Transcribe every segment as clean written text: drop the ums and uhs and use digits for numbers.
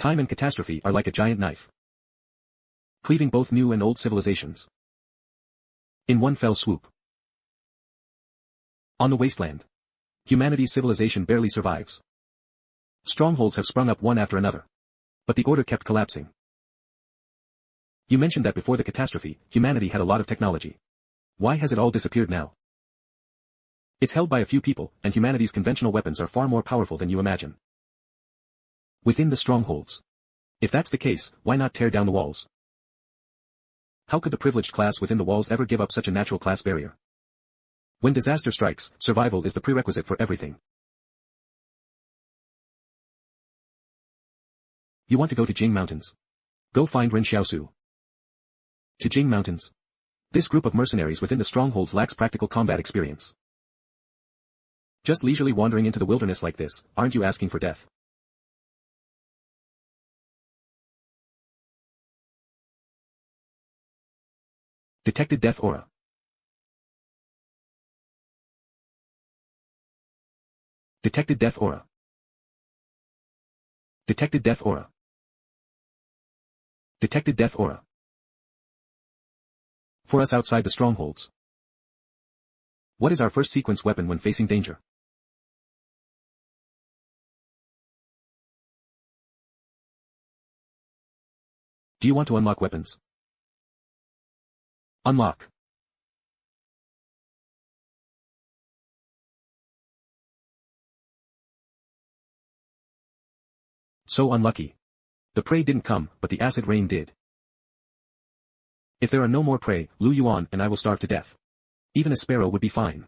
Time and catastrophe are like a giant knife, cleaving both new and old civilizations in one fell swoop. On the wasteland, humanity's civilization barely survives. Strongholds have sprung up one after another, but the order kept collapsing. You mentioned that before the catastrophe, humanity had a lot of technology. Why has it all disappeared now? It's held by a few people, and humanity's conventional weapons are far more powerful than you imagine. Within the strongholds. If that's the case, why not tear down the walls? How could the privileged class within the walls ever give up such a natural class barrier? When disaster strikes, survival is the prerequisite for everything. You want to go to Jing Mountains? Go find Ren Xiaosu. To Jing Mountains. This group of mercenaries within the strongholds lacks practical combat experience. Just leisurely wandering into the wilderness like this, aren't you asking for death? Detected death aura. Detected death aura. Detected death aura. Detected death aura. For us outside the strongholds. What is our first sequence weapon when facing danger? Do you want to unlock weapons? Unlock. So unlucky. The prey didn't come, but the acid rain did. If there are no more prey, Lu Yuan and I will starve to death. Even a sparrow would be fine.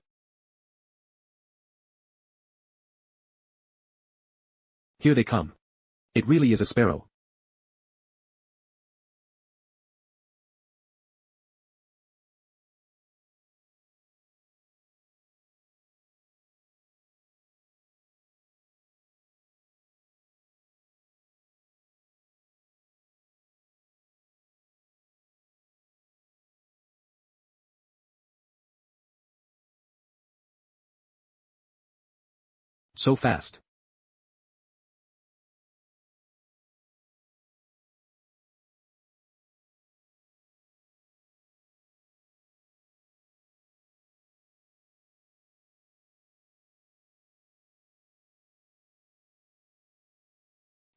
Here they come. It really is a sparrow. So fast.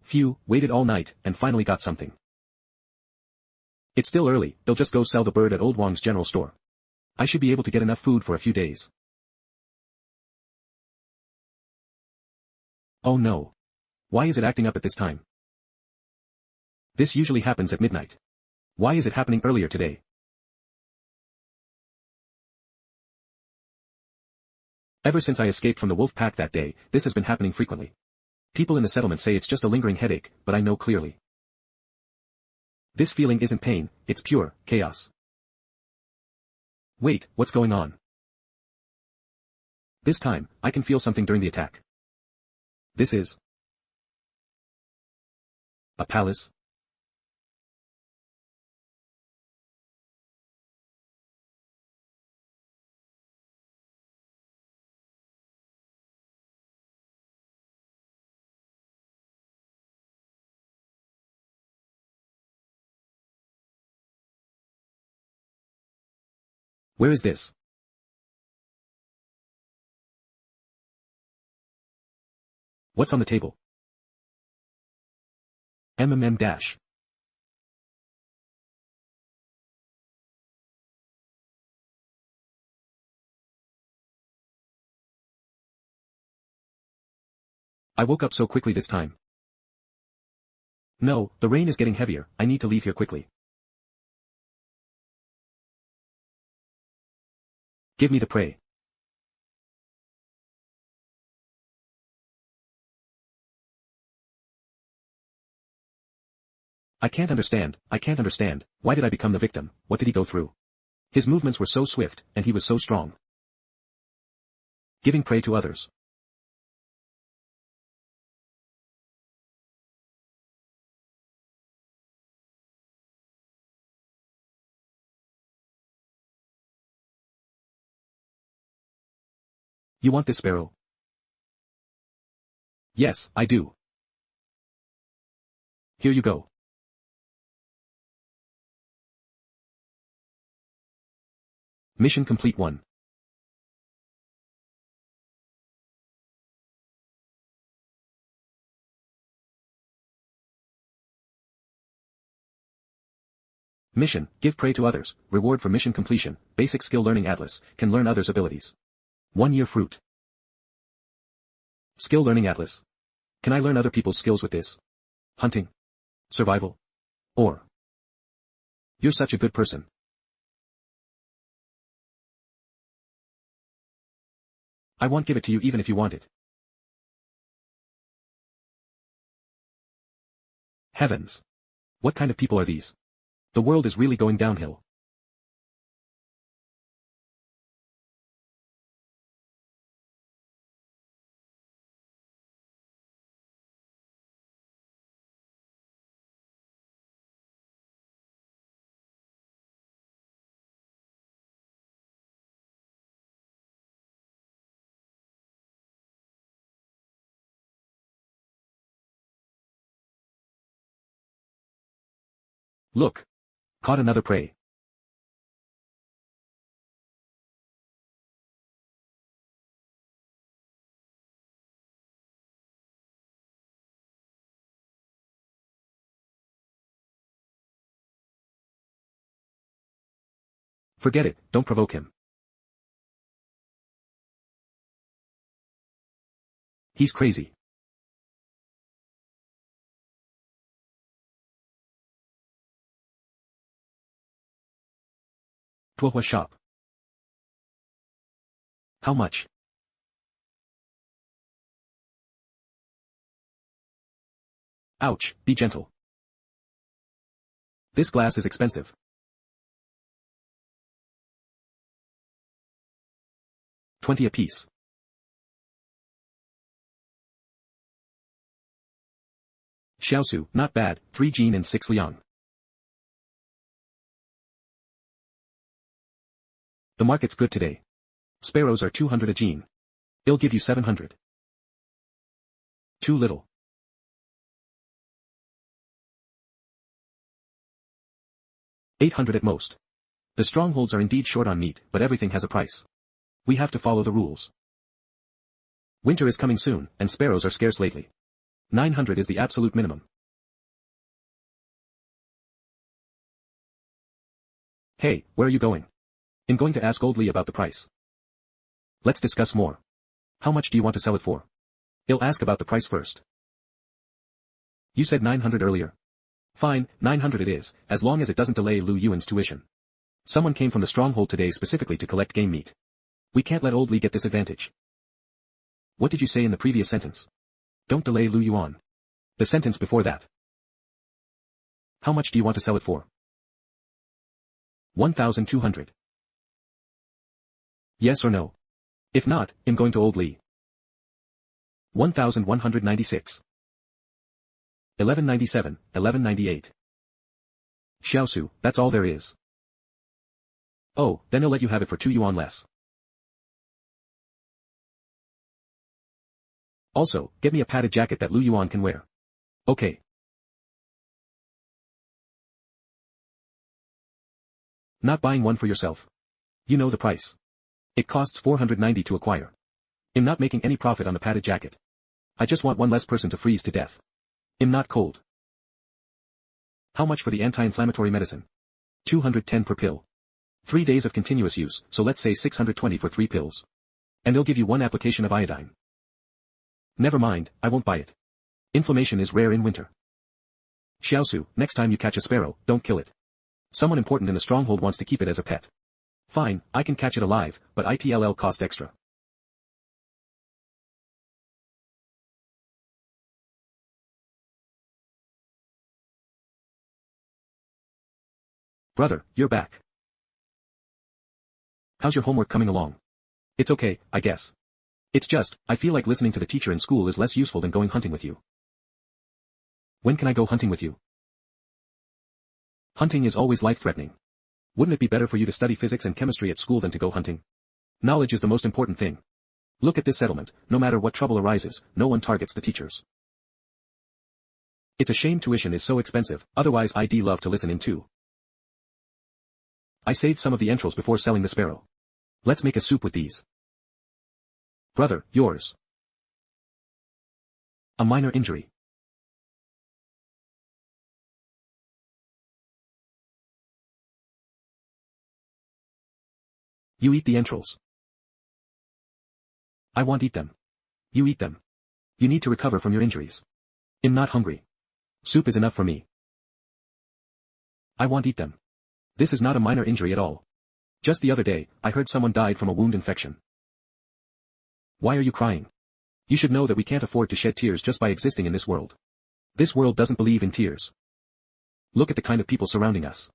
Phew, waited all night, and finally got something. It's still early, they'll just go sell the bird at Old Wang's general store. I should be able to get enough food for a few days. Oh no. Why is it acting up at this time? This usually happens at midnight. Why is it happening earlier today? Ever since I escaped from the wolf pack that day, this has been happening frequently. People in the settlement say it's just a lingering headache, but I know clearly. This feeling isn't pain, it's pure chaos. Wait, what's going on? This time, I can feel something during the attack. This is a palace. Where is this? What's on the table? MMM-. I woke up so quickly this time. No, the rain is getting heavier, I need to leave here quickly. Give me the prey. I can't understand, why did I become the victim, what did he go through? His movements were so swift, and he was so strong. Giving prey to others. You want this sparrow? Yes, I do. Here you go. Mission complete 1. Mission, give prey to others, reward for mission completion, basic skill learning atlas, can learn others' abilities. 1 year fruit. Skill learning atlas. Can I learn other people's skills with this? Hunting. Survival. Or. You're such a good person. I won't give it to you even if you want it. Heavens. What kind of people are these? The world is really going downhill. Look. Caught another prey. Forget it, don't provoke him. He's crazy. Tuohua shop. How much? Ouch, be gentle. This glass is expensive. $20 apiece. Xiaosu, not bad, 3 Jin and 6 Liang. The market's good today. Sparrows are 200 a Jin. I'll give you 700. Too little. $800 at most. The strongholds are indeed short on meat, but everything has a price. We have to follow the rules. Winter is coming soon, and sparrows are scarce lately. 900 is the absolute minimum. Hey, where are you going? I'm going to ask Old Lee about the price. Let's discuss more. How much do you want to sell it for? I'll ask about the price first. You said 900 earlier. Fine, 900 it is, as long as it doesn't delay Lu Yuan's tuition. Someone came from the stronghold today specifically to collect game meat. We can't let Old Lee get this advantage. What did you say in the previous sentence? Don't delay Lu Yuan. The sentence before that. How much do you want to sell it for? 1,200. Yes or no? If not, I'm going to Old Lee. 1,196. 1197, 1198. Xiaosu, that's all there is. Oh, then I'll let you have it for 2 yuan less. Also, get me a padded jacket that Lu Yuan can wear. Okay. Not buying one for yourself. You know the price. It costs 490 to acquire. I'm not making any profit on the padded jacket. I just want one less person to freeze to death. I'm not cold. How much for the anti-inflammatory medicine? 210 per pill. 3 days of continuous use, so let's say 620 for 3 pills. And they'll give you 1 application of iodine. Never mind, I won't buy it. Inflammation is rare in winter. Xiaosu, next time you catch a sparrow, don't kill it. Someone important in the stronghold wants to keep it as a pet. Fine, I can catch it alive, but ITLL cost extra. Brother, you're back. How's your homework coming along? It's okay, I guess. It's just, I feel like listening to the teacher in school is less useful than going hunting with you. When can I go hunting with you? Hunting is always life-threatening. Wouldn't it be better for you to study physics and chemistry at school than to go hunting? Knowledge is the most important thing. Look at this settlement, no matter what trouble arises, no one targets the teachers. It's a shame tuition is so expensive, otherwise I'd love to listen in too. I saved some of the entrails before selling the sparrow. Let's make a soup with these. Brother, yours. A minor injury. You eat the entrails. I won't eat them. You eat them. You need to recover from your injuries. I'm not hungry. Soup is enough for me. I won't eat them. This is not a minor injury at all. Just the other day, I heard someone died from a wound infection. Why are you crying? You should know that we can't afford to shed tears just by existing in this world. This world doesn't believe in tears. Look at the kind of people surrounding us.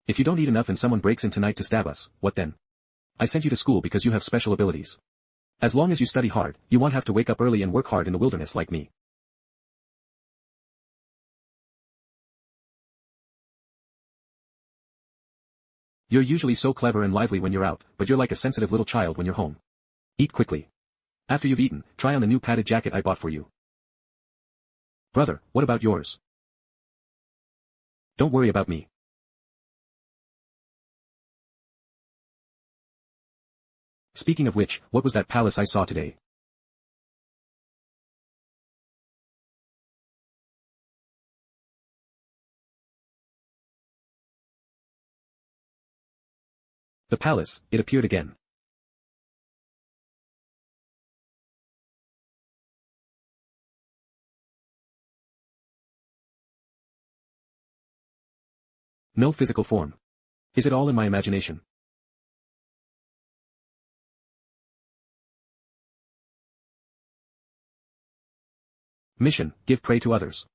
If you don't eat enough and someone breaks in tonight to stab us, what then? I sent you to school because you have special abilities. As long as you study hard, you won't have to wake up early and work hard in the wilderness like me. You're usually so clever and lively when you're out, but you're like a sensitive little child when you're home. Eat quickly. After you've eaten, try on the new padded jacket I bought for you. Brother, what about yours? Don't worry about me. Speaking of which, what was that palace I saw today? The palace, it appeared again. No physical form. Is it all in my imagination? Mission, give prey to others.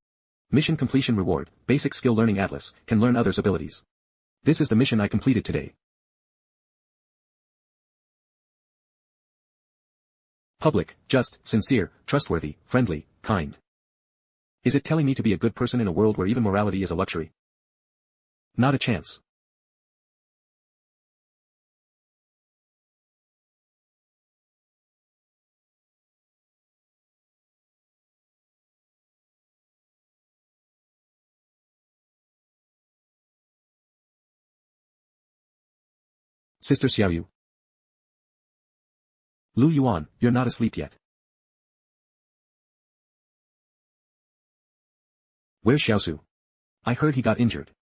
Mission completion reward, basic skill learning atlas, can learn others' abilities. This is the mission I completed today. Public, just, sincere, trustworthy, friendly, kind. Is it telling me to be a good person in a world where even morality is a luxury? Not a chance. Sister Xiaoyu. Lu Yuan, you're not asleep yet. Where's Xiaosu? I heard he got injured.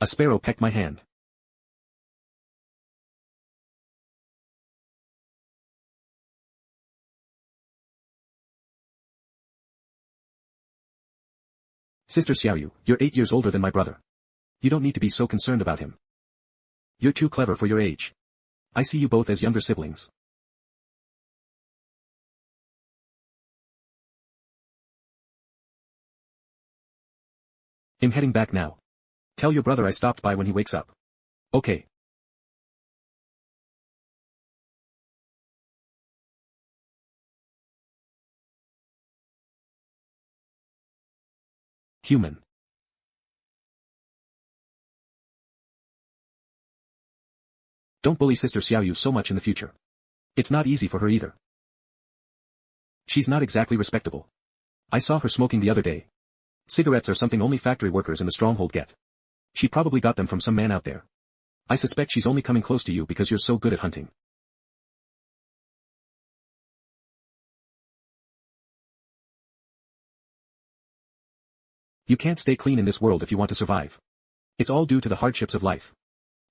A sparrow pecked my hand. Sister Xiaoyu, you're 8 years older than my brother. You don't need to be so concerned about him. You're too clever for your age. I see you both as younger siblings. I'm heading back now. Tell your brother I stopped by when he wakes up. Okay. Human. Don't bully Sister Xiaoyu so much in the future. It's not easy for her either. She's not exactly respectable. I saw her smoking the other day. Cigarettes are something only factory workers in the stronghold get. She probably got them from some man out there. I suspect she's only coming close to you because you're so good at hunting. You can't stay clean in this world if you want to survive. It's all due to the hardships of life.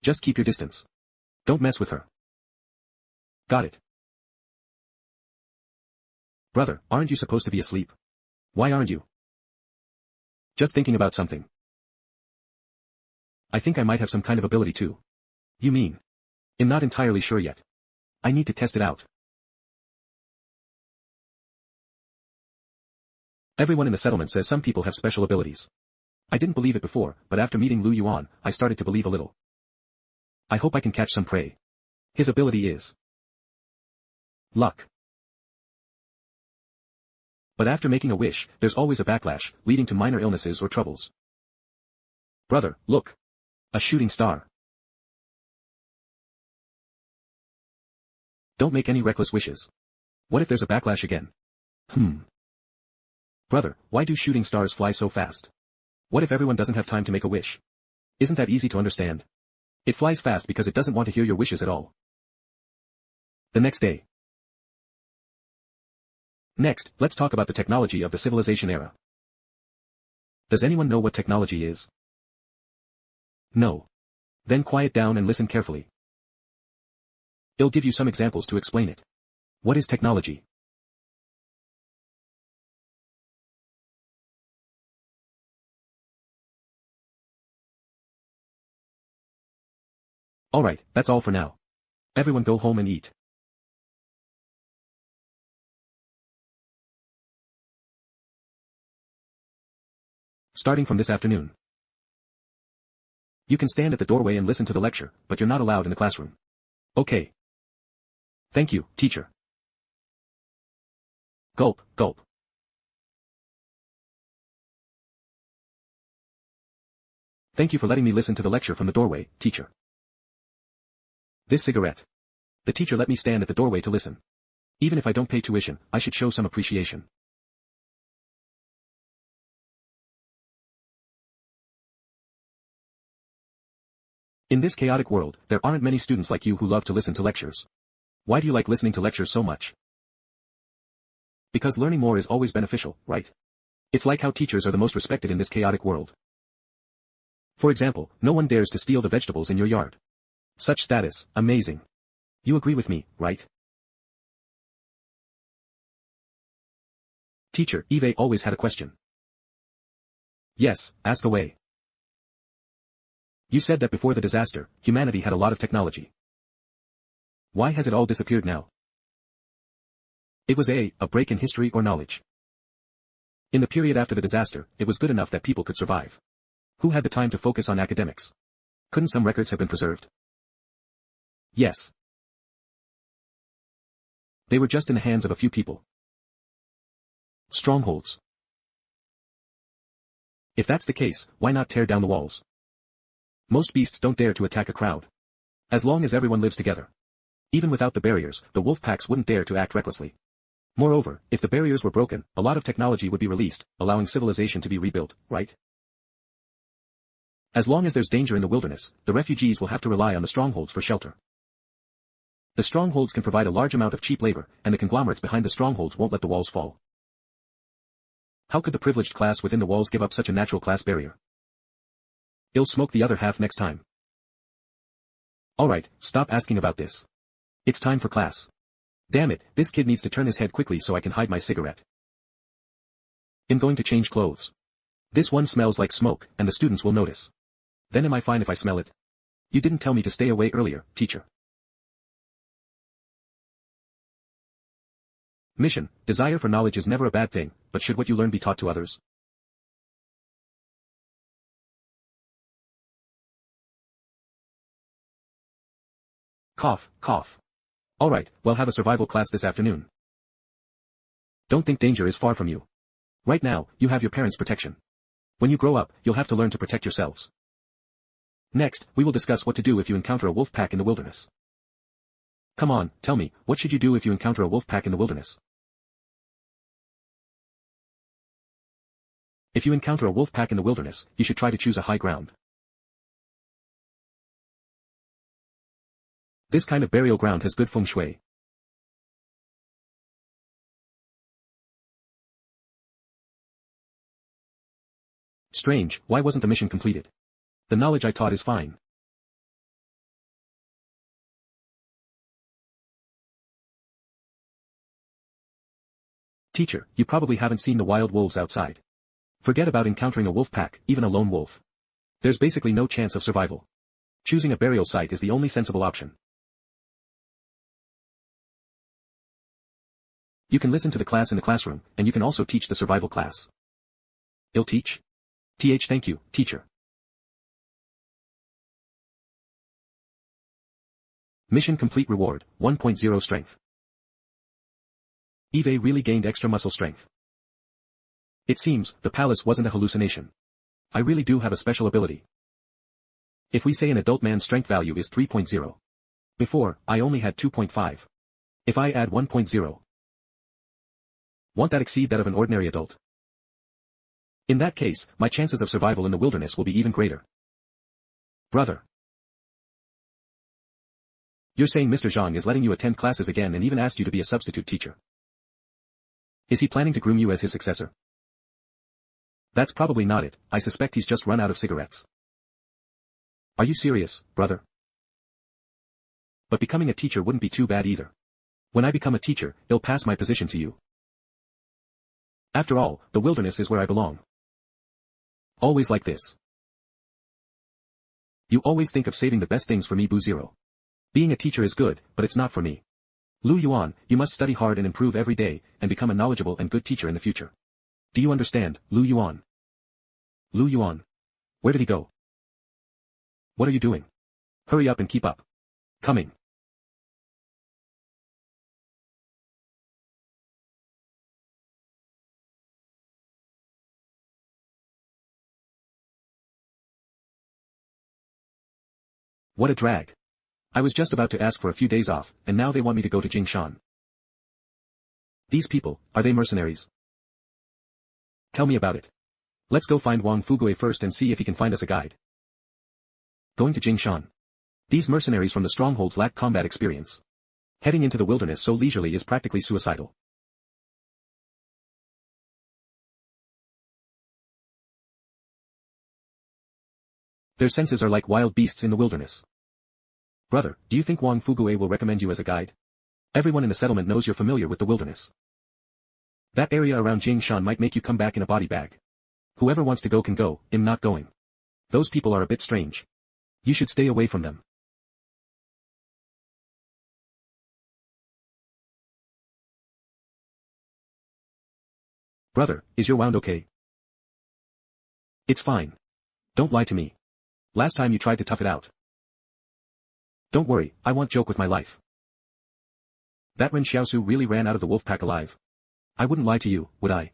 Just keep your distance. Don't mess with her. Got it. Brother, aren't you supposed to be asleep? Why aren't you? Just thinking about something. I think I might have some kind of ability too. You mean? I'm not entirely sure yet. I need to test it out. Everyone in the settlement says some people have special abilities. I didn't believe it before, but after meeting Lu Yuan, I started to believe a little. I hope I can catch some prey. His ability is luck. But after making a wish, there's always a backlash, leading to minor illnesses or troubles. Brother, look. A shooting star. Don't make any reckless wishes. What if there's a backlash again? Brother, why do shooting stars fly so fast? What if everyone doesn't have time to make a wish? Isn't that easy to understand? It flies fast because it doesn't want to hear your wishes at all. The next day. Next, let's talk about the technology of the civilization era. Does anyone know what technology is? No. Then quiet down and listen carefully. I'll give you some examples to explain it. What is technology? Alright, that's all for now. Everyone go home and eat. Starting from this afternoon. You can stand at the doorway and listen to the lecture, but you're not allowed in the classroom. Okay. Thank you, teacher. Gulp, gulp. Thank you for letting me listen to the lecture from the doorway, teacher. This cigarette. The teacher let me stand at the doorway to listen. Even if I don't pay tuition, I should show some appreciation. In this chaotic world, there aren't many students like you who love to listen to lectures. Why do you like listening to lectures so much? Because learning more is always beneficial, right? It's like how teachers are the most respected in this chaotic world. For example, no one dares to steal the vegetables in your yard. Such status, amazing. You agree with me, right? Teacher, Eve always had a question. Yes, ask away. You said that before the disaster, humanity had a lot of technology. Why has it all disappeared now? It was a break in history or knowledge. In the period after the disaster, it was good enough that people could survive. Who had the time to focus on academics? Couldn't some records have been preserved? Yes. They were just in the hands of a few people. Strongholds. If that's the case, why not tear down the walls? Most beasts don't dare to attack a crowd. As long as everyone lives together. Even without the barriers, the wolf packs wouldn't dare to act recklessly. Moreover, if the barriers were broken, a lot of technology would be released, allowing civilization to be rebuilt, right? As long as there's danger in the wilderness, the refugees will have to rely on the strongholds for shelter. The strongholds can provide a large amount of cheap labor, and the conglomerates behind the strongholds won't let the walls fall. How could the privileged class within the walls give up such a natural class barrier? I'll smoke the other half next time. Alright, stop asking about this. It's time for class. Damn it, this kid needs to turn his head quickly so I can hide my cigarette. I'm going to change clothes. This one smells like smoke, and the students will notice. Then am I fine if I smell it? You didn't tell me to stay away earlier, teacher. Mission, desire for knowledge is never a bad thing, but should what you learn be taught to others? Cough, cough. Alright, well have a survival class this afternoon. Don't think danger is far from you. Right now, you have your parents' protection. When you grow up, you'll have to learn to protect yourselves. Next, we will discuss what to do if you encounter a wolf pack in the wilderness. Come on, tell me, what should you do if you encounter a wolf pack in the wilderness? If you encounter a wolf pack in the wilderness, you should try to choose a high ground. This kind of burial ground has good feng shui. Strange, why wasn't the mission completed? The knowledge I taught is fine. Teacher, you probably haven't seen the wild wolves outside. Forget about encountering a wolf pack, even a lone wolf. There's basically no chance of survival. Choosing a burial site is the only sensible option. You can listen to the class in the classroom, and you can also teach the survival class. I'll teach? Thank you, teacher. Mission complete reward, 1.0 strength. Eve really gained extra muscle strength. It seems, the palace wasn't a hallucination. I really do have a special ability. If we say an adult man's strength value is 3.0. Before, I only had 2.5. If I add 1.0, won't that exceed that of an ordinary adult? In that case, my chances of survival in the wilderness will be even greater. Brother. You're saying Mr. Zhang is letting you attend classes again and even asked you to be a substitute teacher. Is he planning to groom you as his successor? That's probably not it, I suspect he's just run out of cigarettes. Are you serious, brother? But becoming a teacher wouldn't be too bad either. When I become a teacher, he'll pass my position to you. After all, the wilderness is where I belong. Always like this. You always think of saving the best things for me, Boo Zero. Being a teacher is good, but it's not for me. Lu Yuan, you must study hard and improve every day, and become a knowledgeable and good teacher in the future. Do you understand, Lu Yuan? Lu Yuan. Where did he go? What are you doing? Hurry up and keep up. Coming. What a drag. I was just about to ask for a few days off, and now they want me to go to Jingshan. These people, are they mercenaries? Tell me about it. Let's go find Wang Fugue first and see if he can find us a guide. Going to Jingshan. These mercenaries from the strongholds lack combat experience. Heading into the wilderness so leisurely is practically suicidal. Their senses are like wild beasts in the wilderness. Brother, do you think Wang Fugue will recommend you as a guide? Everyone in the settlement knows you're familiar with the wilderness. That area around Jingshan might make you come back in a body bag. Whoever wants to go can go, I'm not going. Those people are a bit strange. You should stay away from them. Brother, is your wound okay? It's fine. Don't lie to me. Last time you tried to tough it out. Don't worry, I won't joke with my life. That Ren Xiaosu really ran out of the wolf pack alive. I wouldn't lie to you, would I?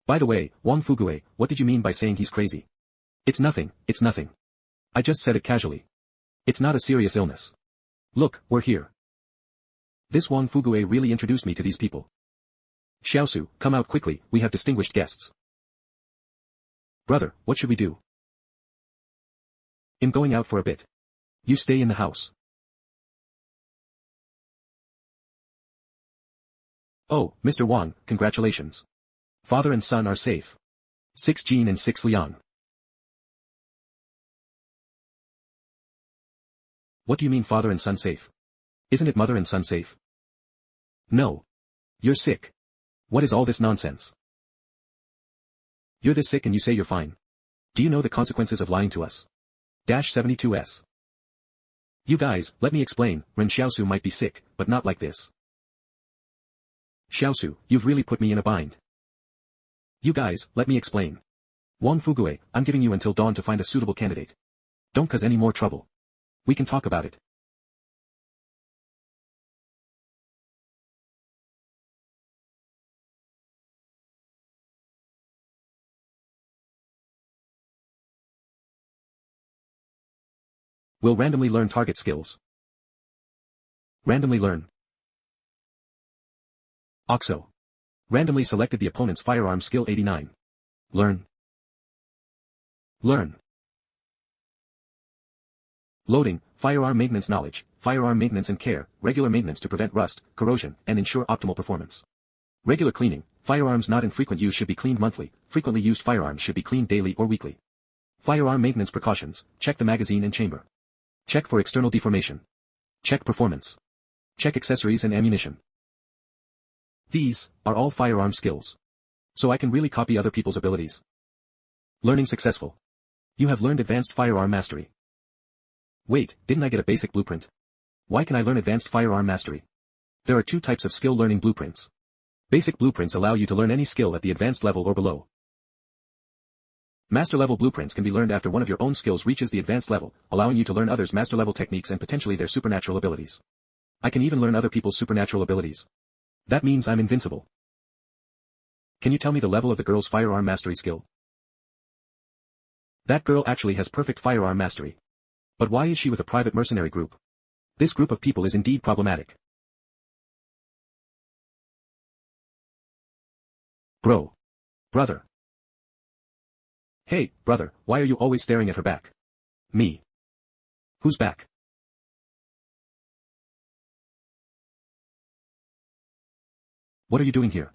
By the way, Wang Fugue, what did you mean by saying he's crazy? It's nothing, it's nothing. I just said it casually. It's not a serious illness. Look, we're here. This Wang Fugue really introduced me to these people. Xiaosu, come out quickly, we have distinguished guests. Brother, what should we do? I'm going out for a bit. You stay in the house. Oh, Mr. Wang, congratulations. Father and son are safe. 6 Jin and 6 Liang. What do you mean father and son safe? Isn't it mother and son safe? No. You're sick. What is all this nonsense? You're this sick and you say you're fine. Do you know the consequences of lying to us? 72s. You guys, let me explain, Ren Xiaosu might be sick, but not like this. Xiaosu, you've really put me in a bind. You guys, let me explain. Wang Fugue, I'm giving you until dawn to find a suitable candidate. Don't cause any more trouble. We can talk about it. Will randomly learn target skills. Randomly learn. OXO. Randomly selected the opponent's firearm skill 89. Learn. Learn. Loading, firearm maintenance knowledge, firearm maintenance and care, regular maintenance to prevent rust, corrosion, and ensure optimal performance. Regular cleaning, firearms not in frequent use should be cleaned monthly, frequently used firearms should be cleaned daily or weekly. Firearm maintenance precautions, check the magazine and chamber. Check for external deformation. Check performance. Check accessories and ammunition. These are all firearm skills. So I can really copy other people's abilities. Learning successful. You have learned advanced firearm mastery. Wait, didn't I get a basic blueprint? Why can I learn advanced firearm mastery? There are two types of skill learning blueprints. Basic blueprints allow you to learn any skill at the advanced level or below. Master level blueprints can be learned after one of your own skills reaches the advanced level, allowing you to learn others' master level techniques and potentially their supernatural abilities. I can even learn other people's supernatural abilities. That means I'm invincible. Can you tell me the level of the girl's firearm mastery skill? That girl actually has perfect firearm mastery. But why is she with a private mercenary group? This group of people is indeed problematic. Bro. Brother. Hey, brother, why are you always staring at her back? Me. Whose back? What are you doing here?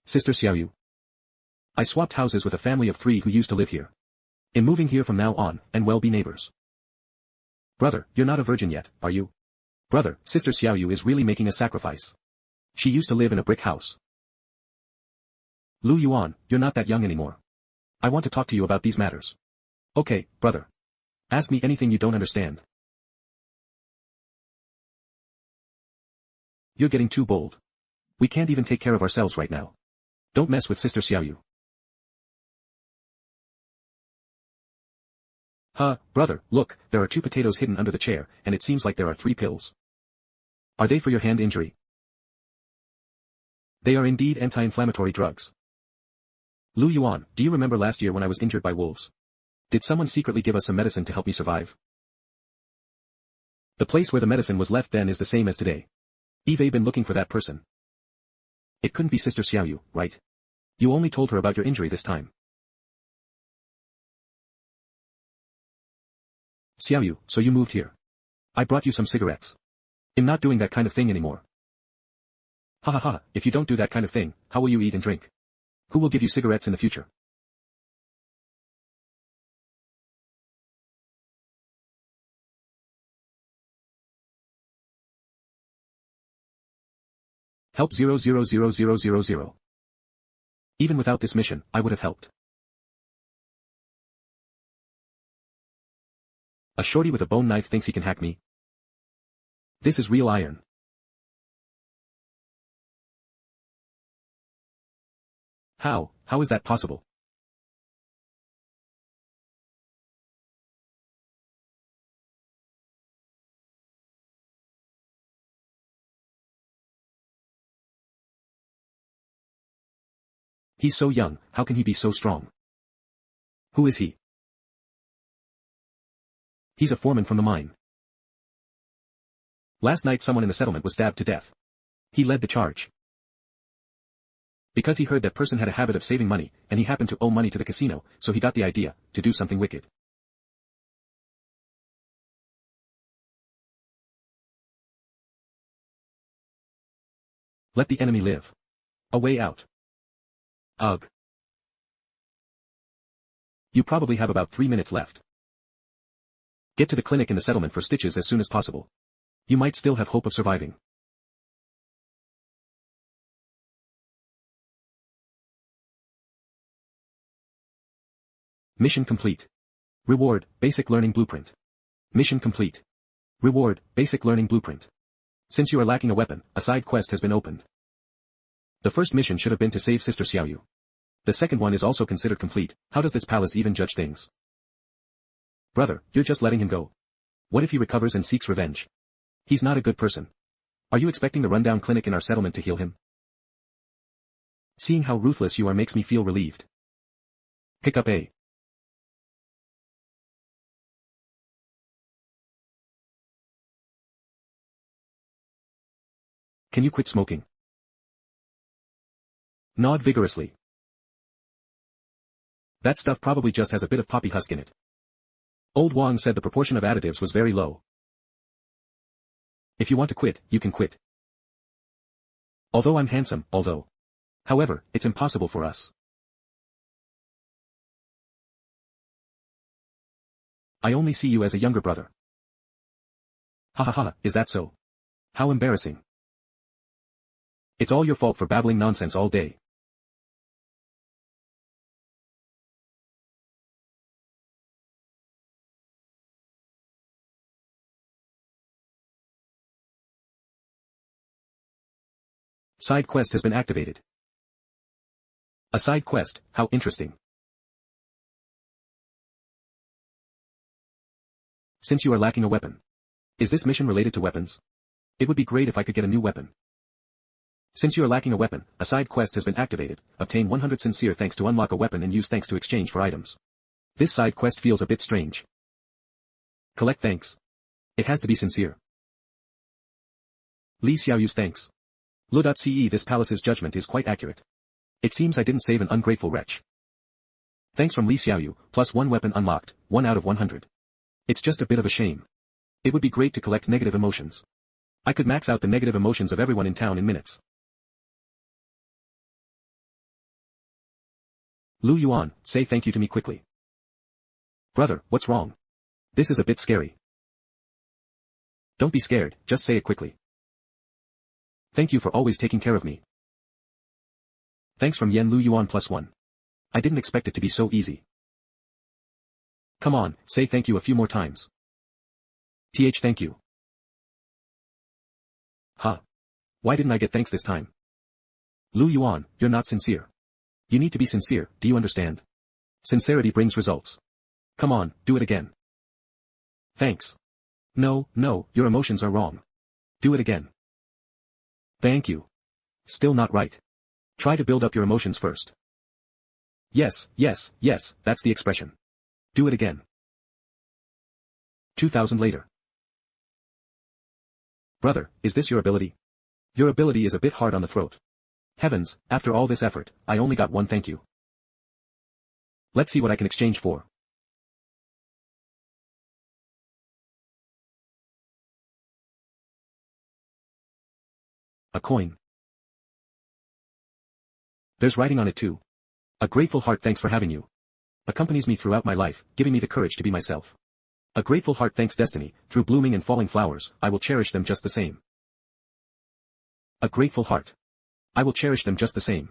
Sister Xiaoyu. I swapped houses with a family of 3 who used to live here. I'm moving here from now on, and we'll be neighbors. Brother, you're not a virgin yet, are you? Brother, Sister Xiaoyu is really making a sacrifice. She used to live in a brick house. Lu Yuan, you're not that young anymore. I want to talk to you about these matters. Okay, brother. Ask me anything you don't understand. You're getting too bold. We can't even take care of ourselves right now. Don't mess with Sister Xiaoyu. Brother, look, there are 2 potatoes hidden under the chair, and it seems like there are 3 pills. Are they for your hand injury? They are indeed anti-inflammatory drugs. Lu Yuan, do you remember last year when I was injured by wolves? Did someone secretly give us some medicine to help me survive? The place where the medicine was left then is the same as today. You've been looking for that person. It couldn't be Sister Xiaoyu, right? You only told her about your injury this time. Xiaoyu, so you moved here. I brought you some cigarettes. I'm not doing that kind of thing anymore. Ha ha ha, if you don't do that kind of thing, how will you eat and drink? Who will give you cigarettes in the future? Help 0000000. Even without this mission, I would have helped. A shorty with a bone knife thinks he can hack me. This is real iron. How is that possible? He's so young, how can he be so strong? Who is he? He's a foreman from the mine. Last night someone in the settlement was stabbed to death. He led the charge. Because he heard that person had a habit of saving money, and he happened to owe money to the casino, so he got the idea to do something wicked. Let the enemy live. A way out. Ugh. You probably have about 3 minutes left. Get to the clinic in the settlement for stitches as soon as possible. You might still have hope of surviving. Mission complete. Reward, Basic Learning Blueprint. Mission complete. Reward, Basic Learning Blueprint. Since you are lacking a weapon, a side quest has been opened. The first mission should have been to save Sister Xiaoyu. The second one is also considered complete. How does this palace even judge things? Brother, you're just letting him go. What if he recovers and seeks revenge? He's not a good person. Are you expecting the rundown clinic in our settlement to heal him? Seeing how ruthless you are makes me feel relieved. Pick up A. Can you quit smoking? Nod vigorously. That stuff probably just has a bit of poppy husk in it. Old Wang said the proportion of additives was very low. If you want to quit, you can quit. Although I'm handsome, However, it's impossible for us. I only see you as a younger brother. Ha ha ha, is that so? How embarrassing. It's all your fault for babbling nonsense all day. Side quest has been activated. A side quest, how interesting. Since you are lacking a weapon. Is this mission related to weapons? It would be great if I could get a new weapon. Since you are lacking a weapon, a side quest has been activated. Obtain 100 sincere thanks to unlock a weapon and use thanks to exchange for items. This side quest feels a bit strange. Collect thanks. It has to be sincere. Li Xiaoyu's thanks. Lu.ce This palace's judgment is quite accurate. It seems I didn't save an ungrateful wretch. Thanks from Li Xiaoyu, plus 1 weapon unlocked, 1 out of 100. It's just a bit of a shame. It would be great to collect negative emotions. I could max out the negative emotions of everyone in town in minutes. Lu Yuan, say thank you to me quickly. Brother, what's wrong? This is a bit scary. Don't be scared, just say it quickly. Thank you for always taking care of me. Thanks from Yen Lu Yuan plus 1. I didn't expect it to be so easy. Come on, say thank you a few more times. Thank you. Huh. Why didn't I get thanks this time? Lu Yuan, you're not sincere. You need to be sincere, do you understand? Sincerity brings results. Come on, do it again. Thanks. No, your emotions are wrong. Do it again. Thank you. Still not right. Try to build up your emotions first. Yes, that's the expression. Do it again. 2000 later. Brother, is this your ability? Your ability is a bit hard on the throat. Heavens, after all this effort, I only got one thank you. Let's see what I can exchange for. A coin. There's writing on it too. A grateful heart thanks for having you. Accompanies me throughout my life, giving me the courage to be myself. A grateful heart thanks destiny, through blooming and falling flowers, I will cherish them just the same. A grateful heart. I will cherish them just the same.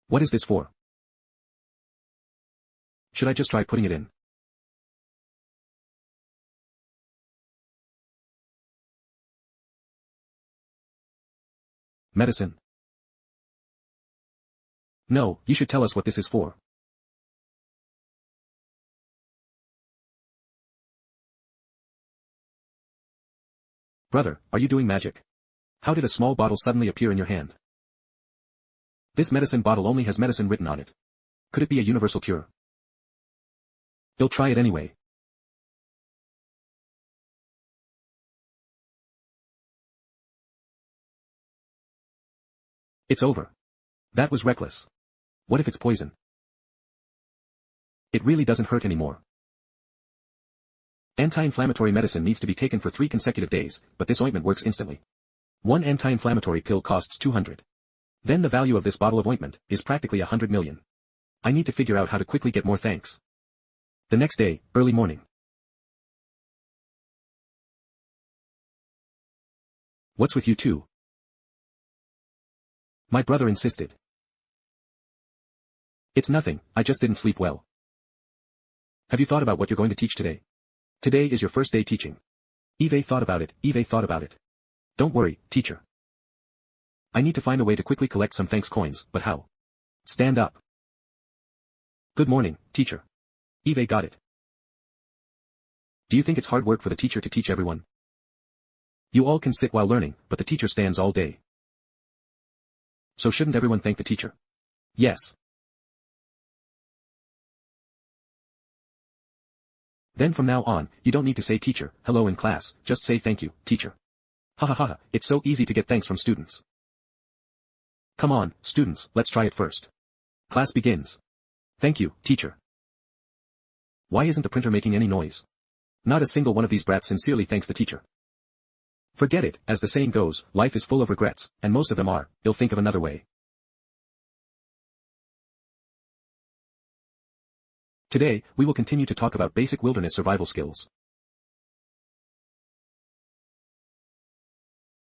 What is this for? Should I just try putting it in? Medicine. No, you should tell us what this is for. Brother, are you doing magic? How did a small bottle suddenly appear in your hand? This medicine bottle only has medicine written on it. Could it be a universal cure? You'll try it anyway. It's over. That was reckless. What if it's poison? It really doesn't hurt anymore. Anti-inflammatory medicine needs to be taken for 3 consecutive days, but this ointment works instantly. 1 anti-inflammatory pill costs 200. Then the value of this bottle of ointment is practically 100 million. I need to figure out how to quickly get more thanks. The next day, early morning. What's with you two? My brother insisted. It's nothing, I just didn't sleep well. Have you thought about what you're going to teach today? Today is your first day teaching. Eve thought about it. Don't worry, teacher. I need to find a way to quickly collect some thanks coins, but how? Stand up. Good morning, teacher. Eve got it. Do you think it's hard work for the teacher to teach everyone? You all can sit while learning, but the teacher stands all day. So shouldn't everyone thank the teacher? Yes. Then from now on, you don't need to say teacher, hello in class, just say thank you, teacher. Ha ha ha, it's so easy to get thanks from students. Come on, students, let's try it first. Class begins. Thank you, teacher. Why isn't the printer making any noise? Not a single one of these brats sincerely thanks the teacher. Forget it, as the saying goes, life is full of regrets, and most of them are, you'll think of another way. Today, we will continue to talk about basic wilderness survival skills.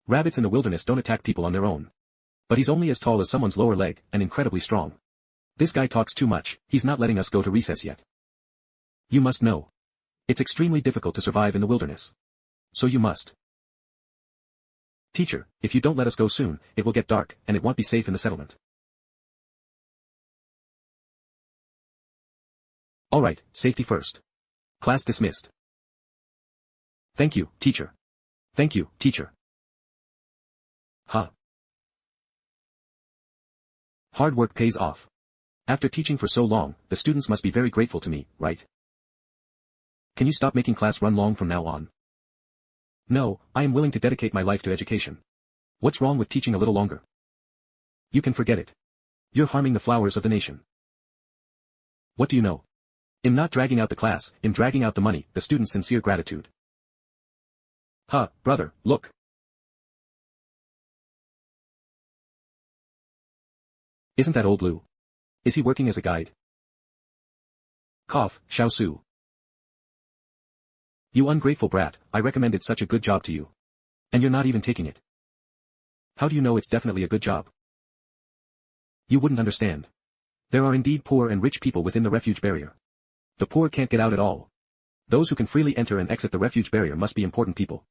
Rabbits in the wilderness don't attack people on their own. But he's only as tall as someone's lower leg, and incredibly strong. This guy talks too much, he's not letting us go to recess yet. You must know. It's extremely difficult to survive in the wilderness. So you must. Teacher, if you don't let us go soon, it will get dark, and it won't be safe in the settlement. Alright, safety first. Class dismissed. Thank you, teacher. Thank you, teacher. Huh. Hard work pays off. After teaching for so long, the students must be very grateful to me, right? Can you stop making class run long from now on? No, I am willing to dedicate my life to education. What's wrong with teaching a little longer? You can forget it. You're harming the flowers of the nation. What do you know? I'm not dragging out the class, I'm dragging out the money, the students' sincere gratitude. Huh, brother, look. Isn't that old Lu? Is he working as a guide? Cough, Xiaosu. You ungrateful brat, I recommended such a good job to you. And you're not even taking it. How do you know it's definitely a good job? You wouldn't understand. There are indeed poor and rich people within the refuge barrier. The poor can't get out at all. Those who can freely enter and exit the refuge barrier must be important people.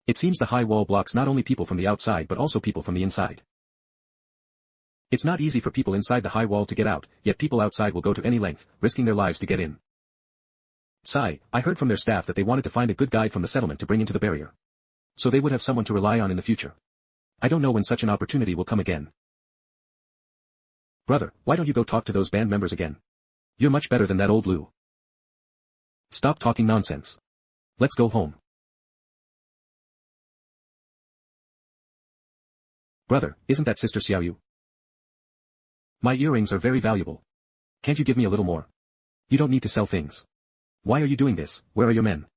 It seems the high wall blocks not only people from the outside but also people from the inside. It's not easy for people inside the high wall to get out, yet people outside will go to any length, risking their lives to get in. I heard from their staff that they wanted to find a good guide from the settlement to bring into the barrier. So they would have someone to rely on in the future. I don't know when such an opportunity will come again. Brother, why don't you go talk to those band members again? You're much better than that old Lu. Stop talking nonsense. Let's go home. Brother, isn't that Sister Xiaoyu? My earrings are very valuable. Can't you give me a little more? You don't need to sell things. Why are you doing this? Where are your men?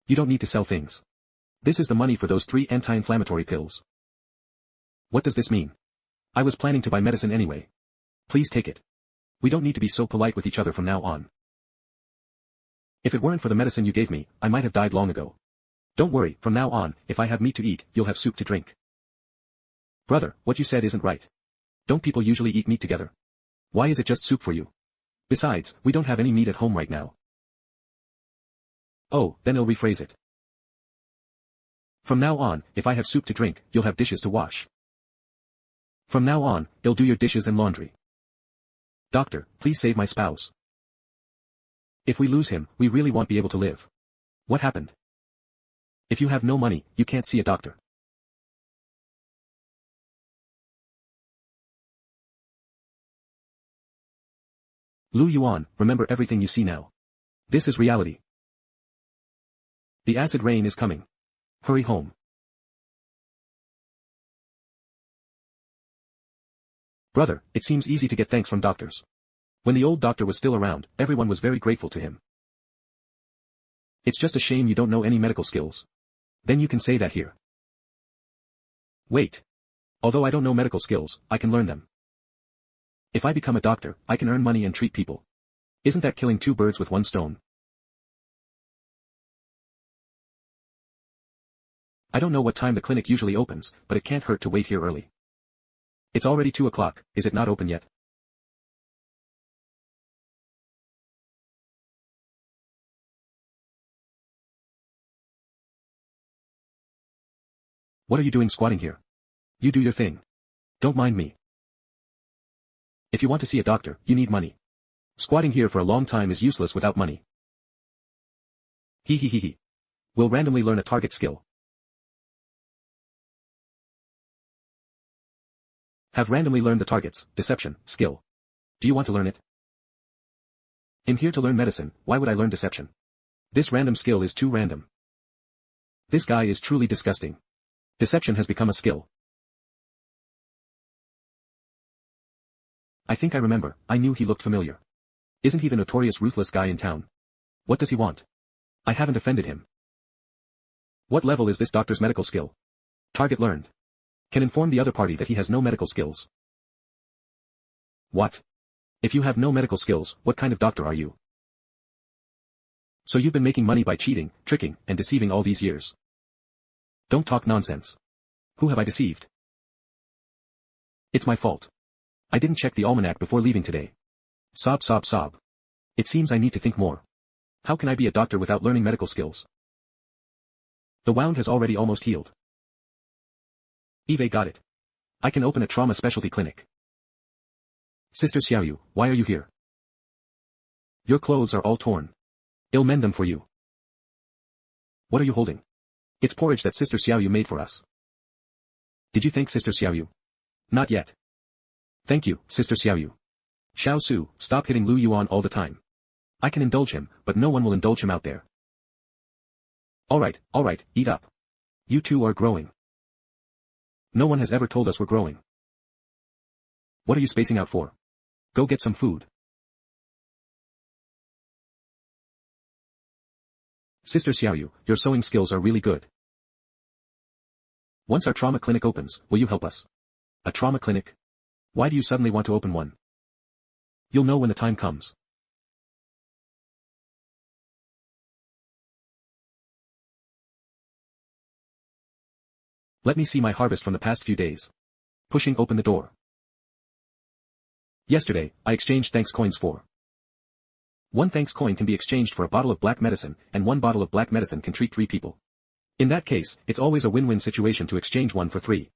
You don't need to sell things. This is the money for those 3 anti-inflammatory pills. What does this mean? I was planning to buy medicine anyway. Please take it. We don't need to be so polite with each other from now on. If it weren't for the medicine you gave me, I might have died long ago. Don't worry, from now on, if I have meat to eat, you'll have soup to drink. Brother, what you said isn't right. Don't people usually eat meat together? Why is it just soup for you? Besides, we don't have any meat at home right now. Oh, then I'll rephrase it. From now on, if I have soup to drink, you'll have dishes to wash. From now on, I'll do your dishes and laundry. Doctor, please save my spouse. If we lose him, we really won't be able to live. What happened? If you have no money, you can't see a doctor. Lu Yuan, remember everything you see now. This is reality. The acid rain is coming. Hurry home. Brother, it seems easy to get thanks from doctors. When the old doctor was still around, everyone was very grateful to him. It's just a shame you don't know any medical skills. Then you can say that here. Wait. Although I don't know medical skills, I can learn them. If I become a doctor, I can earn money and treat people. Isn't that killing 2 birds with 1 stone? I don't know what time the clinic usually opens, but it can't hurt to wait here early. It's already 2 o'clock, is it not open yet? What are you doing squatting here? You do your thing. Don't mind me. If you want to see a doctor, you need money. Squatting here for a long time is useless without money. He. We'll randomly learn a target skill. Have randomly learned the target's deception skill. Do you want to learn it? I'm here to learn medicine, why would I learn deception? This random skill is too random. This guy is truly disgusting. Deception has become a skill. I think I remember, I knew he looked familiar. Isn't he the notorious ruthless guy in town? What does he want? I haven't offended him. What level is this doctor's medical skill? Target learned. Can inform the other party that he has no medical skills. What? If you have no medical skills, what kind of doctor are you? So you've been making money by cheating, tricking, and deceiving all these years. Don't talk nonsense. Who have I deceived? It's my fault. I didn't check the almanac before leaving today. Sob. It seems I need to think more. How can I be a doctor without learning medical skills? The wound has already almost healed. Eve got it. I can open a trauma specialty clinic. Sister Xiaoyu, why are you here? Your clothes are all torn. I'll mend them for you. What are you holding? It's porridge that Sister Xiaoyu made for us. Did you thank Sister Xiaoyu? Not yet. Thank you, Sister Xiaoyu. Xiaosu, stop hitting Lu Yuan all the time. I can indulge him, but no one will indulge him out there. Alright, eat up. You two are growing. No one has ever told us we're growing. What are you spacing out for? Go get some food. Sister Xiaoyu, your sewing skills are really good. Once our trauma clinic opens, will you help us? A trauma clinic? Why do you suddenly want to open one? You'll know when the time comes. Let me see my harvest from the past few days. Pushing open the door. Yesterday, I exchanged thanks coins for. 1 thanks coin can be exchanged for a bottle of black medicine, and 1 bottle of black medicine can treat 3 people. In that case, it's always a win-win situation to exchange 1 for 3.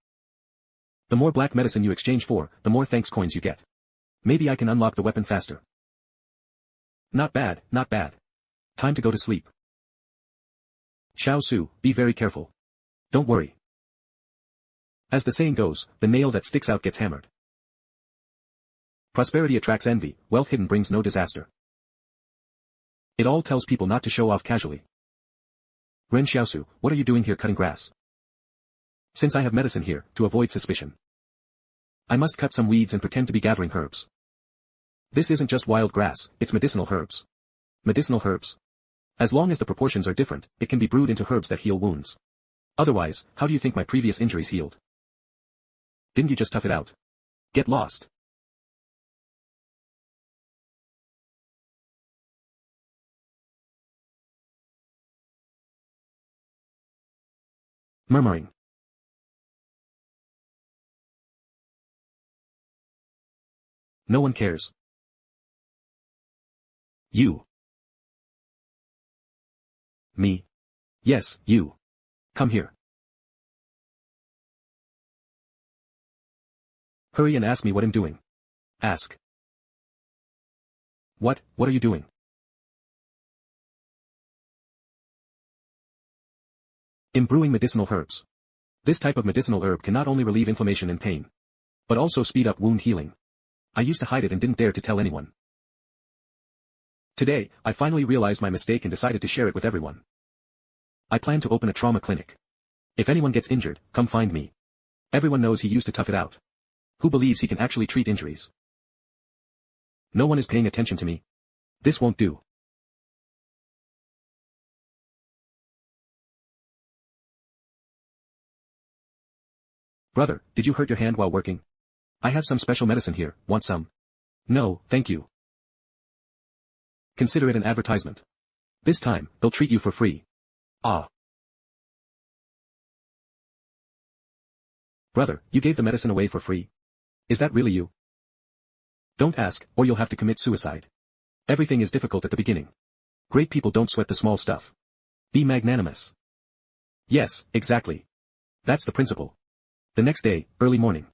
The more black medicine you exchange for, the more thanks coins you get. Maybe I can unlock the weapon faster. Not bad, not bad. Time to go to sleep. Xiaosu, be very careful. Don't worry. As the saying goes, the nail that sticks out gets hammered. Prosperity attracts envy, wealth hidden brings no disaster. It all tells people not to show off casually. Ren Xiaosu, what are you doing here cutting grass? Since I have medicine here, to avoid suspicion, I must cut some weeds and pretend to be gathering herbs. This isn't just wild grass, it's medicinal herbs. Medicinal herbs. As long as the proportions are different, it can be brewed into herbs that heal wounds. Otherwise, how do you think my previous injuries healed? Didn't you just tough it out? Get lost. Murmuring. No one cares. You. Me. Yes, you. Come here. Hurry and ask me what I'm doing. Ask. What are you doing? I'm brewing medicinal herbs. This type of medicinal herb can not only relieve inflammation and pain, but also speed up wound healing. I used to hide it and didn't dare to tell anyone. Today, I finally realized my mistake and decided to share it with everyone. I plan to open a trauma clinic. If anyone gets injured, come find me. Everyone knows he used to tough it out. Who believes he can actually treat injuries? No one is paying attention to me. This won't do. Brother, did you hurt your hand while working? I have some special medicine here, want some? No, thank you. Consider it an advertisement. This time, they'll treat you for free. Ah. Brother, you gave the medicine away for free? Is that really you? Don't ask, or you'll have to commit suicide. Everything is difficult at the beginning. Great people don't sweat the small stuff. Be magnanimous. Yes, exactly. That's the principle. The next day, early morning.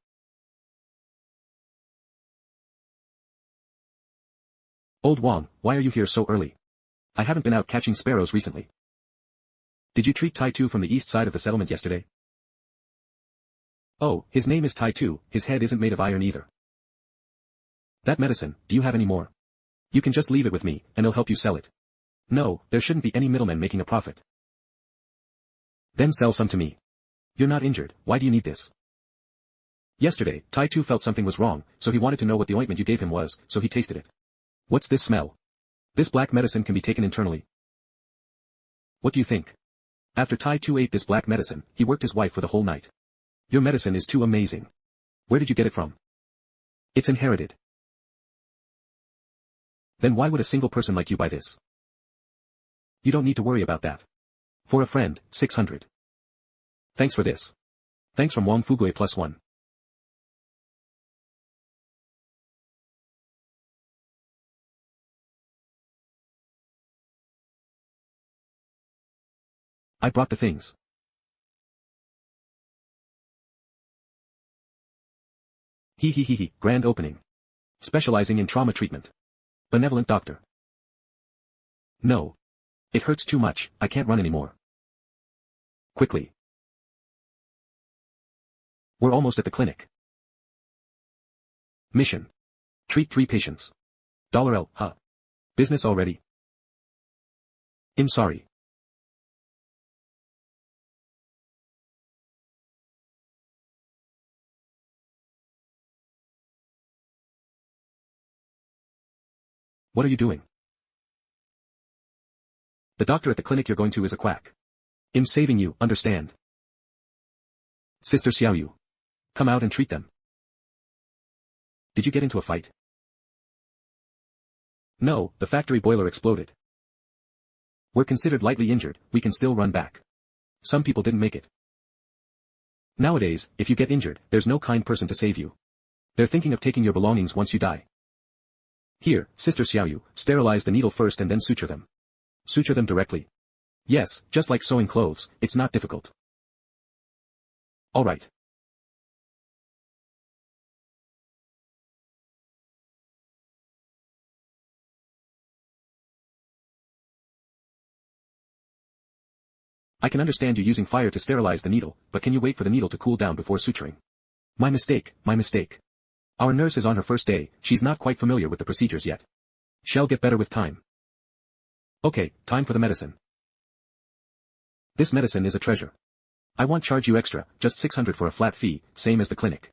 Old Wang, why are you here so early? I haven't been out catching sparrows recently. Did you treat Tai Tu from the east side of the settlement yesterday? Oh, his name is Tai Tu, his head isn't made of iron either. That medicine, do you have any more? You can just leave it with me, and I'll help you sell it. No, there shouldn't be any middlemen making a profit. Then sell some to me. You're not injured, why do you need this? Yesterday, Tai Tu felt something was wrong, so he wanted to know what the ointment you gave him was, so he tasted it. What's this smell? This black medicine can be taken internally. What do you think? After Tai Tu ate this black medicine, he worked his wife for the whole night. Your medicine is too amazing. Where did you get it from? It's inherited. Then why would a single person like you buy this? You don't need to worry about that. For a friend, 600. Thanks for this. Thanks from Wang Fugui +1. I brought the things. He, grand opening. Specializing in trauma treatment. Benevolent doctor. No. It hurts too much, I can't run anymore. Quickly. We're almost at the clinic. Mission. Treat 3 patients. $L, huh? Business already? Sorry. What are you doing? The doctor at the clinic you're going to is a quack. I'm saving you, understand? Sister Xiaoyu. Come out and treat them. Did you get into a fight? No, the factory boiler exploded. We're considered lightly injured, we can still run back. Some people didn't make it. Nowadays, if you get injured, there's no kind person to save you. They're thinking of taking your belongings once you die. Here, Sister Xiaoyu, sterilize the needle first and then suture them. Suture them directly. Yes, just like sewing clothes, it's not difficult. Alright. I can understand you using fire to sterilize the needle, but can you wait for the needle to cool down before suturing? My mistake, my mistake. Our nurse is on her first day, she's not quite familiar with the procedures yet. She'll get better with time. Okay, time for the medicine. This medicine is a treasure. I won't charge you extra, just 600 for a flat fee, same as the clinic.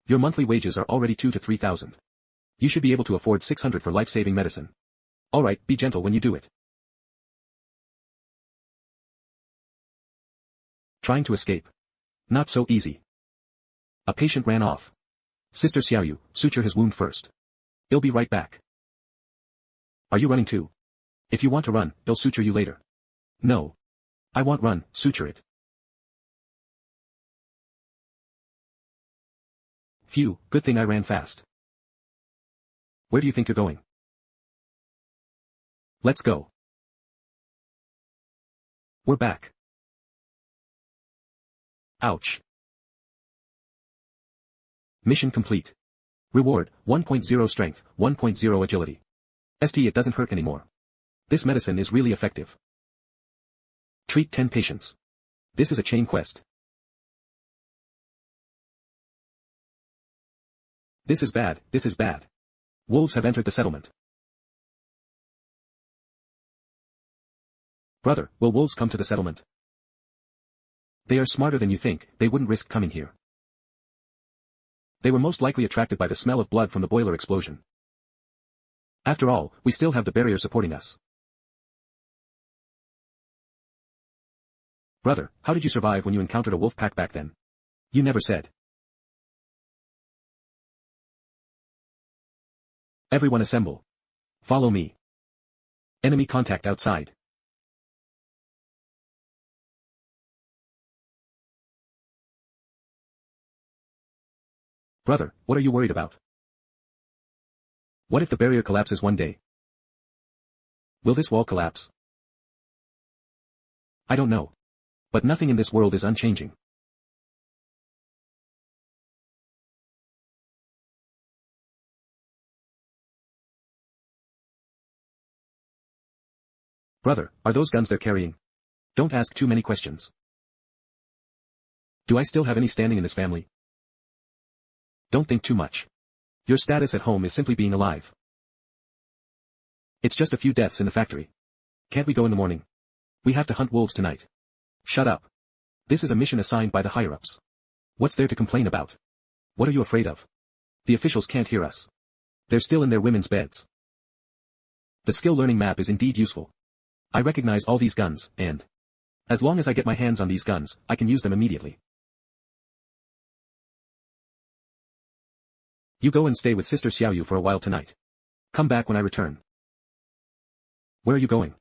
Your monthly wages are already 2 to 3,000. You should be able to afford 600 for life-saving medicine. Alright, be gentle when you do it. Trying to escape. Not so easy. A patient ran off. Sister Xiaoyu, suture his wound first. I'll be right back. Are you running too? If you want to run, I'll suture you later. No. I won't run, suture it. Phew, good thing I ran fast. Where do you think you're going? Let's go. We're back. Ouch. Mission complete. Reward, 1.0 strength, 1.0 agility. It doesn't hurt anymore. This medicine is really effective. Treat 10 patients. This is a chain quest. This is bad, this is bad. Wolves have entered the settlement. Brother, will wolves come to the settlement? They are smarter than you think, they wouldn't risk coming here. They were most likely attracted by the smell of blood from the boiler explosion. After all, we still have the barrier supporting us. Brother, how did you survive when you encountered a wolf pack back then? You never said. Everyone assemble. Follow me. Enemy contact outside. Brother, what are you worried about? What if the barrier collapses one day? Will this wall collapse? I don't know. But nothing in this world is unchanging. Brother, are those guns they're carrying? Don't ask too many questions. Do I still have any standing in this family? Don't think too much. Your status at home is simply being alive. It's just a few deaths in the factory. Can't we go in the morning? We have to hunt wolves tonight. Shut up. This is a mission assigned by the higher-ups. What's there to complain about? What are you afraid of? The officials can't hear us. They're still in their women's beds. The skill learning map is indeed useful. I recognize all these guns, and as long as I get my hands on these guns, I can use them immediately. You go and stay with Sister Xiaoyu for a while tonight. Come back when I return. Where are you going?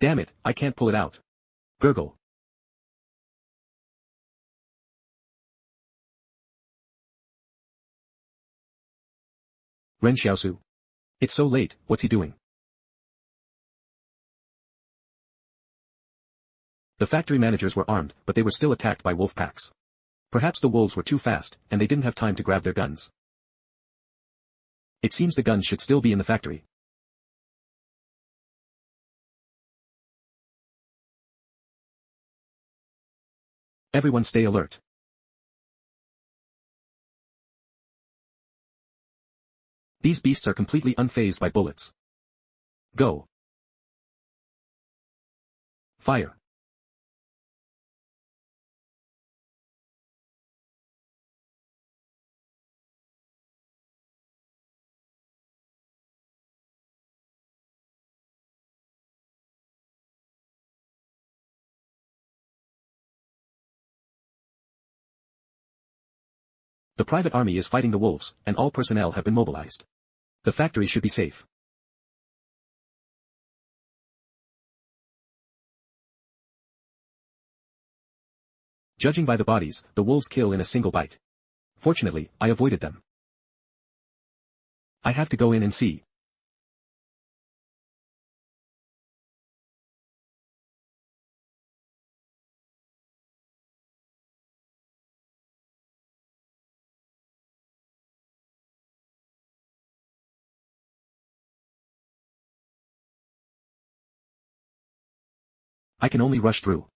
Damn it, I can't pull it out. Gurgle. Ren Xiaosu. It's so late, what's he doing? The factory managers were armed, but they were still attacked by wolf packs. Perhaps the wolves were too fast, and they didn't have time to grab their guns. It seems the guns should still be in the factory. Everyone stay alert. These beasts are completely unfazed by bullets. Go. Fire. The private army is fighting the wolves, and all personnel have been mobilized. The factory should be safe. Judging by the bodies, the wolves kill in a single bite. Fortunately, I avoided them. I have to go in and see. I can only rush through.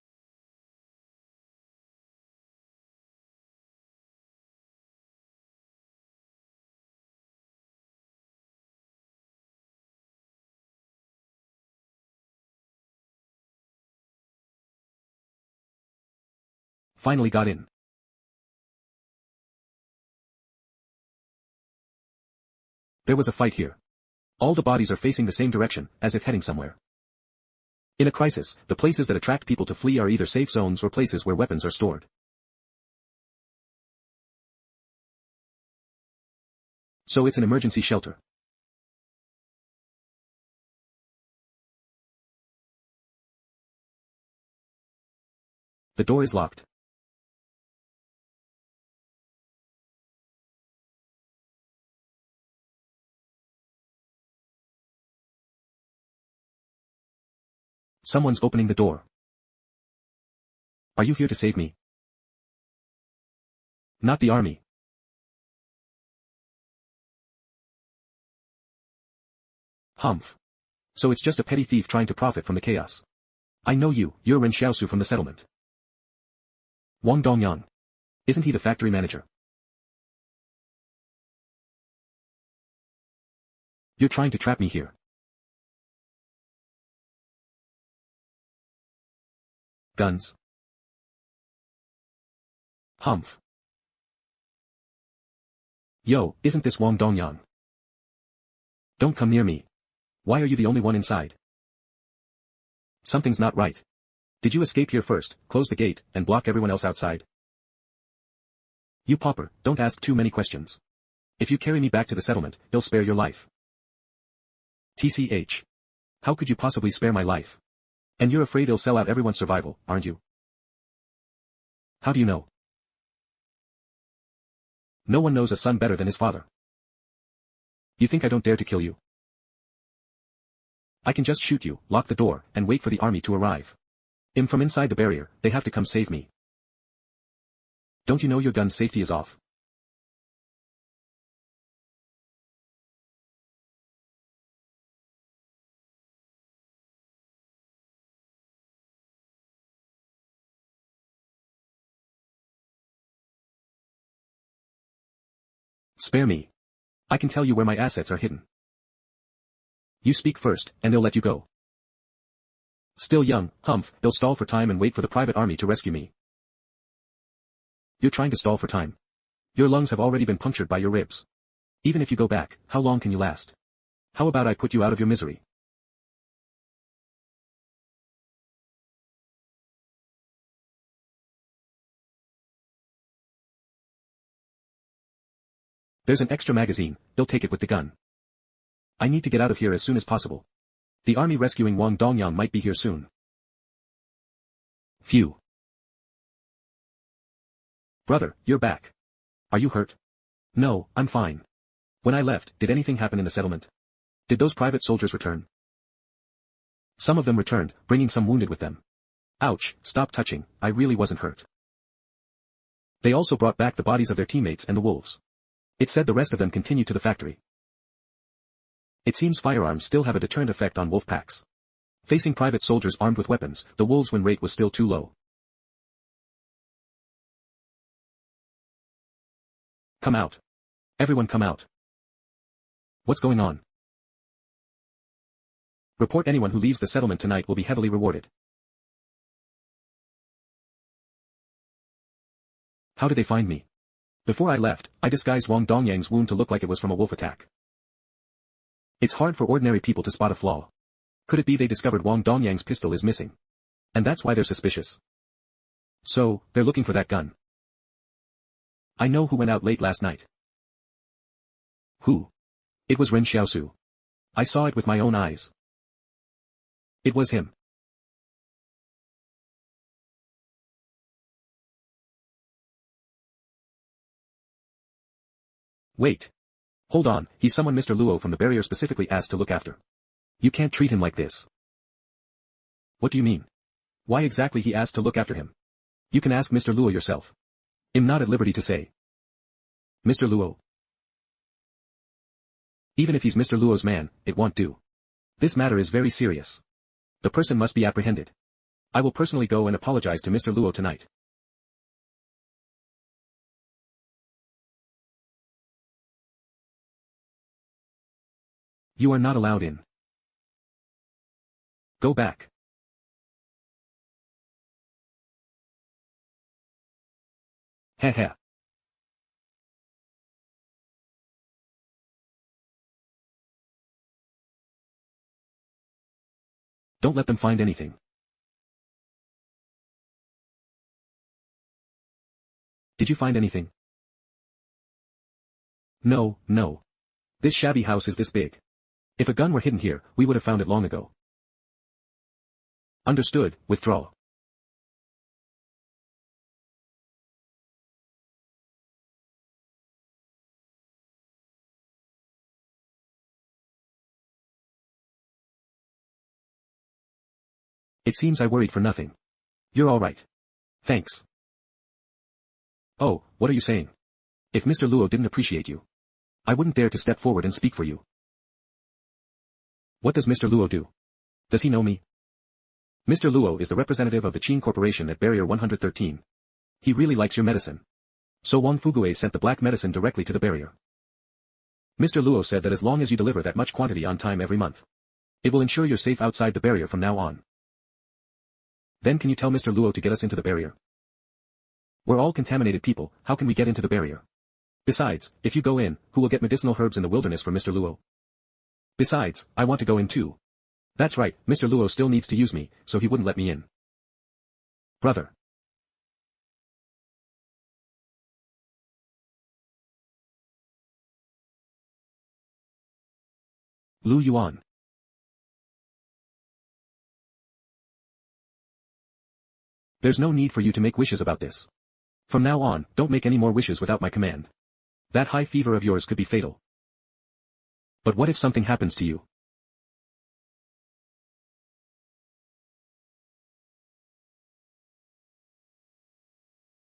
Finally got in. There was a fight here. All the bodies are facing the same direction, as if heading somewhere. In a crisis, the places that attract people to flee are either safe zones or places where weapons are stored. So it's an emergency shelter. The door is locked. Someone's opening the door. Are you here to save me? Not the army. Humph. So it's just a petty thief trying to profit from the chaos. I know you, you're Ren Xiaosu from the settlement. Wang Dongyang. Isn't he the factory manager? You're trying to trap me here. Guns. Humph. Yo, isn't this Wang Dongyang? Don't come near me. Why are you the only one inside? Something's not right. Did you escape here first, close the gate, and block everyone else outside? You pauper, don't ask too many questions. If you carry me back to the settlement, he'll spare your life. TCH. How could you possibly spare my life? And you're afraid he'll sell out everyone's survival, aren't you? How do you know? No one knows a son better than his father. You think I don't dare to kill you? I can just shoot you, lock the door, and wait for the army to arrive. From inside the barrier, they have to come save me. Don't you know your gun's safety is off? Spare me. I can tell you where my assets are hidden. You speak first, and they'll let you go. Still young, humph, they'll stall for time and wait for the private army to rescue me. You're trying to stall for time. Your lungs have already been punctured by your ribs. Even if you go back, how long can you last? How about I put you out of your misery? There's an extra magazine, he'll take it with the gun. I need to get out of here as soon as possible. The army rescuing Wang Dongyang might be here soon. Phew. Brother, you're back. Are you hurt? No, I'm fine. When I left, did anything happen in the settlement? Did those private soldiers return? Some of them returned, bringing some wounded with them. Ouch, stop touching, I really wasn't hurt. They also brought back the bodies of their teammates and the wolves. It said the rest of them continued to the factory. It seems firearms still have a deterrent effect on wolf packs. Facing private soldiers armed with weapons, the wolves' win rate was still too low. Come out. Everyone come out. What's going on? Report anyone who leaves the settlement tonight will be heavily rewarded. How did they find me? Before I left, I disguised Wang Dongyang's wound to look like it was from a wolf attack. It's hard for ordinary people to spot a flaw. Could it be they discovered Wang Dongyang's pistol is missing? And that's why they're suspicious. So, they're looking for that gun. I know who went out late last night. Who? It was Ren Xiaosu. I saw it with my own eyes. It was him. Wait. Hold on, he's someone Mr. Luo from the barrier specifically asked to look after. You can't treat him like this. What do you mean? Why exactly he asked to look after him? You can ask Mr. Luo yourself. I'm not at liberty to say. Mr. Luo. Even if he's Mr. Luo's man, it won't do. This matter is very serious. The person must be apprehended. I will personally go and apologize to Mr. Luo tonight. You are not allowed in. Go back. Heh. Don't let them find anything. Did you find anything? No. This shabby house is this big. If a gun were hidden here, we would have found it long ago. Understood, withdraw. It seems I worried for nothing. You're all right. Thanks. Oh, what are you saying? If Mr. Luo didn't appreciate you, I wouldn't dare to step forward and speak for you. What does Mr. Luo do? Does he know me? Mr. Luo is the representative of the Qin Corporation at Barrier 113. He really likes your medicine. So Wang Fugue sent the black medicine directly to the barrier. Mr. Luo said that as long as you deliver that much quantity on time every month, it will ensure you're safe outside the barrier from now on. Then can you tell Mr. Luo to get us into the barrier? We're all contaminated people, how can we get into the barrier? Besides, if you go in, who will get medicinal herbs in the wilderness for Mr. Luo? Besides, I want to go in too. That's right, Mr. Luo still needs to use me, so he wouldn't let me in. Brother. Lu Yuan. There's no need for you to make wishes about this. From now on, don't make any more wishes without my command. That high fever of yours could be fatal. But what if something happens to you?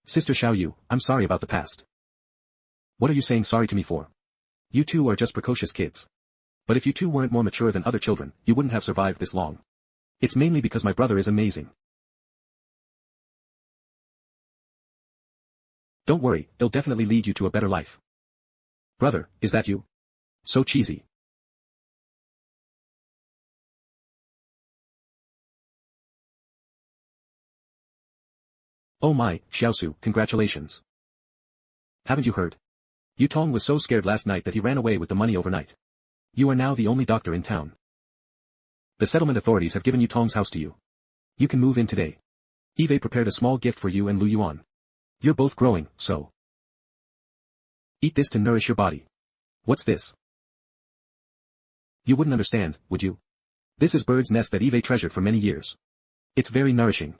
Sister Xiaoyu, I'm sorry about the past. What are you saying sorry to me for? You two are just precocious kids. But if you two weren't more mature than other children, you wouldn't have survived this long. It's mainly because my brother is amazing. Don't worry, it'll definitely lead you to a better life. Brother, is that you? So cheesy. Oh my, Xiaosu, congratulations. Haven't you heard? Yutong was so scared last night that he ran away with the money overnight. You are now the only doctor in town. The settlement authorities have given Yutong's house to you. You can move in today. Eve prepared a small gift for you and Lu Yuan. You're both growing, so. Eat this to nourish your body. What's this? You wouldn't understand, would you? This is bird's nest that Eve treasured for many years. It's very nourishing.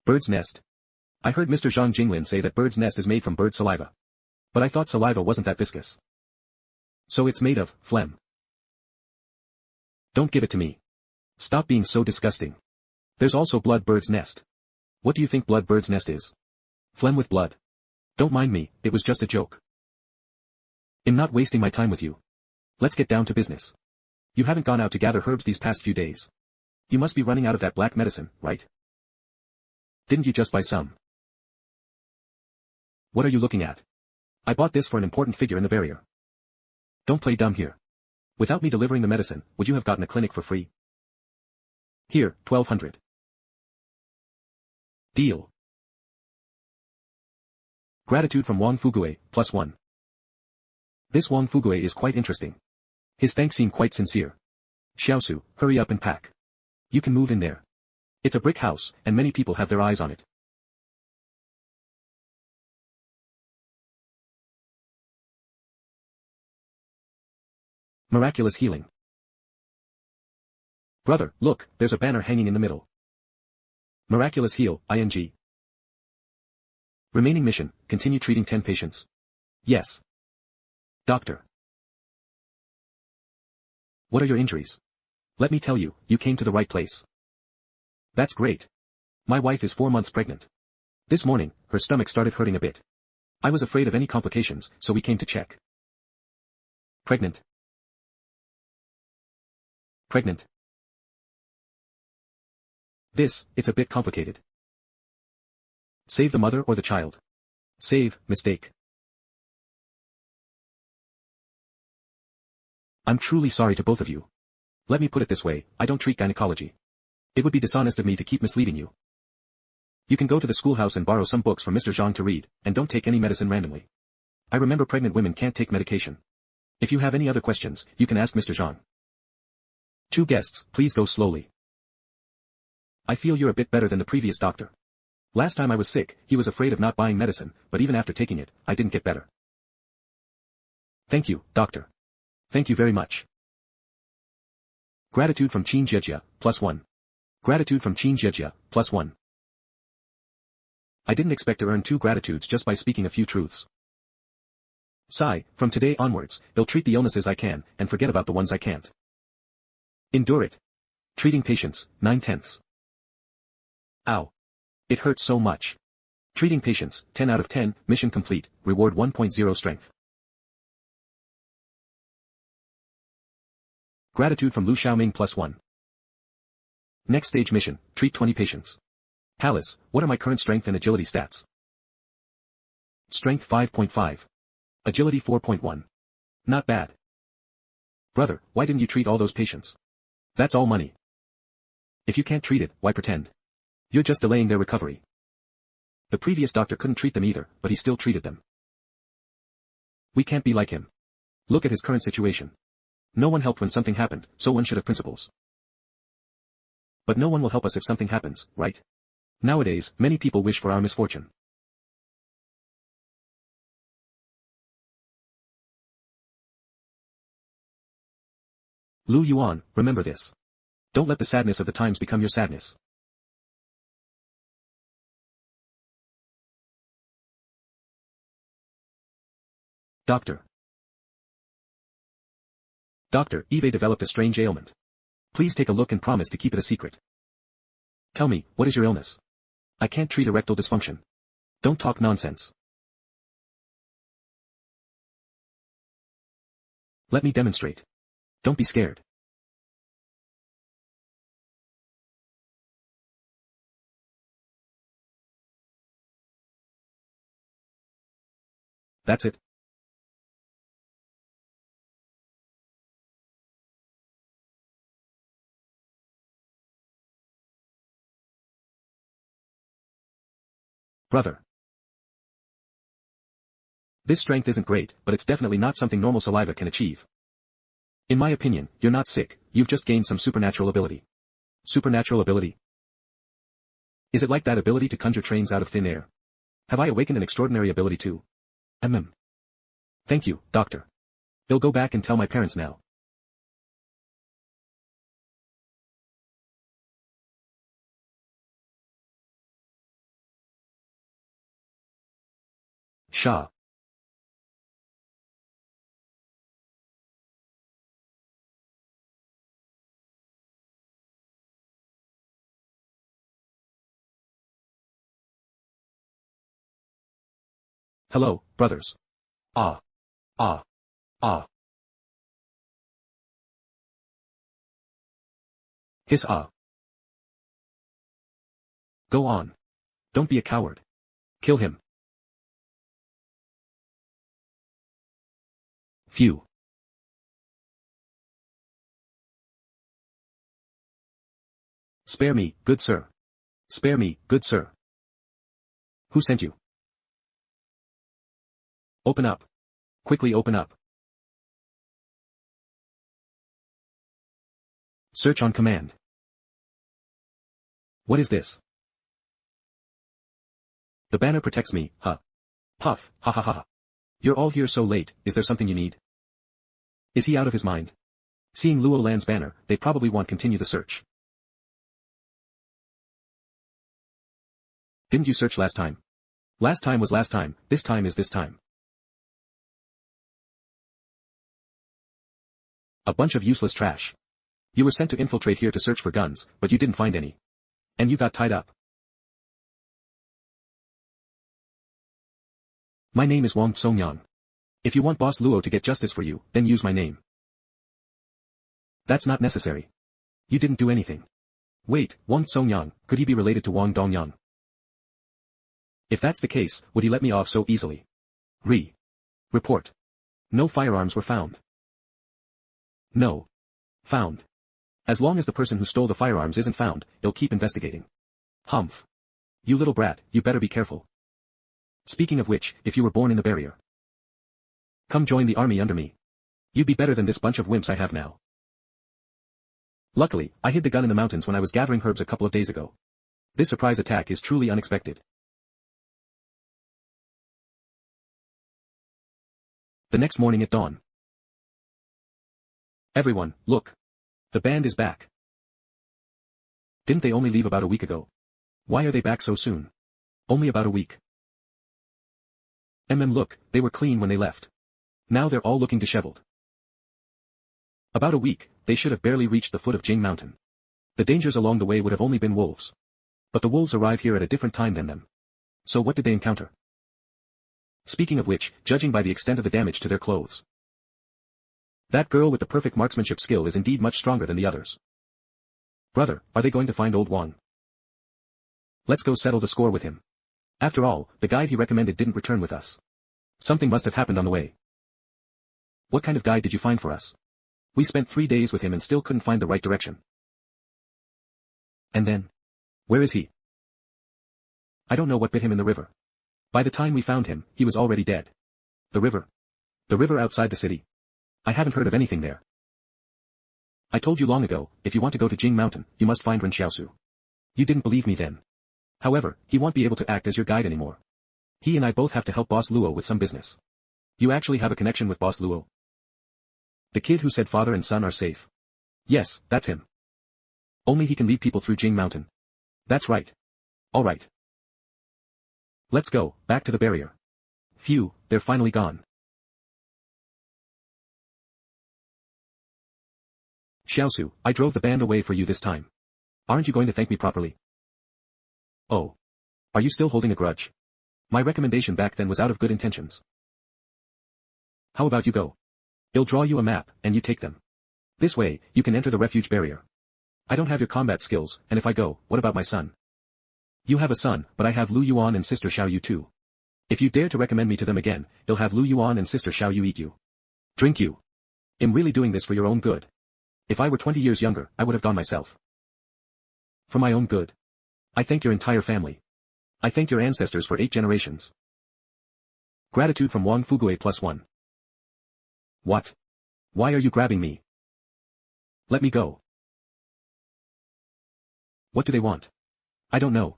Bird's nest? I heard Mr. Zhang Jinglin say that bird's nest is made from bird saliva. But I thought saliva wasn't that viscous. So it's made of phlegm. Don't give it to me. Stop being so disgusting. There's also blood bird's nest. What do you think blood bird's nest is? Phlegm with blood. Don't mind me, it was just a joke. I'm not wasting my time with you. Let's get down to business. You haven't gone out to gather herbs these past few days. You must be running out of that black medicine, right? Didn't you just buy some? What are you looking at? I bought this for an important figure in the barrier. Don't play dumb here. Without me delivering the medicine, would you have gotten a clinic for free? Here, 1200. Deal. Gratitude from Wang Fugue, +1. This Wang Fugue is quite interesting. His thanks seem quite sincere. Xiaosu, hurry up and pack. You can move in there. It's a brick house, and many people have their eyes on it. Miraculous healing. Brother, look, there's a banner hanging in the middle. Miraculous heal, ing. Remaining mission, continue treating 10 patients. Yes. Doctor. What are your injuries? Let me tell you, you came to the right place. That's great. My wife is 4 months pregnant. This morning, her stomach started hurting a bit. I was afraid of any complications, so we came to check. Pregnant. Pregnant. It's a bit complicated. Save the mother or the child? Save, mistake. I'm truly sorry to both of you. Let me put it this way, I don't treat gynecology. It would be dishonest of me to keep misleading you. You can go to the schoolhouse and borrow some books from Mr. Zhang to read, and don't take any medicine randomly. I remember pregnant women can't take medication. If you have any other questions, you can ask Mr. Zhang. 2 guests, please go slowly. I feel you're a bit better than the previous doctor. Last time I was sick, he was afraid of not buying medicine, but even after taking it, I didn't get better. Thank you, doctor. Thank you very much. Gratitude from Qin Jejia, +1. Gratitude from Qin Jejia, +1. I didn't expect to earn 2 gratitudes just by speaking a few truths. Sigh, from today onwards, I'll treat the illnesses I can, and forget about the ones I can't. Endure it. Treating patients, 9/10. Ow. It hurts so much. Treating patients, 10 out of 10, mission complete, reward 1.0 strength. Gratitude from Lu Xiaoming, +1. Next stage mission, treat 20 patients. Palace, what are my current strength and agility stats? Strength 5.5. Agility 4.1. Not bad. Brother, why didn't you treat all those patients? That's all money. If you can't treat it, why pretend? You're just delaying their recovery. The previous doctor couldn't treat them either, but he still treated them. We can't be like him. Look at his current situation. No one helped when something happened, so one should have principles. But no one will help us if something happens, right? Nowadays, many people wish for our misfortune. Lu Yuan, remember this. Don't let the sadness of the times become your sadness. Doctor. Doctor, Eve developed a strange ailment. Please take a look and promise to keep it a secret. Tell me, what is your illness? I can't treat erectile dysfunction. Don't talk nonsense. Let me demonstrate. Don't be scared. That's it. Brother. This strength isn't great, but it's definitely not something normal saliva can achieve. In my opinion, you're not sick, you've just gained some supernatural ability. Supernatural ability? Is it like that ability to conjure trains out of thin air? Have I awakened an extraordinary ability too? Thank you, doctor. I'll go back and tell my parents now. Shah. Hello, brothers. Ah. Ah. Ah. Hiss ah. Go on. Don't be a coward. Kill him. Phew. Spare me, good sir. Spare me, good sir. Who sent you? Open up. Quickly open up. Search on command. What is this? The banner protects me, huh? Puff, ha ha ha. You're all here so late, is there something you need? Is he out of his mind? Seeing Luo Lan's banner, they probably won't continue the search. Didn't you search last time? Last time was last time, this time is this time. A bunch of useless trash. You were sent to infiltrate here to search for guns, but you didn't find any. And you got tied up. My name is Wang Songyang. If you want Boss Luo to get justice for you, then use my name. That's not necessary. You didn't do anything. Wait, Wang Songyang, could he be related to Wang Dongyang? If that's the case, would he let me off so easily? Report. No firearms were found. No. Found. As long as the person who stole the firearms isn't found, he'll keep investigating. Humph. You little brat, you better be careful. Speaking of which, if you were born in the barrier, come join the army under me. You'd be better than this bunch of wimps I have now. Luckily, I hid the gun in the mountains when I was gathering herbs a couple of days ago. This surprise attack is truly unexpected. The next morning at dawn. Everyone, look. The band is back. Didn't they only leave about a week ago? Why are they back so soon? Only about a week. Look, they were clean when they left. Now they're all looking disheveled. About a week, they should have barely reached the foot of Jing Mountain. The dangers along the way would have only been wolves. But the wolves arrive here at a different time than them. So what did they encounter? Speaking of which, judging by the extent of the damage to their clothes, that girl with the perfect marksmanship skill is indeed much stronger than the others. Brother, are they going to find old Wang? Let's go settle the score with him. After all, the guide he recommended didn't return with us. Something must have happened on the way. What kind of guide did you find for us? We spent 3 days with him and still couldn't find the right direction. And then? Where is he? I don't know what bit him in the river. By the time we found him, he was already dead. The river? The river outside the city. I haven't heard of anything there. I told you long ago, if you want to go to Jing Mountain, you must find Ren Xiaosu. You didn't believe me then. However, he won't be able to act as your guide anymore. He and I both have to help Boss Luo with some business. You actually have a connection with Boss Luo? The kid who said father and son are safe. Yes, that's him. Only he can lead people through Jing Mountain. That's right. All right. Let's go, back to the barrier. Phew, they're finally gone. Xiaosu, I drove the band away for you this time. Aren't you going to thank me properly? Oh. Are you still holding a grudge? My recommendation back then was out of good intentions. How about you go? I'll draw you a map, and you take them. This way, you can enter the refuge barrier. I don't have your combat skills, and if I go, what about my son? You have a son, but I have Lu Yuan and sister Xiao Yu too. If you dare to recommend me to them again, he'll have Lu Yuan and sister Xiao Yu eat you. Drink you. I'm really doing this for your own good. If I were 20 years younger, I would have gone myself. For my own good. I thank your entire family. I thank your ancestors for 8 generations. Gratitude from Wang Fugue +1. What? Why are you grabbing me? Let me go. What do they want? I don't know.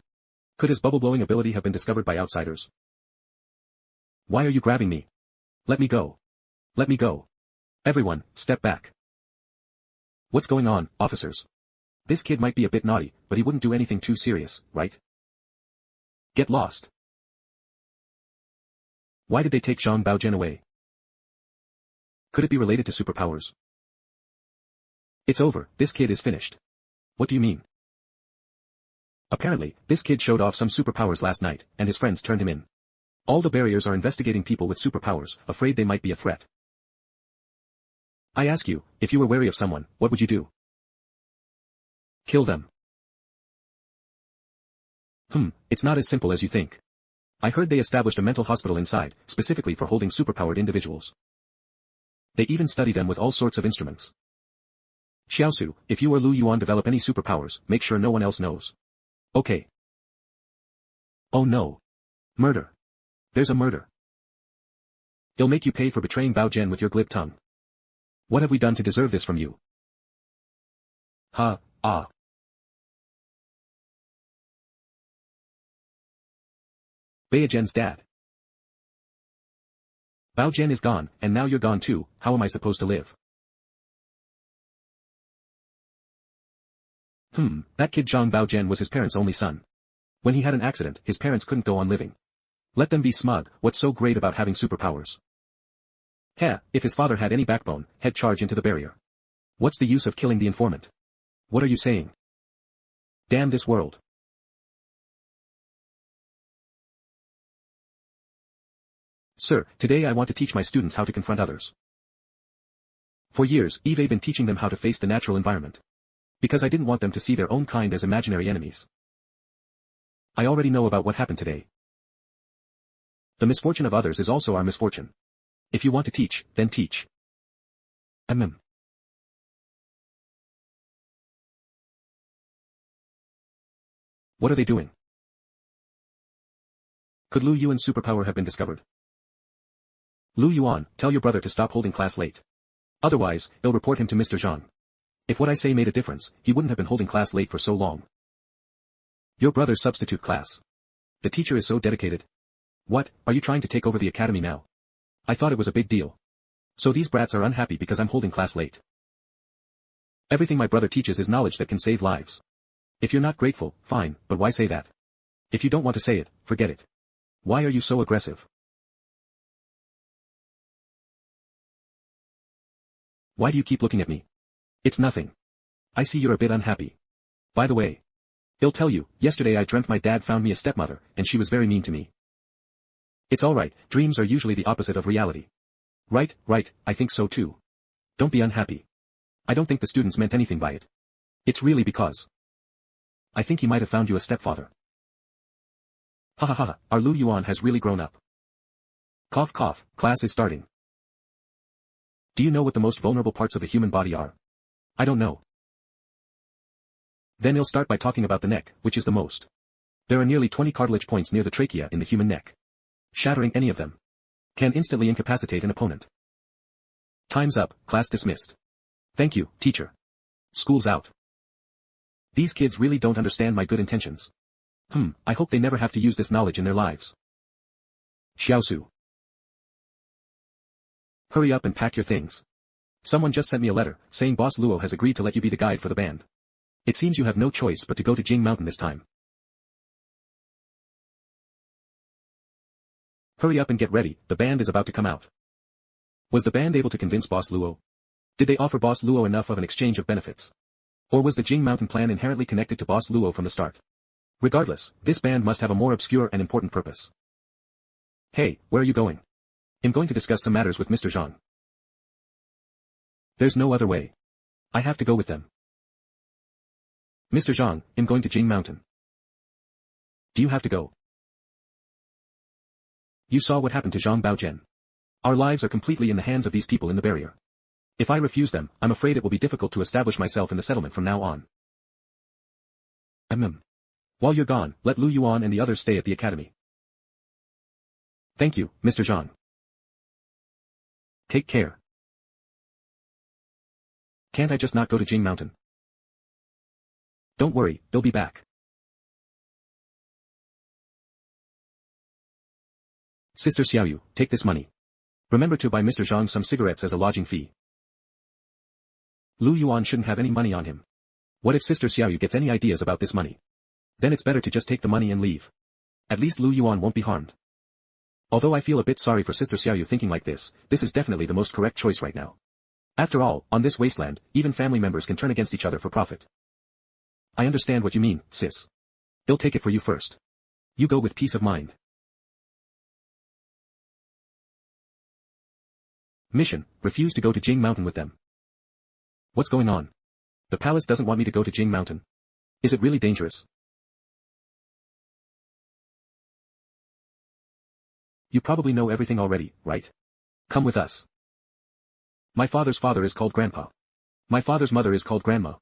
Could his bubble-blowing ability have been discovered by outsiders? Why are you grabbing me? Let me go. Let me go. Everyone, step back. What's going on, officers? This kid might be a bit naughty, but he wouldn't do anything too serious, right? Get lost. Why did they take Zhang Baojian away? Could it be related to superpowers? It's over, this kid is finished. What do you mean? Apparently, this kid showed off some superpowers last night, and his friends turned him in. All the barriers are investigating people with superpowers, afraid they might be a threat. I ask you, if you were wary of someone, what would you do? Kill them. It's not as simple as you think. I heard they established a mental hospital inside, specifically for holding superpowered individuals. They even study them with all sorts of instruments. Xiaosu, if you or Lu Yuan develop any superpowers, make sure no one else knows. Okay. Oh no. Murder. There's a murder. It'll make you pay for betraying Bao Zhen with your glib tongue. What have we done to deserve this from you? Ha, ah. Bao Zhen's dad. Bao Zhen is gone, and now you're gone too, how am I supposed to live? That kid Zhang Bao Zhen was his parents' only son. When he had an accident, his parents couldn't go on living. Let them be smug, what's so great about having superpowers? Heh, if his father had any backbone, he'd charge into the barrier. What's the use of killing the informant? What are you saying? Damn this world. Sir, today I want to teach my students how to confront others. For years, I've been teaching them how to face the natural environment. Because I didn't want them to see their own kind as imaginary enemies. I already know about what happened today. The misfortune of others is also our misfortune. If you want to teach, then teach. What are they doing? Could Lu Yuan's superpower have been discovered? Lu Yuan, tell your brother to stop holding class late. Otherwise, they'll report him to Mr. Zhang. If what I say made a difference, he wouldn't have been holding class late for so long. Your brother's substitute class. The teacher is so dedicated. What, are you trying to take over the academy now? I thought it was a big deal. So these brats are unhappy because I'm holding class late. Everything my brother teaches is knowledge that can save lives. If you're not grateful, fine, but why say that? If you don't want to say it, forget it. Why are you so aggressive? Why do you keep looking at me? It's nothing. I see you're a bit unhappy. By the way. I'll tell you, yesterday I dreamt my dad found me a stepmother, and she was very mean to me. It's alright, dreams are usually the opposite of reality. Right, I think so too. Don't be unhappy. I don't think the students meant anything by it. It's really because. I think he might have found you a stepfather. Ha ha ha, our Lu Yuan has really grown up. Cough cough, class is starting. Do you know what the most vulnerable parts of the human body are? I don't know. Then he'll start by talking about the neck, which is the most. There are nearly 20 cartilage points near the trachea in the human neck. Shattering any of them can instantly incapacitate an opponent. Time's up, class dismissed. Thank you, teacher. School's out. These kids really don't understand my good intentions. I hope they never have to use this knowledge in their lives. Xiaosu. Hurry up and pack your things. Someone just sent me a letter, saying Boss Luo has agreed to let you be the guide for the band. It seems you have no choice but to go to Jing Mountain this time. Hurry up and get ready, the band is about to come out. Was the band able to convince Boss Luo? Did they offer Boss Luo enough of an exchange of benefits? Or was the Jing Mountain plan inherently connected to Boss Luo from the start? Regardless, this band must have a more obscure and important purpose. Hey, where are you going? I'm going to discuss some matters with Mr. Zhang. There's no other way. I have to go with them. Mr. Zhang, I'm going to Jing Mountain. Do you have to go? You saw what happened to Zhang Baozhen. Our lives are completely in the hands of these people in the barrier. If I refuse them, I'm afraid it will be difficult to establish myself in the settlement from now on. While you're gone, let Lu Yuan and the others stay at the academy. Thank you, Mr. Zhang. Take care. Can't I just not go to Jing Mountain? Don't worry, they'll be back. Sister Xiaoyu, take this money. Remember to buy Mr. Zhang some cigarettes as a lodging fee. Lu Yuan shouldn't have any money on him. What if Sister Xiaoyu gets any ideas about this money? Then it's better to just take the money and leave. At least Lu Yuan won't be harmed. Although I feel a bit sorry for Sister Xiaoyu thinking like this is definitely the most correct choice right now. After all, on this wasteland, even family members can turn against each other for profit. I understand what you mean, sis. I'll take it for you first. You go with peace of mind. Mission, refuse to go to Jing Mountain with them. What's going on? The palace doesn't want me to go to Jing Mountain. Is it really dangerous? You probably know everything already, right? Come with us. My father's father is called Grandpa. My father's mother is called Grandma.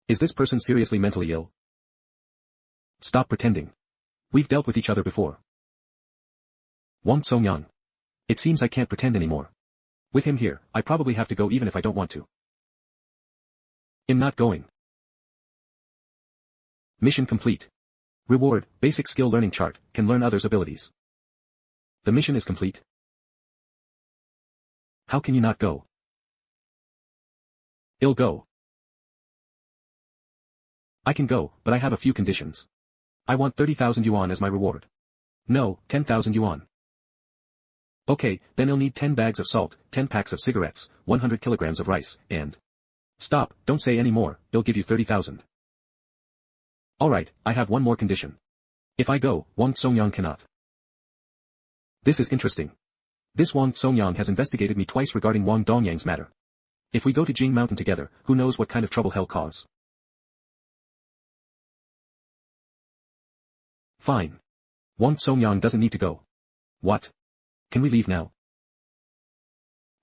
Is this person seriously mentally ill? Stop pretending. We've dealt with each other before. Wang Songyang. It seems I can't pretend anymore. With him here, I probably have to go even if I don't want to. I'm not going. Mission complete. Reward, basic skill learning chart, can learn others' abilities. The mission is complete. How can you not go? I'll go. I can go, but I have a few conditions. I want 30,000 yuan as my reward. No, 10,000 yuan. Okay, then I'll need 10 bags of salt, 10 packs of cigarettes, 100 kilograms of rice, and... Stop, don't say any more, I'll give you 30,000. Alright, I have one more condition. If I go, Wang Songyang cannot. This is interesting. This Wang Songyang has investigated me twice regarding Wang Dongyang's matter. If we go to Jing Mountain together, who knows what kind of trouble he'll cause. Fine. Wang Songyang doesn't need to go. What? Can we leave now?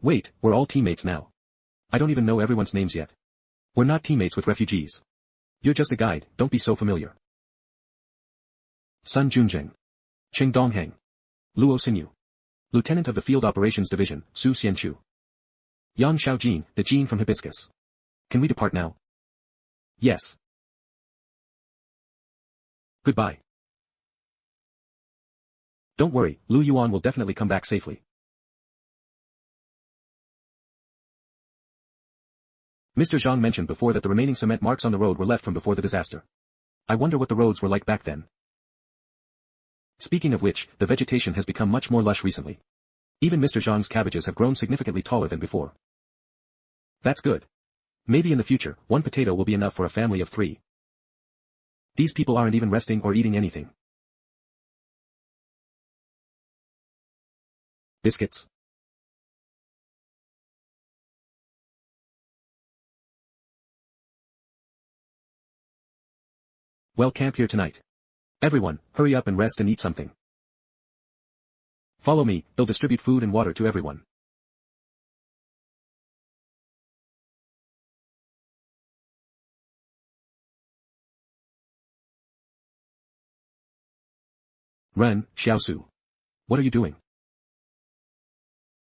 Wait, we're all teammates now. I don't even know everyone's names yet. We're not teammates with refugees. You're just a guide, don't be so familiar. Sun Junzheng. Cheng Dongheng. Luo Xinyu. Lieutenant of the Field Operations Division, Su Xianchu. Yang Xiaojin, the Jin from Hibiscus. Can we depart now? Yes. Goodbye. Don't worry, Lu Yuan will definitely come back safely. Mr. Zhang mentioned before that the remaining cement marks on the road were left from before the disaster. I wonder what the roads were like back then. Speaking of which, the vegetation has become much more lush recently. Even Mr. Zhang's cabbages have grown significantly taller than before. That's good. Maybe in the future, one potato will be enough for a family of 3. These people aren't even resting or eating anything. Biscuits. Well, camp here tonight. Everyone, hurry up and rest and eat something. Follow me, they'll distribute food and water to everyone. Ren Xiaosu. What are you doing?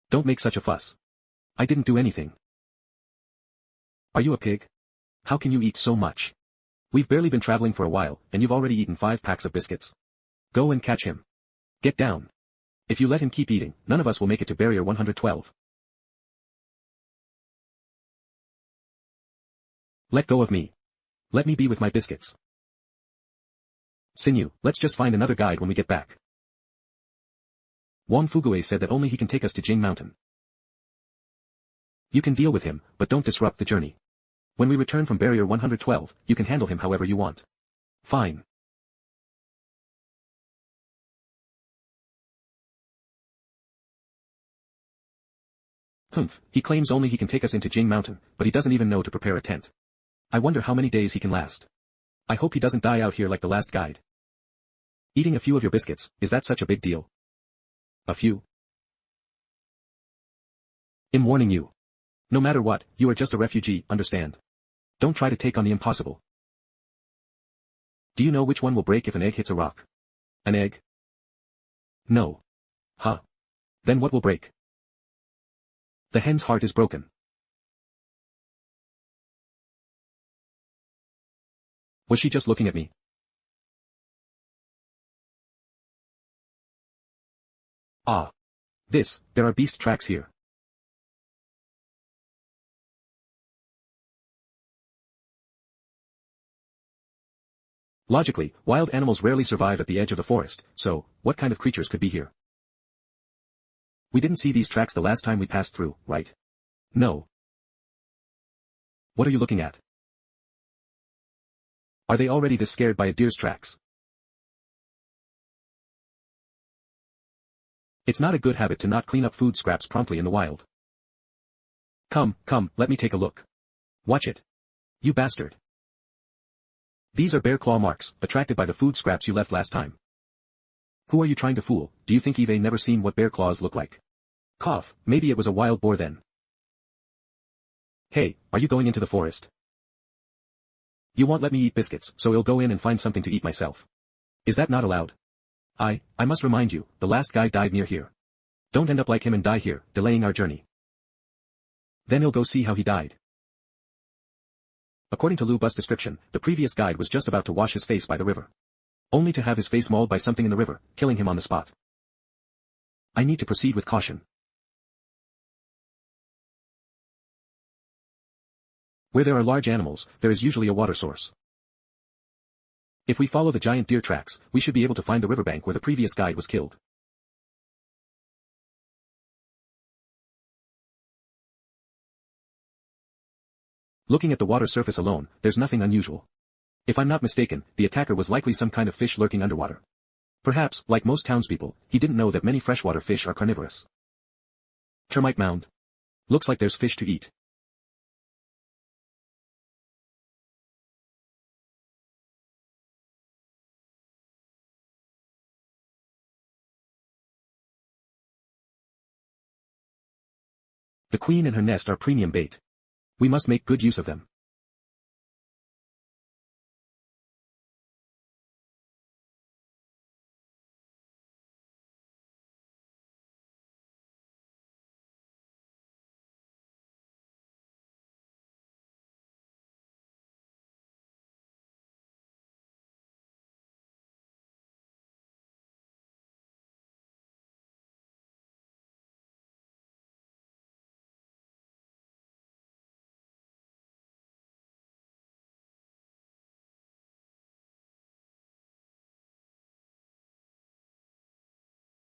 Don't make such a fuss. I didn't do anything. Are you a pig? How can you eat so much? We've barely been traveling for a while, and you've already eaten 5 packs of biscuits. Go and catch him. Get down. If you let him keep eating, none of us will make it to barrier 112. Let go of me. Let me be with my biscuits. Xinyu, let's just find another guide when we get back. Wang Fugue said that only he can take us to Jing Mountain. You can deal with him, but don't disrupt the journey. When we return from barrier 112, you can handle him however you want. Fine. Humph, he claims only he can take us into Jing Mountain, but he doesn't even know to prepare a tent. I wonder how many days he can last. I hope he doesn't die out here like the last guide. Eating a few of your biscuits, is that such a big deal? A few? I'm warning you. No matter what, you are just a refugee, understand? Don't try to take on the impossible. Do you know which one will break if an egg hits a rock? An egg? No. Huh. Then what will break? The hen's heart is broken. Was she just looking at me? Ah. There are beast tracks here. Logically, wild animals rarely survive at the edge of the forest, so, what kind of creatures could be here? We didn't see these tracks the last time we passed through, right? No. What are you looking at? Are they already this scared by a deer's tracks? It's not a good habit to not clean up food scraps promptly in the wild. Come, let me take a look. Watch it. You bastard. These are bear claw marks, attracted by the food scraps you left last time. Who are you trying to fool? Do you think Eve never seen what bear claws look like? Cough, maybe it was a wild boar then. Hey, are you going into the forest? You won't let me eat biscuits, so I'll go in and find something to eat myself. Is that not allowed? I must remind you, the last guy died near here. Don't end up like him and die here, delaying our journey. Then he'll go see how he died. According to Lu Bu's description, the previous guide was just about to wash his face by the river. Only to have his face mauled by something in the river, killing him on the spot. I need to proceed with caution. Where there are large animals, there is usually a water source. If we follow the giant deer tracks, we should be able to find the riverbank where the previous guide was killed. Looking at the water surface alone, there's nothing unusual. If I'm not mistaken, the attacker was likely some kind of fish lurking underwater. Perhaps, like most townspeople, he didn't know that many freshwater fish are carnivorous. Termite mound. Looks like there's fish to eat. The queen and her nest are premium bait. We must make good use of them.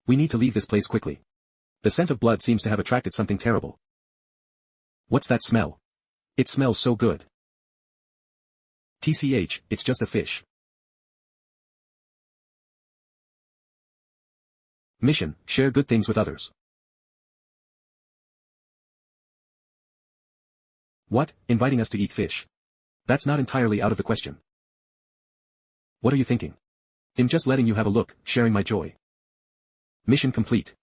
We need to leave this place quickly. The scent of blood seems to have attracted something terrible. What's that smell? It smells so good. TCH, it's just a fish. Mission, share good things with others. What, inviting us to eat fish? That's not entirely out of the question. What are you thinking? I'm just letting you have a look, sharing my joy. Mission complete.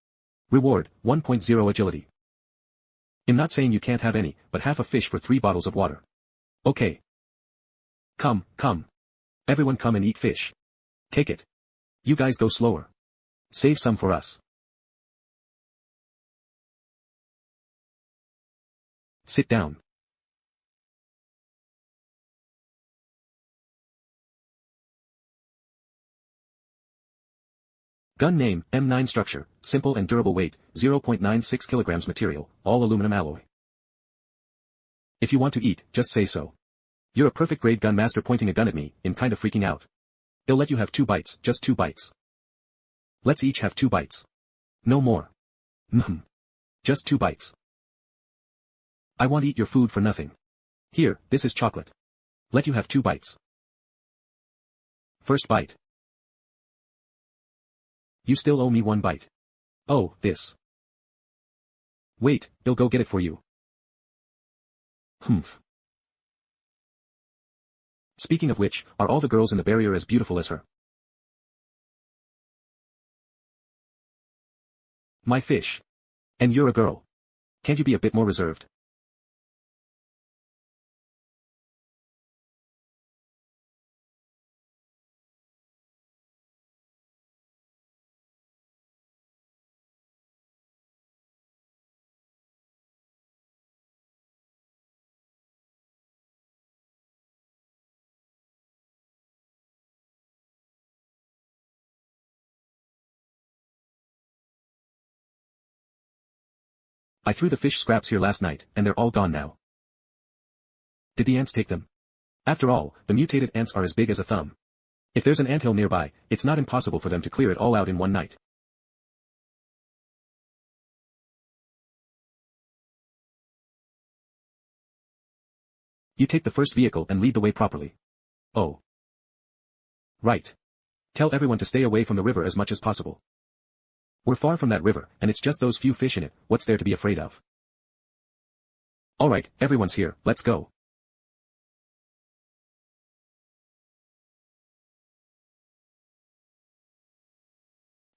Reward, 1.0 agility. I'm not saying you can't have any, but half a fish for 3 bottles of water. Okay. Come, come. Everyone come and eat fish. Take it. You guys go slower. Save some for us. Sit down. Gun name, M9 structure, simple and durable weight, 0.96 kilograms material, all aluminum alloy. If you want to eat, just say so. You're a perfect grade gun master pointing a gun at me, I'm kinda freaking out. He'll let you have 2 bites, just 2 bites. Let's each have 2 bites. No more. Just 2 bites. I won't eat your food for nothing. Here, this is chocolate. Let you have 2 bites. First bite. You still owe me 1 bite. Oh, this. Wait, I'll go get it for you. Humph. Speaking of which, are all the girls in the barrier as beautiful as her? My fish. And you're a girl. Can't you be a bit more reserved? I threw the fish scraps here last night, and they're all gone now. Did the ants take them? After all, the mutated ants are as big as a thumb. If there's an anthill nearby, it's not impossible for them to clear it all out in one night. You take the first vehicle and lead the way properly. Oh. Right. Tell everyone to stay away from the river as much as possible. We're far from that river, and it's just those few fish in it, what's there to be afraid of? Alright, everyone's here, let's go.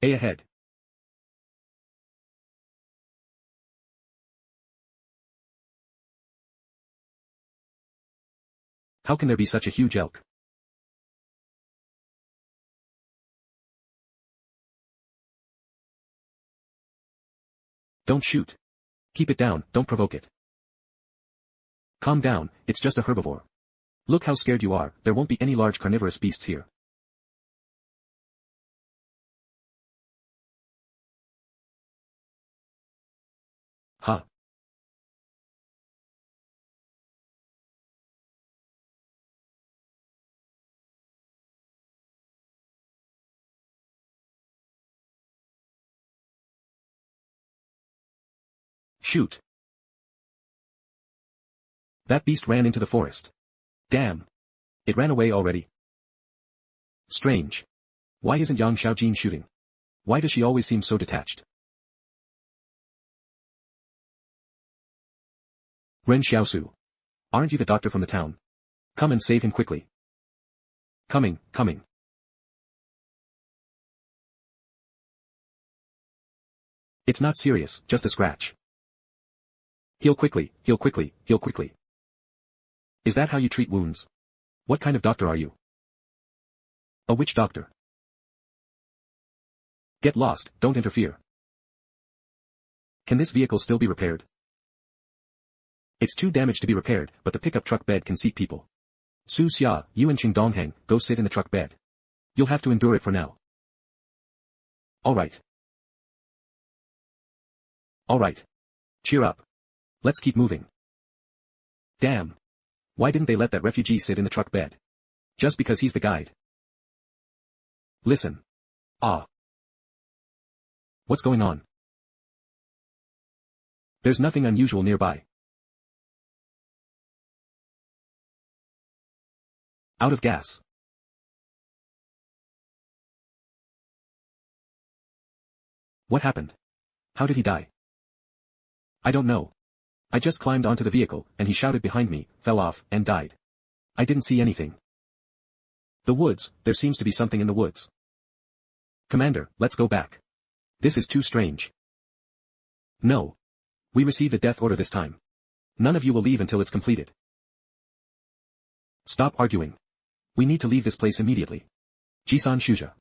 A ahead. How can there be such a huge elk? Don't shoot. Keep it down, don't provoke it. Calm down, it's just a herbivore. Look how scared you are, there won't be any large carnivorous beasts here. Huh. Shoot. That beast ran into the forest. Damn. It ran away already. Strange. Why isn't Yang Xiaojin shooting? Why does she always seem so detached? Ren Xiaosu. Aren't you the doctor from the town? Come and save him quickly. Coming, coming. It's not serious, just a scratch. Heal quickly, heal quickly, heal quickly. Is that how you treat wounds? What kind of doctor are you? A witch doctor. Get lost, don't interfere. Can this vehicle still be repaired? It's too damaged to be repaired, but the pickup truck bed can seat people. Su Xia, you and Qing Dongheng, go sit in the truck bed. You'll have to endure it for now. Alright. Alright. Cheer up. Let's keep moving. Damn. Why didn't they let that refugee sit in the truck bed? Just because he's the guide. Listen. Ah. What's going on? There's nothing unusual nearby. Out of gas. What happened? How did he die? I don't know. I just climbed onto the vehicle, and he shouted behind me, fell off, and died. I didn't see anything. The woods, there seems to be something in the woods. Commander, let's go back. This is too strange. No. We received a death order this time. None of you will leave until it's completed. Stop arguing. We need to leave this place immediately. Jisan Shuja.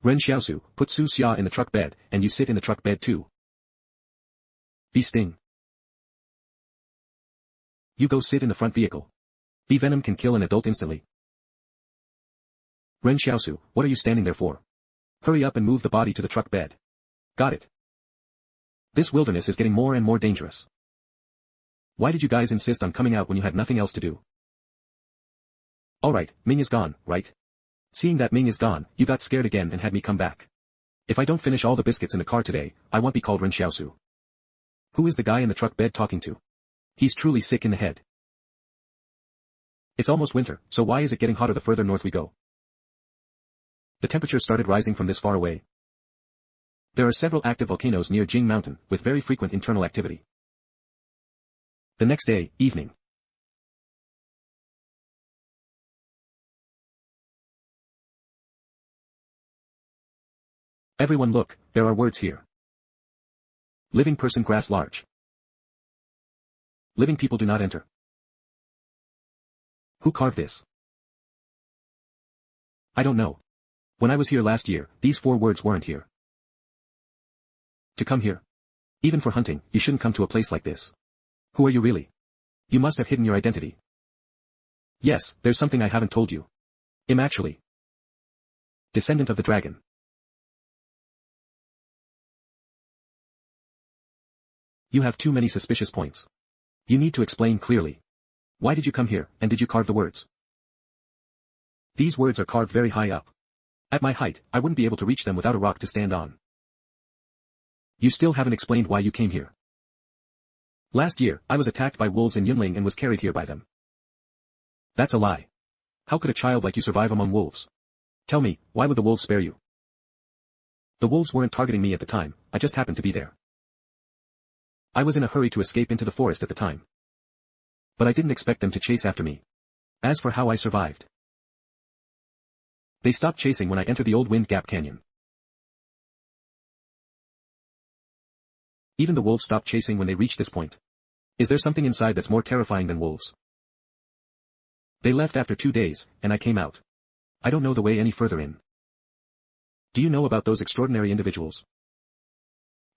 Ren Xiaosu, put Su Xia in the truck bed, and you sit in the truck bed too. Be Sting. You go sit in the front vehicle. Bee Venom can kill an adult instantly. Ren Xiaosu, what are you standing there for? Hurry up and move the body to the truck bed. Got it. This wilderness is getting more and more dangerous. Why did you guys insist on coming out when you had nothing else to do? Alright, Ming is gone, right? Seeing that Ming is gone, you got scared again and had me come back. If I don't finish all the biscuits in the car today, I won't be called Ren Xiaosu. Who is the guy in the truck bed talking to? He's truly sick in the head. It's almost winter, so why is it getting hotter the further north we go? The temperature started rising from this far away. There are several active volcanoes near Jing Mountain, with very frequent internal activity. The next day, evening. Everyone look, there are words here. Living person grass large. Living people do not enter. Who carved this? I don't know. When I was here last year, these 4 words weren't here. To come here? Even for hunting, you shouldn't come to a place like this. Who are you really? You must have hidden your identity. Yes, there's something I haven't told you. I'm actually descendant of the dragon. You have too many suspicious points. You need to explain clearly. Why did you come here, and did you carve the words? These words are carved very high up. At my height, I wouldn't be able to reach them without a rock to stand on. You still haven't explained why you came here. Last year, I was attacked by wolves in Yunling and was carried here by them. That's a lie. How could a child like you survive among wolves? Tell me, why would the wolves spare you? The wolves weren't targeting me at the time, I just happened to be there. I was in a hurry to escape into the forest at the time. But I didn't expect them to chase after me. As for how I survived. They stopped chasing when I entered the old Wind Gap Canyon. Even the wolves stopped chasing when they reached this point. Is there something inside that's more terrifying than wolves? They left after 2 days, and I came out. I don't know the way any further in. Do you know about those extraordinary individuals?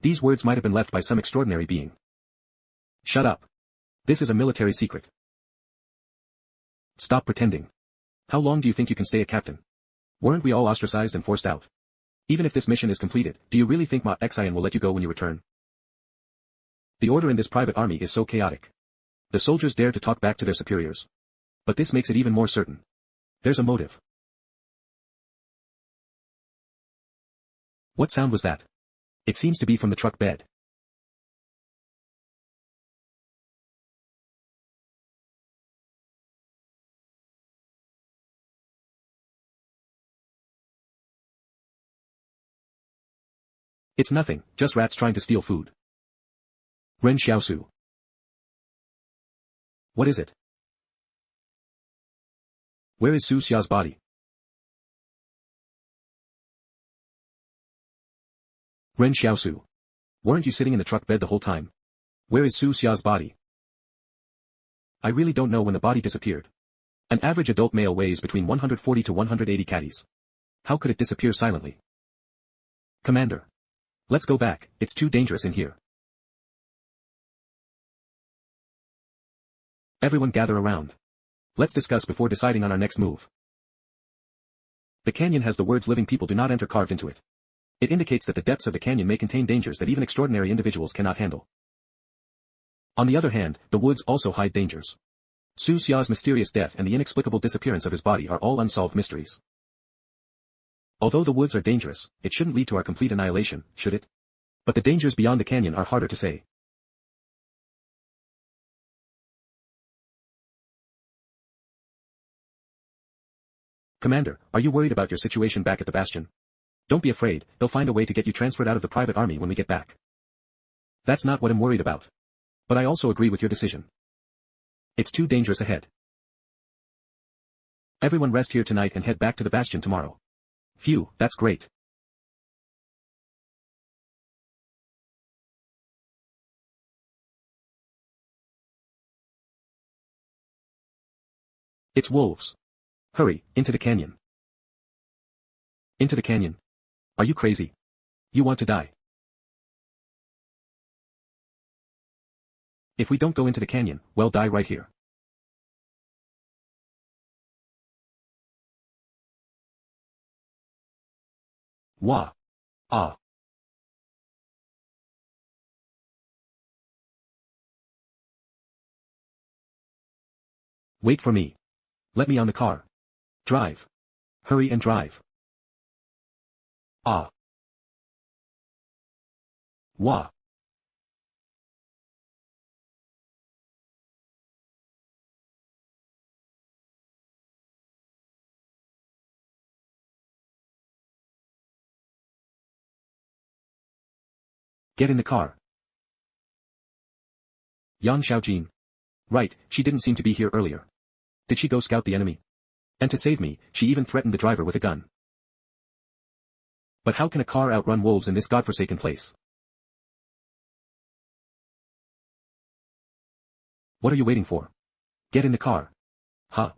These words might have been left by some extraordinary being. Shut up. This is a military secret. Stop pretending. How long do you think you can stay a captain? Weren't we all ostracized and forced out? Even if this mission is completed, do you really think Ma Xian will let you go when you return? The order in this private army is so chaotic. The soldiers dare to talk back to their superiors. But this makes it even more certain. There's a motive. What sound was that? It seems to be from the truck bed. It's nothing, just rats trying to steal food. Ren Xiaosu. What is it? Where is Su Xia's body? Ren Xiaosu. Weren't you sitting in the truck bed the whole time? Where is Su Xia's body? I really don't know when the body disappeared. An average adult male weighs between 140 to 180 kgs. How could it disappear silently? Commander. Let's go back, it's too dangerous in here. Everyone gather around. Let's discuss before deciding on our next move. The canyon has the words living people do not enter carved into it. It indicates that the depths of the canyon may contain dangers that even extraordinary individuals cannot handle. On the other hand, the woods also hide dangers. Su Xia's mysterious death and the inexplicable disappearance of his body are all unsolved mysteries. Although the woods are dangerous, it shouldn't lead to our complete annihilation, should it? But the dangers beyond the canyon are harder to say. Commander, are you worried about your situation back at the bastion? Don't be afraid, they'll find a way to get you transferred out of the private army when we get back. That's not what I'm worried about. But I also agree with your decision. It's too dangerous ahead. Everyone rest here tonight and head back to the bastion tomorrow. Phew, that's great. It's wolves. Hurry, into the canyon. Into the canyon. Are you crazy? You want to die. If we don't go into the canyon, we'll die right here. Wah. Ah. Wait for me. Let me on the car. Drive. Hurry and drive. Ah. Wah. Get in the car. Yan Xiaojin. Right, she didn't seem to be here earlier. Did she go scout the enemy? And to save me, she even threatened the driver with a gun. But how can a car outrun wolves in this godforsaken place? What are you waiting for? Get in the car. Huh.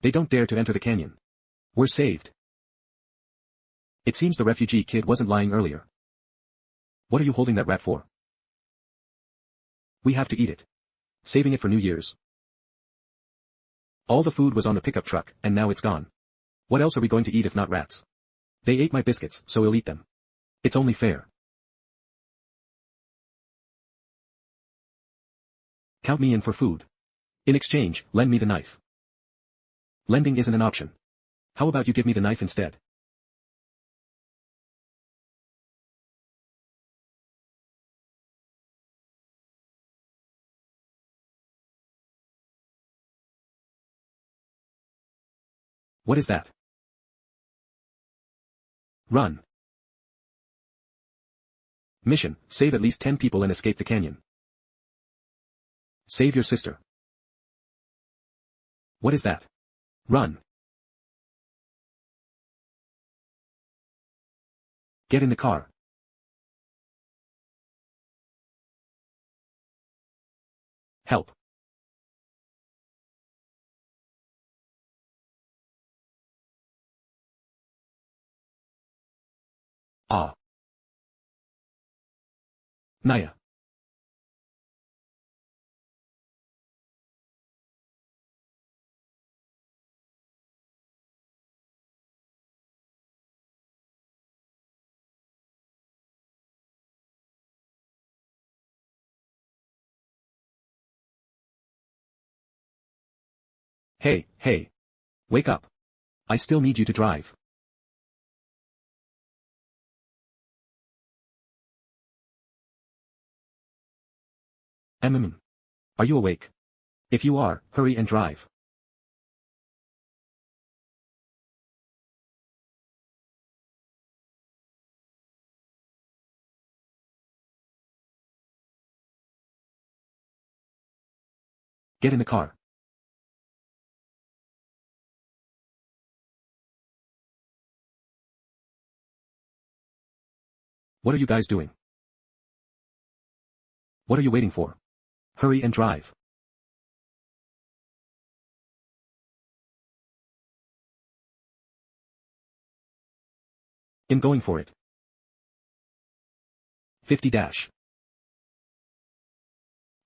They don't dare to enter the canyon. We're saved. It seems the refugee kid wasn't lying earlier. What are you holding that rat for? We have to eat it. Saving it for New Year's. All the food was on the pickup truck, and now it's gone. What else are we going to eat if not rats? They ate my biscuits, so we'll eat them. It's only fair. Count me in for food. In exchange, lend me the knife. Lending isn't an option. How about you give me the knife instead? What is that? Run. Mission, save at least 10 people and escape the canyon. Save your sister. What is that? Run. Get in the car. Help. Ah. Naya. Hey, hey. Wake up. I still need you to drive. Are you awake? If you are, hurry and drive. Get in the car. What are you guys doing? What are you waiting for? Hurry and drive. I'm going for it. 50 dash.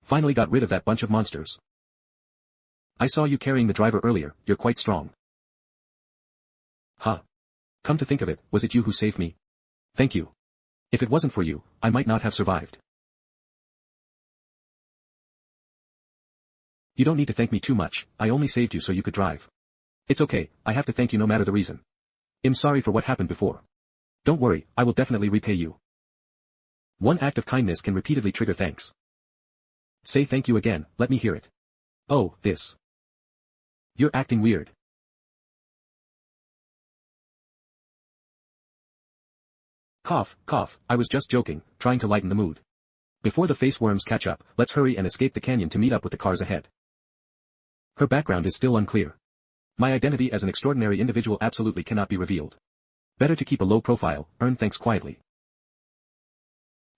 Finally got rid of that bunch of monsters. I saw you carrying the driver earlier, you're quite strong. Huh. Come to think of it, was it you who saved me? Thank you. If it wasn't for you, I might not have survived. You don't need to thank me too much, I only saved you so you could drive. It's okay, I have to thank you no matter the reason. I'm sorry for what happened before. Don't worry, I will definitely repay you. One act of kindness can repeatedly trigger thanks. Say thank you again, let me hear it. Oh, this. You're acting weird. Cough, cough, I was just joking, trying to lighten the mood. Before the face worms catch up, let's hurry and escape the canyon to meet up with the cars ahead. Her background is still unclear. My identity as an extraordinary individual absolutely cannot be revealed. Better to keep a low profile, earn thanks quietly.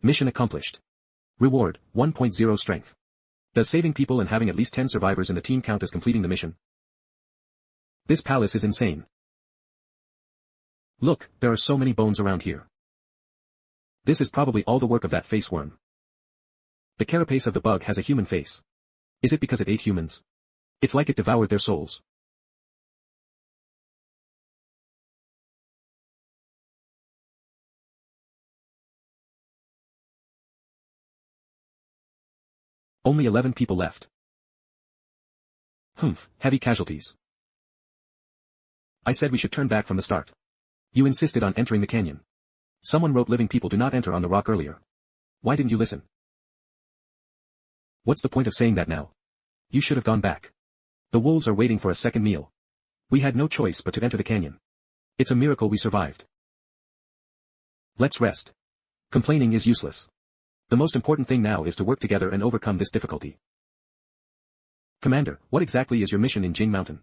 Mission accomplished. Reward, 1.0 strength. Does saving people and having at least 10 survivors in the team count as completing the mission? This palace is insane. Look, there are so many bones around here. This is probably all the work of that face worm. The carapace of the bug has a human face. Is it because it ate humans? It's like it devoured their souls. Only 11 people left. Heavy casualties. I said we should turn back from the start. You insisted on entering the canyon. Someone wrote living people do not enter on the rock earlier. Why didn't you listen? What's the point of saying that now? You should have gone back. The wolves are waiting for a second meal. We had no choice but to enter the canyon. It's a miracle we survived. Let's rest. Complaining is useless. The most important thing now is to work together and overcome this difficulty. Commander, what exactly is your mission in Jing Mountain?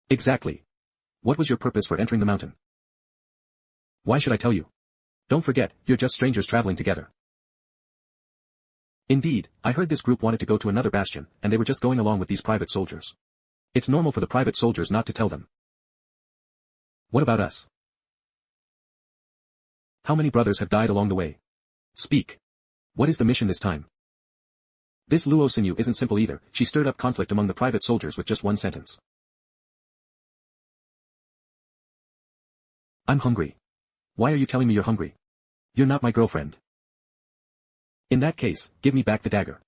Exactly. What was your purpose for entering the mountain? Why should I tell you? Don't forget, you're just strangers traveling together. Indeed, I heard this group wanted to go to another bastion, and they were just going along with these private soldiers. It's normal for the private soldiers not to tell them. What about us? How many brothers have died along the way? Speak. What is the mission this time? This Luo Sinew isn't simple either, she stirred up conflict among the private soldiers with just one sentence. I'm hungry. Why are you telling me you're hungry? You're not my girlfriend. In that case, give me back the dagger.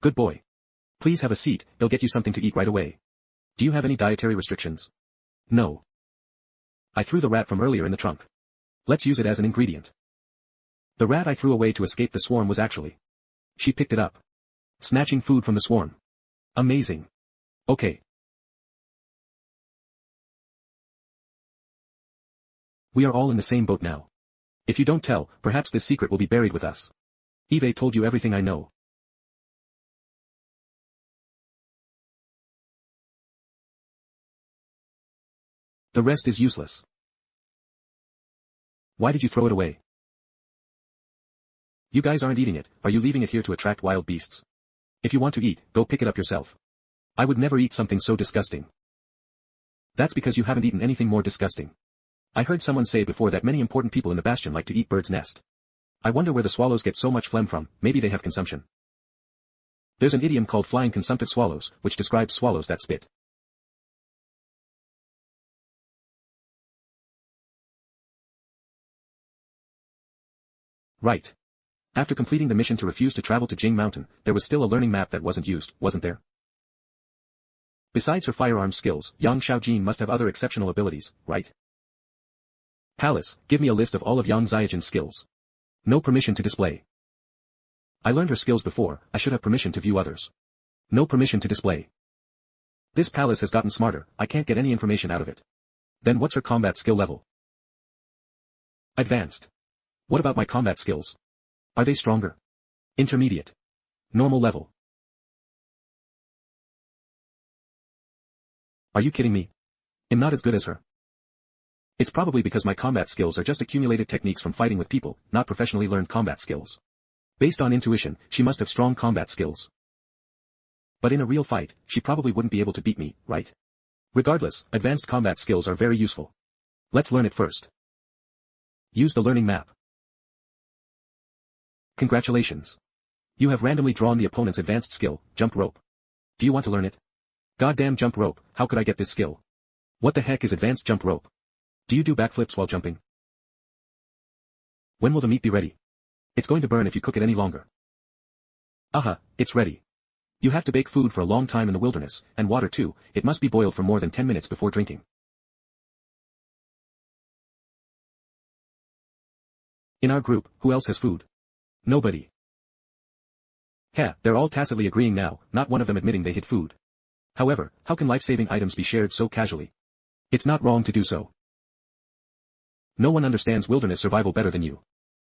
Good boy. Please have a seat, they'll get you something to eat right away. Do you have any dietary restrictions? No. I threw the rat from earlier in the trunk. Let's use it as an ingredient. The rat I threw away to escape the swarm was actually. She picked it up. Snatching food from the swarm. Amazing. Okay. We are all in the same boat now. If you don't tell, perhaps this secret will be buried with us. Eve told you everything I know. The rest is useless. Why did you throw it away? You guys aren't eating it, are you leaving it here to attract wild beasts? If you want to eat, go pick it up yourself. I would never eat something so disgusting. That's because you haven't eaten anything more disgusting. I heard someone say before that many important people in the bastion like to eat bird's nest. I wonder where the swallows get so much phlegm from, maybe they have consumption. There's an idiom called flying consumptive swallows, which describes swallows that spit. Right. After completing the mission to refuse to travel to Jing Mountain, there was still a learning map that wasn't used, wasn't there? Besides her firearms skills, Yang Xiaojin must have other exceptional abilities, right? Palace, give me a list of all of Yang Xiaojin's skills. No permission to display. I learned her skills before, I should have permission to view others. No permission to display. This palace has gotten smarter, I can't get any information out of it. Then what's her combat skill level? Advanced. What about my combat skills? Are they stronger? Intermediate. Normal level. Are you kidding me? I'm not as good as her. It's probably because my combat skills are just accumulated techniques from fighting with people, not professionally learned combat skills. Based on intuition, she must have strong combat skills. But in a real fight, she probably wouldn't be able to beat me, right? Regardless, advanced combat skills are very useful. Let's learn it first. Use the learning map. Congratulations. You have randomly drawn the opponent's advanced skill, jump rope. Do you want to learn it? Goddamn jump rope, how could I get this skill? What the heck is advanced jump rope? Do you do backflips while jumping? When will the meat be ready? It's going to burn if you cook it any longer. Aha, it's ready. You have to bake food for a long time in the wilderness, and water too, it must be boiled for more than 10 minutes before drinking. In our group, who else has food? Nobody. Heh, they're all tacitly agreeing now, not one of them admitting they hid food. However, how can life-saving items be shared so casually? It's not wrong to do so. No one understands wilderness survival better than you.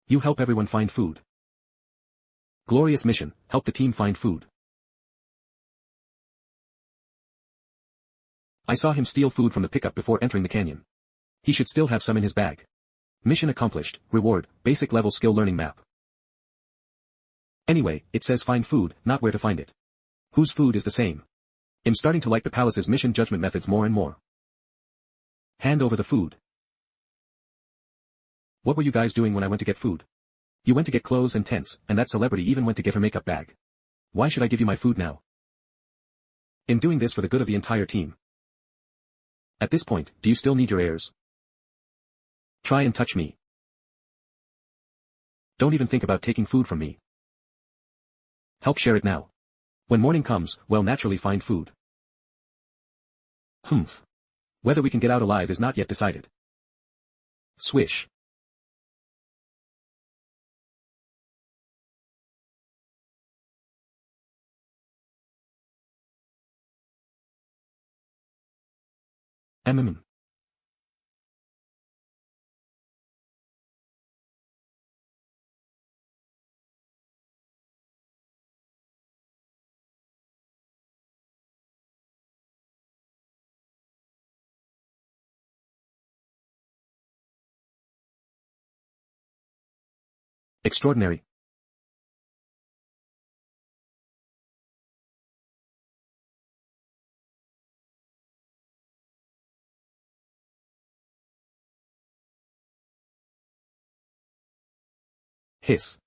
You help everyone find food. Glorious mission, help the team find food. I saw him steal food from the pickup before entering the canyon. He should still have some in his bag. Mission accomplished, reward, basic level skill learning map. Anyway, it says find food, not where to find it. Whose food is the same? I'm starting to like the palace's mission judgment methods more and more. Hand over the food. What were you guys doing when I went to get food? You went to get clothes and tents, and that celebrity even went to get her makeup bag. Why should I give you my food now? I'm doing this for the good of the entire team. At this point, do you still need your heirs? Try and touch me. Don't even think about taking food from me. Help share it now. When morning comes, we'll naturally find food. Humph. Whether we can get out alive is not yet decided. Swish. Extraordinary. Hiss.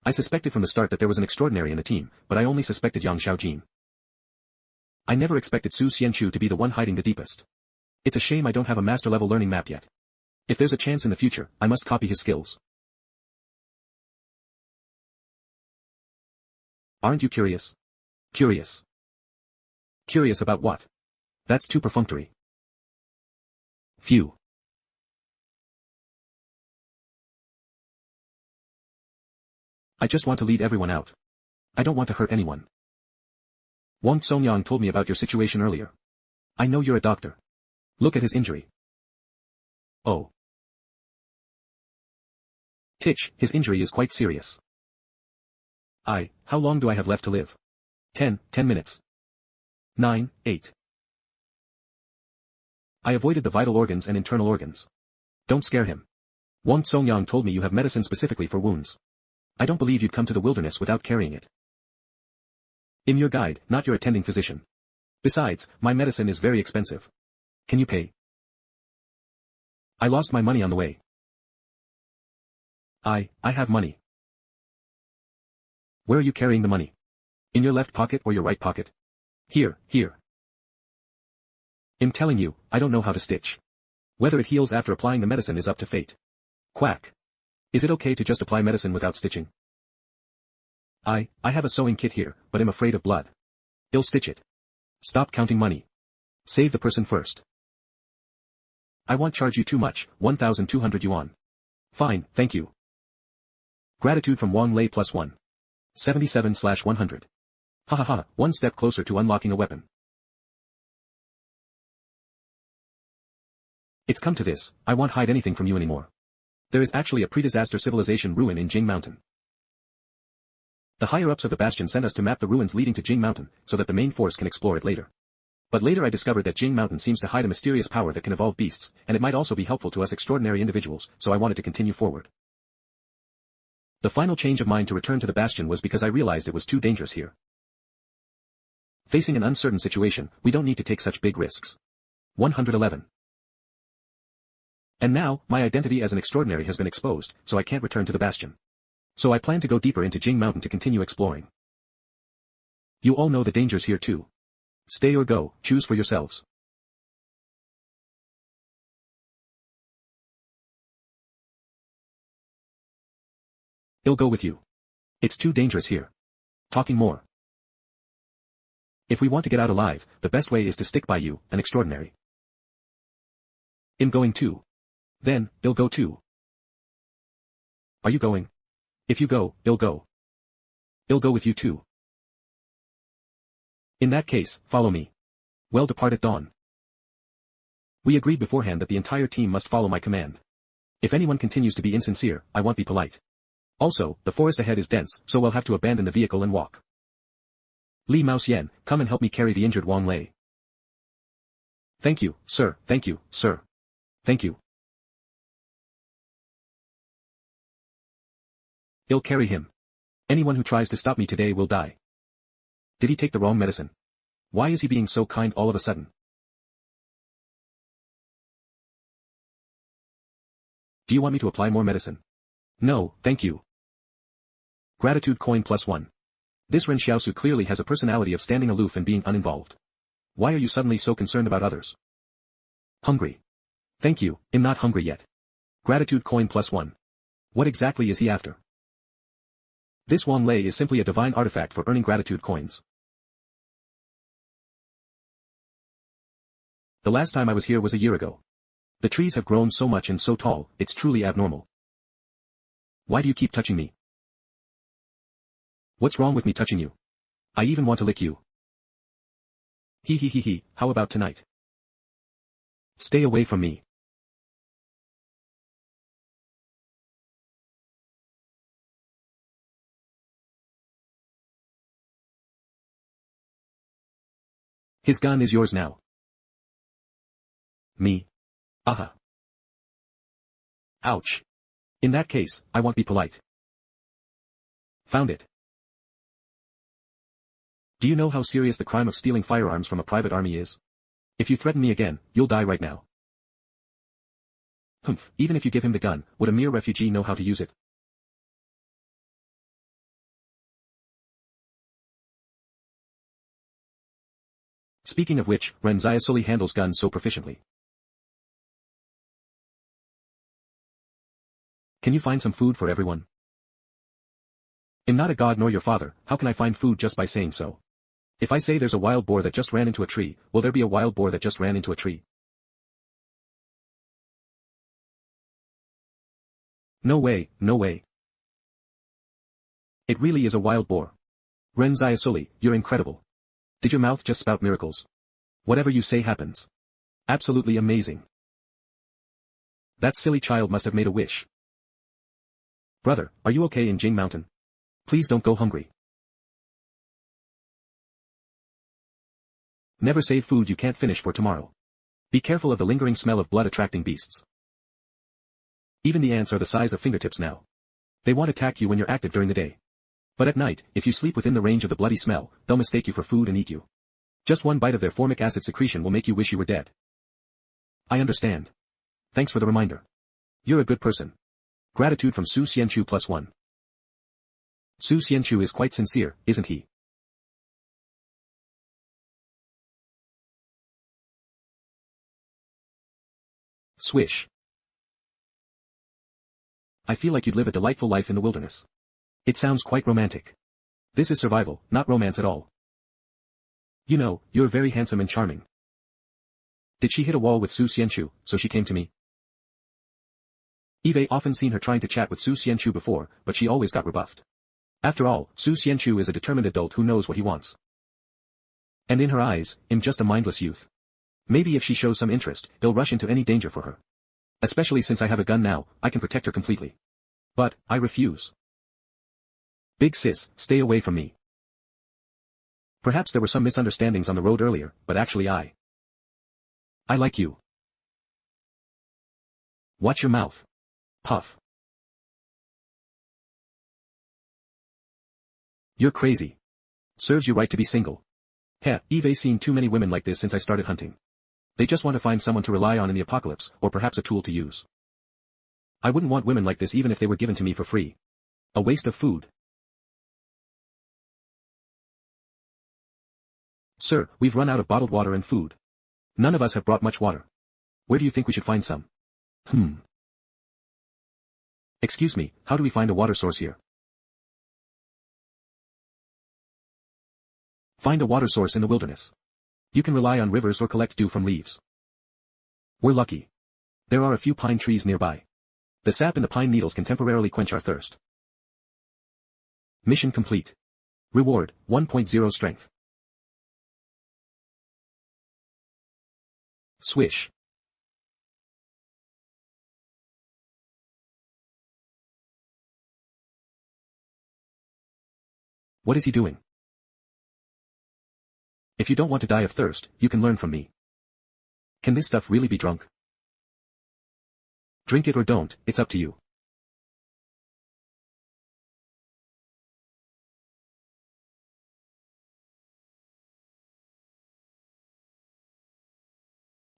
I suspected from the start that there was an extraordinary in the team, but I only suspected Yang Xiaojin. I never expected Su Xianchu to be the one hiding the deepest. It's a shame I don't have a master-level learning map yet. If there's a chance in the future, I must copy his skills. Aren't you curious? Curious. Curious about what? That's too perfunctory. Phew. I just want to lead everyone out. I don't want to hurt anyone. Wang Songyang told me about your situation earlier. I know you're a doctor. Look at his injury. Oh. Titch, his injury is quite serious. How long do I have left to live? 10 minutes. 9, 8. I avoided the vital organs and internal organs. Don't scare him. Wang Songyang told me you have medicine specifically for wounds. I don't believe you'd come to the wilderness without carrying it. I'm your guide, not your attending physician. Besides, my medicine is very expensive. Can you pay? I lost my money on the way. I have money. Where are you carrying the money? In your left pocket or your right pocket? Here. I'm telling you, I don't know how to stitch. Whether it heals after applying the medicine is up to fate. Quack. Is it okay to just apply medicine without stitching? I have a sewing kit here, but I'm afraid of blood. I'll stitch it. Stop counting money. Save the person first. I won't charge you too much, 1,200 yuan. Fine, thank you. Gratitude from Wang Lei +1. 77/100. Hahaha, one step closer to unlocking a weapon. It's come to this, I won't hide anything from you anymore. There is actually a pre-disaster civilization ruin in Jing Mountain. The higher-ups of the bastion sent us to map the ruins leading to Jing Mountain, so that the main force can explore it later. But later I discovered that Jing Mountain seems to hide a mysterious power that can evolve beasts, and it might also be helpful to us extraordinary individuals, so I wanted to continue forward. The final change of mind to return to the bastion was because I realized it was too dangerous here. Facing an uncertain situation, we don't need to take such big risks. 111. And now, my identity as an extraordinary has been exposed, so I can't return to the bastion. So I plan to go deeper into Jing Mountain to continue exploring. You all know the dangers here too. Stay or go, choose for yourselves. I'll go with you. It's too dangerous here. Talking more. If we want to get out alive, the best way is to stick by you, an extraordinary. I'm going too. Then, I'll go too. Are you going? If you go, I'll go. I'll go with you too. In that case, follow me. Well, depart at dawn. We agreed beforehand that the entire team must follow my command. If anyone continues to be insincere, I won't be polite. Also, the forest ahead is dense, so we'll have to abandon the vehicle and walk. Li Maoxian, come and help me carry the injured Wang Lei. Thank you, sir, thank you, sir. Thank you. I'll carry him. Anyone who tries to stop me today will die. Did he take the wrong medicine? Why is he being so kind all of a sudden? Do you want me to apply more medicine? No, thank you. Gratitude coin +1. This Ren Xiaosu clearly has a personality of standing aloof and being uninvolved. Why are you suddenly so concerned about others? Hungry. Thank you, I'm not hungry yet. Gratitude coin +1. What exactly is he after? This Wang Lei is simply a divine artifact for earning gratitude coins. The last time I was here was a year ago. The trees have grown so much and so tall, it's truly abnormal. Why do you keep touching me? What's wrong with me touching you? I even want to lick you. He, how about tonight? Stay away from me. His gun is yours now. Me? Aha. Ouch. In that case, I won't be polite. Found it. Do you know how serious the crime of stealing firearms from a private army is? If you threaten me again, you'll die right now. Humph, even if you give him the gun, would a mere refugee know how to use it? Speaking of which, Ren Xiaosu handles guns so proficiently. Can you find some food for everyone? I'm not a god nor your father, how can I find food just by saying so? If I say there's a wild boar that just ran into a tree, will there be a wild boar that just ran into a tree? No way, no way. It really is a wild boar. Ren Xiaosu, you're incredible. Did your mouth just spout miracles? Whatever you say happens. Absolutely amazing. That silly child must have made a wish. Brother, are you okay in Jing Mountain? Please don't go hungry. Never save food you can't finish for tomorrow. Be careful of the lingering smell of blood-attracting beasts. Even the ants are the size of fingertips now. They won't attack you when you're active during the day. But at night, if you sleep within the range of the bloody smell, they'll mistake you for food and eat you. Just one bite of their formic acid secretion will make you wish you were dead. I understand. Thanks for the reminder. You're a good person. Gratitude from Su Xianchu +1. Su Xianchu is quite sincere, isn't he? Swish. I feel like you'd live a delightful life in the wilderness. It sounds quite romantic. This is survival, not romance at all. You know, you're very handsome and charming. Did she hit a wall with Su Xianchu, so she came to me? Eve often seen her trying to chat with Su Xianchu before, but she always got rebuffed. After all, Su Xianchu is a determined adult who knows what he wants. And in her eyes, I'm just a mindless youth. Maybe if she shows some interest, he'll rush into any danger for her. Especially since I have a gun now, I can protect her completely. But, I refuse. Big sis, stay away from me. Perhaps there were some misunderstandings on the road earlier, but actually I like you. Watch your mouth. Puff. You're crazy. Serves you right to be single. Heh, Eve's seen too many women like this since I started hunting. They just want to find someone to rely on in the apocalypse, or perhaps a tool to use. I wouldn't want women like this even if they were given to me for free. A waste of food. Sir, we've run out of bottled water and food. None of us have brought much water. Where do you think we should find some? Excuse me, how do we find a water source here? Find a water source in the wilderness. You can rely on rivers or collect dew from leaves. We're lucky. There are a few pine trees nearby. The sap in the pine needles can temporarily quench our thirst. Mission complete. Reward, 1.0 strength. Swish. What is he doing? If you don't want to die of thirst, you can learn from me. Can this stuff really be drunk? Drink it or don't, it's up to you.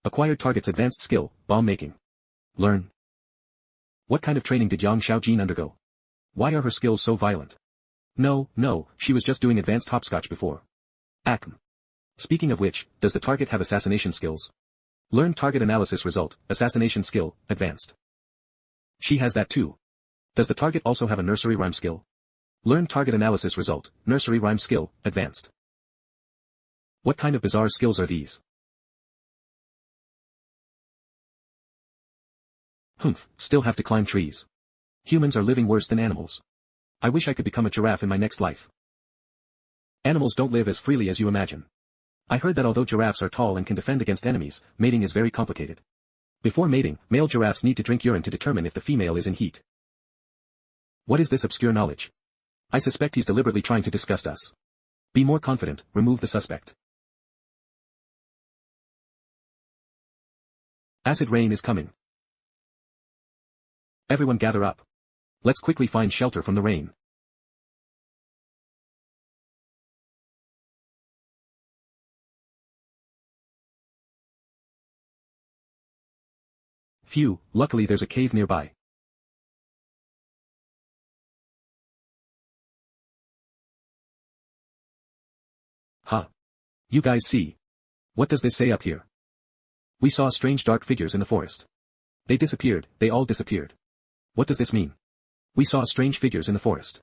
Acquired target's advanced skill, bomb making. Learn. What kind of training did Yang Xiaojin undergo? Why are her skills so violent? No, she was just doing advanced hopscotch before. Acm. Speaking of which, does the target have assassination skills? Learn target analysis result, assassination skill, advanced. She has that too. Does the target also have a nursery rhyme skill? Learn target analysis result, nursery rhyme skill, advanced. What kind of bizarre skills are these? Still have to climb trees. Humans are living worse than animals. I wish I could become a giraffe in my next life. Animals don't live as freely as you imagine. I heard that although giraffes are tall and can defend against enemies, mating is very complicated. Before mating, male giraffes need to drink urine to determine if the female is in heat. What is this obscure knowledge? I suspect he's deliberately trying to disgust us. Be more confident, remove the suspect. Acid rain is coming. Everyone gather up. Let's quickly find shelter from the rain. Phew, luckily there's a cave nearby. Huh. You guys see? What does this say up here? We saw strange dark figures in the forest. They disappeared, they all disappeared. What does this mean? We saw strange figures in the forest.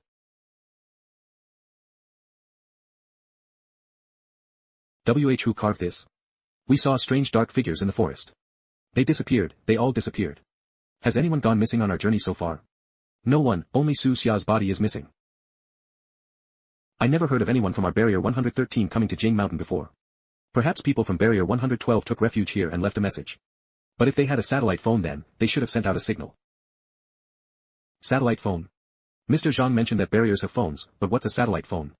Who carved this? We saw strange dark figures in the forest. They disappeared, they all disappeared. Has anyone gone missing on our journey so far? No one, only Su Xia's body is missing. I never heard of anyone from our Barrier 113 coming to Jing Mountain before. Perhaps people from Barrier 112 took refuge here and left a message. But if they had a satellite phone then, they should have sent out a signal. Satellite phone. Mr. Zhang mentioned that barriers have phones, but what's a satellite phone?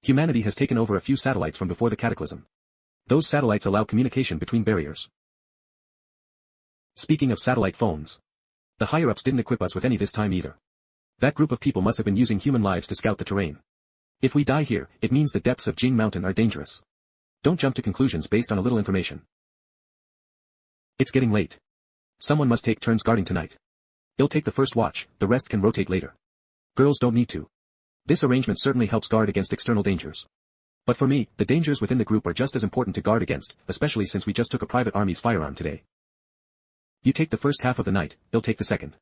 Humanity has taken over a few satellites from before the cataclysm. Those satellites allow communication between barriers. Speaking of satellite phones. The higher-ups didn't equip us with any this time either. That group of people must have been using human lives to scout the terrain. If we die here, it means the depths of Jing Mountain are dangerous. Don't jump to conclusions based on a little information. It's getting late. Someone must take turns guarding tonight. I'll take the first watch, the rest can rotate later. Girls don't need to. This arrangement certainly helps guard against external dangers. But for me, the dangers within the group are just as important to guard against, especially since we just took a private army's firearm today. You take the first half of the night, I'll take the second.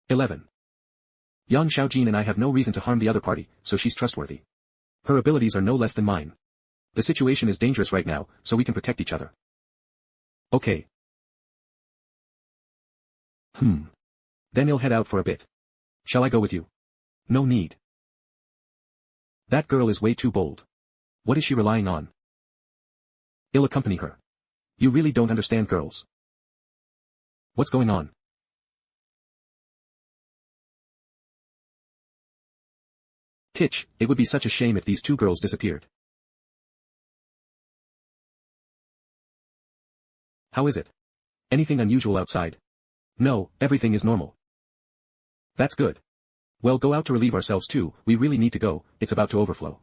11. Yang Xiaojin and I have no reason to harm the other party, so she's trustworthy. Her abilities are no less than mine. The situation is dangerous right now, so we can protect each other. Okay. Then I'll head out for a bit. Shall I go with you? No need. That girl is way too bold. What is she relying on? I'll accompany her. You really don't understand girls. What's going on? Titch, it would be such a shame if these two girls disappeared. How is it? Anything unusual outside? No, everything is normal. That's good. Well, go out to relieve ourselves too, we really need to go, it's about to overflow.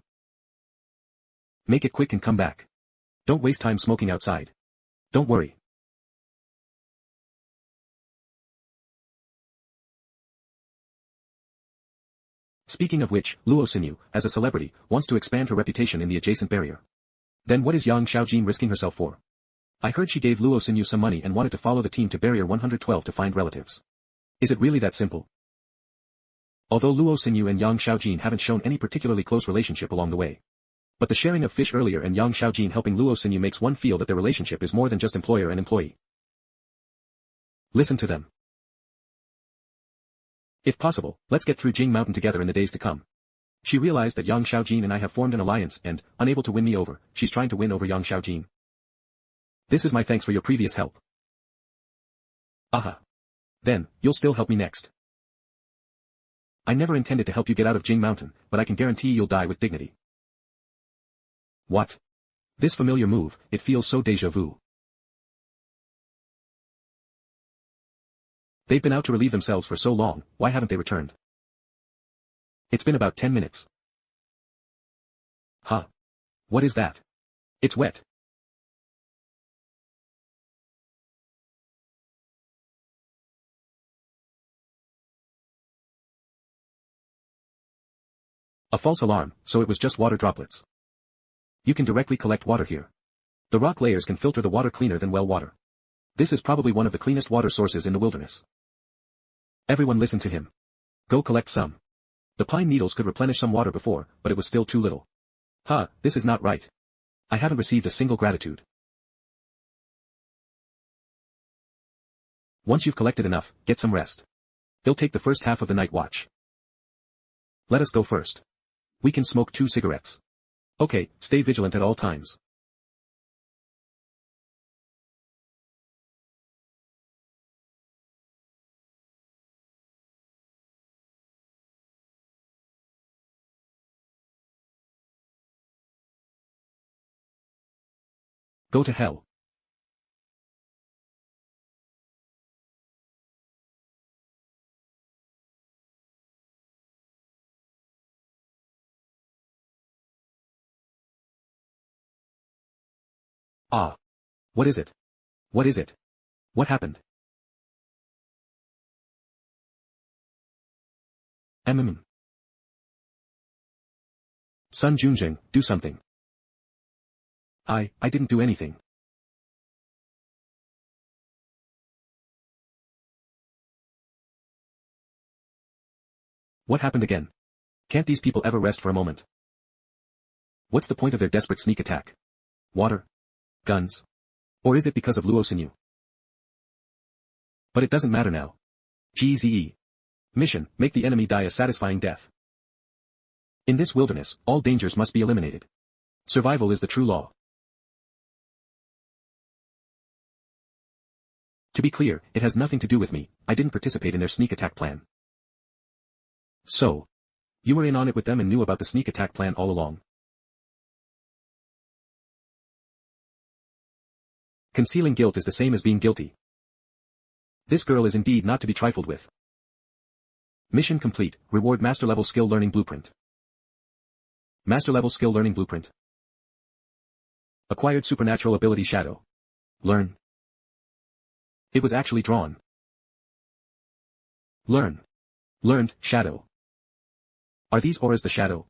Make it quick and come back. Don't waste time smoking outside. Don't worry. Speaking of which, Luo Xinyu, as a celebrity, wants to expand her reputation in the adjacent barrier. Then what is Yang Xiaojin risking herself for? I heard she gave Luo Xinyu some money and wanted to follow the team to barrier 112 to find relatives. Is it really that simple? Although Luo Xinyu and Yang Xiaojin haven't shown any particularly close relationship along the way. But the sharing of fish earlier and Yang Xiaojin helping Luo Xinyu makes one feel that their relationship is more than just employer and employee. Listen to them. If possible, let's get through Jing Mountain together in the days to come. She realized that Yang Xiaojin and I have formed an alliance and, unable to win me over, she's trying to win over Yang Xiaojin. This is my thanks for your previous help. Aha. Then, you'll still help me next. I never intended to help you get out of Jing Mountain, but I can guarantee you'll die with dignity. What? This familiar move, it feels so déjà vu. They've been out to relieve themselves for so long, why haven't they returned? It's been about 10 minutes. Huh? What is that? It's wet. A false alarm, so it was just water droplets. You can directly collect water here. The rock layers can filter the water cleaner than well water. This is probably one of the cleanest water sources in the wilderness. Everyone listen to him. Go collect some. The pine needles could replenish some water before, but it was still too little. This is not right. I haven't received a single gratitude. Once you've collected enough, get some rest. I'll take the first half of the night watch. Let us go first. We can smoke 2 cigarettes. Okay, stay vigilant at all times. Go to hell. Ah. What is it? What is it? What happened? Sun Junjing, do something. I didn't do anything. What happened again? Can't these people ever rest for a moment? What's the point of their desperate sneak attack? Water? Guns? Or is it because of Luo Xinyu? But it doesn't matter now. GZE. Mission, make the enemy die a satisfying death. In this wilderness, all dangers must be eliminated. Survival is the true law. To be clear, it has nothing to do with me, I didn't participate in their sneak attack plan. So, you were in on it with them and knew about the sneak attack plan all along. Concealing guilt is the same as being guilty. This girl is indeed not to be trifled with. Mission complete, reward Master Level Skill Learning Blueprint. Master Level Skill Learning Blueprint. Acquired Supernatural Ability Shadow. Learn. It was actually drawn. Learn. Learned, Shadow. Are these auras the shadow?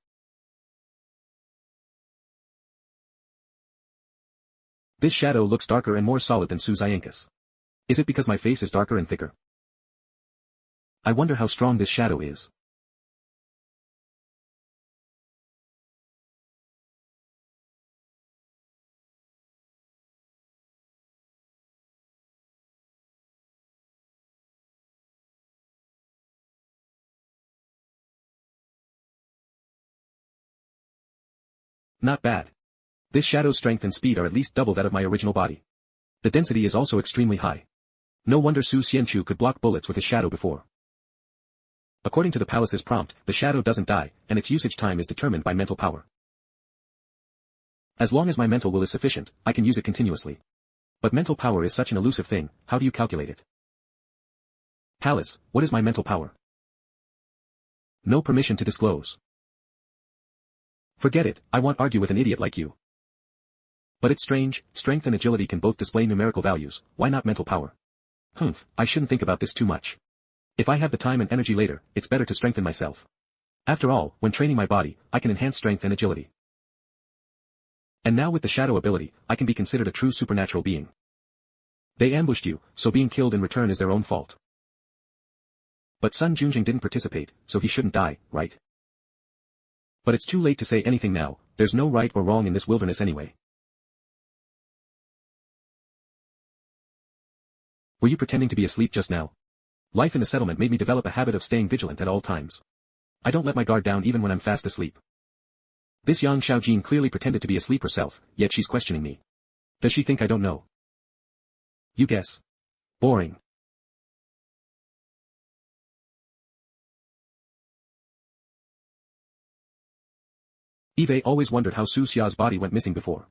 This shadow looks darker and more solid than Suzayankus. Is it because my face is darker and thicker? I wonder how strong this shadow is. Not bad. This shadow's strength and speed are at least double that of my original body. The density is also extremely high. No wonder Su Xianchu could block bullets with his shadow before. According to the palace's prompt, the shadow doesn't die, and its usage time is determined by mental power. As long as my mental will is sufficient, I can use it continuously. But mental power is such an elusive thing, how do you calculate it? Palace, what is my mental power? No permission to disclose. Forget it, I won't argue with an idiot like you. But it's strange, strength and agility can both display numerical values, why not mental power? I shouldn't think about this too much. If I have the time and energy later, it's better to strengthen myself. After all, when training my body, I can enhance strength and agility. And now with the shadow ability, I can be considered a true supernatural being. They ambushed you, so being killed in return is their own fault. But Sun Junjing didn't participate, so he shouldn't die, right? But it's too late to say anything now, there's no right or wrong in this wilderness anyway. Were you pretending to be asleep just now? Life in the settlement made me develop a habit of staying vigilant at all times. I don't let my guard down even when I'm fast asleep. This Yang Xiaojin clearly pretended to be asleep herself, yet she's questioning me. Does she think I don't know? You guess. Boring. Eve always wondered how Su Xia's body went missing before.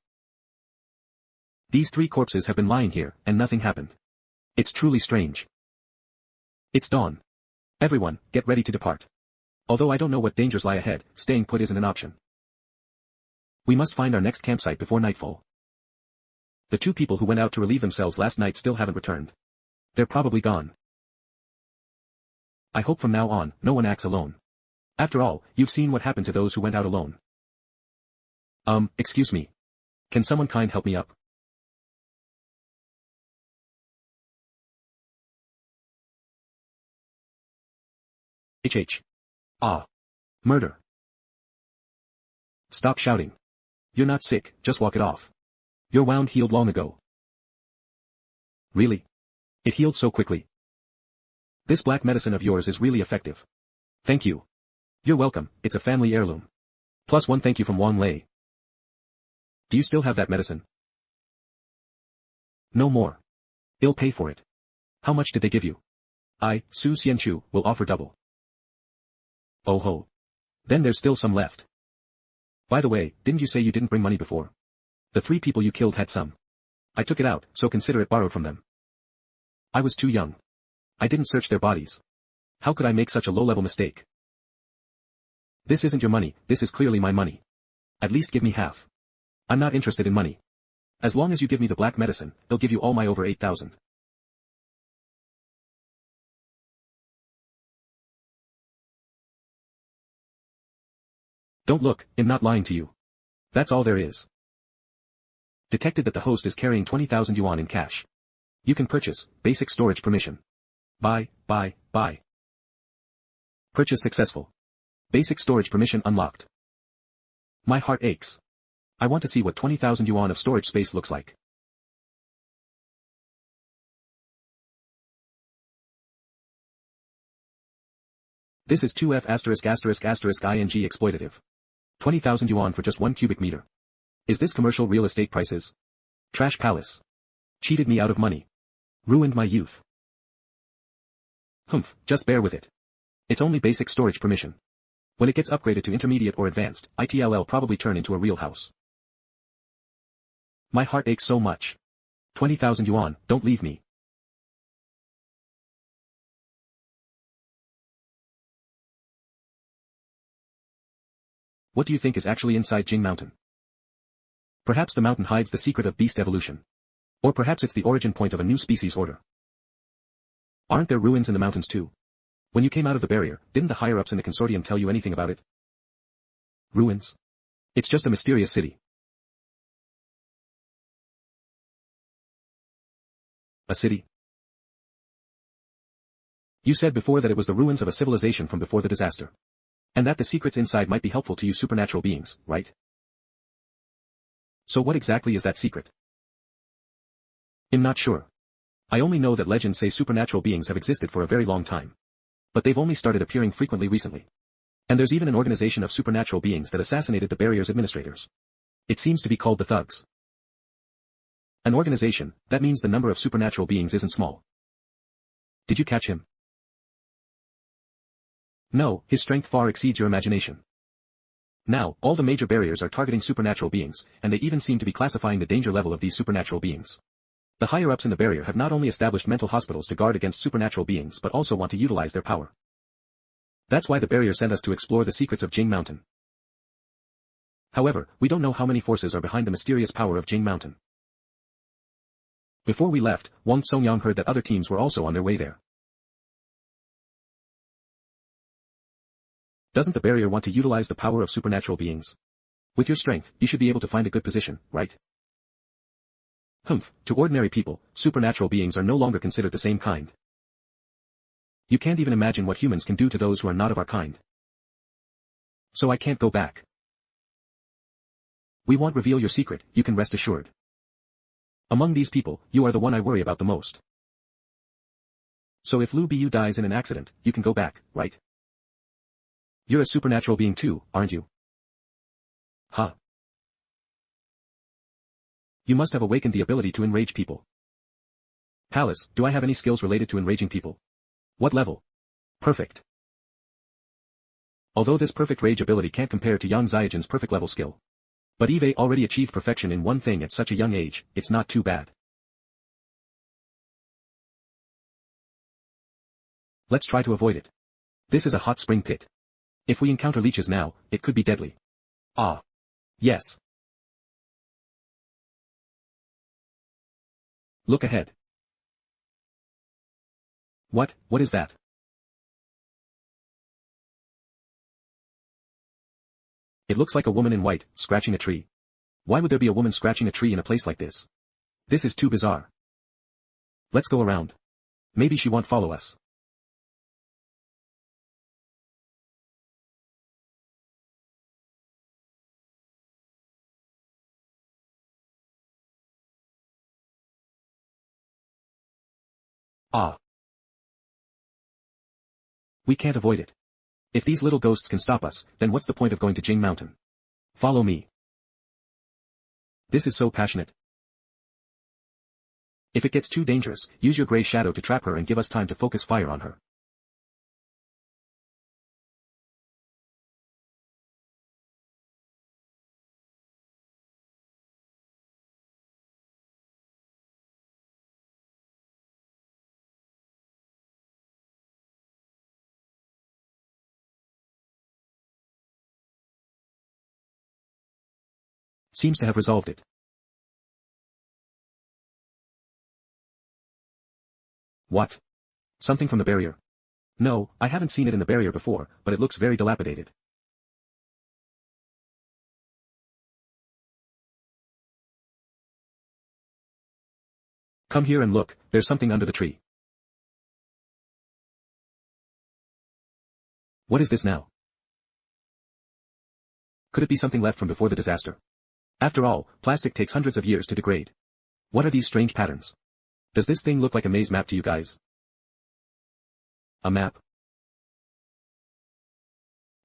These 3 corpses have been lying here, and nothing happened. It's truly strange. It's dawn. Everyone, get ready to depart. Although I don't know what dangers lie ahead, staying put isn't an option. We must find our next campsite before nightfall. The 2 people who went out to relieve themselves last night still haven't returned. They're probably gone. I hope from now on, no one acts alone. After all, you've seen what happened to those who went out alone. Excuse me. Can someone kind help me up? Murder. Stop shouting. You're not sick, just walk it off. Your wound healed long ago. Really? It healed so quickly. This black medicine of yours is really effective. Thank you. You're welcome, it's a family heirloom. Plus 1 thank you from Wang Lei. Do you still have that medicine? No more. I'll pay for it. How much did they give you? I, Su Xianchu, will offer double. Oh ho. Then there's still some left. By the way, didn't you say you didn't bring money before? The 3 people you killed had some. I took it out, so consider it borrowed from them. I was too young. I didn't search their bodies. How could I make such a low-level mistake? This isn't your money, this is clearly my money. At least give me half. I'm not interested in money. As long as you give me the black medicine, they'll give you all my over 8,000. Don't look, I'm not lying to you. That's all there is. Detected that the host is carrying 20,000 yuan in cash. You can purchase, basic storage permission. Buy. Purchase successful. Basic storage permission unlocked. My heart aches. I want to see what 20,000 yuan of storage space looks like. This is 2F****** ing exploitative. 20,000 yuan for just 1 cubic meter. Is this commercial real estate prices? Trash palace. Cheated me out of money. Ruined my youth. Just bear with it. It's only basic storage permission. When it gets upgraded to intermediate or advanced, it'll probably turn into a real house. My heart aches so much. 20,000 yuan, don't leave me. What do you think is actually inside Jing Mountain? Perhaps the mountain hides the secret of beast evolution. Or perhaps it's the origin point of a new species order. Aren't there ruins in the mountains too? When you came out of the barrier, didn't the higher-ups in the consortium tell you anything about it? Ruins? It's just a mysterious city. A city? You said before that it was the ruins of a civilization from before the disaster. And that the secrets inside might be helpful to you supernatural beings, right? So what exactly is that secret? I'm not sure. I only know that legends say supernatural beings have existed for a very long time. But they've only started appearing frequently recently. And there's even an organization of supernatural beings that assassinated the barrier's administrators. It seems to be called the Thugs. An organization, that means the number of supernatural beings isn't small. Did you catch him? No, his strength far exceeds your imagination. Now, all the major barriers are targeting supernatural beings, and they even seem to be classifying the danger level of these supernatural beings. The higher-ups in the barrier have not only established mental hospitals to guard against supernatural beings but also want to utilize their power. That's why the barrier sent us to explore the secrets of Jing Mountain. However, we don't know how many forces are behind the mysterious power of Jing Mountain. Before we left, Wang Songyang heard that other teams were also on their way there. Doesn't the barrier want to utilize the power of supernatural beings? With your strength, you should be able to find a good position, right? Humph, to ordinary people, supernatural beings are no longer considered the same kind. You can't even imagine what humans can do to those who are not of our kind. So I can't go back. We won't reveal your secret, you can rest assured. Among these people, you are the one I worry about the most. So if Liu Bu dies in an accident, you can go back, right? You're a supernatural being too, aren't you? Huh. You must have awakened the ability to enrage people. Palace, do I have any skills related to enraging people? What level? Perfect. Although this perfect rage ability can't compare to Yang Ziajin's perfect level skill. But Eve already achieved perfection in one thing at such a young age, it's not too bad. Let's try to avoid it. This is a hot spring pit. If we encounter leeches now, it could be deadly. Ah. Yes. Look ahead. What is that? It looks like a woman in white, scratching a tree. Why would there be a woman scratching a tree in a place like this? This is too bizarre. Let's go around. Maybe she won't follow us. Ah. We can't avoid it. If these little ghosts can stop us, then what's the point of going to Jing Mountain? Follow me. This is so passionate. If it gets too dangerous, use your gray shadow to trap her and give us time to focus fire on her. Seems to have resolved it. What? Something from the barrier? No, I haven't seen it in the barrier before, but it looks very dilapidated. Come here and look, there's something under the tree. What is this now? Could it be something left from before the disaster? After all, plastic takes hundreds of years to degrade. What are these strange patterns? Does this thing look like a maze map to you guys? A map?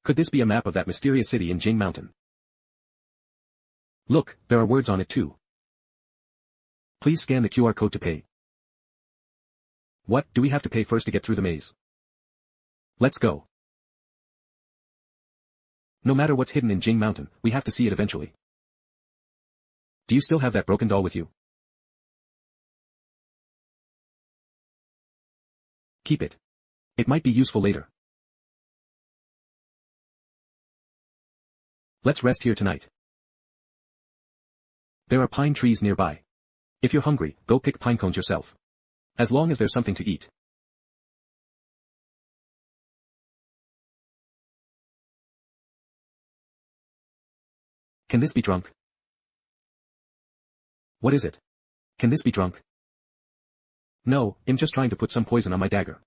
Could this be a map of that mysterious city in Jing Mountain? Look, there are words on it too. Please scan the QR code to pay. What, do we have to pay first to get through the maze? Let's go. No matter what's hidden in Jing Mountain, we have to see it eventually. Do you still have that broken doll with you? Keep it. It might be useful later. Let's rest here tonight. There are pine trees nearby. If you're hungry, go pick pine cones yourself. As long as there's something to eat. Can this be drunk? What is it? Can this be drunk? No, I'm just trying to put some poison on my dagger.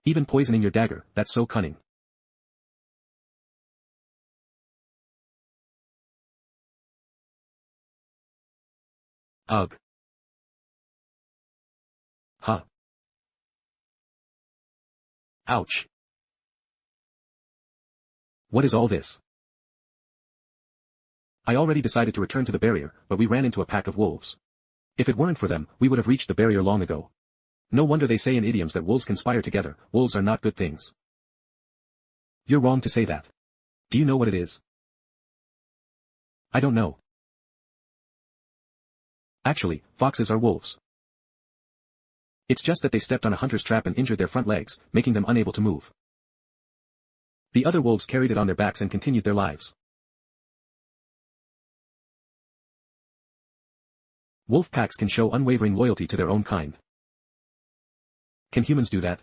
Even poisoning your dagger, that's so cunning. Ugh. Huh. Ouch. What is all this? I already decided to return to the barrier, but we ran into a pack of wolves. If it weren't for them, we would have reached the barrier long ago. No wonder they say in idioms that wolves conspire together. Wolves are not good things. You're wrong to say that. Do you know what it is? I don't know. Actually, foxes are wolves. It's just that they stepped on a hunter's trap and injured their front legs, making them unable to move. The other wolves carried it on their backs and continued their lives. Wolf packs can show unwavering loyalty to their own kind. Can humans do that?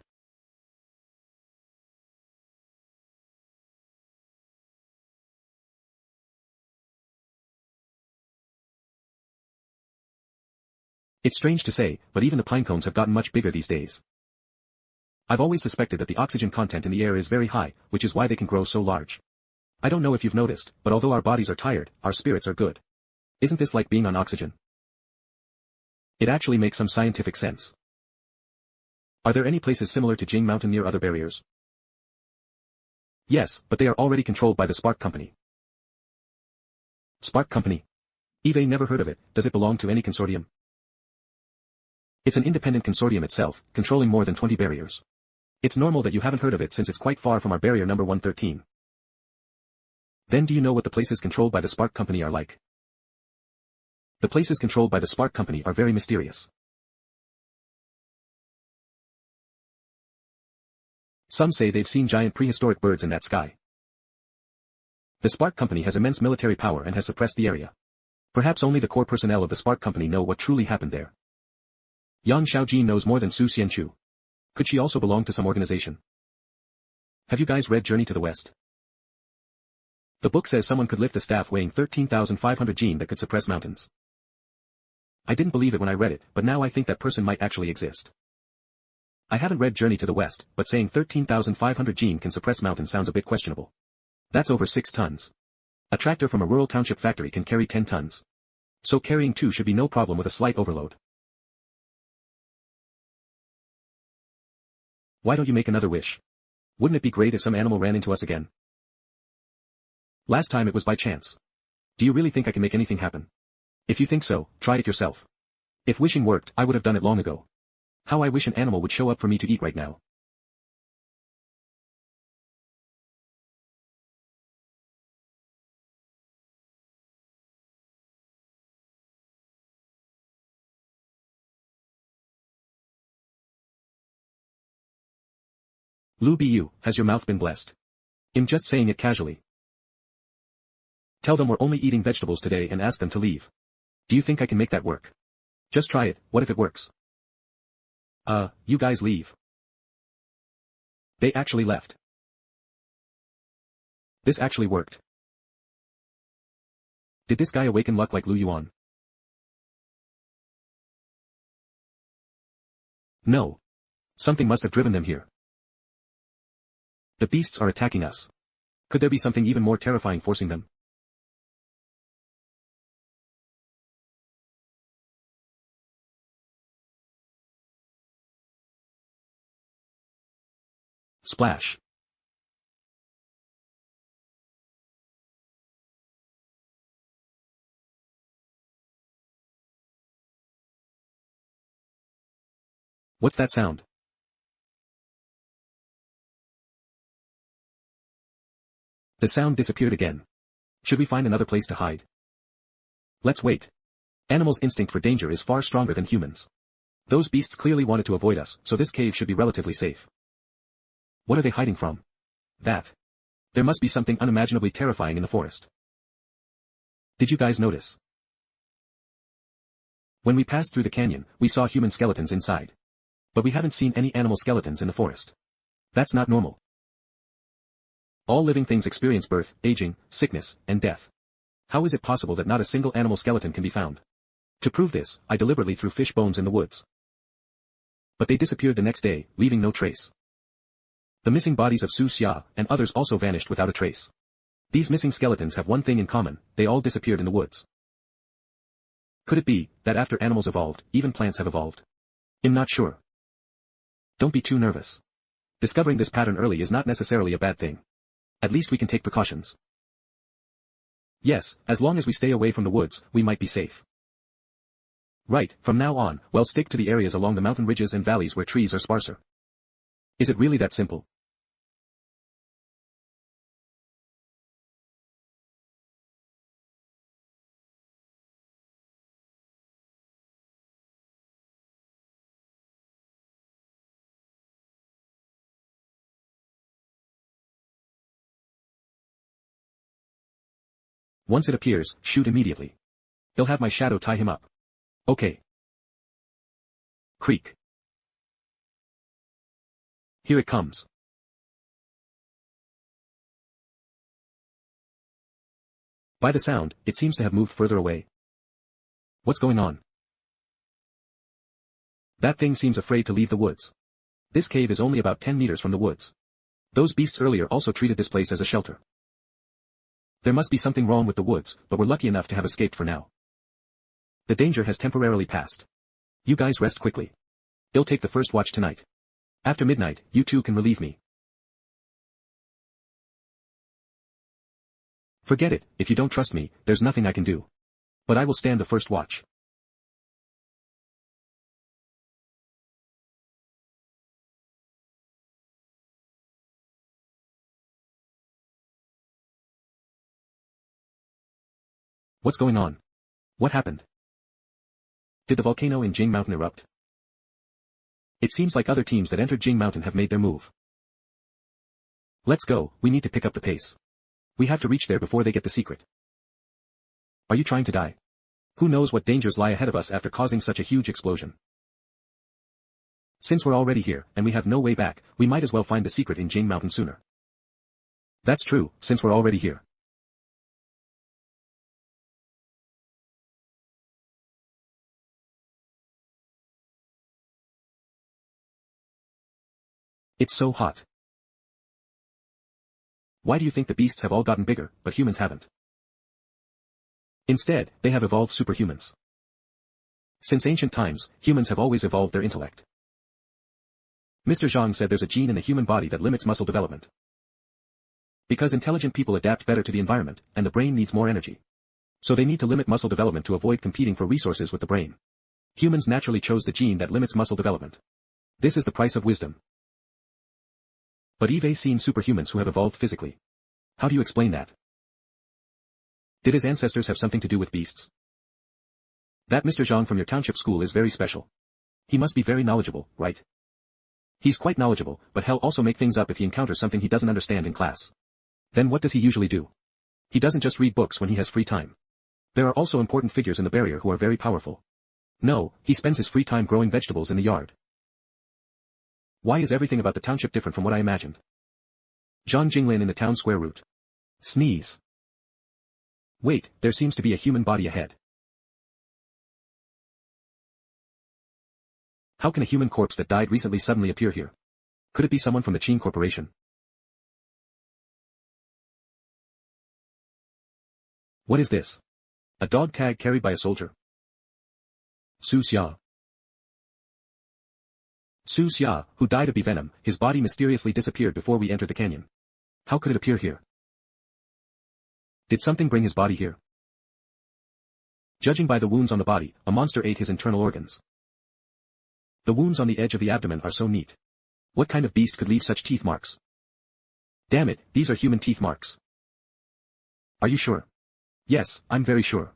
It's strange to say, but even the pine cones have gotten much bigger these days. I've always suspected that the oxygen content in the air is very high, which is why they can grow so large. I don't know if you've noticed, but although our bodies are tired, our spirits are good. Isn't this like being on oxygen? It actually makes some scientific sense. Are there any places similar to Jing Mountain near other barriers? Yes, but they are already controlled by the Spark Company. Spark Company? eBay never heard of it. Does it belong to any consortium? It's an independent consortium itself, controlling more than 20 barriers. It's normal that you haven't heard of it since it's quite far from our barrier number 113. Then do you know what the places controlled by the Spark Company are like? The places controlled by the Spark Company are very mysterious. Some say they've seen giant prehistoric birds in that sky. The Spark Company has immense military power and has suppressed the area. Perhaps only the core personnel of the Spark Company know what truly happened there. Yang Xiaojin knows more than Su Xianchu. Could she also belong to some organization? Have you guys read Journey to the West? The book says someone could lift a staff weighing 13,500 gene that could suppress mountains. I didn't believe it when I read it, but now I think that person might actually exist. I haven't read Journey to the West, but saying 13,500 gene can suppress mountains sounds a bit questionable. That's over 6 tons. A tractor from a rural township factory can carry 10 tons. So carrying 2 should be no problem with a slight overload. Why don't you make another wish? Wouldn't it be great if some animal ran into us again? Last time it was by chance. Do you really think I can make anything happen? If you think so, try it yourself. If wishing worked, I would have done it long ago. How I wish an animal would show up for me to eat right now. Lu Bu, has your mouth been blessed? I'm just saying it casually. Tell them we're only eating vegetables today and ask them to leave. Do you think I can make that work? Just try it, what if it works? You guys leave. They actually left. This actually worked. Did this guy awaken luck like Lu Yuan? No. Something must have driven them here. The beasts are attacking us. Could there be something even more terrifying forcing them? Splash. What's that sound? The sound disappeared again. Should we find another place to hide? Let's wait. Animals' instinct for danger is far stronger than humans. Those beasts clearly wanted to avoid us, so this cave should be relatively safe. What are they hiding from? That. There must be something unimaginably terrifying in the forest. Did you guys notice? When we passed through the canyon, we saw human skeletons inside. But we haven't seen any animal skeletons in the forest. That's not normal. All living things experience birth, aging, sickness, and death. How is it possible that not a single animal skeleton can be found? To prove this, I deliberately threw fish bones in the woods. But they disappeared the next day, leaving no trace. The missing bodies of Su Xia and others also vanished without a trace. These missing skeletons have one thing in common, they all disappeared in the woods. Could it be that after animals evolved, even plants have evolved? I'm not sure. Don't be too nervous. Discovering this pattern early is not necessarily a bad thing. At least we can take precautions. Yes, as long as we stay away from the woods, we might be safe. Right, from now on, we'll stick to the areas along the mountain ridges and valleys where trees are sparser. Is it really that simple? Once it appears, shoot immediately. He'll have my shadow tie him up. Okay. Creak. Here it comes. By the sound, it seems to have moved further away. What's going on? That thing seems afraid to leave the woods. This cave is only about 10 meters from the woods. Those beasts earlier also treated this place as a shelter. There must be something wrong with the woods, but we're lucky enough to have escaped for now. The danger has temporarily passed. You guys rest quickly. I'll take the first watch tonight. After midnight, you two can relieve me. Forget it, if you don't trust me, there's nothing I can do. But I will stand the first watch. What's going on? What happened? Did the volcano in Jing Mountain erupt? It seems like other teams that entered Jing Mountain have made their move. Let's go, we need to pick up the pace. We have to reach there before they get the secret. Are you trying to die? Who knows what dangers lie ahead of us after causing such a huge explosion? Since we're already here, and we have no way back, we might as well find the secret in Jing Mountain sooner. That's true, since we're already here. It's so hot. Why do you think the beasts have all gotten bigger, but humans haven't? Instead, they have evolved superhumans. Since ancient times, humans have always evolved their intellect. Mr. Zhang said there's a gene in the human body that limits muscle development. Because intelligent people adapt better to the environment, and the brain needs more energy. So they need to limit muscle development to avoid competing for resources with the brain. Humans naturally chose the gene that limits muscle development. This is the price of wisdom. But Eve seen superhumans who have evolved physically. How do you explain that? Did his ancestors have something to do with beasts? That Mr. Zhang from your township school is very special. He must be very knowledgeable, right? He's quite knowledgeable, but he'll also make things up if he encounters something he doesn't understand in class. Then what does he usually do? He doesn't just read books when he has free time. There are also important figures in the barrier who are very powerful. No, he spends his free time growing vegetables in the yard. Why is everything about the township different from what I imagined? Zhang Jinglin in the town square route. Sneeze. Wait, there seems to be a human body ahead. How can a human corpse that died recently suddenly appear here? Could it be someone from the Qin Corporation? What is this? A dog tag carried by a soldier? Su Xia. Su Xia, who died of bee venom, his body mysteriously disappeared before we entered the canyon. How could it appear here? Did something bring his body here? Judging by the wounds on the body, a monster ate his internal organs. The wounds on the edge of the abdomen are so neat. What kind of beast could leave such teeth marks? Damn it, these are human teeth marks. Are you sure? Yes, I'm very sure.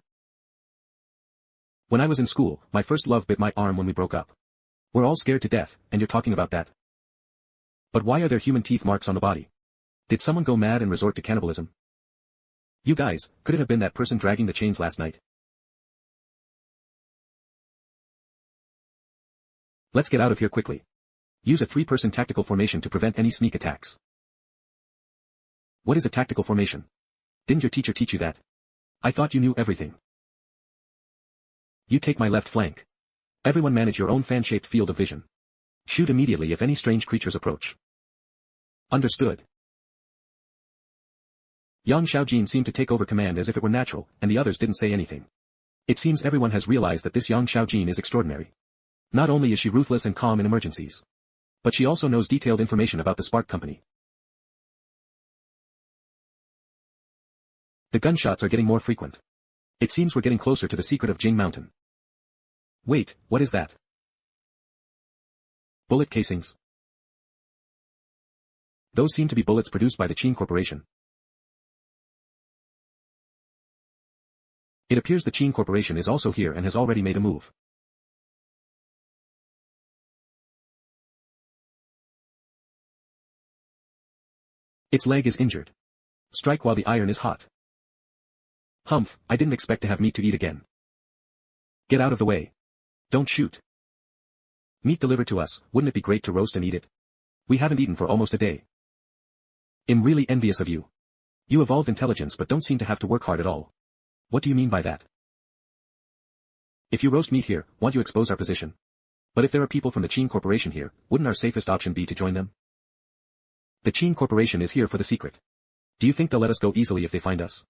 When I was in school, my first love bit my arm when we broke up. We're all scared to death, and you're talking about that. But why are there human teeth marks on the body? Did someone go mad and resort to cannibalism? You guys, could it have been that person dragging the chains last night? Let's get out of here quickly. Use a 3-person tactical formation to prevent any sneak attacks. What is a tactical formation? Didn't your teacher teach you that? I thought you knew everything. You take my left flank. Everyone manage your own fan-shaped field of vision. Shoot immediately if any strange creatures approach. Understood. Yang Xiaojin seemed to take over command as if it were natural, and the others didn't say anything. It seems everyone has realized that this Yang Xiaojin is extraordinary. Not only is she ruthless and calm in emergencies, but she also knows detailed information about the Spark Company. The gunshots are getting more frequent. It seems we're getting closer to the secret of Jing Mountain. Wait, what is that? Bullet casings. Those seem to be bullets produced by the Qin Corporation. It appears the Qin Corporation is also here and has already made a move. Its leg is injured. Strike while the iron is hot. Humph, I didn't expect to have meat to eat again. Get out of the way. Don't shoot. Meat delivered to us, wouldn't it be great to roast and eat it? We haven't eaten for almost a day. I'm really envious of you. You evolved intelligence but don't seem to have to work hard at all. What do you mean by that? If you roast meat here, won't you expose our position? But if there are people from the Qin Corporation here, wouldn't our safest option be to join them? The Qin Corporation is here for the secret. Do you think they'll let us go easily if they find us?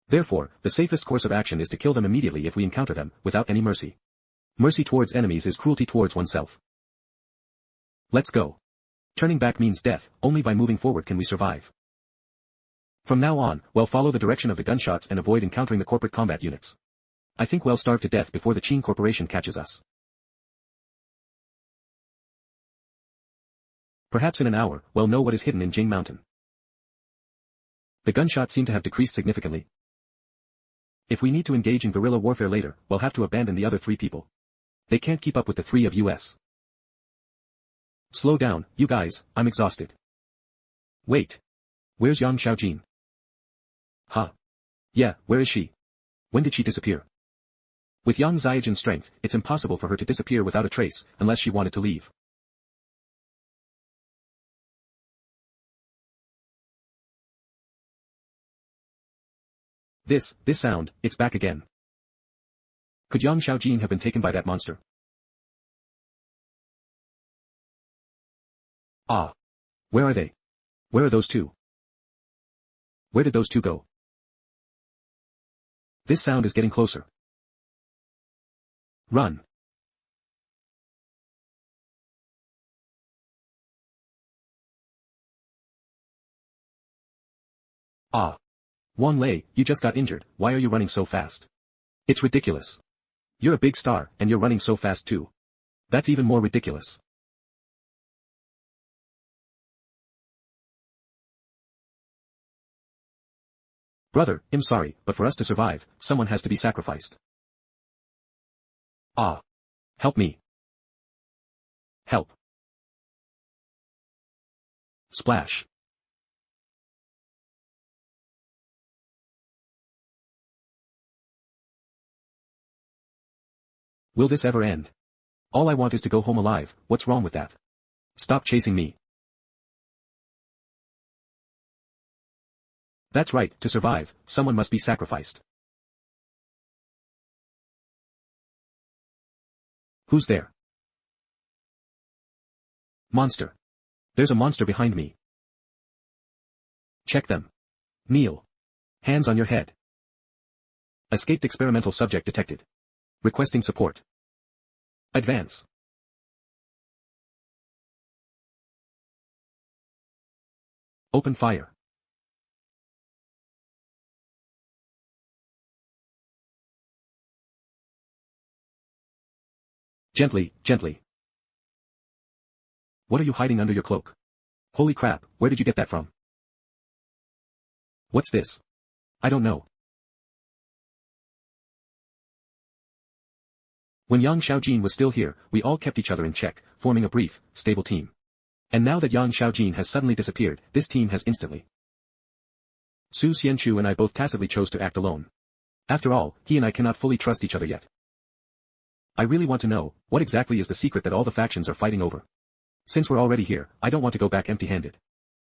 Therefore, the safest course of action is to kill them immediately if we encounter them, without any mercy. Mercy towards enemies is cruelty towards oneself. Let's go. Turning back means death, only by moving forward can we survive. From now on, we'll follow the direction of the gunshots and avoid encountering the corporate combat units. I think we'll starve to death before the Qin Corporation catches us. Perhaps in an hour, we'll know what is hidden in Jing Mountain. The gunshots seem to have decreased significantly. If we need to engage in guerrilla warfare later, we'll have to abandon the other 3 people. They can't keep up with the 3 of us. Slow down, you guys, I'm exhausted. Wait. Where's Yang Xiaojin? Huh. Yeah, where is she? When did she disappear? With Yang Xiaojin's strength, it's impossible for her to disappear without a trace, unless she wanted to leave. This sound, it's back again. Could Yang Xiaojin have been taken by that monster? Ah. Where are they? Where are those 2? Where did those 2 go? This sound is getting closer. Run. Ah. Wang Lei, you just got injured, why are you running so fast? It's ridiculous. You're a big star, and you're running so fast too. That's even more ridiculous. Brother, I'm sorry, but for us to survive, someone has to be sacrificed. Ah. Help me. Help. Splash. Will this ever end? All I want is to go home alive, what's wrong with that? Stop chasing me. That's right, to survive, someone must be sacrificed. Who's there? Monster. There's a monster behind me. Check them. Kneel. Hands on your head. Escaped experimental subject detected. Requesting support. Advance. Open fire. Gently, gently. What are you hiding under your cloak? Holy crap, where did you get that from? What's this? I don't know. When Yang Xiaojin was still here, we all kept each other in check, forming a brief, stable team. And now that Yang Xiaojin has suddenly disappeared, this team has instantly. Su Xianchu and I both tacitly chose to act alone. After all, he and I cannot fully trust each other yet. I really want to know, what exactly is the secret that all the factions are fighting over? Since we're already here, I don't want to go back empty-handed.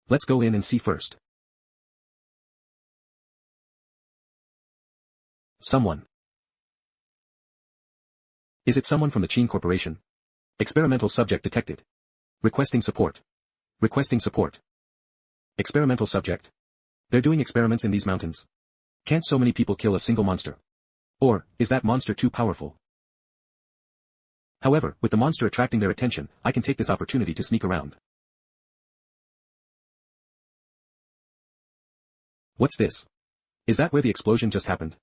Let's go in and see first. Someone. Is it someone from the Qin Corporation? Experimental subject detected. Requesting support. Requesting support. Experimental subject. They're doing experiments in these mountains. Can't so many people kill a single monster? Or, is that monster too powerful? However, with the monster attracting their attention, I can take this opportunity to sneak around. What's this? Is that where the explosion just happened?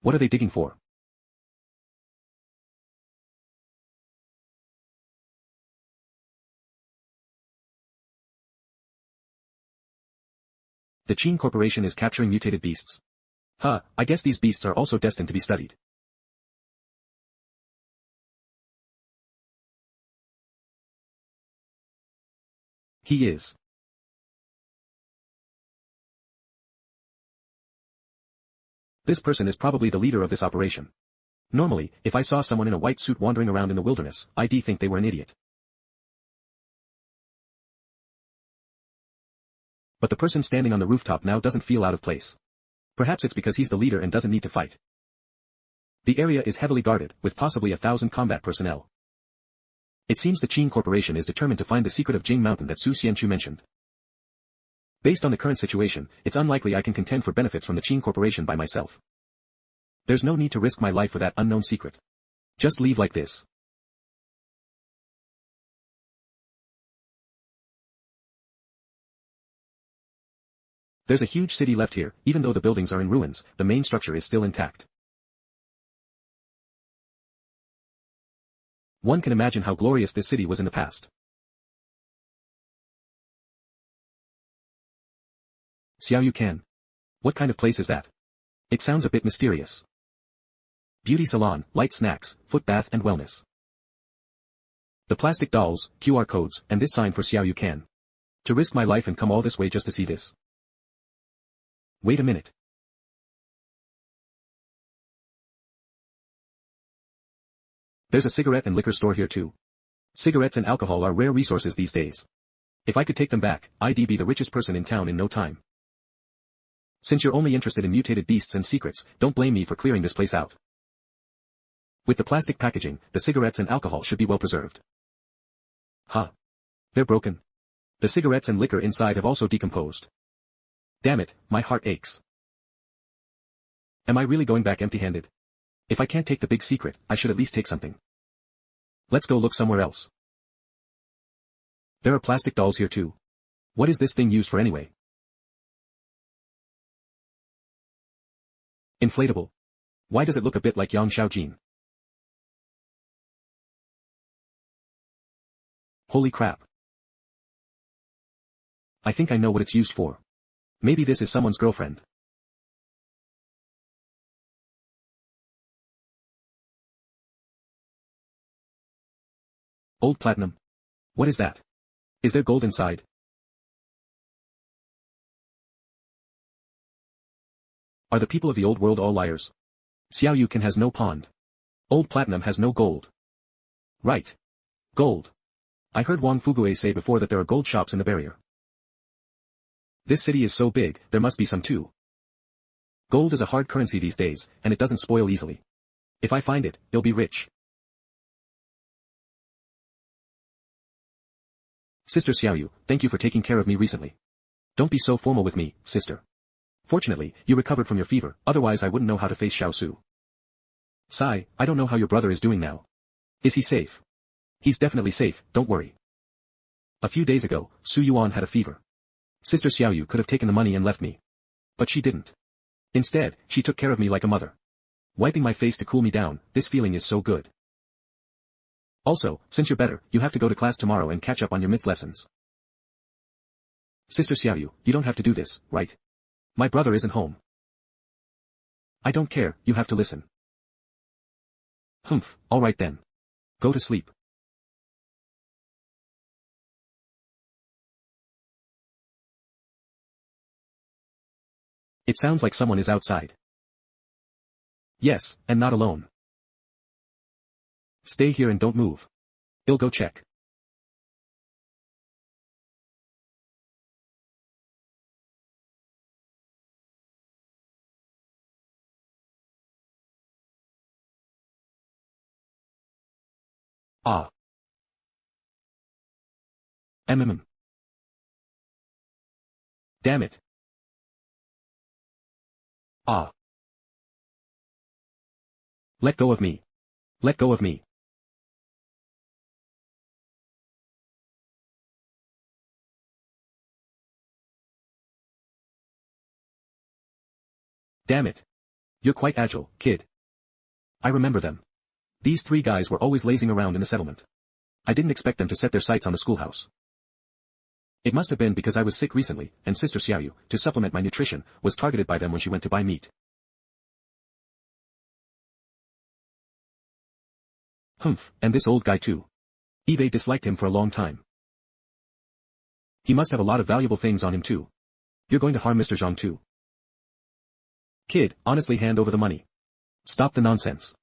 What are they digging for? The Qin Corporation is capturing mutated beasts. Huh, I guess these beasts are also destined to be studied. He is. This person is probably the leader of this operation. Normally, if I saw someone in a white suit wandering around in the wilderness, I'd think they were an idiot. But the person standing on the rooftop now doesn't feel out of place. Perhaps it's because he's the leader and doesn't need to fight. The area is heavily guarded, with possibly 1,000 combat personnel. It seems the Qin Corporation is determined to find the secret of Jing Mountain that Su Xianchu mentioned. Based on the current situation, it's unlikely I can contend for benefits from the Qin Corporation by myself. There's no need to risk my life for that unknown secret. Just leave like this. There's a huge city left here, even though the buildings are in ruins, the main structure is still intact. One can imagine how glorious this city was in the past. Xiaoyu Can. What kind of place is that? It sounds a bit mysterious. Beauty salon, light snacks, foot bath and wellness. The plastic dolls, QR codes, and this sign for Xiaoyu Can. To risk my life and come all this way just to see this. Wait a minute. There's a cigarette and liquor store here too. Cigarettes and alcohol are rare resources these days. If I could take them back, I'd be the richest person in town in no time. Since you're only interested in mutated beasts and secrets, don't blame me for clearing this place out. With the plastic packaging, the cigarettes and alcohol should be well preserved. Huh. They're broken. The cigarettes and liquor inside have also decomposed. Damn it, my heart aches. Am I really going back empty-handed? If I can't take the big secret, I should at least take something. Let's go look somewhere else. There are plastic dolls here too. What is this thing used for anyway? Inflatable. Why does it look a bit like Yang Xiaojin? Holy crap. I think I know what it's used for. Maybe this is someone's girlfriend. Old platinum. What is that? Is there gold inside? Are the people of the old world all liars? Xiaoyu Can has no pond. Old platinum has no gold. Right. Gold. I heard Wang Fugue say before that there are gold shops in the barrier. This city is so big, there must be some too. Gold is a hard currency these days, and it doesn't spoil easily. If I find it, I'll be rich. Sister Xiaoyu, thank you for taking care of me recently. Don't be so formal with me, sister. Fortunately, you recovered from your fever, otherwise I wouldn't know how to face Xiaosu. Sai, I don't know how your brother is doing now. Is he safe? He's definitely safe, don't worry. A few days ago, Su Yuan had a fever. Sister Xiaoyu could have taken the money and left me. But she didn't. Instead, she took care of me like a mother. Wiping my face to cool me down, this feeling is so good. Also, since you're better, you have to go to class tomorrow and catch up on your missed lessons. Sister Xiaoyu, you don't have to do this, right? My brother isn't home. I don't care, you have to listen. Humph, alright then. Go to sleep. It sounds like someone is outside. Yes, and not alone. Stay here and don't move. I'll go check. Ah. Mm. Damn it. Ah. Let go of me. Let go of me. Damn it. You're quite agile, kid. I remember them. These three guys were always lazing around in the settlement. I didn't expect them to set their sights on the schoolhouse. It must have been because I was sick recently, and Sister Xiaoyu, to supplement my nutrition, was targeted by them when she went to buy meat. Humph, and this old guy too. They disliked him for a long time. He must have a lot of valuable things on him too. You're going to harm Mr. Zhang too. Kid, honestly hand over the money. Stop the nonsense.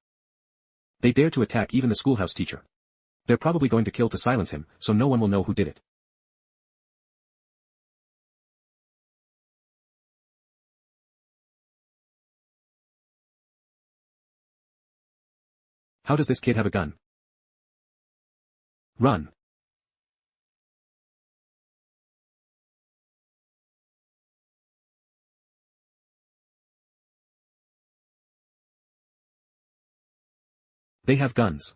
They dare to attack even the schoolhouse teacher. They're probably going to kill to silence him, so no one will know who did it. How does this kid have a gun? Run. They have guns.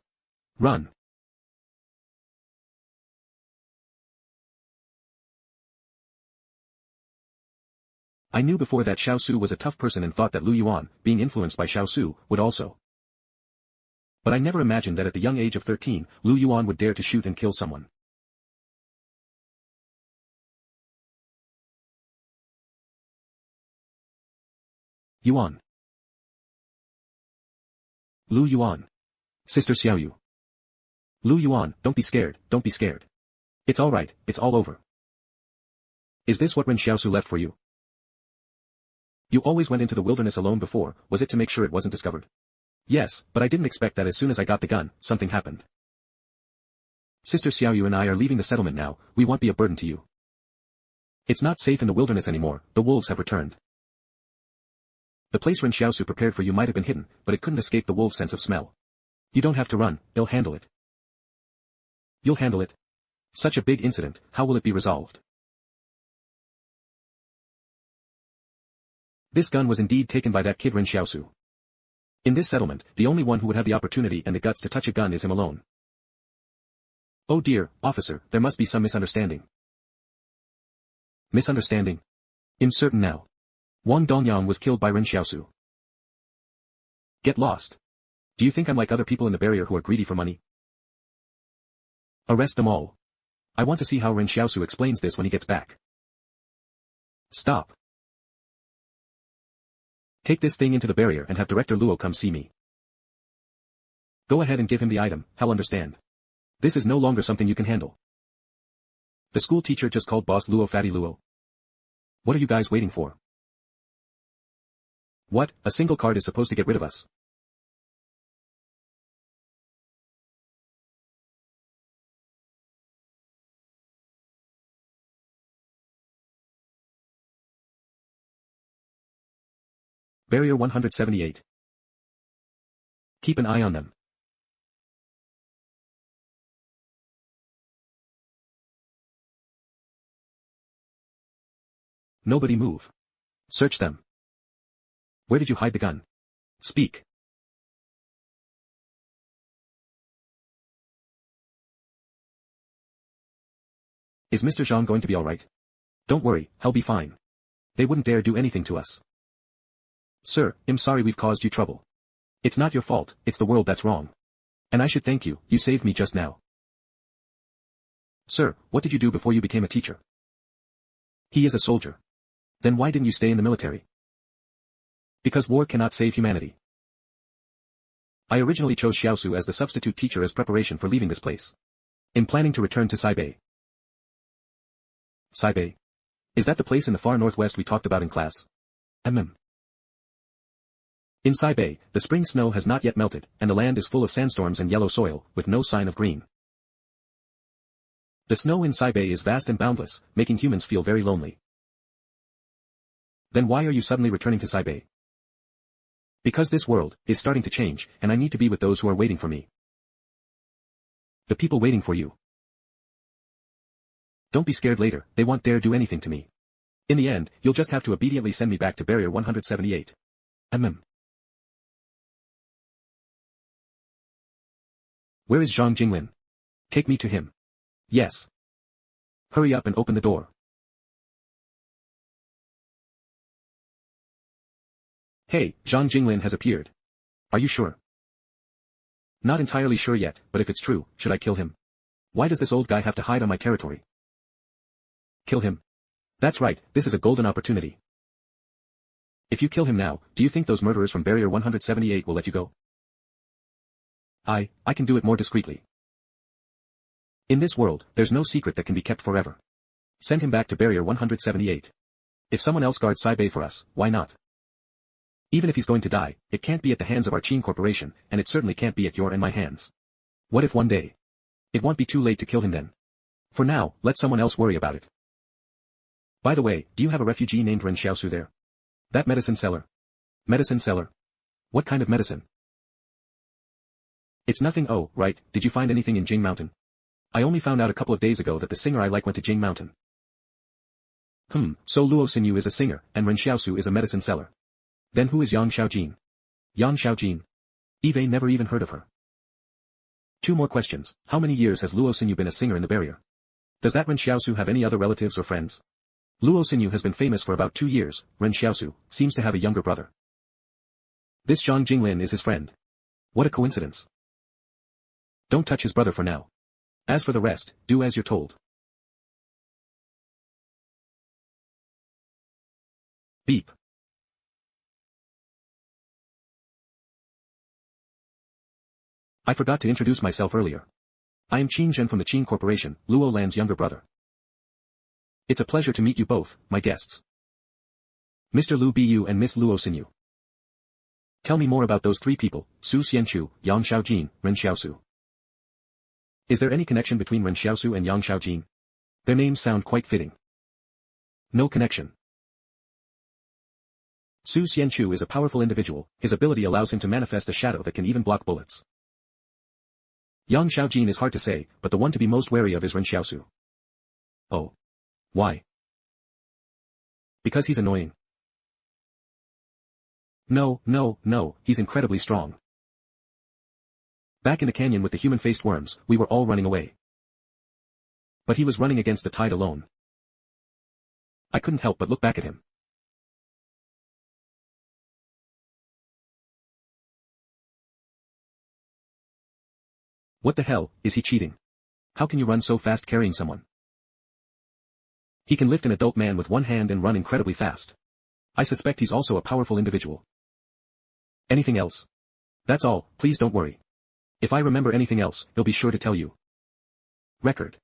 Run. I knew before that Xiaosu was a tough person and thought that Lu Yuan, being influenced by Xiaosu, would also. But I never imagined that at the young age of 13, Lu Yuan would dare to shoot and kill someone. Yuan. Lu Yuan. Sister Xiaoyu. Lu Yuan, don't be scared, don't be scared. It's alright, it's all over. Is this what Ren Xiaosu left for you? You always went into the wilderness alone before, was it to make sure it wasn't discovered? Yes, but I didn't expect that as soon as I got the gun, something happened. Sister Xiaoyu and I are leaving the settlement now, we won't be a burden to you. It's not safe in the wilderness anymore, the wolves have returned. The place Ren Xiaosu prepared for you might have been hidden, but it couldn't escape the wolves' sense of smell. You don't have to run, they'll handle it. You'll handle it? Such a big incident, how will it be resolved? This gun was indeed taken by that kid Ren Xiaosu. In this settlement, the only one who would have the opportunity and the guts to touch a gun is him alone. Oh dear, officer, there must be some misunderstanding. Misunderstanding? I'm certain now. Wang Dongyang was killed by Ren Xiaosu. Get lost. Do you think I'm like other people in the barrier who are greedy for money? Arrest them all. I want to see how Ren Xiaosu explains this when he gets back. Stop. Take this thing into the barrier and have Director Luo come see me. Go ahead and give him the item, he'll understand. This is no longer something you can handle. The school teacher just called Boss Luo Fatty Luo. What are you guys waiting for? What, a single card is supposed to get rid of us? Barrier 178. Keep an eye on them. Nobody move. Search them. Where did you hide the gun? Speak. Is Mr. Zhang going to be alright? Don't worry, he'll be fine. They wouldn't dare do anything to us. Sir, I'm sorry we've caused you trouble. It's not your fault, it's the world that's wrong. And I should thank you, you saved me just now. Sir, what did you do before you became a teacher? He is a soldier. Then why didn't you stay in the military? Because war cannot save humanity. I originally chose Xiaosu as the substitute teacher as preparation for leaving this place. I'm planning to return to Sci-Fi. Sci-Fi? Is that the place in the far northwest we talked about in class? Mm. In Sci-Fi, the spring snow has not yet melted, and the land is full of sandstorms and yellow soil, with no sign of green. The snow in Sci-Fi is vast and boundless, making humans feel very lonely. Then why are you suddenly returning to Sci-Fi? Because this world is starting to change, and I need to be with those who are waiting for me. The people waiting for you. Don't be scared later, they won't dare do anything to me. In the end, you'll just have to obediently send me back to Barrier 178. Where is Zhang Jinglin? Take me to him. Yes. Hurry up and open the door. Hey, Zhang Jinglin has appeared. Are you sure? Not entirely sure yet, but if it's true, should I kill him? Why does this old guy have to hide on my territory? Kill him. That's right, this is a golden opportunity. If you kill him now, do you think those murderers from Barrier 178 will let you go? I can do it more discreetly. In this world, there's no secret that can be kept forever. Send him back to Barrier 178. If someone else guards Sci-Fi for us, why not? Even if he's going to die, it can't be at the hands of our Qin Corporation, and it certainly can't be at your and my hands. What if one day? It won't be too late to kill him then. For now, let someone else worry about it. By the way, do you have a refugee named Ren Xiaosu there? That medicine seller. Medicine seller? What kind of medicine? It's nothing. Oh, right, did you find anything in Jing Mountain? I only found out a couple of days ago that the singer I like went to Jing Mountain. So Luo Xinyu is a singer, and Ren Xiaosu is a medicine seller. Then who is Yang Xiaojin? Yang Xiaojin? Eve never even heard of her. 2 more questions. How many years has Luo Xinyu been a singer in the Barrier? Does that Ren Xiaosu have any other relatives or friends? Luo Xinyu has been famous for about 2 years. Ren Xiaosu seems to have a younger brother. This Zhang Jinglin is his friend. What a coincidence. Don't touch his brother for now. As for the rest, do as you're told. Beep. I forgot to introduce myself earlier. I am Qin Zhen from the Qin Corporation, Luo Lan's younger brother. It's a pleasure to meet you both, my guests. Mr. Lu Bu and Miss Luo Xinyu. Tell me more about those 3 people, Su Xianchu, Yang Xiaojin, Ren Xiaosu. Is there any connection between Ren Xiaosu and Yang Xiaojin? Their names sound quite fitting. No connection. Su Xianchu is a powerful individual, his ability allows him to manifest a shadow that can even block bullets. Yang Xiaojin is hard to say, but the one to be most wary of is Ren Xiaosu. Oh. Why? Because he's annoying. No, he's incredibly strong. Back in the canyon with the human-faced worms, we were all running away. But he was running against the tide alone. I couldn't help but look back at him. What the hell, is he cheating? How can you run so fast carrying someone? He can lift an adult man with one hand and run incredibly fast. I suspect he's also a powerful individual. Anything else? That's all, please don't worry. If I remember anything else, he'll be sure to tell you. Record.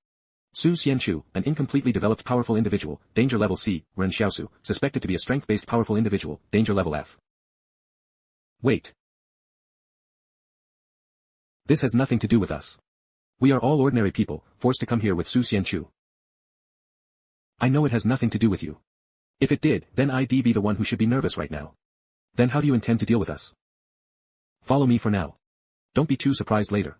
Su Xianchu, an incompletely developed powerful individual, danger level C, Ren Xiaosu, suspected to be a strength-based powerful individual, danger level F. Wait. This has nothing to do with us. We are all ordinary people, forced to come here with Su Xianchu. I know it has nothing to do with you. If it did, then I'd be the one who should be nervous right now. Then how do you intend to deal with us? Follow me for now. Don't be too surprised later.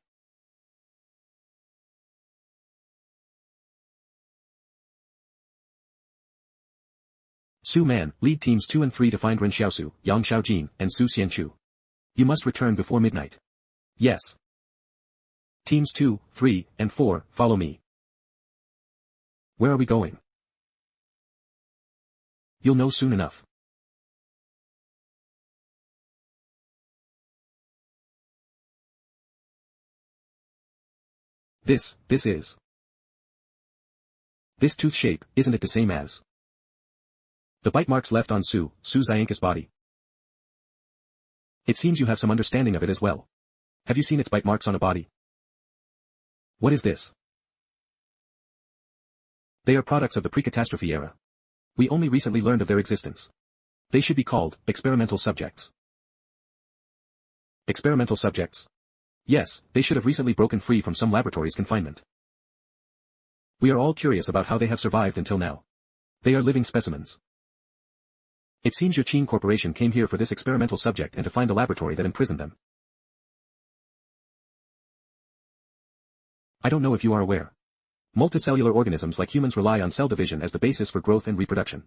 Su Man, lead teams 2 and 3 to find Ren Xiaosu, Yang Xiaojin, and Su Xianchu. You must return before midnight. Yes. Teams 2, 3, and 4, follow me. Where are we going? You'll know soon enough. This is. This tooth shape, isn't it the same as the bite marks left on Su Xianka's body? It seems you have some understanding of it as well. Have you seen its bite marks on a body? What is this? They are products of the pre-catastrophe era. We only recently learned of their existence. They should be called experimental subjects. Experimental subjects? Yes, they should have recently broken free from some laboratory's confinement. We are all curious about how they have survived until now. They are living specimens. It seems your Qin Corporation came here for this experimental subject and to find the laboratory that imprisoned them. I don't know if you are aware. Multicellular organisms like humans rely on cell division as the basis for growth and reproduction.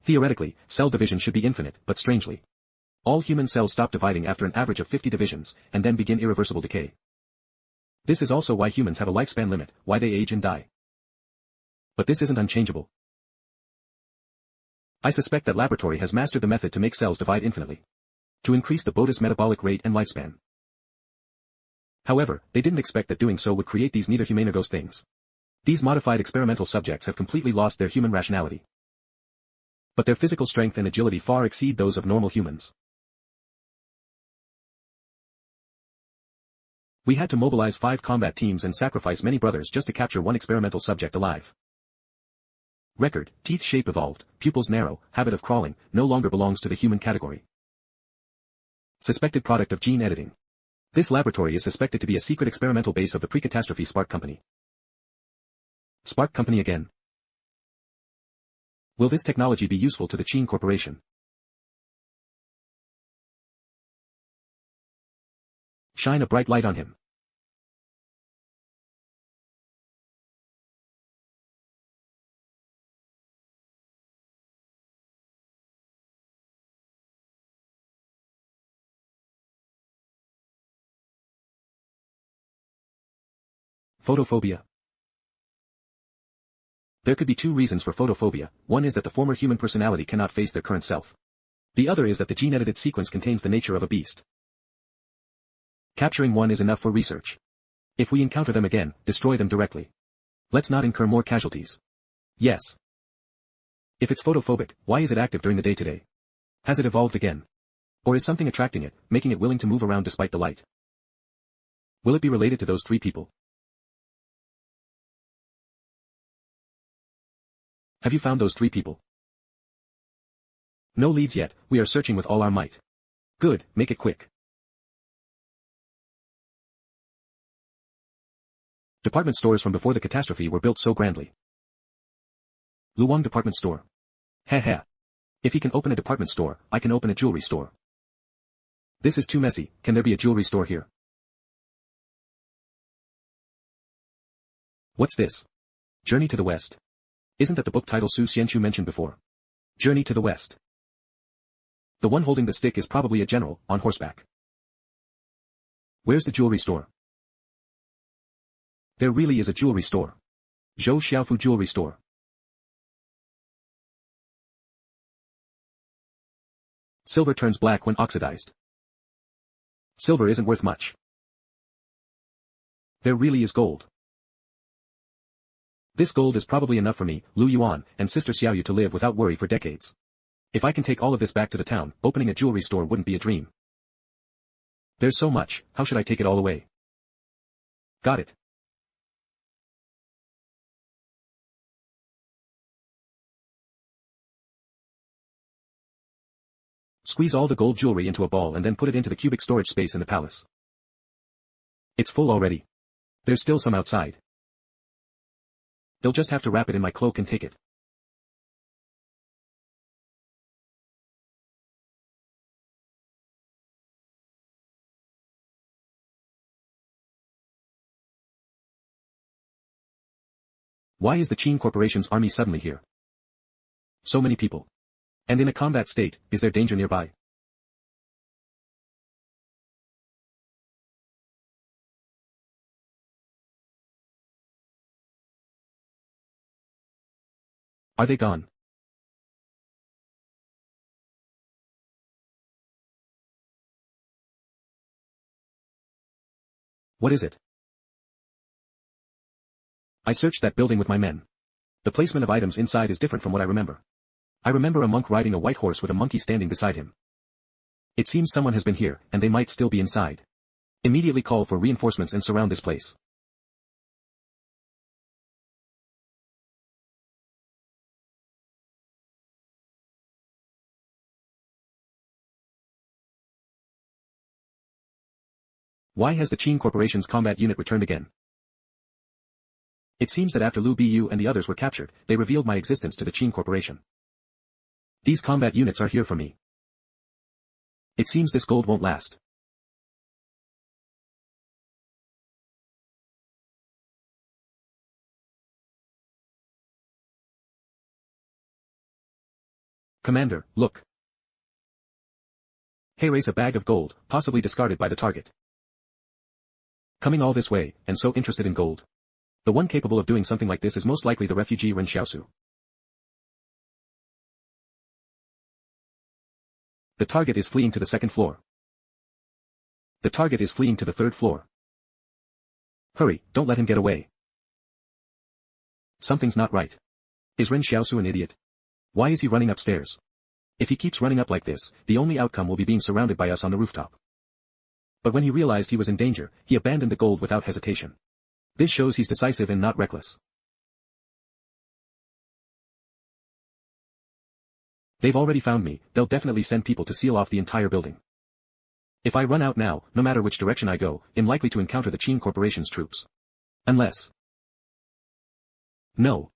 Theoretically, cell division should be infinite, but strangely, all human cells stop dividing after an average of 50 divisions, and then begin irreversible decay. This is also why humans have a lifespan limit, why they age and die. But this isn't unchangeable. I suspect that laboratory has mastered the method to make cells divide infinitely, to increase the body's metabolic rate and lifespan. However, they didn't expect that doing so would create these neither humanogos things. These modified experimental subjects have completely lost their human rationality. But their physical strength and agility far exceed those of normal humans. We had to mobilize 5 combat teams and sacrifice many brothers just to capture one experimental subject alive. Record, teeth shape evolved, pupils narrow, habit of crawling, no longer belongs to the human category. Suspected product of gene editing. This laboratory is suspected to be a secret experimental base of the pre-catastrophe Spark Company. Spark Company again. Will this technology be useful to the Qin Corporation? Shine a bright light on him. Photophobia. There could be 2 reasons for photophobia. One is that the former human personality cannot face their current self. The other is that the gene-edited sequence contains the nature of a beast. Capturing one is enough for research. If we encounter them again, destroy them directly. Let's not incur more casualties. Yes. If it's photophobic, why is it active during the day today? Has it evolved again? Or is something attracting it, making it willing to move around despite the light? Will it be related to those 3 people? Have you found those 3 people? No leads yet, we are searching with all our might. Good, make it quick. Department stores from before the catastrophe were built so grandly. Luwang department store. Heh. If he can open a department store, I can open a jewelry store. This is too messy, can there be a jewelry store here? What's this? Journey to the West. Isn't that the book title Su Xianchu mentioned before? Journey to the West. The one holding the stick is probably a general, on horseback. Where's the jewelry store? There really is a jewelry store. Zhou Xiaofu Jewelry Store. Silver turns black when oxidized. Silver isn't worth much. There really is gold. This gold is probably enough for me, Lu Yuan, and Sister Xiaoyu to live without worry for decades. If I can take all of this back to the town, opening a jewelry store wouldn't be a dream. There's so much, how should I take it all away? Got it. Squeeze all the gold jewelry into a ball and then put it into the cubic storage space in the palace. It's full already. There's still some outside. They'll just have to wrap it in my cloak and take it. Why is the Qin Corporation's army suddenly here? So many people. And in a combat state, is there danger nearby? Are they gone? What is it? I searched that building with my men. The placement of items inside is different from what I remember. I remember a monk riding a white horse with a monkey standing beside him. It seems someone has been here, and they might still be inside. Immediately call for reinforcements and surround this place. Why has the Qin Corporation's combat unit returned again? It seems that after Liu Bu and the others were captured, they revealed my existence to the Qin Corporation. These combat units are here for me. It seems this gold won't last. Commander, look. Hey, raise a bag of gold, possibly discarded by the target. Coming all this way, and so interested in gold. The one capable of doing something like this is most likely the refugee Ren Xiaosu. The target is fleeing to the second floor. The target is fleeing to the third floor. Hurry, don't let him get away. Something's not right. Is Ren Xiaosu an idiot? Why is he running upstairs? If he keeps running up like this, the only outcome will be being surrounded by us on the rooftop. But when he realized he was in danger, he abandoned the gold without hesitation. This shows he's decisive and not reckless. They've already found me, they'll definitely send people to seal off the entire building. If I run out now, no matter which direction I go, I'm likely to encounter the Qin Corporation's troops. Unless... No.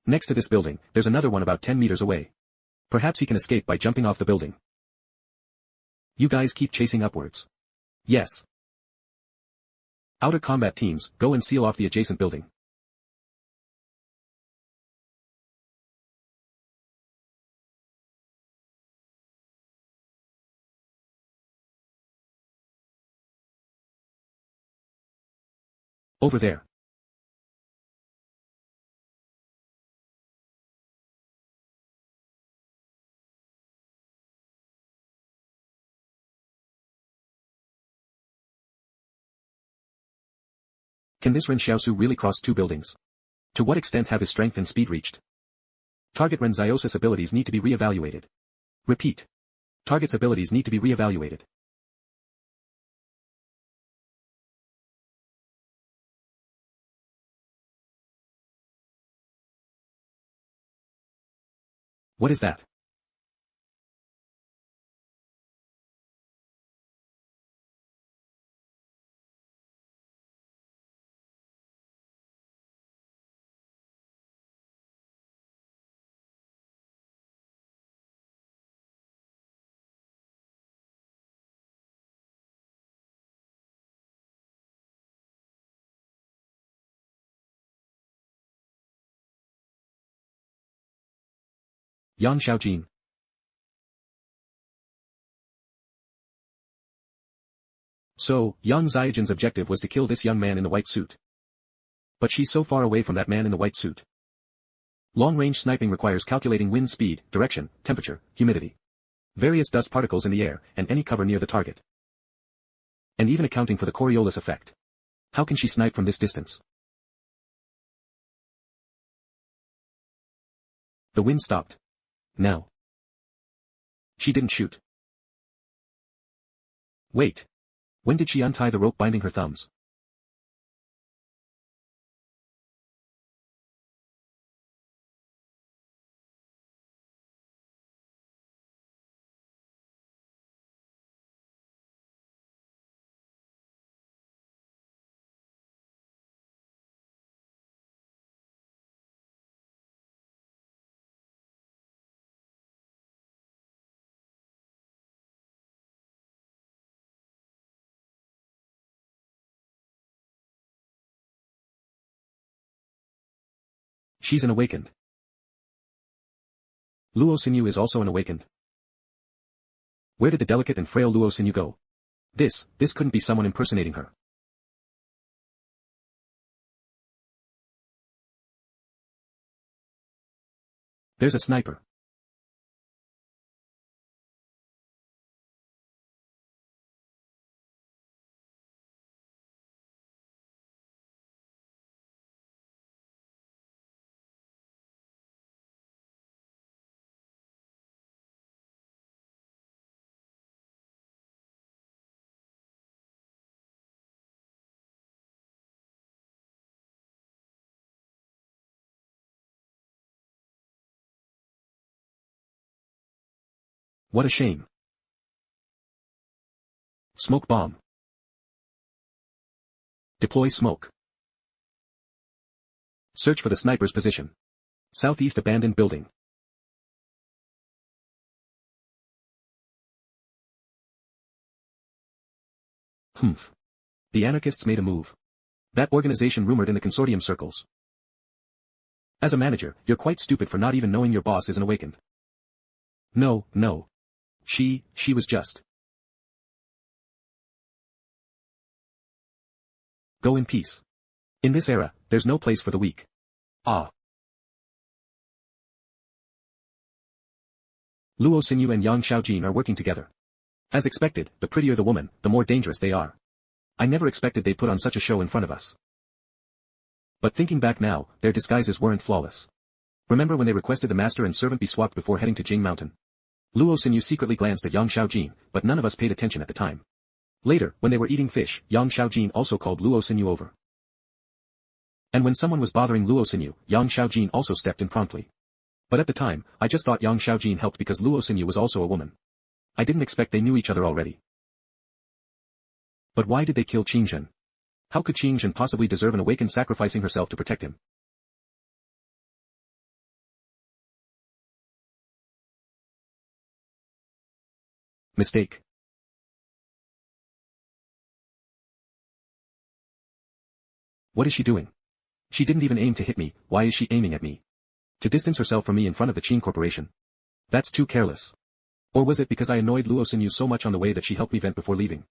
Next to this building, there's another one about 10 meters away. Perhaps he can escape by jumping off the building. You guys keep chasing upwards. Yes. Outer combat teams, go and seal off the adjacent building. Over there. Can this Ren Xiaosu really cross two buildings? To what extent have his strength and speed reached? Target Ren Xiaosu's abilities need to be re-evaluated. Repeat. Target's abilities need to be re-evaluated. What is that? Yang Xiaojin. So, Yang Xiaojin's objective was to kill this young man in the white suit. But she's so far away from that man in the white suit. Long-range sniping requires calculating wind speed, direction, temperature, humidity, various dust particles in the air, and any cover near the target. And even accounting for the Coriolis effect. How can she snipe from this distance? The wind stopped. Now. She didn't shoot. Wait. When did she untie the rope binding her thumbs? She's an awakened. Luo Xinyu is also an awakened. Where did the delicate and frail Luo Xinyu go? This couldn't be someone impersonating her. There's a sniper. What a shame. Smoke bomb. Deploy smoke. Search for the sniper's position. Southeast abandoned building. Humph. The anarchists made a move. That organization rumored in the consortium circles. As a manager, you're quite stupid for not even knowing your boss isn't awakened. No. She was just. Go in peace. In this era, there's no place for the weak. Ah. Luo Xinyu and Yang Xiaojin are working together. As expected, the prettier the woman, the more dangerous they are. I never expected they'd put on such a show in front of us. But thinking back now, their disguises weren't flawless. Remember when they requested the master and servant be swapped before heading to Jing Mountain? Luo Xinyu secretly glanced at Yang Xiaojin, but none of us paid attention at the time. Later, when they were eating fish, Yang Xiaojin also called Luo Xinyu over. And when someone was bothering Luo Xinyu, Yang Xiaojin also stepped in promptly. But at the time, I just thought Yang Xiaojin helped because Luo Xinyu was also a woman. I didn't expect they knew each other already. But why did they kill Qingzhen? How could Qingzhen possibly deserve an awakened sacrificing herself to protect him? Mistake. What is she doing? She didn't even aim to hit me, why is she aiming at me? To distance herself from me in front of the Qin Corporation. That's too careless. Or was it because I annoyed Luo Xinyu so much on the way that she helped me vent before leaving?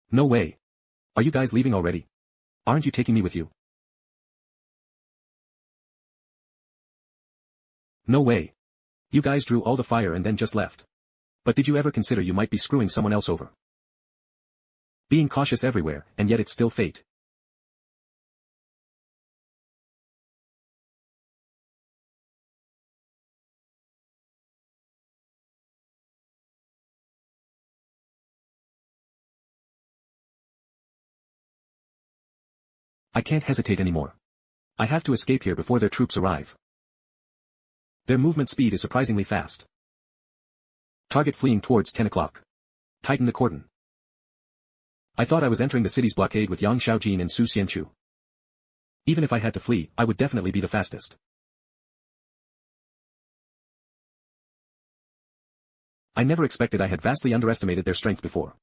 No way. Are you guys leaving already? Aren't you taking me with you? No way. You guys drew all the fire and then just left. But did you ever consider you might be screwing someone else over? Being cautious everywhere, and yet it's still fate. I can't hesitate anymore. I have to escape here before their troops arrive. Their movement speed is surprisingly fast. Target fleeing towards 10 o'clock. Tighten the cordon. I thought I was entering the city's blockade with Yang Xiaojin and Su Xianchu. Even if I had to flee, I would definitely be the fastest. I never expected I had vastly underestimated their strength before.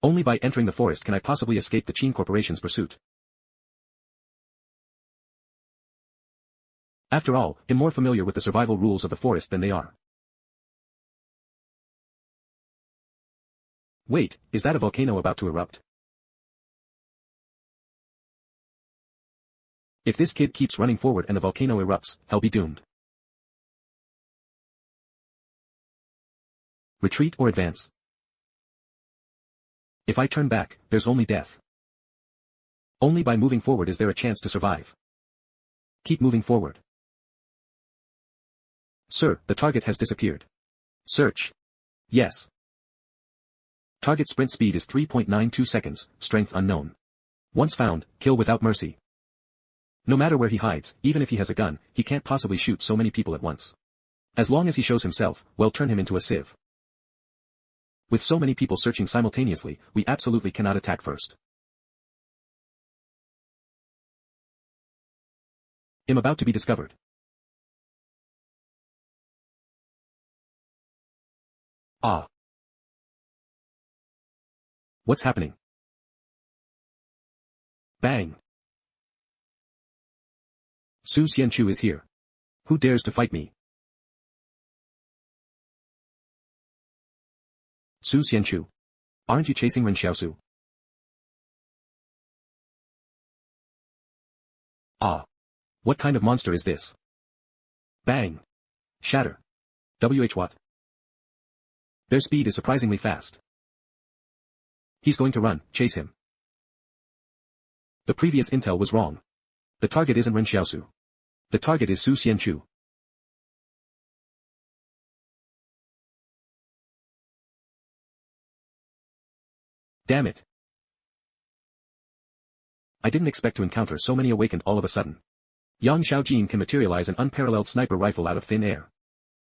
Only by entering the forest can I possibly escape the Qin Corporation's pursuit. After all, I'm more familiar with the survival rules of the forest than they are. Wait, is that a volcano about to erupt? If this kid keeps running forward and the volcano erupts, he'll be doomed. Retreat or advance? If I turn back, there's only death. Only by moving forward is there a chance to survive. Keep moving forward. Sir, the target has disappeared. Search. Yes. Target sprint speed is 3.92 seconds, strength unknown. Once found, kill without mercy. No matter where he hides, even if he has a gun, he can't possibly shoot so many people at once. As long as he shows himself, we'll turn him into a sieve. With so many people searching simultaneously, we absolutely cannot attack first. I'm about to be discovered. Ah. What's happening? Bang. Su Xianchu is here. Who dares to fight me? Su Xianchu. Aren't you chasing Ren Xiaosu? Ah. What kind of monster is this? Bang. Shatter. What? Their speed is surprisingly fast. He's going to run, chase him. The previous intel was wrong. The target isn't Ren Xiaosu. The target is Su Xianchu. Damn it. I didn't expect to encounter so many awakened all of a sudden. Yang Xiaojin can materialize an unparalleled sniper rifle out of thin air.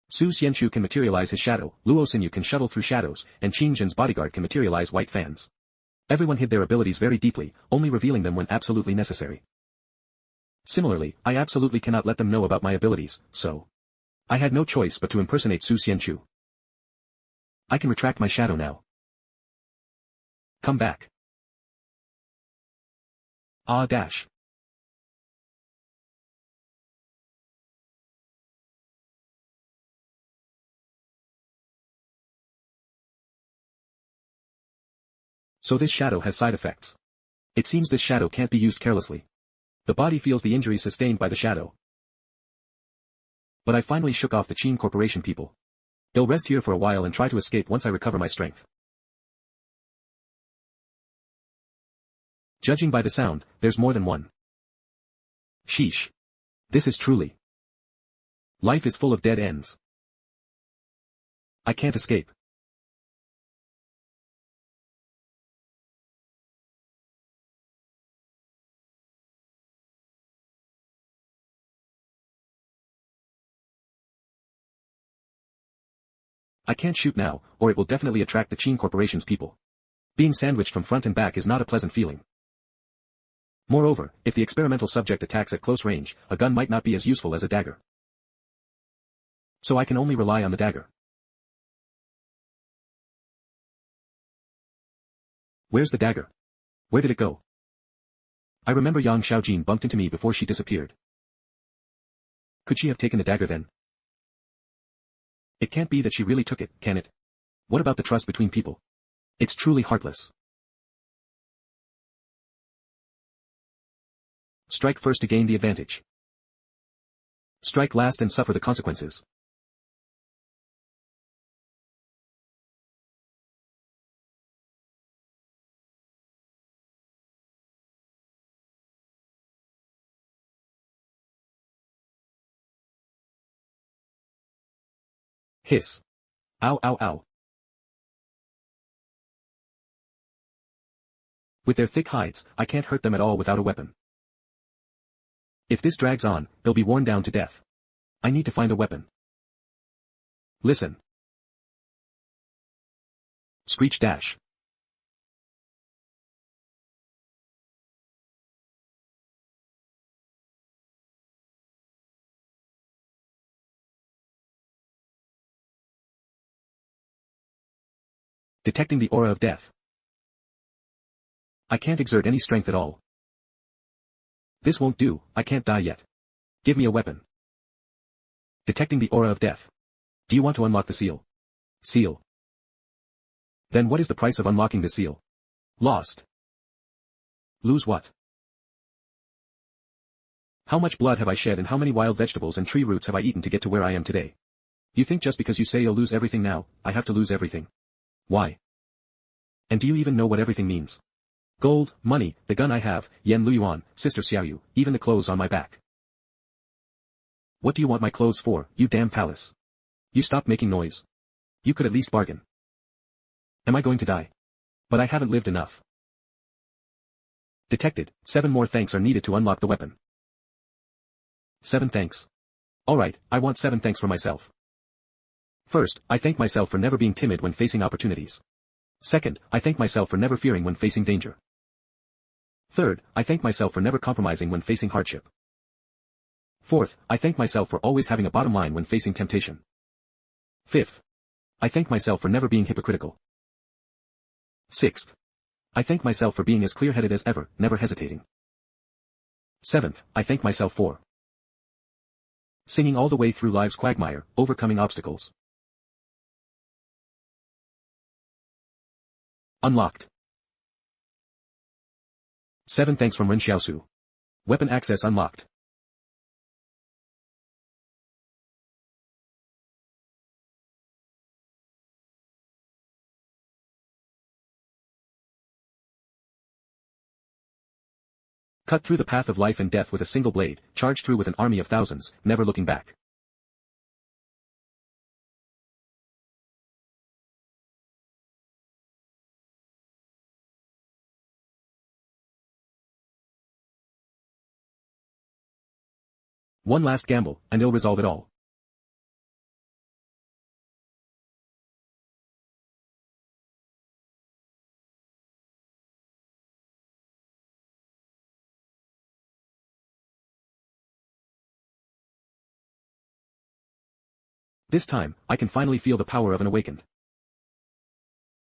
Su Xianchu can materialize his shadow, Luo Xinyu can shuttle through shadows, and Qin Jin's bodyguard can materialize white fans. Everyone hid their abilities very deeply, only revealing them when absolutely necessary. Similarly, I absolutely cannot let them know about my abilities, so I had no choice but to impersonate Su Xianchu. I can retract my shadow now. Come back. Ah dash. So this shadow has side effects. It seems this shadow can't be used carelessly. The body feels the injuries sustained by the shadow. But I finally shook off the Qin Corporation people. They'll rest here for a while and try to escape once I recover my strength. Judging by the sound, there's more than one. Sheesh. This is truly. Life is full of dead ends. I can't escape. I can't shoot now, or it will definitely attract the Qin Corporation's people. Being sandwiched from front and back is not a pleasant feeling. Moreover, if the experimental subject attacks at close range, a gun might not be as useful as a dagger. So I can only rely on the dagger. Where's the dagger? Where did it go? I remember Yang Xiaojin bumped into me before she disappeared. Could she have taken the dagger then? It can't be that she really took it, can it? What about the trust between people? It's truly heartless. Strike first to gain the advantage. Strike last and suffer the consequences. Hiss. Ow ow ow. With their thick hides, I can't hurt them at all without a weapon. If this drags on, they'll be worn down to death. I need to find a weapon. Listen. Screech dash. Detecting the aura of death. I can't exert any strength at all. This won't do, I can't die yet. Give me a weapon. Detecting the aura of death. Do you want to unlock the seal? Seal. Then what is the price of unlocking the seal? Lost. Lose what? How much blood have I shed and how many wild vegetables and tree roots have I eaten to get to where I am today? You think just because you say you'll lose everything now, I have to lose everything? Why? And do you even know what everything means? Gold, money, the gun I have, Yen Luyuan, Sister Xiaoyu, even the clothes on my back. What do you want my clothes for, you damn palace? You stop making noise. You could at least bargain. Am I going to die? But I haven't lived enough. Detected, 7 more thanks are needed to unlock the weapon. 7 thanks. Alright, I want 7 thanks for myself. First, I thank myself for never being timid when facing opportunities. Second, I thank myself for never fearing when facing danger. Third, I thank myself for never compromising when facing hardship. Fourth, I thank myself for always having a bottom line when facing temptation. Fifth, I thank myself for never being hypocritical. Sixth, I thank myself for being as clear-headed as ever, never hesitating. Seventh, I thank myself for singing all the way through life's quagmire, overcoming obstacles. Unlocked. 7 thanks from Ren Xiaosu. Weapon access unlocked. Cut through the path of life and death with a single blade, charge through with an army of thousands, never looking back. One last gamble, and it'll resolve it all. This time, I can finally feel the power of an awakened.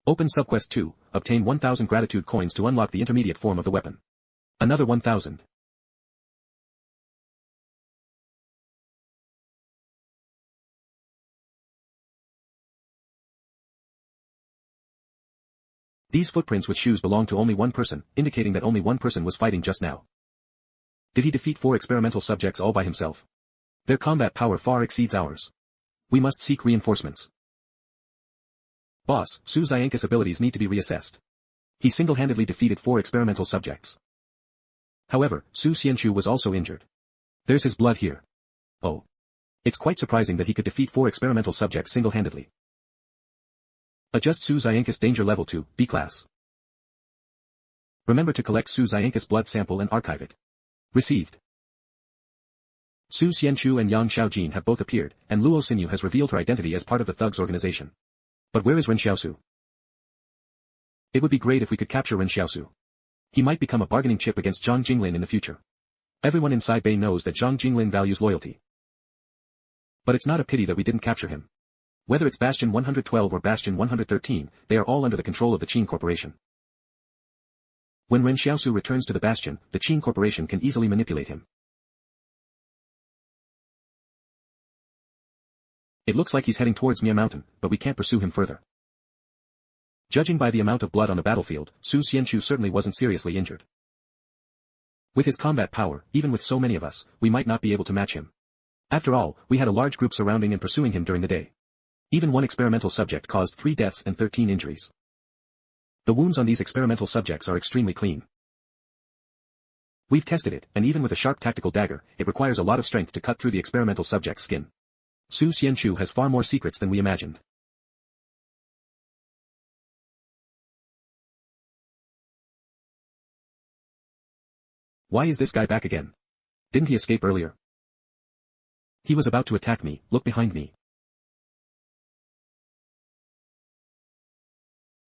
Open subquest 2, obtain 1000 gratitude coins to unlock the intermediate form of the weapon. Another 1000. These footprints with shoes belong to only one person, indicating that only one person was fighting just now. Did he defeat 4 experimental subjects all by himself? Their combat power far exceeds ours. We must seek reinforcements. Boss, Su Xianka's abilities need to be reassessed. He single-handedly defeated 4 experimental subjects. However, Su Xianchu was also injured. There's his blood here. Oh. It's quite surprising that he could defeat 4 experimental subjects single-handedly. Adjust Su Xianka's danger level to B class. Remember to collect Su Xianka's blood sample and archive it. Received. Su Xianchu and Yang Xiaojin have both appeared, and Luo Xinyu has revealed her identity as part of the thugs organization. But where is Ren Xiaosu? It would be great if we could capture Ren Xiaosu. He might become a bargaining chip against Zhang Jinglin in the future. Everyone inside Bei knows that Zhang Jinglin values loyalty. But it's not a pity that we didn't capture him. Whether it's Bastion 112 or Bastion 113, they are all under the control of the Qin Corporation. When Ren Xiaosu returns to the Bastion, the Qin Corporation can easily manipulate him. It looks like he's heading towards Mia Mountain, but we can't pursue him further. Judging by the amount of blood on the battlefield, Su Xianchu certainly wasn't seriously injured. With his combat power, even with so many of us, we might not be able to match him. After all, we had a large group surrounding and pursuing him during the day. Even one experimental subject caused 3 deaths and 13 injuries. The wounds on these experimental subjects are extremely clean. We've tested it, and even with a sharp tactical dagger, it requires a lot of strength to cut through the experimental subject's skin. Su Xianchu has far more secrets than we imagined. Why is this guy back again? Didn't he escape earlier? He was about to attack me. Look behind me.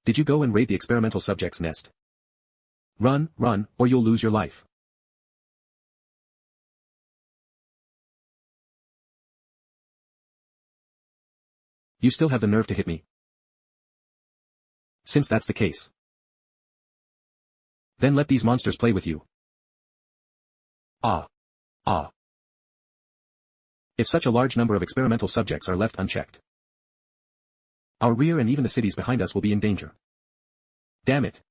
Did you go and raid the experimental subject's nest? Run, run, or you'll lose your life. You still have the nerve to hit me? Since that's the case, then let these monsters play with you. Ah. Ah. If such a large number of experimental subjects are left unchecked, our rear and even the cities behind us will be in danger. Damn it.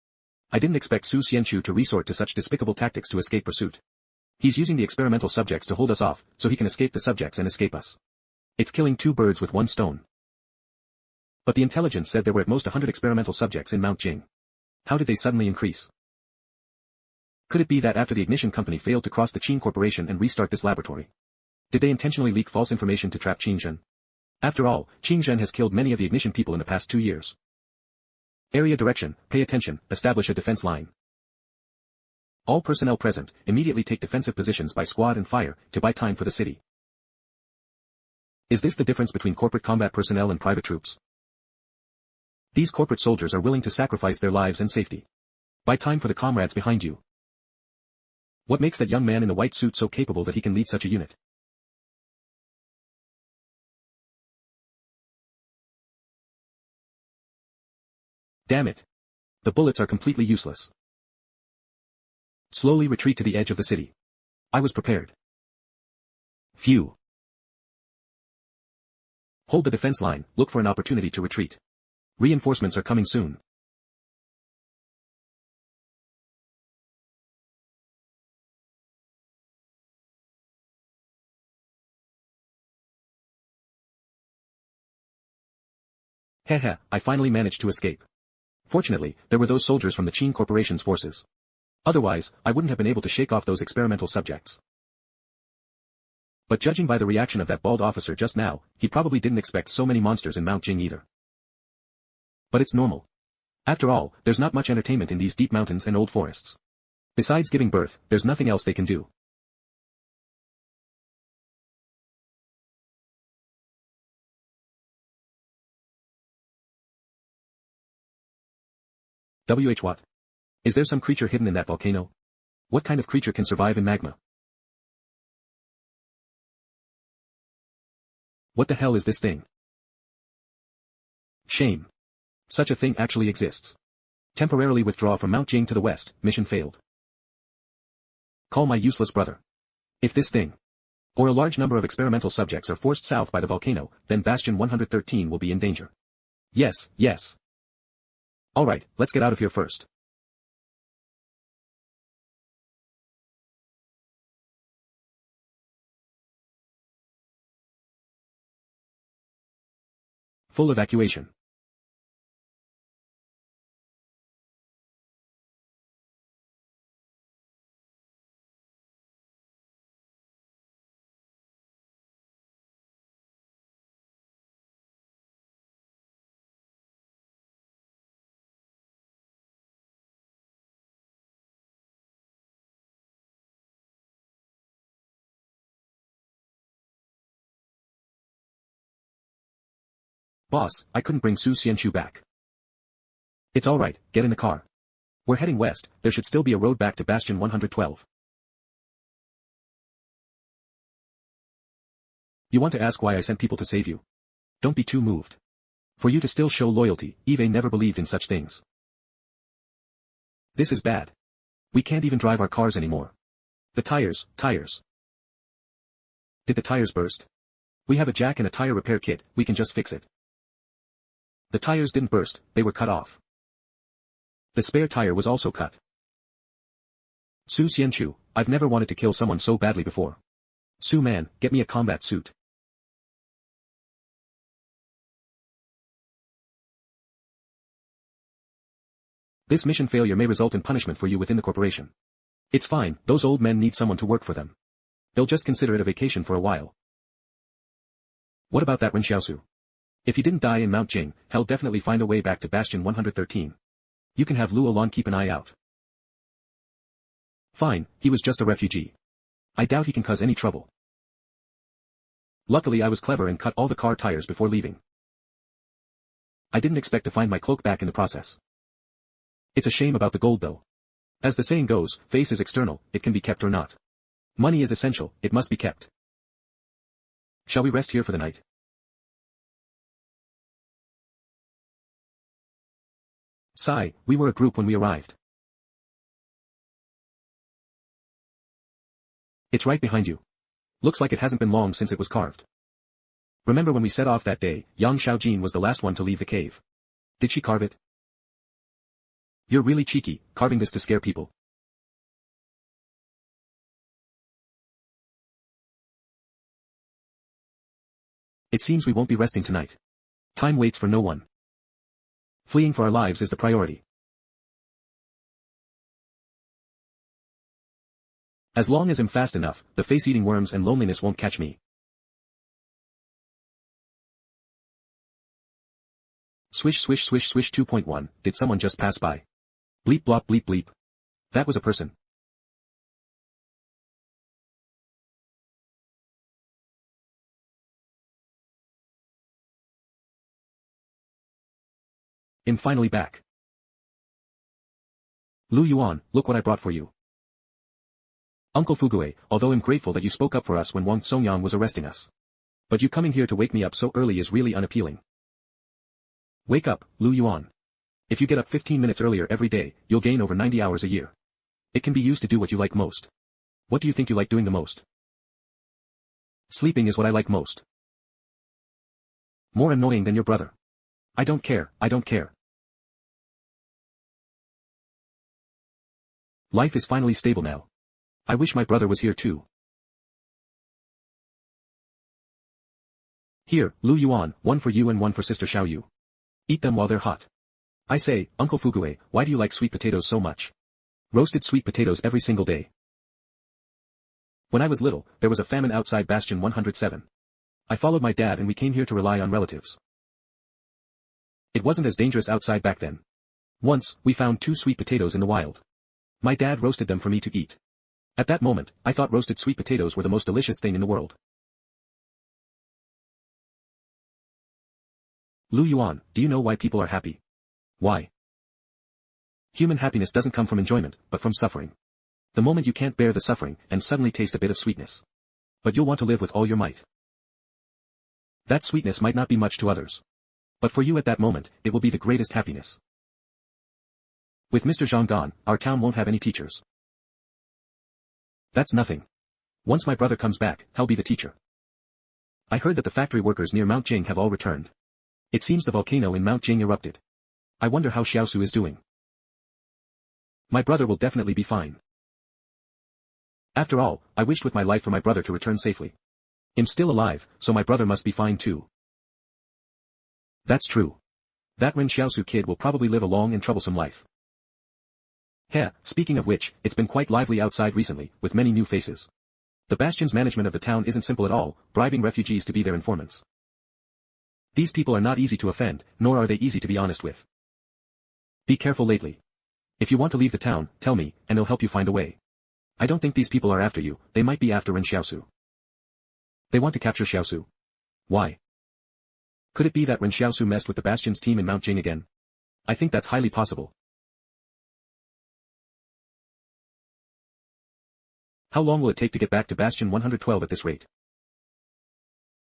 I didn't expect Su Xianchu to resort to such despicable tactics to escape pursuit. He's using the experimental subjects to hold us off, so he can escape the subjects and escape us. It's killing 2 birds with 1 stone. But the intelligence said there were at most 100 experimental subjects in Mount Jing. How did they suddenly increase? Could it be that after the Ignition Company failed to cross the Qin Corporation and restart this laboratory? Did they intentionally leak false information to trap Qingzhen? After all, Qingzhen has killed many of the Ignition people in the past 2 years. Area direction, pay attention, establish a defense line. All personnel present, immediately take defensive positions by squad and fire, to buy time for the city. Is this the difference between corporate combat personnel and private troops? These corporate soldiers are willing to sacrifice their lives and safety. Buy time for the comrades behind you. What makes that young man in the white suit so capable that he can lead such a unit? Damn it. The bullets are completely useless. Slowly retreat to the edge of the city. I was prepared. Phew. Hold the defense line, look for an opportunity to retreat. Reinforcements are coming soon. Heh, I finally managed to escape. Fortunately, there were those soldiers from the Qin Corporation's forces. Otherwise, I wouldn't have been able to shake off those experimental subjects. But judging by the reaction of that bald officer just now, he probably didn't expect so many monsters in Mount Jing either. But it's normal. After all, there's not much entertainment in these deep mountains and old forests. Besides giving birth, there's nothing else they can do. What? Is there some creature hidden in that volcano? What kind of creature can survive in magma? What the hell is this thing? Shame. Such a thing actually exists. Temporarily withdraw from Mount Jing to the west, mission failed. Call my useless brother. If this thing, or a large number of experimental subjects are forced south by the volcano, then Bastion 113 will be in danger. Yes, yes. Alright, let's get out of here first. Full evacuation. Boss, I couldn't bring Su Xianchu back. It's alright, get in the car. We're heading west, there should still be a road back to Bastion 112. You want to ask why I sent people to save you? Don't be too moved. For you to still show loyalty, Eve never believed in such things. This is bad. We can't even drive our cars anymore. The tires. Did the tires burst? We have a jack and a tire repair kit, we can just fix it. The tires didn't burst, they were cut off. The spare tire was also cut. Su Xianchu, I've never wanted to kill someone so badly before. Su man, get me a combat suit. This mission failure may result in punishment for you within the corporation. It's fine, those old men need someone to work for them. They'll just consider it a vacation for a while. What about that Ren Xiaosu? If he didn't die in Mount Jing, he'll definitely find a way back to Bastion 113. You can have Lu Alon keep an eye out. Fine, he was just a refugee. I doubt he can cause any trouble. Luckily I was clever and cut all the car tires before leaving. I didn't expect to find my cloak back in the process. It's a shame about the gold though. As the saying goes, face is external, it can be kept or not. Money is essential, it must be kept. Shall we rest here for the night? Sigh, we were a group when we arrived. It's right behind you. Looks like it hasn't been long since it was carved. Remember when we set off that day, Yang Xiaojin was the last one to leave the cave. Did she carve it? You're really cheeky, carving this to scare people. It seems we won't be resting tonight. Time waits for no one. Fleeing for our lives is the priority. As long as I'm fast enough, the face-eating worms and loneliness won't catch me. Swish swish swish swish 2.1, did someone just pass by? Bleep blop bleep bleep. That was a person. I'm finally back. Lu Yuan, look what I brought for you. Uncle Fugue, although I'm grateful that you spoke up for us when Wang Songyang was arresting us. But you coming here to wake me up so early is really unappealing. Wake up, Lu Yuan. If you get up 15 minutes earlier every day, you'll gain over 90 hours a year. It can be used to do what you like most. What do you think you like doing the most? Sleeping is what I like most. More annoying than your brother. I don't care, I don't care. Life is finally stable now. I wish my brother was here too. Here, Lu Yuan, one for you and one for Sister Xiaoyu. Eat them while they're hot. I say, Uncle Fugue, why do you like sweet potatoes so much? Roasted sweet potatoes every single day. When I was little, there was a famine outside Bastion 107. I followed my dad and we came here to rely on relatives. It wasn't as dangerous outside back then. Once, we found 2 sweet potatoes in the wild. My dad roasted them for me to eat. At that moment, I thought roasted sweet potatoes were the most delicious thing in the world. Lu Yuan, do you know why people are happy? Why? Human happiness doesn't come from enjoyment, but from suffering. The moment you can't bear the suffering, and suddenly taste a bit of sweetness. But you'll want to live with all your might. That sweetness might not be much to others. But for you at that moment, it will be the greatest happiness. With Mr. Zhang gone, our town won't have any teachers. That's nothing. Once my brother comes back, I'll be the teacher. I heard that the factory workers near Mount Jing have all returned. It seems the volcano in Mount Jing erupted. I wonder how Xiaosu is doing. My brother will definitely be fine. After all, I wished with my life for my brother to return safely. I'm still alive, so my brother must be fine too. That's true. That Ren Xiaosu kid will probably live a long and troublesome life. Speaking of which, it's been quite lively outside recently, with many new faces. The Bastion's management of the town isn't simple at all, bribing refugees to be their informants. These people are not easy to offend, nor are they easy to be honest with. Be careful lately. If you want to leave the town, tell me, and I'll help you find a way. I don't think these people are after you, they might be after Ren Xiaosu. They want to capture Xiaosu. Why? Could it be that Ren Xiaosu messed with the Bastion's team in Mount Jing again? I think that's highly possible. How long will it take to get back to Bastion 112 at this rate?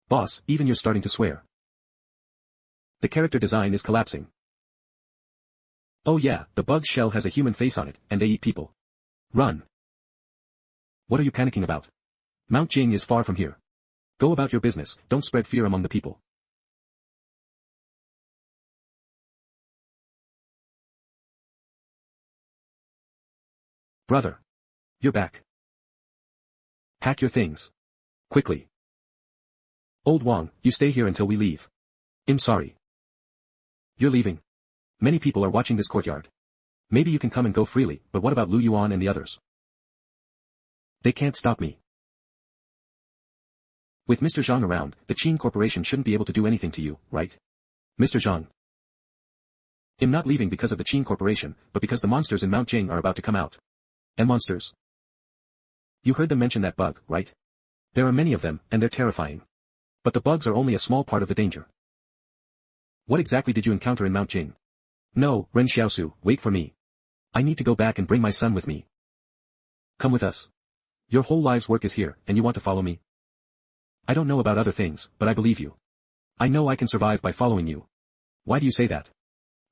Boss, even you're starting to swear. The character design is collapsing. Oh yeah, the bug shell has a human face on it, and they eat people. Run. What are you panicking about? Mount Jing is far from here. Go about your business, don't spread fear among the people. Brother. You're back. Pack your things. Quickly. Old Wang, you stay here until we leave. I'm sorry. You're leaving. Many people are watching this courtyard. Maybe you can come and go freely, but what about Lu Yuan and the others? They can't stop me. With Mr. Zhang around, the Qin Corporation shouldn't be able to do anything to you, right? Mr. Zhang. I'm not leaving because of the Qin Corporation, but because the monsters in Mount Jing are about to come out. And monsters? You heard them mention that bug, right? There are many of them, and they're terrifying. But the bugs are only a small part of the danger. What exactly did you encounter in Mount Jing? No, Ren Xiaosu, wait for me. I need to go back and bring my son with me. Come with us. Your whole life's work is here, and you want to follow me? I don't know about other things, but I believe you. I know I can survive by following you. Why do you say that?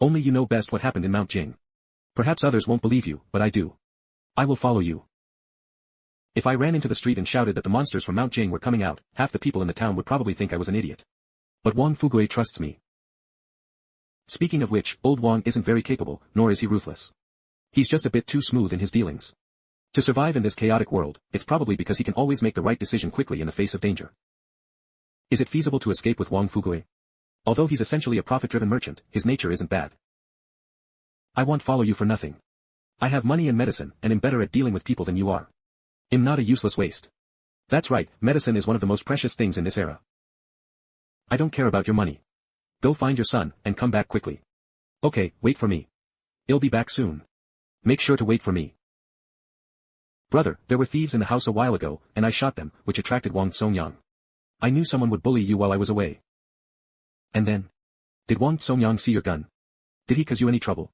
Only you know best what happened in Mount Jing. Perhaps others won't believe you, but I do. I will follow you. If I ran into the street and shouted that the monsters from Mount Jing were coming out, half the people in the town would probably think I was an idiot. But Wang Fugui trusts me. Speaking of which, old Wang isn't very capable, nor is he ruthless. He's just a bit too smooth in his dealings. To survive in this chaotic world, it's probably because he can always make the right decision quickly in the face of danger. Is it feasible to escape with Wang Fugui? Although he's essentially a profit-driven merchant, his nature isn't bad. I won't follow you for nothing. I have money and medicine, and am better at dealing with people than you are. I'm not a useless waste. That's right, medicine is one of the most precious things in this era. I don't care about your money. Go find your son, and come back quickly. Okay, wait for me. I'll be back soon. Make sure to wait for me. Brother, there were thieves in the house a while ago, and I shot them, which attracted Wang Songyang. I knew someone would bully you while I was away. And then? Did Wang Songyang see your gun? Did he cause you any trouble?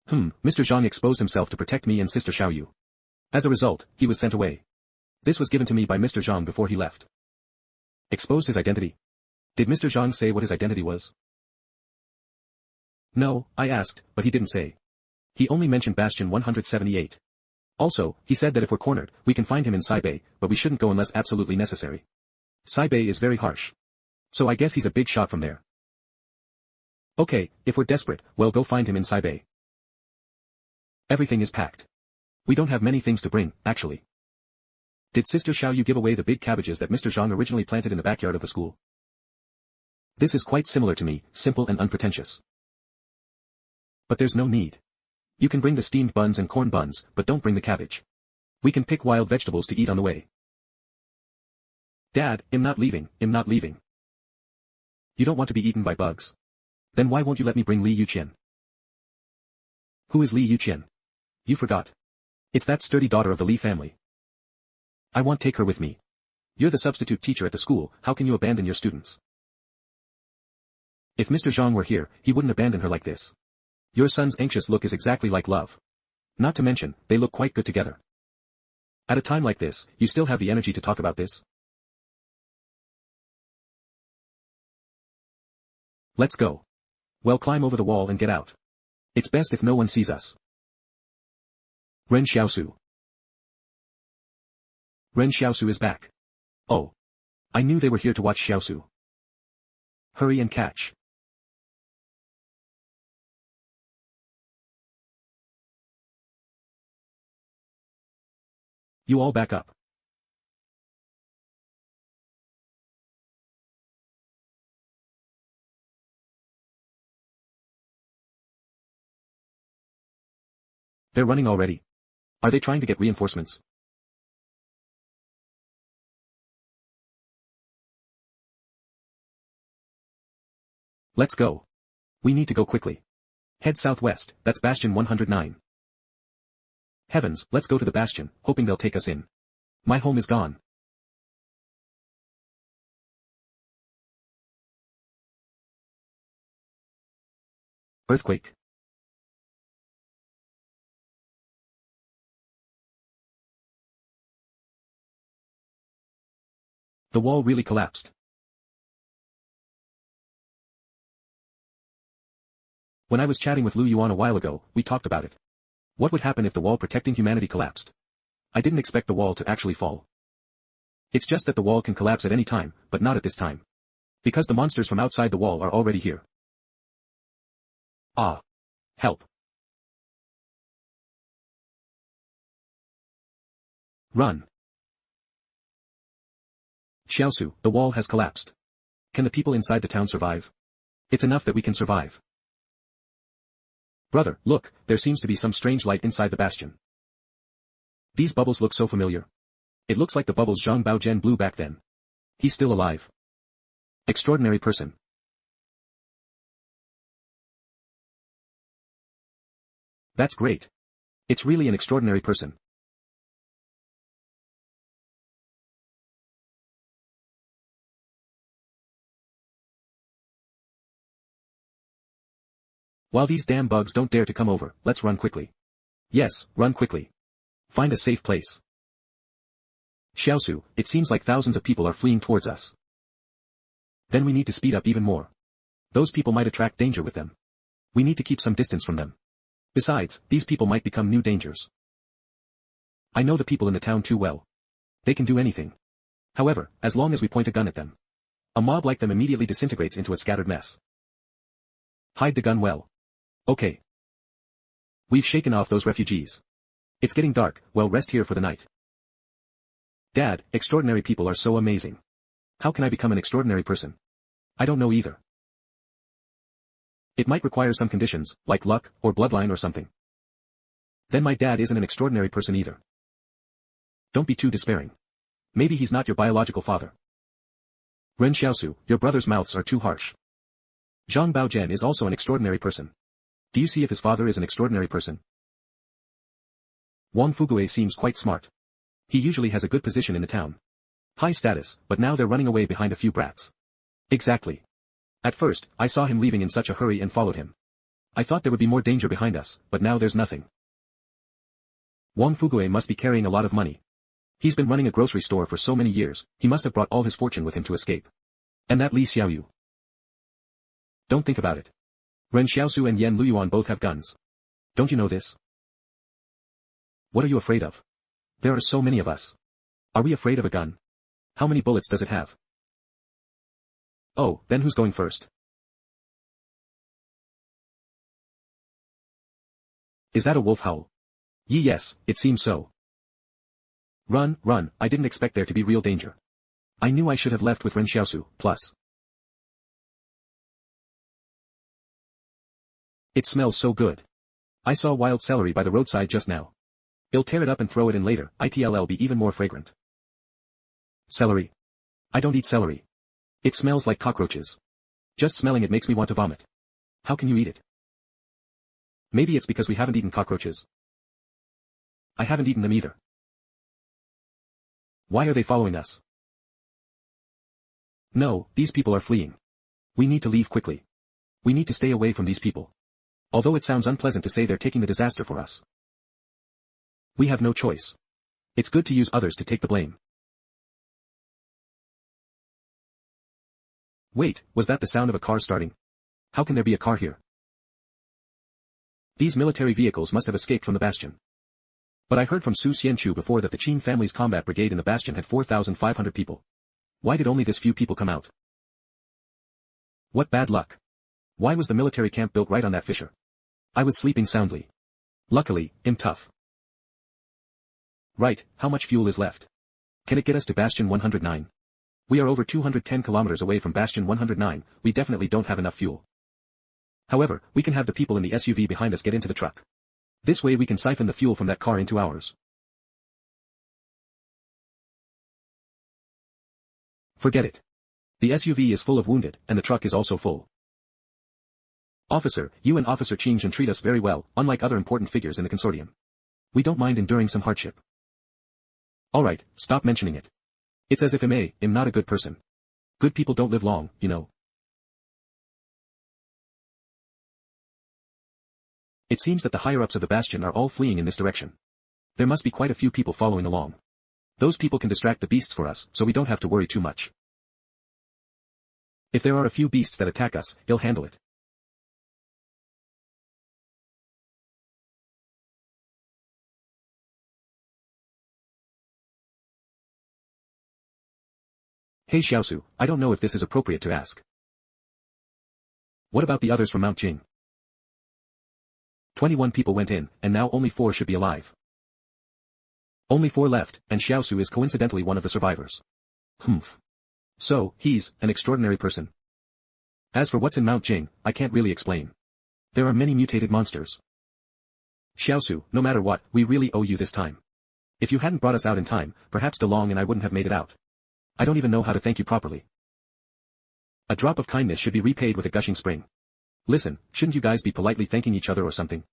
Mr. Zhang exposed himself to protect me and Sister Xiaoyu. As a result, he was sent away. This was given to me by Mr. Zhang before he left. Exposed his identity? Did Mr. Zhang say what his identity was? No, I asked, but he didn't say. He only mentioned Bastion 178. Also, he said that if we're cornered, we can find him in Sci-Fi, but we shouldn't go unless absolutely necessary. Sci-Fi is very harsh. So I guess he's a big shot from there. Okay, if we're desperate, well go find him in Sci-Fi. Everything is packed. We don't have many things to bring, actually. Did Sister Xiaoyu give away the big cabbages that Mr. Zhang originally planted in the backyard of the school? This is quite similar to me, simple and unpretentious. But there's no need. You can bring the steamed buns and corn buns, but don't bring the cabbage. We can pick wild vegetables to eat on the way. Dad, I'm not leaving. You don't want to be eaten by bugs. Then why won't you let me bring Li Yuqian? Who is Li Yuqian? You forgot. It's that sturdy daughter of the Li family. I won't take her with me. You're the substitute teacher at the school, how can you abandon your students? If Mr. Zhang were here, he wouldn't abandon her like this. Your son's anxious look is exactly like love. Not to mention, they look quite good together. At a time like this, you still have the energy to talk about this? Let's go. Well, climb over the wall and get out. It's best if no one sees us. Ren Xiaosu. Ren Xiaosu is back. Oh. I knew they were here to watch Xiaosu. Hurry and catch. You all back up. They're running already. Are they trying to get reinforcements? Let's go. We need to go quickly. Head southwest, that's Bastion 109. Heavens, let's go to the Bastion, hoping they'll take us in. My home is gone. Earthquake. The wall really collapsed. When I was chatting with Lu Yuan a while ago, we talked about it. What would happen if the wall protecting humanity collapsed? I didn't expect the wall to actually fall. It's just that the wall can collapse at any time, but not at this time. Because the monsters from outside the wall are already here. Ah. Help. Run. Xiaosu, the wall has collapsed. Can the people inside the town survive? It's enough that we can survive. Brother, look, there seems to be some strange light inside the bastion. These bubbles look so familiar. It looks like the bubbles Zhang Baozhen blew back then. He's still alive. Extraordinary person. That's great. It's really an extraordinary person. While these damn bugs don't dare to come over, let's run quickly. Yes, run quickly. Find a safe place. Xiaosu, it seems like thousands of people are fleeing towards us. Then we need to speed up even more. Those people might attract danger with them. We need to keep some distance from them. Besides, these people might become new dangers. I know the people in the town too well. They can do anything. However, as long as we point a gun at them. A mob like them immediately disintegrates into a scattered mess. Hide the gun well. Okay. We've shaken off those refugees. It's getting dark, well, rest here for the night. Dad, extraordinary people are so amazing. How can I become an extraordinary person? I don't know either. It might require some conditions, like luck, or bloodline or something. Then my dad isn't an extraordinary person either. Don't be too despairing. Maybe he's not your biological father. Ren Xiaosu, your brother's mouths are too harsh. Zhang Baozhen is also an extraordinary person. Do you see if his father is an extraordinary person? Wang Fugue seems quite smart. He usually has a good position in the town. High status, but now they're running away behind a few brats. Exactly. At first, I saw him leaving in such a hurry and followed him. I thought there would be more danger behind us, but now there's nothing. Wang Fugue must be carrying a lot of money. He's been running a grocery store for so many years, he must have brought all his fortune with him to escape. And that Li Xiaoyu. Don't think about it. Ren Xiaosu and Yan Luyuan both have guns. Don't you know this? What are you afraid of? There are so many of us. Are we afraid of a gun? How many bullets does it have? Oh, then who's going first? Is that a wolf howl? Yes, it seems so. Run, run, I didn't expect there to be real danger. I knew I should have left with Ren Xiaosu, plus. It smells so good. I saw wild celery by the roadside just now. I'll tear it up and throw it in later, it'll be even more fragrant. Celery. I don't eat celery. It smells like cockroaches. Just smelling it makes me want to vomit. How can you eat it? Maybe it's because we haven't eaten cockroaches. I haven't eaten them either. Why are they following us? No, these people are fleeing. We need to leave quickly. We need to stay away from these people. Although it sounds unpleasant to say they're taking the disaster for us. We have no choice. It's good to use others to take the blame. Wait, was that the sound of a car starting? How can there be a car here? These military vehicles must have escaped from the bastion. But I heard from Su Xianchu before that the Qin family's combat brigade in the bastion had 4,500 people. Why did only this few people come out? What bad luck. Why was the military camp built right on that fissure? I was sleeping soundly. Luckily, I'm tough. Right, how much fuel is left? Can it get us to Bastion 109? We are over 210 kilometers away from Bastion 109, we definitely don't have enough fuel. However, we can have the people in the SUV behind us get into the truck. This way we can siphon the fuel from that car into ours. Forget it. The SUV is full of wounded, and the truck is also full. Officer, you and Officer Qingjun treat us very well, unlike other important figures in the consortium. We don't mind enduring some hardship. Alright, stop mentioning it. It's as if I'm not a good person. Good people don't live long, you know. It seems that the higher-ups of the bastion are all fleeing in this direction. There must be quite a few people following along. Those people can distract the beasts for us, so we don't have to worry too much. If there are a few beasts that attack us, he'll handle it. Hey Xiaosu, I don't know if this is appropriate to ask. What about the others from Mount Jing? 21 people went in, and now only 4 should be alive. Only 4 left, and Xiaosu is coincidentally one of the survivors. Humph. So, he's an extraordinary person. As for what's in Mount Jing, I can't really explain. There are many mutated monsters. Xiaosu, no matter what, we really owe you this time. If you hadn't brought us out in time, perhaps DeLong and I wouldn't have made it out. I don't even know how to thank you properly. A drop of kindness should be repaid with a gushing spring. Listen, shouldn't you guys be politely thanking each other or something?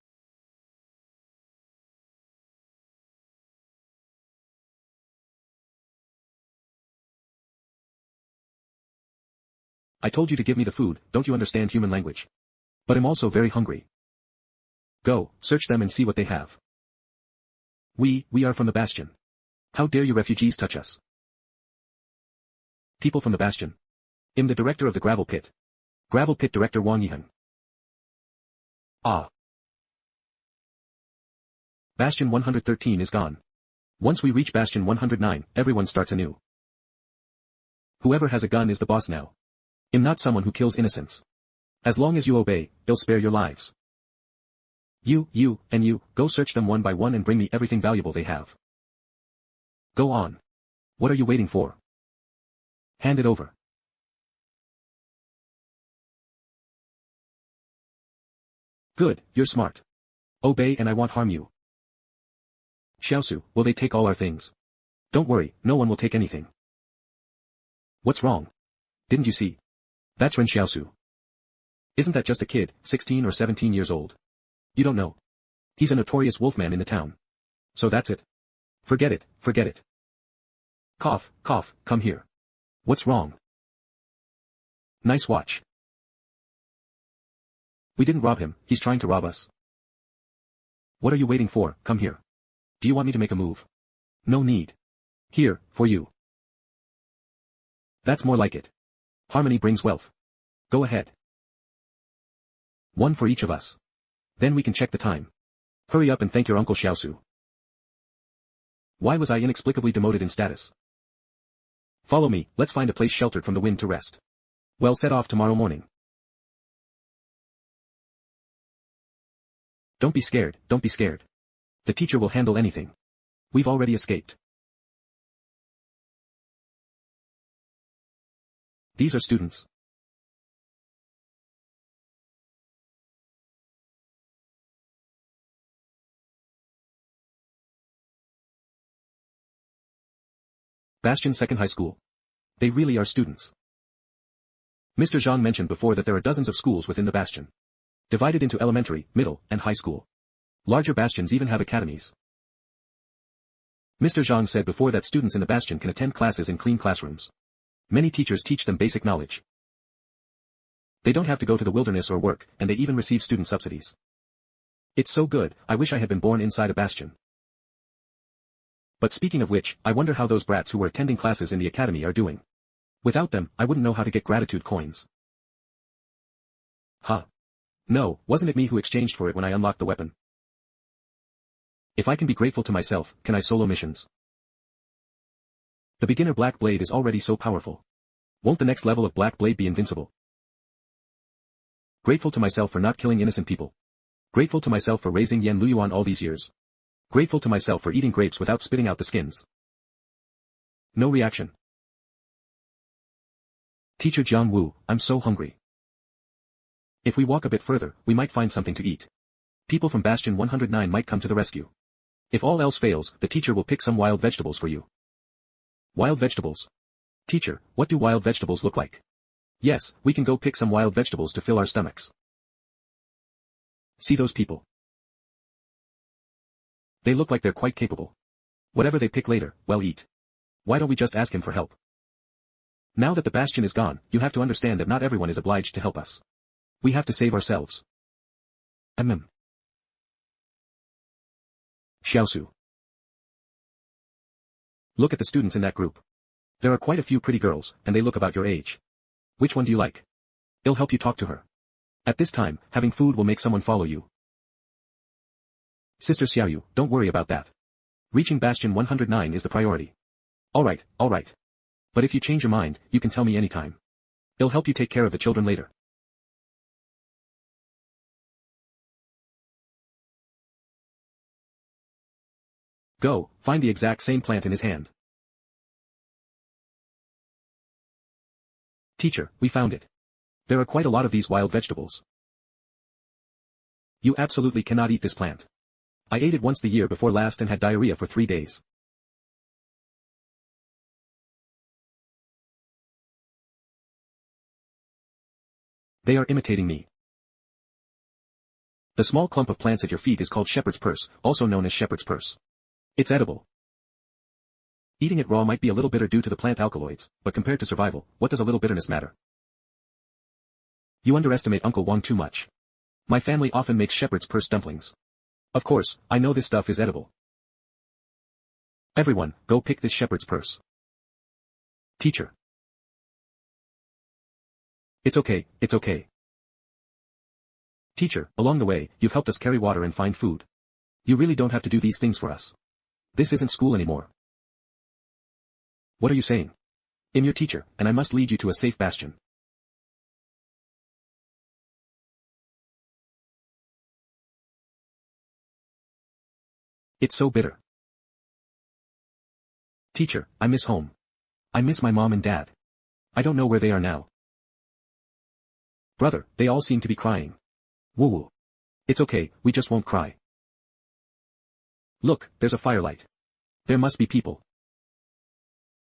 I told you to give me the food, don't you understand human language? But I'm also very hungry. Go, search them and see what they have. We are from the bastion. How dare you refugees touch us? People from the bastion. I'm the director of the gravel pit. Gravel pit director Wang Yiheng. Ah. Bastion 113 is gone. Once we reach Bastion 109, everyone starts anew. Whoever has a gun is the boss now. I'm not someone who kills innocents. As long as you obey, they'll spare your lives. You, and you, go search them one by one and bring me everything valuable they have. Go on. What are you waiting for? Hand it over. Good, you're smart. Obey and I won't harm you. Xiaosu, will they take all our things? Don't worry, no one will take anything. What's wrong? Didn't you see? That's Ren Xiaosu. Isn't that just a kid, 16 or 17 years old? You don't know. He's a notorious wolfman in the town. So that's it. Forget it, forget it. Cough, come here. What's wrong? Nice watch. We didn't rob him, he's trying to rob us. What are you waiting for, come here. Do you want me to make a move? No need. Here, for you. That's more like it. Harmony brings wealth. Go ahead. One for each of us. Then we can check the time. Hurry up and thank your Uncle Xiaosu. Why was I inexplicably demoted in status? Follow me, let's find a place sheltered from the wind to rest. Well, set off tomorrow morning. Don't be scared, don't be scared. The teacher will handle anything. We've already escaped. These are students. Bastion Second High School. They really are students. Mr. Zhang mentioned before that there are dozens of schools within the bastion. Divided into elementary, middle, and high school. Larger bastions even have academies. Mr. Zhang said before that students in the bastion can attend classes in clean classrooms. Many teachers teach them basic knowledge. They don't have to go to the wilderness or work, and they even receive student subsidies. It's so good, I wish I had been born inside a bastion. But speaking of which, I wonder how those brats who were attending classes in the academy are doing. Without them, I wouldn't know how to get gratitude coins. Huh. No, wasn't it me who exchanged for it when I unlocked the weapon? If I can be grateful to myself, can I solo missions? The beginner Black Blade is already so powerful. Won't the next level of Black Blade be invincible? Grateful to myself for not killing innocent people. Grateful to myself for raising Yan Luyuan all these years. Grateful to myself for eating grapes without spitting out the skins. No reaction. Teacher Jiang Wu, I'm so hungry. If we walk a bit further, we might find something to eat. People from Bastion 109 might come to the rescue. If all else fails, the teacher will pick some wild vegetables for you. Wild vegetables. Teacher, what do wild vegetables look like? Yes, we can go pick some wild vegetables to fill our stomachs. See those people. They look like they're quite capable. Whatever they pick later, well eat. Why don't we just ask him for help? Now that the bastion is gone, you have to understand that not everyone is obliged to help us. We have to save ourselves. Xiaosu. Look at the students in that group. There are quite a few pretty girls, and they look about your age. Which one do you like? It'll help you talk to her. At this time, having food will make someone follow you. Sister Xiaoyu, don't worry about that. Reaching Bastion 109 is the priority. Alright. But if you change your mind, you can tell me anytime. It'll help you take care of the children later. Go, find the exact same plant in his hand. Teacher, we found it. There are quite a lot of these wild vegetables. You absolutely cannot eat this plant. I ate it once the year before last and had diarrhea for 3 days. They are imitating me. The small clump of plants at your feet is called shepherd's purse, also known as shepherd's purse. It's edible. Eating it raw might be a little bitter due to the plant alkaloids, but compared to survival, what does a little bitterness matter? You underestimate Uncle Wang too much. My family often makes shepherd's purse dumplings. Of course, I know this stuff is edible. Everyone, go pick this shepherd's purse. Teacher. It's okay. Teacher, along the way, you've helped us carry water and find food. You really don't have to do these things for us. This isn't school anymore. What are you saying? I'm your teacher, and I must lead you to a safe bastion. It's so bitter. Teacher, I miss home. I miss my mom and dad. I don't know where they are now. Brother, they all seem to be crying. Woo-woo. It's okay, we just won't cry. Look, there's a firelight. There must be people.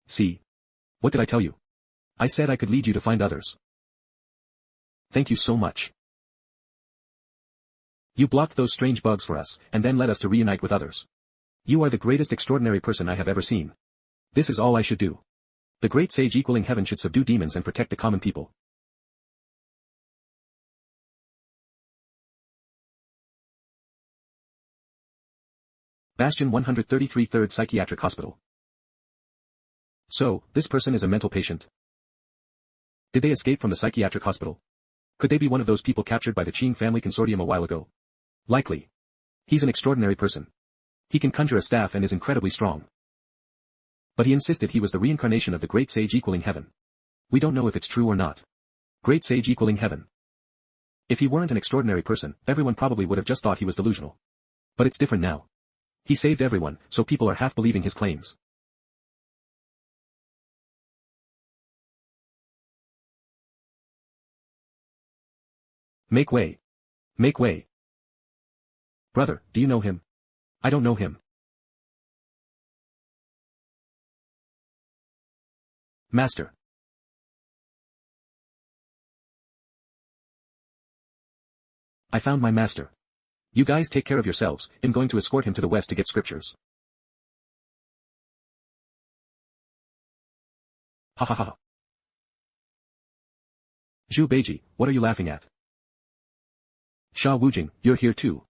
See? What did I tell you? I said I could lead you to find others. Thank you so much. You blocked those strange bugs for us, and then led us to reunite with others. You are the greatest extraordinary person I have ever seen. This is all I should do. The great sage equaling heaven should subdue demons and protect the common people. Bastion 133 3rd Psychiatric Hospital. So, this person is a mental patient. Did they escape from the psychiatric hospital? Could they be one of those people captured by the Qing family consortium a while ago? Likely. He's an extraordinary person. He can conjure a staff and is incredibly strong. But he insisted he was the reincarnation of the great sage equaling heaven. We don't know if it's true or not. Great sage equaling heaven. If he weren't an extraordinary person, everyone probably would have just thought he was delusional. But it's different now. He saved everyone, so people are half believing his claims. Make way. Make way. Brother, do you know him? I don't know him. Master. I found my master. You guys take care of yourselves, I'm going to escort him to the west to get scriptures. Ha ha ha. Zhu Beiji, what are you laughing at? Sha Wujing, you're here too.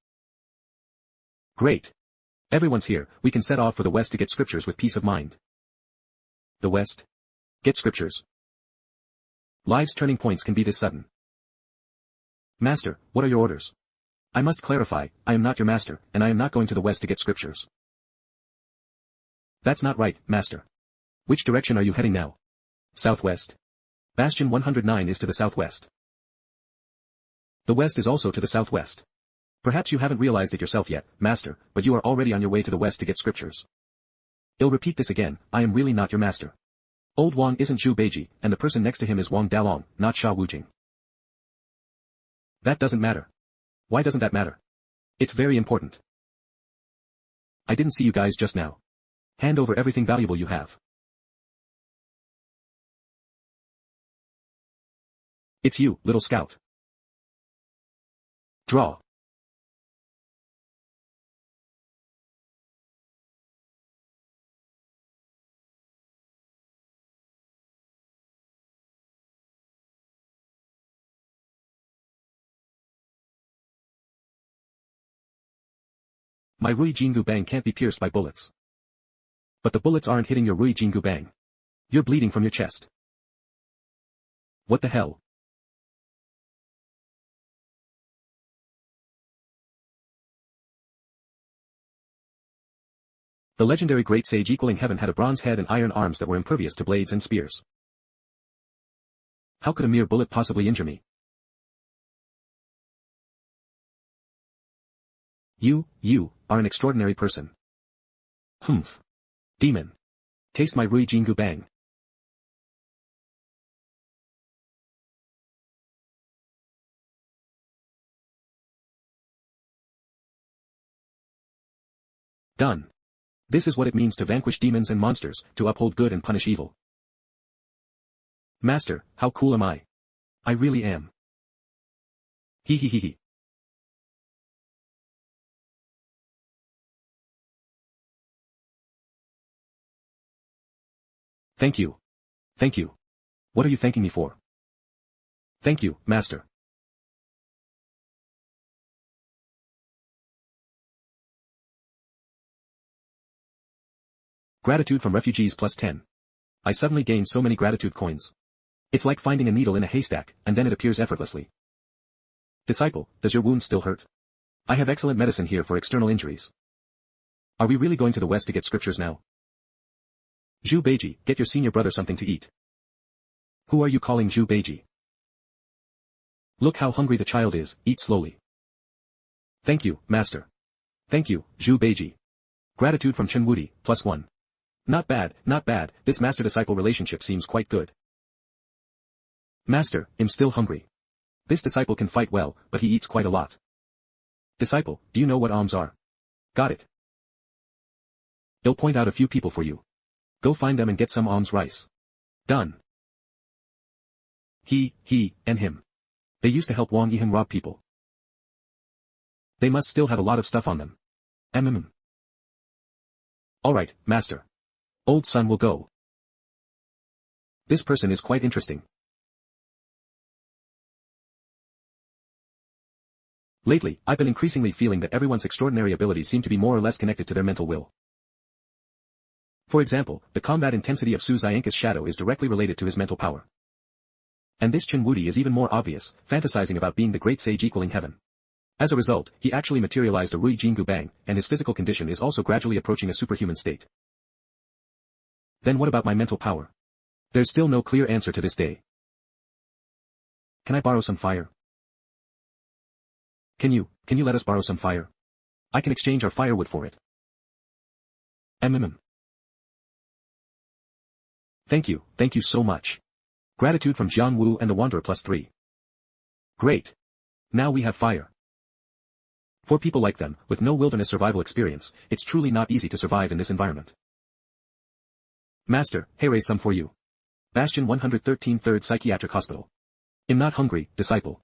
Great. Everyone's here, we can set off for the west to get scriptures with peace of mind. The west? Get scriptures. Life's turning points can be this sudden. Master, what are your orders? I must clarify, I am not your master, and I am not going to the west to get scriptures. That's not right, master. Which direction are you heading now? Southwest. Bastion 109 is to the southwest. The west is also to the southwest. Perhaps you haven't realized it yourself yet, master, but you are already on your way to the west to get scriptures. I'll repeat this again, I am really not your master. Old Wang isn't Zhu Beiji, and the person next to him is Wang Dalong, not Sha Wujing. That doesn't matter. Why doesn't that matter? It's very important. I didn't see you guys just now. Hand over everything valuable you have. It's you, little scout. Draw. My Rui Jingu Bang can't be pierced by bullets. But the bullets aren't hitting your Rui Jingu Bang. You're bleeding from your chest. What the hell? The legendary great sage equaling heaven had a bronze head and iron arms that were impervious to blades and spears. How could a mere bullet possibly injure me? You are an extraordinary person. Humph. Demon. Taste my Rui Jingu Bang. Done. This is what it means to vanquish demons and monsters, to uphold good and punish evil. Master, how cool am I? I really am. Hee hee hee hee. Thank you. Thank you. What are you thanking me for? Thank you, master. Gratitude from refugees plus 10. I suddenly gained so many gratitude coins. It's like finding a needle in a haystack, and then it appears effortlessly. Disciple, does your wound still hurt? I have excellent medicine here for external injuries. Are we really going to the west to get scriptures now? Zhu Beiji, get your senior brother something to eat. Who are you calling Zhu Beiji? Look how hungry the child is, eat slowly. Thank you, master. Thank you, Zhu Beiji. Gratitude from Chen Wudi, plus 1. Not bad, this master-disciple relationship seems quite good. Master, I'm still hungry. This disciple can fight well, but he eats quite a lot. Disciple, do you know what alms are? Got it. I'll point out a few people for you. Go find them and get some alms rice. Done. He, and him. They used to help Wang Yiheng rob people. They must still have a lot of stuff on them. Alright, master. Old son will go. This person is quite interesting. Lately, I've been increasingly feeling that everyone's extraordinary abilities seem to be more or less connected to their mental will. For example, the combat intensity of Su Zhianka's shadow is directly related to his mental power. And this Chen Wudi is even more obvious, fantasizing about being the great sage equaling heaven. As a result, he actually materialized a Rui Jingu Bang, and his physical condition is also gradually approaching a superhuman state. Then what about my mental power? There's still no clear answer to this day. Can I borrow some fire? Can you let us borrow some fire? I can exchange our firewood for it. Thank you so much. Gratitude from Jian Wu and the Wanderer plus 3. Great. Now we have fire. For people like them, with no wilderness survival experience, it's truly not easy to survive in this environment. Master, here is some for you. Bastion 113 3rd Psychiatric Hospital. I'm not hungry, disciple.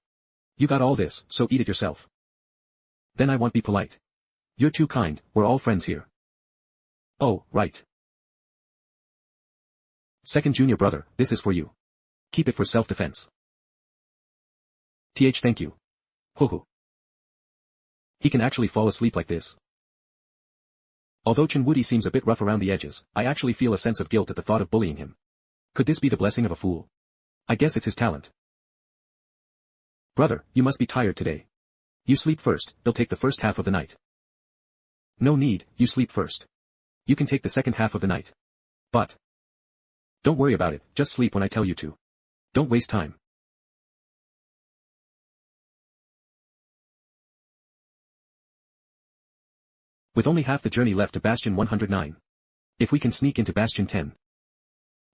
You got all this, so eat it yourself. Then I won't be polite. You're too kind, we're all friends here. Oh, right. Second junior brother, this is for you. Keep it for self-defense. Thank you. Hoo hoo. He can actually fall asleep like this. Although Chenwudi seems a bit rough around the edges, I actually feel a sense of guilt at the thought of bullying him. Could this be the blessing of a fool? I guess it's his talent. Brother, you must be tired today. You sleep first, he'll take the first half of the night. No need, you sleep first. You can take the second half of the night. But don't worry about it, just sleep when I tell you to. Don't waste time. With only half the journey left to Bastion 109. If we can sneak into Bastion 10.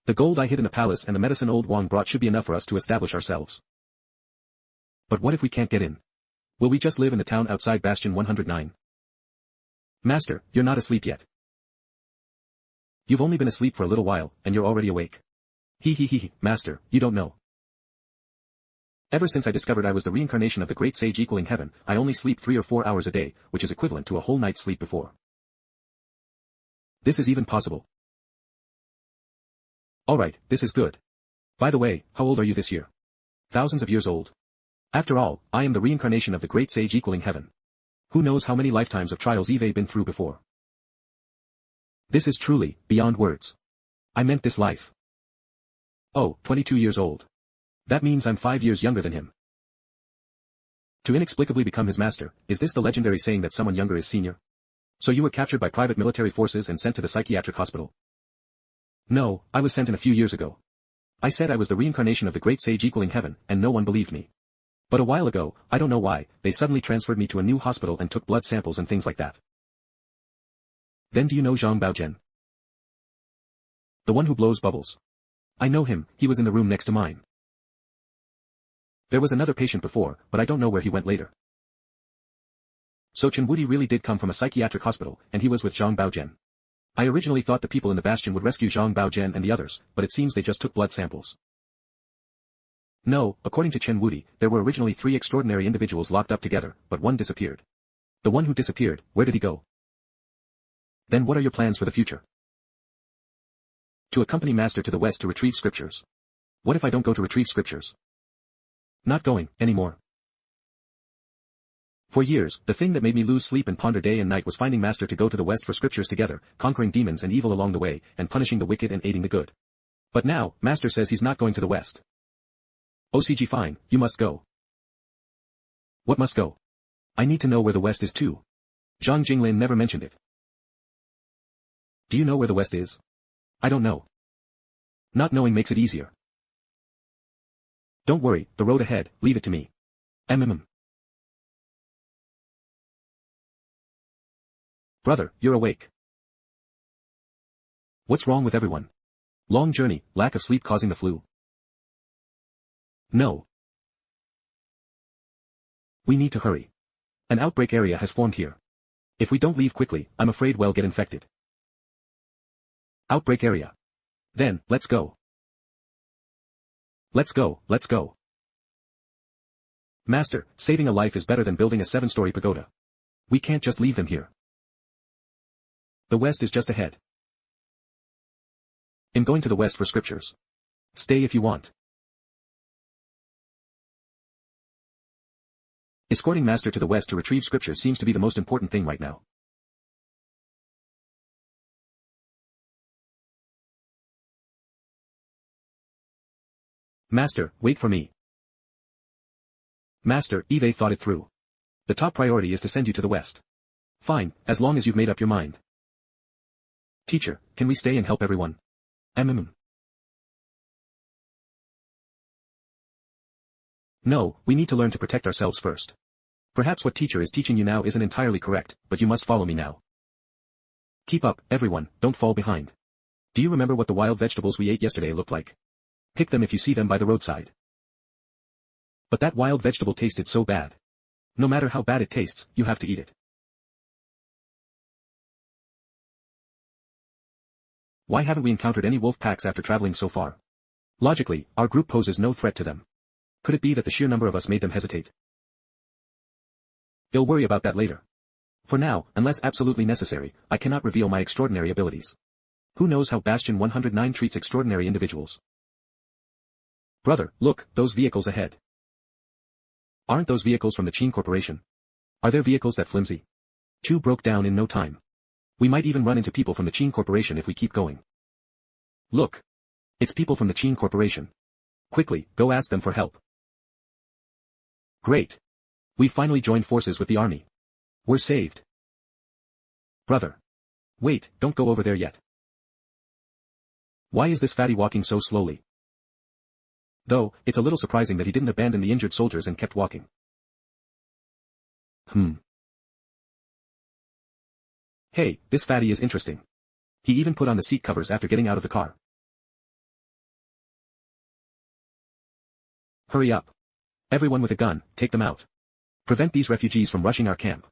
The gold I hid in the palace and the medicine old Wang brought should be enough for us to establish ourselves. But what if we can't get in? Will we just live in the town outside Bastion 109? Master, you're not asleep yet. You've only been asleep for a little while, and you're already awake. Master, you don't know. Ever since I discovered I was the reincarnation of the great sage equaling heaven, I only sleep 3 or 4 hours a day, which is equivalent to a whole night's sleep before. This is even possible. Alright, this is good. By the way, how old are you this year? Thousands of years old. After all, I am the reincarnation of the great sage equaling heaven. Who knows how many lifetimes of trials Eve been through before. This is truly, beyond words. I meant this life. Oh, 22 years old. That means I'm 5 years younger than him. To inexplicably become his master, is this the legendary saying that someone younger is senior? So you were captured by private military forces and sent to the psychiatric hospital? No, I was sent in a few years ago. I said I was the reincarnation of the great sage equaling heaven, and no one believed me. But a while ago, I don't know why, they suddenly transferred me to a new hospital and took blood samples and things like that. Then do you know Zhang Baojian? The one who blows bubbles. I know him, he was in the room next to mine. There was another patient before, but I don't know where he went later. So Chenwudi really did come from a psychiatric hospital, and he was with Zhang Baojian. I originally thought the people in the bastion would rescue Zhang Baojian and the others, but it seems they just took blood samples. No, according to Chenwudi, there were originally 3 extraordinary individuals locked up together, but one disappeared. The one who disappeared, where did he go? Then what are your plans for the future? To accompany Master to the west to retrieve scriptures. What if I don't go to retrieve scriptures? Not going, anymore. For years, the thing that made me lose sleep and ponder day and night was finding Master to go to the west for scriptures together, conquering demons and evil along the way, and punishing the wicked and aiding the good. But now, Master says he's not going to the west. OCG fine, you must go. What must go? I need to know where the west is too. Zhang Jinglin never mentioned it. Do you know where the west is? I don't know. Not knowing makes it easier. Don't worry, the road ahead, leave it to me. Brother, you're awake. What's wrong with everyone? Long journey, lack of sleep causing the flu. No. We need to hurry. An outbreak area has formed here. If we don't leave quickly, I'm afraid we'll get infected. Outbreak area. Then, let's go. Let's go, let's go. Master, saving a life is better than building a 7-story pagoda. We can't just leave them here. The west is just ahead. I'm going to the west for scriptures. Stay if you want. Escorting Master to the west to retrieve scriptures seems to be the most important thing right now. Master, wait for me. Master, Eve thought it through. The top priority is to send you to the west. Fine, as long as you've made up your mind. Teacher, can we stay and help everyone? No, we need to learn to protect ourselves first. Perhaps what teacher is teaching you now isn't entirely correct, but you must follow me now. Keep up, everyone, don't fall behind. Do you remember what the wild vegetables we ate yesterday looked like? Pick them if you see them by the roadside. But that wild vegetable tasted so bad. No matter how bad it tastes, you have to eat it. Why haven't we encountered any wolf packs after traveling so far? Logically, our group poses no threat to them. Could it be that the sheer number of us made them hesitate? You'll worry about that later. For now, unless absolutely necessary, I cannot reveal my extraordinary abilities. Who knows how Bastion 109 treats extraordinary individuals? Brother, look, those vehicles ahead. Aren't those vehicles from the Qin Corporation? Are there vehicles that flimsy? 2 broke down in no time. We might even run into people from the Qin Corporation if we keep going. Look. It's people from the Qin Corporation. Quickly, go ask them for help. Great. We finally joined forces with the army. We're saved. Brother. Wait, don't go over there yet. Why is this fatty walking so slowly? Though, it's a little surprising that he didn't abandon the injured soldiers and kept walking. Hey, this fatty is interesting. He even put on the seat covers after getting out of the car. Hurry up. Everyone with a gun, take them out. Prevent these refugees from rushing our camp.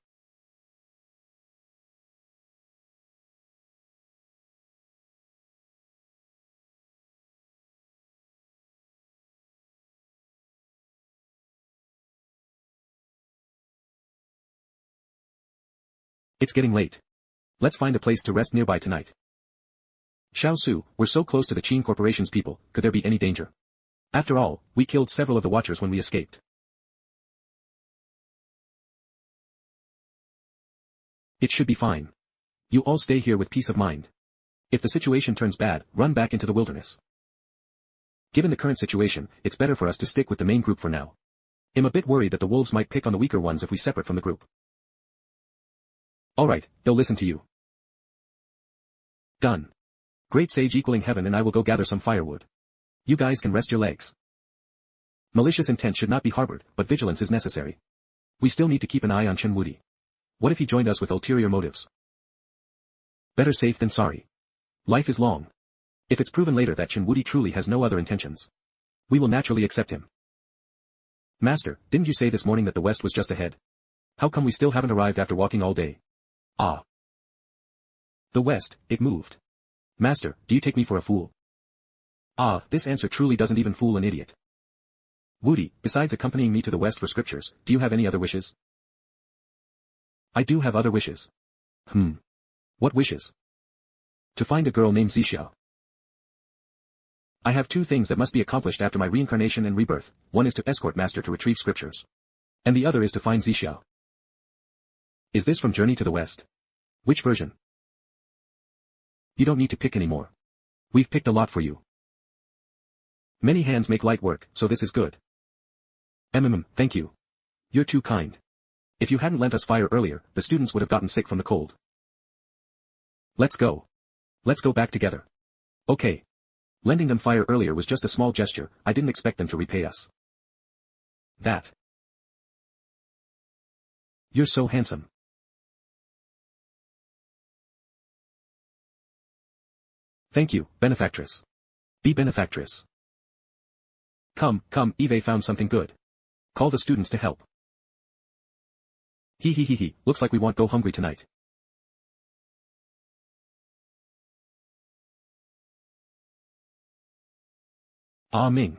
It's getting late. Let's find a place to rest nearby tonight. Xiaosu, we're so close to the Qin Corporation's people, could there be any danger? After all, we killed several of the Watchers when we escaped. It should be fine. You all stay here with peace of mind. If the situation turns bad, run back into the wilderness. Given the current situation, it's better for us to stick with the main group for now. I'm a bit worried that the wolves might pick on the weaker ones if we separate from the group. Alright, they'll listen to you. Done. Great sage equaling heaven, and I will go gather some firewood. You guys can rest your legs. Malicious intent should not be harbored, but vigilance is necessary. We still need to keep an eye on Chen Wudi. What if he joined us with ulterior motives? Better safe than sorry. Life is long. If it's proven later that Chen Wudi truly has no other intentions, we will naturally accept him. Master, didn't you say this morning that the west was just ahead? How come we still haven't arrived after walking all day? Ah. The west, it moved. Master, do you take me for a fool? Ah, this answer truly doesn't even fool an idiot. Wudi, besides accompanying me to the west for scriptures, do you have any other wishes? I do have other wishes. What wishes? To find a girl named Zixia. I have two things that must be accomplished after my reincarnation and rebirth. One is to escort Master to retrieve scriptures. And the other is to find Zixia. Is this from Journey to the West? Which version? You don't need to pick anymore. We've picked a lot for you. Many hands make light work, so this is good. Thank you. You're too kind. If you hadn't lent us fire earlier, the students would have gotten sick from the cold. Let's go. Let's go back together. Okay. Lending them fire earlier was just a small gesture, I didn't expect them to repay us. That. You're so handsome. Thank you, benefactress. Be benefactress. Come, Eve found something good. Call the students to help. He, looks like we won't go hungry tonight. Ah Ming.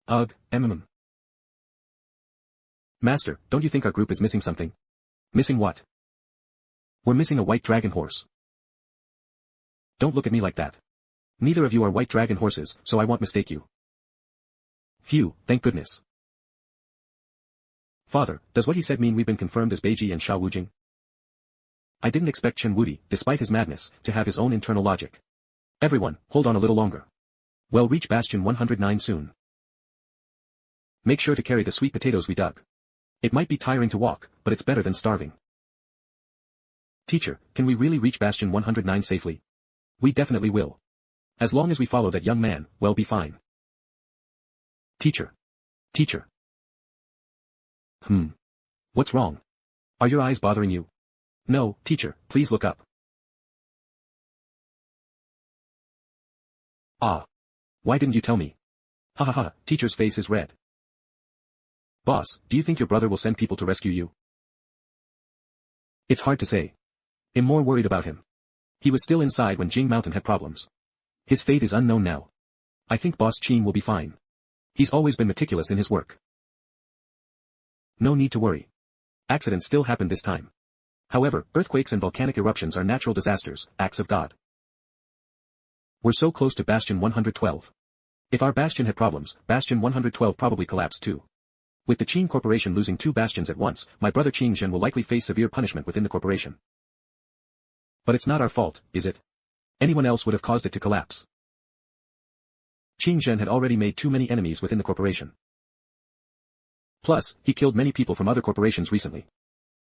Ugh, Master, don't you think our group is missing something? Missing what? We're missing a white dragon horse. Don't look at me like that. Neither of you are white dragon horses, so I won't mistake you. Phew, thank goodness. Father, does what he said mean we've been confirmed as Beiji and Sha Wujing? I didn't expect Chen Wudi, despite his madness, to have his own internal logic. Everyone, hold on a little longer. We'll reach Bastion 109 soon. Make sure to carry the sweet potatoes we dug. It might be tiring to walk, but it's better than starving. Teacher, can we really reach Bastion 109 safely? We definitely will. As long as we follow that young man, we'll be fine. Teacher. What's wrong? Are your eyes bothering you? No, teacher, please look up. Ah. Why didn't you tell me? Ha ha ha, teacher's face is red. Boss, do you think your brother will send people to rescue you? It's hard to say. I'm more worried about him. He was still inside when Jing Mountain had problems. His fate is unknown now. I think Boss Qin will be fine. He's always been meticulous in his work. No need to worry. Accidents still happen this time. However, earthquakes and volcanic eruptions are natural disasters, acts of God. We're so close to Bastion 112. If our Bastion had problems, Bastion 112 probably collapsed too. With the Qin Corporation losing 2 bastions at once, my brother Qing Zhen will likely face severe punishment within the corporation. But it's not our fault, is it? Anyone else would have caused it to collapse. Qing Zhen had already made too many enemies within the corporation. Plus, he killed many people from other corporations recently.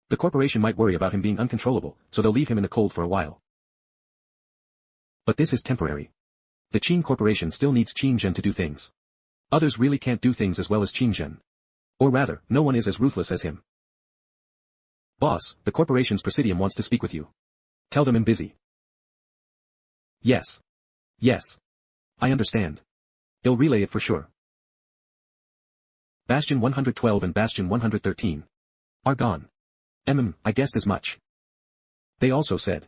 The corporation might worry about him being uncontrollable, so they'll leave him in the cold for a while. But this is temporary. The Qin Corporation still needs Qing Zhen to do things. Others really can't do things as well as Qing Zhen. Or rather, no one is as ruthless as him. Boss, the corporation's presidium wants to speak with you. Tell them I'm busy. Yes. Yes. I understand. I'll relay it for sure. Bastion 112 and Bastion 113 are gone. I guessed as much. They also said.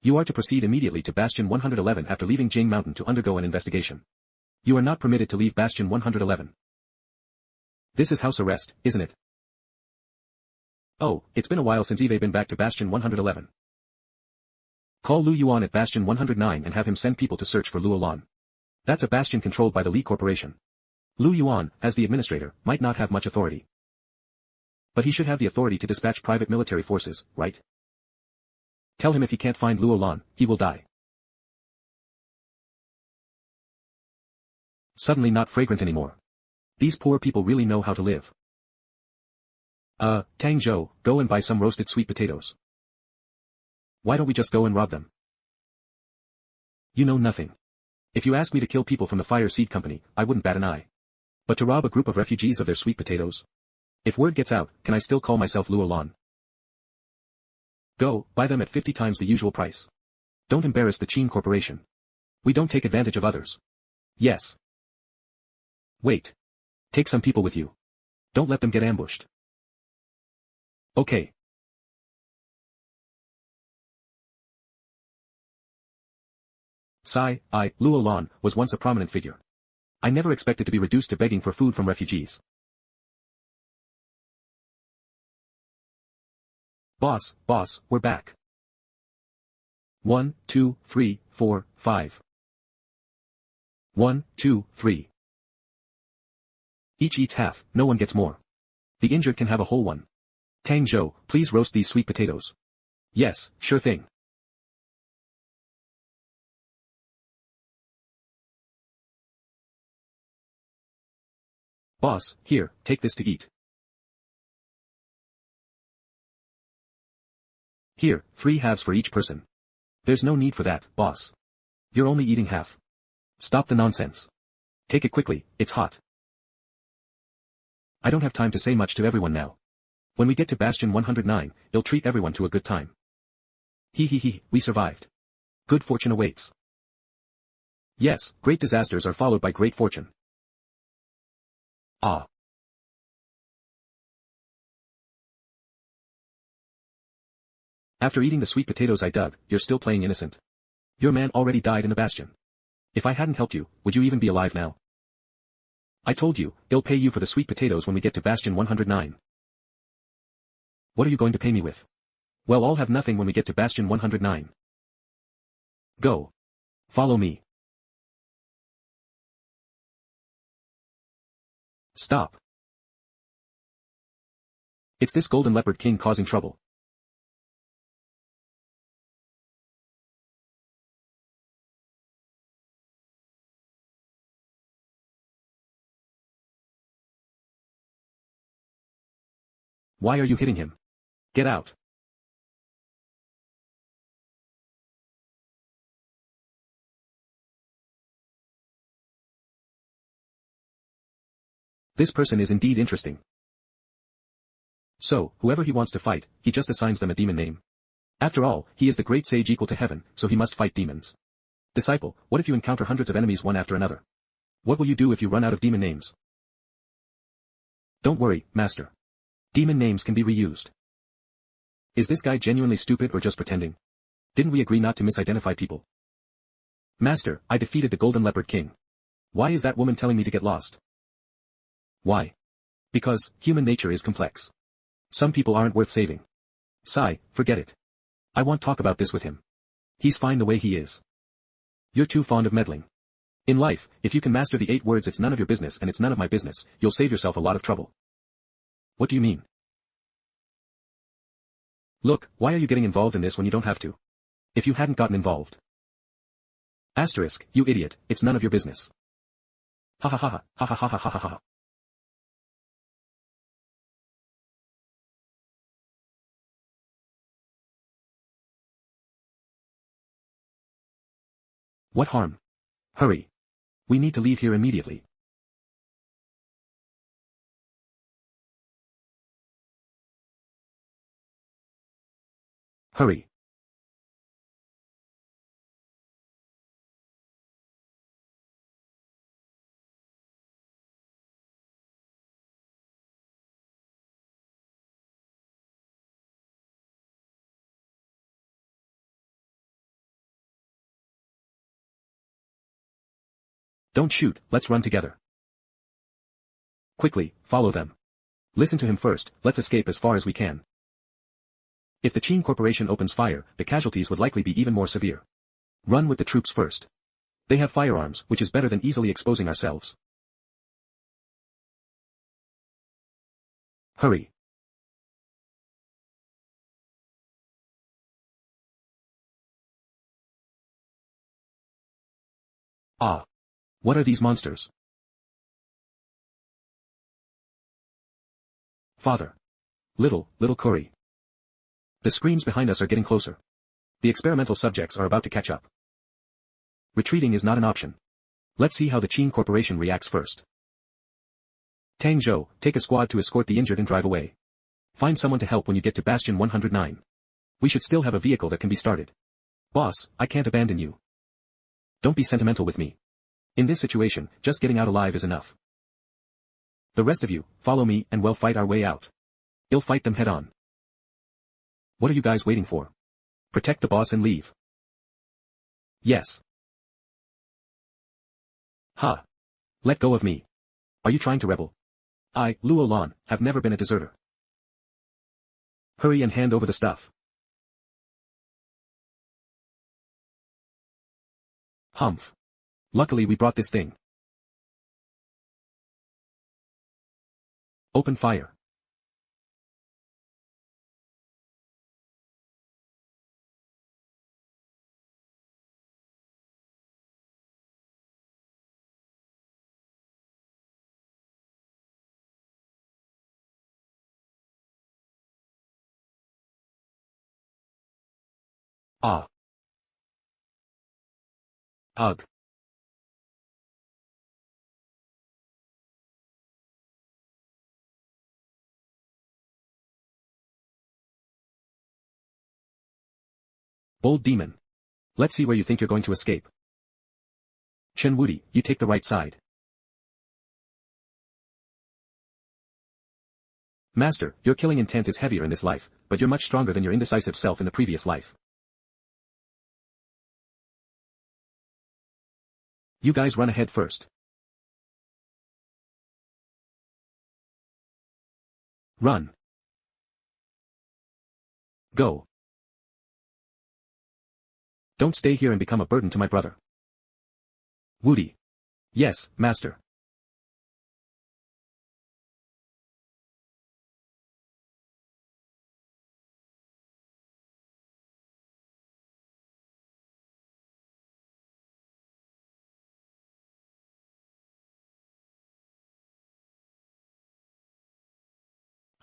You are to proceed immediately to Bastion 111 after leaving Jing Mountain to undergo an investigation. You are not permitted to leave Bastion 111. This is house arrest, isn't it? Oh, it's been a while since I've been back to Bastion 111. Call Lu Yuan at Bastion 109 and have him send people to search for Lu Lan. That's a bastion controlled by the Li Corporation. Lu Yuan, as the administrator, might not have much authority. But he should have the authority to dispatch private military forces, right? Tell him if he can't find Lu Lan, he will die. Suddenly not fragrant anymore. These poor people really know how to live. Tang Zhou, go and buy some roasted sweet potatoes. Why don't we just go and rob them? You know nothing. If you ask me to kill people from the Fire Seed Company, I wouldn't bat an eye. But to rob a group of refugees of their sweet potatoes? If word gets out, can I still call myself Lu Lan? Go, buy them at 50 times the usual price. Don't embarrass the Qin Corporation. We don't take advantage of others. Yes. Wait. Take some people with you. Don't let them get ambushed. Okay. Sci-Fi, Lu Lan, was once a prominent figure. I never expected to be reduced to begging for food from refugees. Boss, we're back. 1, 2, 3, 4, 5. 1, 2, 3. Each eats half, no one gets more. The injured can have a whole one. Tang Zhou, please roast these sweet potatoes. Yes, sure thing. Boss, here, take this to eat. Here, 3 halves for each person. There's no need for that, boss. You're only eating half. Stop the nonsense. Take it quickly, it's hot. I don't have time to say much to everyone now. When we get to Bastion 109, it'll treat everyone to a good time. We survived. Good fortune awaits. Yes, great disasters are followed by great fortune. Ah. After eating the sweet potatoes I dug, you're still playing innocent. Your man already died in the bastion. If I hadn't helped you, would you even be alive now? I told you, I'll pay you for the sweet potatoes when we get to Bastion 109. What are you going to pay me with? Well, I'll have nothing when we get to Bastion 109. Go. Follow me. Stop. It's this Golden Leopard King causing trouble. Why are you hitting him? Get out. This person is indeed interesting. So, whoever he wants to fight, he just assigns them a demon name. After all, he is the great sage equal to heaven, so he must fight demons. Disciple, what if you encounter hundreds of enemies one after another? What will you do if you run out of demon names? Don't worry, master. Demon names can be reused. Is this guy genuinely stupid or just pretending? Didn't we agree not to misidentify people? Master, I defeated the Golden Leopard King. Why is that woman telling me to get lost? Why? Because, human nature is complex. Some people aren't worth saving. Forget it. I won't talk about this with him. He's fine the way he is. You're too fond of meddling. In life, if you can master the 8 words "it's none of your business and it's none of my business," you'll save yourself a lot of trouble. What do you mean? Look, why are you getting involved in this when you don't have to? If you hadn't gotten involved. Asterisk, you idiot, it's none of your business. Ha ha ha ha ha ha ha ha ha ha. What harm? Hurry. We need to leave here immediately. Hurry. Don't shoot, let's run together. Quickly, follow them. Listen to him first, let's escape as far as we can. If the Qin Corporation opens fire, the casualties would likely be even more severe. Run with the troops first. They have firearms, which is better than easily exposing ourselves. Hurry. Ah. What are these monsters? Father. Little Curry. The screams behind us are getting closer. The experimental subjects are about to catch up. Retreating is not an option. Let's see how the Qin Corporation reacts first. Tang Zhou, take a squad to escort the injured and drive away. Find someone to help when you get to Bastion 109. We should still have a vehicle that can be started. Boss, I can't abandon you. Don't be sentimental with me. In this situation, just getting out alive is enough. The rest of you, follow me and we'll fight our way out. I'll fight them head on. What are you guys waiting for? Protect the boss and leave. Yes. Ha. Let go of me. Are you trying to rebel? I, Luo Lan, have never been a deserter. Hurry and hand over the stuff. Humph. Luckily we brought this thing. Open fire. Ah. Ugh. Bold demon. Let's see where you think you're going to escape. Chen Wudi, you take the right side. Master, your killing intent is heavier in this life, but you're much stronger than your indecisive self in the previous life. You guys run ahead first. Run. Go. Don't stay here and become a burden to my brother. Wudi. Yes, master.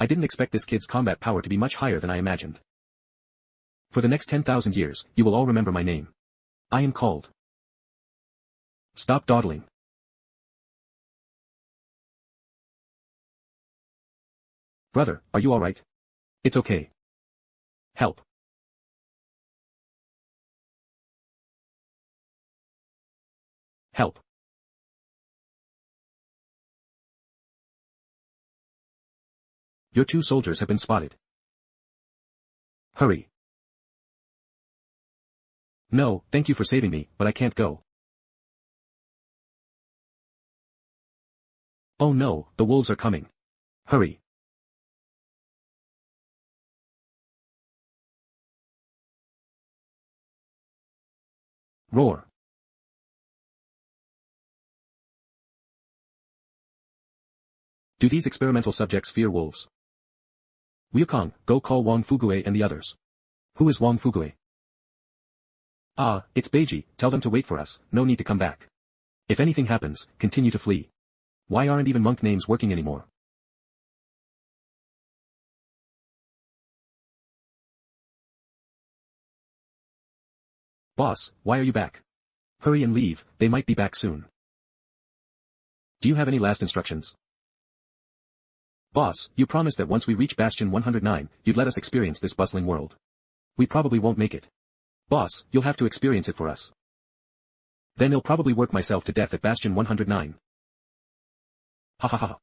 I didn't expect this kid's combat power to be much higher than I imagined. For the next 10,000 years, you will all remember my name. I am called. Stop dawdling. Brother, are you alright? It's okay. Help. Help. Your 2 soldiers have been spotted. Hurry. No, thank you for saving me, but I can't go. Oh no, the wolves are coming. Hurry. Roar. Do these experimental subjects fear wolves? Wukong, go call Wang Fugue and the others. Who is Wang Fugue? Ah, it's Beiji, tell them to wait for us, no need to come back. If anything happens, continue to flee. Why aren't even monk names working anymore? Boss, why are you back? Hurry and leave, they might be back soon. Do you have any last instructions? Boss, you promised that once we reach Bastion 109, you'd let us experience this bustling world. We probably won't make it. Boss, you'll have to experience it for us. Then I'll probably work myself to death at Bastion 109. Ha ha ha.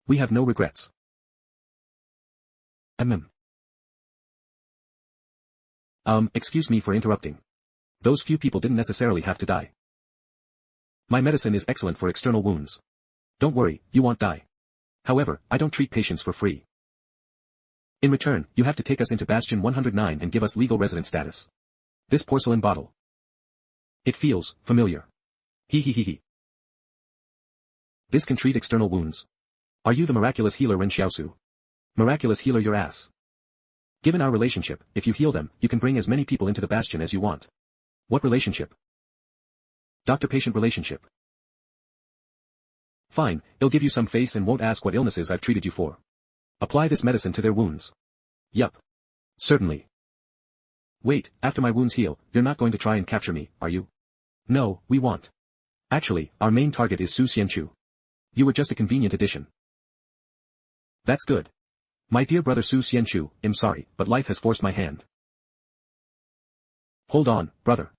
We have no regrets. Excuse me for interrupting. Those few people didn't necessarily have to die. My medicine is excellent for external wounds. Don't worry, you won't die. However, I don't treat patients for free. In return, you have to take us into Bastion 109 and give us legal resident status. This porcelain bottle. It feels familiar. He. This can treat external wounds. Are you the miraculous healer Ren Xiaosu? Miraculous healer your ass. Given our relationship, if you heal them, you can bring as many people into the Bastion as you want. What relationship? Doctor-patient relationship. Fine, it'll give you some face and won't ask what illnesses I've treated you for. Apply this medicine to their wounds. Yup. Certainly. Wait, after my wounds heal, you're not going to try and capture me, are you? No, we won't. Actually, our main target is Su Xianchu. You were just a convenient addition. That's good. My dear brother Su Xianchu, I'm sorry, but life has forced my hand. Hold on, brother.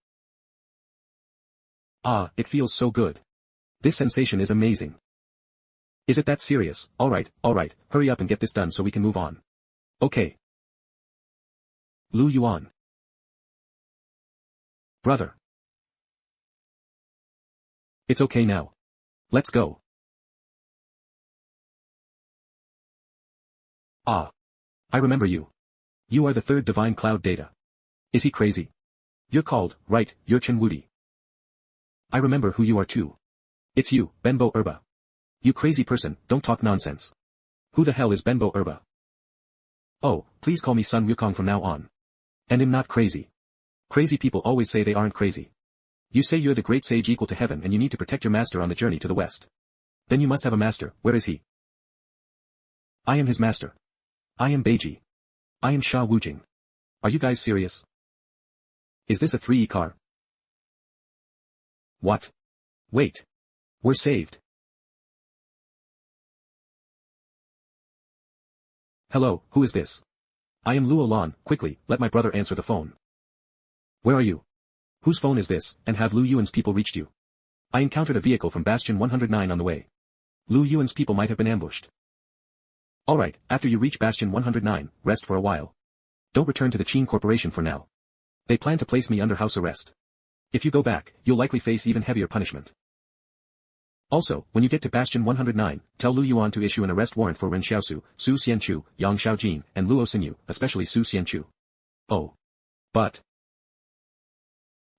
Ah, it feels so good. This sensation is amazing. Is it that serious? Alright, hurry up and get this done so we can move on. Okay. Lu Yuan. Brother. It's okay now. Let's go. Ah. I remember you. You are the third divine cloud data. Is he crazy? You're called, right, you're Chen Wudi. I remember who you are too. It's you, Benbo Erba. You crazy person, don't talk nonsense. Who the hell is Benbo Erba? Oh, please call me Sun Wukong from now on. And I'm not crazy. Crazy people always say they aren't crazy. You say you're the great sage equal to heaven and you need to protect your master on the journey to the west. Then you must have a master, where is he? I am his master. I am Beiji. I am Sha Wujing. Are you guys serious? Is this a 3E car? What? Wait. We're saved. Hello, who is this? I am Luo Lan, quickly, let my brother answer the phone. Where are you? Whose phone is this, and have Lu Yuan's people reached you? I encountered a vehicle from Bastion 109 on the way. Lu Yuan's people might have been ambushed. Alright, after you reach Bastion 109, rest for a while. Don't return to the Qin Corporation for now. They plan to place me under house arrest. If you go back, you'll likely face even heavier punishment. Also, when you get to Bastion 109, tell Lu Yuan to issue an arrest warrant for Ren Xiaosu, Su Xianchu, Yang Xiaojin, and Luo Xinyu, especially Su Xianchu. Oh. But.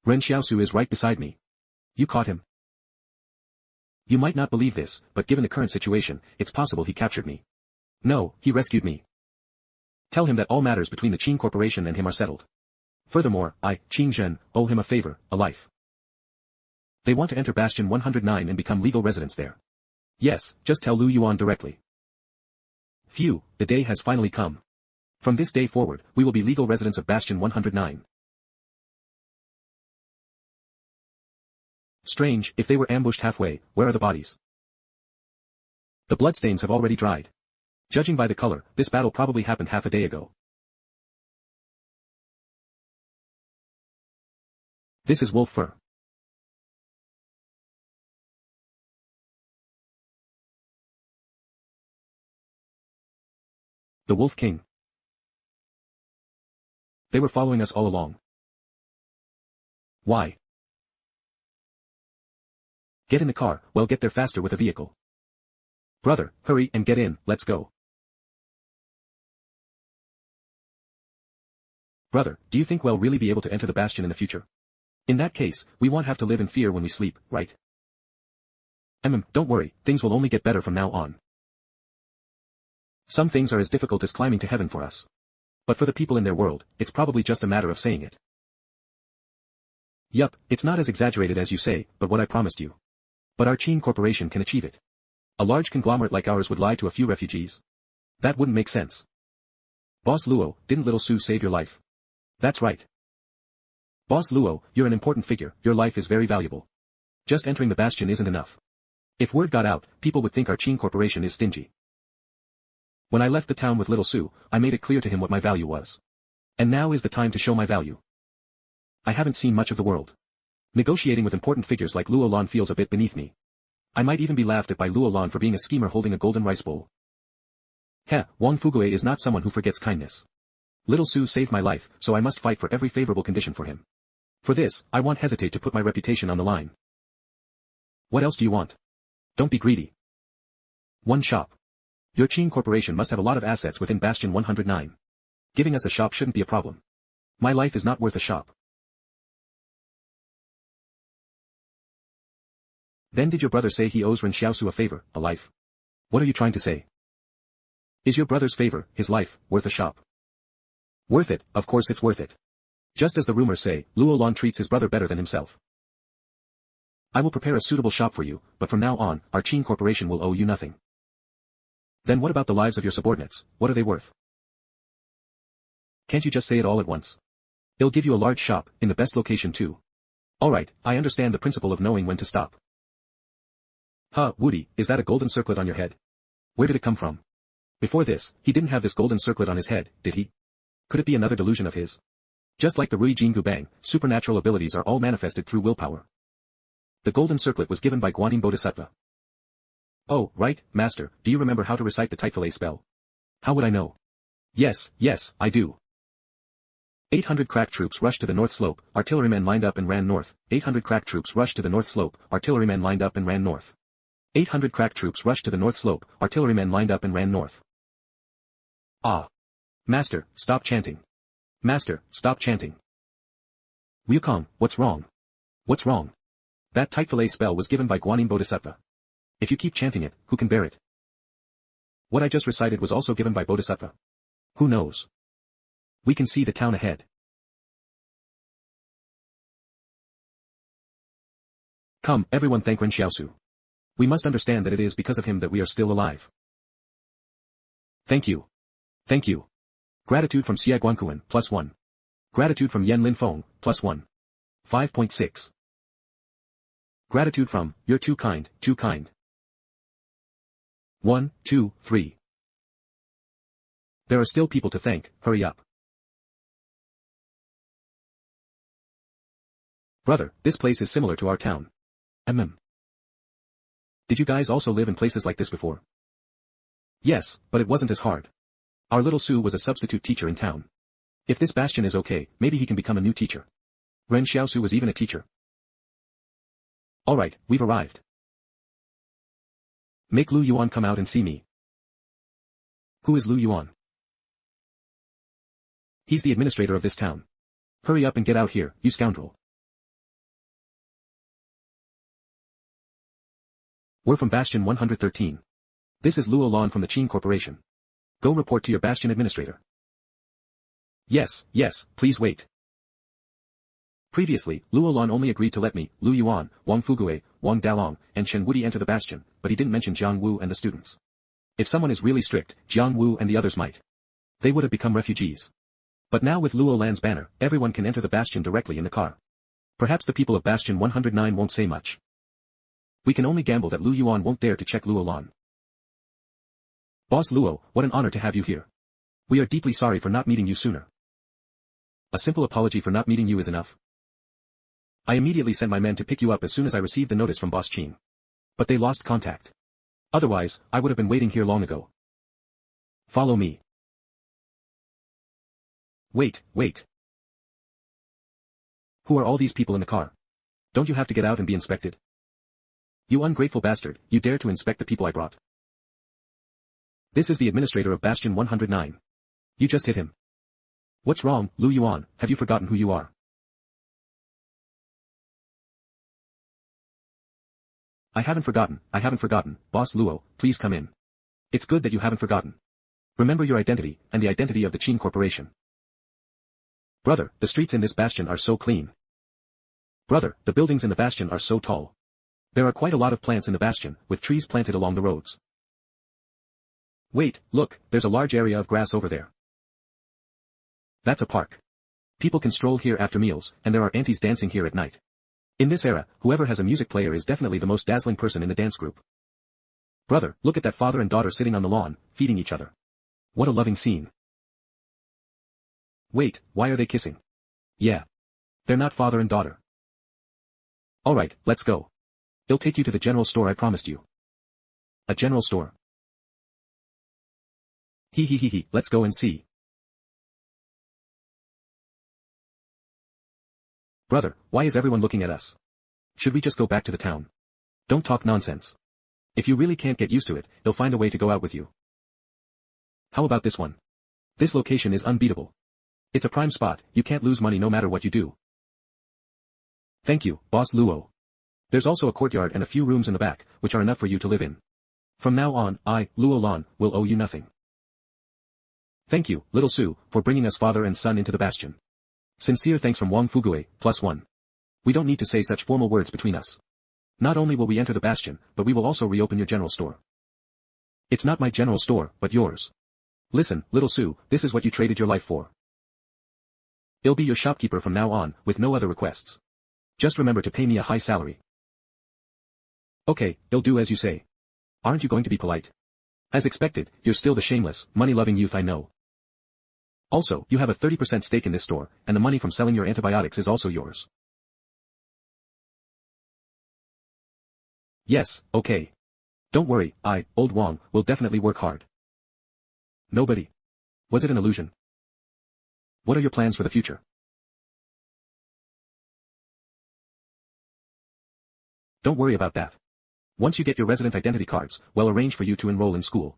Ren Xiaosu is right beside me. You caught him. You might not believe this, but given the current situation, it's possible he captured me. No, he rescued me. Tell him that all matters between the Qin Corporation and him are settled. Furthermore, I, Qing Zhen, owe him a favor, a life. They want to enter Bastion 109 and become legal residents there. Yes, just tell Lu Yuan directly. Phew, the day has finally come. From this day forward, we will be legal residents of Bastion 109. Strange, if they were ambushed halfway, where are the bodies? The bloodstains have already dried. Judging by the color, this battle probably happened half a day ago. This is wolf fur. The Wolf King. They were following us all along. Why? Get in the car, well get there faster with a vehicle. Brother, hurry and get in, let's go. Brother, do you think we'll really be able to enter the Bastion in the future? In that case, we won't have to live in fear when we sleep, right? Don't worry, things will only get better from now on. Some things are as difficult as climbing to heaven for us. But for the people in their world, it's probably just a matter of saying it. Yup, it's not as exaggerated as you say, but what I promised you. But our Qin Corporation can achieve it. A large conglomerate like ours would lie to a few refugees. That wouldn't make sense. Boss Luo, didn't little Su save your life? That's right. Boss Luo, you're an important figure, your life is very valuable. Just entering the bastion isn't enough. If word got out, people would think our Qin Corporation is stingy. When I left the town with little Su, I made it clear to him what my value was. And now is the time to show my value. I haven't seen much of the world. Negotiating with important figures like Luo Lan feels a bit beneath me. I might even be laughed at by Luo Lan for being a schemer holding a golden rice bowl. Heh, Wang Fugue is not someone who forgets kindness. Little Su saved my life, so I must fight for every favorable condition for him. For this, I won't hesitate to put my reputation on the line. What else do you want? Don't be greedy. One shop. Your Qin Corporation must have a lot of assets within Bastion 109. Giving us a shop shouldn't be a problem. My life is not worth a shop. Then did your brother say he owes Ren Xiaosu a favor, a life? What are you trying to say? Is your brother's favor, his life, worth a shop? Worth it, of course it's worth it. Just as the rumors say, Luo Lan treats his brother better than himself. I will prepare a suitable shop for you, but from now on, our Qin Corporation will owe you nothing. Then what about the lives of your subordinates, what are they worth? Can't you just say it all at once? It'll give you a large shop, in the best location too. Alright, I understand the principle of knowing when to stop. Huh, Woody, is that a golden circlet on your head? Where did it come from? Before this, he didn't have this golden circlet on his head, did he? Could it be another delusion of his? Just like the Rui Jingu Bang, supernatural abilities are all manifested through willpower. The golden circlet was given by Guanyin Bodhisattva. Oh, right, Master, do you remember how to recite the Tight Fillet spell? How would I know? Yes, I do. 800 crack troops rushed to the north slope, artillerymen lined up and ran north. 800 crack troops rushed to the north slope, artillerymen lined up and ran north. 800 crack troops rushed to the north slope, artillerymen lined up and ran north. Ah. Master, stop chanting. Master, stop chanting. Wukong, what's wrong? What's wrong? That Tight Fillet spell was given by Guanyin Bodhisattva. If you keep chanting it, who can bear it? What I just recited was also given by Bodhisattva. Who knows? We can see the town ahead. Come, everyone thank Ren Xiaosu. We must understand that it is because of him that we are still alive. Thank you. Thank you. Gratitude from Xie Guankuan, +1. Gratitude from Yen Linfeng, +1. 5.6. Gratitude from, you're too kind, too kind. 1, 2, 3. There are still people to thank, hurry up. Brother, this place is similar to our town. Did you guys also live in places like this before? Yes, but it wasn't as hard. Our little Su was a substitute teacher in town. If this bastion is okay, maybe he can become a new teacher. Ren Xiaosu was even a teacher. Alright, we've arrived. Make Lu Yuan come out and see me. Who is Lu Yuan? He's the administrator of this town. Hurry up and get out here, you scoundrel. We're from Bastion 113. This is Luo Lan from the Qin Corporation. Go report to your Bastion administrator. Yes, please wait. Previously, Luo Lan only agreed to let me, Lu Yuan, Wang Fugue, Wang Dalong, and Chen Wudi enter the Bastion, but he didn't mention Jiang Wu and the students. If someone is really strict, Jiang Wu and the others might. They would have become refugees. But now with Luo Lan's banner, everyone can enter the Bastion directly in the car. Perhaps the people of Bastion 109 won't say much. We can only gamble that Lu Yuan won't dare to check Luo Lan. Boss Luo, what an honor to have you here. We are deeply sorry for not meeting you sooner. A simple apology for not meeting you is enough. I immediately sent my men to pick you up as soon as I received the notice from Boss Qin. But they lost contact. Otherwise, I would have been waiting here long ago. Follow me. Wait. Who are all these people in the car? Don't you have to get out and be inspected? You ungrateful bastard, you dare to inspect the people I brought. This is the administrator of Bastion 109. You just hit him. What's wrong, Lu Yuan, have you forgotten who you are? I haven't forgotten, Boss Luo, please come in. It's good that you haven't forgotten. Remember your identity, and the identity of the Qin Corporation. Brother, the streets in this bastion are so clean. Brother, the buildings in the bastion are so tall. There are quite a lot of plants in the bastion, with trees planted along the roads. Wait, look, there's a large area of grass over there. That's a park. People can stroll here after meals, and there are aunties dancing here at night. In this era, whoever has a music player is definitely the most dazzling person in the dance group. Brother, look at that father and daughter sitting on the lawn, feeding each other. What a loving scene. Wait, why are they kissing? Yeah. They're not father and daughter. Alright, let's go. I'll take you to the general store I promised you. A general store? He, let's go and see. Brother, why is everyone looking at us? Should we just go back to the town? Don't talk nonsense. If you really can't get used to it, he'll find a way to go out with you. How about this one? This location is unbeatable. It's a prime spot, you can't lose money no matter what you do. Thank you, Boss Luo. There's also a courtyard and a few rooms in the back, which are enough for you to live in. From now on, I, Luo Lan, will owe you nothing. Thank you, little Su, for bringing us father and son into the bastion. Sincere thanks from Wang Fugue, +1. We don't need to say such formal words between us. Not only will we enter the bastion, but we will also reopen your general store. It's not my general store, but yours. Listen, little Su, this is what you traded your life for. I'll be your shopkeeper from now on, with no other requests. Just remember to pay me a high salary. Okay, I'll do as you say. Aren't you going to be polite? As expected, you're still the shameless, money-loving youth I know. Also, you have a 30% stake in this store, and the money from selling your antibiotics is also yours. Yes, okay. Don't worry, I, old Wang, will definitely work hard. Nobody. Was it an illusion? What are your plans for the future? Don't worry about that. Once you get your resident identity cards, we'll arrange for you to enroll in school.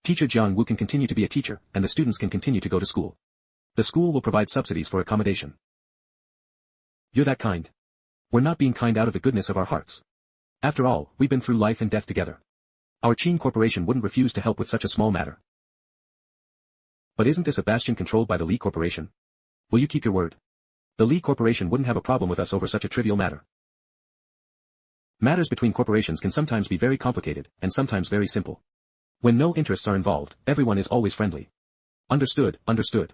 Teacher Jiang Wu can continue to be a teacher, and the students can continue to go to school. The school will provide subsidies for accommodation. You're that kind. We're not being kind out of the goodness of our hearts. After all, we've been through life and death together. Our Qin Corporation wouldn't refuse to help with such a small matter. But isn't this a bastion controlled by the Li Corporation? Will you keep your word? The Li Corporation wouldn't have a problem with us over such a trivial matter. Matters between corporations can sometimes be very complicated, and sometimes very simple. When no interests are involved, everyone is always friendly. Understood, understood.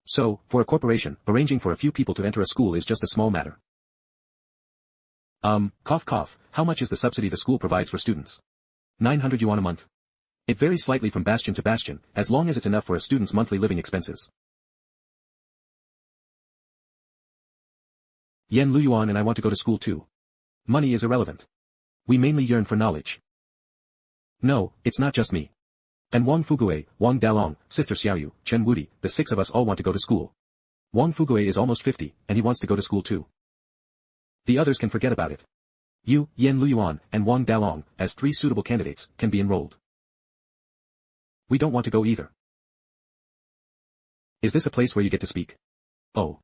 So, for a corporation, arranging for a few people to enter a school is just a small matter. Cough, how much is the subsidy the school provides for students? 900 yuan a month. It varies slightly from bastion to bastion, as long as it's enough for a student's monthly living expenses. Yen Luyuan and I want to go to school too. Money is irrelevant. We mainly yearn for knowledge. No, it's not just me. And Wang Fugue, Wang Dalong, Sister Xiaoyu, Chen Wudi, the 6 of us all want to go to school. Wang Fugue is almost 50, and he wants to go to school too. The others can forget about it. You, Yen Luyuan, and Wang Dalong, as 3 suitable candidates, can be enrolled. We don't want to go either. Is this a place where you get to speak? Oh.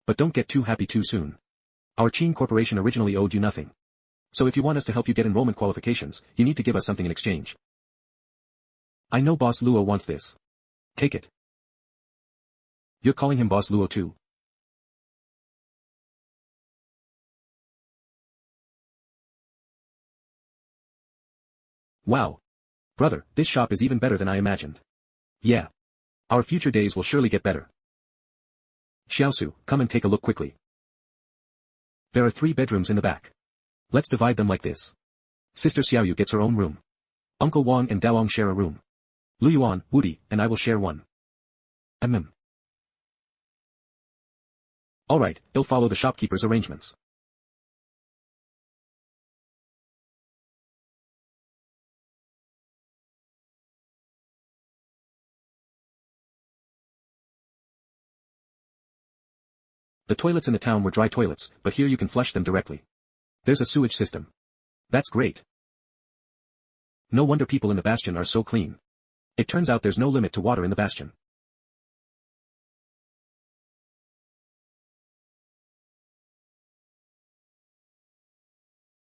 But don't get too happy too soon. Our Qin Corporation originally owed you nothing. So if you want us to help you get enrollment qualifications, you need to give us something in exchange. I know Boss Luo wants this. Take it. You're calling him Boss Luo too? Wow. Brother, this shop is even better than I imagined. Yeah. Our future days will surely get better. Xiaosu, come and take a look quickly. There are 3 bedrooms in the back. Let's divide them like this. Sister Xiaoyu gets her own room. Uncle Wang and Daolong share a room. Luyuan, Wudi, and I will share one. Alright, I'll follow the shopkeeper's arrangements. The toilets in the town were dry toilets, but here you can flush them directly. There's a sewage system. That's great. No wonder people in the bastion are so clean. It turns out there's no limit to water in the bastion.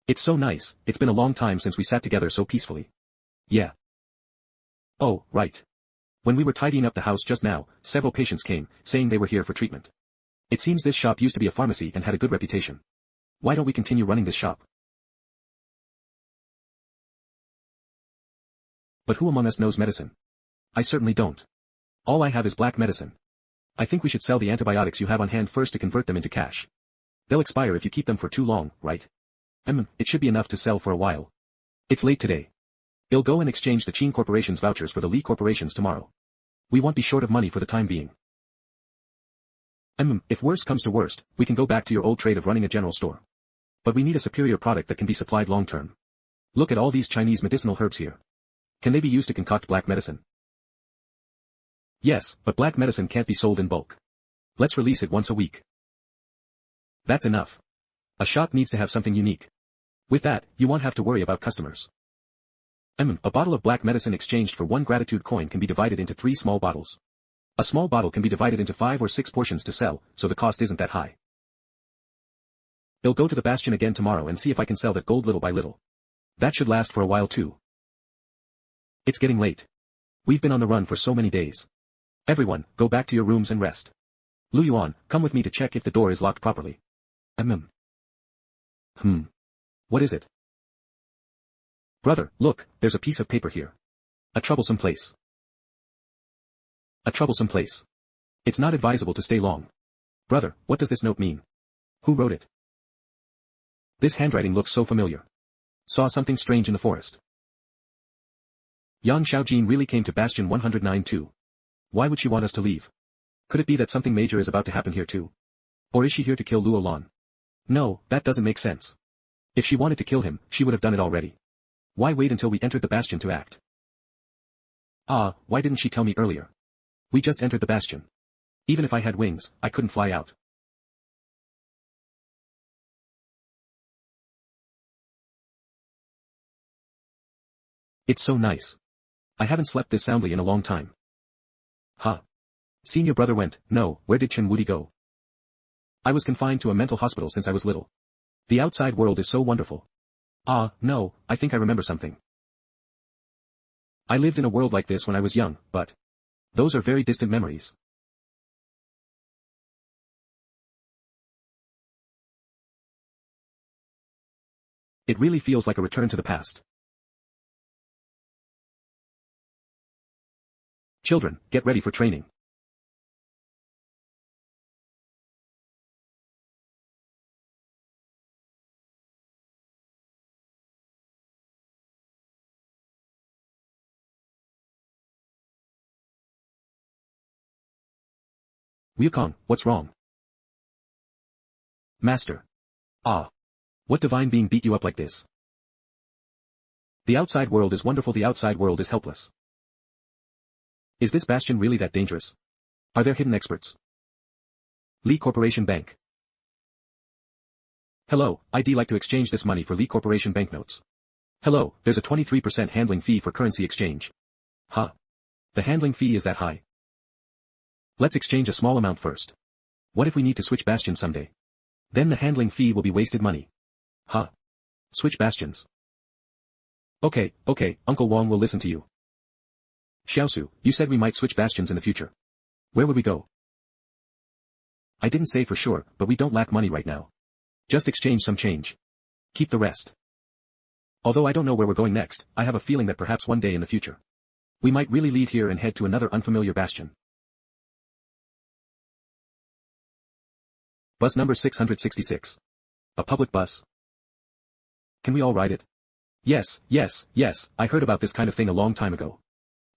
It's so nice, it's been a long time since we sat together so peacefully. Yeah. Oh, right. When we were tidying up the house just now, several patients came, saying they were here for treatment. It seems this shop used to be a pharmacy and had a good reputation. Why don't we continue running this shop? But who among us knows medicine? I certainly don't. All I have is black medicine. I think we should sell the antibiotics you have on hand first to convert them into cash. They'll expire if you keep them for too long, right? It should be enough to sell for a while. It's late today. I'll go and exchange the Qin Corporation's vouchers for the Li Corporation's tomorrow. We won't be short of money for the time being. If worst comes to worst, we can go back to your old trade of running a general store. But we need a superior product that can be supplied long-term. Look at all these Chinese medicinal herbs here. Can they be used to concoct black medicine? Yes, but black medicine can't be sold in bulk. Let's release it once a week. That's enough. A shop needs to have something unique. With that, you won't have to worry about customers. A bottle of black medicine exchanged for 1 gratitude coin can be divided into 3 small bottles. A small bottle can be divided into 5 or 6 portions to sell, so the cost isn't that high. I'll go to the bastion again tomorrow and see if I can sell that gold little by little. That should last for a while too. It's getting late. We've been on the run for so many days. Everyone, go back to your rooms and rest. Lu Yuan, come with me to check if the door is locked properly. What is it? Brother, look, there's a piece of paper here. A troublesome place. A troublesome place. It's not advisable to stay long. Brother, what does this note mean? Who wrote it? This handwriting looks so familiar. Saw something strange in the forest. Yang Xiaojin really came to Bastion 109 too. Why would she want us to leave? Could it be that something major is about to happen here too? Or is she here to kill Luo Lan? No, that doesn't make sense. If she wanted to kill him, she would have done it already. Why wait until we entered the bastion to act? Why didn't she tell me earlier? We just entered the bastion. Even if I had wings, I couldn't fly out. It's so nice. I haven't slept this soundly in a long time. Senior brother went, no, where did Chen Wudi go? I was confined to a mental hospital since I was little. The outside world is so wonderful. No, I think I remember something. I lived in a world like this when I was young, but those are very distant memories. It really feels like a return to the past. Children, get ready for training. Wukong, what's wrong? Master. What divine being beat you up like this? The outside world is wonderful, the outside world is helpless. Is this bastion really that dangerous? Are there hidden experts? Li Corporation Bank. Hello, I'd like to exchange this money for Li Corporation banknotes. Hello, there's a 23% handling fee for currency exchange. The handling fee is that high? Let's exchange a small amount first. What if we need to switch bastions someday? Then the handling fee will be wasted money. Switch bastions. Okay, Uncle Wong will listen to you. Xiaosu, you said we might switch bastions in the future. Where would we go? I didn't say for sure, but we don't lack money right now. Just exchange some change. Keep the rest. Although I don't know where we're going next, I have a feeling that perhaps one day in the future, we might really leave here and head to another unfamiliar bastion. Bus number 666. A public bus. Can we all ride it? Yes, I heard about this kind of thing a long time ago.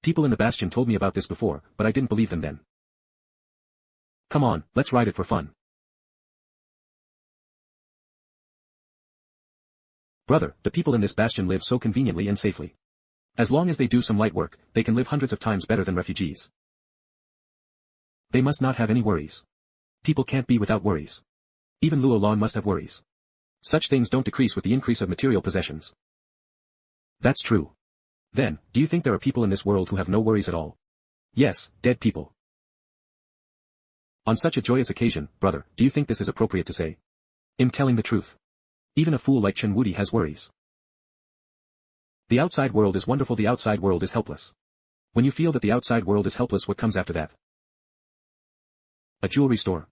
People in the bastion told me about this before, but I didn't believe them then. Come on, let's ride it for fun. Brother, the people in this bastion live so conveniently and safely. As long as they do some light work, they can live hundreds of times better than refugees. They must not have any worries. People can't be without worries. Even Luo Lan must have worries. Such things don't decrease with the increase of material possessions. That's true. Then, do you think there are people in this world who have no worries at all? Yes, dead people. On such a joyous occasion, brother, do you think this is appropriate to say? I'm telling the truth. Even a fool like Chen Wudi has worries. The outside world is wonderful, the outside world is helpless. When you feel that the outside world is helpless, what comes after that? A jewelry store.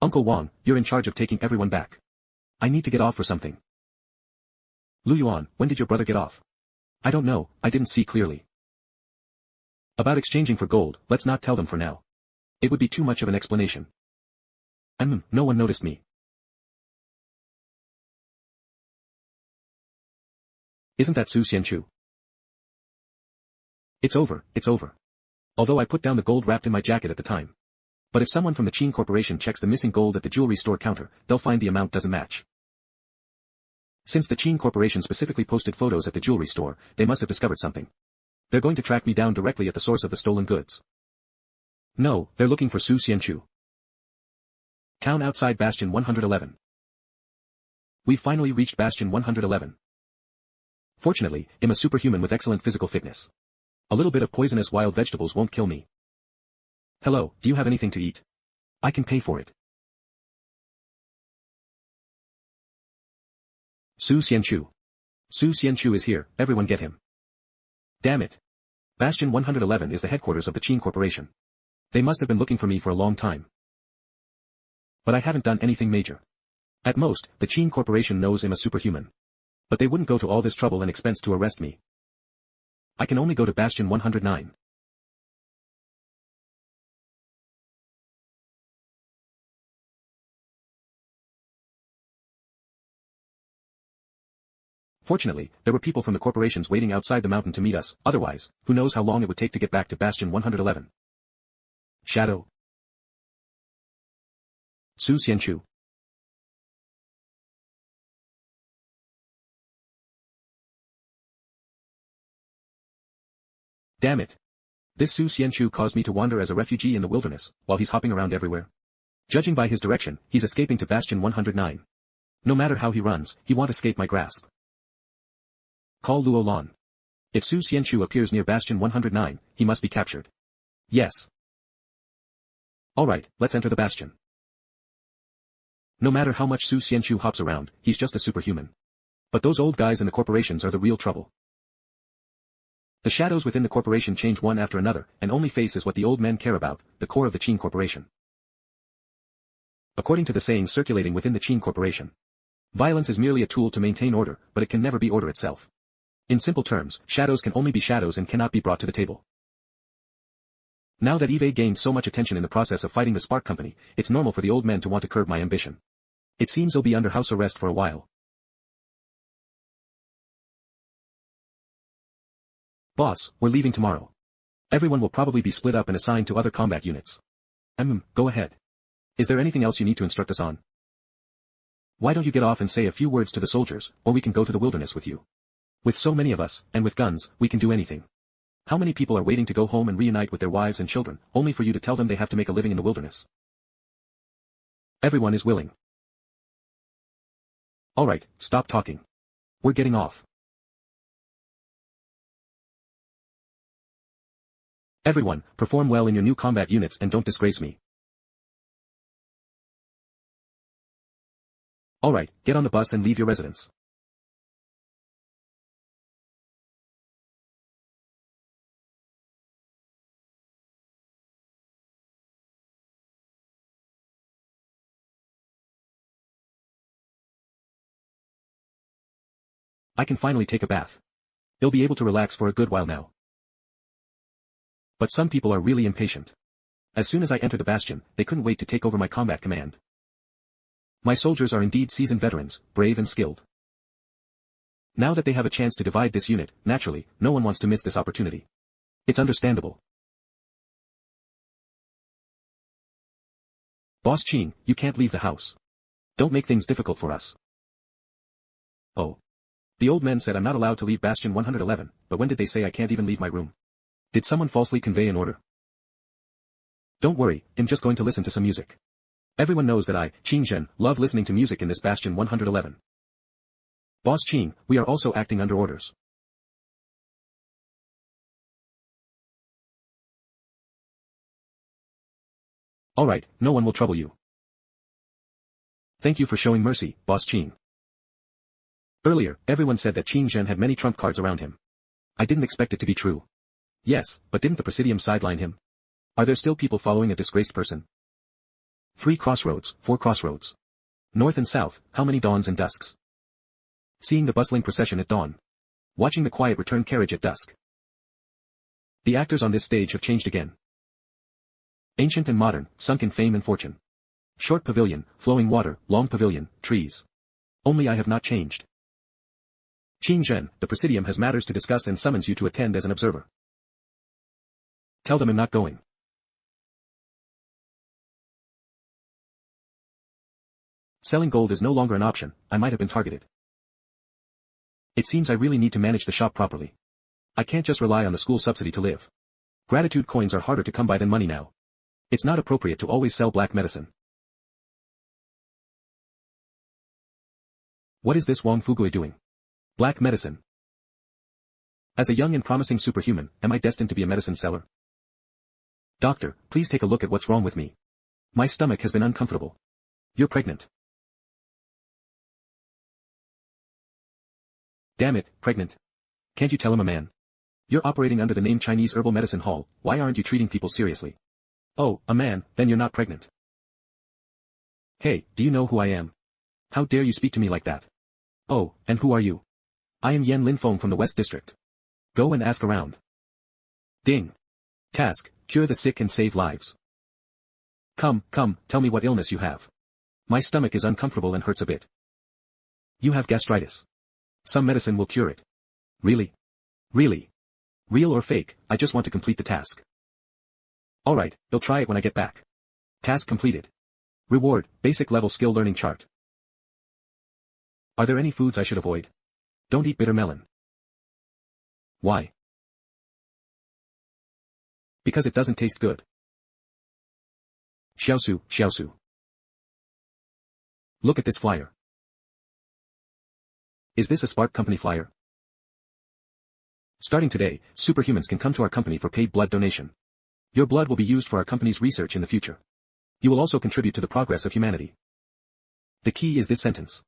Uncle Wang, you're in charge of taking everyone back. I need to get off for something. Lu Yuan, when did your brother get off? I don't know, I didn't see clearly. About exchanging for gold, let's not tell them for now. It would be too much of an explanation. No one noticed me. Isn't that Su Xianchu? It's over, it's over. Although I put down the gold wrapped in my jacket at the time. But if someone from the Qin Corporation checks the missing gold at the jewelry store counter, they'll find the amount doesn't match. Since the Qin Corporation specifically posted photos at the jewelry store, they must have discovered something. They're going to track me down directly at the source of the stolen goods. No, they're looking for Su Xianchu. Town outside Bastion 111. We've finally reached Bastion 111. Fortunately, I'm a superhuman with excellent physical fitness. A little bit of poisonous wild vegetables won't kill me. Hello, do you have anything to eat? I can pay for it. Su Xianchu. Su Xianchu is here, everyone get him. Damn it. Bastion 111 is the headquarters of the Qin Corporation. They must have been looking for me for a long time. But I haven't done anything major. At most, the Qin Corporation knows I'm a superhuman. But they wouldn't go to all this trouble and expense to arrest me. I can only go to Bastion 109. Fortunately, there were people from the corporations waiting outside the mountain to meet us, otherwise, who knows how long it would take to get back to Bastion 111. Shadow. Su Xianchu. Damn it. This Su Xianchu caused me to wander as a refugee in the wilderness, while he's hopping around everywhere. Judging by his direction, he's escaping to Bastion 109. No matter how he runs, he won't escape my grasp. Call Luo Lan. If Su Xianchu appears near Bastion 109, he must be captured. Yes. Alright, let's enter the Bastion. No matter how much Su Xianchu hops around, he's just a superhuman. But those old guys in the corporations are the real trouble. The shadows within the corporation change one after another, and only face is what the old men care about, the core of the Qin Corporation. According to the saying circulating within the Qin Corporation, violence is merely a tool to maintain order, but it can never be order itself. In simple terms, shadows can only be shadows and cannot be brought to the table. Now that Eve gained so much attention in the process of fighting the Spark Company, it's normal for the old men to want to curb my ambition. It seems he'll be under house arrest for a while. Boss, we're leaving tomorrow. Everyone will probably be split up and assigned to other combat units. Go ahead. Is there anything else you need to instruct us on? Why don't you get off and say a few words to the soldiers, or we can go to the wilderness with you. With so many of us, and with guns, we can do anything. How many people are waiting to go home and reunite with their wives and children, only for you to tell them they have to make a living in the wilderness? Everyone is willing. Alright, stop talking. We're getting off. Everyone, perform well in your new combat units and don't disgrace me. Alright, get on the bus and leave your residence. I can finally take a bath. You'll be able to relax for a good while now. But some people are really impatient. As soon as I entered the Bastion, they couldn't wait to take over my combat command. My soldiers are indeed seasoned veterans, brave and skilled. Now that they have a chance to divide this unit, naturally, no one wants to miss this opportunity. It's understandable. Boss Qing, you can't leave the house. Don't make things difficult for us. Oh. The old men said I'm not allowed to leave Bastion 111, but when did they say I can't even leave my room? Did someone falsely convey an order? Don't worry, I'm just going to listen to some music. Everyone knows that I, Qing Zhen, love listening to music in this Bastion 111. Boss Qing, we are also acting under orders. Alright, no one will trouble you. Thank you for showing mercy, Boss Qin. Earlier, everyone said that Qin Zhen had many trump cards around him. I didn't expect it to be true. Yes, but didn't the Presidium sideline him? Are there still people following a disgraced person? 3 crossroads, 4 crossroads. North and south, how many dawns and dusks? Seeing the bustling procession at dawn. Watching the quiet return carriage at dusk. The actors on this stage have changed again. Ancient and modern, sunk in fame and fortune. Short pavilion, flowing water, long pavilion, trees. Only I have not changed. Qin Zhen, the Presidium has matters to discuss and summons you to attend as an observer. Tell them I'm not going. Selling gold is no longer an option, I might have been targeted. It seems I really need to manage the shop properly. I can't just rely on the school subsidy to live. Gratitude coins are harder to come by than money now. It's not appropriate to always sell black medicine. What is this Wang Fugui doing? Black medicine. As a young and promising superhuman, am I destined to be a medicine seller? Doctor, please take a look at what's wrong with me. My stomach has been uncomfortable. You're pregnant. Damn it, pregnant. Can't you tell I'm a man? You're operating under the name Chinese Herbal Medicine Hall, why aren't you treating people seriously? Oh, a man, then you're not pregnant. Hey, do you know who I am? How dare you speak to me like that? Oh, and who are you? I am Yan Linfeng from the West District. Go and ask around. Ding. Task, cure the sick and save lives. Come, tell me what illness you have. My stomach is uncomfortable and hurts a bit. You have gastritis. Some medicine will cure it. Really? Really? Real or fake, I just want to complete the task. Alright, they'll try it when I get back. Task completed. Reward, basic level skill learning chart. Are there any foods I should avoid? Don't eat bitter melon. Why? Because it doesn't taste good. Xiaosu. Look at this flyer. Is this a Spark Company flyer? Starting today, superhumans can come to our company for paid blood donation. Your blood will be used for our company's research in the future. You will also contribute to the progress of humanity. The key is this sentence.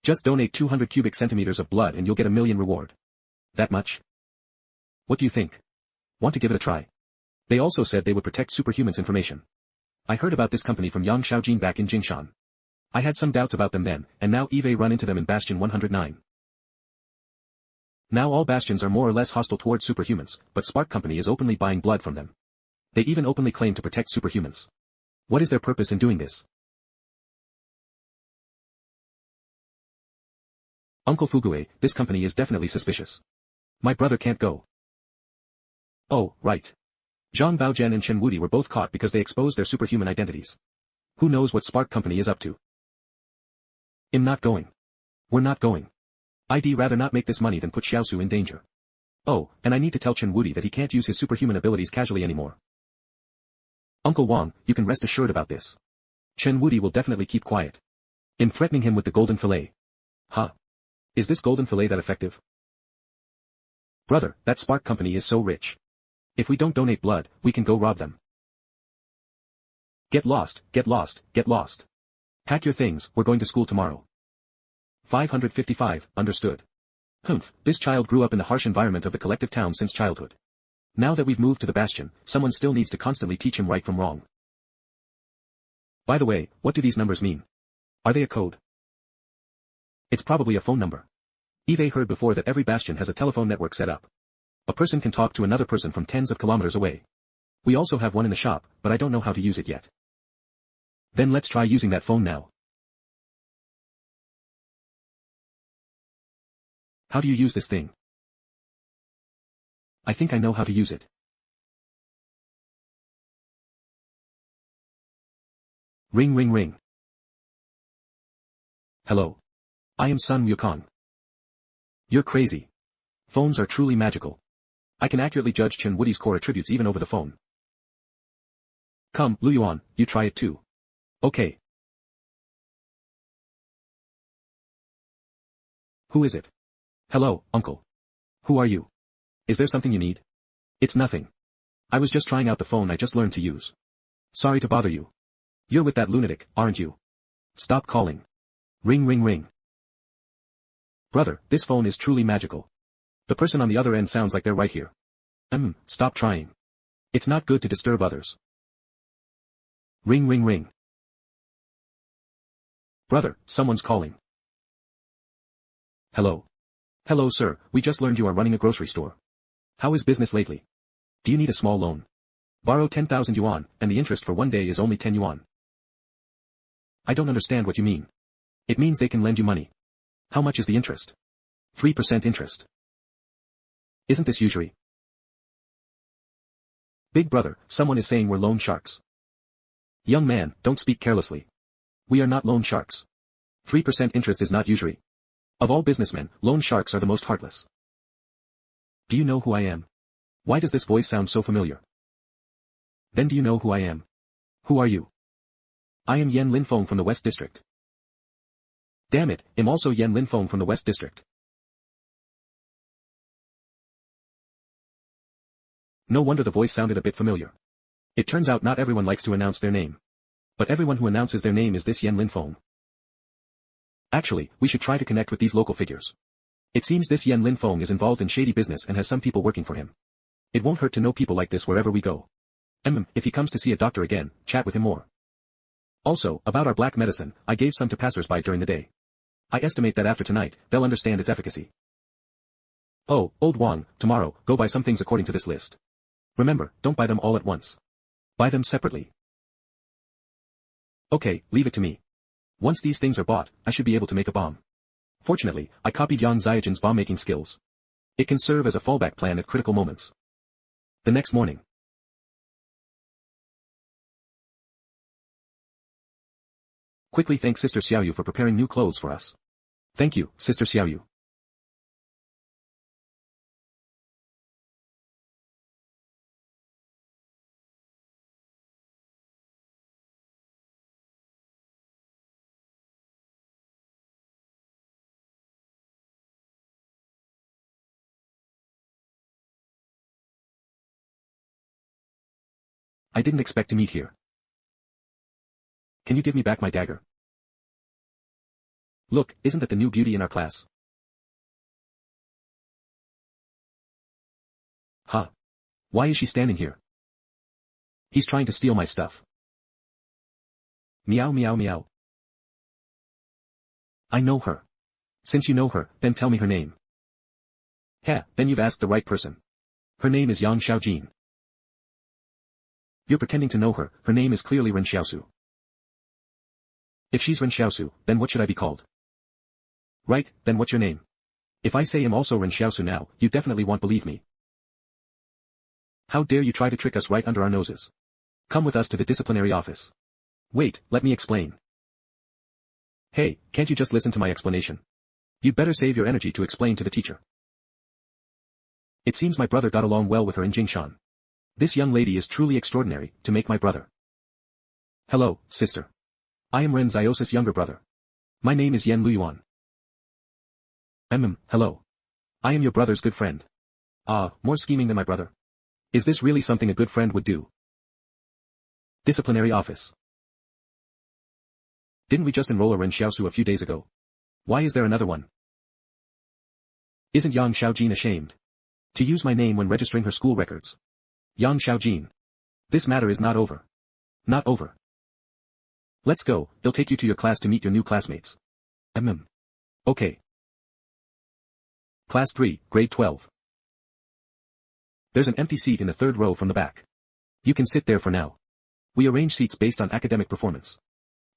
Just donate 200 cubic centimeters of blood and you'll get $1 million reward. That much? What do you think? Want to give it a try? They also said they would protect superhumans' information. I heard about this company from Yang Xiaojin back in Jingshan. I had some doubts about them then, and now Eve run into them in Bastion 109. Now all bastions are more or less hostile towards superhumans, but Spark Company is openly buying blood from them. They even openly claim to protect superhumans. What is their purpose in doing this? Uncle Fugui, this company is definitely suspicious. My brother can't go. Oh, right. Zhang Baozhen and Chen Wudi were both caught because they exposed their superhuman identities. Who knows what Spark Company is up to? I'm not going. We're not going. I'd rather not make this money than put Xiaosu in danger. Oh, and I need to tell Chen Wudi that he can't use his superhuman abilities casually anymore. Uncle Wang, you can rest assured about this. Chen Wudi will definitely keep quiet. I'm threatening him with the golden fillet. Huh? Is this golden fillet that effective? Brother, that Spark Company is so rich. If we don't donate blood, we can go rob them. Get lost. Pack your things, we're going to school tomorrow. 555, understood. Humph, this child grew up in the harsh environment of the collective town since childhood. Now that we've moved to the Bastion, someone still needs to constantly teach him right from wrong. By the way, what do these numbers mean? Are they a code? It's probably a phone number. Eve heard before that every Bastion has a telephone network set up. A person can talk to another person from tens of kilometers away. We also have one in the shop, but I don't know how to use it yet. Then let's try using that phone now. How do you use this thing? I think I know how to use it. Ring. Hello. I am Sun Wukong. You're crazy. Phones are truly magical. I can accurately judge Chen Wudi's core attributes even over the phone. Come, Lu Yuan, you try it too. Okay. Who is it? Hello, uncle. Who are you? Is there something you need? It's nothing. I was just trying out the phone I just learned to use. Sorry to bother you. You're with that lunatic, aren't you? Stop calling. Ring ring ring. Brother, this phone is truly magical. The person on the other end sounds like they're right here. Stop trying. It's not good to disturb others. Ring ring ring. Brother, someone's calling. Hello. Hello sir, we just learned you are running a grocery store. How is business lately? Do you need a small loan? Borrow 10,000 yuan, and the interest for 1 day is only 10 yuan. I don't understand what you mean. It means they can lend you money. How much is the interest? 3% interest. Isn't this usury? Big brother, someone is saying we're loan sharks. Young man, don't speak carelessly. We are not loan sharks. 3% interest is not usury. Of all businessmen, loan sharks are the most heartless. Do you know who I am? Why does this voice sound so familiar? Then do you know who I am? Who are you? I am Yan Linfeng from the West District. Damn it, I'm also Yan Linfeng from the West District. No wonder the voice sounded a bit familiar. It turns out not everyone likes to announce their name. But everyone who announces their name is this Yan Linfeng. Actually, we should try to connect with these local figures. It seems this Yan Linfeng is involved in shady business and has some people working for him. It won't hurt to know people like this wherever we go. If he comes to see a doctor again, chat with him more. Also, about our black medicine, I gave some to passers-by during the day. I estimate that after tonight, they'll understand its efficacy. Oh, old Wang, tomorrow, go buy some things according to this list. Remember, don't buy them all at once. Buy them separately. Okay, leave it to me. Once these things are bought, I should be able to make a bomb. Fortunately, I copied Yang Xiaojin's bomb-making skills. It can serve as a fallback plan at critical moments. The next morning. Quickly thank Sister Xiaoyu for preparing new clothes for us. Thank you, Sister Xiaoyu. I didn't expect to meet here. Can you give me back my dagger? Look, isn't that the new beauty in our class? Huh. Why is she standing here? He's trying to steal my stuff. Meow meow meow. I know her. Since you know her, then tell me her name. Heh, then you've asked the right person. Her name is Yang Xiaojin. You're pretending to know her, her name is clearly Ren Xiaosu. If she's Ren Xiaosu, then what should I be called? Right, then what's your name? If I say I'm also Ren Xiaosu now, you definitely won't believe me. How dare you try to trick us right under our noses? Come with us to the disciplinary office. Wait, let me explain. Hey, can't you just listen to my explanation? You'd better save your energy to explain to the teacher. It seems my brother got along well with her in Jingshan. This young lady is truly extraordinary, to make my brother. Hello, sister. I am Ren Xiaosu's younger brother. My name is Yan Luyuan. Hello. I am your brother's good friend. Ah, more scheming than my brother. Is this really something a good friend would do? Disciplinary office. Didn't we just enroll a Ren Xiaosu a few days ago? Why is there another one? Isn't Yang Xiaojin ashamed to use my name when registering her school records? Yang Xiaojin. This matter is not over. Not over. Let's go, they'll take you to your class to meet your new classmates. Okay. Class 3, Grade 12. There's an empty seat in the third row from the back. You can sit there for now. We arrange seats based on academic performance.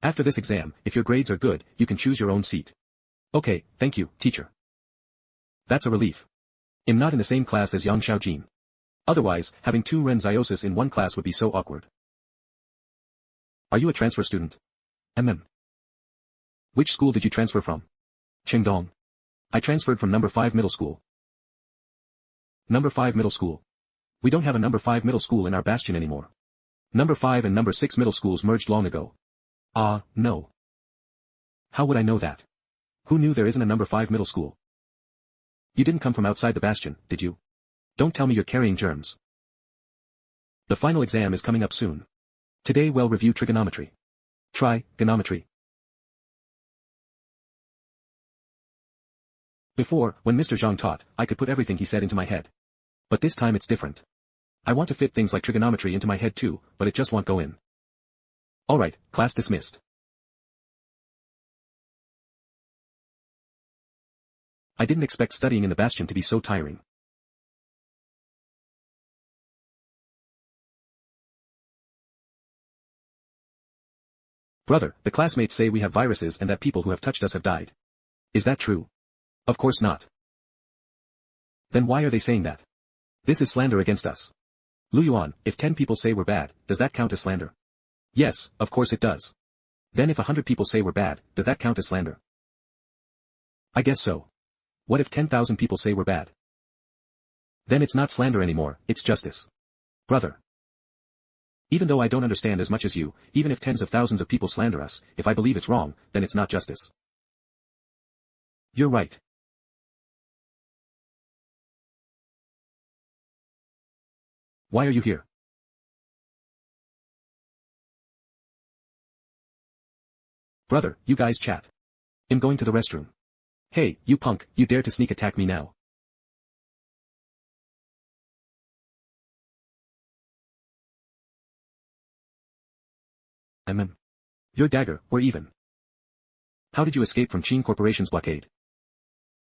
After this exam, if your grades are good, you can choose your own seat. Okay, thank you, teacher. That's a relief. I'm not in the same class as Yang Xiaojin. Otherwise, having two Ren Xiaosus in one class would be so awkward. Are you a transfer student? Which school did you transfer from? Qingdong. I transferred from number 5 middle school. Number 5 middle school. We don't have a number 5 middle school in our bastion anymore. Number 5 and number 6 middle schools merged long ago. No. How would I know that? Who knew there isn't a number 5 middle school? You didn't come from outside the bastion, did you? Don't tell me you're carrying germs. The final exam is coming up soon. Today we'll review trigonometry. Trigonometry. Before, when Mr. Zhang taught, I could put everything he said into my head. But this time it's different. I want to fit things like trigonometry into my head too, but it just won't go in. Alright, class dismissed. I didn't expect studying in the Bastion to be so tiring. Brother, the classmates say we have viruses and that people who have touched us have died. Is that true? Of course not. Then why are they saying that? This is slander against us. Lu Yuan, if 10 people say we're bad, does that count as slander? Yes, of course it does. Then if 100 people say we're bad, does that count as slander? I guess so. What if 10,000 people say we're bad? Then it's not slander anymore, it's justice. Brother. Even though I don't understand as much as you, even if tens of thousands of people slander us, if I believe it's wrong, then it's not justice. You're right. Why are you here? Brother, you guys chat. I'm going to the restroom. Hey, you punk, you dare to sneak attack me now. Your dagger, we're even. How did you escape from Qin Corporation's blockade?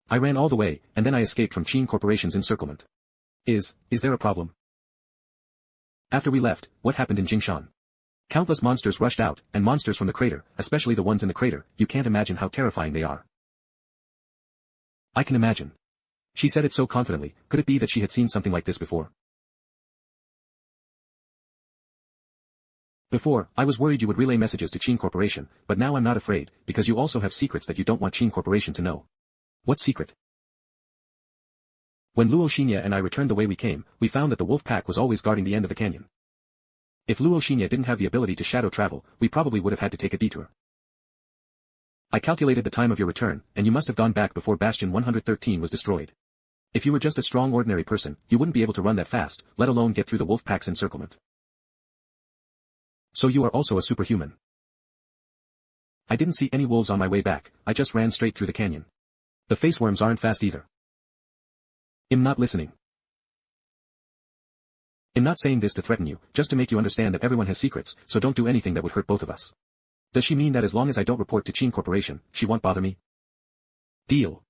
I ran all the way, and then I escaped from Qin Corporation's encirclement. Is there a problem? After we left, what happened in Jingshan? Countless monsters rushed out, and monsters from the crater, especially the ones in the crater, you can't imagine how terrifying they are. I can imagine. She said it so confidently, could it be that she had seen something like this before? Before, I was worried you would relay messages to Qin Corporation, but now I'm not afraid, because you also have secrets that you don't want Qin Corporation to know. What secret? When Luo Xinya and I returned the way we came, we found that the wolf pack was always guarding the end of the canyon. If Luo Xinya didn't have the ability to shadow travel, we probably would have had to take a detour. I calculated the time of your return, and you must have gone back before Bastion 113 was destroyed. If you were just a strong ordinary person, you wouldn't be able to run that fast, let alone get through the wolf pack's encirclement. So you are also a superhuman. I didn't see any wolves on my way back, I just ran straight through the canyon. The face worms aren't fast either. I'm not listening. I'm not saying this to threaten you, just to make you understand that everyone has secrets, so don't do anything that would hurt both of us. Does she mean that as long as I don't report to Qin Corporation, she won't bother me? Deal.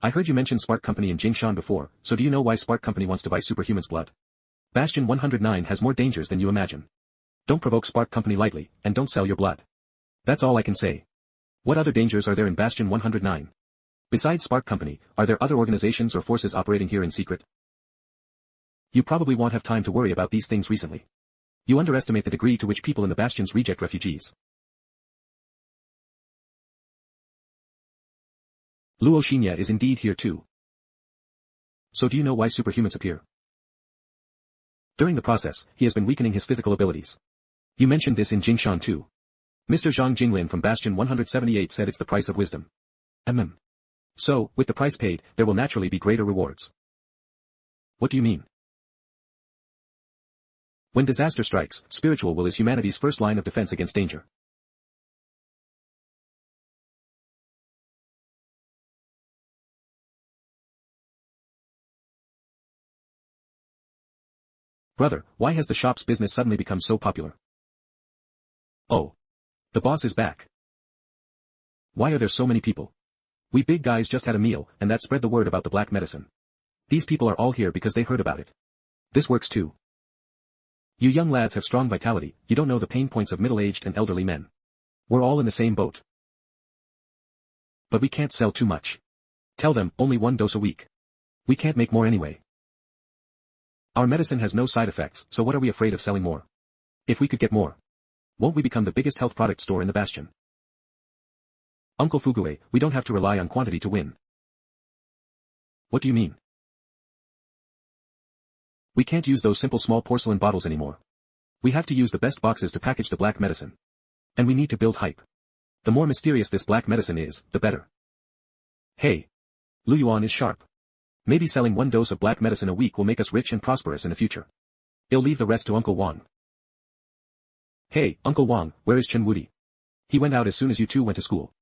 I heard you mention Spark Company in Jingshan before, so do you know why Spark Company wants to buy superhuman's blood? Bastion 109 has more dangers than you imagine. Don't provoke Spark Company lightly, and don't sell your blood. That's all I can say. What other dangers are there in Bastion 109? Besides Spark Company, are there other organizations or forces operating here in secret? You probably won't have time to worry about these things recently. You underestimate the degree to which people in the Bastions reject refugees. Luo Xinya is indeed here too. So do you know why superhumans appear? During the process, he has been weakening his physical abilities. You mentioned this in Jingshan too. Mr. Zhang Jinglin from Bastion 178 said it's the price of wisdom. So, with the price paid, there will naturally be greater rewards. What do you mean? When disaster strikes, spiritual will is humanity's first line of defense against danger. Brother, why has the shop's business suddenly become so popular? Oh. The boss is back. Why are there so many people? We big guys just had a meal, and that spread the word about the black medicine. These people are all here because they heard about it. This works too. You young lads have strong vitality, you don't know the pain points of middle-aged and elderly men. We're all in the same boat. But we can't sell too much. Tell them, only 1 dose a week. We can't make more anyway. Our medicine has no side effects, so what are we afraid of selling more? If we could get more, won't we become the biggest health product store in the Bastion? Uncle Fugue, we don't have to rely on quantity to win. What do you mean? We can't use those simple small porcelain bottles anymore. We have to use the best boxes to package the black medicine. And we need to build hype. The more mysterious this black medicine is, the better. Hey. Lu Yuan is sharp. Maybe selling 1 dose of black medicine a week will make us rich and prosperous in the future. He'll leave the rest to Uncle Wang. Hey, Uncle Wang, where is Chen Wudi? He went out as soon as you two went to school.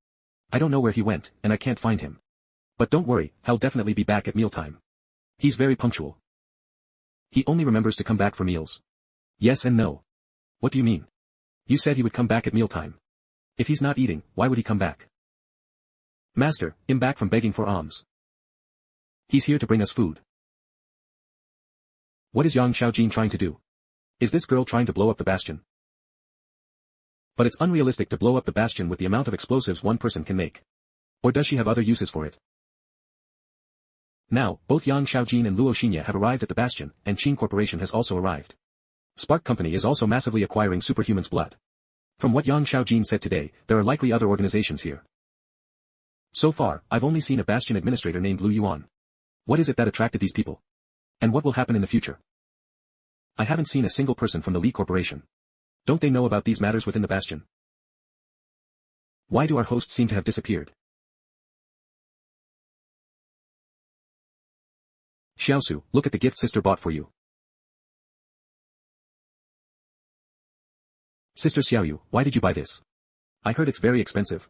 I don't know where he went, and I can't find him. But don't worry, he'll definitely be back at mealtime. He's very punctual. He only remembers to come back for meals. Yes and no. What do you mean? You said he would come back at mealtime. If he's not eating, why would he come back? Master, I'm back from begging for alms. He's here to bring us food. What is Yang Xiaojin trying to do? Is this girl trying to blow up the bastion? But it's unrealistic to blow up the bastion with the amount of explosives one person can make. Or does she have other uses for it? Now, both Yang Xiaojin and Luo Xinye have arrived at the bastion, and Qin Corporation has also arrived. Spark Company is also massively acquiring superhumans' blood. From what Yang Xiaojin said today, there are likely other organizations here. So far, I've only seen a bastion administrator named Lu Yuan. What is it that attracted these people? And what will happen in the future? I haven't seen a single person from the Li Corporation. Don't they know about these matters within the bastion? Why do our hosts seem to have disappeared? Xiaosu, look at the gift sister bought for you. Sister Xiaoyu, why did you buy this? I heard it's very expensive.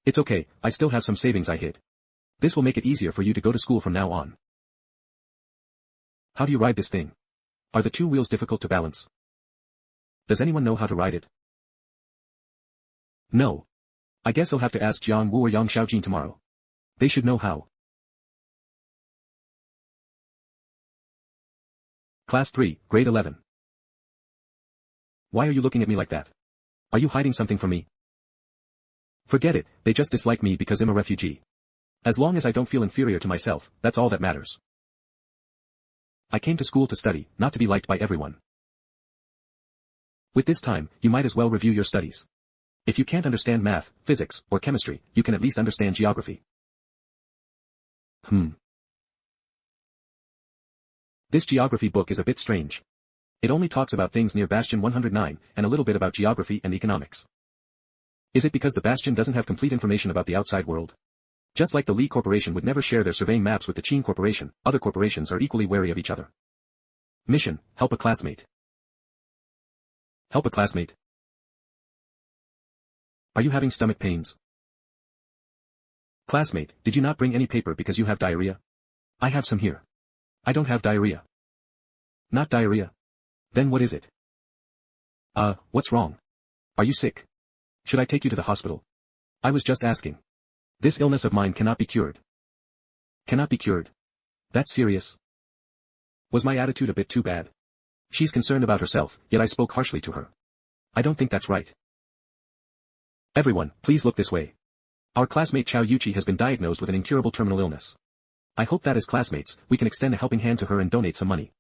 It's okay, I still have some savings I hid. This will make it easier for you to go to school from now on. How do you ride this thing? Are the two wheels difficult to balance? Does anyone know how to ride it? No. I guess I'll have to ask Jiang Wu or Yang Xiaojin tomorrow. They should know how. Class 3, Grade 11. Why are you looking at me like that? Are you hiding something from me? Forget it, they just dislike me because I'm a refugee. As long as I don't feel inferior to myself, that's all that matters. I came to school to study, not to be liked by everyone. With this time, you might as well review your studies. If you can't understand math, physics, or chemistry, you can at least understand geography. This geography book is a bit strange. It only talks about things near Bastion 109, and a little bit about geography and economics. Is it because the Bastion doesn't have complete information about the outside world? Just like the Li Corporation would never share their surveying maps with the Qin Corporation, other corporations are equally wary of each other. Mission, help a classmate. Help a classmate. Are you having stomach pains? Classmate, did you not bring any paper because you have diarrhea? I have some here. I don't have diarrhea. Not diarrhea. Then what is it? What's wrong? Are you sick? Should I take you to the hospital? I was just asking. This illness of mine cannot be cured. Cannot be cured? That's serious. Was my attitude a bit too bad? She's concerned about herself, yet I spoke harshly to her. I don't think that's right. Everyone, please look this way. Our classmate Chao Yuchi has been diagnosed with an incurable terminal illness. I hope that as classmates, we can extend a helping hand to her and donate some money.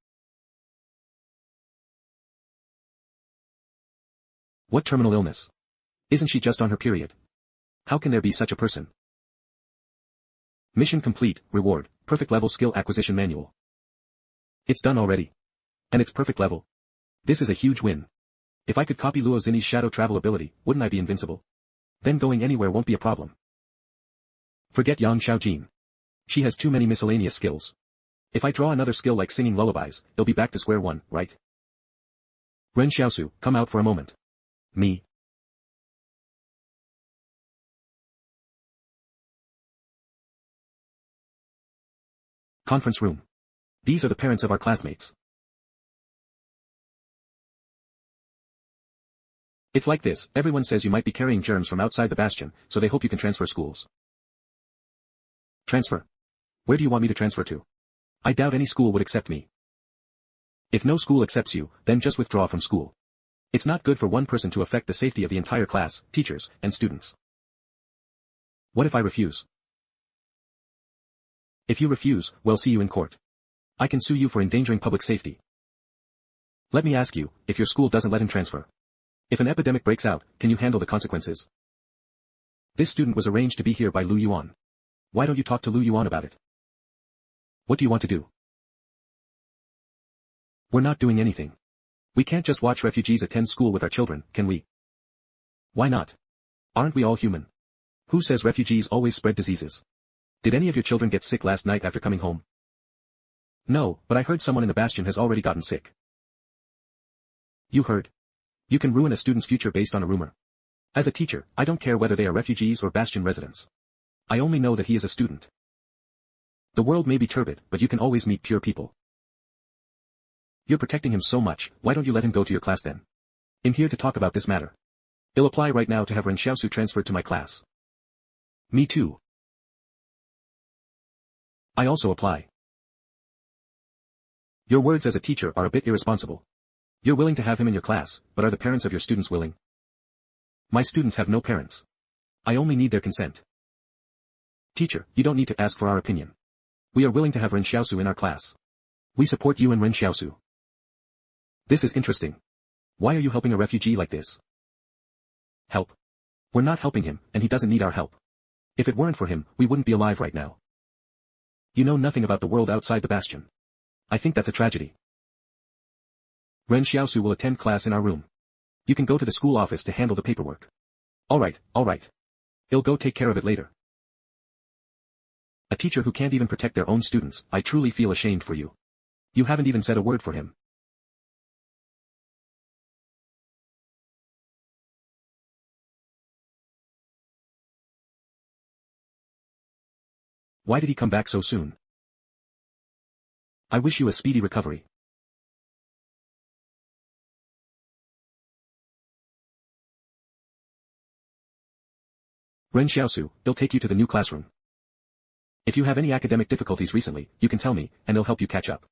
What terminal illness? Isn't she just on her period? How can there be such a person? Mission complete, reward, perfect level skill acquisition manual. It's done already. And it's perfect level. This is a huge win. If I could copy Luo Xinyi's shadow travel ability, wouldn't I be invincible? Then going anywhere won't be a problem. Forget Yang Xiaojin. She has too many miscellaneous skills. If I draw another skill like singing lullabies, they'll be back to square one, right? Ren Xiaosu, come out for a moment. Me. Conference room. These are the parents of our classmates. It's like this, everyone says you might be carrying germs from outside the bastion, so they hope you can transfer schools. Transfer? Where do you want me to transfer to? I doubt any school would accept me. If no school accepts you, then just withdraw from school. It's not good for one person to affect the safety of the entire class, teachers, and students. What if I refuse? If you refuse, we'll see you in court. I can sue you for endangering public safety. Let me ask you, if your school doesn't let him transfer. If an epidemic breaks out, can you handle the consequences? This student was arranged to be here by Lu Yuan. Why don't you talk to Lu Yuan about it? What do you want to do? We're not doing anything. We can't just watch refugees attend school with our children, can we? Why not? Aren't we all human? Who says refugees always spread diseases? Did any of your children get sick last night after coming home? No, but I heard someone in the bastion has already gotten sick. You heard? You can ruin a student's future based on a rumor. As a teacher, I don't care whether they are refugees or Bastion residents. I only know that he is a student. The world may be turbid, but you can always meet pure people. You're protecting him so much, why don't you let him go to your class then? I'm here to talk about this matter. I'll apply right now to have Ren Xiaosu transferred to my class. Me too. I also apply. Your words as a teacher are a bit irresponsible. You're willing to have him in your class, but are the parents of your students willing? My students have no parents. I only need their consent. Teacher, you don't need to ask for our opinion. We are willing to have Ren Xiaosu in our class. We support you and Ren Xiaosu. This is interesting. Why are you helping a refugee like this? Help. We're not helping him, and he doesn't need our help. If it weren't for him, we wouldn't be alive right now. You know nothing about the world outside the Bastion. I think that's a tragedy. Ren Xiaosu will attend class in our room. You can go to the school office to handle the paperwork. Alright. I'll go take care of it later. A teacher who can't even protect their own students, I truly feel ashamed for you. You haven't even said a word for him. Why did he come back so soon? I wish you a speedy recovery. Ren Xiaosu, they'll take you to the new classroom. If you have any academic difficulties recently, you can tell me, and they'll help you catch up.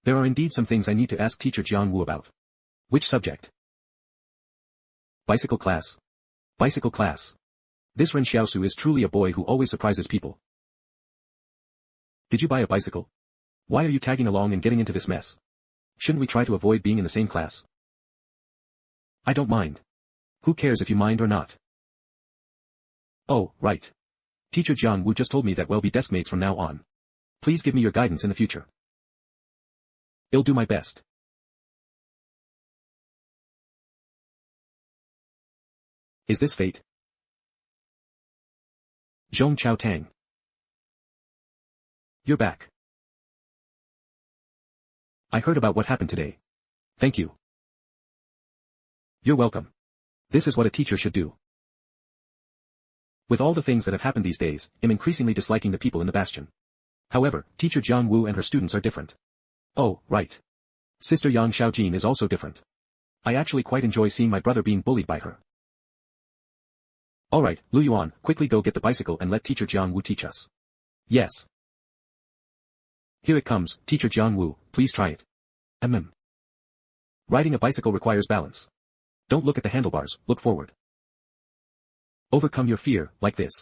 There are indeed some things I need to ask teacher Jiang Wu about. Which subject? Bicycle class. Bicycle class. This Ren Xiaosu is truly a boy who always surprises people. Did you buy a bicycle? Why are you tagging along and getting into this mess? Shouldn't we try to avoid being in the same class? I don't mind. Who cares if you mind or not? Oh, right. Teacher Jiang Wu just told me that we'll be deskmates from now on. Please give me your guidance in the future. I'll do my best. Is this fate? Zhong Chao Tang. You're back. I heard about what happened today. Thank you. You're welcome. This is what a teacher should do. With all the things that have happened these days, I'm increasingly disliking the people in the Bastion. However, teacher Jiang Wu and her students are different. Oh, right. Sister Yang Xiaojin is also different. I actually quite enjoy seeing my brother being bullied by her. Alright, Lu Yuan, quickly go get the bicycle and let teacher Jiang Wu teach us. Yes. Here it comes, teacher Jiang Wu, please try it. Riding a bicycle requires balance. Don't look at the handlebars, look forward. Overcome your fear, like this.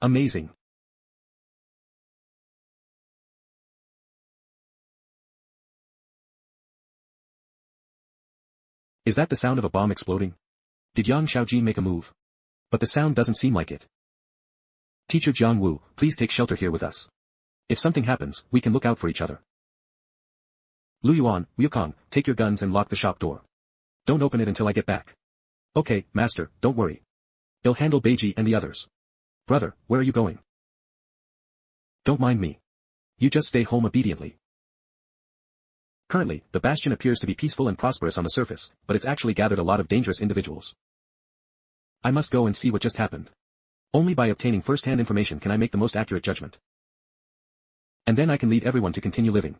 Amazing. Is that the sound of a bomb exploding? Did Yang Xiaojin make a move? But the sound doesn't seem like it. Teacher Jiang Wu, please take shelter here with us. If something happens, we can look out for each other. Lu Yuan, Wukong, take your guns and lock the shop door. Don't open it until I get back. Okay, master, don't worry. I'll handle Beiji and the others. Brother, where are you going? Don't mind me. You just stay home obediently. Currently, the Bastion appears to be peaceful and prosperous on the surface, but it's actually gathered a lot of dangerous individuals. I must go and see what just happened. Only by obtaining first-hand information can I make the most accurate judgment. And then I can lead everyone to continue living.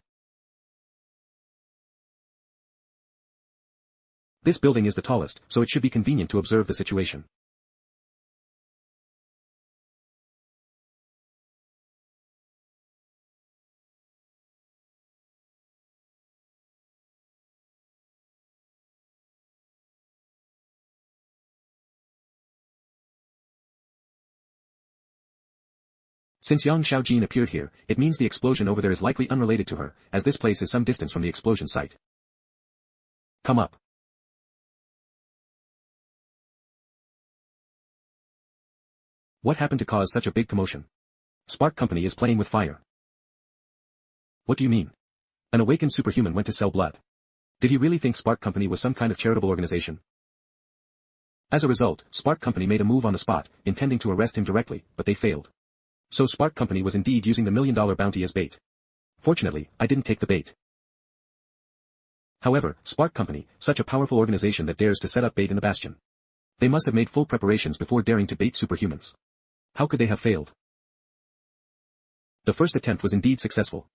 This building is the tallest, so it should be convenient to observe the situation. Since Yang Xiaojin appeared here, it means the explosion over there is likely unrelated to her, as this place is some distance from the explosion site. Come up. What happened to cause such a big commotion? Spark Company is playing with fire. What do you mean? An awakened superhuman went to sell blood. Did he really think Spark Company was some kind of charitable organization? As a result, Spark Company made a move on the spot, intending to arrest him directly, but they failed. So Spark Company was indeed using the $1 million bounty as bait. Fortunately, I didn't take the bait. However, Spark Company, such a powerful organization that dares to set up bait in the Bastion. They must have made full preparations before daring to bait superhumans. How could they have failed? The first attempt was indeed successful.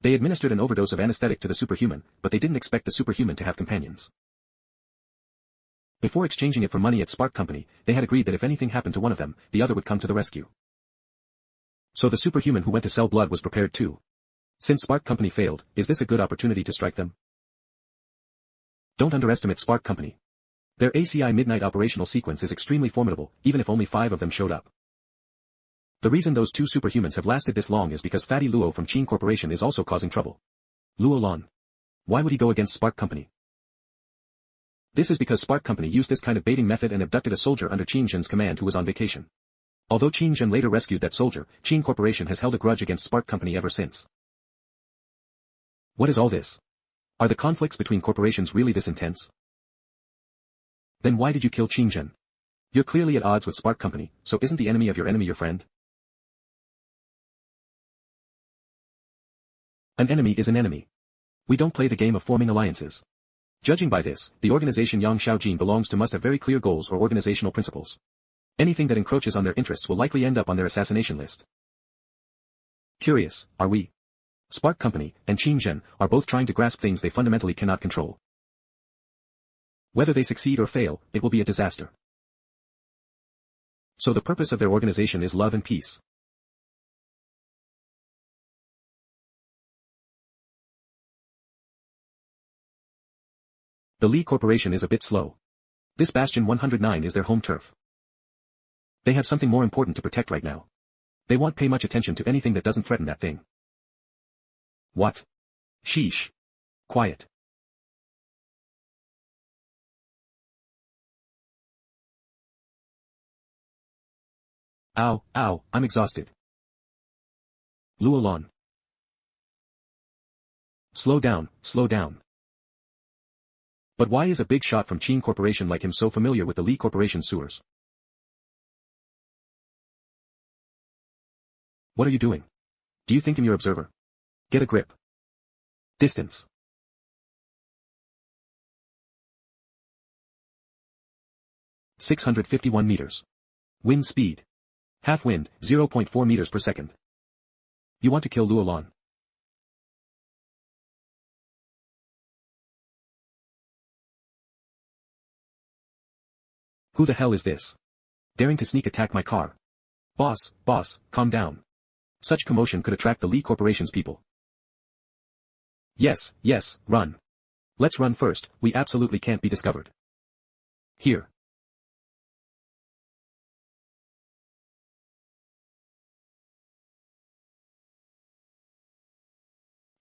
They administered an overdose of anesthetic to the superhuman, but they didn't expect the superhuman to have companions. Before exchanging it for money at Spark Company, they had agreed that if anything happened to one of them, the other would come to the rescue. So the superhuman who went to sell blood was prepared too. Since Spark Company failed, is this a good opportunity to strike them? Don't underestimate Spark Company. Their ACI midnight operational sequence is extremely formidable, even if only 5 of them showed up. The reason those 2 superhumans have lasted this long is because Fatty Luo from Qin Corporation is also causing trouble. Luo Lan. Why would he go against Spark Company? This is because Spark Company used this kind of baiting method and abducted a soldier under Qin Zhen's command who was on vacation. Although Qin Zhen later rescued that soldier, Qin Corporation has held a grudge against Spark Company ever since. What is all this? Are the conflicts between corporations really this intense? Then why did you kill Qin Zhen? You're clearly at odds with Spark Company, so isn't the enemy of your enemy your friend? An enemy is an enemy. We don't play the game of forming alliances. Judging by this, the organization Yang Xiaojin belongs to must have very clear goals or organizational principles. Anything that encroaches on their interests will likely end up on their assassination list. Curious, are we? Spark Company and Qin Zhen are both trying to grasp things they fundamentally cannot control. Whether they succeed or fail, it will be a disaster. So the purpose of their organization is love and peace. The Li Corporation is a bit slow. This Bastion 109 is their home turf. They have something more important to protect right now. They won't pay much attention to anything that doesn't threaten that thing. What? Sheesh. Quiet. Ow, ow, I'm exhausted. Luo Lan. Slow down, slow down. But why is a big shot from Qin Corporation like him so familiar with the Li Corporation sewers? What are you doing? Do you think I'm your observer? Get a grip. Distance. (651 meters. Wind speed. Half wind, 0.4 meters per second. You want to kill Luo Lan? Who the hell is this? Daring to sneak attack my car. Boss, calm down. Such commotion could attract the Li Corporation's people. Yes, run. Let's run first, we absolutely can't be discovered. Here.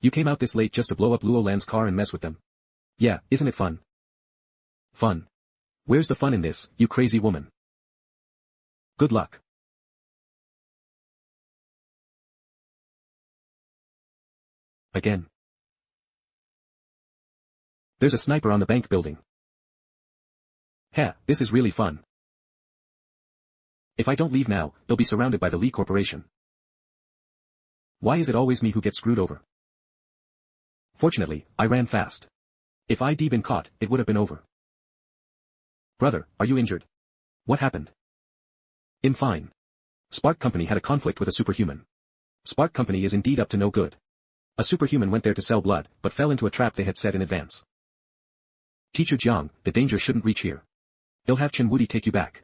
You came out this late just to blow up Luo Lan's car and mess with them. Yeah, isn't it fun? Fun. Where's the fun in this, you crazy woman? Good luck. Again. There's a sniper on the bank building. Heh, this is really fun. If I don't leave now, they'll be surrounded by the Li Corporation. Why is it always me who gets screwed over? Fortunately, I ran fast. If I'd been caught, it would have been over. Brother, are you injured? What happened? I'm fine. Spark Company had a conflict with a superhuman. Spark Company is indeed up to no good. A superhuman went there to sell blood, but fell into a trap they had set in advance. Teacher Jiang, the danger shouldn't reach here. He'll have Chen Wudi take you back.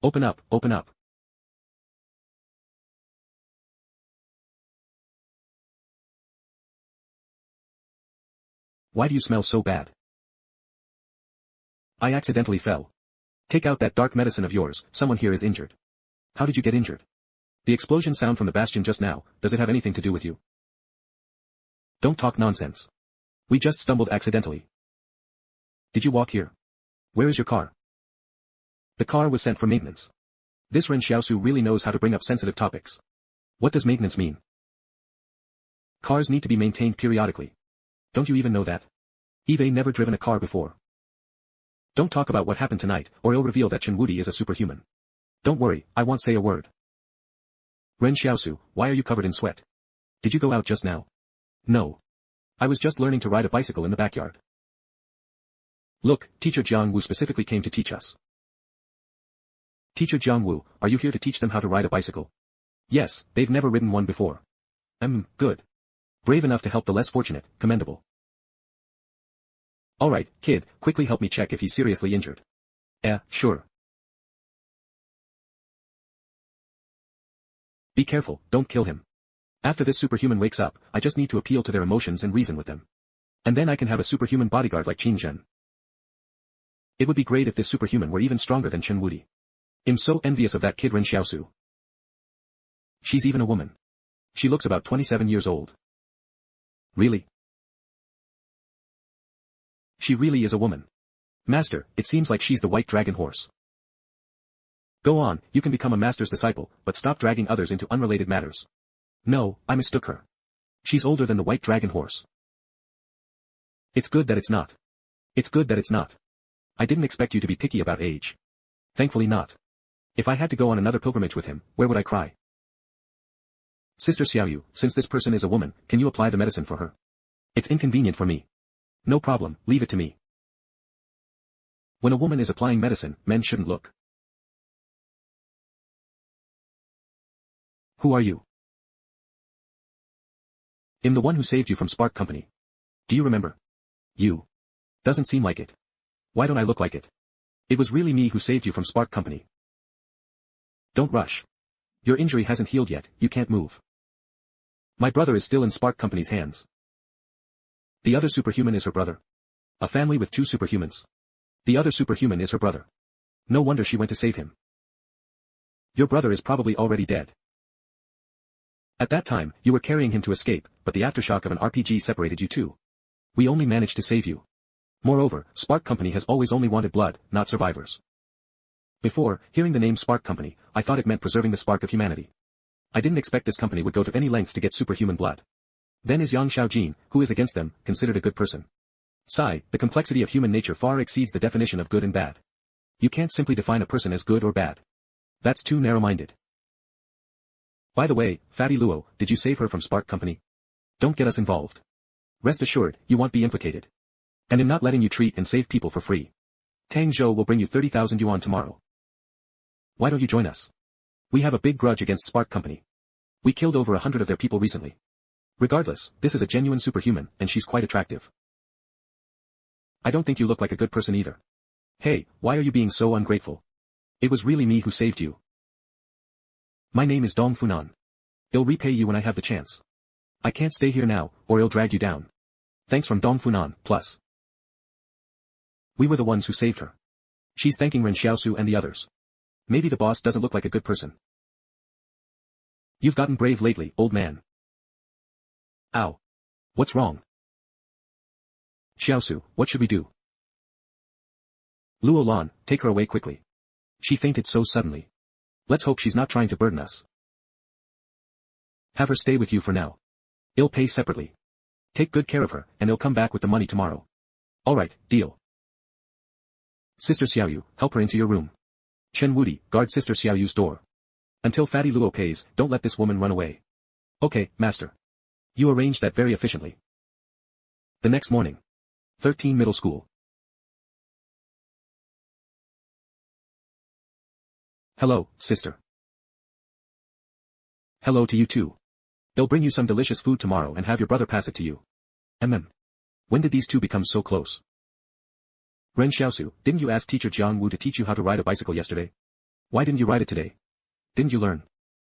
Open up, open up. Why do you smell so bad? I accidentally fell. Take out that dark medicine of yours, someone here is injured. How did you get injured? The explosion sound from the bastion just now, does it have anything to do with you? Don't talk nonsense. We just stumbled accidentally. Did you walk here? Where is your car? The car was sent for maintenance. This Ren Xiaosu really knows how to bring up sensitive topics. What does maintenance mean? Cars need to be maintained periodically. Don't you even know that? Eve never driven a car before. Don't talk about what happened tonight, or it'll reveal that Chen Wudi is a superhuman. Don't worry, I won't say a word. Ren Xiaosu, why are you covered in sweat? Did you go out just now? No. I was just learning to ride a bicycle in the backyard. Look, Teacher Jiang Wu specifically came to teach us. Teacher Jiang Wu, are you here to teach them how to ride a bicycle? Yes, they've never ridden one before. Good. Brave enough to help the less fortunate, commendable. Alright, kid, quickly help me check if he's seriously injured. Sure. Be careful, don't kill him. After this superhuman wakes up, I just need to appeal to their emotions and reason with them. And then I can have a superhuman bodyguard like Qin Zhen. It would be great if this superhuman were even stronger than Chen Wudi. I'm so envious of that kid Ren Xiaosu. She's even a woman. She looks about 27 years old. Really? She really is a woman. Master, it seems like she's the white dragon horse. Go on, you can become a master's disciple, but stop dragging others into unrelated matters. No, I mistook her. She's older than the white dragon horse. It's good that it's not. It's good that it's not. I didn't expect you to be picky about age. Thankfully not. If I had to go on another pilgrimage with him, where would I cry? Sister Xiaoyu, since this person is a woman, can you apply the medicine for her? It's inconvenient for me. No problem, leave it to me. When a woman is applying medicine, men shouldn't look. Who are you? I'm the one who saved you from Spark Company. Do you remember? You. Doesn't seem like it. Why don't I look like it? It was really me who saved you from Spark Company. Don't rush. Your injury hasn't healed yet, you can't move. My brother is still in Spark Company's hands. The other superhuman is her brother. A family with two superhumans. The other superhuman is her brother. No wonder she went to save him. Your brother is probably already dead. At that time, you were carrying him to escape, but the aftershock of an RPG separated you two. We only managed to save you. Moreover, Spark Company has always only wanted blood, not survivors. Before, hearing the name Spark Company, I thought it meant preserving the spark of humanity. I didn't expect this company would go to any lengths to get superhuman blood. Then is Yang Xiaojin, who is against them, considered a good person? The complexity of human nature far exceeds the definition of good and bad. You can't simply define a person as good or bad. That's too narrow-minded. By the way, Fatty Luo, did you save her from Spark Company? Don't get us involved. Rest assured, you won't be implicated. And I'm not letting you treat and save people for free. Tang Zhou will bring you 30,000 yuan tomorrow. Why don't you join us? We have a big grudge against Spark Company. We killed over 100 of their people recently. Regardless, this is a genuine superhuman, and she's quite attractive. I don't think you look like a good person either. Hey, why are you being so ungrateful? It was really me who saved you. My name is Dong Funan. I'll repay you when I have the chance. I can't stay here now, or I'll drag you down. Thanks from Dong Funan, plus. We were the ones who saved her. She's thanking Ren Xiaosu and the others. Maybe the boss doesn't look like a good person. You've gotten brave lately, old man. Ow. What's wrong? Xiaosu, what should we do? Luo Lan, take her away quickly. She fainted so suddenly. Let's hope she's not trying to burden us. Have her stay with you for now. I'll pay separately. Take good care of her, and I'll come back with the money tomorrow. Alright, deal. Sister Xiaoyu, help her into your room. Chen Wudi, guard Sister Xiaoyu's door. Until Fatty Luo pays, don't let this woman run away. Okay, master. You arranged that very efficiently. The next morning. 13 Middle School. Hello, sister. Hello to you too. I'll bring you some delicious food tomorrow and have your brother pass it to you. When did these two become so close? Ren Xiaosu, didn't you ask teacher Jiang Wu to teach you how to ride a bicycle yesterday? Why didn't you ride it today? Didn't you learn?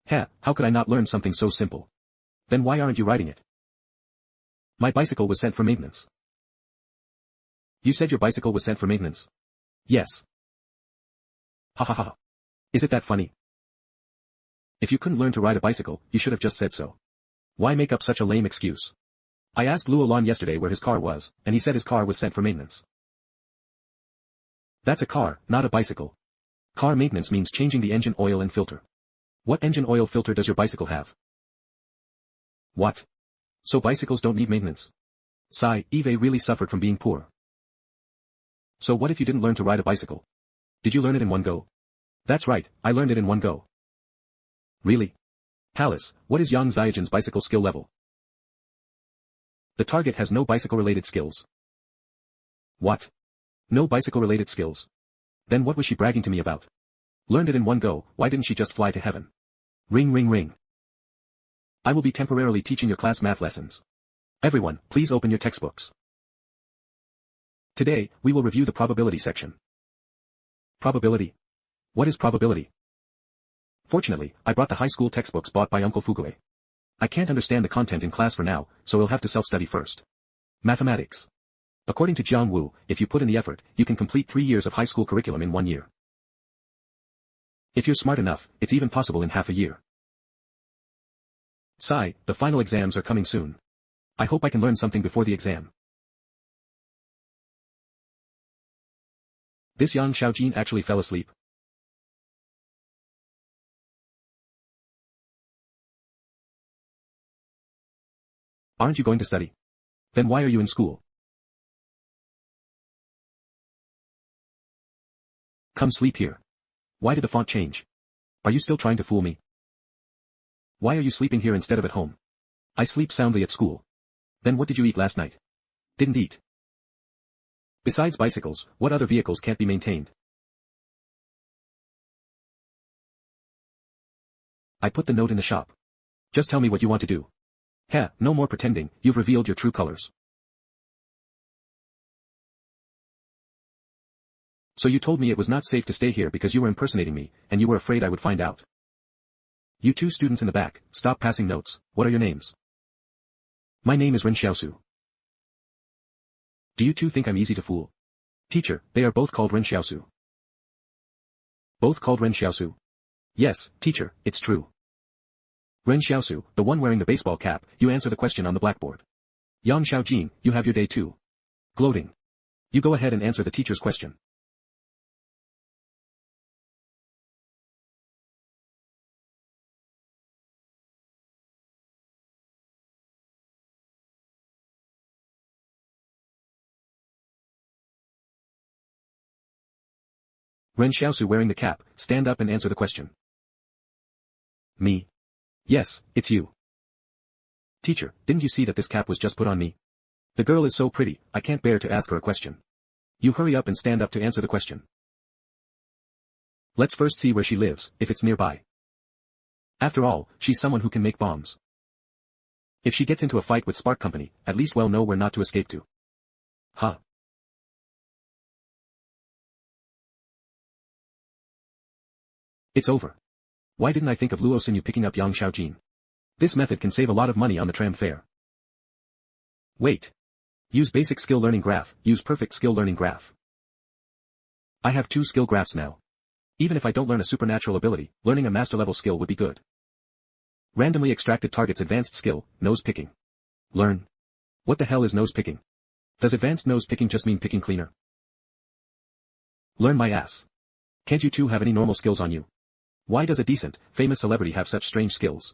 How could I not learn something so simple? Then why aren't you riding it? My bicycle was sent for maintenance. You said your bicycle was sent for maintenance? Yes. Ha ha ha. Is it that funny? If you couldn't learn to ride a bicycle, you should have just said so. Why make up such a lame excuse? I asked Luo Lan yesterday where his car was, and he said his car was sent for maintenance. That's a car, not a bicycle. Car maintenance means changing the engine oil and filter. What engine oil filter does your bicycle have? What? So bicycles don't need maintenance? Eve really suffered from being poor. So what if you didn't learn to ride a bicycle? Did you learn it in one go? That's right, I learned it in one go. Really? Palace, what is Yang Xiaojin's bicycle skill level? The target has no bicycle-related skills. What? No bicycle-related skills. Then what was she bragging to me about? Learned it in one go, why didn't she just fly to heaven? Ring ring ring. I will be temporarily teaching your class math lessons. Everyone, please open your textbooks. Today, we will review the probability section. Probability. What is probability? Fortunately, I brought the high school textbooks bought by Uncle Fugue. I can't understand the content in class for now, so we'll have to self-study first. Mathematics. According to Jiang Wu, if you put in the effort, you can complete 3 years of high school curriculum in 1 year. If you're smart enough, it's even possible in half a year. Sci, the final exams are coming soon. I hope I can learn something before the exam. This Yang Xiaojin actually fell asleep. Aren't you going to study? Then why are you in school? Come sleep here. Why did the font change? Are you still trying to fool me? Why are you sleeping here instead of at home? I sleep soundly at school. Then what did you eat last night? Didn't eat. Besides bicycles, what other vehicles can't be maintained? I put the note in the shop. Just tell me what you want to do. Heh, no more pretending, you've revealed your true colors. So you told me it was not safe to stay here because you were impersonating me, and you were afraid I would find out. You two students in the back, stop passing notes. What are your names? My name is Ren Xiaosu. Do you two think I'm easy to fool? Teacher, they are both called Ren Xiaosu. Both called Ren Xiaosu? Yes, teacher, it's true. Ren Xiaosu, the one wearing the baseball cap, you answer the question on the blackboard. Yang Xiaojin, you have your day too. Gloating. You go ahead and answer the teacher's question. Ren Xiaosu wearing the cap, stand up and answer the question. Me? Yes, it's you. Teacher, didn't you see that this cap was just put on me? The girl is so pretty, I can't bear to ask her a question. You hurry up and stand up to answer the question. Let's first see where she lives, if it's nearby. After all, she's someone who can make bombs. If she gets into a fight with Spark Company, at least we'll know where not to escape to. Huh. It's over. Why didn't I think of Luo Xinyu picking up Yang Xiaojin? This method can save a lot of money on the tram fare. Wait. Use basic skill learning graph, use perfect skill learning graph. I have 2 skill graphs now. Even if I don't learn a supernatural ability, learning a master level skill would be good. Randomly extracted targets advanced skill, nose picking. Learn. What the hell is nose picking? Does advanced nose picking just mean picking cleaner? Learn my ass. Can't you two have any normal skills on you? Why does a decent, famous celebrity have such strange skills?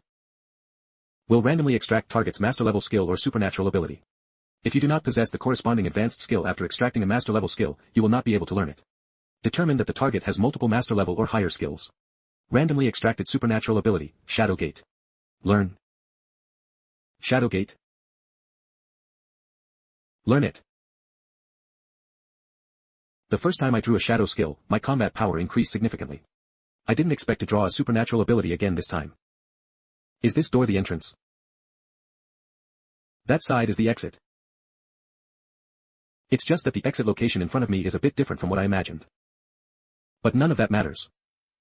Will randomly extract target's master level skill or supernatural ability. If you do not possess the corresponding advanced skill after extracting a master level skill, you will not be able to learn it. Determine that the target has multiple master level or higher skills. Randomly extracted supernatural ability, Shadow Gate. Learn. Shadow Gate. Learn it. The first time I drew a shadow skill, my combat power increased significantly. I didn't expect to draw a supernatural ability again this time. Is this door the entrance? That side is the exit. It's just that the exit location in front of me is a bit different from what I imagined. But none of that matters.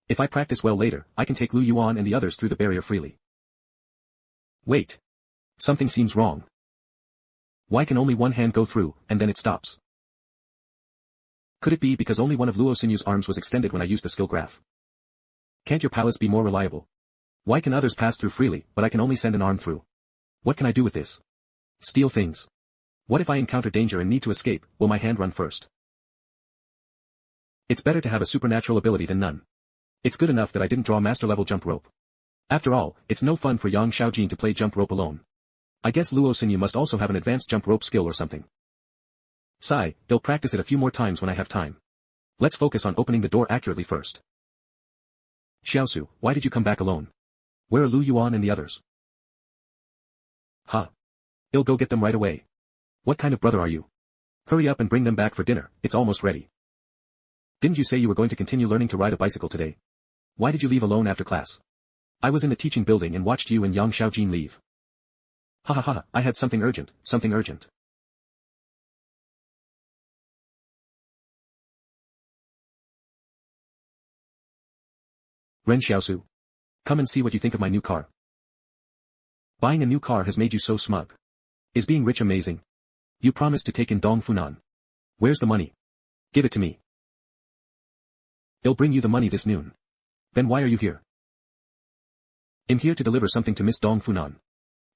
If I practice well later, I can take Lu Yuan and the others through the barrier freely. Wait. Something seems wrong. Why can only one hand go through, and then it stops? Could it be because only one of Luo Xinyu's arms was extended when I used the skill graph? Can't your palace be more reliable? Why can others pass through freely, but I can only send an arm through? What can I do with this? Steal things. What if I encounter danger and need to escape, will my hand run first? It's better to have a supernatural ability than none. It's good enough that I didn't draw master level jump rope. After all, it's no fun for Yang Xiaojin to play jump rope alone. I guess Luo Xinyu must also have an advanced jump rope skill or something. Sigh, they'll practice it a few more times when I have time. Let's focus on opening the door accurately first. Xiaosu, why did you come back alone? Where are Lu Yuan and the others? Huh. I'll go get them right away. What kind of brother are you? Hurry up and bring them back for dinner, it's almost ready. Didn't you say you were going to continue learning to ride a bicycle today? Why did you leave alone after class? I was in the teaching building and watched you and Yang Xiaojin leave. Ha ha ha, I had something urgent, something urgent. Ren Xiaosu. Come and see what you think of my new car. Buying a new car has made you so smug. Is being rich amazing? You promised to take in Dong Funan. Where's the money? Give it to me. I'll bring you the money this noon. Then why are you here? I'm here to deliver something to Miss Dong Funan.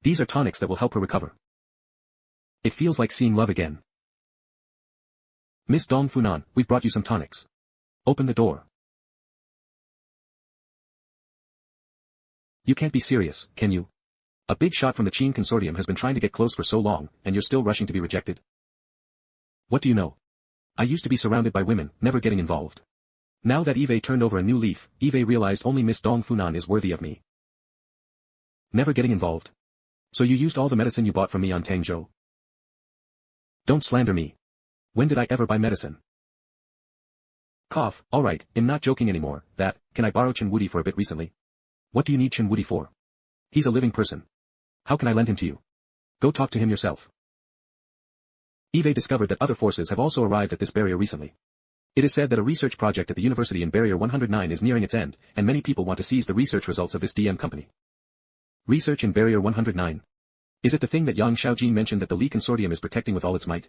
These are tonics that will help her recover. It feels like seeing love again. Miss Dong Funan, we've brought you some tonics. Open the door. You can't be serious, can you? A big shot from the Qin consortium has been trying to get close for so long, and you're still rushing to be rejected? What do you know? I used to be surrounded by women, never getting involved. Now that Eve turned over a new leaf, Eve realized only Miss Dong Funan is worthy of me. Never getting involved. So you used all the medicine you bought from me on Tangzhou? Don't slander me. When did I ever buy medicine? Cough, alright, I'm not joking anymore, can I borrow Chen Wudi for a bit recently? What do you need Chen Wudi for? He's a living person. How can I lend him to you? Go talk to him yourself. Eve discovered that other forces have also arrived at this barrier recently. It is said that a research project at the university in Barrier 109 is nearing its end, and many people want to seize the research results of this DM company. Research in Barrier 109. Is it the thing that Yang Xiaojin mentioned that the Li consortium is protecting with all its might?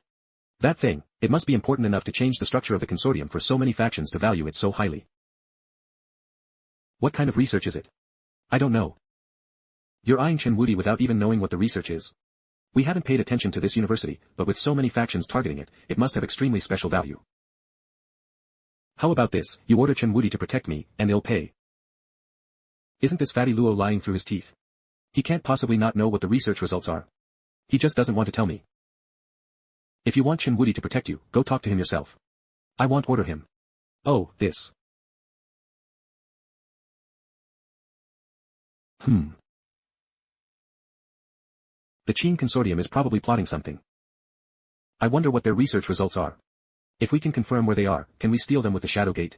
That thing, it must be important enough to change the structure of the consortium for so many factions to value it so highly. What kind of research is it? I don't know. You're eyeing Chen Wudi without even knowing what the research is. We haven't paid attention to this university, but with so many factions targeting it, it must have extremely special value. How about this, you order Chen Wudi to protect me, and he'll pay. Isn't this fatty Luo lying through his teeth? He can't possibly not know what the research results are. He just doesn't want to tell me. If you want Chen Wudi to protect you, go talk to him yourself. I won't order him. Oh, this. The Qin consortium is probably plotting something. I wonder what their research results are. If we can confirm where they are, can we steal them with the Shadow Gate?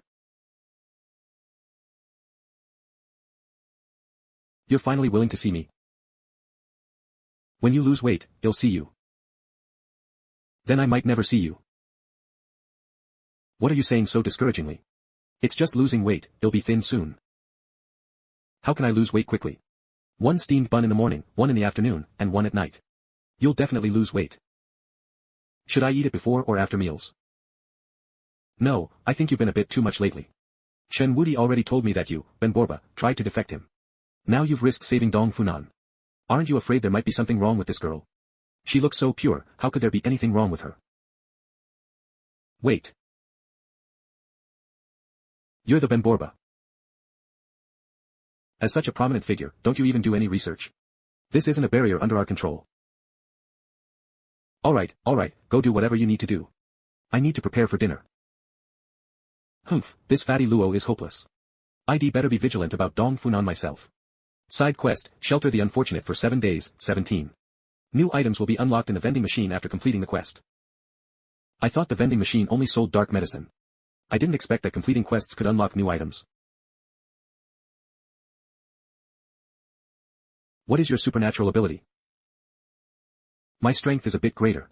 You're finally willing to see me. When you lose weight, I'll see you. Then I might never see you. What are you saying so discouragingly? It's just losing weight, I'll be thin soon. How can I lose weight quickly? 1 steamed bun in the morning, 1 in the afternoon, and 1 at night. You'll definitely lose weight. Should I eat it before or after meals? No, I think you've been a bit too much lately. Chen Wudi already told me that you, Ben Borba, tried to defect him. Now you've risked saving Dong Funan. Aren't you afraid there might be something wrong with this girl? She looks so pure, how could there be anything wrong with her? Wait. You're the Ben Borba. As such a prominent figure, don't you even do any research? This isn't a barrier under our control. Alright, go do whatever you need to do. I need to prepare for dinner. Humph, this fatty Luo is hopeless. I'd better be vigilant about Dong Funan myself. Side quest, shelter the unfortunate for 7 days, 17. New items will be unlocked in the vending machine after completing the quest. I thought the vending machine only sold dark medicine. I didn't expect that completing quests could unlock new items. What is your supernatural ability? My strength is a bit greater.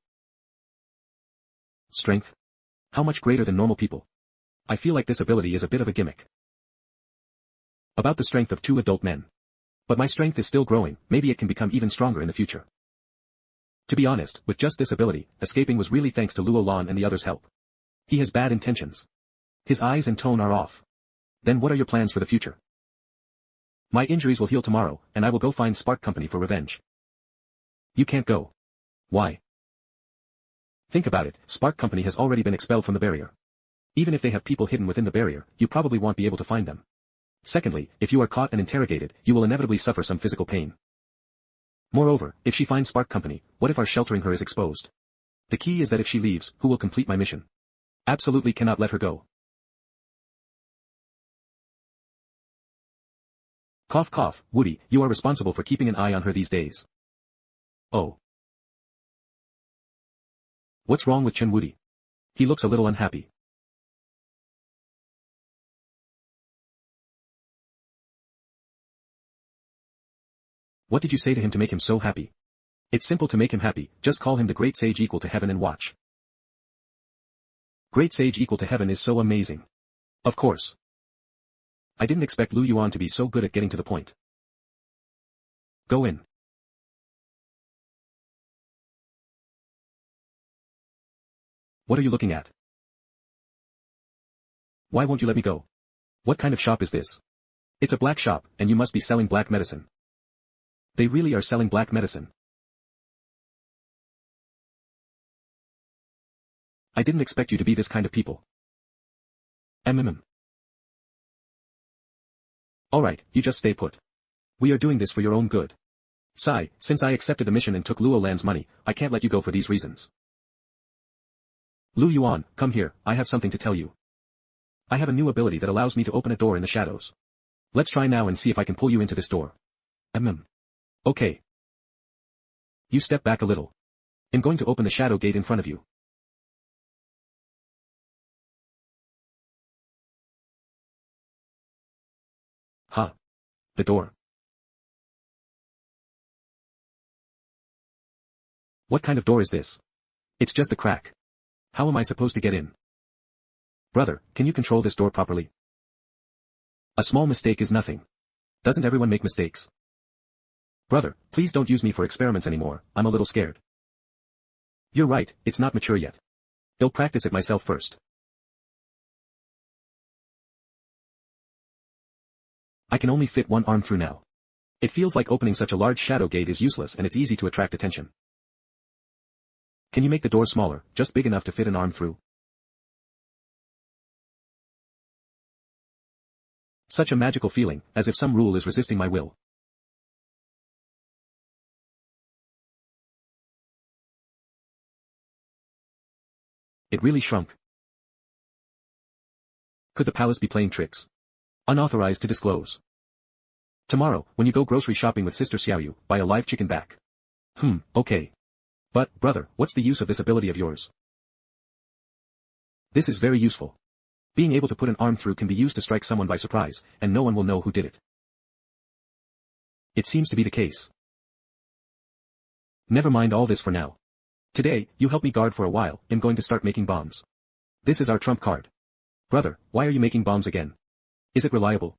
Strength? How much greater than normal people? I feel like this ability is a bit of a gimmick. About the strength of 2 adult men. But my strength is still growing, maybe it can become even stronger in the future. To be honest, with just this ability, escaping was really thanks to Luo Lan and the others' help. He has bad intentions. His eyes and tone are off. Then what are your plans for the future? My injuries will heal tomorrow, and I will go find Spark Company for revenge. You can't go. Why? Think about it, Spark Company has already been expelled from the barrier. Even if they have people hidden within the barrier, you probably won't be able to find them. Secondly, if you are caught and interrogated, you will inevitably suffer some physical pain. Moreover, if she finds Spark Company, what if our sheltering her is exposed? The key is that if she leaves, who will complete my mission? Absolutely cannot let her go. Cough cough, Woody, you are responsible for keeping an eye on her these days. Oh. What's wrong with Chen Wudi? He looks a little unhappy. What did you say to him to make him so happy? It's simple to make him happy, just call him the great sage equal to heaven and watch. Great sage equal to heaven is so amazing. Of course. I didn't expect Lu Yuan to be so good at getting to the point. Go in. What are you looking at? Why won't you let me go? What kind of shop is this? It's a black shop, and you must be selling black medicine. They really are selling black medicine. I didn't expect you to be this kind of people. Alright, you just stay put. We are doing this for your own good. Sai, since I accepted the mission and took Luo Lan's money, I can't let you go for these reasons. Lu Yuan, come here, I have something to tell you. I have a new ability that allows me to open a door in the shadows. Let's try now and see if I can pull you into this door. Okay. You step back a little. I'm going to open the shadow gate in front of you. The door. What kind of door is this? It's just a crack. How am I supposed to get in? Brother, can you control this door properly? A small mistake is nothing. Doesn't everyone make mistakes? Brother, please don't use me for experiments anymore, I'm a little scared. You're right, it's not mature yet. I'll practice it myself first. I can only fit one arm through now. It feels like opening such a large shadow gate is useless and it's easy to attract attention. Can you make the door smaller, just big enough to fit an arm through? Such a magical feeling, as if some rule is resisting my will. It really shrunk. Could the palace be playing tricks? Unauthorized to disclose. Tomorrow, when you go grocery shopping with Sister Xiaoyu, buy a live chicken back. Okay. But, brother, what's the use of this ability of yours? This is very useful. Being able to put an arm through can be used to strike someone by surprise, and no one will know who did it. It seems to be the case. Never mind all this for now. Today, you help me guard for a while, I'm going to start making bombs. This is our trump card. Brother, why are you making bombs again? Is it reliable?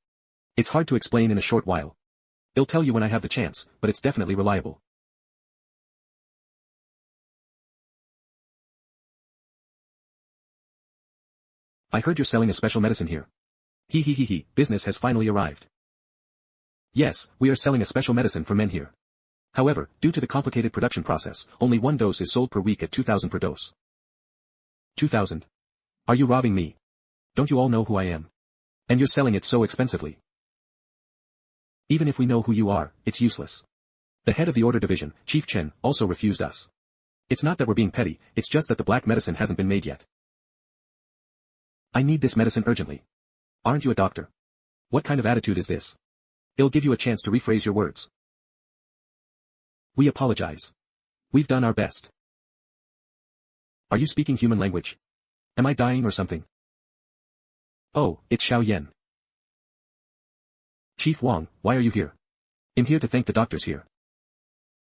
It's hard to explain in a short while. I'll tell you when I have the chance, but it's definitely reliable. I heard you're selling a special medicine here. Business has finally arrived. Yes, we are selling a special medicine for men here. However, due to the complicated production process, only one dose is sold per week at 2,000 per dose. 2,000? Are you robbing me? Don't you all know who I am? And you're selling it so expensively. Even if we know who you are, it's useless. The head of the order division, Chief Chen, also refused us. It's not that we're being petty, it's just that the black medicine hasn't been made yet. I need this medicine urgently. Aren't you a doctor? What kind of attitude is this? It'll give you a chance to rephrase your words. We apologize. We've done our best. Are you speaking human language? Am I dying or something? Oh, it's Xiao Yan. Chief Wang, why are you here? I'm here to thank the doctors here.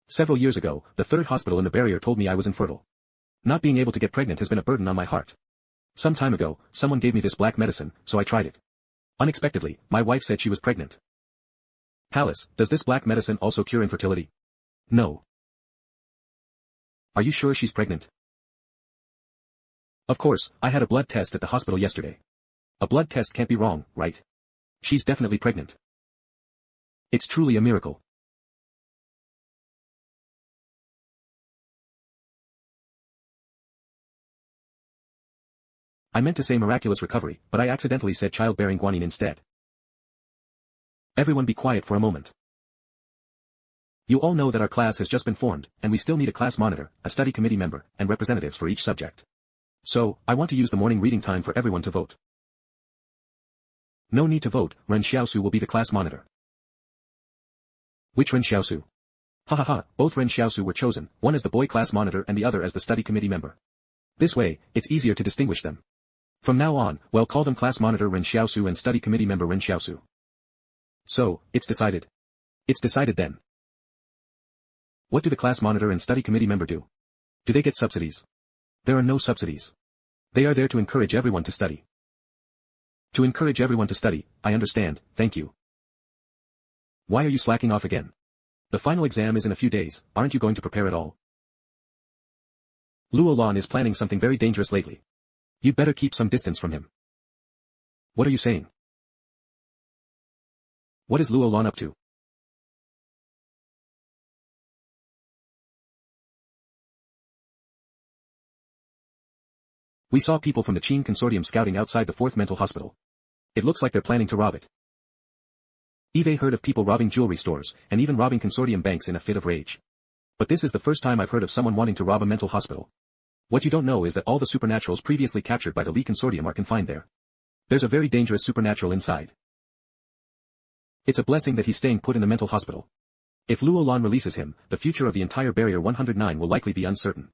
Several years ago, the third hospital in the barrier told me I was infertile. Not being able to get pregnant has been a burden on my heart. Some time ago, someone gave me this black medicine, so I tried it. Unexpectedly, my wife said she was pregnant. Palace, does this black medicine also cure infertility? No. Are you sure she's pregnant? Of course, I had a blood test at the hospital yesterday. A blood test can't be wrong, right? She's definitely pregnant. It's truly a miracle. I meant to say miraculous recovery, but I accidentally said childbearing guanyin instead. Everyone be quiet for a moment. You all know that our class has just been formed, and we still need a class monitor, a study committee member, and representatives for each subject. So, I want to use the morning reading time for everyone to vote. No need to vote, Ren Xiaosu will be the class monitor. Which Ren Xiaosu? Both Ren Xiaosu were chosen, one as the boy class monitor and the other as the study committee member. This way, it's easier to distinguish them. From now on, well, call them class monitor Ren Xiaosu and study committee member Ren Xiaosu. So, it's decided. It's decided then. What do the class monitor and study committee member do? Do they get subsidies? There are no subsidies. They are there to encourage everyone to study. To encourage everyone to study, I understand, thank you. Why are you slacking off again? The final exam is in a few days, aren't you going to prepare at all? Luo Lan is planning something very dangerous lately. You'd better keep some distance from him. What are you saying? What is Luo Lan up to? We saw people from the Qin Consortium scouting outside the 4th mental hospital. It looks like they're planning to rob it. Eve heard of people robbing jewelry stores, and even robbing consortium banks in a fit of rage. But this is the first time I've heard of someone wanting to rob a mental hospital. What you don't know is that all the supernaturals previously captured by the Li Consortium are confined there. There's a very dangerous supernatural inside. It's a blessing that he's staying put in the mental hospital. If Luo Lan releases him, the future of the entire Barrier 109 will likely be uncertain.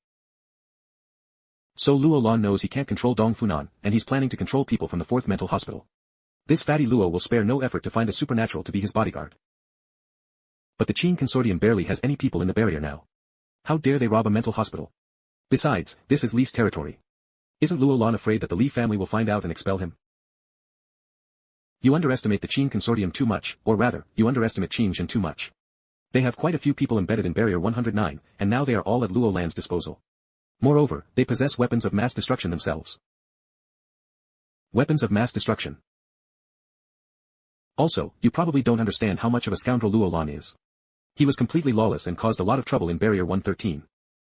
So Luo Lan knows he can't control Dong Funan, and he's planning to control people from the 4th mental hospital. This fatty Luo will spare no effort to find a supernatural to be his bodyguard. But the Qin Consortium barely has any people in the barrier now. How dare they rob a mental hospital? Besides, this is Li's territory. Isn't Luo Lan afraid that the Li family will find out and expel him? You underestimate the Qin Consortium too much, or rather, you underestimate Qin too much. They have quite a few people embedded in Barrier 109, and now they are all at Luo Lan's disposal. Moreover, they possess weapons of mass destruction themselves. Weapons of mass destruction. Also, you probably don't understand how much of a scoundrel Luo Lan is. He was completely lawless and caused a lot of trouble in Barrier 113.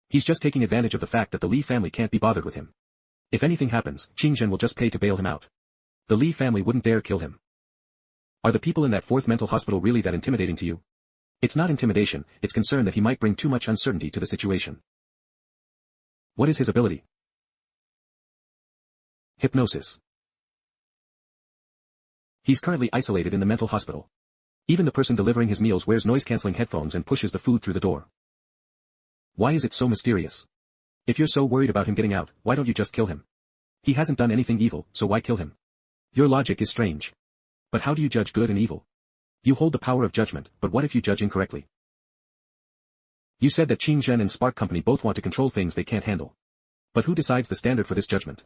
He's just taking advantage of the fact that the Li family can't be bothered with him. If anything happens, Qingzhen will just pay to bail him out. The Li family wouldn't dare kill him. Are the people in that 4th mental hospital really that intimidating to you? It's not intimidation, it's concern that he might bring too much uncertainty to the situation. What is his ability? Hypnosis. He's currently isolated in the mental hospital. Even the person delivering his meals wears noise-canceling headphones and pushes the food through the door. Why is it so mysterious? If you're so worried about him getting out, why don't you just kill him? He hasn't done anything evil, so why kill him? Your logic is strange. But how do you judge good and evil? You hold the power of judgment, but what if you judge incorrectly? You said that Qingzhen and Spark Company both want to control things they can't handle. But who decides the standard for this judgment?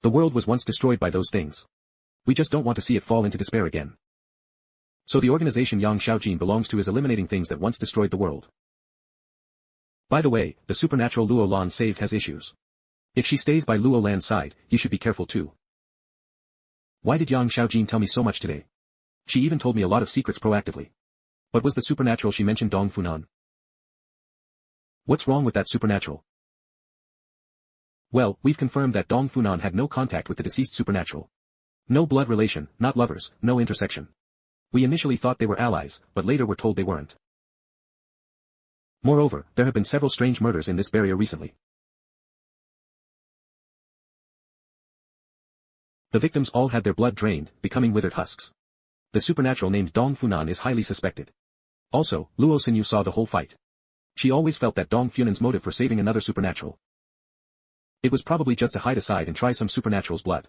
The world was once destroyed by those things. We just don't want to see it fall into despair again. So the organization Yang Xiaojin belongs to is eliminating things that once destroyed the world. By the way, the supernatural Luo Lan saved has issues. If she stays by Luo Lan's side, you should be careful too. Why did Yang Xiaojin tell me so much today? She even told me a lot of secrets proactively. But was the supernatural she mentioned Dong Funan? What's wrong with that supernatural? Well, we've confirmed that Dong Funan had no contact with the deceased supernatural. No blood relation, not lovers, no intersection. We initially thought they were allies, but later were told they weren't. Moreover, there have been several strange murders in this barrier recently. The victims all had their blood drained, becoming withered husks. The supernatural named Dong Funan is highly suspected. Also, Luo Xinyu saw the whole fight. She always felt that Dong Funan's motive for saving another supernatural. It was probably just to hide aside and try some supernatural's blood.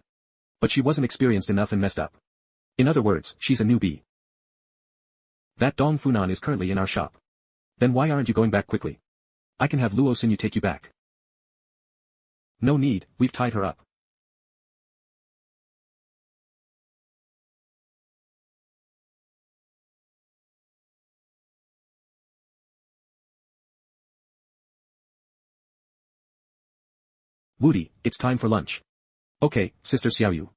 But she wasn't experienced enough and messed up. In other words, she's a newbie. That Dong Funan is currently in our shop. Then why aren't you going back quickly? I can have Luo Xinyu take you back. No need, we've tied her up. Woody, it's time for lunch. Okay, Sister Xiaoyu.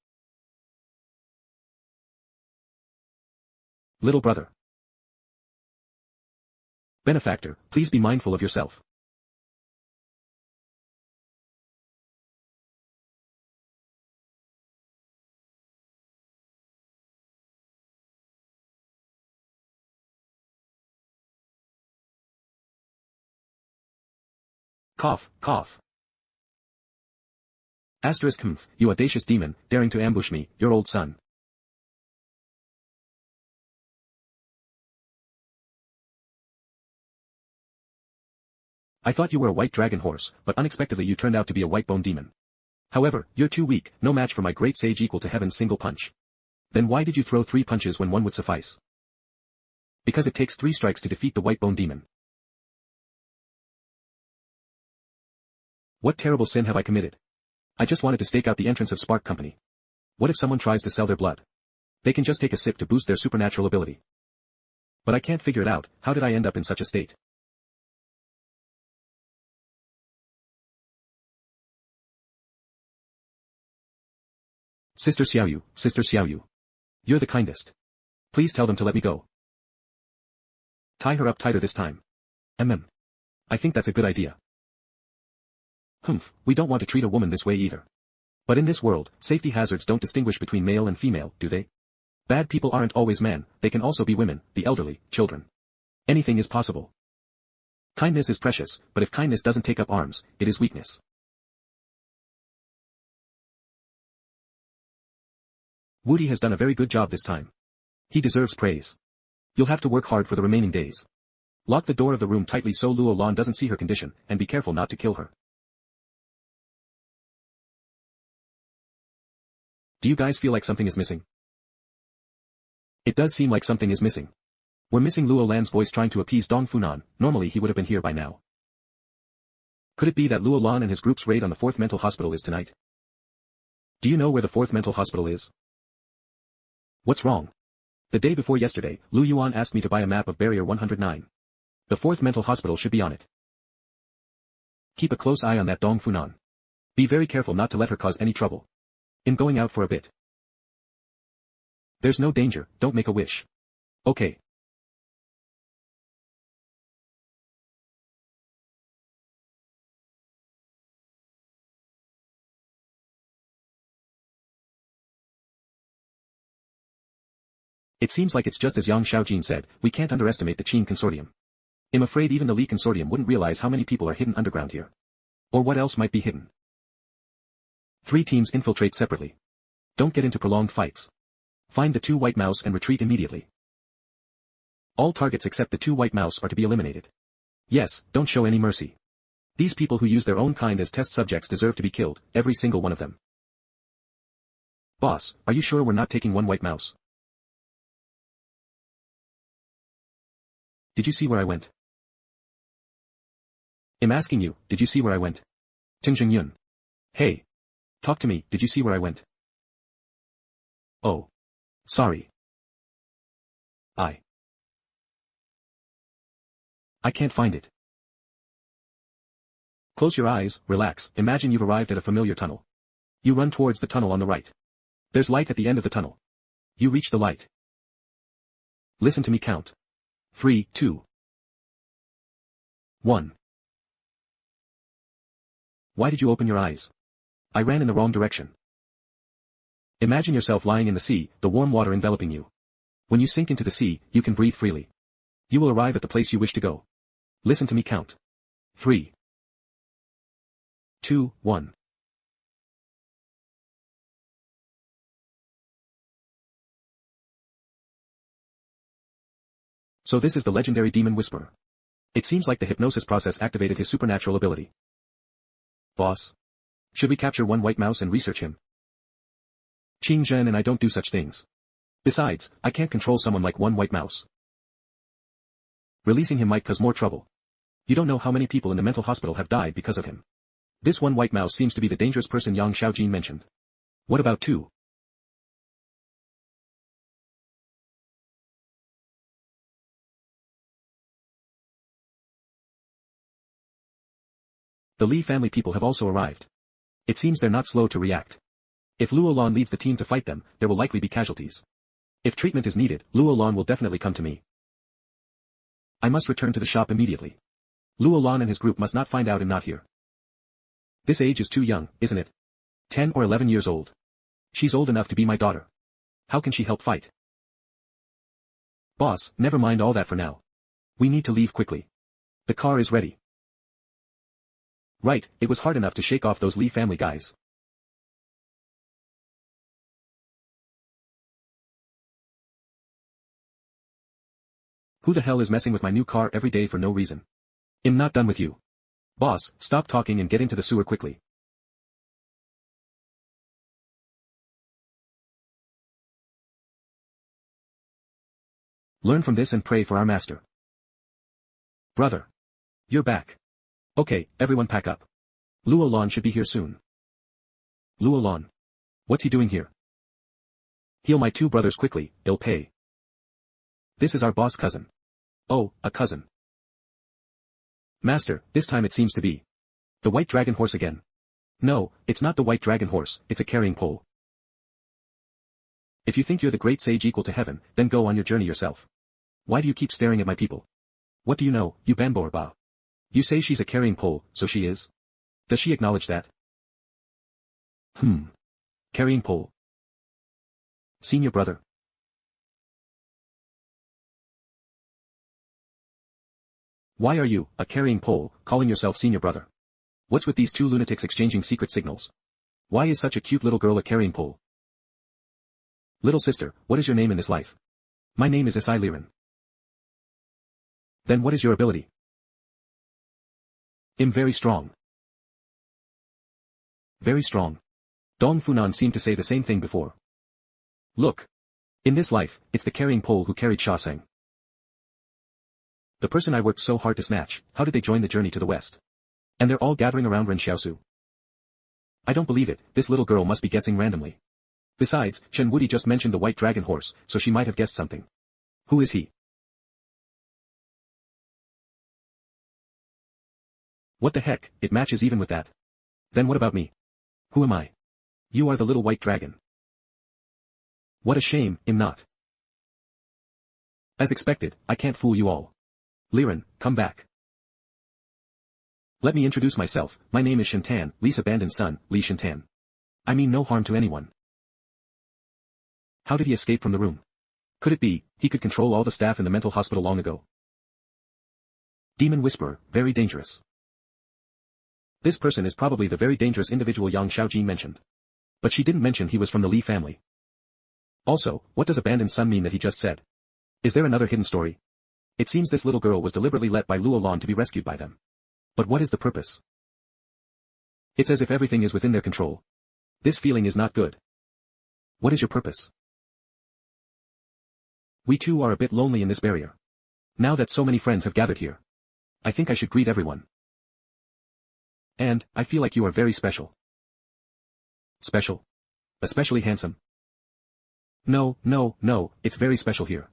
Little brother. Benefactor, please be mindful of yourself. Cough, cough. Asterisk humph, you audacious demon, daring to ambush me, your old son. I thought you were a white dragon horse, but unexpectedly you turned out to be a white bone demon. However, you're too weak, no match for my great sage equal to heaven's single punch. Then why did you throw 3 punches when 1 would suffice? Because it takes 3 strikes to defeat the white bone demon. What terrible sin have I committed? I just wanted to stake out the entrance of Spark Company. What if someone tries to sell their blood? They can just take a sip to boost their supernatural ability. But I can't figure it out, how did I end up in such a state? Sister Xiaoyu. You're the kindest. Please tell them to let me go. Tie her up tighter this time. I think that's a good idea. We don't want to treat a woman this way either. But in this world, safety hazards don't distinguish between male and female, do they? Bad people aren't always men, they can also be women, the elderly, children. Anything is possible. Kindness is precious, but if kindness doesn't take up arms, it is weakness. Woody has done a very good job this time. He deserves praise. You'll have to work hard for the remaining days. Lock the door of the room tightly so Luo Lan doesn't see her condition, and be careful not to kill her. Do you guys feel like something is missing? It does seem like something is missing. We're missing Luo Lan's voice trying to appease Dong Funan, normally he would have been here by now. Could it be that Luo Lan and his group's raid on the 4th mental hospital is tonight? Do you know where the 4th mental hospital is? What's wrong? The day before yesterday, Lu Yuan asked me to buy a map of Barrier 109. The 4th mental hospital should be on it. Keep a close eye on that Dong Funan. Be very careful not to let her cause any trouble. In going out for a bit. There's no danger, don't make a wish. Okay. It seems like it's just as Yang Xiaojin said, we can't underestimate the Qin Consortium. I'm afraid even the Li Consortium wouldn't realize how many people are hidden underground here. Or what else might be hidden. 3 teams infiltrate separately. Don't get into prolonged fights. Find the 2 white mouse and retreat immediately. All targets except the 2 white mouse are to be eliminated. Yes, don't show any mercy. These people who use their own kind as test subjects deserve to be killed, every single one of them. Boss, are you sure we're not taking 1 white mouse? Did you see where I went? I'm asking you, did you see where I went? Tingjing Yun. Hey. Talk to me, did you see where I went? Oh. Sorry. I can't find it. Close your eyes, relax, imagine you've arrived at a familiar tunnel. You run towards the tunnel on the right. There's light at the end of the tunnel. You reach the light. Listen to me count. 3, 2, 1. Why did you open your eyes? I ran in the wrong direction. Imagine yourself lying in the sea, the warm water enveloping you. When you sink into the sea, you can breathe freely. You will arrive at the place you wish to go. Listen to me count. 3, 2, 1. So this is the legendary demon whisperer. It seems like the hypnosis process activated his supernatural ability. Boss. Should we capture 1 white mouse and research him? Qing Zhen and I don't do such things. Besides, I can't control someone like 1 white mouse. Releasing him might cause more trouble. You don't know how many people in the mental hospital have died because of him. This 1 white mouse seems to be the dangerous person Yang Xiaojin mentioned. What about 2? The Li family people have also arrived. It seems they're not slow to react. If Luo Lan leads the team to fight them, there will likely be casualties. If treatment is needed, Luo Lan will definitely come to me. I must return to the shop immediately. Luo Lan and his group must not find out I'm not here. This age is too young, isn't it? 10 or 11 years old. She's old enough to be my daughter. How can she help fight? Boss, never mind all that for now. We need to leave quickly. The car is ready. Right, it was hard enough to shake off those Li family guys. Who the hell is messing with my new car every day for no reason? I'm not done with you. Boss, stop talking and get into the sewer quickly. Learn from this and pray for our master. Brother. You're back. Okay, everyone pack up. Luo Lan should be here soon. Luo Lan. What's he doing here? Heal my two brothers quickly, it'll pay. This is our boss cousin. Oh, a cousin. Master, this time it seems to be. The white dragon horse again. No, it's not the white dragon horse, it's a carrying pole. If you think you're the great sage equal to heaven, then go on your journey yourself. Why do you keep staring at my people? What do you know, you Banbo? You say she's a carrying pole, so she is? Does she acknowledge that? Carrying pole. Senior brother. Why are you, a carrying pole, calling yourself senior brother? What's with these two lunatics exchanging secret signals? Why is such a cute little girl a carrying pole? Little sister, what is your name in this life? My name is Isai Liren. Then what is your ability? I'm very strong. Very strong. Dong Funan seemed to say the same thing before. Look. In this life, it's the carrying pole who carried Sha Seng. The person I worked so hard to snatch, how did they join the journey to the west? And they're all gathering around Ren Xiaosu. I don't believe it, this little girl must be guessing randomly. Besides, Chen Wudi just mentioned the white dragon horse, so she might have guessed something. Who is he? What the heck, it matches even with that. Then what about me? Who am I? You are the little white dragon. What a shame, I'm not. As expected, I can't fool you all. Liren, come back. Let me introduce myself, my name is Shintan, Li's abandoned son, Li Shintan. I mean no harm to anyone. How did he escape from the room? Could it be, he could control all the staff in the mental hospital long ago? Demon Whisperer, very dangerous. This person is probably the very dangerous individual Yang Xiaojin mentioned. But she didn't mention he was from the Li family. Also, what does abandoned son mean that he just said? Is there another hidden story? It seems this little girl was deliberately let by Luo Lan to be rescued by them. But what is the purpose? It's as if everything is within their control. This feeling is not good. What is your purpose? We too are a bit lonely in this barrier. Now that so many friends have gathered here. I think I should greet everyone. And, I feel like you are very special. Special? Especially handsome? No, it's very special here.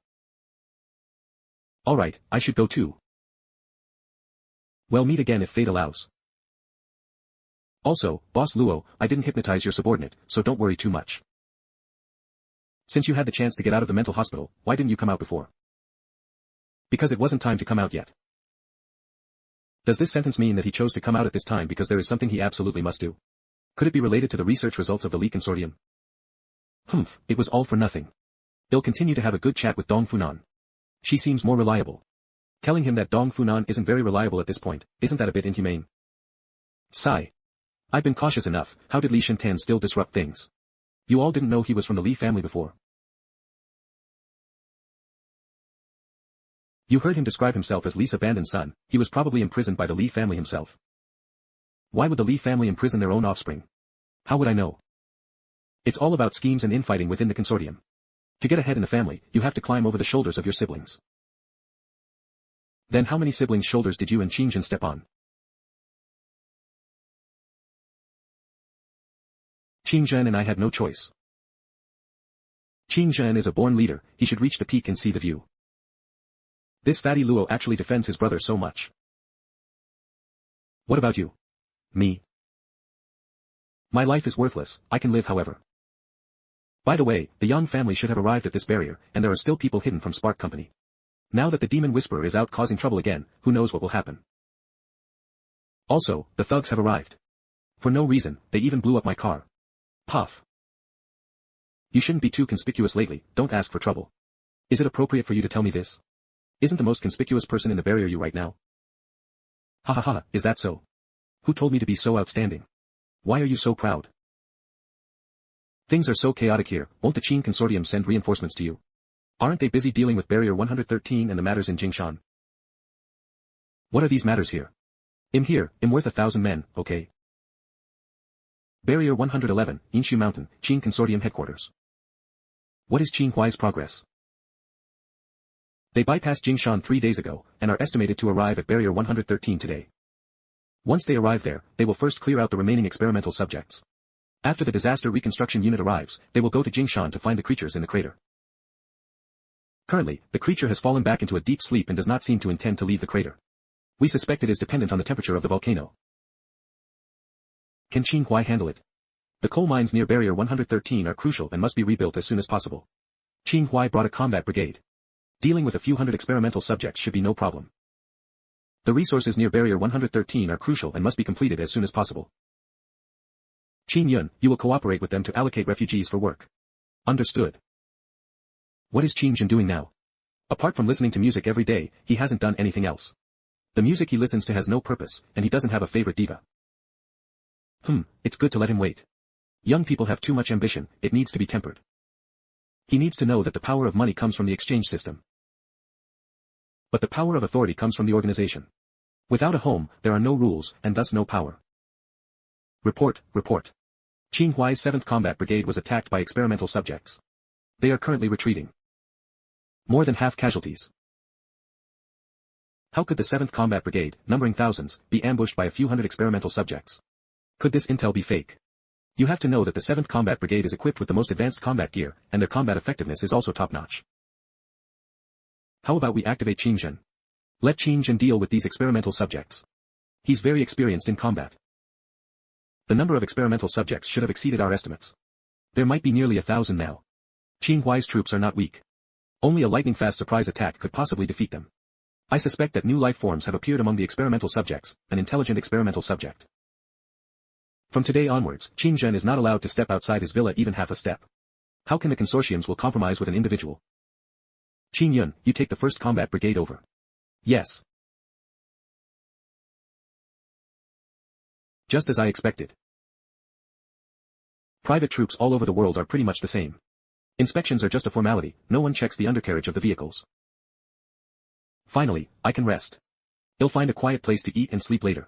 Alright, I should go too. Well, meet again if fate allows. Also, Boss Luo, I didn't hypnotize your subordinate, so don't worry too much. Since you had the chance to get out of the mental hospital, why didn't you come out before? Because it wasn't time to come out yet. Does this sentence mean that he chose to come out at this time because there is something he absolutely must do? Could it be related to the research results of the Li Consortium? It was all for nothing. I'll continue to have a good chat with Dong Funan. She seems more reliable. Telling him that Dong Funan isn't very reliable at this point, isn't that a bit inhumane? Sigh. I've been cautious enough, how did Li Shintan still disrupt things? You all didn't know he was from the Li family before. You heard him describe himself as Li's abandoned son, he was probably imprisoned by the Li family himself. Why would the Li family imprison their own offspring? How would I know? It's all about schemes and infighting within the consortium. To get ahead in the family, you have to climb over the shoulders of your siblings. Then how many siblings' shoulders did you and Qingjin step on? Qingjin and I had no choice. Qingjin is a born leader, he should reach the peak and see the view. This fatty Luo actually defends his brother so much. What about you? Me? My life is worthless, I can live however. By the way, the Yang family should have arrived at this barrier, and there are still people hidden from Spark Company. Now that the Demon Whisperer is out causing trouble again, who knows what will happen. Also, the thugs have arrived. For no reason, they even blew up my car. Puff. You shouldn't be too conspicuous lately, don't ask for trouble. Is it appropriate for you to tell me this? Isn't the most conspicuous person in the barrier you right now? Ha ha ha, is that so? Who told me to be so outstanding? Why are you so proud? Things are so chaotic here, won't the Qin Consortium send reinforcements to you? Aren't they busy dealing with Barrier 113 and the matters in Jingshan? What are these matters here? I'm worth 1,000 men, okay? Barrier 111, Yinshu Mountain, Qing Consortium Headquarters. What is Qinghuai's progress? They bypassed Jingshan 3 days ago, and are estimated to arrive at Barrier 113 today. Once they arrive there, they will first clear out the remaining experimental subjects. After the disaster reconstruction unit arrives, they will go to Jingshan to find the creatures in the crater. Currently, the creature has fallen back into a deep sleep and does not seem to intend to leave the crater. We suspect it is dependent on the temperature of the volcano. Can Qinghuai handle it? The coal mines near Barrier 113 are crucial and must be rebuilt as soon as possible. Qinghuai brought a combat brigade. Dealing with a few hundred experimental subjects should be no problem. The resources near Barrier 113 are crucial and must be completed as soon as possible. Qin Yun, you will cooperate with them to allocate refugees for work. Understood. What is Qin Jun doing now? Apart from listening to music every day, he hasn't done anything else. The music he listens to has no purpose, and he doesn't have a favorite diva. It's good to let him wait. Young people have too much ambition, it needs to be tempered. He needs to know that the power of money comes from the exchange system. But the power of authority comes from the organization. Without a home, there are no rules, and thus no power. Report. Qinghuai's 7th Combat Brigade was attacked by experimental subjects. They are currently retreating. More than half casualties. How could the 7th Combat Brigade, numbering thousands, be ambushed by a few hundred experimental subjects? Could this intel be fake? You have to know that the 7th Combat Brigade is equipped with the most advanced combat gear, and their combat effectiveness is also top-notch. How about we activate Qin Jun? Let Qin Jun deal with these experimental subjects. He's very experienced in combat. The number of experimental subjects should have exceeded our estimates. There might be nearly 1,000 now. Qinghuai's troops are not weak. Only a lightning-fast surprise attack could possibly defeat them. I suspect that new life forms have appeared among the experimental subjects, an intelligent experimental subject. From today onwards, Qin Jun is not allowed to step outside his villa even half a step. How can the consortiums will compromise with an individual? Qin Yun, you take the 1st Combat Brigade over. Yes. Just as I expected. Private troops all over the world are pretty much the same. Inspections are just a formality, no one checks the undercarriage of the vehicles. Finally, I can rest. I'll find a quiet place to eat and sleep later.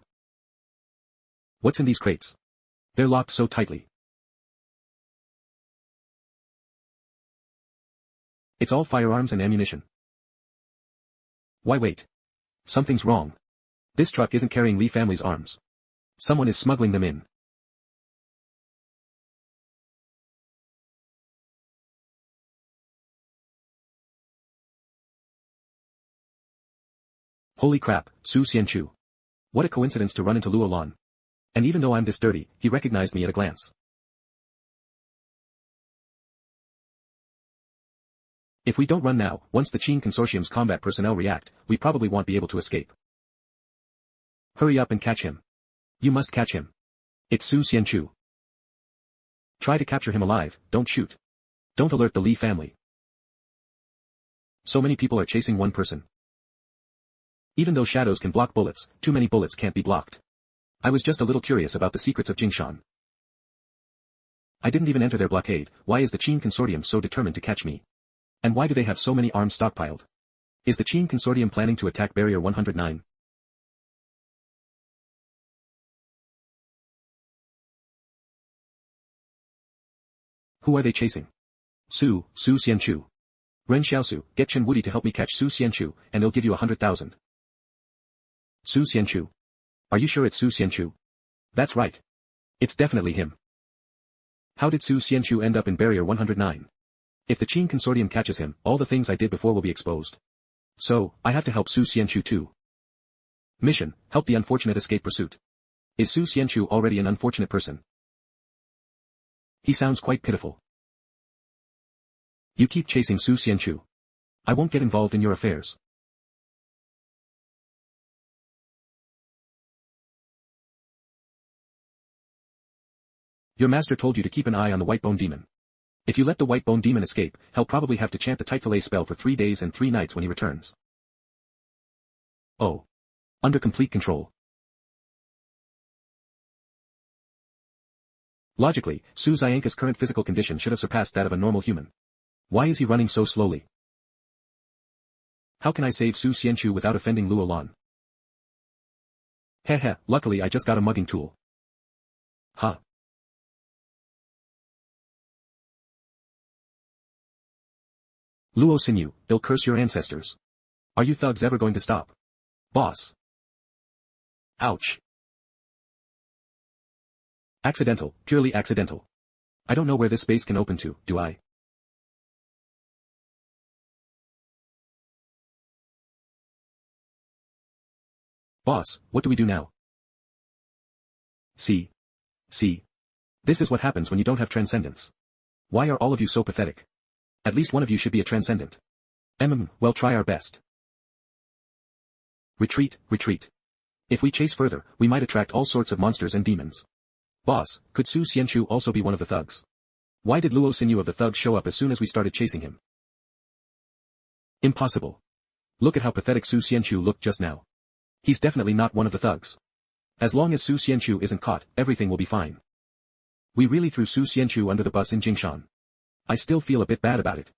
What's in these crates? They're locked so tightly. It's all firearms and ammunition. Why wait? Something's wrong. This truck isn't carrying Li family's arms. Someone is smuggling them in. Holy crap, Su Xianchu. What a coincidence to run into Luo Lan. And even though I'm this dirty, he recognized me at a glance. If we don't run now, once the Qin Consortium's combat personnel react, we probably won't be able to escape. Hurry up and catch him. You must catch him. It's Su Xianchu. Try to capture him alive, don't shoot. Don't alert the Li family. So many people are chasing one person. Even though shadows can block bullets, too many bullets can't be blocked. I was just a little curious about the secrets of Jingshan. I didn't even enter their blockade, why is the Qin Consortium so determined to catch me? And why do they have so many arms stockpiled? Is the Qin Consortium planning to attack Barrier 109? Who are they chasing? Su Xianchu. Ren Xiaosu, get Chen Wudi to help me catch Su Xianchu, and they'll give you 100,000. Su Xianchu. Are you sure it's Su Xianchu? That's right. It's definitely him. How did Su Xianchu end up in Barrier 109? If the Qin Consortium catches him, all the things I did before will be exposed. So, I have to help Su Xianchu too. Mission, help the unfortunate escape pursuit. Is Su Xianchu already an unfortunate person? He sounds quite pitiful. You keep chasing Su Xianchu. I won't get involved in your affairs. Your master told you to keep an eye on the White Bone Demon. If you let the White Bone Demon escape, he'll probably have to chant the Tight Fillet spell for 3 days and 3 nights when he returns. Oh. Under complete control. Logically, Su Xianka's current physical condition should have surpassed that of a normal human. Why is he running so slowly? How can I save Su Xianchu without offending Luo Lan? Heh, luckily I just got a mugging tool. Huh. Luo Xinyu, ill curse your ancestors. Are you thugs ever going to stop? Boss. Ouch. Accidental, purely accidental. I don't know where this space can open to, do I? Boss, what do we do now? See. This is what happens when you don't have transcendence. Why are all of you so pathetic? At least one of you should be a transcendent. Well, try our best. Retreat. If we chase further, we might attract all sorts of monsters and demons. Boss, could Su Xianchu also be one of the thugs? Why did Luo Xinyu of the thugs show up as soon as we started chasing him? Impossible. Look at how pathetic Su Xianchu looked just now. He's definitely not one of the thugs. As long as Su Xianchu isn't caught, everything will be fine. We really threw Su Xianchu under the bus in Jingshan. I still feel a bit bad about it.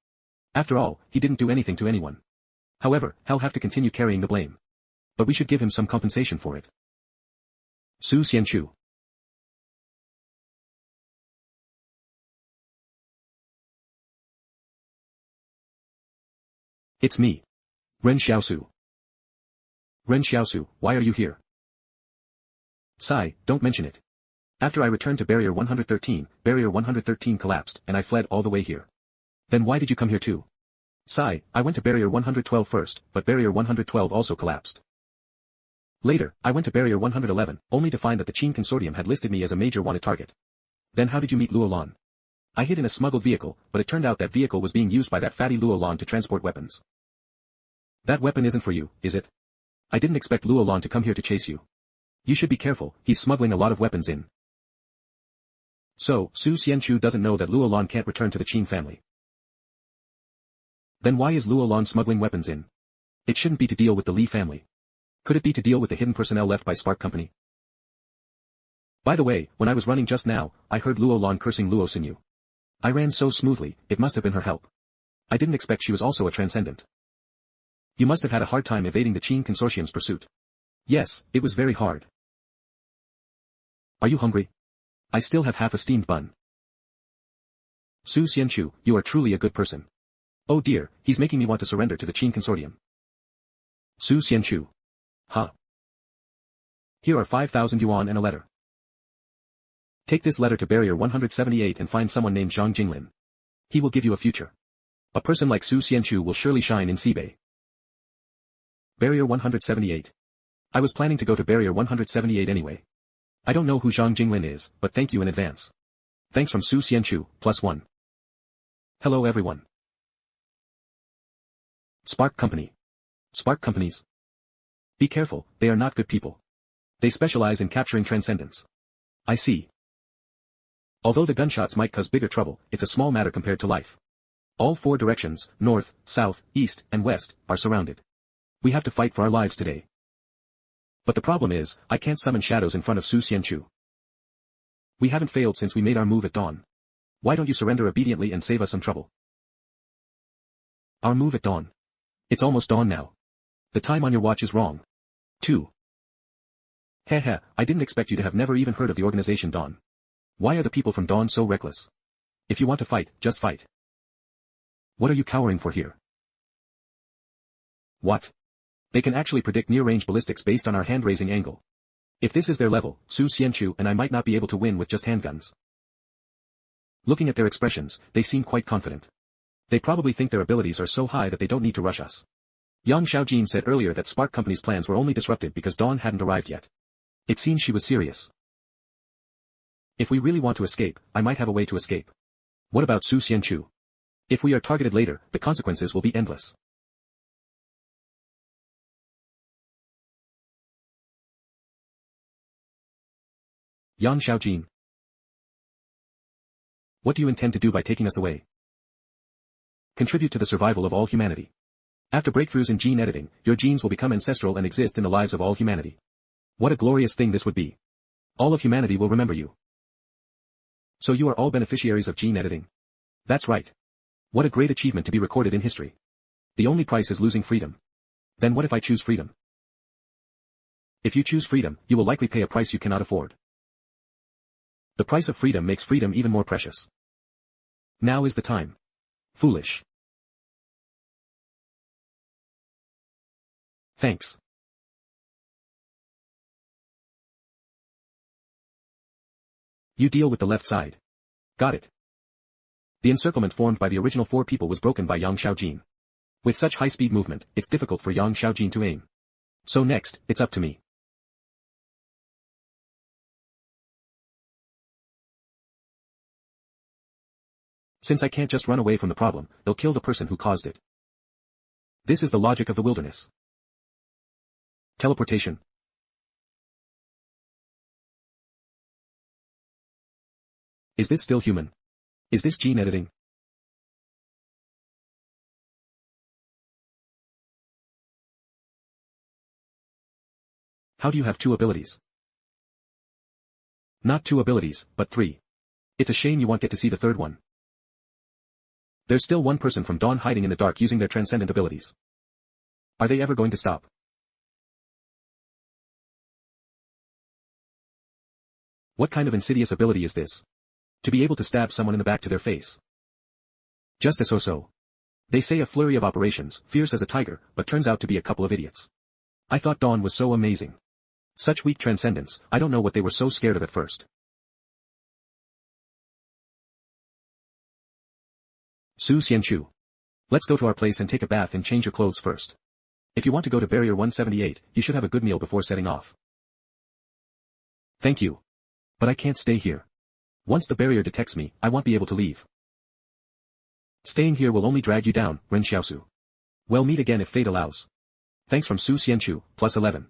After all, he didn't do anything to anyone. However, he'll have to continue carrying the blame. But we should give him some compensation for it. Su Xianchu. It's me. Ren Xiaosu. Ren Xiaosu, why are you here? Sai, don't mention it. After I returned to Barrier 113, Barrier 113 collapsed, and I fled all the way here. Then why did you come here too? Sai, I went to Barrier 112 first, but Barrier 112 also collapsed. Later, I went to Barrier 111, only to find that the Qin Consortium had listed me as a major wanted target. Then how did you meet Luo Lan? I hid in a smuggled vehicle, but it turned out that vehicle was being used by that fatty Luo Lan to transport weapons. That weapon isn't for you, is it? I didn't expect Luo Lan to come here to chase you. You should be careful, he's smuggling a lot of weapons in. So, Su Xianchu doesn't know that Luo Lan can't return to the Qin family. Then why is Luo Lan smuggling weapons in? It shouldn't be to deal with the Li family. Could it be to deal with the hidden personnel left by Spark Company? By the way, when I was running just now, I heard Luo Lan cursing Luo Xinyu. I ran so smoothly, it must have been her help. I didn't expect she was also a transcendent. You must have had a hard time evading the Qin Consortium's pursuit. Yes, it was very hard. Are you hungry? I still have half a steamed bun. Su Xianchu, you are truly a good person. Oh dear, he's making me want to surrender to the Qin Consortium. Su Xianchu. Huh. Here are 5,000 yuan and a letter. Take this letter to Barrier 178 and find someone named Zhang Jinglin. He will give you a future. A person like Su Xianchu will surely shine in Xibei. Barrier 178. I was planning to go to Barrier 178 anyway. I don't know who Zhang Jinglin is, but thank you in advance. Thanks from Su Xianchu, +1. Hello everyone. Spark Company. Spark Companies. Be careful, they are not good people. They specialize in capturing transcendence. I see. Although the gunshots might cause bigger trouble, it's a small matter compared to life. All four directions, north, south, east, and west, are surrounded. We have to fight for our lives today. But the problem is, I can't summon shadows in front of Su Xianchu. We haven't failed since we made our move at dawn. Why don't you surrender obediently and save us some trouble? Our move at dawn. It's almost dawn now. The time on your watch is wrong. 2. Heh, I didn't expect you to have never even heard of the organization Dawn. Why are the people from Dawn so reckless? If you want to fight, just fight. What are you cowering for here? What? They can actually predict near-range ballistics based on our hand-raising angle. If this is their level, Su Xianchu and I might not be able to win with just handguns. Looking at their expressions, they seem quite confident. They probably think their abilities are so high that they don't need to rush us. Yang Xiaojin said earlier that Spark Company's plans were only disrupted because Dawn hadn't arrived yet. It seems she was serious. If we really want to escape, I might have a way to escape. What about Su Xianchu? If we are targeted later, the consequences will be endless. Yang Xiaojin. What do you intend to do by taking us away? Contribute to the survival of all humanity. After breakthroughs in gene editing, your genes will become ancestral and exist in the lives of all humanity. What a glorious thing this would be. All of humanity will remember you. So you are all beneficiaries of gene editing. That's right. What a great achievement to be recorded in history. The only price is losing freedom. Then what if I choose freedom? If you choose freedom, you will likely pay a price you cannot afford. The price of freedom makes freedom even more precious. Now is the time. Foolish. Thanks. You deal with the left side. Got it. The encirclement formed by the original 4 people was broken by Yang Xiaojin. With such high-speed movement, it's difficult for Yang Xiaojin to aim. So next, it's up to me. Since I can't just run away from the problem, they'll kill the person who caused it. This is the logic of the wilderness. Teleportation. Is this still human? Is this gene editing? How do you have 2 abilities? Not 2 abilities, but 3. It's a shame you won't get to see the 3rd one. There's still one person from Dawn hiding in the dark using their transcendent abilities. Are they ever going to stop? What kind of insidious ability is this? To be able to stab someone in the back to their face. Just as so. They say a flurry of operations, fierce as a tiger, but turns out to be a couple of idiots. I thought Dawn was so amazing. Such weak transcendence, I don't know what they were so scared of at first. Su Xianchu. Let's go to our place and take a bath and change your clothes first. If you want to go to Barrier 178, you should have a good meal before setting off. Thank you. But I can't stay here. Once the barrier detects me, I won't be able to leave. Staying here will only drag you down, Ren Xiaosu. We'll meet again if fate allows. Thanks from Su Xianchu, +11.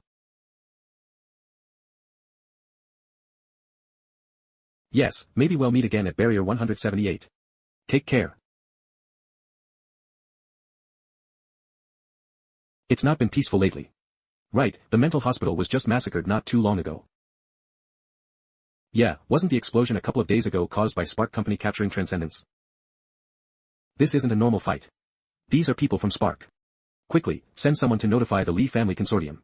Yes, maybe we'll meet again at Barrier 178. Take care. It's not been peaceful lately. Right, the mental hospital was just massacred not too long ago. Yeah, wasn't the explosion a couple of days ago caused by Spark Company capturing Transcendence? This isn't a normal fight. These are people from Spark. Quickly, send someone to notify the Li family consortium.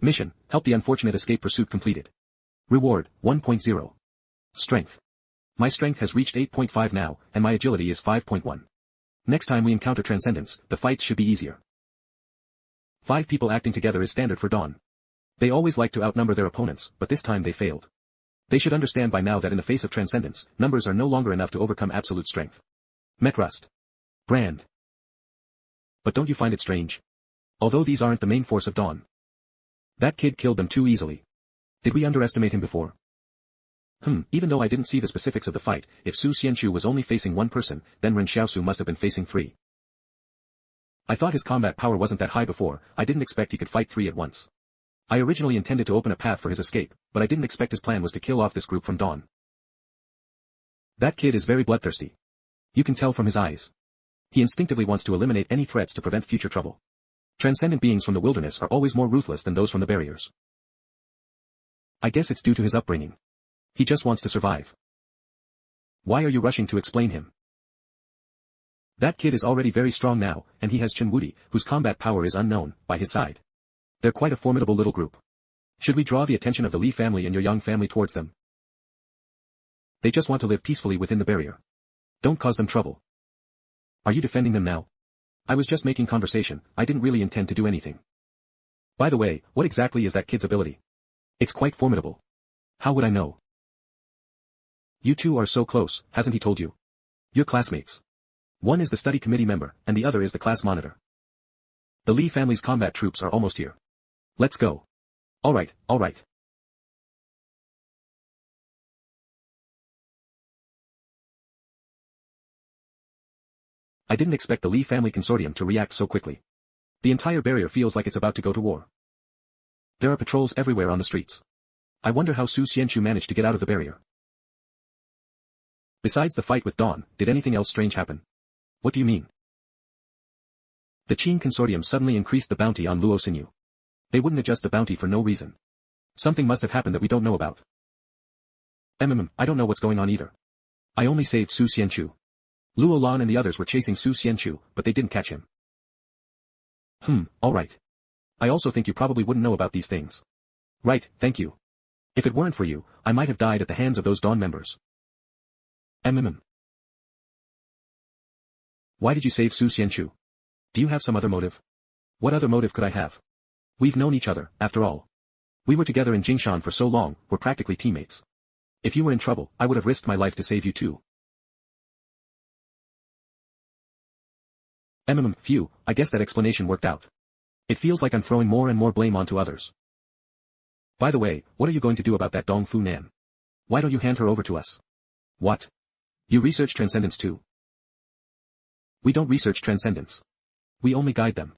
Mission, help the unfortunate escape pursuit completed. Reward, 1.0. Strength. My strength has reached 8.5 now, and my agility is 5.1. Next time we encounter Transcendence, the fights should be easier. 5 people acting together is standard for Dawn. They always like to outnumber their opponents, but this time they failed. They should understand by now that in the face of Transcendence, numbers are no longer enough to overcome absolute strength. Metrust. Brand. But don't you find it strange? Although these aren't the main force of Dawn. That kid killed them too easily. Did we underestimate him before? Even though I didn't see the specifics of the fight, if Su Xianchu was only facing 1 person, then Ren Xiaosu must have been facing 3. I thought his combat power wasn't that high before, I didn't expect he could fight 3 at once. I originally intended to open a path for his escape, but I didn't expect his plan was to kill off this group from Dawn. That kid is very bloodthirsty. You can tell from his eyes. He instinctively wants to eliminate any threats to prevent future trouble. Transcendent beings from the wilderness are always more ruthless than those from the barriers. I guess it's due to his upbringing. He just wants to survive. Why are you rushing to explain him? That kid is already very strong now, and he has Chen Wudi, whose combat power is unknown, by his side. They're quite a formidable little group. Should we draw the attention of the Li family and your Yang family towards them? They just want to live peacefully within the barrier. Don't cause them trouble. Are you defending them now? I was just making conversation, I didn't really intend to do anything. By the way, what exactly is that kid's ability? It's quite formidable. How would I know? You two are so close, hasn't he told you? You're classmates. One is the study committee member, and the other is the class monitor. The Li family's combat troops are almost here. Let's go. Alright. I didn't expect the Li family consortium to react so quickly. The entire barrier feels like it's about to go to war. There are patrols everywhere on the streets. I wonder how Su Xianchu managed to get out of the barrier. Besides the fight with Dawn, did anything else strange happen? What do you mean? The Qin consortium suddenly increased the bounty on Luo Xinyu. They wouldn't adjust the bounty for no reason. Something must have happened that we don't know about. I don't know what's going on either. I only saved Su Xianchu. Luo Lan and the others were chasing Su Xianchu, but they didn't catch him. Alright. I also think you probably wouldn't know about these things. Right, thank you. If it weren't for you, I might have died at the hands of those Dawn members. Why did you save Su Xianchu? Do you have some other motive? What other motive could I have? We've known each other, after all. We were together in Jingshan for so long, we're practically teammates. If you were in trouble, I would have risked my life to save you too. Phew, I guess that explanation worked out. It feels like I'm throwing more and more blame onto others. By the way, what are you going to do about that Dong Fu Nan? Why don't you hand her over to us? What? You research transcendence too? We don't research transcendence. We only guide them.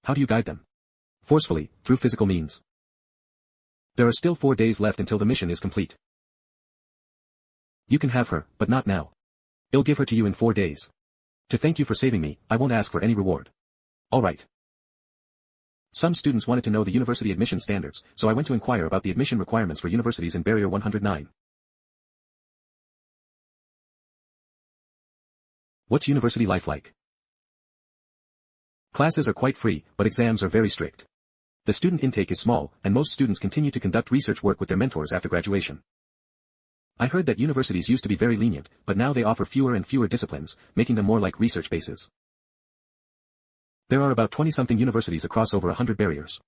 How do you guide them? Forcefully, through physical means. There are still 4 days left until the mission is complete. You can have her, but not now. I'll give her to you in 4 days. To thank you for saving me, I won't ask for any reward. Alright. Some students wanted to know the university admission standards, so I went to inquire about the admission requirements for universities in Barrier 109. What's university life like? Classes are quite free, but exams are very strict. The student intake is small, and most students continue to conduct research work with their mentors after graduation. I heard that universities used to be very lenient, but now they offer fewer and fewer disciplines, making them more like research bases. There are about 20-something universities across over 100 barriers.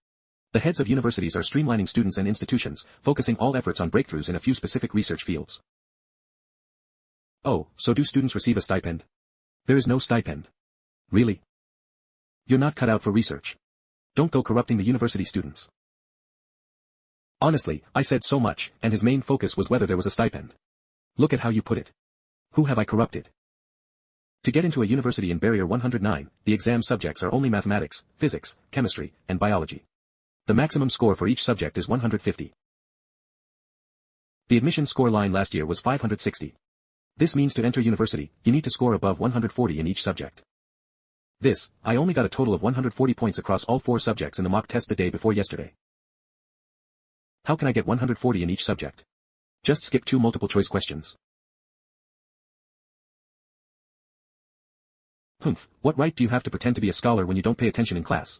The heads of universities are streamlining students and institutions, focusing all efforts on breakthroughs in a few specific research fields. Oh, so do students receive a stipend? There is no stipend. Really? You're not cut out for research. Don't go corrupting the university students. Honestly, I said so much, and his main focus was whether there was a stipend. Look at how you put it. Who have I corrupted? To get into a university in Barrier 109, the exam subjects are only mathematics, physics, chemistry, and biology. The maximum score for each subject is 150. The admission score line last year was 560. This means to enter university, you need to score above 140 in each subject. I only got a total of 140 points across all 4 subjects in the mock test the day before yesterday. How can I get 140 in each subject? Just skip 2 multiple choice questions. What right do you have to pretend to be a scholar when you don't pay attention in class?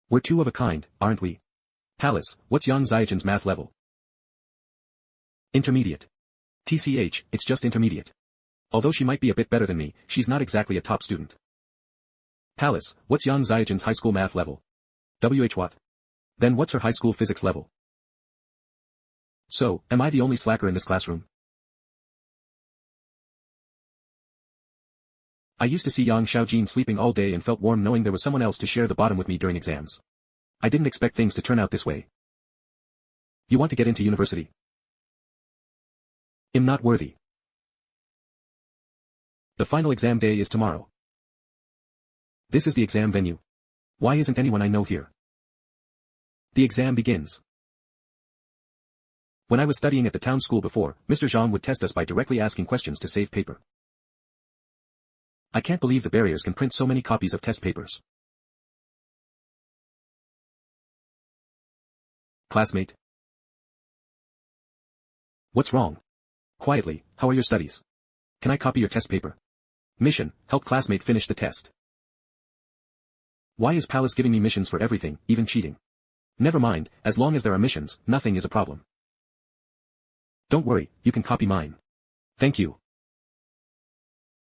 We're 2 of a kind, aren't we? Palace, what's Yang Xiaojin's math level? Intermediate. TCH, it's just intermediate. Although she might be a bit better than me, she's not exactly a top student. Palace, what's Yang Xiaojin's high school math level? WH what? Then what's her high school physics level? So, am I the only slacker in this classroom? I used to see Yang Xiaojin sleeping all day and felt warm knowing there was someone else to share the bottom with me during exams. I didn't expect things to turn out this way. You want to get into university? I'm not worthy. The final exam day is tomorrow. This is the exam venue. Why isn't anyone I know here? The exam begins. When I was studying at the town school before, Mr. Zhang would test us by directly asking questions to save paper. I can't believe the barriers can print so many copies of test papers. Classmate. What's wrong? Quietly, how are your studies? Can I copy your test paper? Mission, help classmate finish the test. Why is Palace giving me missions for everything, even cheating? Never mind, as long as there are missions, nothing is a problem. Don't worry, you can copy mine. Thank you.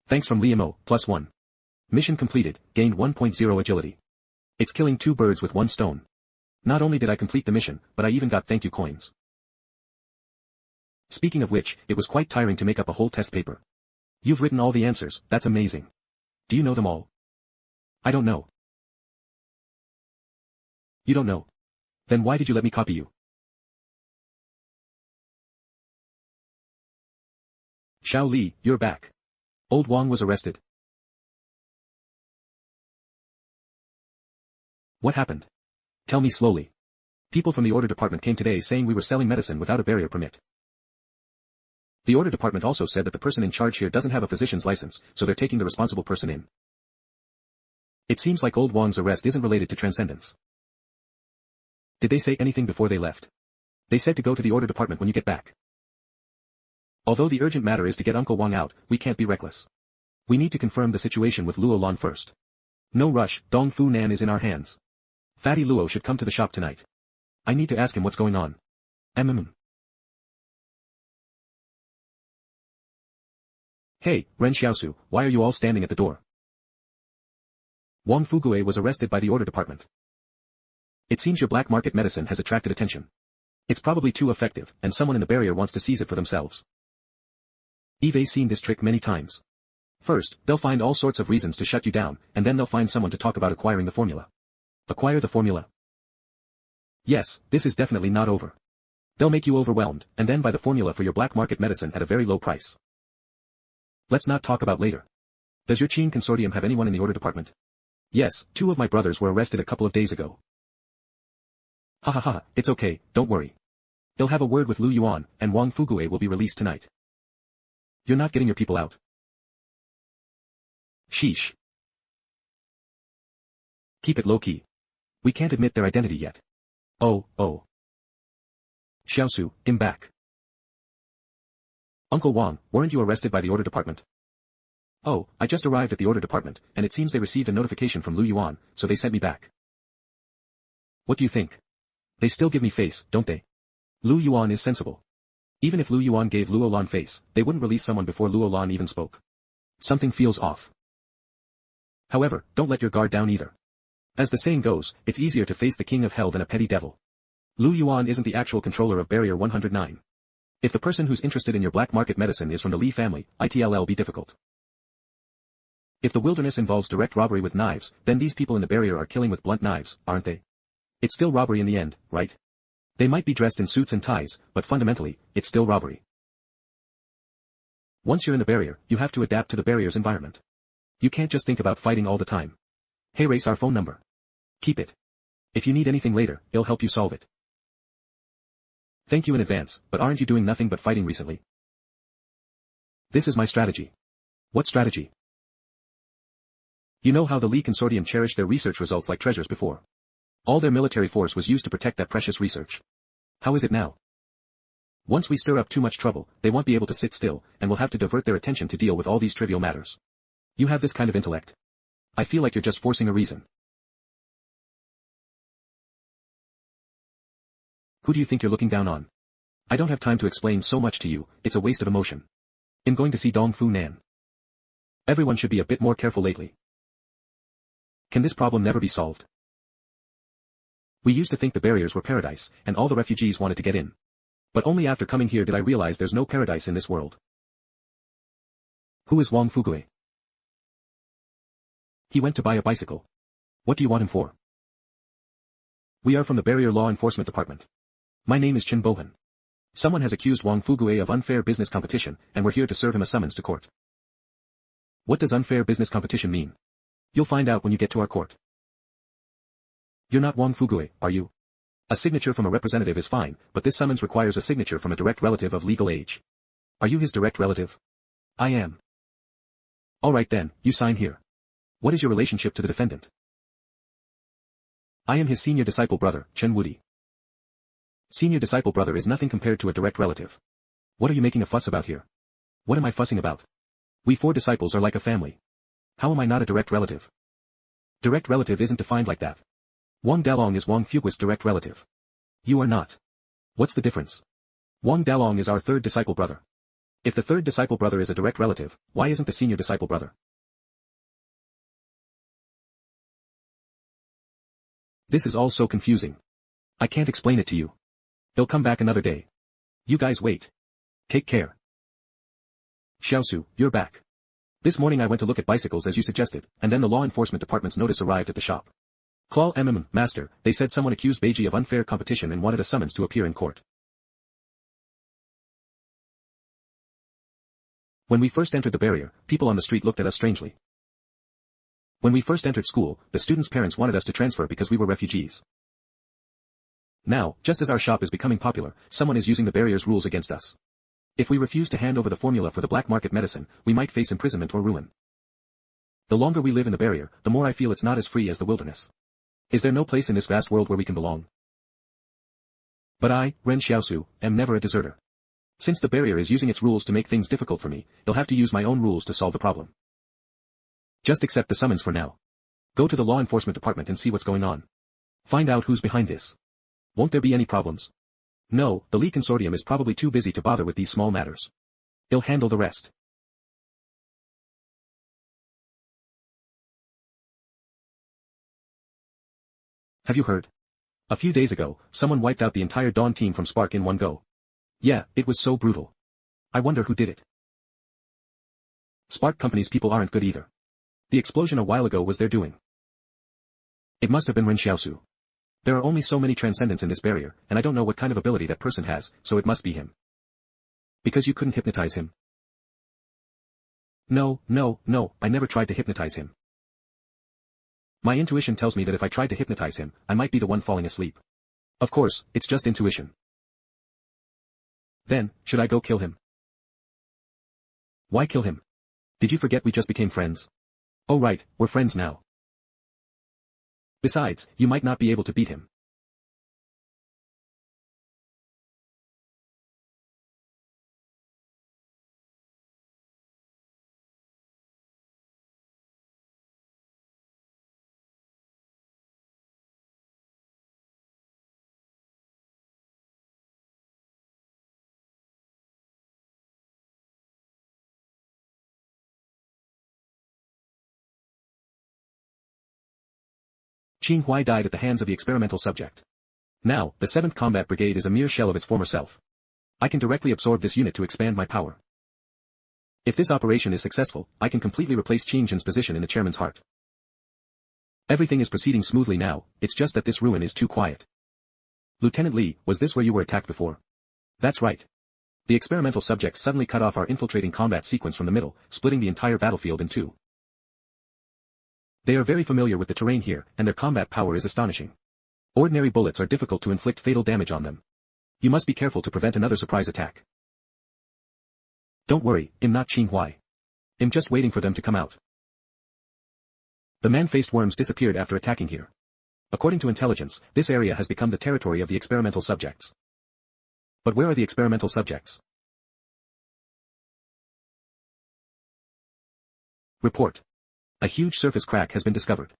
Thanks from Liamo, +1. Mission completed, gained 1.0 agility. It's killing 2 birds with 1 stone. Not only did I complete the mission, but I even got thank you coins. Speaking of which, it was quite tiring to make up a whole test paper. You've written all the answers, that's amazing. Do you know them all? I don't know. You don't know? Then why did you let me copy you? Xiao Li, you're back. Old Wang was arrested. What happened? Tell me slowly. People from the order department came today saying we were selling medicine without a barrier permit. The order department also said that the person in charge here doesn't have a physician's license, so they're taking the responsible person in. It seems like Old Wang's arrest isn't related to transcendence. Did they say anything before they left? They said to go to the order department when you get back. Although the urgent matter is to get Uncle Wang out, we can't be reckless. We need to confirm the situation with Luo Lan first. No rush, Dong Fu Nan is in our hands. Fatty Luo should come to the shop tonight. I need to ask him what's going on. Hey, Ren Xiaosu, why are you all standing at the door? Wang Fugue was arrested by the order department. It seems your black market medicine has attracted attention. It's probably too effective, and someone in the barrier wants to seize it for themselves. Eve's seen this trick many times. First, they'll find all sorts of reasons to shut you down, and then they'll find someone to talk about acquiring the formula. Acquire the formula? Yes, this is definitely not over. They'll make you overwhelmed, and then buy the formula for your black market medicine at a very low price. Let's not talk about later. Does your Qin consortium have anyone in the order department? Yes, 2 of my brothers were arrested a couple of days ago. Ha ha ha, it's okay, don't worry. He'll have a word with Lu Yuan, and Wang Fugue will be released tonight. You're not getting your people out. Sheesh. Keep it low-key. We can't admit their identity yet. Oh. Xiaosu, I'm back. Uncle Wang, weren't you arrested by the order department? Oh, I just arrived at the order department, and it seems they received a notification from Lu Yuan, so they sent me back. What do you think? They still give me face, don't they? Lu Yuan is sensible. Even if Lu Yuan gave Luo Lan face, they wouldn't release someone before Luo Lan even spoke. Something feels off. However, don't let your guard down either. As the saying goes, it's easier to face the king of hell than a petty devil. Lu Yuan isn't the actual controller of Barrier 109. If the person who's interested in your black market medicine is from the Li family, it'll be difficult. If the wilderness involves direct robbery with knives, then these people in the barrier are killing with blunt knives, aren't they? It's still robbery in the end, right? They might be dressed in suits and ties, but fundamentally, it's still robbery. Once you're in the barrier, you have to adapt to the barrier's environment. You can't just think about fighting all the time. Hey, race our phone number. Keep it. If you need anything later, it'll help you solve it. Thank you in advance, but aren't you doing nothing but fighting recently? This is my strategy. What strategy? You know how the Li Consortium cherished their research results like treasures before. All their military force was used to protect that precious research. How is it now? Once we stir up too much trouble, they won't be able to sit still, and will have to divert their attention to deal with all these trivial matters. You have this kind of intellect. I feel like you're just forcing a reason. Who do you think you're looking down on? I don't have time to explain so much to you, it's a waste of emotion. I'm going to see Dong Fu Nan. Everyone should be a bit more careful lately. Can this problem never be solved? We used to think the barriers were paradise, and all the refugees wanted to get in. But only after coming here did I realize there's no paradise in this world. Who is Wang Fugue? He went to buy a bicycle. What do you want him for? We are from the Barrier Law Enforcement Department. My name is Chen Bohan. Someone has accused Wang Fugue of unfair business competition, and we're here to serve him a summons to court. What does unfair business competition mean? You'll find out when you get to our court. You're not Wang Fugue, are you? A signature from a representative is fine, but this summons requires a signature from a direct relative of legal age. Are you his direct relative? I am. Alright then, you sign here. What is your relationship to the defendant? I am his senior disciple brother, Chen Woody. Senior disciple brother is nothing compared to a direct relative. What are you making a fuss about here? What am I fussing about? We 4 disciples are like a family. How am I not a direct relative? Direct relative isn't defined like that. Wang Dalong is Wang Fugue's direct relative. You are not. What's the difference? Wang Dalong is our 3rd disciple brother. If the 3rd disciple brother is a direct relative, why isn't the senior disciple brother? This is all so confusing. I can't explain it to you. He'll come back another day. You guys wait. Take care. Xiaosu, you're back. This morning I went to look at bicycles as you suggested, and then the law enforcement department's notice arrived at the shop. Claw master, they said someone accused Beiji of unfair competition and wanted a summons to appear in court. When we first entered the barrier, people on the street looked at us strangely. When we first entered school, the students' parents wanted us to transfer because we were refugees. Now, just as our shop is becoming popular, someone is using the barrier's rules against us. If we refuse to hand over the formula for the black market medicine, we might face imprisonment or ruin. The longer we live in the barrier, the more I feel it's not as free as the wilderness. Is there no place in this vast world where we can belong? But I, Ren Xiaosu, am never a deserter. Since the barrier is using its rules to make things difficult for me, I'll have to use my own rules to solve the problem. Just accept the summons for now. Go to the law enforcement department and see what's going on. Find out who's behind this. Won't there be any problems? No, the Lee Consortium is probably too busy to bother with these small matters. He'll handle the rest. Have you heard? A few days ago, someone wiped out the entire Dawn team from Spark in one go. Yeah, it was so brutal. I wonder who did it. Spark Company's people aren't good either. The explosion a while ago was their doing. It must have been Ren Xiaosu. There are only so many transcendents in this barrier, and I don't know what kind of ability that person has, so it must be him. Because you couldn't hypnotize him? No, I never tried to hypnotize him. My intuition tells me that if I tried to hypnotize him, I might be the one falling asleep. Of course, it's just intuition. Then, should I go kill him? Why kill him? Did you forget we just became friends? Oh right, we're friends now. Besides, you might not be able to beat him. Qing Huai died at the hands of the experimental subject. Now, the 7th Combat Brigade is a mere shell of its former self. I can directly absorb this unit to expand my power. If this operation is successful, I can completely replace Qing Zhen's position in the chairman's heart. Everything is proceeding smoothly now, it's just that this ruin is too quiet. Lieutenant Li, was this where you were attacked before? That's right. The experimental subject suddenly cut off our infiltrating combat sequence from the middle, splitting the entire battlefield in two. They are very familiar with the terrain here, and their combat power is astonishing. Ordinary bullets are difficult to inflict fatal damage on them. You must be careful to prevent another surprise attack. Don't worry, I'm not Qing Huai. I'm just waiting for them to come out. The man-faced worms disappeared after attacking here. According to intelligence, this area has become the territory of the experimental subjects. But where are the experimental subjects? Report. A huge surface crack has been discovered.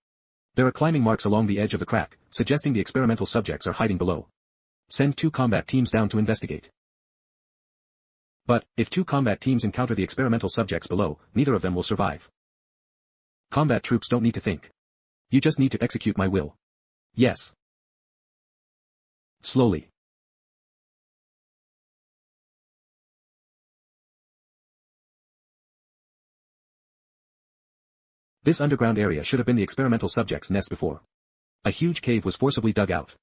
There are climbing marks along the edge of the crack, suggesting the experimental subjects are hiding below. Send 2 combat teams down to investigate. But, if 2 combat teams encounter the experimental subjects below, neither of them will survive. Combat troops don't need to think. You just need to execute my will. Yes. Slowly. This underground area should have been the experimental subject's nest before. A huge cave was forcibly dug out.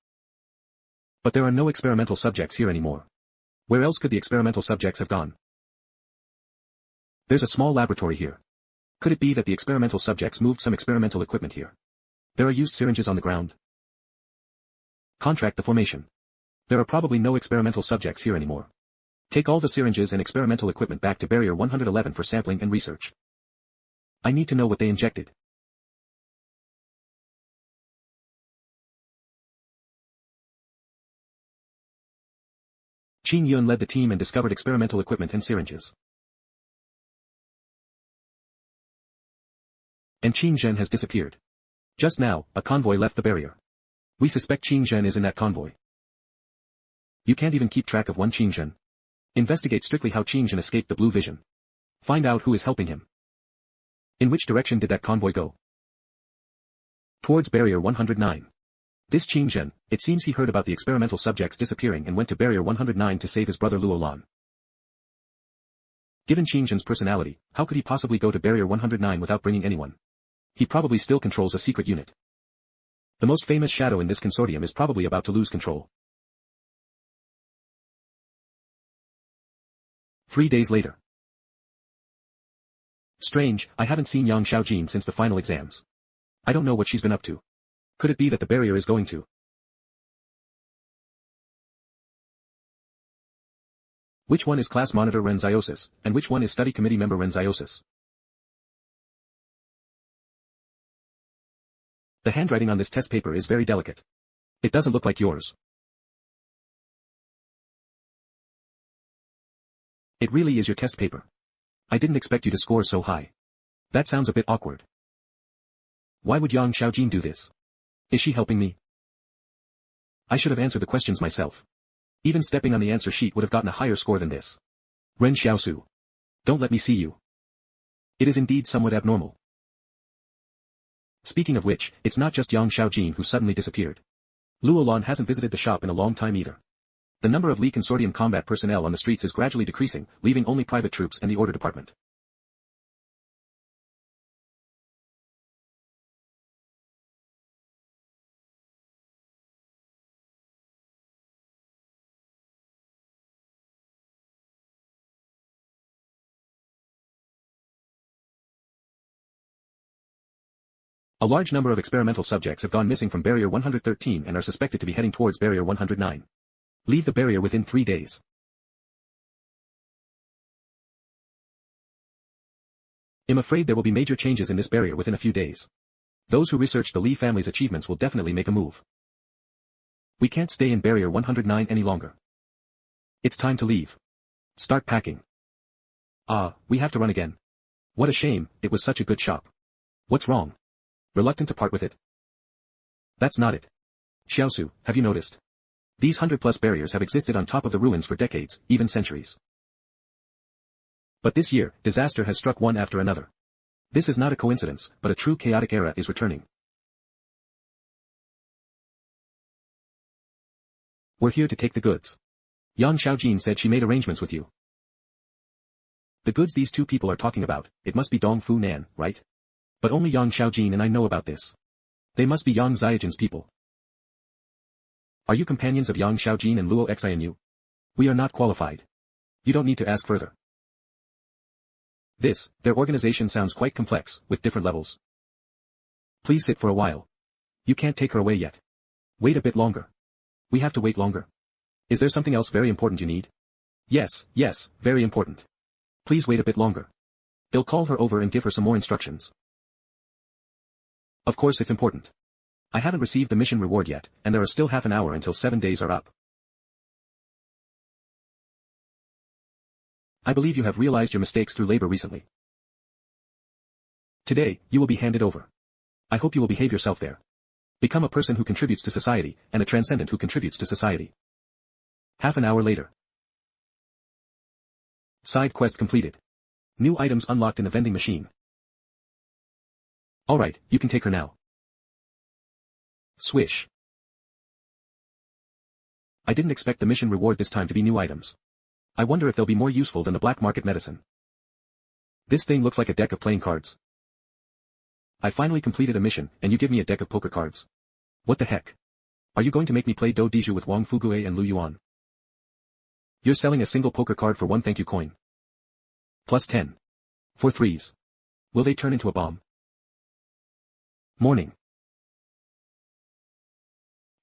But there are no experimental subjects here anymore. Where else could the experimental subjects have gone? There's a small laboratory here. Could it be that the experimental subjects moved some experimental equipment here? There are used syringes on the ground. Contract the formation. There are probably no experimental subjects here anymore. Take all the syringes and experimental equipment back to Barrier 111 for sampling and research. I need to know what they injected. Qin Yun led the team and discovered experimental equipment and syringes. And Qin Zhen has disappeared. Just now, a convoy left the barrier. We suspect Qin Zhen is in that convoy. You can't even keep track of one Qin Zhen. Investigate strictly how Qin Zhen escaped the blue vision. Find out who is helping him. In which direction did that convoy go? Towards Barrier 109. This Qin Zhen, it seems he heard about the experimental subjects disappearing and went to Barrier 109 to save his brother Luolan. Given Qin Zhen's personality, how could he possibly go to Barrier 109 without bringing anyone? He probably still controls a secret unit. The most famous shadow in this consortium is probably about to lose control. 3 days later. Strange, I haven't seen Yang Xiaojin since the final exams. I don't know what she's been up to. Could it be that the barrier is going to? Which one is class monitor Ren Xiaosu, and which one is study committee member Ren Xiaosu? The handwriting on this test paper is very delicate. It doesn't look like yours. It really is your test paper. I didn't expect you to score so high. That sounds a bit awkward. Why would Yang Xiaojin do this? Is she helping me? I should have answered the questions myself. Even stepping on the answer sheet would have gotten a higher score than this. Ren Xiaosu. Don't let me see you. It is indeed somewhat abnormal. Speaking of which, it's not just Yang Xiaojin who suddenly disappeared. Luolan hasn't visited the shop in a long time either. The number of Li Consortium combat personnel on the streets is gradually decreasing, leaving only private troops and the order department. A large number of experimental subjects have gone missing from Barrier 113 and are suspected to be heading towards Barrier 109. Leave the barrier within 3 days. I'm afraid there will be major changes in this barrier within a few days. Those who research the Li family's achievements will definitely make a move. We can't stay in Barrier 109 any longer. It's time to leave. Start packing. We have to run again. What a shame, it was such a good shop. What's wrong? Reluctant to part with it? That's not it. Xiaosu, have you noticed? These 100+ barriers have existed on top of the ruins for decades, even centuries. But this year, disaster has struck one after another. This is not a coincidence, but a true chaotic era is returning. We're here to take the goods. Yang Xiaojin said she made arrangements with you. The goods these two people are talking about, it must be Dong Fu Nan, right? But only Yang Xiaojin and I know about this. They must be Yang Xiaojin's people. Are you companions of Yang Xiaojin and Luo Xianu? We are not qualified. You don't need to ask further. Their organization sounds quite complex, with different levels. Please sit for a while. You can't take her away yet. Wait a bit longer. We have to wait longer. Is there something else very important you need? Yes, very important. Please wait a bit longer. I'll call her over and give her some more instructions. Of course it's important. I haven't received the mission reward yet, and there are still half an hour until 7 days are up. I believe you have realized your mistakes through labor recently. Today, you will be handed over. I hope you will behave yourself there. Become a person who contributes to society, and a transcendent who contributes to society. Half an hour later. Side quest completed. New items unlocked in the vending machine. Alright, you can take her now. Swish. I didn't expect the mission reward this time to be new items. I wonder if they'll be more useful than the black market medicine. This thing looks like a deck of playing cards. I finally completed a mission, and you give me a deck of poker cards. What the heck? Are you going to make me play Do Diju with Wang Fugue and Lu Yuan? You're selling a single poker card for 1 thank you coin. Plus 10. 4 threes. Will they turn into a bomb? Morning.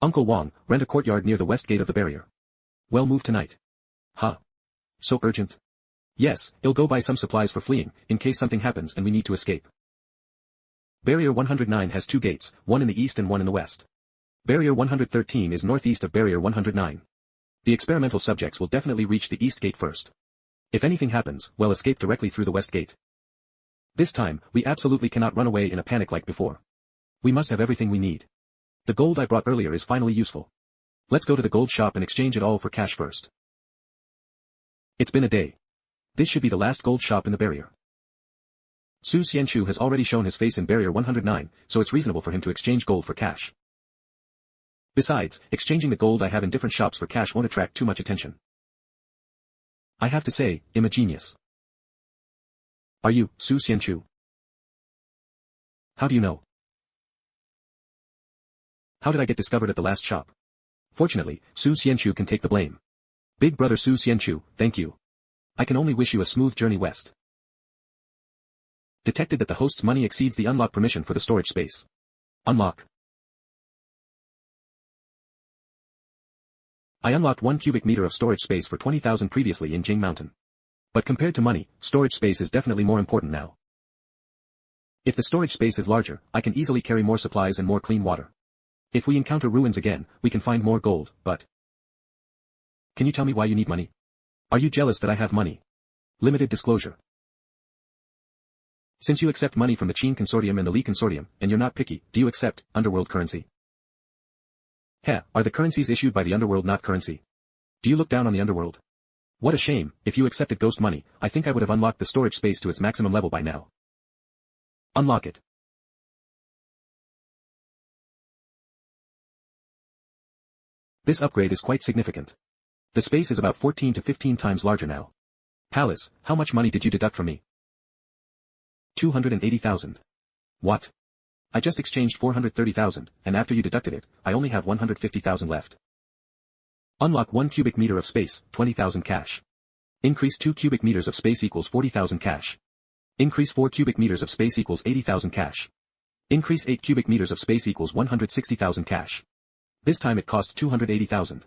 Uncle Wang, rent a courtyard near the west gate of the barrier. Well move tonight. Huh. So urgent? Yes, I'll go buy some supplies for fleeing, in case something happens and we need to escape. Barrier 109 has 2 gates, one in the east and one in the west. Barrier 113 is northeast of Barrier 109. The experimental subjects will definitely reach the east gate first. If anything happens, we'll escape directly through the west gate. This time, we absolutely cannot run away in a panic like before. We must have everything we need. The gold I brought earlier is finally useful. Let's go to the gold shop and exchange it all for cash first. It's been a day. This should be the last gold shop in the barrier. Su Xianchu has already shown his face in Barrier 109, so it's reasonable for him to exchange gold for cash. Besides, exchanging the gold I have in different shops for cash won't attract too much attention. I have to say, I'm a genius. Are you, Su Xianchu? How do you know? How did I get discovered at the last shop? Fortunately, Su Xianchu can take the blame. Big brother Su Xianchu, thank you. I can only wish you a smooth journey west. Detected that the host's money exceeds the unlock permission for the storage space. Unlock. I unlocked 1 cubic meter of storage space for 20,000 previously in Jing Mountain. But compared to money, storage space is definitely more important now. If the storage space is larger, I can easily carry more supplies and more clean water. If we encounter ruins again, we can find more gold, but... Can you tell me why you need money? Are you jealous that I have money? Limited disclosure. Since you accept money from the Qin Consortium and the Li Consortium, and you're not picky, do you accept underworld currency? Heh, are the currencies issued by the underworld not currency? Do you look down on the underworld? What a shame, if you accepted ghost money, I think I would have unlocked the storage space to its maximum level by now. Unlock it. This upgrade is quite significant. The space is about 14 to 15 times larger now. Palace, how much money did you deduct from me? 280,000. What? I just exchanged 430,000, and after you deducted it, I only have 150,000 left. Unlock 1 cubic meter of space, 20,000 cash. Increase 2 cubic meters of space equals 40,000 cash. Increase 4 cubic meters of space equals 80,000 cash. Increase 8 cubic meters of space equals 160,000 cash. This time it cost 280,000.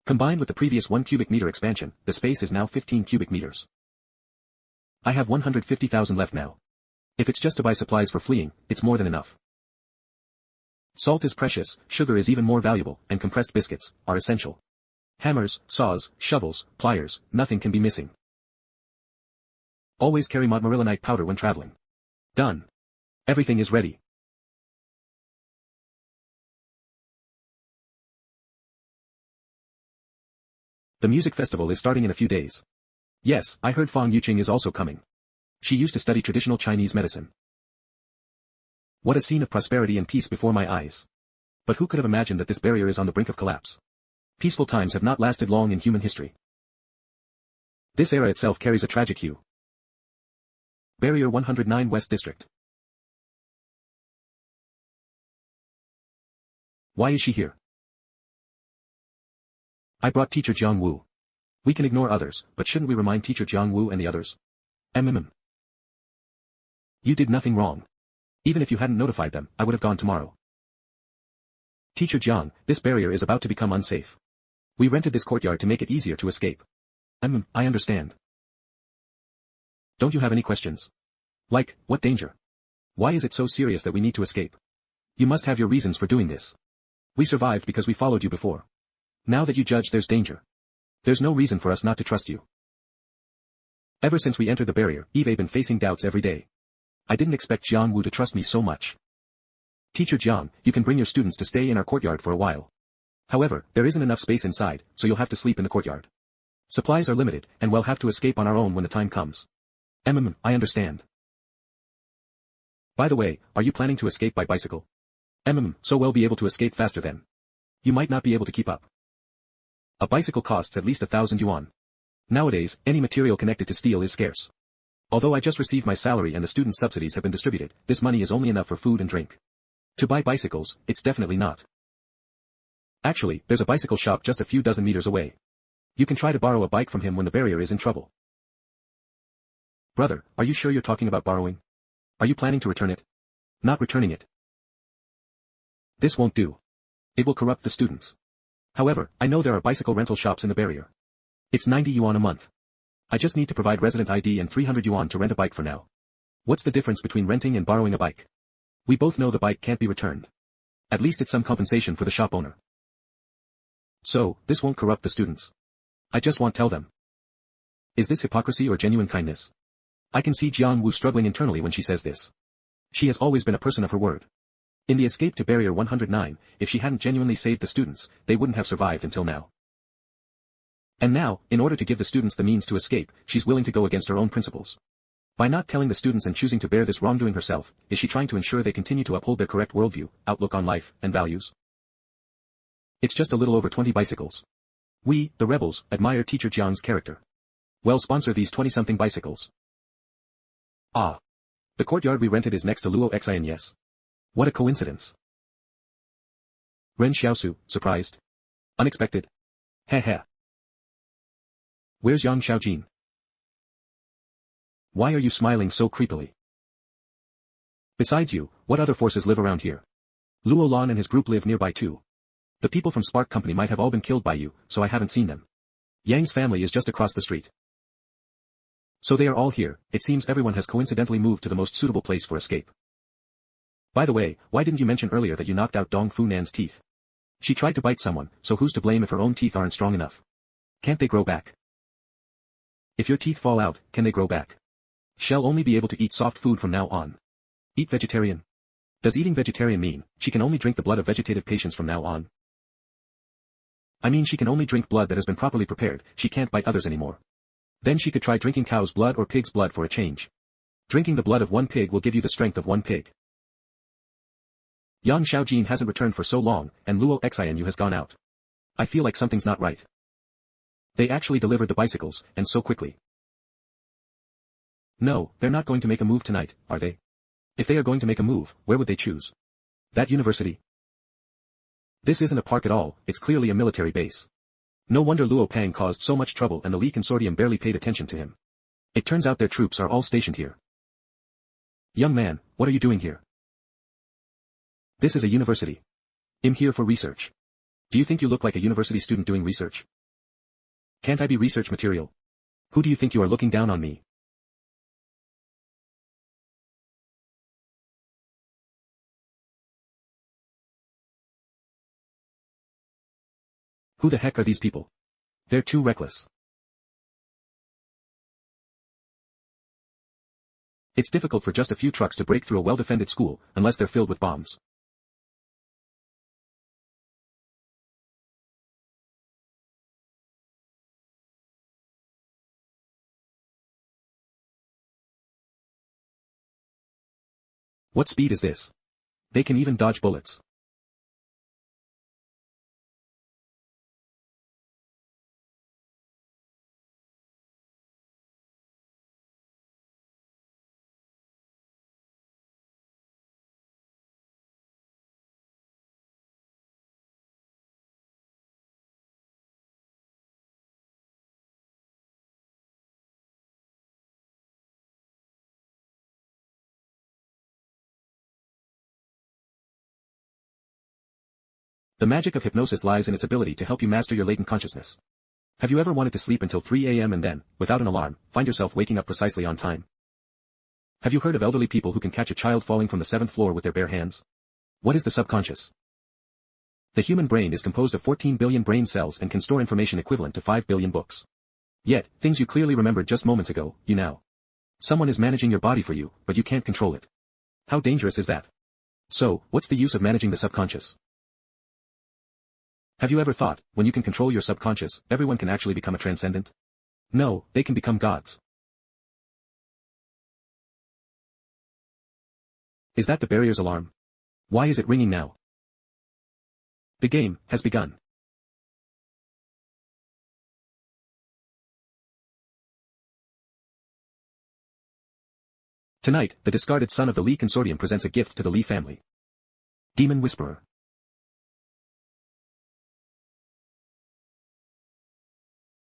Combined with the previous 1 cubic meter expansion, the space is now 15 cubic meters. I have 150,000 left now. If it's just to buy supplies for fleeing, it's more than enough. Salt is precious, sugar is even more valuable, and compressed biscuits are essential. Hammers, saws, shovels, pliers, nothing can be missing. Always carry modmarillinite powder when traveling. Done. Everything is ready. The music festival is starting in a few days. Yes, I heard Fang Yuqing is also coming. She used to study traditional Chinese medicine. What a scene of prosperity and peace before my eyes. But who could have imagined that this barrier is on the brink of collapse? Peaceful times have not lasted long in human history. This era itself carries a tragic hue. Barrier 109 West District. Why is she here? I brought Teacher Jiang Wu. We can ignore others, but shouldn't we remind Teacher Jiang Wu and the others? You did nothing wrong. Even if you hadn't notified them, I would have gone tomorrow. Teacher Jiang, this barrier is about to become unsafe. We rented this courtyard to make it easier to escape. I understand. Don't you have any questions? Like, what danger? Why is it so serious that we need to escape? You must have your reasons for doing this. We survived because we followed you before. Now that you judge there's danger. There's no reason for us not to trust you. Ever since we entered the barrier, I've been facing doubts every day. I didn't expect Jiang Wu to trust me so much. Teacher Jiang, you can bring your students to stay in our courtyard for a while. However, there isn't enough space inside, so you'll have to sleep in the courtyard. Supplies are limited, and we'll have to escape on our own when the time comes. I understand. By the way, are you planning to escape by bicycle? So we'll be able to escape faster then. You might not be able to keep up. A bicycle costs at least 1,000 yuan. Nowadays, any material connected to steel is scarce. Although I just received my salary and the student subsidies have been distributed, this money is only enough for food and drink. To buy bicycles, it's definitely not. Actually, there's a bicycle shop just a few dozen meters away. You can try to borrow a bike from him when the barrier is in trouble. Brother, are you sure you're talking about borrowing? Are you planning to return it? Not returning it. This won't do. It will corrupt the students. However, I know there are bicycle rental shops in the barrier. It's 90 yuan a month. I just need to provide resident ID and 300 yuan to rent a bike for now. What's the difference between renting and borrowing a bike? We both know the bike can't be returned. At least it's some compensation for the shop owner. So, this won't corrupt the students. I just won't tell them. Is this hypocrisy or genuine kindness? I can see Jiang Wu struggling internally when she says this. She has always been a person of her word. In the escape to Barrier 109, if she hadn't genuinely saved the students, they wouldn't have survived until now. And now, in order to give the students the means to escape, she's willing to go against her own principles. By not telling the students and choosing to bear this wrongdoing herself, is she trying to ensure they continue to uphold their correct worldview, outlook on life, and values? It's just a little over 20 bicycles. We, the rebels, admire Teacher Jiang's character. Well, sponsor these 20-something bicycles. Ah. The courtyard we rented is next to Luo Xian. Yes. What a coincidence. Ren Xiaosu, surprised. Unexpected. Heh. Where's Yang Xiaojin? Why are you smiling so creepily? Besides you, what other forces live around here? Luo Lan and his group live nearby too. The people from Spark Company might have all been killed by you, so I haven't seen them. Yang's family is just across the street. So they are all here. It seems everyone has coincidentally moved to the most suitable place for escape. By the way, why didn't you mention earlier that you knocked out Dong Fu Nan's teeth? She tried to bite someone, so who's to blame if her own teeth aren't strong enough? Can't they grow back? If your teeth fall out, can they grow back? She'll only be able to eat soft food from now on. Eat vegetarian. Does eating vegetarian mean she can only drink the blood of vegetative patients from now on? I mean, she can only drink blood that has been properly prepared, she can't bite others anymore. Then she could try drinking cow's blood or pig's blood for a change. Drinking the blood of one pig will give you the strength of one pig. Yang Xiaojin hasn't returned for so long, and Luo Xianyu has gone out. I feel like something's not right. They actually delivered the bicycles, and so quickly. No, they're not going to make a move tonight, are they? If they are going to make a move, where would they choose? That university? This isn't a park at all, it's clearly a military base. No wonder Luo Pang caused so much trouble and the Li Consortium barely paid attention to him. It turns out their troops are all stationed here. Young man, what are you doing here? This is a university. I'm here for research. Do you think you look like a university student doing research? Can't I be research material? Who do you think you are looking down on me? Who the heck are these people? They're too reckless. It's difficult for just a few trucks to break through a well-defended school, unless they're filled with bombs. What speed is this? They can even dodge bullets. The magic of hypnosis lies in its ability to help you master your latent consciousness. Have you ever wanted to sleep until 3 a.m. and then, without an alarm, find yourself waking up precisely on time? Have you heard of elderly people who can catch a child falling from the 7th floor with their bare hands? What is the subconscious? The human brain is composed of 14 billion brain cells and can store information equivalent to 5 billion books. Yet, things you clearly remembered just moments ago, you now. Someone is managing your body for you, but you can't control it. How dangerous is that? So, what's the use of managing the subconscious? Have you ever thought, when you can control your subconscious, everyone can actually become a transcendent? No, they can become gods. Is that the barrier's alarm? Why is it ringing now? The game has begun. Tonight, the discarded son of the Li Consortium presents a gift to the Li family. Demon Whisperer.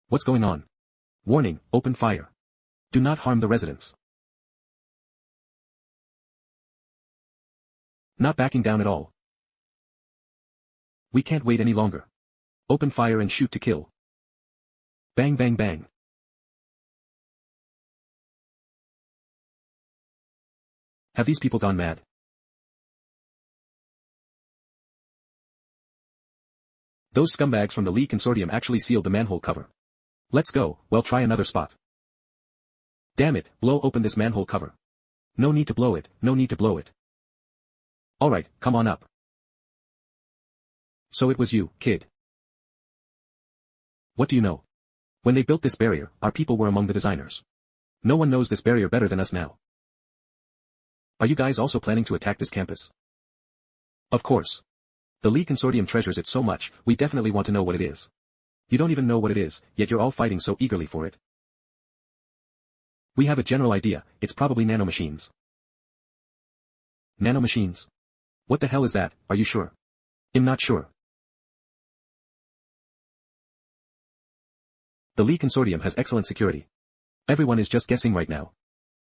What's going on? Warning, open fire. Do not harm the residents. Not backing down at all. We can't wait any longer. Open fire and shoot to kill. Bang bang bang. Have these people gone mad? Those scumbags from the Li Consortium actually sealed the manhole cover. Let's go, well, try another spot. Damn it, blow open this manhole cover. No need to blow it, no need to blow it. Alright, come on up. So it was you, kid. What do you know? When they built this barrier, our people were among the designers. No one knows this barrier better than us now. Are you guys also planning to attack this campus? Of course. The Li Consortium treasures it so much, we definitely want to know what it is. You don't even know what it is, yet you're all fighting so eagerly for it. We have a general idea, it's probably nanomachines. Nanomachines? What the hell is that, are you sure? I'm not sure. The Li Consortium has excellent security. Everyone is just guessing right now.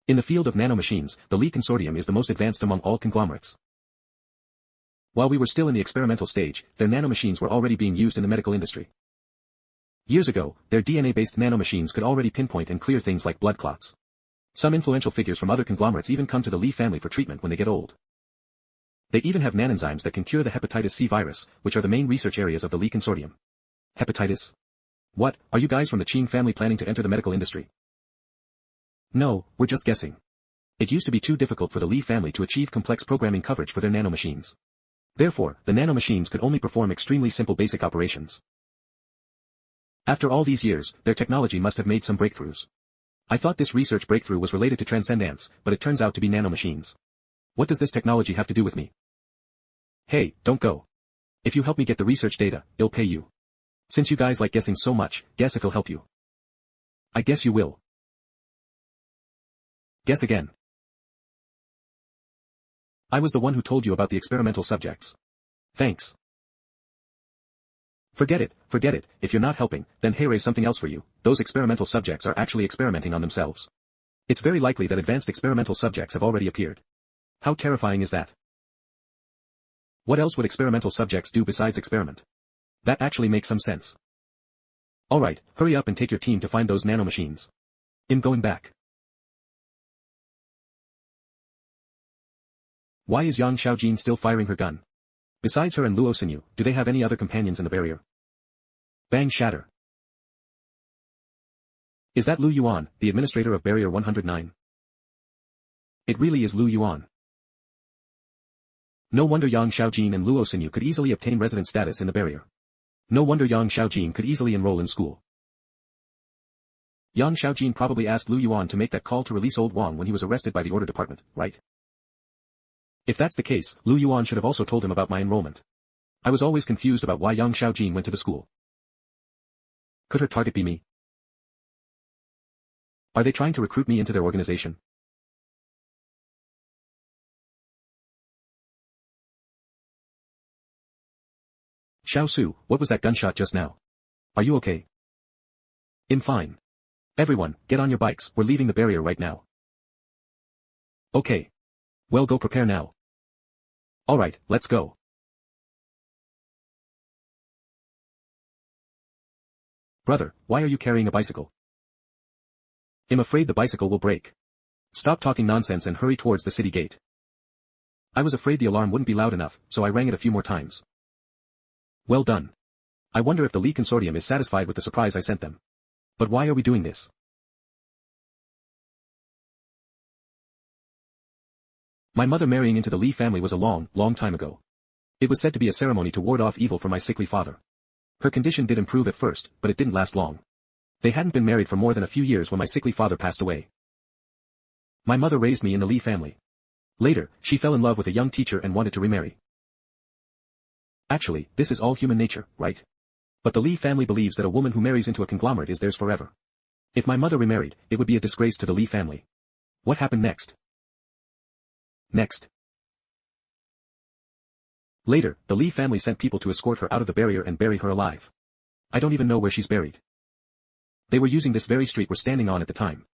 In the field of nanomachines, the Li Consortium is the most advanced among all conglomerates. While we were still in the experimental stage, their nanomachines were already being used in the medical industry. Years ago, their DNA-based nanomachines could already pinpoint and clear things like blood clots. Some influential figures from other conglomerates even come to the Li family for treatment when they get old. They even have nanoenzymes that can cure the hepatitis C virus, which are the main research areas of the Li Consortium. Hepatitis? What, are you guys from the Qing family planning to enter the medical industry? No, we're just guessing. It used to be too difficult for the Li family to achieve complex programming coverage for their nanomachines. Therefore, the nanomachines could only perform extremely simple basic operations. After all these years, their technology must have made some breakthroughs. I thought this research breakthrough was related to transcendence, but it turns out to be nanomachines. What does this technology have to do with me? Hey, don't go. If you help me get the research data, I'll pay you. Since you guys like guessing so much, guess if he'll help you. I guess you will. Guess again. I was the one who told you about the experimental subjects. Thanks. Forget it, if you're not helping, then here's something else for you. Those experimental subjects are actually experimenting on themselves. It's very likely that advanced experimental subjects have already appeared. How terrifying is that? What else would experimental subjects do besides experiment? That actually makes some sense. Alright, hurry up and take your team to find those nanomachines. I'm going back. Why is Yang Xiaojin still firing her gun? Besides her and Luo Xinyu, do they have any other companions in the barrier? Bang shatter. Is that Lu Yuan, the administrator of Barrier 109? It really is Lu Yuan. No wonder Yang Xiaojin and Luo Xinyu could easily obtain resident status in the barrier. No wonder Yang Xiaojin could easily enroll in school. Yang Xiaojin probably asked Lu Yuan to make that call to release old Wang when he was arrested by the order department, right? If that's the case, Lu Yuan should have also told him about my enrollment. I was always confused about why Yang Xiaojin went to the school. Could her target be me? Are they trying to recruit me into their organization? Xiaosu, what was that gunshot just now? Are you okay? I'm fine. Everyone, get on your bikes, we're leaving the barrier right now. Okay. Well, go prepare now. Alright, let's go. Brother, why are you carrying a bicycle? I'm afraid the bicycle will break. Stop talking nonsense and hurry towards the city gate. I was afraid the alarm wouldn't be loud enough, so I rang it a few more times. Well done. I wonder if the Li Consortium is satisfied with the surprise I sent them. But why are we doing this? My mother marrying into the Li family was a long time ago. It was said to be a ceremony to ward off evil from my sickly father. Her condition did improve at first, but it didn't last long. They hadn't been married for more than a few years when my sickly father passed away. My mother raised me in the Li family. Later, she fell in love with a young teacher and wanted to remarry. Actually, this is all human nature, right? But the Li family believes that a woman who marries into a conglomerate is theirs forever. If my mother remarried, it would be a disgrace to the Li family. What happened next? Later, the Li family sent people to escort her out of the barrier and bury her alive. I don't even know where she's buried. They were using this very street we're standing on at the time.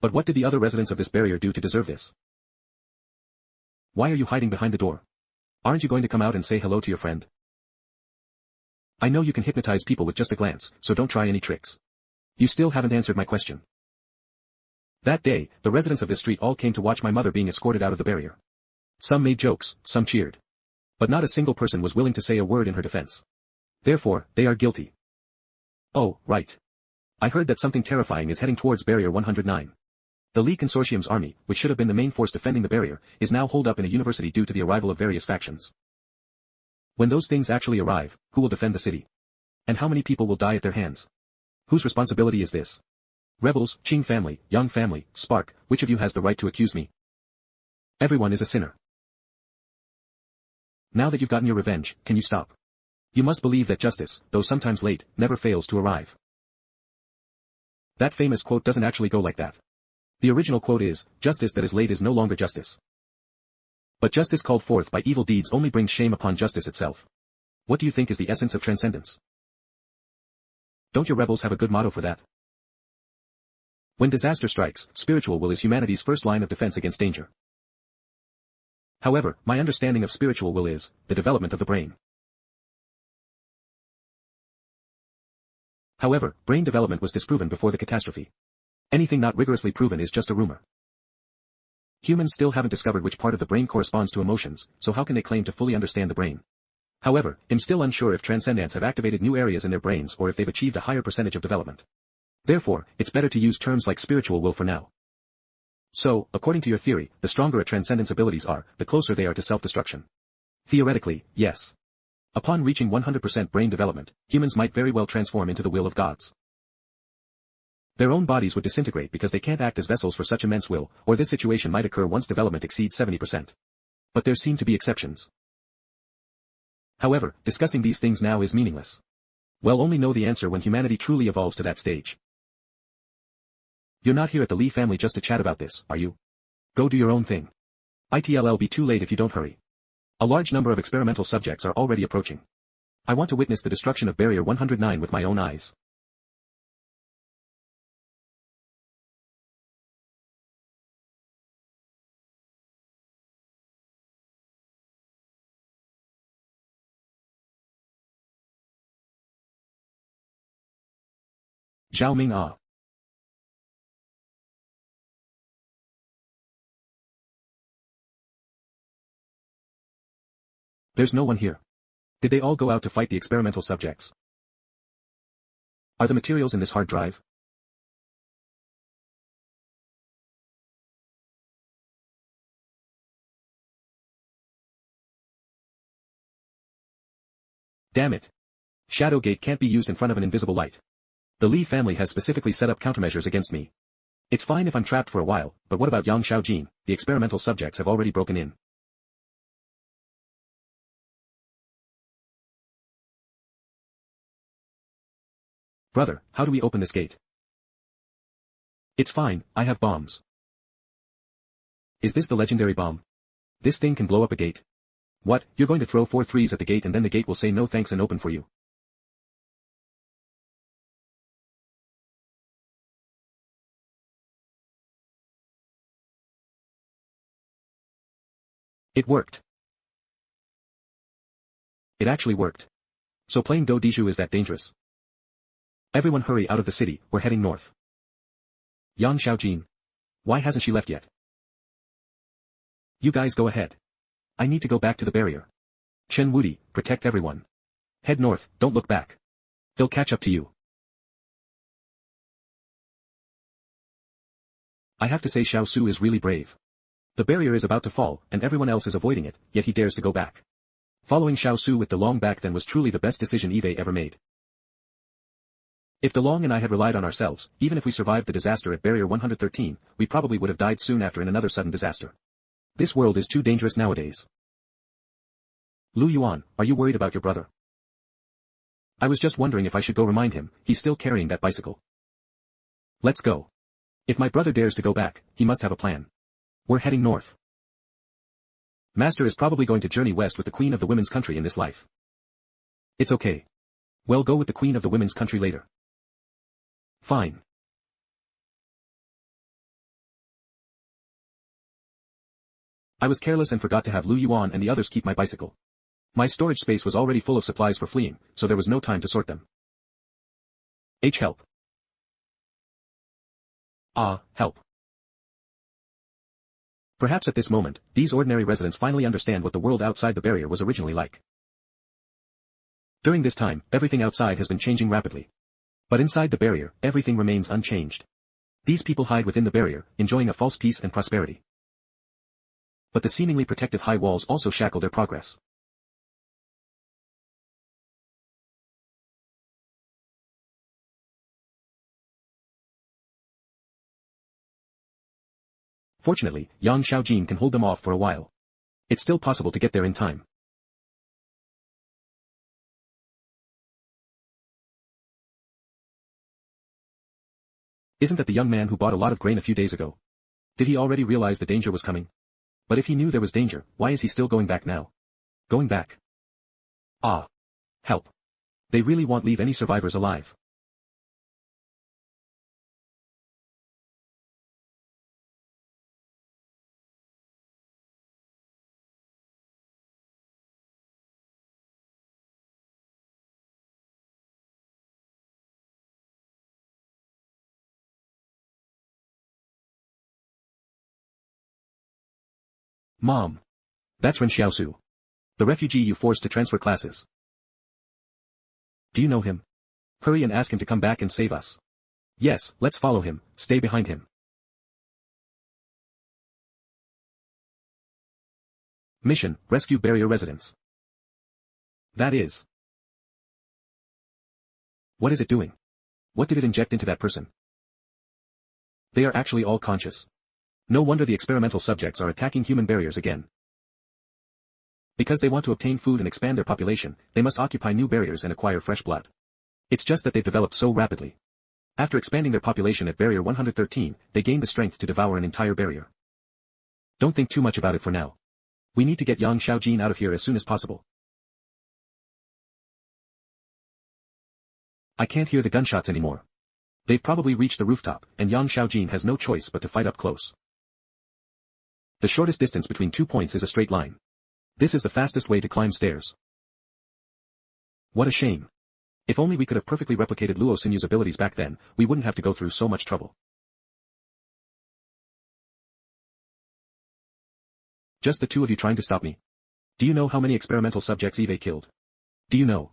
But what did the other residents of this barrier do to deserve this? Why are you hiding behind the door? Aren't you going to come out and say hello to your friend? I know you can hypnotize people with just a glance, so don't try any tricks. You still haven't answered my question. That day, the residents of this street all came to watch my mother being escorted out of the barrier. Some made jokes, some cheered. But not a single person was willing to say a word in her defense. Therefore, they are guilty. Oh, right. I heard that something terrifying is heading towards Barrier 109. The Li Consortium's army, which should have been the main force defending the barrier, is now holed up in a university due to the arrival of various factions. When those things actually arrive, who will defend the city? And how many people will die at their hands? Whose responsibility is this? Rebels, Qing family, Yang family, Spark, which of you has the right to accuse me? Everyone is a sinner. Now that you've gotten your revenge, can you stop? You must believe that justice, though sometimes late, never fails to arrive. That famous quote doesn't actually go like that. The original quote is, justice that is late is no longer justice. But justice called forth by evil deeds only brings shame upon justice itself. What do you think is the essence of transcendence? Don't your rebels have a good motto for that? When disaster strikes, spiritual will is humanity's first line of defense against danger. However, my understanding of spiritual will is, the development of the brain. However, brain development was disproven before the catastrophe. Anything not rigorously proven is just a rumor. Humans still haven't discovered which part of the brain corresponds to emotions, so how can they claim to fully understand the brain? However, I'm still unsure if transcendents have activated new areas in their brains or if they've achieved a higher percentage of development. Therefore, it's better to use terms like spiritual will for now. So, according to your theory, the stronger a transcendent's abilities are, the closer they are to self-destruction. Theoretically, yes. Upon reaching 100% brain development, humans might very well transform into the will of gods. Their own bodies would disintegrate because they can't act as vessels for such immense will, or this situation might occur once development exceeds 70%. But there seem to be exceptions. However, discussing these things now is meaningless. We'll only know the answer when humanity truly evolves to that stage. You're not here at the Li family just to chat about this, are you? Go do your own thing. It'll be too late if you don't hurry. A large number of experimental subjects are already approaching. I want to witness the destruction of Barrier 109 with my own eyes. Zhao Ming Ah. There's no one here. Did they all go out to fight the experimental subjects? Are the materials in this hard drive? Damn it. Shadow Gate can't be used in front of an invisible light. The Li family has specifically set up countermeasures against me. It's fine if I'm trapped for a while, but what about Yang Xiaojin? The experimental subjects have already broken in. Brother, how do we open this gate? It's fine, I have bombs. Is this the legendary bomb? This thing can blow up a gate. What, you're going to throw 4 threes at the gate and then the gate will say no thanks and open for you? It worked. It actually worked. So playing Do Diju is that dangerous? Everyone hurry out of the city, we're heading north. Yang Xiaojin. Why hasn't she left yet? You guys go ahead. I need to go back to the barrier. Chen Wudi, protect everyone. Head north, don't look back. He'll catch up to you. I have to say Xiaosu is really brave. The barrier is about to fall, and everyone else is avoiding it, yet he dares to go back. Following Xiaosu with DeLong back then was truly the best decision eBay ever made. If DeLong and I had relied on ourselves, even if we survived the disaster at Barrier 113, we probably would have died soon after in another sudden disaster. This world is too dangerous nowadays. Lu Yuan, are you worried about your brother? I was just wondering if I should go remind him, he's still carrying that bicycle. Let's go. If my brother dares to go back, he must have a plan. We're heading north. Master is probably going to journey west with the Queen of the Women's Country in this life. It's okay. We'll go with the Queen of the Women's Country later. Fine. I was careless and forgot to have Lu Yuan and the others keep my bicycle. My storage space was already full of supplies for fleeing, so there was no time to sort them. Help. Help. Perhaps at this moment, these ordinary residents finally understand what the world outside the barrier was originally like. During this time, everything outside has been changing rapidly. But inside the barrier, everything remains unchanged. These people hide within the barrier, enjoying a false peace and prosperity. But the seemingly protective high walls also shackle their progress. Fortunately, Yang Xiaojin can hold them off for a while. It's still possible to get there in time. Isn't that the young man who bought a lot of grain a few days ago? Did he already realize the danger was coming? But if he knew there was danger, why is he still going back now? Going back. Help. They really won't leave any survivors alive. Mom. That's Ren Xiaosu. The refugee you forced to transfer classes. Do you know him? Hurry and ask him to come back and save us. Yes, let's follow him, stay behind him. Mission, rescue barrier residents. That is. What is it doing? What did it inject into that person? They are actually all conscious. No wonder the experimental subjects are attacking human barriers again. Because they want to obtain food and expand their population, they must occupy new barriers and acquire fresh blood. It's just that they've developed so rapidly. After expanding their population at barrier 113, they gained the strength to devour an entire barrier. Don't think too much about it for now. We need to get Yang Xiaojin out of here as soon as possible. I can't hear the gunshots anymore. They've probably reached the rooftop, and Yang Xiaojin has no choice but to fight up close. The shortest distance between 2 points is a straight line. This is the fastest way to climb stairs. What a shame. If only we could have perfectly replicated Luo Sinyu's abilities back then, we wouldn't have to go through so much trouble. Just the two of you trying to stop me. Do you know how many experimental subjects Eve killed? Do you know?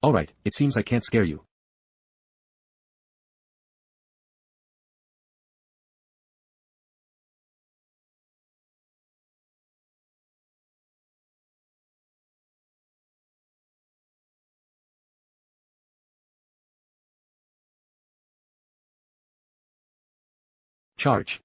Alright, it seems I can't scare you. Charge.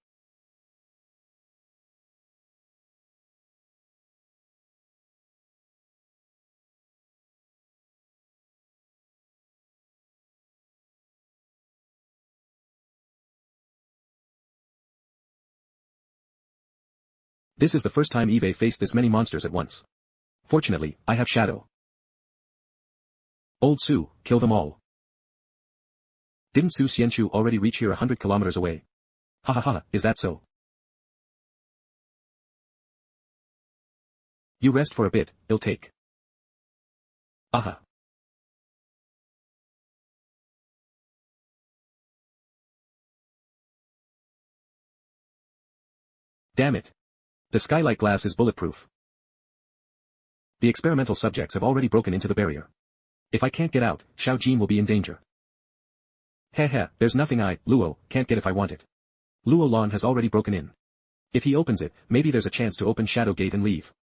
This is the first time Eve faced this many monsters at once. Fortunately, I have Shadow. Old Su, kill them all. Didn't Su Xianchu already reach here 100 kilometers away? Ha ha ha, is that so? You rest for a bit, it'll take. Aha. Damn it. The skylight glass is bulletproof. The experimental subjects have already broken into the barrier. If I can't get out, Xiaojin will be in danger. Heh, there's nothing Luo, can't get if I want it. Luo Lan has already broken in. If he opens it, maybe there's a chance to open Shadow Gate and leave.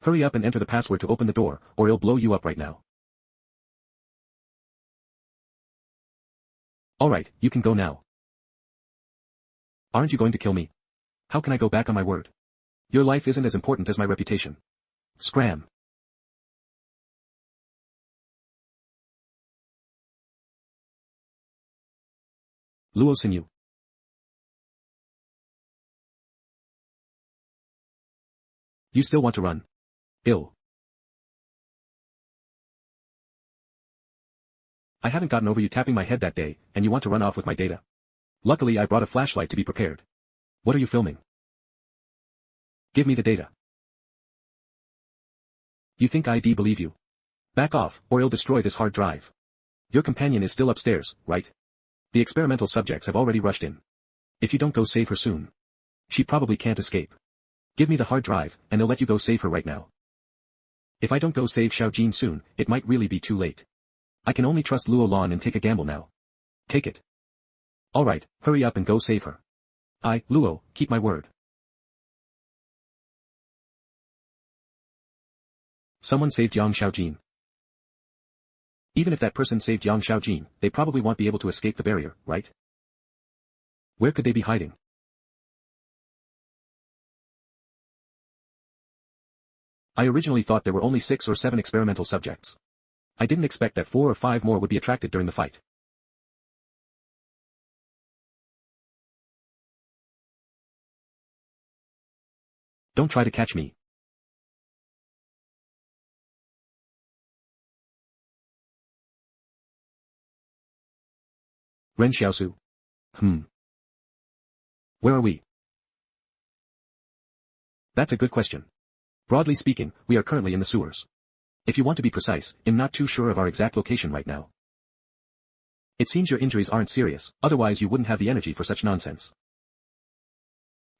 Hurry up and enter the password to open the door, or it'll blow you up right now. Alright, you can go now. Aren't you going to kill me? How can I go back on my word? Your life isn't as important as my reputation. Scram. Luo Xinyu. You still want to run? Ill. I haven't gotten over you tapping my head that day, and you want to run off with my data. Luckily I brought a flashlight to be prepared. What are you filming? Give me the data. You think I'd believe you? Back off, or it'll destroy this hard drive. Your companion is still upstairs, right? The experimental subjects have already rushed in. If you don't go save her soon. She probably can't escape. Give me the hard drive, and they'll let you go save her right now. If I don't go save Xiaojin soon, it might really be too late. I can only trust Luo Lan and take a gamble now. Take it. Alright, hurry up and go save her. Luo, keep my word. Someone saved Yang Xiaojin. Even if that person saved Yang Xiaojin, they probably won't be able to escape the barrier, right? Where could they be hiding? I originally thought there were only 6 or 7 experimental subjects. I didn't expect that 4 or 5 more would be attracted during the fight. Don't try to catch me. Ren Xiaosu. Where are we? That's a good question. Broadly speaking, we are currently in the sewers. If you want to be precise, I'm not too sure of our exact location right now. It seems your injuries aren't serious, otherwise you wouldn't have the energy for such nonsense.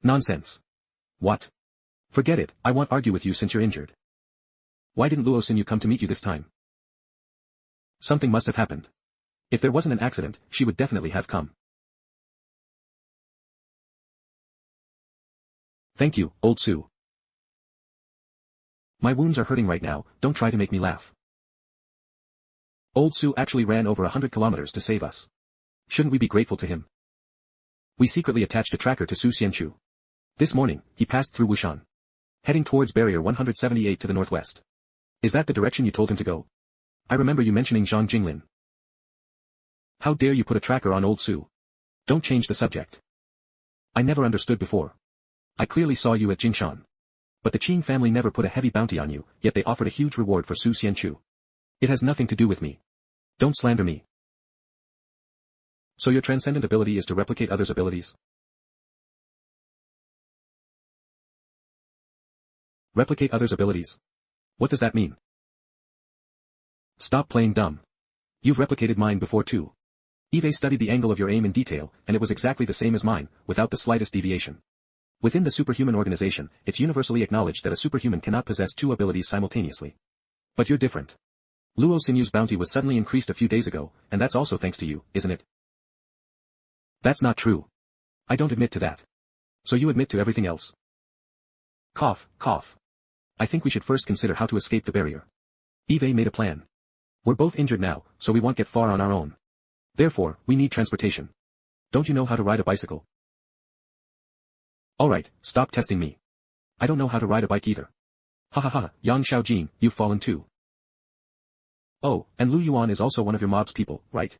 Nonsense. What? Forget it, I won't argue with you since you're injured. Why didn't Luo Xinyu come to meet you this time? Something must have happened. If there wasn't an accident, she would definitely have come. Thank you, old Sue. My wounds are hurting right now, don't try to make me laugh. Old Sue actually ran over 100 kilometers to save us. Shouldn't we be grateful to him? We secretly attached a tracker to Su Xianchu. This morning, he passed through Wushan, heading towards Barrier 178 to the northwest. Is that the direction you told him to go? I remember you mentioning Zhang Jinglin. How dare you put a tracker on old Sue? Don't change the subject. I never understood before. I clearly saw you at Jingshan. But the Qing family never put a heavy bounty on you, yet they offered a huge reward for Su Xianchu. It has nothing to do with me. Don't slander me. So your transcendent ability is to replicate others' abilities? Replicate others' abilities? What does that mean? Stop playing dumb. You've replicated mine before too. Eve studied the angle of your aim in detail, and it was exactly the same as mine, without the slightest deviation. Within the superhuman organization, it's universally acknowledged that a superhuman cannot possess two abilities simultaneously. But you're different. Luo Xinyu's bounty was suddenly increased a few days ago, and that's also thanks to you, isn't it? That's not true. I don't admit to that. So you admit to everything else. Cough, cough. I think we should first consider how to escape the barrier. Eve made a plan. We're both injured now, so we won't get far on our own. Therefore, we need transportation. Don't you know how to ride a bicycle? Alright, stop testing me. I don't know how to ride a bike either. Ha ha ha, Yang Xiaojin, you've fallen too. Oh, and Lu Yuan is also one of your mob's people, right?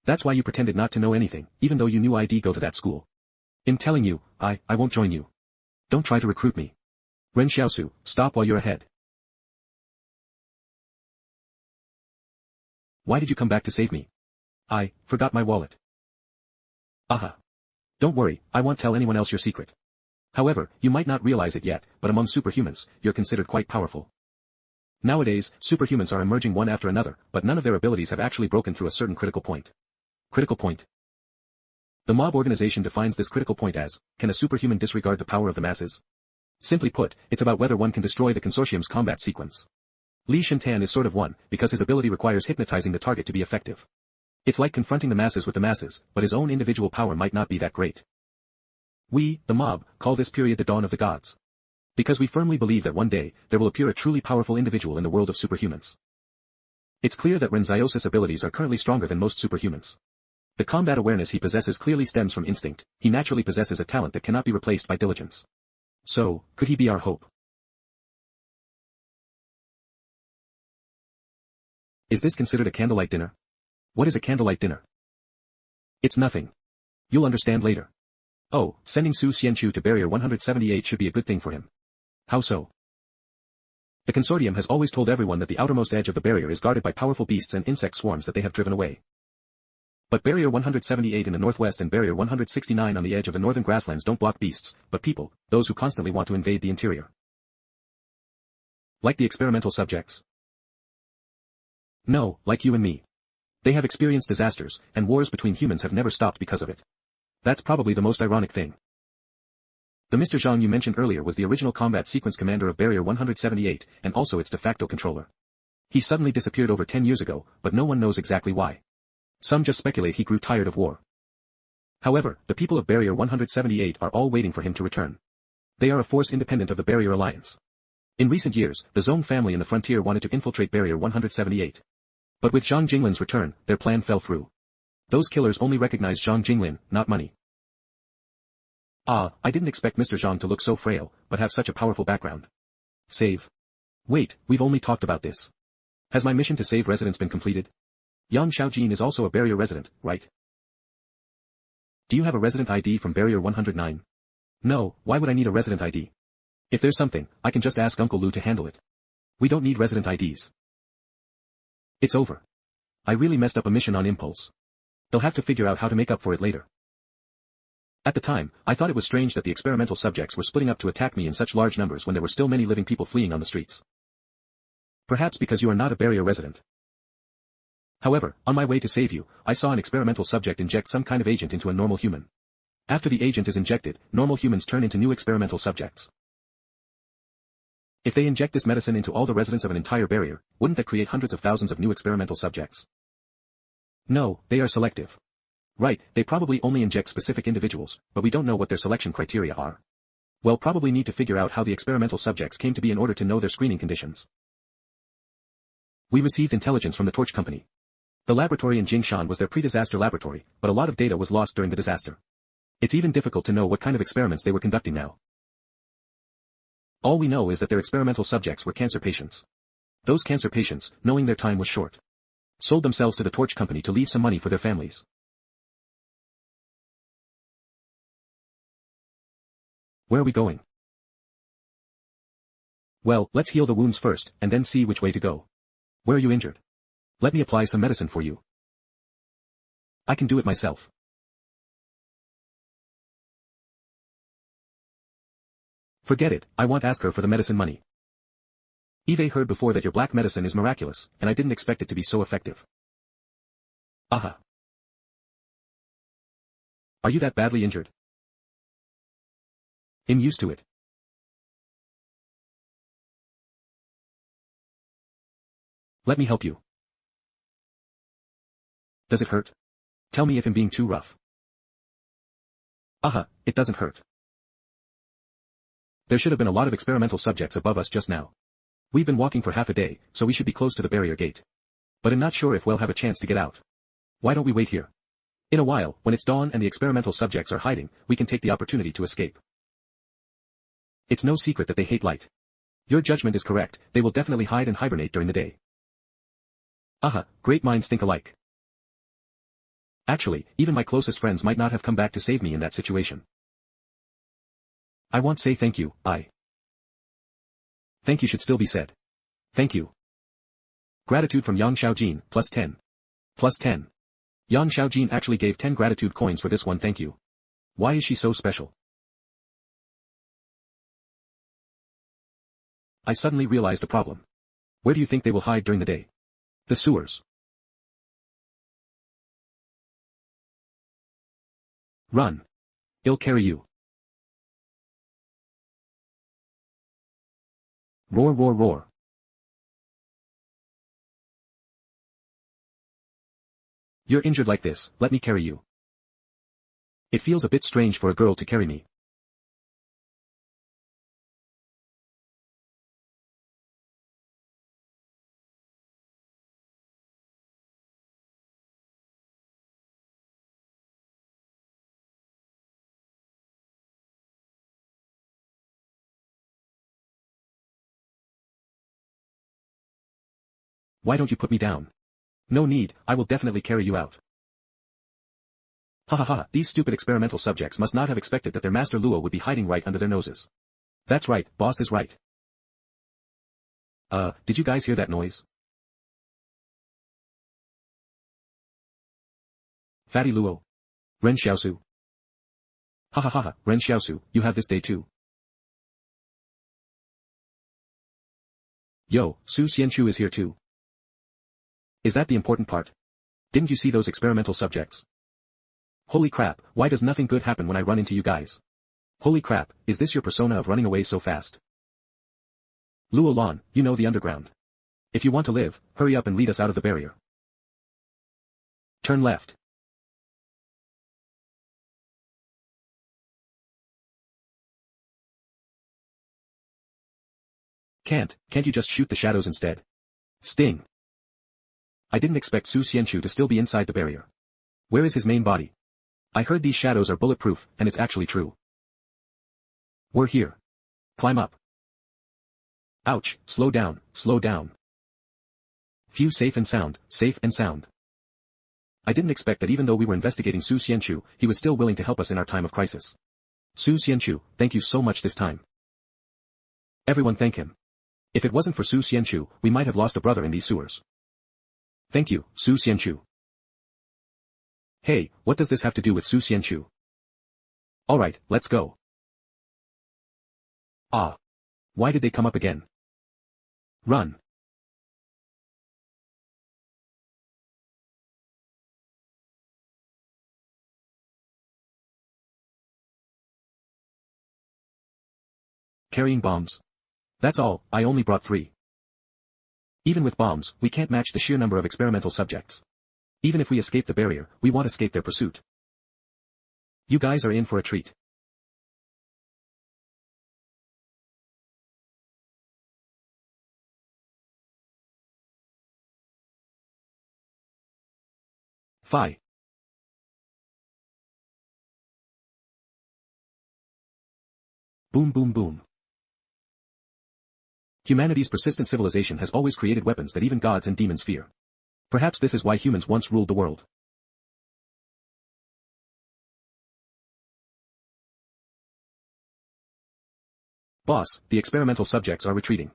That's why you pretended not to know anything, even though you knew I'd go to that school. In telling you, I won't join you. Don't try to recruit me. Ren Xiaosu, stop while you're ahead. Why did you come back to save me? I forgot my wallet. Aha. Don't worry, I won't tell anyone else your secret. However, you might not realize it yet, but among superhumans, you're considered quite powerful. Nowadays, superhumans are emerging one after another, but none of their abilities have actually broken through a certain critical point. Critical point. The mob organization defines this critical point as, can a superhuman disregard the power of the masses? Simply put, it's about whether one can destroy the consortium's combat sequence. Li Shintan is sort of one, because his ability requires hypnotizing the target to be effective. It's like confronting the masses with the masses, but his own individual power might not be that great. We, the mob, call this period the dawn of the gods. Because we firmly believe that one day, there will appear a truly powerful individual in the world of superhumans. It's clear that Ren Xiaosu's abilities are currently stronger than most superhumans. The combat awareness he possesses clearly stems from instinct, he naturally possesses a talent that cannot be replaced by diligence. So, could he be our hope? Is this considered a candlelight dinner? What is a candlelight dinner? It's nothing. You'll understand later. Oh, sending Su Xianchu to Barrier 178 should be a good thing for him. How so? The consortium has always told everyone that the outermost edge of the barrier is guarded by powerful beasts and insect swarms that they have driven away. But Barrier 178 in the northwest and Barrier 169 on the edge of the northern grasslands don't block beasts, but people, those who constantly want to invade the interior. Like the experimental subjects? No, like you and me. They have experienced disasters, and wars between humans have never stopped because of it. That's probably the most ironic thing. The Mr. Zhang you mentioned earlier was the original combat sequence commander of Barrier 178, and also its de facto controller. He suddenly disappeared over 10 years ago, but no one knows exactly why. Some just speculate he grew tired of war. However, the people of Barrier 178 are all waiting for him to return. They are a force independent of the Barrier Alliance. In recent years, the Zhong family in the frontier wanted to infiltrate Barrier 178. But with Zhang Jinglin's return, their plan fell through. Those killers only recognize Zhang Jinglin, not money. Ah, I didn't expect Mr. Zhang to look so frail, but have such a powerful background. Save. Wait, we've only talked about this. Has my mission to save residents been completed? Yang Xiaojin is also a Barrier resident, right? Do you have a resident ID from Barrier 109? No, why would I need a resident ID? If there's something, I can just ask Uncle Lu to handle it. We don't need resident IDs. It's over. I really messed up a mission on impulse. They'll have to figure out how to make up for it later. At the time, I thought it was strange that the experimental subjects were splitting up to attack me in such large numbers when there were still many living people fleeing on the streets. Perhaps because you are not a Barrier resident. However, on my way to save you, I saw an experimental subject inject some kind of agent into a normal human. After the agent is injected, normal humans turn into new experimental subjects. If they inject this medicine into all the residents of an entire barrier, wouldn't that create hundreds of thousands of new experimental subjects? No, they are selective. Right, they probably only inject specific individuals, but we don't know what their selection criteria are. Well, probably need to figure out how the experimental subjects came to be in order to know their screening conditions. We received intelligence from the Torch Company. The laboratory in Jingshan was their pre-disaster laboratory, but a lot of data was lost during the disaster. It's even difficult to know what kind of experiments they were conducting now. All we know is that their experimental subjects were cancer patients. Those cancer patients, knowing their time was short, sold themselves to the Torch Company to leave some money for their families. Where are we going? Well, let's heal the wounds first, and then see which way to go. Where are you injured? Let me apply some medicine for you. I can do it myself. Forget it, I won't ask her for the medicine money. Eve heard before that your black medicine is miraculous, and I didn't expect it to be so effective. Aha. Are you that badly injured? I'm used to it. Let me help you. Does it hurt? Tell me if I'm being too rough. Aha, it doesn't hurt. There should have been a lot of experimental subjects above us just now. We've been walking for half a day, so we should be close to the barrier gate. But I'm not sure if we'll have a chance to get out. Why don't we wait here? In a while, when it's dawn and the experimental subjects are hiding, we can take the opportunity to escape. It's no secret that they hate light. Your judgment is correct, they will definitely hide and hibernate during the day. Aha, great minds think alike. Actually, even my closest friends might not have come back to save me in that situation. I won't say thank you, Thank you should still be said. Thank you. Gratitude from Yang Xiaojin, plus 10. Plus 10. Yang Xiaojin actually gave 10 gratitude coins for this one thank you. Why is she so special? I suddenly realized a problem. Where do you think they will hide during the day? The sewers. Run. I'll carry you. Roar, roar, roar. You're injured like this, let me carry you. It feels a bit strange for a girl to carry me. Why don't you put me down? No need, I will definitely carry you out. Ha ha ha, these stupid experimental subjects must not have expected that their master Luo would be hiding right under their noses. That's right, boss is right. Did you guys hear that noise? Fatty Luo. Ren Xiaosu. Ha ha ha ha, Ren Xiaosu, you have this day too. Yo, Su Xianchu is here too. Is that the important part? Didn't you see those experimental subjects? Holy crap, why does nothing good happen when I run into you guys? Holy crap, is this your persona of running away so fast? Luo Lan, you know the underground. If you want to live, hurry up and lead us out of the barrier. Turn left. Can't you just shoot the shadows instead? Sting. I didn't expect Su Xianchu to still be inside the barrier. Where is his main body? I heard these shadows are bulletproof, and it's actually true. We're here. Climb up. Ouch, slow down, slow down. Phew, safe and sound, safe and sound. I didn't expect that even though we were investigating Su Xianchu, he was still willing to help us in our time of crisis. Su Xianchu, thank you so much this time. Everyone thank him. If it wasn't for Su Xianchu, we might have lost a brother in these sewers. Thank you, Su Xianchu. Hey, what does this have to do with Su Xianchu? Alright, let's go. Ah. Why did they come up again? Run. Carrying bombs. That's all, I only brought 3. Even with bombs, we can't match the sheer number of experimental subjects. Even if we escape the barrier, we won't escape their pursuit. You guys are in for a treat. Phi. Boom boom boom. Humanity's persistent civilization has always created weapons that even gods and demons fear. Perhaps this is why humans once ruled the world. Boss, the experimental subjects are retreating.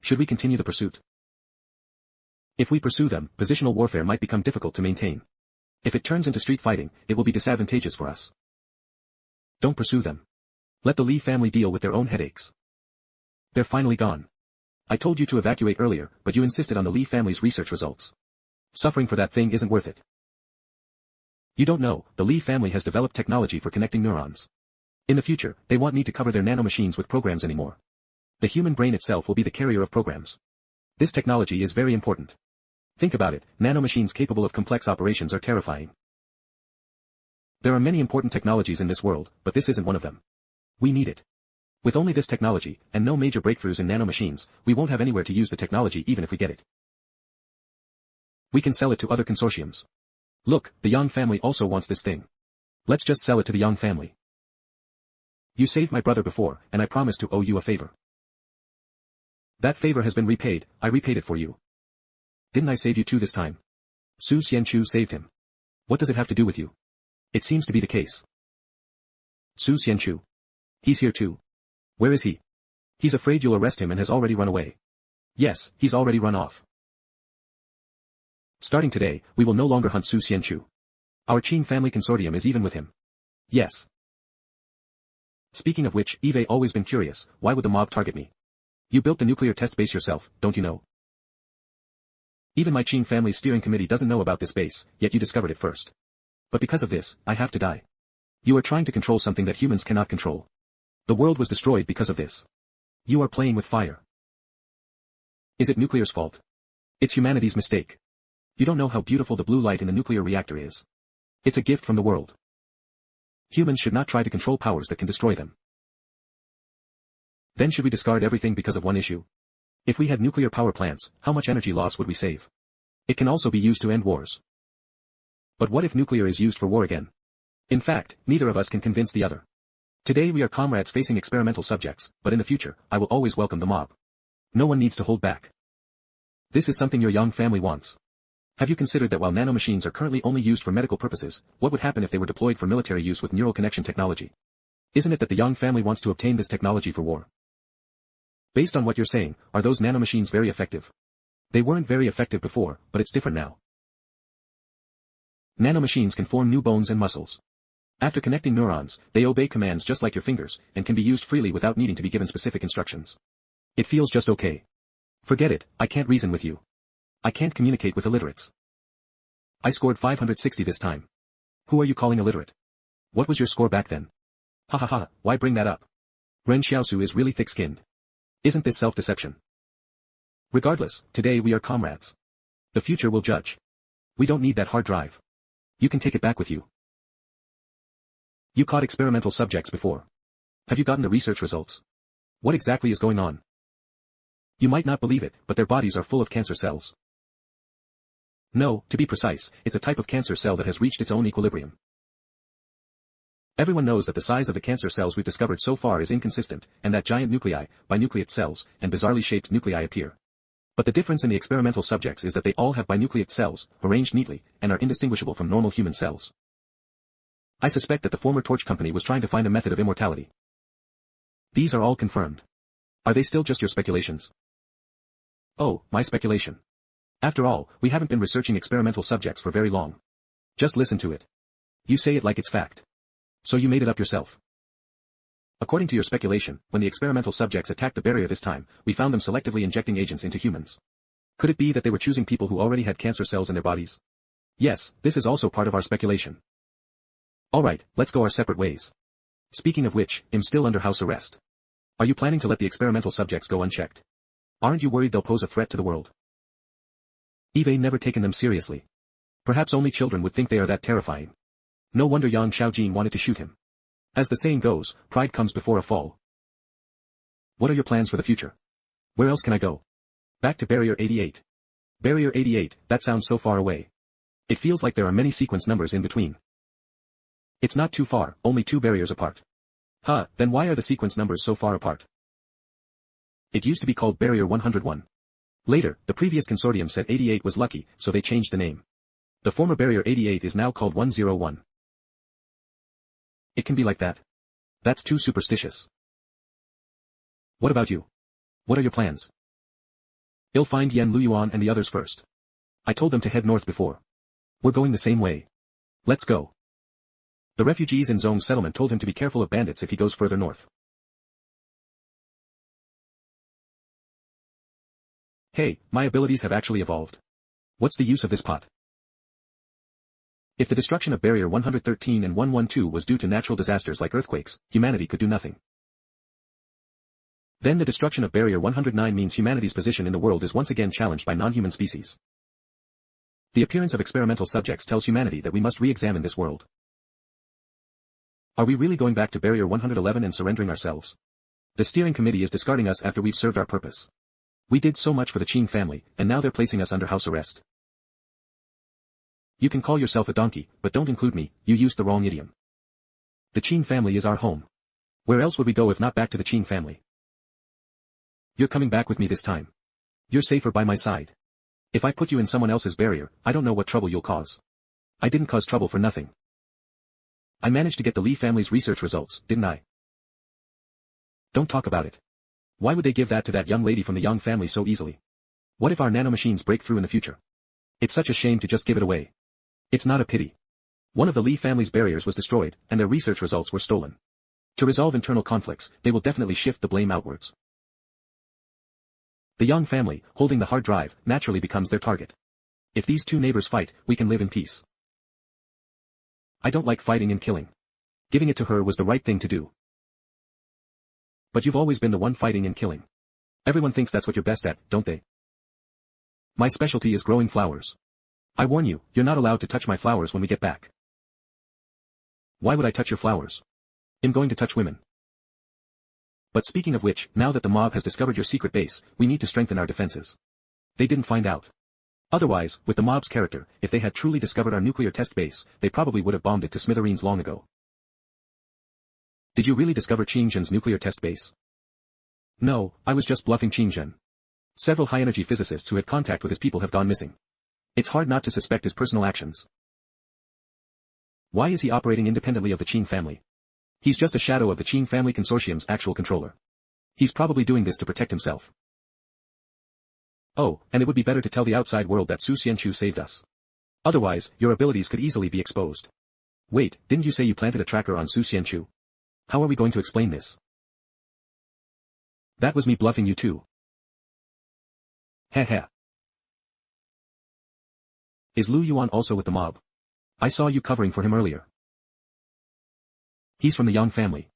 Should we continue the pursuit? If we pursue them, positional warfare might become difficult to maintain. If it turns into street fighting, it will be disadvantageous for us. Don't pursue them. Let the Li family deal with their own headaches. They're finally gone. I told you to evacuate earlier, but you insisted on the Li family's research results. Suffering for that thing isn't worth it. You don't know, the Li family has developed technology for connecting neurons. In the future, they won't need to cover their nanomachines with programs anymore. The human brain itself will be the carrier of programs. This technology is very important. Think about it, nanomachines capable of complex operations are terrifying. There are many important technologies in this world, but this isn't one of them. We need it. With only this technology, and no major breakthroughs in nanomachines, we won't have anywhere to use the technology even if we get it. We can sell it to other consortiums. Look, the Yang family also wants this thing. Let's just sell it to the Yang family. You saved my brother before, and I promised to owe you a favor. That favor has been repaid, I repaid it for you. Didn't I save you too this time? Su Xianchu saved him. What does it have to do with you? It seems to be the case. Su Xianchu. He's here too. Where is he? He's afraid you'll arrest him and has already run away. Yes, he's already run off. Starting today, we will no longer hunt Su Xianchu. Our Qing family consortium is even with him. Yes. Speaking of which, Eve always been curious, why would the mob target me? You built the nuclear test base yourself, don't you know? Even my Qing family's steering committee doesn't know about this base, yet you discovered it first. But because of this, I have to die. You are trying to control something that humans cannot control. The world was destroyed because of this. You are playing with fire. Is it nuclear's fault? It's humanity's mistake. You don't know how beautiful the blue light in the nuclear reactor is. It's a gift from the world. Humans should not try to control powers that can destroy them. Then should we discard everything because of one issue? If we had nuclear power plants, how much energy loss would we save? It can also be used to end wars. But what if nuclear is used for war again? In fact, neither of us can convince the other. Today we are comrades facing experimental subjects, but in the future, I will always welcome the mob. No one needs to hold back. This is something your Yang family wants. Have you considered that while nanomachines are currently only used for medical purposes, what would happen if they were deployed for military use with neural connection technology? Isn't it that the Yang family wants to obtain this technology for war? Based on what you're saying, are those nanomachines very effective? They weren't very effective before, but it's different now. Nanomachines can form new bones and muscles. After connecting neurons, they obey commands just like your fingers, and can be used freely without needing to be given specific instructions. It feels just okay. Forget it, I can't reason with you. I can't communicate with illiterates. I scored 560 this time. Who are you calling illiterate? What was your score back then? Ha ha ha, why bring that up? Ren Xiaosu is really thick-skinned. Isn't this self-deception? Regardless, today we are comrades. The future will judge. We don't need that hard drive. You can take it back with you. You caught experimental subjects before. Have you gotten the research results? What exactly is going on? You might not believe it, but their bodies are full of cancer cells. No, to be precise, it's a type of cancer cell that has reached its own equilibrium. Everyone knows that the size of the cancer cells we've discovered so far is inconsistent, and that giant nuclei, binucleate cells, and bizarrely shaped nuclei appear. But the difference in the experimental subjects is that they all have binucleate cells, arranged neatly, and are indistinguishable from normal human cells. I suspect that the former Torch Company was trying to find a method of immortality. These are all confirmed. Are they still just your speculations? Oh, my speculation. After all, we haven't been researching experimental subjects for very long. Just listen to it. You say it like it's fact. So you made it up yourself. According to your speculation, when the experimental subjects attacked the barrier this time, we found them selectively injecting agents into humans. Could it be that they were choosing people who already had cancer cells in their bodies? Yes, this is also part of our speculation. Alright, let's go our separate ways. Speaking of which, I'm still under house arrest. Are you planning to let the experimental subjects go unchecked? Aren't you worried they'll pose a threat to the world? Eve never taken them seriously. Perhaps only children would think they are that terrifying. No wonder Yang Xiaojin wanted to shoot him. As the saying goes, pride comes before a fall. What are your plans for the future? Where else can I go? Back to Barrier 88. Barrier 88, that sounds so far away. It feels like there are many sequence numbers in between. It's not too far, only 2 barriers apart. Huh, then why are the sequence numbers so far apart? It used to be called Barrier 101. Later, the previous consortium said 88 was lucky, so they changed the name. The former Barrier 88 is now called 101. It can be like that. That's too superstitious. What about you? What are your plans? I'll find Yan Luyuan and the others first. I told them to head north before. We're going the same way. Let's go. The refugees in Zong's settlement told him to be careful of bandits if he goes further north. Hey, my abilities have actually evolved. What's the use of this pot? If the destruction of Barrier 113 and 112 was due to natural disasters like earthquakes, humanity could do nothing. Then the destruction of Barrier 109 means humanity's position in the world is once again challenged by non-human species. The appearance of experimental subjects tells humanity that we must re-examine this world. Are we really going back to Barrier 111 and surrendering ourselves? The steering committee is discarding us after we've served our purpose. We did so much for the Qing family, and now they're placing us under house arrest. You can call yourself a donkey, but don't include me, you used the wrong idiom. The Qing family is our home. Where else would we go if not back to the Qing family? You're coming back with me this time. You're safer by my side. If I put you in someone else's barrier, I don't know what trouble you'll cause. I didn't cause trouble for nothing. I managed to get the Li family's research results, didn't I? Don't talk about it. Why would they give that to that young lady from the Yang family so easily? What if our nanomachines break through in the future? It's such a shame to just give it away. It's not a pity. One of the Li family's barriers was destroyed, and their research results were stolen. To resolve internal conflicts, they will definitely shift the blame outwards. The Yang family, holding the hard drive, naturally becomes their target. If these two neighbors fight, we can live in peace. I don't like fighting and killing. Giving it to her was the right thing to do. But you've always been the one fighting and killing. Everyone thinks that's what you're best at, don't they? My specialty is growing flowers. I warn you, you're not allowed to touch my flowers when we get back. Why would I touch your flowers? I'm going to touch women. But speaking of which, now that the mob has discovered your secret base, we need to strengthen our defenses. They didn't find out. Otherwise, with the mob's character, if they had truly discovered our nuclear test base, they probably would have bombed it to smithereens long ago. Did you really discover Qingzhen's nuclear test base? No, I was just bluffing Qingzhen. Several high-energy physicists who had contact with his people have gone missing. It's hard not to suspect his personal actions. Why is he operating independently of the Qing family? He's just a shadow of the Qing family consortium's actual controller. He's probably doing this to protect himself. Oh, and it would be better to tell the outside world that Su Xianchu saved us. Otherwise, your abilities could easily be exposed. Wait, didn't you say you planted a tracker on Su Xianchu? How are we going to explain this? That was me bluffing you too. Heh. Is Lu Yuan also with the mob? I saw you covering for him earlier. He's from the Yang family.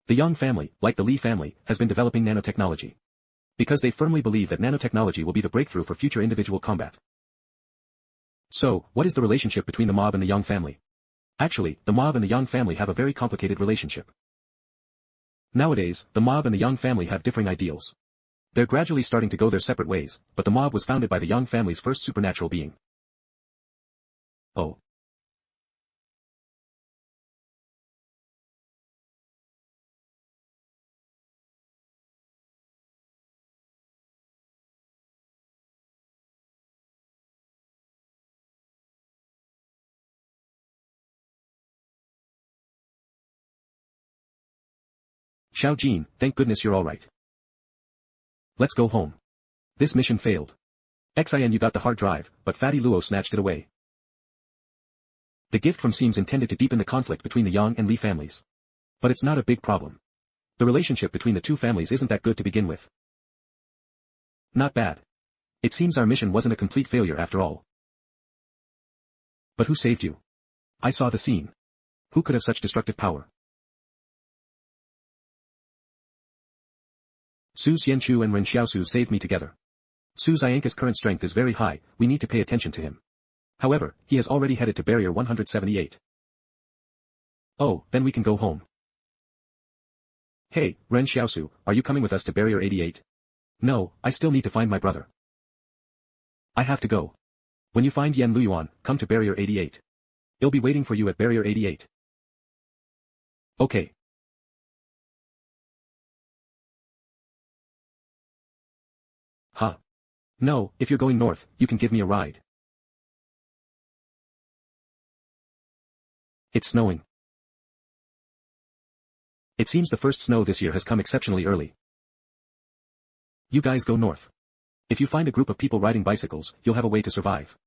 The Yang family, like the Li family, has been developing nanotechnology. Because they firmly believe that nanotechnology will be the breakthrough for future individual combat. So, what is the relationship between the mob and the Yang family? Actually, the mob and the Yang family have a very complicated relationship. Nowadays, the mob and the Yang family have differing ideals. They're gradually starting to go their separate ways, but the mob was founded by the Yang family's first supernatural being. Oh. Xiao Jin, thank goodness you're alright. Let's go home. This mission failed. Xin, you got the hard drive, but Fatty Luo snatched it away. The gift from seems intended to deepen the conflict between the Yang and Li families. But it's not a big problem. The relationship between the two families isn't that good to begin with. Not bad. It seems our mission wasn't a complete failure after all. But who saved you? I saw the scene. Who could have such destructive power? Su Xianchu and Ren Xiaosu saved me together. Su Xianca's current strength is very high, we need to pay attention to him. However, he has already headed to Barrier 178. Oh, then we can go home. Hey, Ren Xiaosu, are you coming with us to Barrier 88? No, I still need to find my brother. I have to go. When you find Yan Luyuan, come to Barrier 88. He'll be waiting for you at Barrier 88. Okay. Huh. No, if you're going north, you can give me a ride. It's snowing. It seems the first snow this year has come exceptionally early. You guys go north. If you find a group of people riding bicycles, you'll have a way to survive.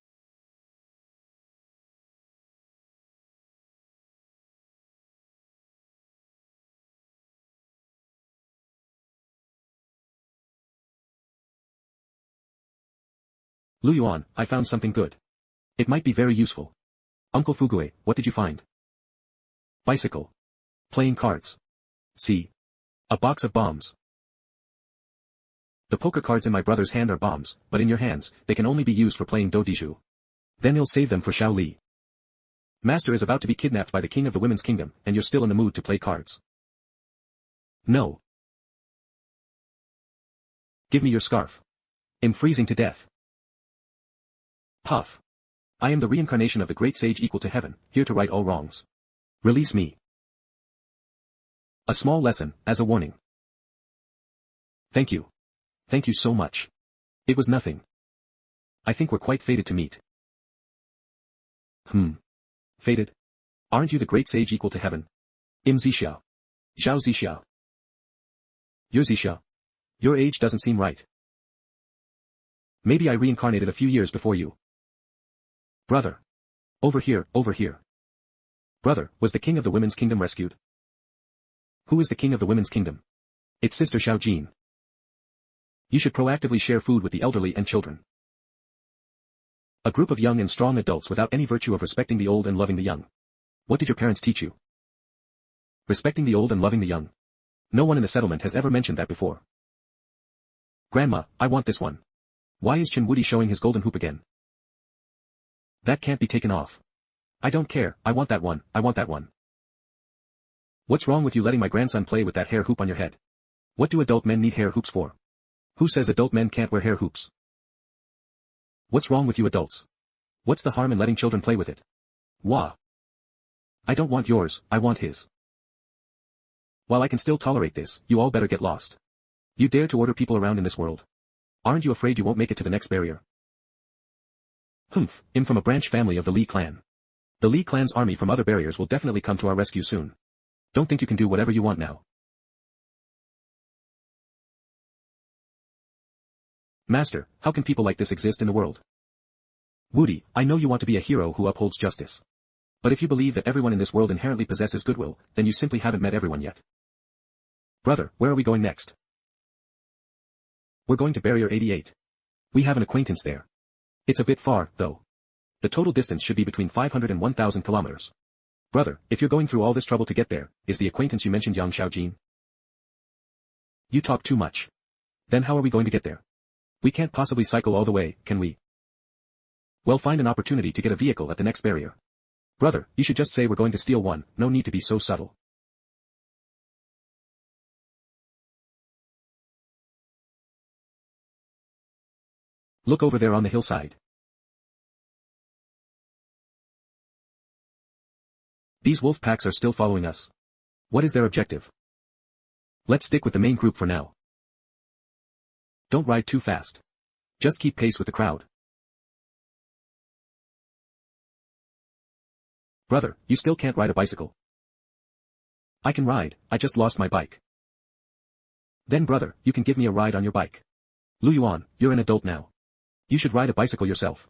Lu Yuan, I found something good. It might be very useful. Uncle Fugue, what did you find? Bicycle. Playing cards. See. A box of bombs. The poker cards in my brother's hand are bombs, but in your hands, they can only be used for playing Dodiju. Then he'll save them for Xiao Li. Master is about to be kidnapped by the king of the women's kingdom, and you're still in the mood to play cards. No. Give me your scarf. I'm freezing to death. Puff. I am the reincarnation of the great sage equal to heaven, here to right all wrongs. Release me. A small lesson, as a warning. Thank you. Thank you so much. It was nothing. I think we're quite fated to meet. Fated? Aren't you the great sage equal to heaven? Im Zixia. Zhao Zixia. You're Zixia. Your age doesn't seem right. Maybe I reincarnated a few years before you. Brother. Over here, over here. Brother, was the king of the women's kingdom rescued? Who is the king of the women's kingdom? It's Sister Xiao Jin. You should proactively share food with the elderly and children. A group of young and strong adults without any virtue of respecting the old and loving the young. What did your parents teach you? Respecting the old and loving the young. No one in the settlement has ever mentioned that before. Grandma, I want this one. Why is Chen Wudi showing his golden hoop again? That can't be taken off. I don't care, I want that one, I want that one. What's wrong with you letting my grandson play with that hair hoop on your head? What do adult men need hair hoops for? Who says adult men can't wear hair hoops? What's wrong with you adults? What's the harm in letting children play with it? Wah. I don't want yours, I want his. While I can still tolerate this, you all better get lost. You dare to order people around in this world. Aren't you afraid you won't make it to the next barrier? I'm from a branch family of the Li clan. The Li clan's army from other barriers will definitely come to our rescue soon. Don't think you can do whatever you want now. Master, how can people like this exist in the world? Wudi, I know you want to be a hero who upholds justice. But if you believe that everyone in this world inherently possesses goodwill, then you simply haven't met everyone yet. Brother, where are we going next? We're going to Barrier 88. We have an acquaintance there. It's a bit far, though. The total distance should be between 500 and 1,000 kilometers. Brother, if you're going through all this trouble to get there, is the acquaintance you mentioned Yang Xiaojin? You talk too much. Then how are we going to get there? We can't possibly cycle all the way, can we? Well, find an opportunity to get a vehicle at the next barrier. Brother, you should just say we're going to steal one, no need to be so subtle. Look over there on the hillside. These wolf packs are still following us. What is their objective? Let's stick with the main group for now. Don't ride too fast. Just keep pace with the crowd. Brother, you still can't ride a bicycle. I can ride, I just lost my bike. Then brother, you can give me a ride on your bike. Lu Yuan, you're an adult now. You should ride a bicycle yourself.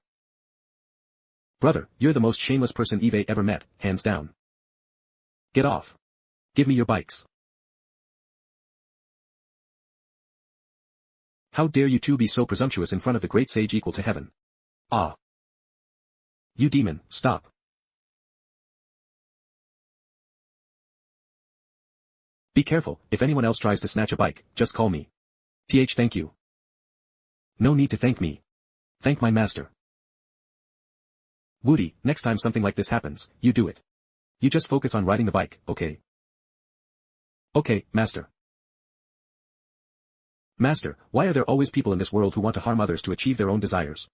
Brother, you're the most shameless person Eve ever met, hands down. Get off. Give me your bikes. How dare you two be so presumptuous in front of the great sage equal to heaven? Ah. You demon, stop. Be careful, if anyone else tries to snatch a bike, just call me. Thank you. No need to thank me. Thank my master. Wudi, next time something like this happens, you do it. You just focus on riding the bike, okay? Okay, master. Master, why are there always people in this world who want to harm others to achieve their own desires?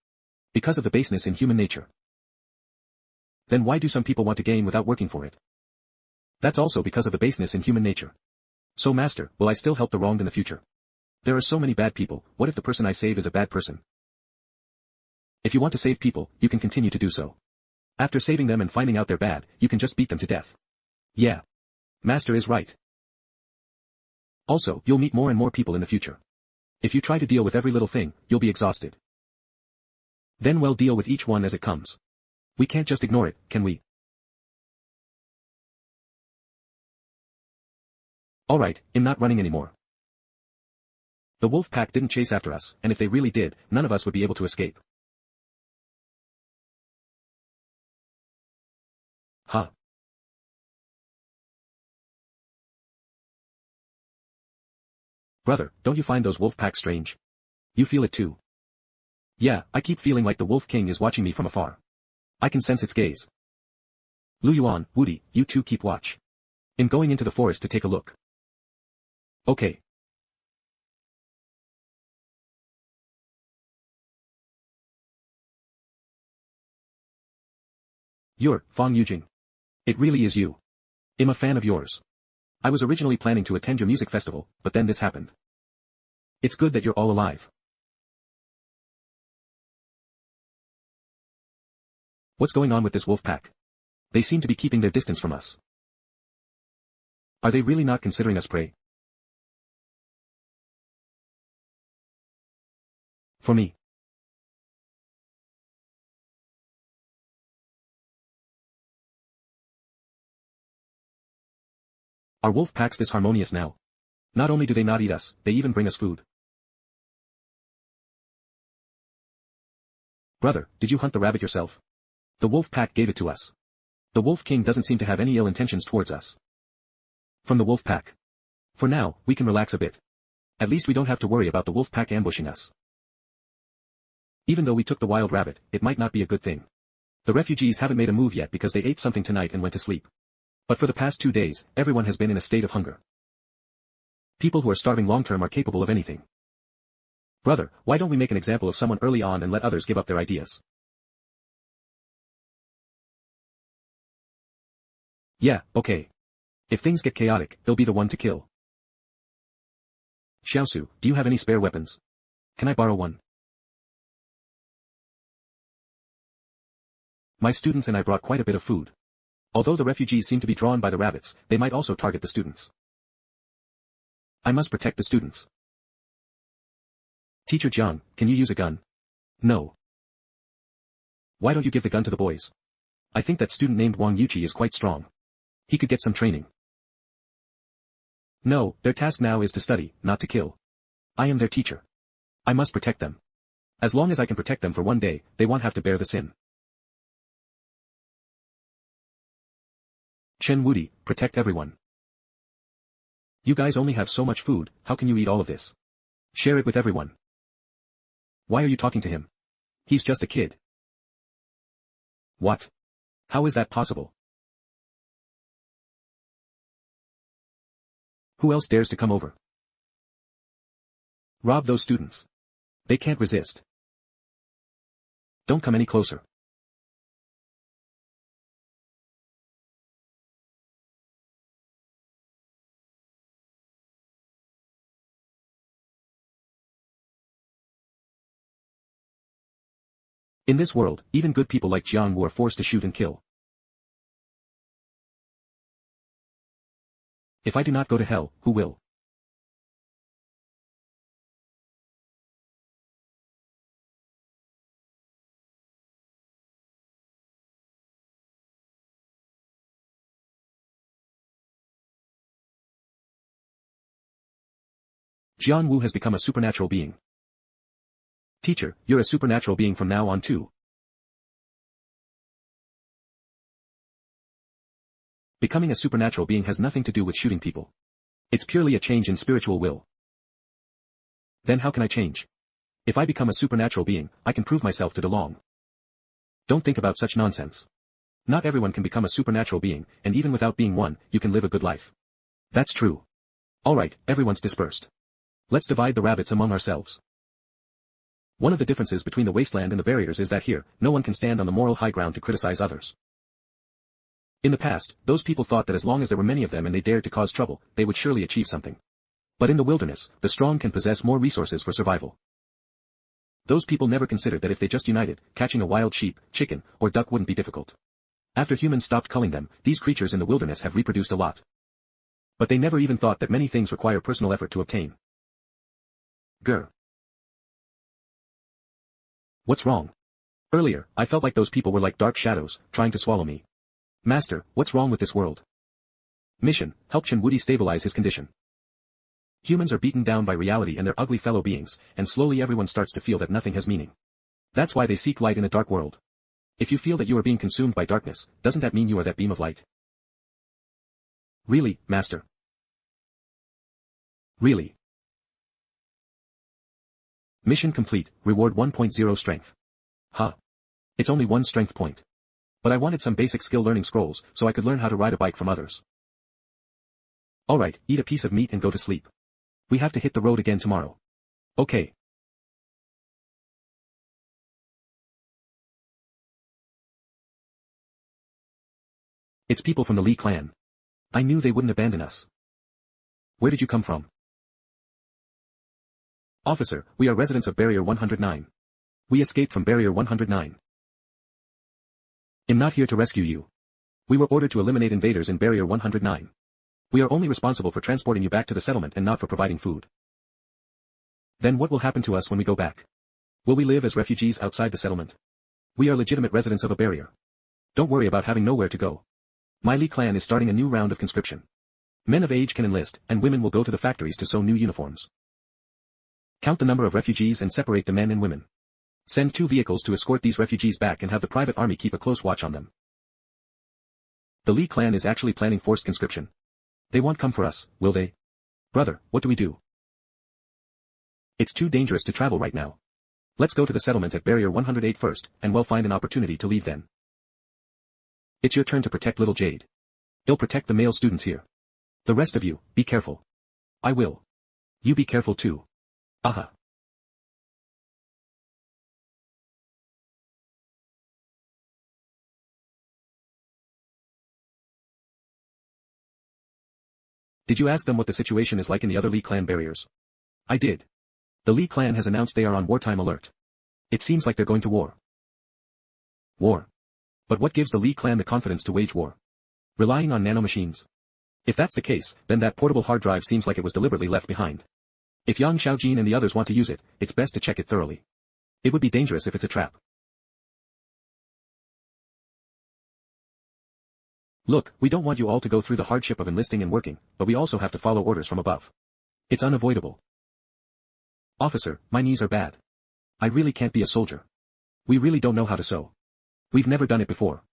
Because of the baseness in human nature. Then why do some people want to gain without working for it? That's also because of the baseness in human nature. So master, will I still help the wronged in the future? There are so many bad people, what if the person I save is a bad person? If you want to save people, you can continue to do so. After saving them and finding out they're bad, you can just beat them to death. Yeah. Master is right. Also, you'll meet more and more people in the future. If you try to deal with every little thing, you'll be exhausted. Then we'll deal with each one as it comes. We can't just ignore it, can we? Alright, I'm not running anymore. The wolf pack didn't chase after us, and if they really did, none of us would be able to escape. Huh. Brother, don't you find those wolf packs strange? You feel it too. Yeah, I keep feeling like the Wolf King is watching me from afar. I can sense its gaze. Lu Yuan, Woody, you two keep watch. I'm going into the forest to take a look. Okay. You're, Fang Yujing. It really is you. I'm a fan of yours. I was originally planning to attend your music festival, but then this happened. It's good that you're all alive. What's going on with this wolf pack? They seem to be keeping their distance from us. Are they really not considering us prey? For me. Are wolf packs this harmonious now? Not only do they not eat us, they even bring us food. Brother, did you hunt the rabbit yourself? The wolf pack gave it to us. The Wolf King doesn't seem to have any ill intentions towards us. From the wolf pack. For now, we can relax a bit. At least we don't have to worry about the wolf pack ambushing us. Even though we took the wild rabbit, it might not be a good thing. The refugees haven't made a move yet because they ate something tonight and went to sleep. But for the past 2 days, everyone has been in a state of hunger. People who are starving long-term are capable of anything. Brother, why don't we make an example of someone early on and let others give up their ideas? Yeah, okay. If things get chaotic, he'll be the one to kill. Xiaosu, do you have any spare weapons? Can I borrow one? My students and I brought quite a bit of food. Although the refugees seem to be drawn by the rabbits, they might also target the students. I must protect the students. Teacher Jiang, can you use a gun? No. Why don't you give the gun to the boys? I think that student named Wang Yuqi is quite strong. He could get some training. No, their task now is to study, not to kill. I am their teacher. I must protect them. As long as I can protect them for one day, they won't have to bear the sin. Chen Wudi, protect everyone. You guys only have so much food, how can you eat all of this? Share it with everyone. Why are you talking to him? He's just a kid. What? How is that possible? Who else dares to come over? Rob those students. They can't resist. Don't come any closer. In this world, even good people like Jiang Wu are forced to shoot and kill. If I do not go to hell, who will? Jiang Wu has become a supernatural being. Teacher, you're a supernatural being from now on too. Becoming a supernatural being has nothing to do with shooting people. It's purely a change in spiritual will. Then how can I change? If I become a supernatural being, I can prove myself to De Long. Don't think about such nonsense. Not everyone can become a supernatural being, and even without being one, you can live a good life. That's true. Alright, everyone's dispersed. Let's divide the rabbits among ourselves. One of the differences between the wasteland and the barriers is that here, no one can stand on the moral high ground to criticize others. In the past, those people thought that as long as there were many of them and they dared to cause trouble, they would surely achieve something. But in the wilderness, the strong can possess more resources for survival. Those people never considered that if they just united, catching a wild sheep, chicken, or duck wouldn't be difficult. After humans stopped culling them, these creatures in the wilderness have reproduced a lot. But they never even thought that many things require personal effort to obtain. Grr. What's wrong? Earlier, I felt like those people were like dark shadows, trying to swallow me. Master, what's wrong with this world? Mission, help Chen Wudi stabilize his condition. Humans are beaten down by reality and their ugly fellow beings, and slowly everyone starts to feel that nothing has meaning. That's why they seek light in a dark world. If you feel that you are being consumed by darkness, doesn't that mean you are that beam of light? Really, Master? Really? Mission complete, reward 1.0 strength. Huh. It's only 1 strength point. But I wanted some basic skill learning scrolls, so I could learn how to ride a bike from others. Alright, eat a piece of meat and go to sleep. We have to hit the road again tomorrow. Okay. It's people from the Li clan. I knew they wouldn't abandon us. Where did you come from? Officer, we are residents of Barrier 109. We escaped from Barrier 109. I'm not here to rescue you. We were ordered to eliminate invaders in Barrier 109. We are only responsible for transporting you back to the settlement and not for providing food. Then what will happen to us when we go back? Will we live as refugees outside the settlement? We are legitimate residents of a barrier. Don't worry about having nowhere to go. My Li clan is starting a new round of conscription. Men of age can enlist, and women will go to the factories to sew new uniforms. Count the number of refugees and separate the men and women. Send 2 vehicles to escort these refugees back and have the private army keep a close watch on them. The Li clan is actually planning forced conscription. They won't come for us, will they? Brother, what do we do? It's too dangerous to travel right now. Let's go to the settlement at Barrier 108 first, and we'll find an opportunity to leave then. It's your turn to protect little Jade. I'll protect the male students here. The rest of you, be careful. I will. You be careful too. Aha. Did you ask them what the situation is like in the other Li clan barriers? I did. The Li clan has announced they are on wartime alert. It seems like they're going to war. War. But what gives the Li clan the confidence to wage war? Relying on nanomachines. If that's the case, then that portable hard drive seems like it was deliberately left behind. If Yang Xiaojin and the others want to use it, it's best to check it thoroughly. It would be dangerous if it's a trap. Look, we don't want you all to go through the hardship of enlisting and working, but we also have to follow orders from above. It's unavoidable. Officer, my knees are bad. I really can't be a soldier. We really don't know how to sew. We've never done it before.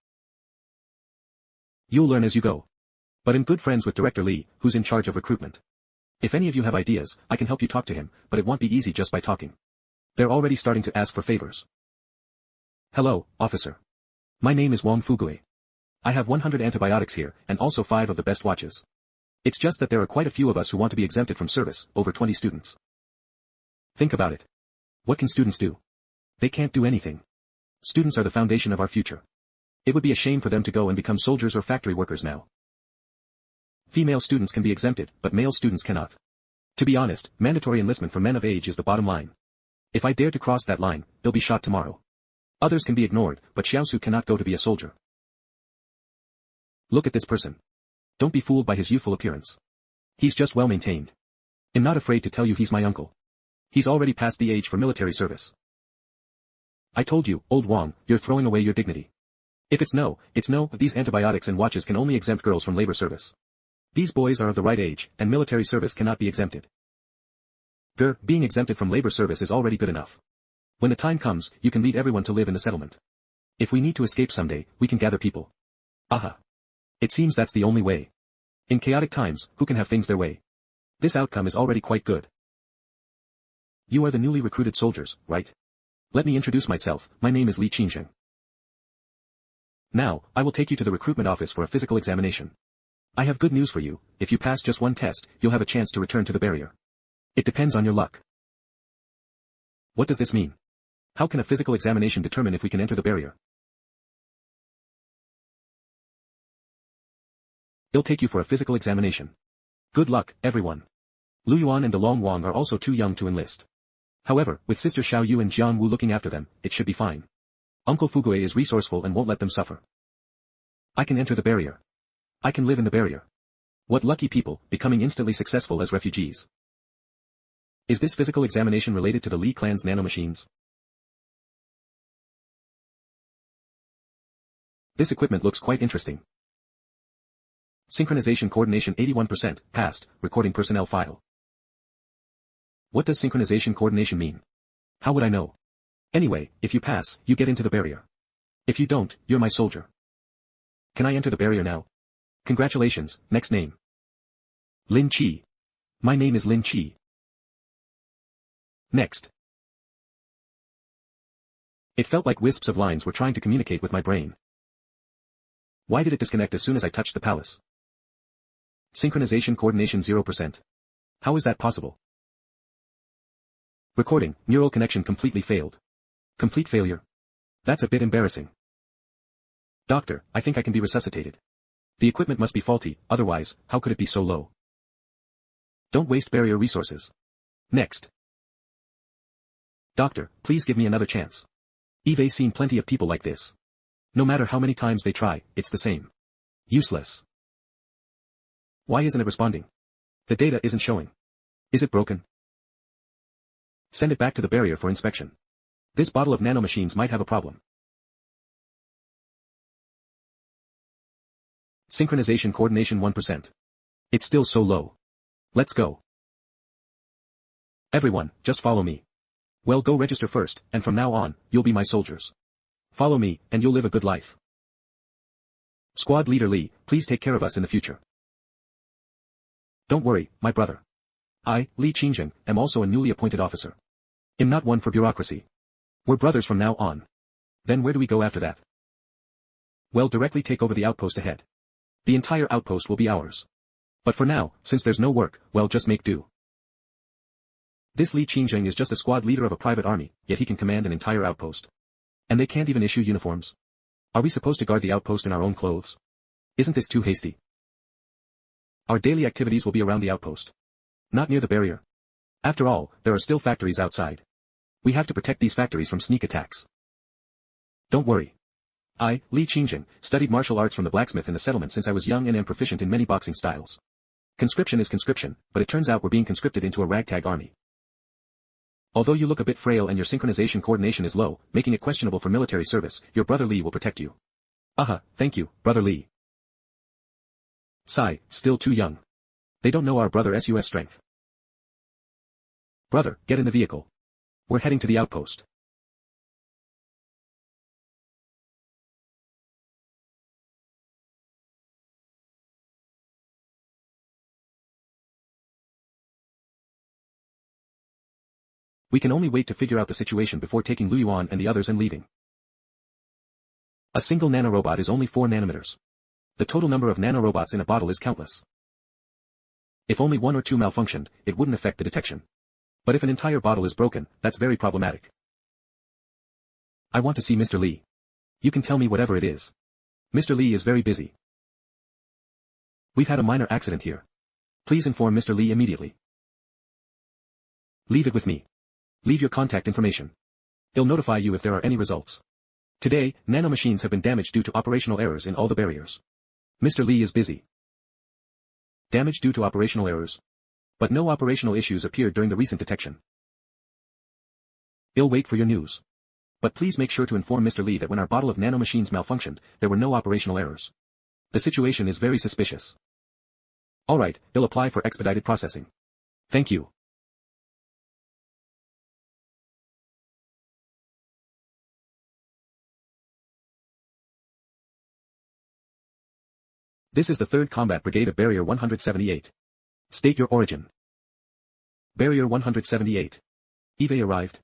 You'll learn as you go. But I'm good friends with Director Li, who's in charge of recruitment. If any of you have ideas, I can help you talk to him, but it won't be easy just by talking. They're already starting to ask for favors. Hello, officer. My name is Wang Fugui. I have 100 antibiotics here, and also 5 of the best watches. It's just that there are quite a few of us who want to be exempted from service, over 20 students. Think about it. What can students do? They can't do anything. Students are the foundation of our future. It would be a shame for them to go and become soldiers or factory workers now. Female students can be exempted, but male students cannot. To be honest, mandatory enlistment for men of age is the bottom line. If I dare to cross that line, they'll be shot tomorrow. Others can be ignored, but Xiaosu cannot go to be a soldier. Look at this person. Don't be fooled by his youthful appearance. He's just well maintained. I'm not afraid to tell you he's my uncle. He's already past the age for military service. I told you, old Wang, you're throwing away your dignity. If it's no, these antibiotics and watches can only exempt girls from labor service. These boys are of the right age, and military service cannot be exempted. Being exempted from labor service is already good enough. When the time comes, you can lead everyone to live in the settlement. If we need to escape someday, we can gather people. Aha. It seems that's the only way. In chaotic times, who can have things their way? This outcome is already quite good. You are the newly recruited soldiers, right? Let me introduce myself, my name is Li Qingzheng. Now, I will take you to the recruitment office for a physical examination. I have good news for you, if you pass just one test, you'll have a chance to return to the barrier. It depends on your luck. What does this mean? How can a physical examination determine if we can enter the barrier? It'll take you for a physical examination. Good luck, everyone. Lu Yuan and DeLong Wang are also too young to enlist. However, with Sister Xiao Yu and Jian Wu looking after them, it should be fine. Uncle Fugui is resourceful and won't let them suffer. I can enter the barrier. I can live in the barrier. What lucky people, becoming instantly successful as refugees. Is this physical examination related to the Li clan's nanomachines? This equipment looks quite interesting. Synchronization coordination 81%, passed, recording personnel file. What does synchronization coordination mean? How would I know? Anyway, if you pass, you get into the barrier. If you don't, you're my soldier. Can I enter the barrier now? Congratulations, next name. Lin Qi. My name is Lin Qi. Next. It felt like wisps of lines were trying to communicate with my brain. Why did it disconnect as soon as I touched the palace? Synchronization coordination 0%. How is that possible? Recording, neural connection completely failed. Complete failure. That's a bit embarrassing. Doctor, I think I can be resuscitated. The equipment must be faulty, otherwise, how could it be so low? Don't waste barrier resources. Next. Doctor, please give me another chance. Eve's seen plenty of people like this. No matter how many times they try, it's the same. Useless. Why isn't it responding? The data isn't showing. Is it broken? Send it back to the barrier for inspection. This bottle of nanomachines might have a problem. Synchronization coordination 1%. It's still so low. Let's go. Everyone, just follow me. Well, go register first, and from now on, you'll be my soldiers. Follow me, and you'll live a good life. Squad Leader Li, please take care of us in the future. Don't worry, my brother. I, Li Qingjing, am also a newly appointed officer. I'm not one for bureaucracy. We're brothers from now on. Then where do we go after that? Well, directly take over the outpost ahead. The entire outpost will be ours. But for now, since there's no work, well, just make do. This Li Qingjing is just a squad leader of a private army, yet he can command an entire outpost. And they can't even issue uniforms. Are we supposed to guard the outpost in our own clothes? Isn't this too hasty? Our daily activities will be around the outpost. Not near the barrier. After all, there are still factories outside. We have to protect these factories from sneak attacks. Don't worry. I, Li Qingjing, studied martial arts from the blacksmith in the settlement since I was young and am proficient in many boxing styles. Conscription is conscription, but it turns out we're being conscripted into a ragtag army. Although you look a bit frail and your synchronization coordination is low, making it questionable for military service, your brother Li will protect you. Aha, thank you, brother Li. Sigh, still too young. They don't know our brother's strength. Brother, get in the vehicle. We're heading to the outpost. We can only wait to figure out the situation before taking Lu Yuan and the others and leaving. A single nanorobot is only 4 nanometers. The total number of nanorobots in a bottle is countless. If only 1 or 2 malfunctioned, it wouldn't affect the detection. But if an entire bottle is broken, that's very problematic. I want to see Mr. Li. You can tell me whatever it is. Mr. Li is very busy. We've had a minor accident here. Please inform Mr. Li immediately. Leave it with me. Leave your contact information. He'll notify you if there are any results. Today, nanomachines have been damaged due to operational errors in all the barriers. Mr. Li is busy. Damage due to operational errors. But no operational issues appeared during the recent detection. I'll wait for your news. But please make sure to inform Mr. Li that when our bottle of nanomachines malfunctioned, there were no operational errors. The situation is very suspicious. Alright, I'll apply for expedited processing. Thank you. This is the 3rd Combat Brigade of Barrier 178. State your origin. Barrier 178. Eve arrived.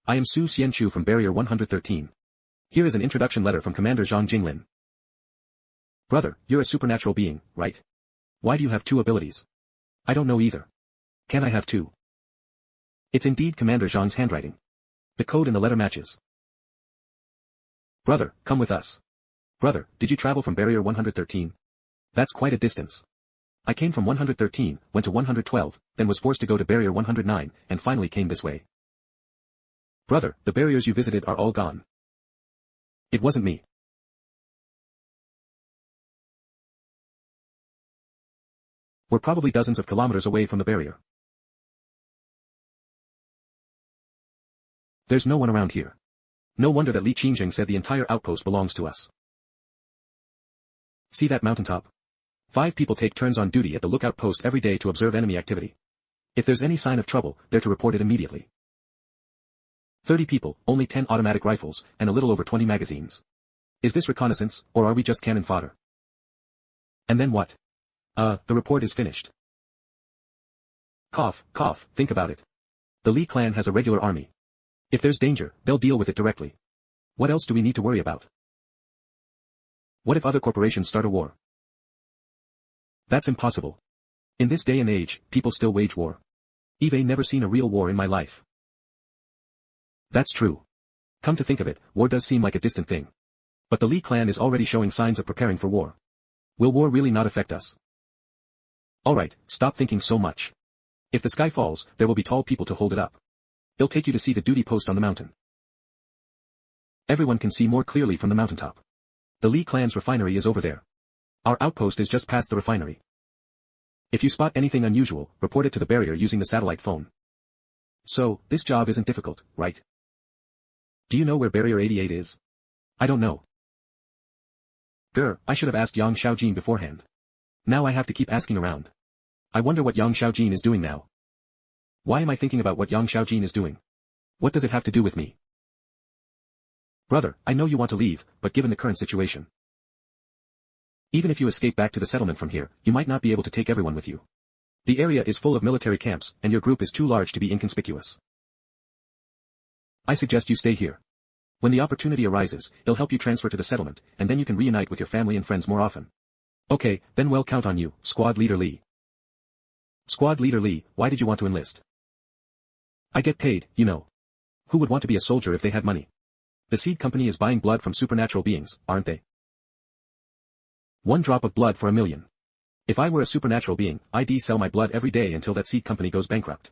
I am Su Xianchu from Barrier 113. Here is an introduction letter from Commander Zhang Jinglin. Brother, you're a supernatural being, right? Why do you have 2 abilities? I don't know either. Can I have 2? It's indeed Commander Zhang's handwriting. The code and the letter matches. Brother, come with us. Brother, did you travel from barrier 113? That's quite a distance. I came from 113, went to 112, then was forced to go to barrier 109, and finally came this way. Brother, the barriers you visited are all gone. It wasn't me. We're probably dozens of kilometers away from the barrier. There's no one around here. No wonder that Li Qingjing said the entire outpost belongs to us. See that mountaintop? 5 people take turns on duty at the lookout post every day to observe enemy activity. If there's any sign of trouble, they're to report it immediately. 30 people, only 10 automatic rifles, and a little over 20 magazines. Is this reconnaissance, or are we just cannon fodder? And then what? The report is finished. Cough, cough, think about it. The Li clan has a regular army. If there's danger, they'll deal with it directly. What else do we need to worry about? What if other corporations start a war? That's impossible. In this day and age, people still wage war. I've never seen a real war in my life. That's true. Come to think of it, war does seem like a distant thing. But the Li clan is already showing signs of preparing for war. Will war really not affect us? Alright, stop thinking so much. If the sky falls, there will be tall people to hold it up. They'll take you to see the duty post on the mountain. Everyone can see more clearly from the mountaintop. The Li clan's refinery is over there. Our outpost is just past the refinery. If you spot anything unusual, report it to the barrier using the satellite phone. So, this job isn't difficult, right? Do you know where barrier 88 is? I don't know. I should have asked Yang Xiaojin beforehand. Now I have to keep asking around. I wonder what Yang Xiaojin is doing now. Why am I thinking about what Yang Xiaojin is doing? What does it have to do with me? Brother, I know you want to leave, but given the current situation. Even if you escape back to the settlement from here, you might not be able to take everyone with you. The area is full of military camps, and your group is too large to be inconspicuous. I suggest you stay here. When the opportunity arises, it'll help you transfer to the settlement, and then you can reunite with your family and friends more often. Okay, then we'll count on you, Squad Leader Li. Squad Leader Li, why did you want to enlist? I get paid, you know. Who would want to be a soldier if they had money? The seed company is buying blood from supernatural beings, aren't they? 1 drop of blood for 1,000,000. If I were a supernatural being, I'd sell my blood every day until that seed company goes bankrupt.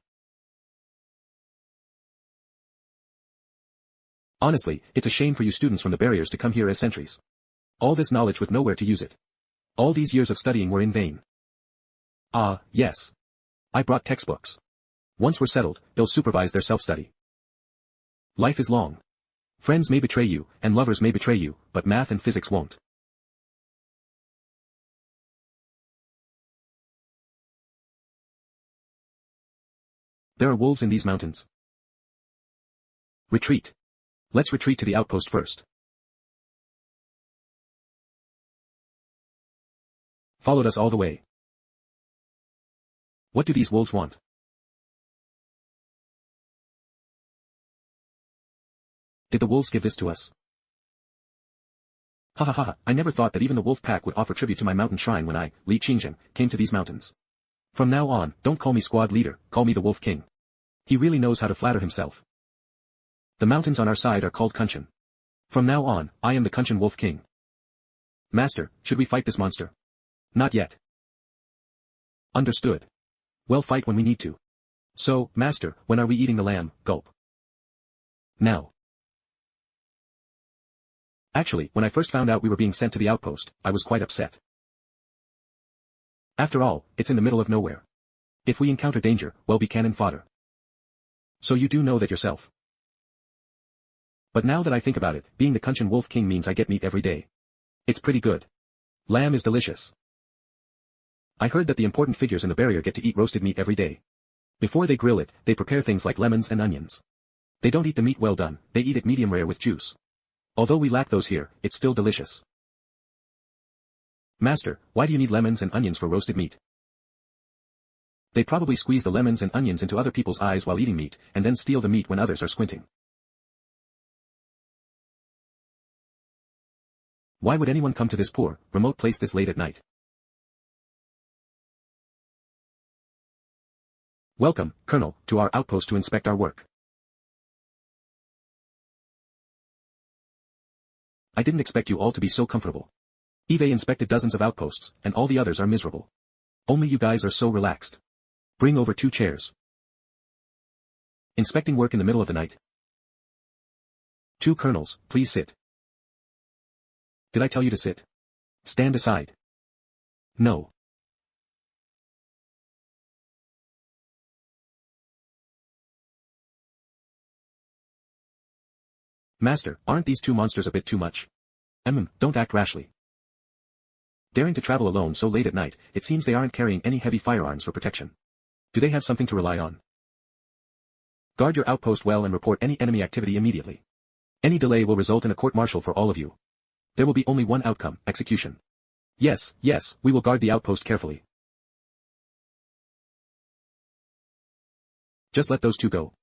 Honestly, it's a shame for you students from the barriers to come here as sentries. All this knowledge with nowhere to use it. All these years of studying were in vain. Ah, yes. I brought textbooks. Once we're settled, they'll supervise their self-study. Life is long. Friends may betray you, and lovers may betray you, but math and physics won't. There are wolves in these mountains. Retreat. Let's retreat to the outpost first. Followed us all the way. What do these wolves want? Did the wolves give this to us? Ha ha ha, I never thought that even the wolf pack would offer tribute to my mountain shrine when I, Li Qingjing, came to these mountains. From now on, don't call me squad leader, call me the Wolf King. He really knows how to flatter himself. The mountains on our side are called Kunshan. From now on, I am the Kunshan Wolf King. Master, should we fight this monster? Not yet. Understood. We'll fight when we need to. So, Master, when are we eating the lamb? Gulp. Now. Actually, when I first found out we were being sent to the outpost, I was quite upset. After all, it's in the middle of nowhere. If we encounter danger, we'll be cannon fodder. So you do know that yourself. But now that I think about it, being the Kunshan Wolf King means I get meat every day. It's pretty good. Lamb is delicious. I heard that the important figures in the barrier get to eat roasted meat every day. Before they grill it, they prepare things like lemons and onions. They don't eat the meat well done, they eat it medium rare with juice. Although we lack those here, it's still delicious. Master, why do you need lemons and onions for roasted meat? They probably squeeze the lemons and onions into other people's eyes while eating meat, and then steal the meat when others are squinting. Why would anyone come to this poor, remote place this late at night? Welcome, Colonel, to our outpost to inspect our work. I didn't expect you all to be so comfortable. Eve inspected dozens of outposts, and all the others are miserable. Only you guys are so relaxed. Bring over 2 chairs. Inspecting work in the middle of the night. 2 colonels, please sit. Did I tell you to sit? Stand aside. No. Master, aren't these 2 monsters a bit too much? Don't act rashly. Daring to travel alone so late at night, it seems they aren't carrying any heavy firearms for protection. Do they have something to rely on? Guard your outpost well and report any enemy activity immediately. Any delay will result in a court-martial for all of you. There will be only one outcome, execution. Yes, we will guard the outpost carefully. Just let those 2 go.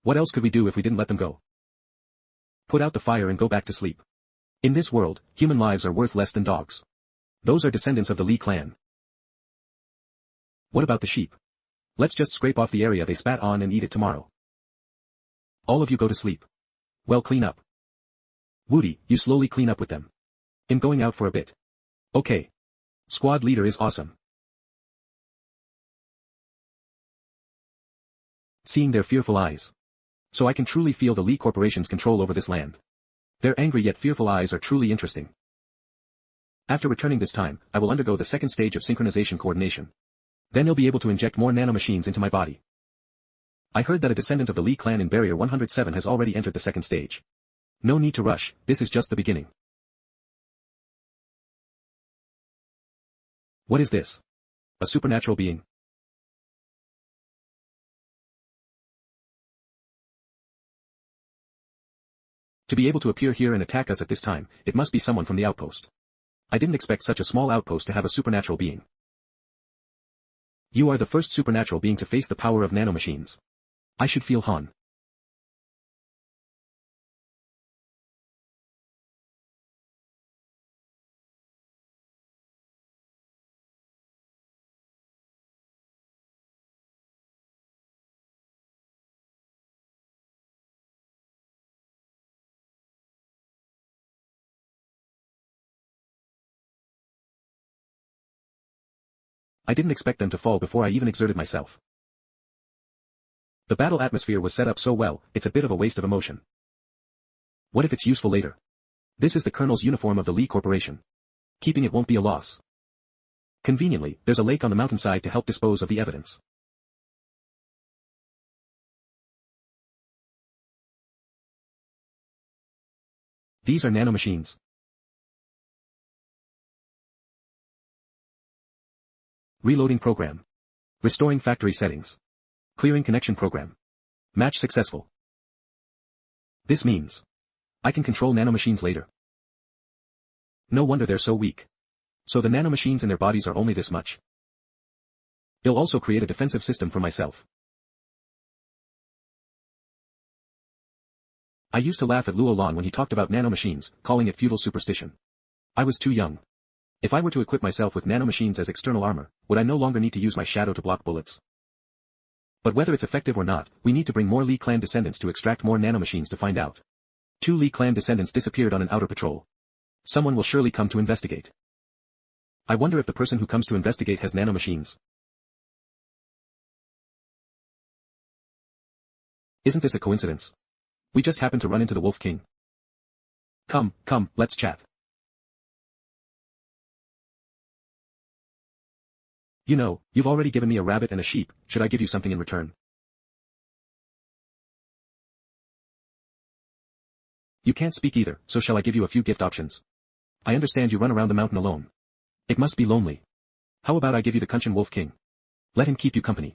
What else could we do if we didn't let them go? Put out the fire and go back to sleep. In this world, human lives are worth less than dogs. Those are descendants of the Li clan. What about the sheep? Let's just scrape off the area they spat on and eat it tomorrow. All of you go to sleep. Well, clean up. Woody, you slowly clean up with them. I'm going out for a bit. Okay. Squad leader is awesome. Seeing their fearful eyes. So I can truly feel the Li Corporation's control over this land. Their angry yet fearful eyes are truly interesting. After returning this time, I will undergo the second stage of synchronization coordination. Then I'll be able to inject more nanomachines into my body. I heard that a descendant of the Li clan in Barrier 107 has already entered the second stage. No need to rush, this is just the beginning. What is this? A supernatural being. To be able to appear here and attack us at this time, it must be someone from the outpost. I didn't expect such a small outpost to have a supernatural being. You are the first supernatural being to face the power of nanomachines. I should feel Han. I didn't expect them to fall before I even exerted myself. The battle atmosphere was set up so well, it's a bit of a waste of emotion. What if it's useful later? This is the Colonel's uniform of the Li Corporation. Keeping it won't be a loss. Conveniently, there's a lake on the mountainside to help dispose of the evidence. These are nanomachines. Reloading program. Restoring factory settings. Clearing connection program. Match successful. This means I can control nanomachines later. No wonder they're so weak. So the nanomachines in their bodies are only this much. It'll also create a defensive system for myself. I used to laugh at Luo Lan when he talked about nanomachines, calling it feudal superstition. I was too young. If I were to equip myself with nanomachines as external armor, would I no longer need to use my shadow to block bullets? But whether it's effective or not, we need to bring more Li clan descendants to extract more nanomachines to find out. 2 Li clan descendants disappeared on an outer patrol. Someone will surely come to investigate. I wonder if the person who comes to investigate has nanomachines. Isn't this a coincidence? We just happened to run into the Wolf King. Come, let's chat. You know, you've already given me a rabbit and a sheep, should I give you something in return? You can't speak either, so shall I give you a few gift options? I understand you run around the mountain alone. It must be lonely. How about I give you the Kunshan Wolf King? Let him keep you company.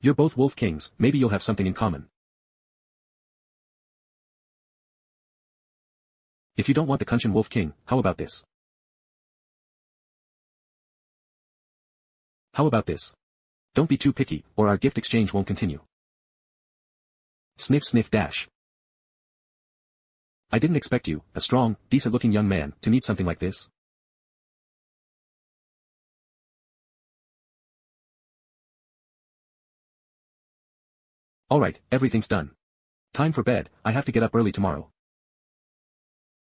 You're both Wolf Kings, maybe you'll have something in common. If you don't want the Kunshan Wolf King, how about this? How about this? Don't be too picky, or our gift exchange won't continue. Sniff sniff dash. I didn't expect you, a strong, decent-looking young man, to need something like this. Alright, everything's done. Time for bed, I have to get up early tomorrow.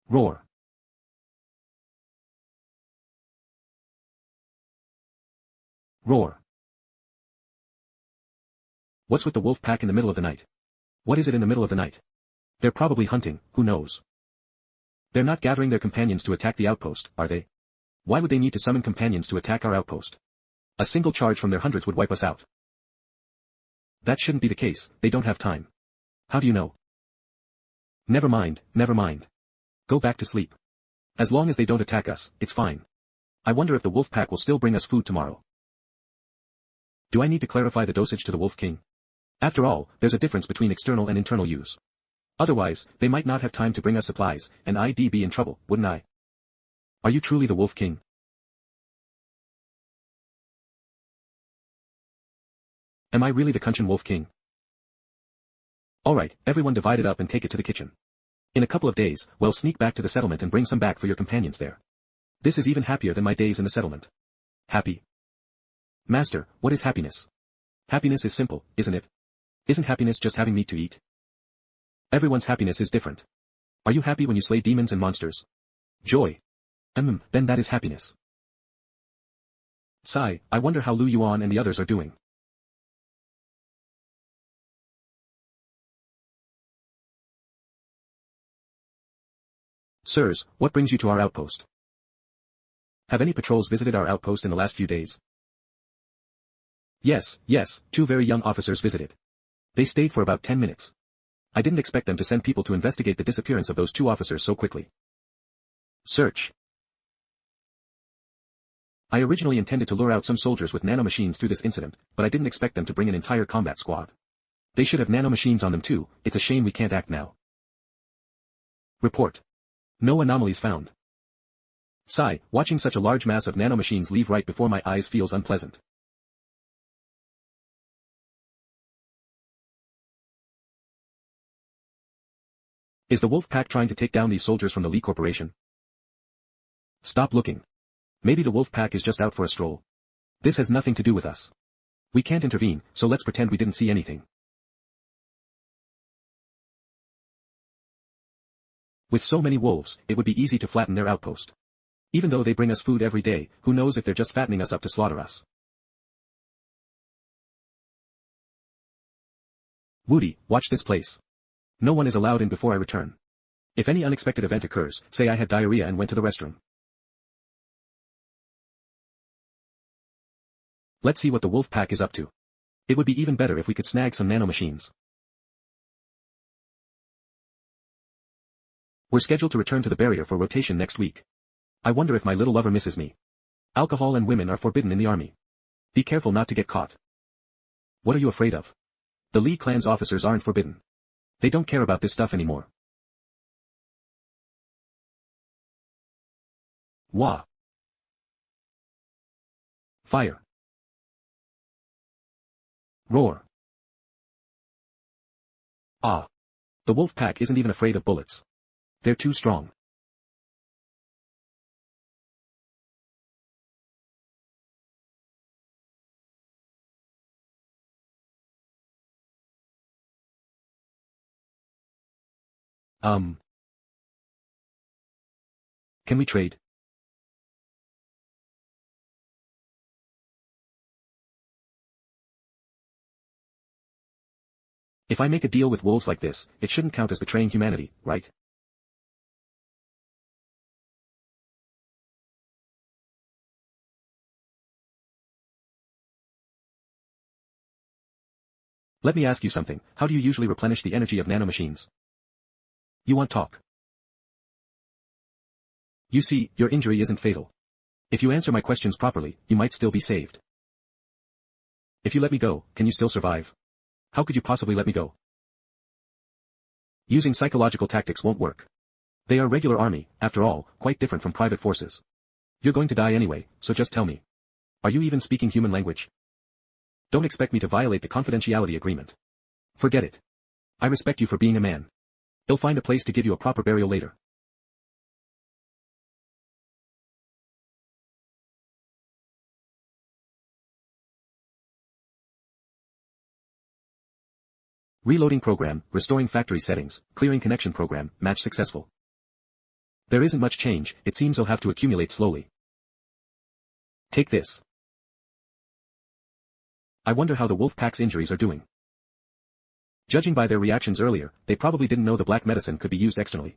Roar. Roar. What's with the wolf pack in the middle of the night? What is it in the middle of the night? They're probably hunting, who knows? They're not gathering their companions to attack the outpost, are they? Why would they need to summon companions to attack our outpost? A single charge from their hundreds would wipe us out. That shouldn't be the case, they don't have time. How do you know? Never mind, never mind. Go back to sleep. As long as they don't attack us, it's fine. I wonder if the wolf pack will still bring us food tomorrow. Do I need to clarify the dosage to the Wolf King? After all, there's a difference between external and internal use. Otherwise, they might not have time to bring us supplies, and I'd be in trouble, wouldn't I? Are you truly the Wolf King? Am I really the Kunshan Wolf King? Alright, everyone divide it up and take it to the kitchen. In a couple of days, we'll sneak back to the settlement and bring some back for your companions there. This is even happier than my days in the settlement. Happy? Master, what is happiness? Happiness is simple, isn't it? Isn't happiness just having meat to eat? Everyone's happiness is different. Are you happy when you slay demons and monsters? Joy. Then that is happiness. Sigh, I wonder how Lu Yuan and the others are doing. Sirs, what brings you to our outpost? Have any patrols visited our outpost in the last few days? Yes, 2 very young officers visited. They stayed for about 10 minutes. I didn't expect them to send people to investigate the disappearance of those 2 officers so quickly. Search. I originally intended to lure out some soldiers with nanomachines through this incident, but I didn't expect them to bring an entire combat squad. They should have nanomachines on them too, it's a shame we can't act now. Report. No anomalies found. Sigh, watching such a large mass of nanomachines leave right before my eyes feels unpleasant. Is the wolf pack trying to take down these soldiers from the Lee Corporation? Stop looking. Maybe the wolf pack is just out for a stroll. This has nothing to do with us. We can't intervene, so let's pretend we didn't see anything. With so many wolves, it would be easy to flatten their outpost. Even though they bring us food every day, who knows if they're just fattening us up to slaughter us. Woody, watch this place. No one is allowed in before I return. If any unexpected event occurs, say I had diarrhea and went to the restroom. Let's see what the wolf pack is up to. It would be even better if we could snag some nanomachines. We're scheduled to return to the barrier for rotation next week. I wonder if my little lover misses me. Alcohol and women are forbidden in the army. Be careful not to get caught. What are you afraid of? The Lee clan's officers aren't forbidden. They don't care about this stuff anymore. Wah. Fire. Roar. Ah. The wolf pack isn't even afraid of bullets. They're too strong. Can we trade? If I make a deal with wolves like this, it shouldn't count as betraying humanity, right? Let me ask you something, how do you usually replenish the energy of nanomachines? You want talk? You see, your injury isn't fatal. If you answer my questions properly, you might still be saved. If you let me go, can you still survive? How could you possibly let me go? Using psychological tactics won't work. They are regular army, after all, quite different from private forces. You're going to die anyway, so just tell me. Are you even speaking human language? Don't expect me to violate the confidentiality agreement. Forget it. I respect you for being a man. I'll find a place to give you a proper burial later. Reloading program, restoring factory settings, clearing connection program, match successful. There isn't much change, it seems I'll have to accumulate slowly. Take this. I wonder how the wolf pack's injuries are doing. Judging by their reactions earlier, they probably didn't know the black medicine could be used externally.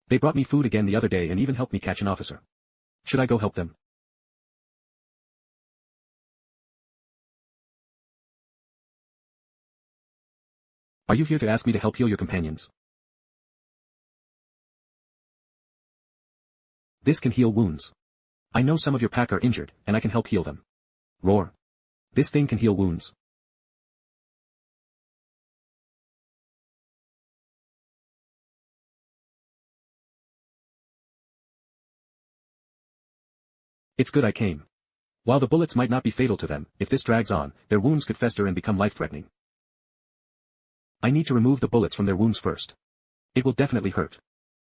They brought me food again the other day and even helped me catch an officer. Should I go help them? Are you here to ask me to help heal your companions? This can heal wounds. I know some of your pack are injured, and I can help heal them. Roar. This thing can heal wounds. It's good I came. While the bullets might not be fatal to them, if this drags on, their wounds could fester and become life-threatening. I need to remove the bullets from their wounds first. It will definitely hurt.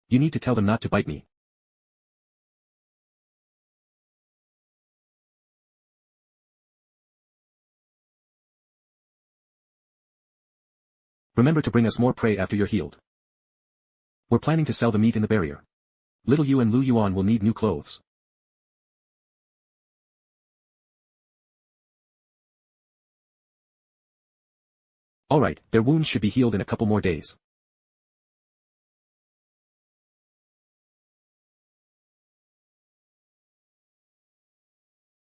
You need to tell them not to bite me. Remember to bring us more prey after you're healed. We're planning to sell the meat in the barrier. Little Yu and Lu Yuan will need new clothes. Alright, their wounds should be healed in a couple more days.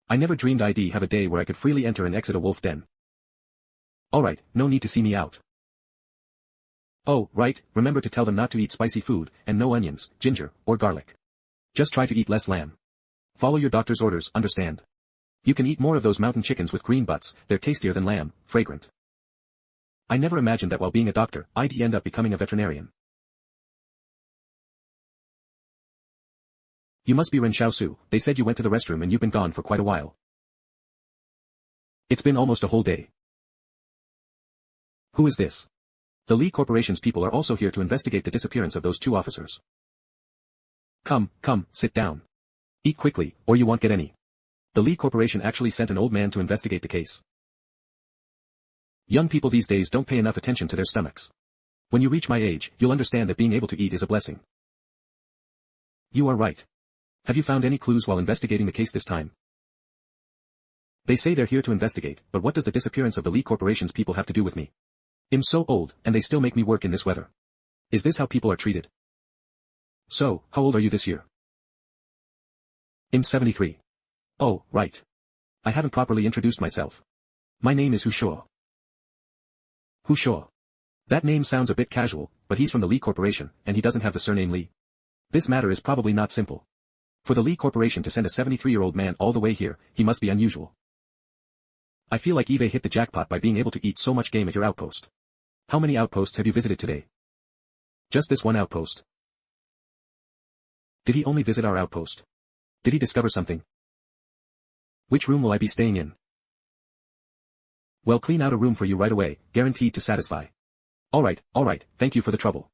I never dreamed I'd have a day where I could freely enter and exit a wolf den. Alright, no need to see me out. Oh, right, remember to tell them not to eat spicy food, and no onions, ginger, or garlic. Just try to eat less lamb. Follow your doctor's orders, understand? You can eat more of those mountain chickens with green butts, they're tastier than lamb, fragrant. I never imagined that while being a doctor, I'd end up becoming a veterinarian. You must be Ren Xiaosu, they said you went to the restroom and you've been gone for quite a while. It's been almost a whole day. Who is this? The Li Corporation's people are also here to investigate the disappearance of those two officers. Come, sit down. Eat quickly, or you won't get any. The Li Corporation actually sent an old man to investigate the case. Young people these days don't pay enough attention to their stomachs. When you reach my age, you'll understand that being able to eat is a blessing. You are right. Have you found any clues while investigating the case this time? They say they're here to investigate, but what does the disappearance of the Li Corporation's people have to do with me? I'm so old, and they still make me work in this weather. Is this how people are treated? So, how old are you this year? I'm 73. Oh, right. I haven't properly introduced myself. My name is Hu Shuo. Hu Shuo. That name sounds a bit casual, but he's from the Li Corporation, and he doesn't have the surname Li. This matter is probably not simple. For the Li Corporation to send a 73-year-old man all the way here, he must be unusual. I feel like Eve hit the jackpot by being able to eat so much game at your outpost. How many outposts have you visited today? Just this one outpost. Did he only visit our outpost? Did he discover something? Which room will I be staying in? Well, clean out a room for you right away, guaranteed to satisfy. Alright, thank you for the trouble.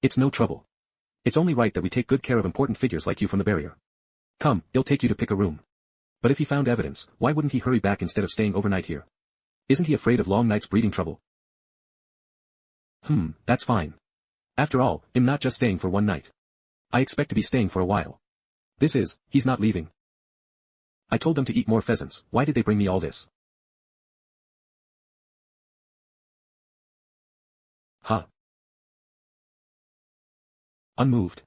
It's no trouble. It's only right that we take good care of important figures like you from the barrier. Come, he'll take you to pick a room. But if he found evidence, why wouldn't he hurry back instead of staying overnight here? Isn't he afraid of long nights breeding trouble? That's fine. After all, I'm not just staying for one night. I expect to be staying for a while. He's not leaving. I told them to eat more pheasants, why did they bring me all this? Huh. Unmoved.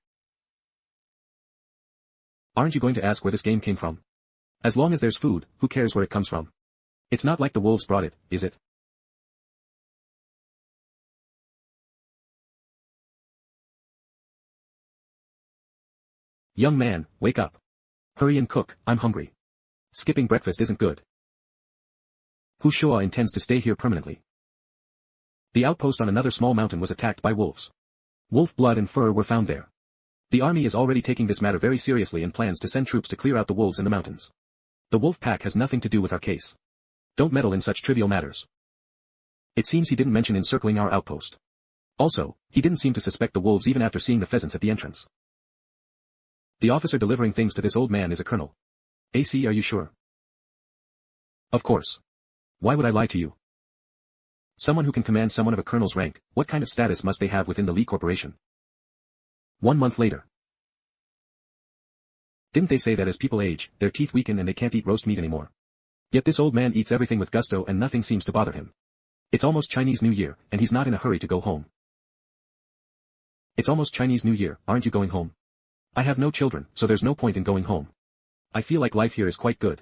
Aren't you going to ask where this game came from? As long as there's food, who cares where it comes from? It's not like the wolves brought it, is it? Young man, wake up. Hurry and cook, I'm hungry. Skipping breakfast isn't good. Hu Shuo intends to stay here permanently. The outpost on another small mountain was attacked by wolves. Wolf blood and fur were found there. The army is already taking this matter very seriously and plans to send troops to clear out the wolves in the mountains. The wolf pack has nothing to do with our case. Don't meddle in such trivial matters. It seems he didn't mention encircling our outpost. Also, he didn't seem to suspect the wolves even after seeing the pheasants at the entrance. The officer delivering things to this old man is a colonel. AC, are you sure? Of course. Why would I lie to you? Someone who can command someone of a colonel's rank, what kind of status must they have within the Li Corporation? 1 month later. Didn't they say that as people age, their teeth weaken and they can't eat roast meat anymore? Yet this old man eats everything with gusto and nothing seems to bother him. It's almost Chinese New Year, and he's not in a hurry to go home. It's almost Chinese New Year, aren't you going home? I have no children, so there's no point in going home. I feel like life here is quite good.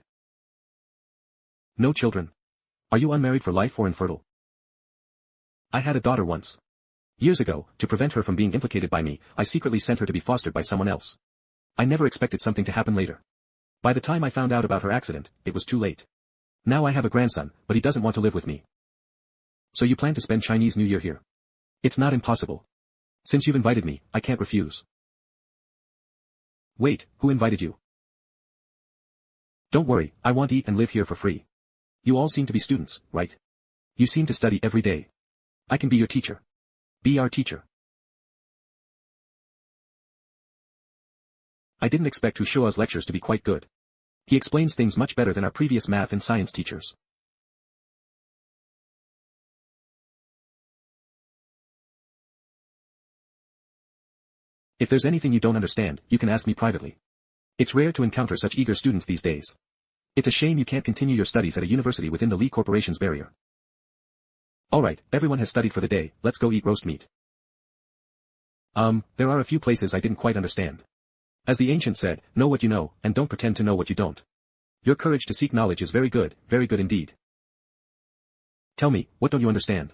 No children? Are you unmarried for life or infertile? I had a daughter once. Years ago, to prevent her from being implicated by me, I secretly sent her to be fostered by someone else. I never expected something to happen later. By the time I found out about her accident, it was too late. Now I have a grandson, but he doesn't want to live with me. So you plan to spend Chinese New Year here? It's not impossible. Since you've invited me, I can't refuse. Wait, who invited you? Don't worry, I want to eat and live here for free. You all seem to be students, right? You seem to study every day. I can be your teacher. Be our teacher. I didn't expect Hushua's lectures to be quite good. He explains things much better than our previous math and science teachers. If there's anything you don't understand, you can ask me privately. It's rare to encounter such eager students these days. It's a shame you can't continue your studies at a university within the Li Corporation's barrier. Alright, everyone has studied for the day, let's go eat roast meat. There are a few places I didn't quite understand. As the ancient said, know what you know, and don't pretend to know what you don't. Your courage to seek knowledge is very good indeed. Tell me, what don't you understand?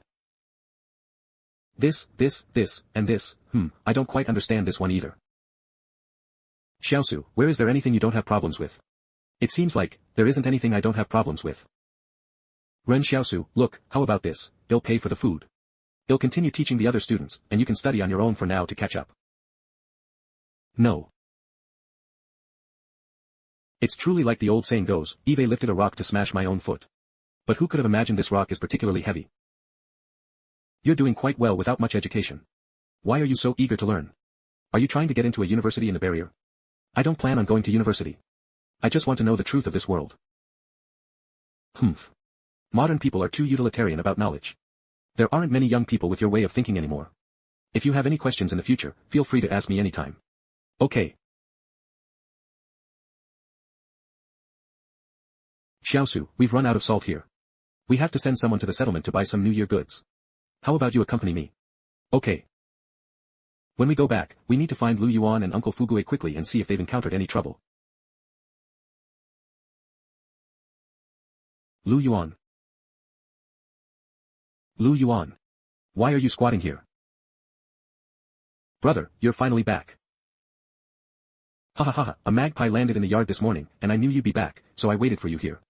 This, and this, I don't quite understand this one either. Xiaosu, where is there anything you don't have problems with? It seems like, there isn't anything I don't have problems with. Ren Xiaosu, look, how about this, I'll pay for the food. I'll continue teaching the other students, and you can study on your own for now to catch up. No. It's truly like the old saying goes, Eve lifted a rock to smash my own foot. But who could have imagined this rock is particularly heavy? You're doing quite well without much education. Why are you so eager to learn? Are you trying to get into a university in the barrier? I don't plan on going to university. I just want to know the truth of this world. Modern people are too utilitarian about knowledge. There aren't many young people with your way of thinking anymore. If you have any questions in the future, feel free to ask me anytime. Okay. Xiaosu, we've run out of salt here. We have to send someone to the settlement to buy some New Year goods. How about you accompany me? Okay. When we go back, we need to find Lu Yuan and Uncle Fugue quickly and see if they've encountered any trouble. Lu Yuan. Lu Yuan. Why are you squatting here? Brother, you're finally back. A magpie landed in the yard this morning, and I knew you'd be back, so I waited for you here.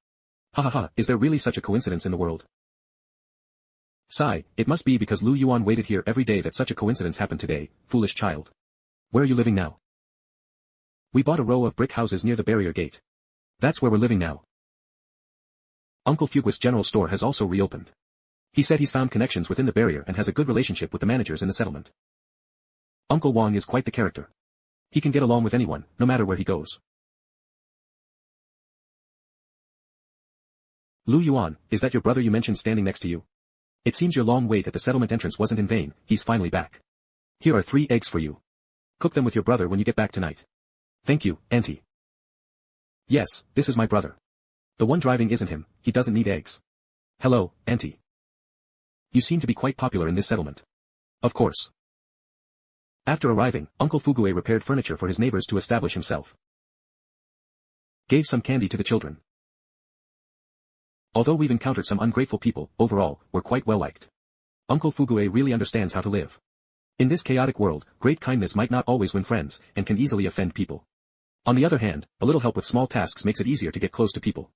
Is there really such a coincidence in the world? Sigh, it must be because Lu Yuan waited here every day that such a coincidence happened today, foolish child. Where are you living now? We bought a row of brick houses near the barrier gate. That's where we're living now. Uncle Fugue's general store has also reopened. He said he's found connections within the barrier and has a good relationship with the managers in the settlement. Uncle Wang is quite the character. He can get along with anyone, no matter where he goes. Lu Yuan, is that your brother you mentioned standing next to you? It seems your long wait at the settlement entrance wasn't in vain, he's finally back. Here are 3 eggs for you. Cook them with your brother when you get back tonight. Thank you, Auntie. Yes, this is my brother. The one driving isn't him, he doesn't need eggs. Hello, Auntie. You seem to be quite popular in this settlement. Of course. After arriving, Uncle Fugue repaired furniture for his neighbors to establish himself. Gave some candy to the children. Although we've encountered some ungrateful people, overall, we're quite well liked. Uncle Fugue really understands how to live. In this chaotic world, great kindness might not always win friends, and can easily offend people. On the other hand, a little help with small tasks makes it easier to get close to people.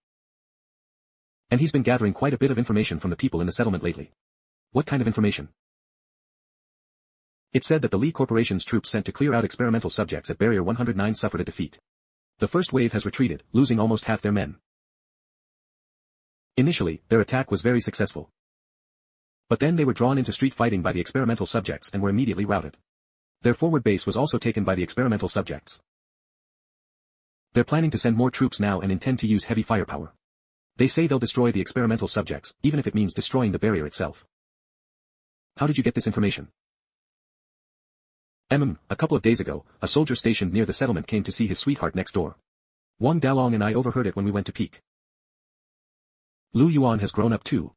And he's been gathering quite a bit of information from the people in the settlement lately. What kind of information? It said that the Li Corporation's troops sent to clear out experimental subjects at Barrier 109 suffered a defeat. The first wave has retreated, losing almost half their men. Initially, their attack was very successful. But then they were drawn into street fighting by the experimental subjects and were immediately routed. Their forward base was also taken by the experimental subjects. They're planning to send more troops now and intend to use heavy firepower. They say they'll destroy the experimental subjects, even if it means destroying the barrier itself. How did you get this information? A couple of days ago, a soldier stationed near the settlement came to see his sweetheart next door. Wang Dalong and I overheard it when we went to peek. Lu Yuan has grown up too.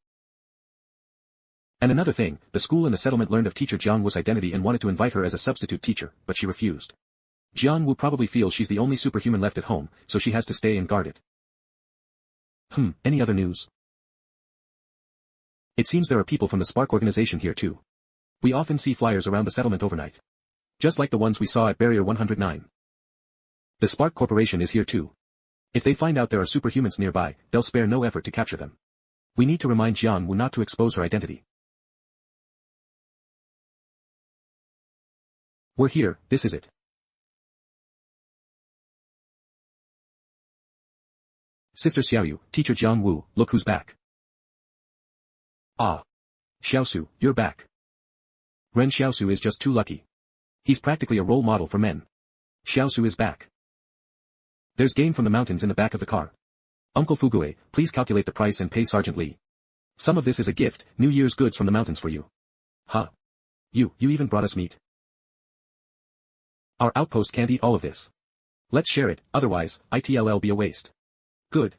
And another thing, the school in the settlement learned of teacher Jiang Wu's identity and wanted to invite her as a substitute teacher, but she refused. Jiang Wu probably feels she's the only superhuman left at home, so she has to stay and guard it. Any other news? It seems there are people from the Spark organization here too. We often see flyers around the settlement overnight. Just like the ones we saw at Barrier 109. The Spark Corporation is here too. If they find out there are superhumans nearby, they'll spare no effort to capture them. We need to remind Jiang Wu not to expose her identity. We're here, this is it. Sister Xiaoyu, teacher Jiang Wu, look who's back. Ah. Xiaosu, you're back. Ren Xiaosu is just too lucky. He's practically a role model for men. Xiaosu is back. There's game from the mountains in the back of the car. Uncle Fugue, please calculate the price and pay Sergeant Li. Some of this is a gift, New Year's goods from the mountains for you. Huh. You even brought us meat. Our outpost can't eat all of this. Let's share it, otherwise, it'll be a waste. Good.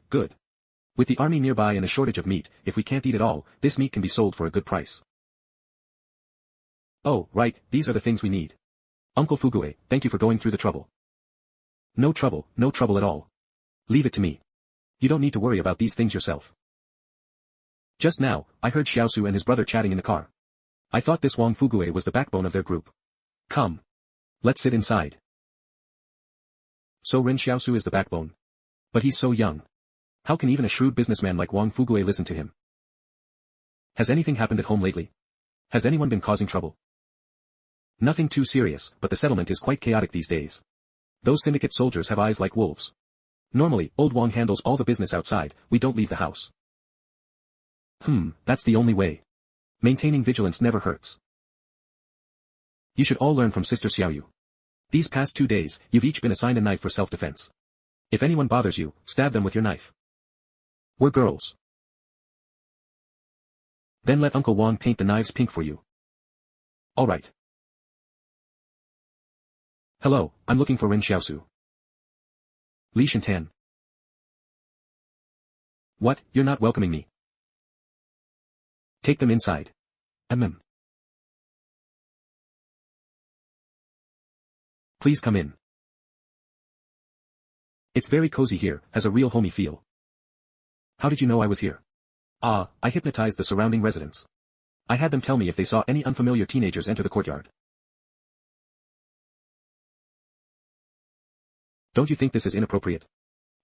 With the army nearby and a shortage of meat, if we can't eat it all, this meat can be sold for a good price. Oh, right, these are the things we need. Uncle Fugue, thank you for going through the trouble. No trouble at all. Leave it to me. You don't need to worry about these things yourself. Just now, I heard Xiaosu and his brother chatting in the car. I thought this Wang Fugue was the backbone of their group. Come. Let's sit inside. So Ren Xiaosu is the backbone. But he's so young. How can even a shrewd businessman like Wang Fugue listen to him? Has anything happened at home lately? Has anyone been causing trouble? Nothing too serious, but the settlement is quite chaotic these days. Those syndicate soldiers have eyes like wolves. Normally, old Wang handles all the business outside, we don't leave the house. That's the only way. Maintaining vigilance never hurts. You should all learn from Sister Xiaoyu. These past 2 days, you've each been assigned a knife for self-defense. If anyone bothers you, stab them with your knife. We're girls. Then let Uncle Wang paint the knives pink for you. Alright. Hello, I'm looking for Ren Xiaosu. Li Shintan. What, you're not welcoming me? Take them inside. Please come in. It's very cozy here, has a real homey feel. How did you know I was here? I hypnotized the surrounding residents. I had them tell me if they saw any unfamiliar teenagers enter the courtyard. Don't you think this is inappropriate?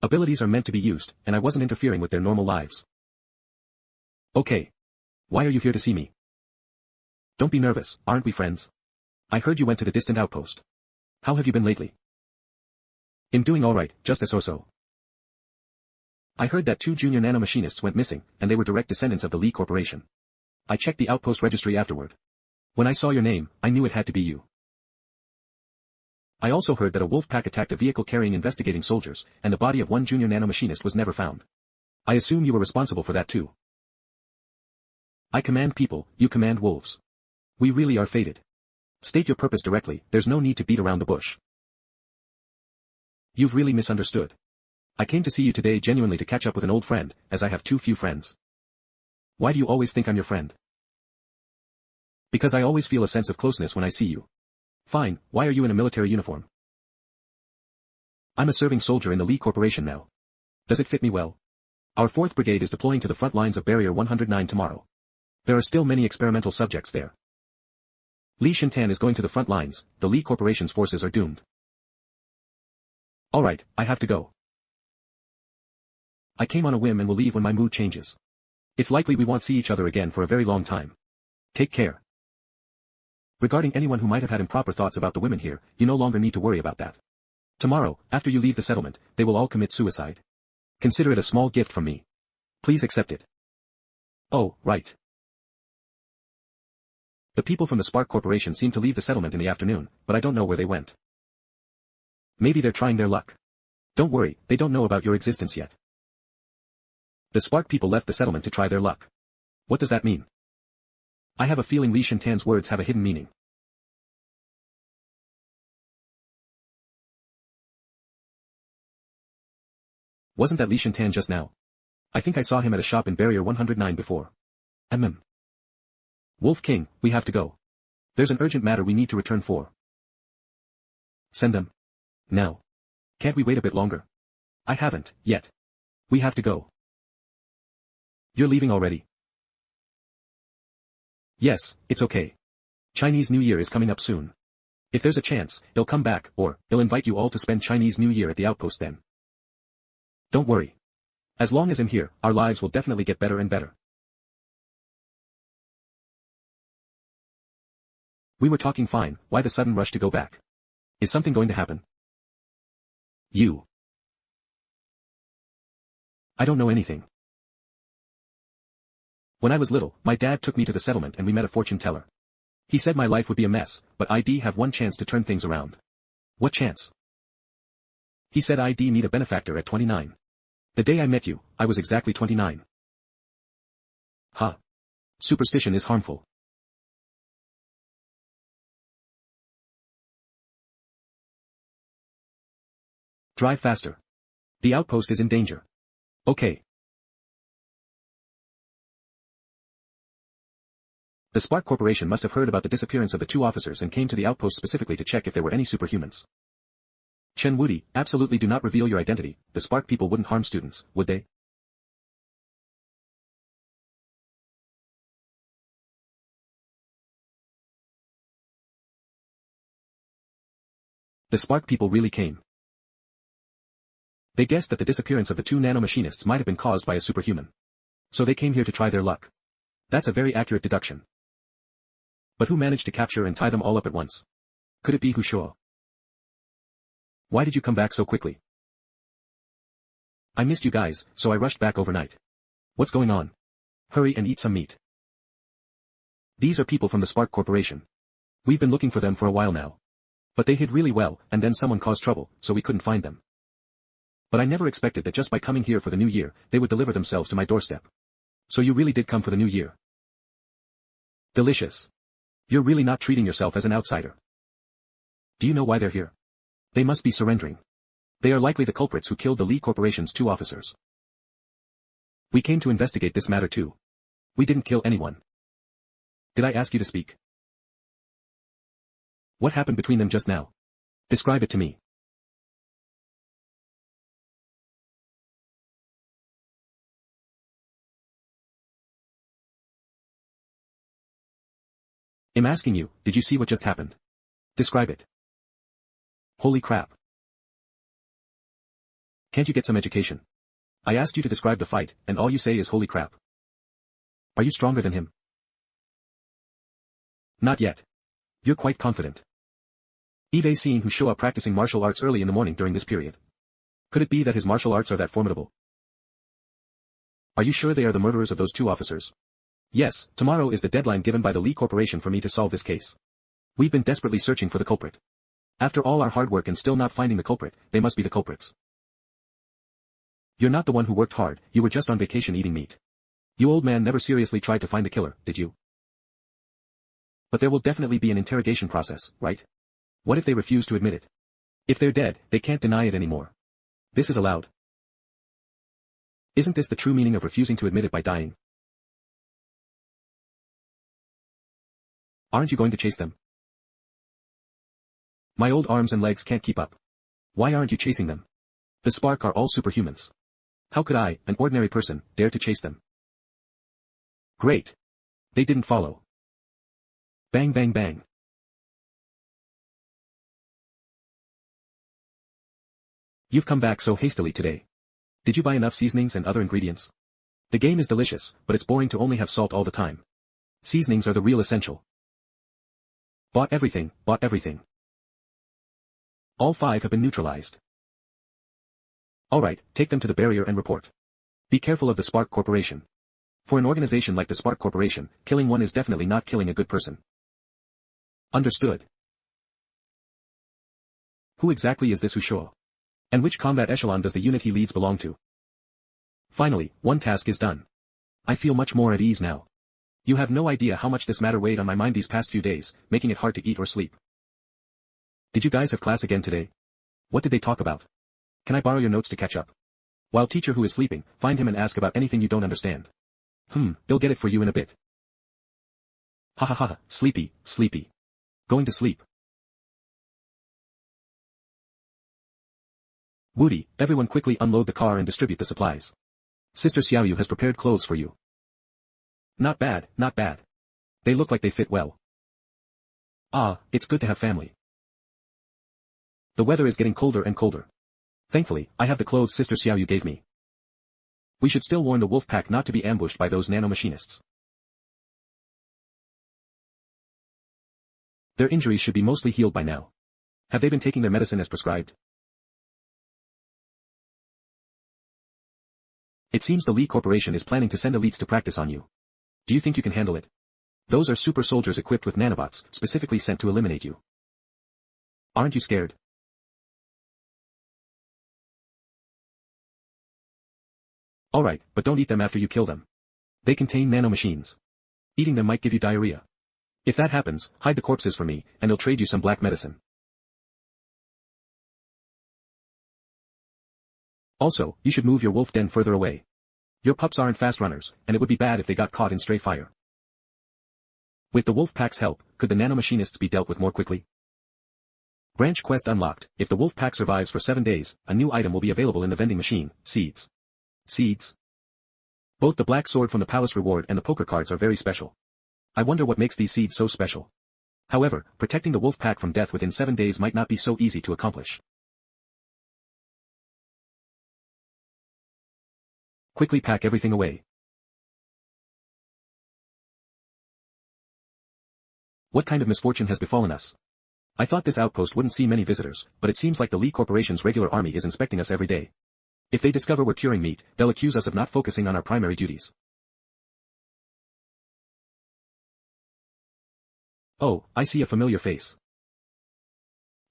Abilities are meant to be used, and I wasn't interfering with their normal lives. Okay. Why are you here to see me? Don't be nervous, aren't we friends? I heard you went to the distant outpost. How have you been lately? I'm doing alright, just as so. I heard that 2 junior nanomachinists went missing, and they were direct descendants of the Li Corporation. I checked the outpost registry afterward. When I saw your name, I knew it had to be you. I also heard that a wolf pack attacked a vehicle carrying investigating soldiers, and the body of 1 junior nanomachinist was never found. I assume you were responsible for that too. I command people, you command wolves. We really are fated. State your purpose directly, there's no need to beat around the bush. You've really misunderstood. I came to see you today genuinely to catch up with an old friend, as I have too few friends. Why do you always think I'm your friend? Because I always feel a sense of closeness when I see you. Fine, why are you in a military uniform? I'm a serving soldier in the Li Corporation now. Does it fit me well? Our 4th Brigade is deploying to the front lines of Barrier 109 tomorrow. There are still many experimental subjects there. Li Shintan is going to the front lines, the Li Corporation's forces are doomed. Alright, I have to go. I came on a whim and will leave when my mood changes. It's likely we won't see each other again for a very long time. Take care. Regarding anyone who might have had improper thoughts about the women here, you no longer need to worry about that. Tomorrow, after you leave the settlement, they will all commit suicide. Consider it a small gift from me. Please accept it. Oh, right. The people from the Spark Corporation seem to leave the settlement in the afternoon, but I don't know where they went. Maybe they're trying their luck. Don't worry, they don't know about your existence yet. The Spark people left the settlement to try their luck. What does that mean? I have a feeling Li Shintan's words have a hidden meaning. Wasn't that Li Shintan just now? I think I saw him at a shop in Barrier 109 before. Wolf King, we have to go. There's an urgent matter we need to return for. Send them. Now. Can't we wait a bit longer? I haven't, yet. We have to go. You're leaving already? Yes, it's okay. Chinese New Year is coming up soon. If there's a chance, he'll come back, or, he'll invite you all to spend Chinese New Year at the outpost then. Don't worry. As long as I'm here, our lives will definitely get better and better. We were talking fine, why the sudden rush to go back? Is something going to happen? You. I don't know anything. When I was little, my dad took me to the settlement and we met a fortune teller. He said my life would be a mess, but I'd have one chance to turn things around. What chance? He said I'd meet a benefactor at 29. The day I met you, I was exactly 29. Huh. Superstition is harmful. Drive faster. The outpost is in danger. Okay. The Spark Corporation must have heard about the disappearance of the two officers and came to the outpost specifically to check if there were any superhumans. Chen Wudi, absolutely do not reveal your identity. The Spark people wouldn't harm students, would they? The Spark people really came. They guessed that the disappearance of the two nanomachinists might have been caused by a superhuman. So they came here to try their luck. That's a very accurate deduction. But who managed to capture and tie them all up at once? Could it be Hushua? Why did you come back so quickly? I missed you guys, so I rushed back overnight. What's going on? Hurry and eat some meat. These are people from the Spark Corporation. We've been looking for them for a while now. But they hid really well, and then someone caused trouble, so we couldn't find them. But I never expected that just by coming here for the new year, they would deliver themselves to my doorstep. So you really did come for the new year. Delicious. You're really not treating yourself as an outsider. Do you know why they're here? They must be surrendering. They are likely the culprits who killed the Li Corporation's two officers. We came to investigate this matter too. We didn't kill anyone. Did I ask you to speak? What happened between them just now? Describe it to me. I'm asking you, did you see what just happened? Describe it. Holy crap. Can't you get some education? I asked you to describe the fight, and all you say is holy crap. Are you stronger than him? Not yet. You're quite confident. You've seen Hushua practicing martial arts early in the morning during this period. Could it be that his martial arts are that formidable? Are you sure they are the murderers of those two officers? Yes, tomorrow is the deadline given by the Li Corporation for me to solve this case. We've been desperately searching for the culprit. After all our hard work and still not finding the culprit, they must be the culprits. You're not the one who worked hard, you were just on vacation eating meat. You old man never seriously tried to find the killer, did you? But there will definitely be an interrogation process, right? What if they refuse to admit it? If they're dead, they can't deny it anymore. This is allowed. Isn't this the true meaning of refusing to admit it by dying? Aren't you going to chase them? My old arms and legs can't keep up. Why aren't you chasing them? The Spark are all superhumans. How could I, an ordinary person, dare to chase them? Great. They didn't follow. Bang bang bang. You've come back so hastily today. Did you buy enough seasonings and other ingredients? The game is delicious, but it's boring to only have salt all the time. Seasonings are the real essential. Bought everything, bought everything. All 5 have been neutralized. Alright, take them to the barrier and report. Be careful of the Spark Corporation. For an organization like the Spark Corporation, killing one is definitely not killing a good person. Understood. Who exactly is this Hushua? And which combat echelon does the unit he leads belong to? Finally, one task is done. I feel much more at ease now. You have no idea how much this matter weighed on my mind these past few days, making it hard to eat or sleep. Did you guys have class again today? What did they talk about? Can I borrow your notes to catch up? While teacher who is sleeping, find him and ask about anything you don't understand. He'll get it for you in a bit. Ha ha ha, sleepy, sleepy. Going to sleep. Woody, everyone quickly unload the car and distribute the supplies. Sister Xiaoyu has prepared clothes for you. Not bad, not bad. They look like they fit well. Ah, it's good to have family. The weather is getting colder and colder. Thankfully, I have the clothes Sister Xiaoyu gave me. We should still warn the wolf pack not to be ambushed by those nanomachinists. Their injuries should be mostly healed by now. Have they been taking their medicine as prescribed? It seems the Li Corporation is planning to send elites to practice on you. Do you think you can handle it? Those are super soldiers equipped with nanobots, specifically sent to eliminate you. Aren't you scared? Alright, but don't eat them after you kill them. They contain nanomachines. Eating them might give you diarrhea. If that happens, hide the corpses for me, and I'll trade you some black medicine. Also, you should move your wolf den further away. Your pups aren't fast runners, and it would be bad if they got caught in stray fire. With the wolf pack's help, could the nanomachinists be dealt with more quickly? Branch quest unlocked. If the wolf pack survives for 7 days, a new item will be available in the vending machine, seeds. Seeds. Both the black sword from the palace reward and the poker cards are very special. I wonder what makes these seeds so special. However, protecting the wolf pack from death within 7 days might not be so easy to accomplish. Quickly pack everything away. What kind of misfortune has befallen us? I thought this outpost wouldn't see many visitors, but it seems like the Li Corporation's regular army is inspecting us every day. If they discover we're curing meat, they'll accuse us of not focusing on our primary duties. Oh, I see a familiar face.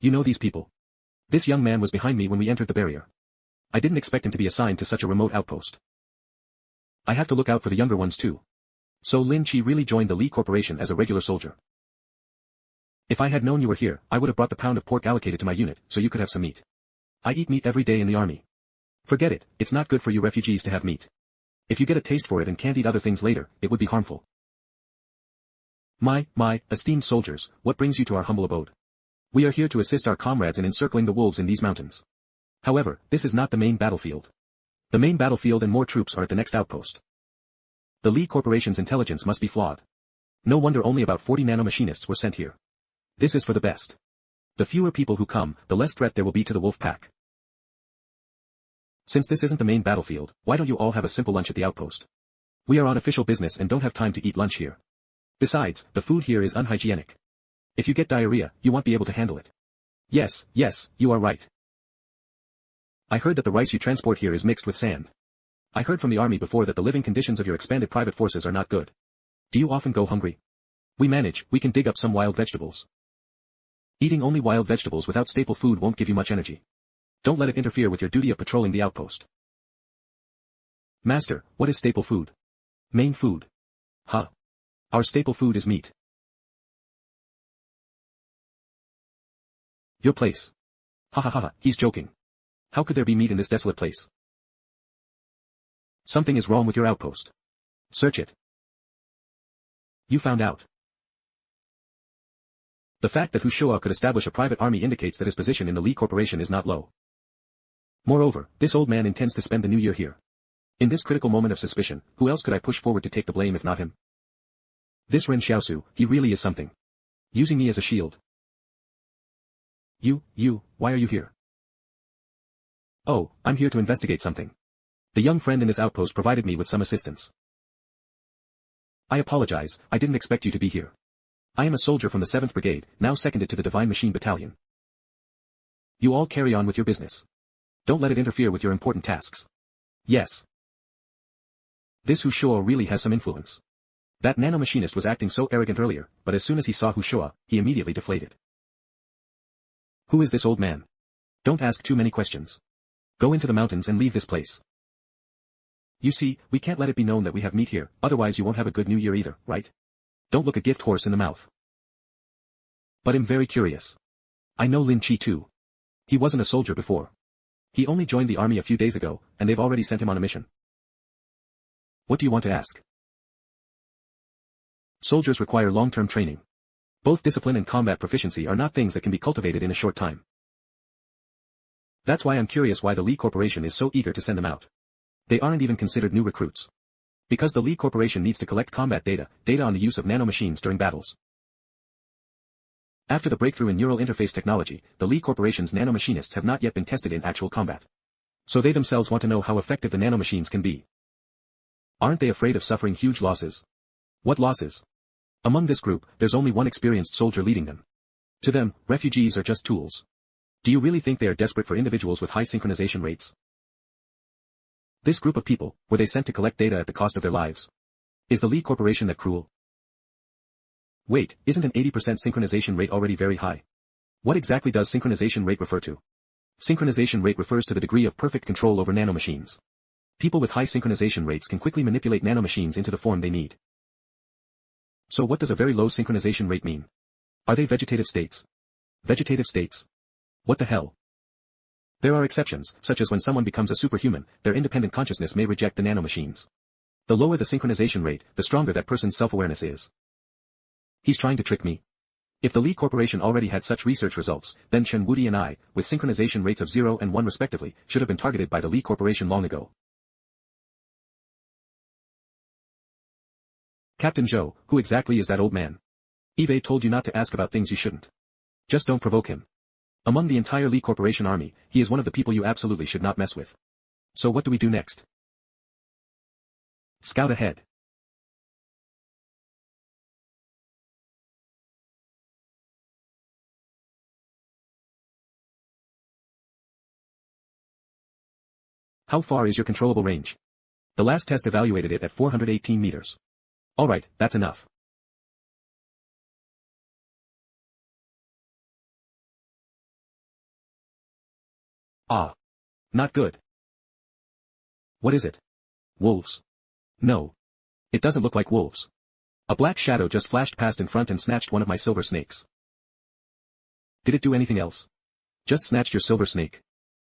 You know these people. This young man was behind me when we entered the barrier. I didn't expect him to be assigned to such a remote outpost. I have to look out for the younger ones too. So Lin Chi really joined the Li Corporation as a regular soldier. If I had known you were here, I would have brought the pound of pork allocated to my unit, so you could have some meat. I eat meat every day in the army. Forget it, it's not good for you refugees to have meat. If you get a taste for it and can't eat other things later, it would be harmful. My esteemed soldiers, what brings you to our humble abode? We are here to assist our comrades in encircling the wolves in these mountains. However, this is not the main battlefield. The main battlefield and more troops are at the next outpost. The Li Corporation's intelligence must be flawed. No wonder only about 40 nanomachinists were sent here. This is for the best. The fewer people who come, the less threat there will be to the wolf pack. Since this isn't the main battlefield, why don't you all have a simple lunch at the outpost? We are on official business and don't have time to eat lunch here. Besides, the food here is unhygienic. If you get diarrhea, you won't be able to handle it. Yes, you are right. I heard that the rice you transport here is mixed with sand. I heard from the army before that the living conditions of your expanded private forces are not good. Do you often go hungry? We can dig up some wild vegetables. Eating only wild vegetables without staple food won't give you much energy. Don't let it interfere with your duty of patrolling the outpost. Master, what is staple food? Main food. Huh. Our staple food is meat. Your place. Ha ha ha, he's joking. How could there be meat in this desolate place? Something is wrong with your outpost. Search it. You found out. The fact that Hu Shua could establish a private army indicates that his position in the Li Corporation is not low. Moreover, this old man intends to spend the new year here. In this critical moment of suspicion, who else could I push forward to take the blame if not him? This Ren Xiaosu, he really is something. Using me as a shield. Why are you here? Oh, I'm here to investigate something. The young friend in this outpost provided me with some assistance. I apologize, I didn't expect you to be here. I am a soldier from the 7th Brigade, now seconded to the Divine Machine Battalion. You all carry on with your business. Don't let it interfere with your important tasks. Yes. This Hu Shua really has some influence. That nanomachinist was acting so arrogant earlier, but as soon as he saw Hu Shua, he immediately deflated. Who is this old man? Don't ask too many questions. Go into the mountains and leave this place. You see, we can't let it be known that we have meat here, otherwise you won't have a good new year either, right? Don't look a gift horse in the mouth. But I'm very curious. I know Lin Chi too. He wasn't a soldier before. He only joined the army a few days ago, and they've already sent him on a mission. What do you want to ask? Soldiers require long-term training. Both discipline and combat proficiency are not things that can be cultivated in a short time. That's why I'm curious why the Li Corporation is so eager to send them out. They aren't even considered new recruits. Because the Li Corporation needs to collect combat data on the use of nanomachines during battles. After the breakthrough in neural interface technology, the Li Corporation's nanomachinists have not yet been tested in actual combat. So they themselves want to know how effective the nanomachines can be. Aren't they afraid of suffering huge losses? What losses? Among this group, there's only one experienced soldier leading them. To them, refugees are just tools. Do you really think they are desperate for individuals with high synchronization rates? This group of people, were they sent to collect data at the cost of their lives? Is the Li Corporation that cruel? Wait, isn't an 80% synchronization rate already very high? What exactly does synchronization rate refer to? Synchronization rate refers to the degree of perfect control over nanomachines. People with high synchronization rates can quickly manipulate nanomachines into the form they need. So what does a very low synchronization rate mean? Are they vegetative states? Vegetative states? What the hell? There are exceptions, such as when someone becomes a superhuman, their independent consciousness may reject the nanomachines. The lower the synchronization rate, the stronger that person's self-awareness is. He's trying to trick me. If the Li Corporation already had such research results, then Chen Wudi and I, with synchronization rates of 0 and 1 respectively, should have been targeted by the Li Corporation long ago. Captain Zhou, who exactly is that old man? Eve told you not to ask about things you shouldn't. Just don't provoke him. Among the entire Li Corporation army, he is one of the people you absolutely should not mess with. So what do we do next? Scout ahead. How far is your controllable range? The last test evaluated it at 418 meters. Alright, that's enough. Ah. Not good. What is it? Wolves. No. It doesn't look like wolves. A black shadow just flashed past in front and snatched one of my silver snakes. Did it do anything else? Just snatched your silver snake.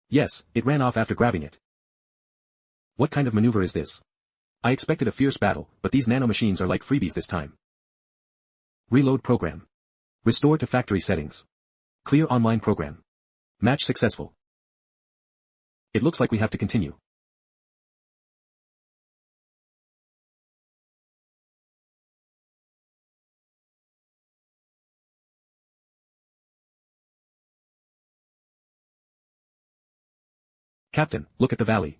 Yes, it ran off after grabbing it. What kind of maneuver is this? I expected a fierce battle, but these nanomachines are like freebies this time. Reload program. Restore to factory settings. Clear online program. Match successful. It looks like we have to continue. Captain, look at the valley.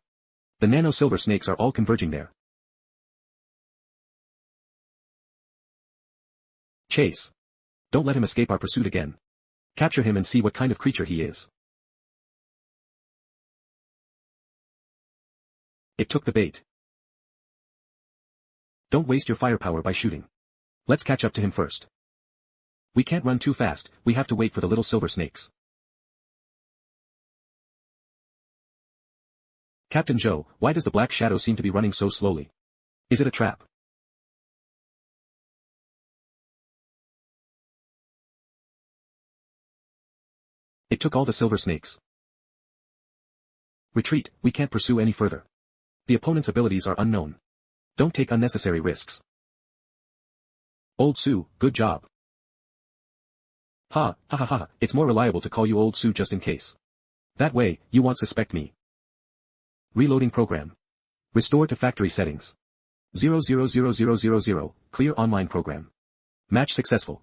The nano-silver snakes are all converging there. Chase. Don't let him escape our pursuit again. Capture him and see what kind of creature he is. It took the bait. Don't waste your firepower by shooting. Let's catch up to him first. We can't run too fast, we have to wait for the little silver snakes. Captain Zhou, why does the black shadow seem to be running so slowly? Is it a trap? It took all the silver snakes. Retreat, we can't pursue any further. The opponent's abilities are unknown. Don't take unnecessary risks. Old Su, good job. Ha, ha ha ha, it's more reliable to call you Old Su just in case. That way, you won't suspect me. Reloading program. Restore to factory settings. 000000, clear online program. Match successful.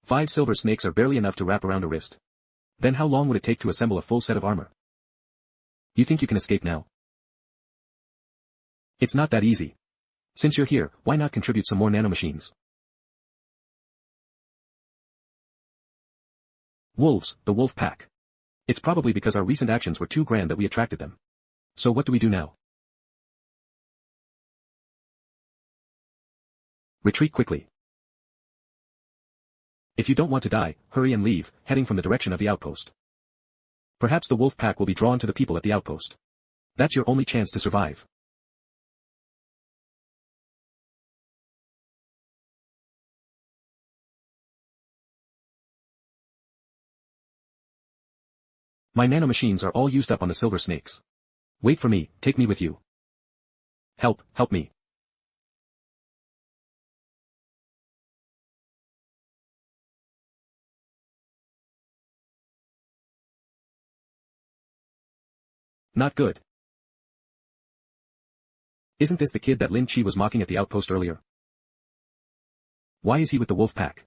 5 silver snakes are barely enough to wrap around a wrist. Then how long would it take to assemble a full set of armor? You think you can escape now? It's not that easy. Since you're here, why not contribute some more nanomachines? Wolves, the wolf pack. It's probably because our recent actions were too grand that we attracted them. So what do we do now? Retreat quickly. If you don't want to die, hurry and leave, heading from the direction of the outpost. Perhaps the wolf pack will be drawn to the people at the outpost. That's your only chance to survive. My nanomachines are all used up on the silver snakes. Wait for me, take me with you. Help me. Not good. Isn't this the kid that Lin Chi was mocking at the outpost earlier? Why is he with the wolf pack?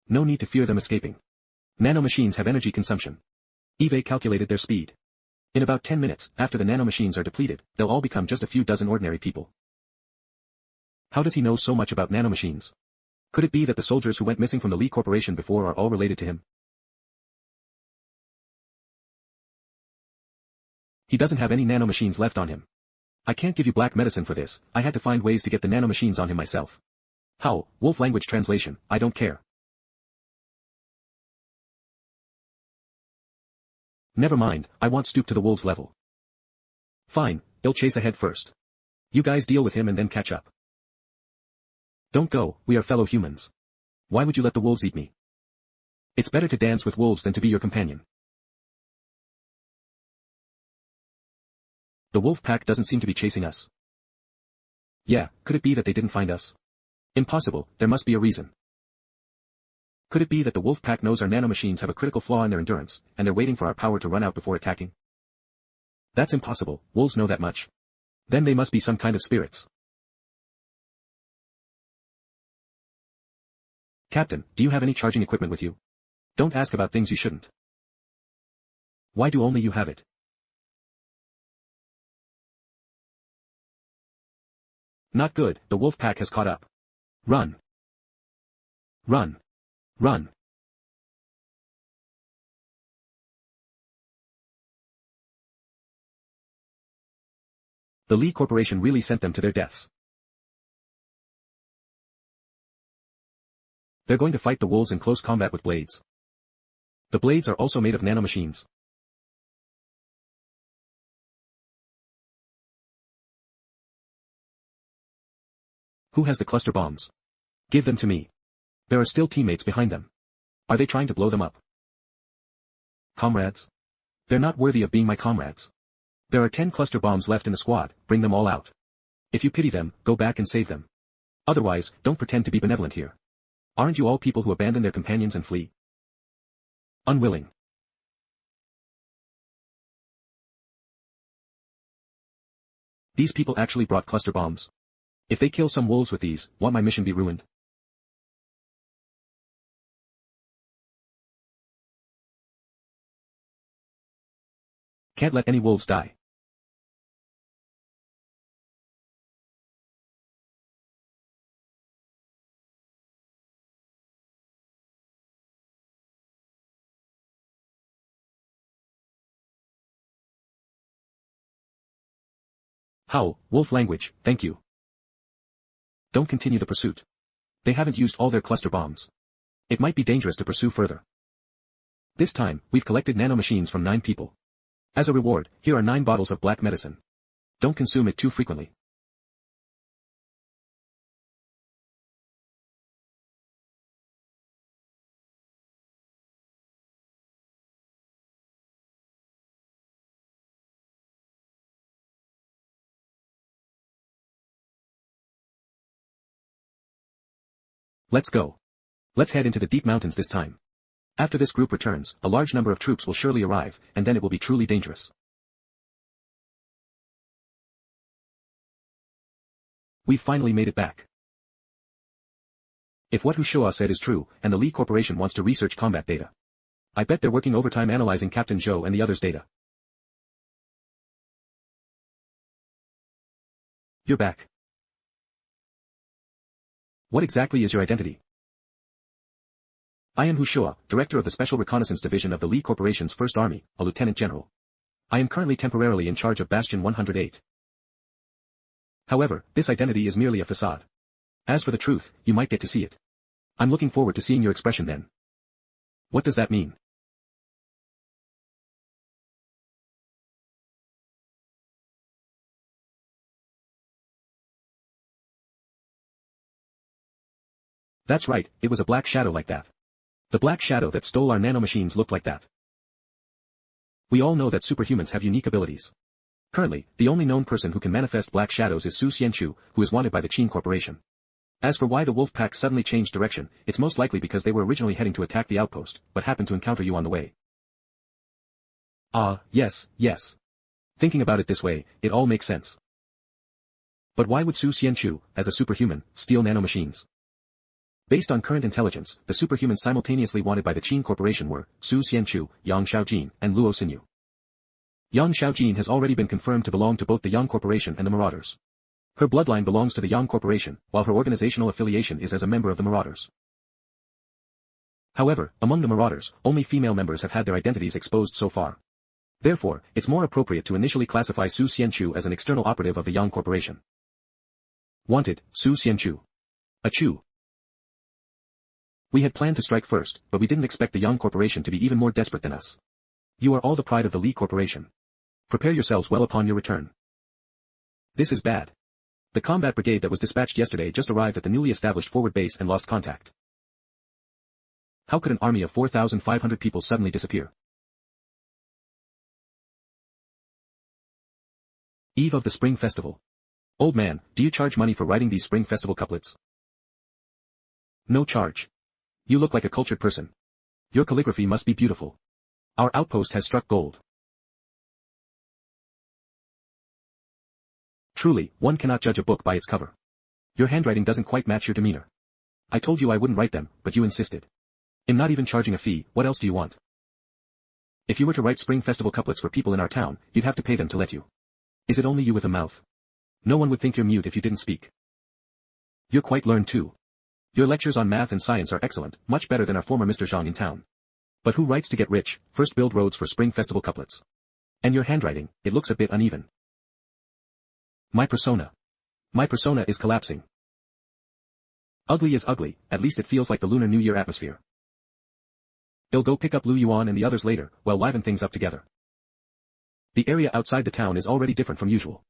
No need to fear them escaping. Nanomachines have energy consumption. Eve calculated their speed. In about 10 minutes, after the nanomachines are depleted, they'll all become just a few dozen ordinary people. How does he know so much about nanomachines? Could it be that the soldiers who went missing from the Lee Corporation before are all related to him? He doesn't have any nanomachines left on him. I can't give you black medicine for this, I had to find ways to get the nanomachines on him myself. How, wolf language translation, I don't care. Never mind, I won't stoop to the wolves' level. Fine, he'll chase ahead first. You guys deal with him and then catch up. Don't go, we are fellow humans. Why would you let the wolves eat me? It's better to dance with wolves than to be your companion. The wolf pack doesn't seem to be chasing us. Yeah, could it be that they didn't find us? Impossible, there must be a reason. Could it be that the wolf pack knows our nanomachines have a critical flaw in their endurance, and they're waiting for our power to run out before attacking? That's impossible, wolves know that much. Then they must be some kind of spirits. Captain, do you have any charging equipment with you? Don't ask about things you shouldn't. Why do only you have it? Not good, the wolf pack has caught up. Run. Run. Run. The Lee Corporation really sent them to their deaths. They're going to fight the wolves in close combat with blades. The blades are also made of nanomachines. Who has the cluster bombs? Give them to me. There are still teammates behind them. Are they trying to blow them up? Comrades? They're not worthy of being my comrades. There are 10 cluster bombs left in the squad, bring them all out. If you pity them, go back and save them. Otherwise, don't pretend to be benevolent here. Aren't you all people who abandon their companions and flee? Unwilling. These people actually brought cluster bombs. If they kill some wolves with these, won't my mission be ruined? Can't let any wolves die. Howl, wolf language, thank you. Don't continue the pursuit. They haven't used all their cluster bombs. It might be dangerous to pursue further. This time, we've collected nanomachines from 9 people. As a reward, here are 9 bottles of black medicine. Don't consume it too frequently. Let's go. Let's head into the deep mountains this time. After this group returns, a large number of troops will surely arrive, and then it will be truly dangerous. We've finally made it back. If what Hu Shua said is true, and the Lee Corporation wants to research combat data, I bet they're working overtime analyzing Captain Zhou and the others' data. You're back. What exactly is your identity? I am Hu Shua, Director of the Special Reconnaissance Division of the Lee Corporation's First Army, a Lieutenant General. I am currently temporarily in charge of Bastion 108. However, this identity is merely a facade. As for the truth, you might get to see it. I'm looking forward to seeing your expression then. What does that mean? That's right, it was a black shadow like that. The black shadow that stole our nanomachines looked like that. We all know that superhumans have unique abilities. Currently, the only known person who can manifest black shadows is Su Xianchu, who is wanted by the Qin Corporation. As for why the wolf pack suddenly changed direction, it's most likely because they were originally heading to attack the outpost, but happened to encounter you on the way. Ah, yes. Thinking about it this way, it all makes sense. But why would Su Xianchu, as a superhuman, steal nanomachines? Based on current intelligence, the superhumans simultaneously wanted by the Qin Corporation were Su Xianchu, Yang Xiaojin, and Luo Xinyu. Yang Xiaojin has already been confirmed to belong to both the Yang Corporation and the Marauders. Her bloodline belongs to the Yang Corporation, while her organizational affiliation is as a member of the Marauders. However, among the Marauders, only female members have had their identities exposed so far. Therefore, it's more appropriate to initially classify Su Xianchu as an external operative of the Yang Corporation. Wanted, Su Xianchu. A Chu. We had planned to strike first, but we didn't expect the Yang Corporation to be even more desperate than us. You are all the pride of the Li Corporation. Prepare yourselves well upon your return. This is bad. The combat brigade that was dispatched yesterday just arrived at the newly established forward base and lost contact. How could an army of 4,500 people suddenly disappear? Eve of the Spring Festival. Old man, do you charge money for writing these Spring Festival couplets? No charge. You look like a cultured person. Your calligraphy must be beautiful. Our outpost has struck gold. Truly, one cannot judge a book by its cover. Your handwriting doesn't quite match your demeanor. I told you I wouldn't write them, but you insisted. I'm not even charging a fee, what else do you want? If you were to write Spring Festival couplets for people in our town, you'd have to pay them to let you. Is it only you with a mouth? No one would think you're mute if you didn't speak. You're quite learned too. Your lectures on math and science are excellent, much better than our former Mr. Zhang in town. But who writes to get rich, first build roads for Spring Festival couplets? And your handwriting, it looks a bit uneven. My persona is collapsing. Ugly is ugly, at least it feels like the Lunar New Year atmosphere. I'll go pick up Lu Yuan and the others later, while liven things up together. The area outside the town is already different from usual.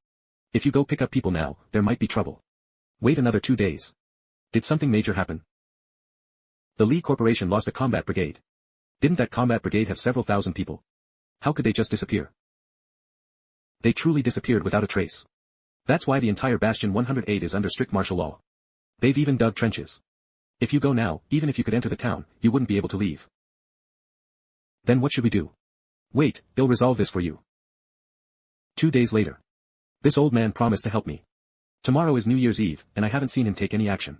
If you go pick up people now, there might be trouble. Wait another 2 days. Did something major happen? The Li Corporation lost a combat brigade. Didn't that combat brigade have several thousand people? How could they just disappear? They truly disappeared without a trace. That's why the entire Bastion 108 is under strict martial law. They've even dug trenches. If you go now, even if you could enter the town, you wouldn't be able to leave. Then what should we do? Wait, I'll resolve this for you. 2 days later. This old man promised to help me. Tomorrow is New Year's Eve, and I haven't seen him take any action.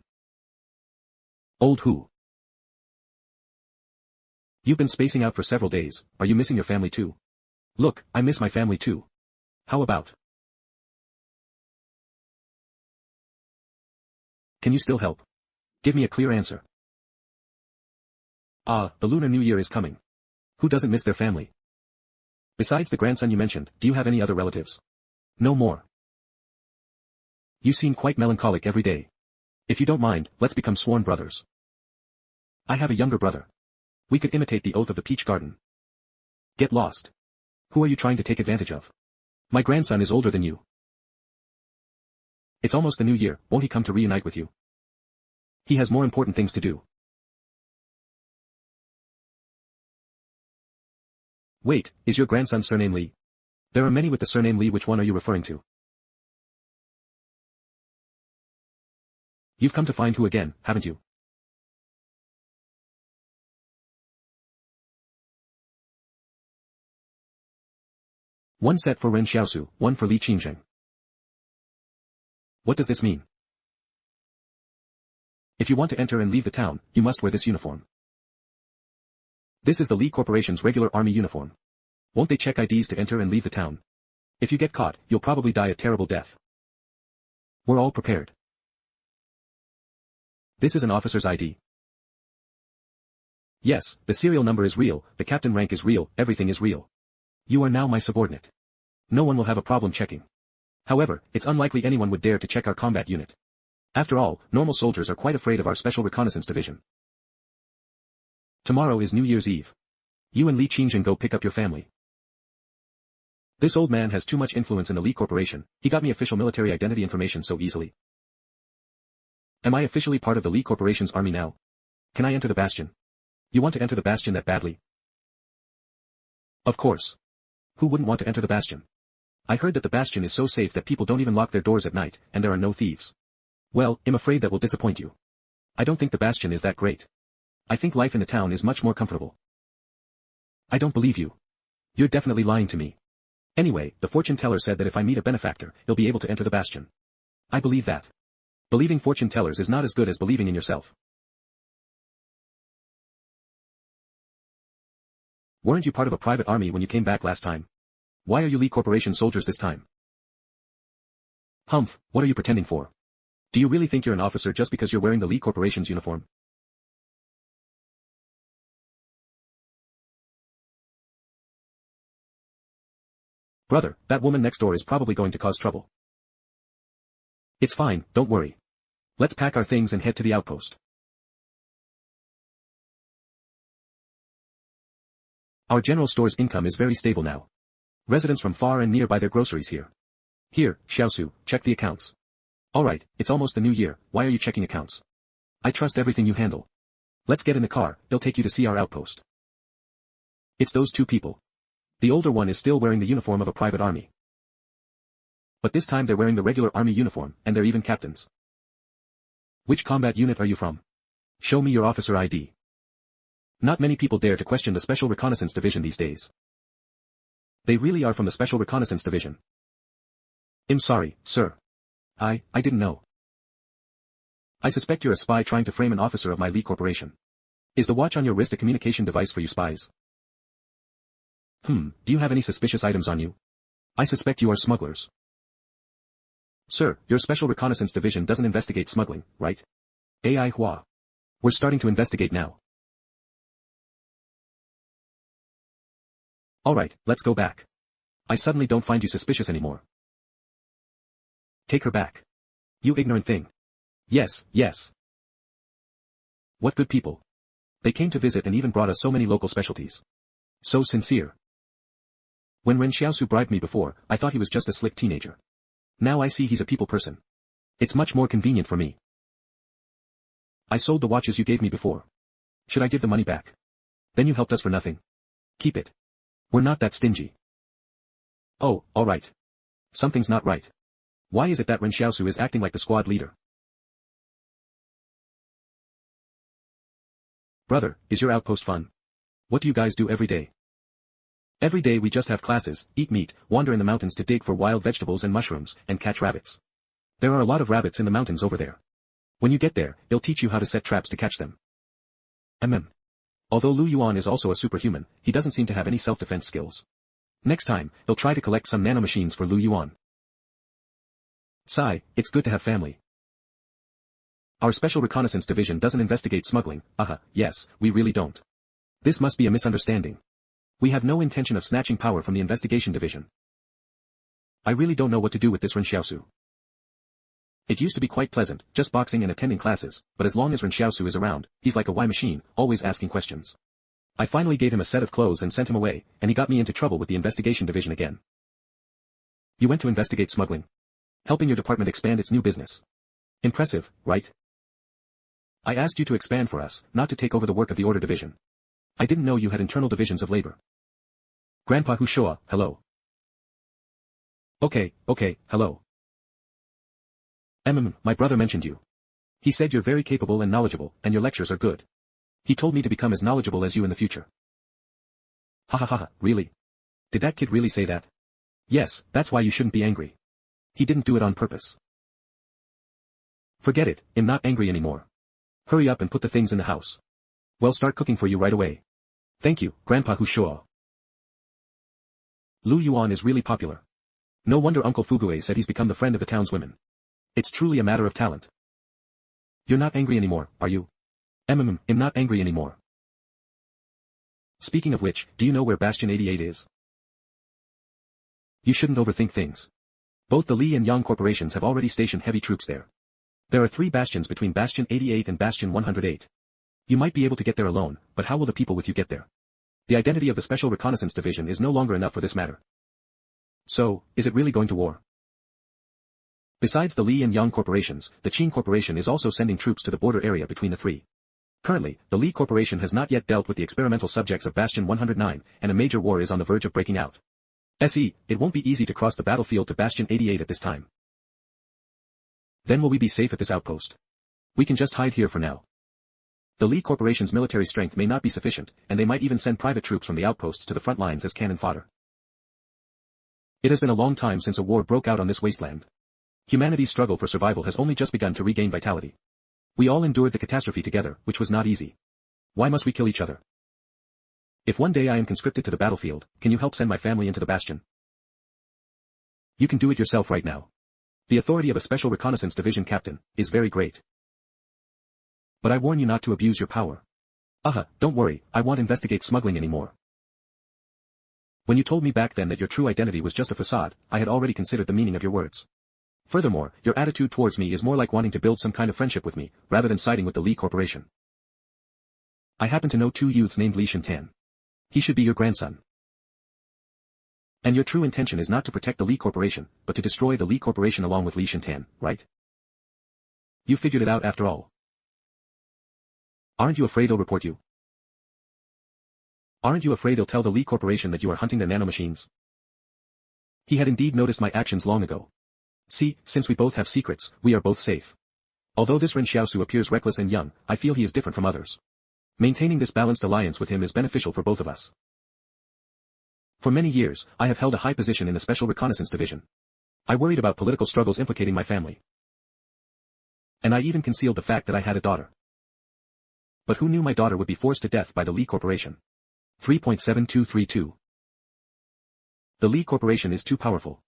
Old who? You've been spacing out for several days, are you missing your family too? Look, I miss my family too. How about? Can you still help? Give me a clear answer. Ah, the Lunar New Year is coming. Who doesn't miss their family? Besides the grandson you mentioned, do you have any other relatives? No more. You seem quite melancholic every day. If you don't mind, let's become sworn brothers. I have a younger brother. We could imitate the oath of the peach garden. Get lost. Who are you trying to take advantage of? My grandson is older than you. It's almost the new year, won't he come to reunite with you? He has more important things to do. Wait, is your grandson's surname Li? There are many with the surname Li, which one are you referring to? You've come to find who again, haven't you? One set for Ren Xiaosu, one for Li Qingzheng. What does this mean? If you want to enter and leave the town, you must wear this uniform. This is the Li Corporation's regular army uniform. Won't they check IDs to enter and leave the town? If you get caught, you'll probably die a terrible death. We're all prepared. This is an officer's ID. Yes, the serial number is real, the captain rank is real, everything is real. You are now my subordinate. No one will have a problem checking. However, it's unlikely anyone would dare to check our combat unit. After all, normal soldiers are quite afraid of our special reconnaissance division. Tomorrow is New Year's Eve. You and Li Qingzhen go pick up your family. This old man has too much influence in the Li Corporation, he got me official military identity information so easily. Am I officially part of the Li Corporation's army now? Can I enter the Bastion? You want to enter the Bastion that badly? Of course. Who wouldn't want to enter the bastion? I heard that the bastion is so safe that people don't even lock their doors at night, and there are no thieves. Well, I'm afraid that will disappoint you. I don't think the bastion is that great. I think life in the town is much more comfortable. I don't believe you. You're definitely lying to me. Anyway, the fortune teller said that if I meet a benefactor, he'll be able to enter the bastion. I believe that. Believing fortune tellers is not as good as believing in yourself. Weren't you part of a private army when you came back last time? Why are you Lee Corporation soldiers this time? Humph, what are you pretending for? Do you really think you're an officer just because you're wearing the Lee Corporation's uniform? Brother, that woman next door is probably going to cause trouble. It's fine, don't worry. Let's pack our things and head to the outpost. Our general store's income is very stable now. Residents from far and near buy their groceries here. Here, Xiaosu, check the accounts. Alright, it's almost the new year, why are you checking accounts? I trust everything you handle. Let's get in the car, they'll take you to see our outpost. It's those two people. The older one is still wearing the uniform of a private army. But this time they're wearing the regular army uniform, and they're even captains. Which combat unit are you from? Show me your officer ID. Not many people dare to question the Special Reconnaissance Division these days. They really are from the Special Reconnaissance Division. I'm sorry, sir. I didn't know. I suspect you're a spy trying to frame an officer of my Lee Corporation. Is the watch on your wrist a communication device for you spies? Do you have any suspicious items on you? I suspect you are smugglers. Sir, your Special Reconnaissance Division doesn't investigate smuggling, right? AI Hua. We're starting to investigate now. Alright, let's go back. I suddenly don't find you suspicious anymore. Take her back. You ignorant thing. Yes, yes. What good people. They came to visit and even brought us so many local specialties. So sincere. When Ren Xiaosu bribed me before, I thought he was just a slick teenager. Now I see he's a people person. It's much more convenient for me. I sold the watches you gave me before. Should I give the money back? Then you helped us for nothing. Keep it. We're not that stingy. Oh, alright. Something's not right. Why is it that Ren Xiaosu is acting like the squad leader? Brother, is your outpost fun? What do you guys do every day? Every day we just have classes, eat meat, wander in the mountains to dig for wild vegetables and mushrooms, and catch rabbits. There are a lot of rabbits in the mountains over there. When you get there, they'll teach you how to set traps to catch them. Although Lu Yuan is also a superhuman, he doesn't seem to have any self-defense skills. Next time, he'll try to collect some nanomachines for Lu Yuan. Sigh, it's good to have family. Our Special Reconnaissance Division doesn't investigate smuggling, yes, we really don't. This must be a misunderstanding. We have no intention of snatching power from the Investigation Division. I really don't know what to do with this Ren Xiaosu. It used to be quite pleasant, just boxing and attending classes, but as long as Ren Xiaosu is around, he's like a Y-machine, always asking questions. I finally gave him a set of clothes and sent him away, and he got me into trouble with the Investigation Division again. You went to investigate smuggling. Helping your department expand its new business. Impressive, right? I asked you to expand for us, not to take over the work of the Order Division. I didn't know you had internal divisions of labor. Grandpa Hushoa, hello. Okay, hello. My brother mentioned you. He said you're very capable and knowledgeable, and your lectures are good. He told me to become as knowledgeable as you in the future. Really? Did that kid really say that? Yes, that's why you shouldn't be angry. He didn't do it on purpose. Forget it, I'm not angry anymore. Hurry up and put the things in the house. We'll start cooking for you right away. Thank you, Grandpa Hushoa. Lu Yuan is really popular. No wonder Uncle Fugue said he's become the friend of the town's women. It's truly a matter of talent. You're not angry anymore, are you? I'm not angry anymore. Speaking of which, do you know where Bastion 88 is? You shouldn't overthink things. Both the Li and Yang corporations have already stationed heavy troops there. There are 3 bastions between Bastion 88 and Bastion 108. You might be able to get there alone, but how will the people with you get there? The identity of the Special Reconnaissance Division is no longer enough for this matter. So, is it really going to war? Besides the Li and Yang corporations, the Qin Corporation is also sending troops to the border area between the 3. Currently, the Li Corporation has not yet dealt with the experimental subjects of Bastion 109, and a major war is on the verge of breaking out. SE, it won't be easy to cross the battlefield to Bastion 88 at this time. Then will we be safe at this outpost? We can just hide here for now. The Lee Corporation's military strength may not be sufficient, and they might even send private troops from the outposts to the front lines as cannon fodder. It has been a long time since a war broke out on this wasteland. Humanity's struggle for survival has only just begun to regain vitality. We all endured the catastrophe together, which was not easy. Why must we kill each other? If one day I am conscripted to the battlefield, can you help send my family into the Bastion? You can do it yourself right now. The authority of a special reconnaissance division captain is very great. But I warn you not to abuse your power. Don't worry, I won't investigate smuggling anymore. When you told me back then that your true identity was just a facade, I had already considered the meaning of your words. Furthermore, your attitude towards me is more like wanting to build some kind of friendship with me, rather than siding with the Lee Corporation. I happen to know two youths named Li Shintan. He should be your grandson. And your true intention is not to protect the Lee Corporation, but to destroy the Lee Corporation along with Li Shintan, right? You figured it out after all. Aren't you afraid they'll report you? Aren't you afraid they'll tell the Lee Corporation that you are hunting their nanomachines? He had indeed noticed my actions long ago. See, since we both have secrets, we are both safe. Although this Ren Xiaosu appears reckless and young, I feel he is different from others. Maintaining this balanced alliance with him is beneficial for both of us. For many years, I have held a high position in the Special Reconnaissance Division. I worried about political struggles implicating my family. And I even concealed the fact that I had a daughter. But who knew my daughter would be forced to death by the Lee Corporation? 3.7232 The Lee Corporation is too powerful.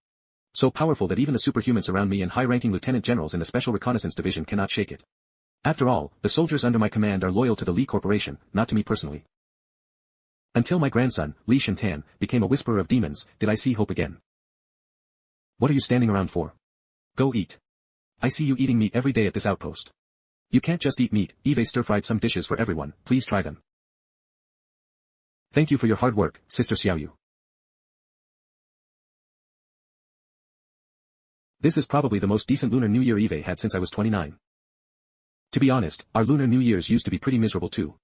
So powerful that even the superhumans around me and high-ranking lieutenant generals in the Special Reconnaissance Division cannot shake it. After all, the soldiers under my command are loyal to the Lee Corporation, not to me personally. Until my grandson, Li Shintan, became a whisperer of demons, did I see hope again. What are you standing around for? Go eat. I see you eating meat every day at this outpost. You can't just eat meat, Eve stir-fried some dishes for everyone, please try them. Thank you for your hard work, Sister Xiaoyu. This is probably the most decent Lunar New Year Eve had since I was 29. To be honest, our Lunar New Years used to be pretty miserable too.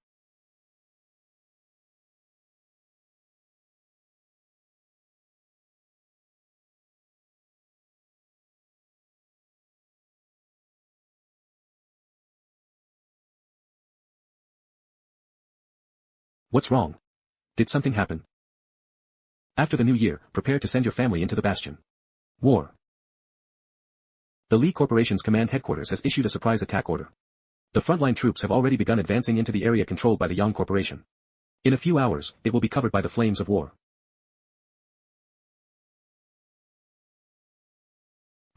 What's wrong? Did something happen? After the new year, prepare to send your family into the Bastion. War. The Lee Corporation's command headquarters has issued a surprise attack order. The frontline troops have already begun advancing into the area controlled by the Yang Corporation. In a few hours, it will be covered by the flames of war.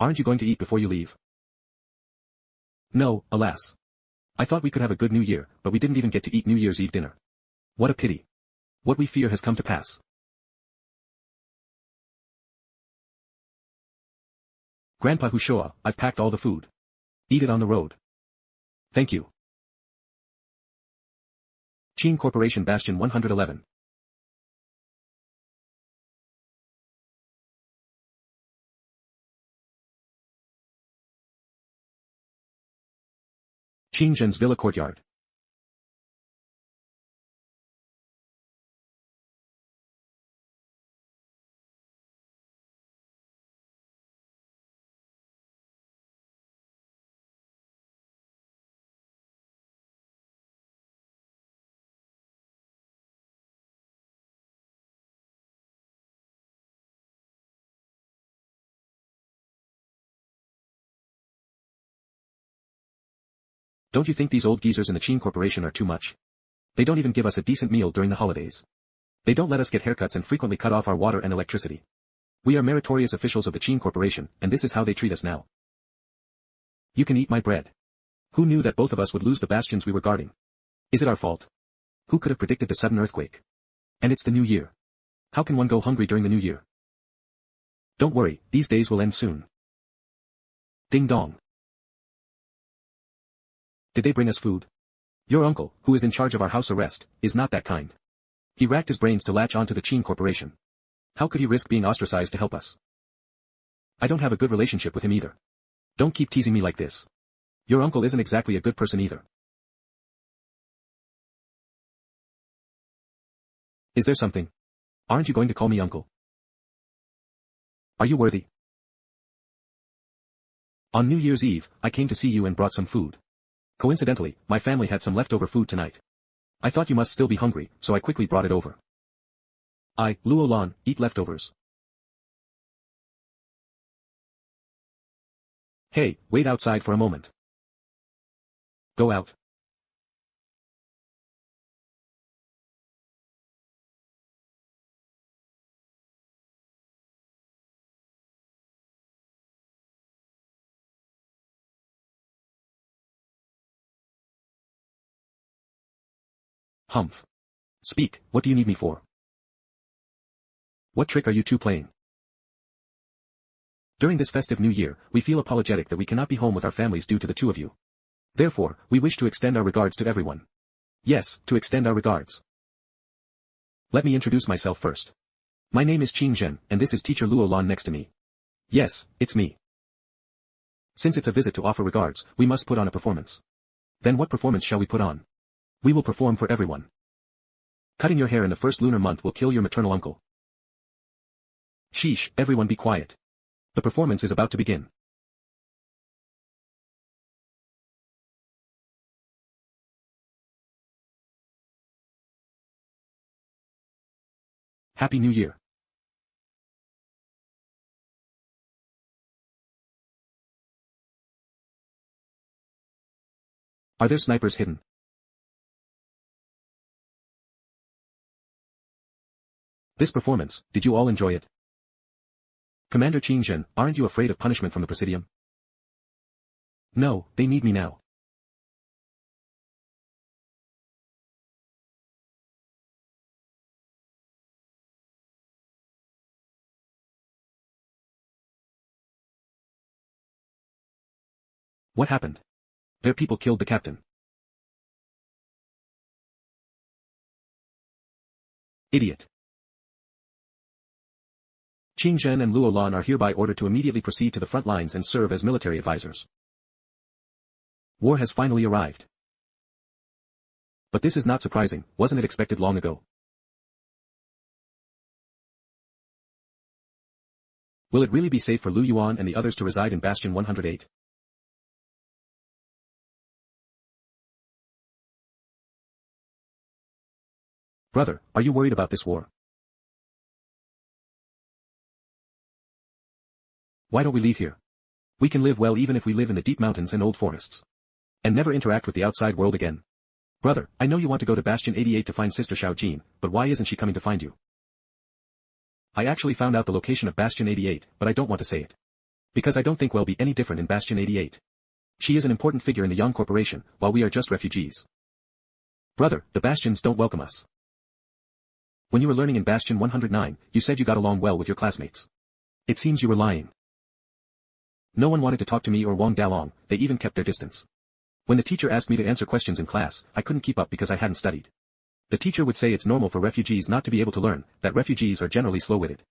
Aren't you going to eat before you leave? No, alas. I thought we could have a good New Year, but we didn't even get to eat New Year's Eve dinner. What a pity. What we fear has come to pass. Grandpa Hushoa, I've packed all the food. Eat it on the road. Thank you. Qing Corporation Bastion 111. Qingzhen's Villa Courtyard. Don't you think these old geezers in the Qing Corporation are too much? They don't even give us a decent meal during the holidays. They don't let us get haircuts and frequently cut off our water and electricity. We are meritorious officials of the Qing Corporation, and this is how they treat us now. You can eat my bread. Who knew that both of us would lose the bastions we were guarding? Is it our fault? Who could have predicted the sudden earthquake? And it's the new year. How can one go hungry during the new year? Don't worry, these days will end soon. Ding dong. Did they bring us food? Your uncle, who is in charge of our house arrest, is not that kind. He racked his brains to latch onto the Qing Corporation. How could he risk being ostracized to help us? I don't have a good relationship with him either. Don't keep teasing me like this. Your uncle isn't exactly a good person either. Is there something? Aren't you going to call me uncle? Are you worthy? On New Year's Eve, I came to see you and brought some food. Coincidentally, my family had some leftover food tonight. I thought you must still be hungry, so I quickly brought it over. I, Luo Lan, eat leftovers. Hey, wait outside for a moment. Go out. Humph. Speak, what do you need me for? What trick are you two playing? During this festive new year, we feel apologetic that we cannot be home with our families due to the two of you. Therefore, we wish to extend our regards to everyone. Yes, to extend our regards. Let me introduce myself first. My name is Qing Zhen, and this is teacher Luo Lan next to me. Yes, it's me. Since it's a visit to offer regards, we must put on a performance. Then what performance shall we put on? We will perform for everyone. Cutting your hair in the first lunar month will kill your maternal uncle. Sheesh, everyone be quiet. The performance is about to begin. Happy New Year. Are there snipers hidden? This performance, did you all enjoy it? Commander Qing Zhen, aren't you afraid of punishment from the Presidium? No, they need me now. What happened? Their people killed the captain. Idiot. Qing Zhen and Luo Lan are hereby ordered to immediately proceed to the front lines and serve as military advisors. War has finally arrived. But this is not surprising, wasn't it expected long ago? Will it really be safe for Lu Yuan and the others to reside in Bastion 108? Brother, are you worried about this war? Why don't we leave here? We can live well even if we live in the deep mountains and old forests. And never interact with the outside world again. Brother, I know you want to go to Bastion 88 to find Sister Xiao Jin, but why isn't she coming to find you? I actually found out the location of Bastion 88, but I don't want to say it. Because I don't think we'll be any different in Bastion 88. She is an important figure in the Yang Corporation, while we are just refugees. Brother, the Bastions don't welcome us. When you were learning in Bastion 109, you said you got along well with your classmates. It seems you were lying. No one wanted to talk to me or Wang Dalong, they even kept their distance. When the teacher asked me to answer questions in class, I couldn't keep up because I hadn't studied. The teacher would say it's normal for refugees not to be able to learn, that refugees are generally slow-witted.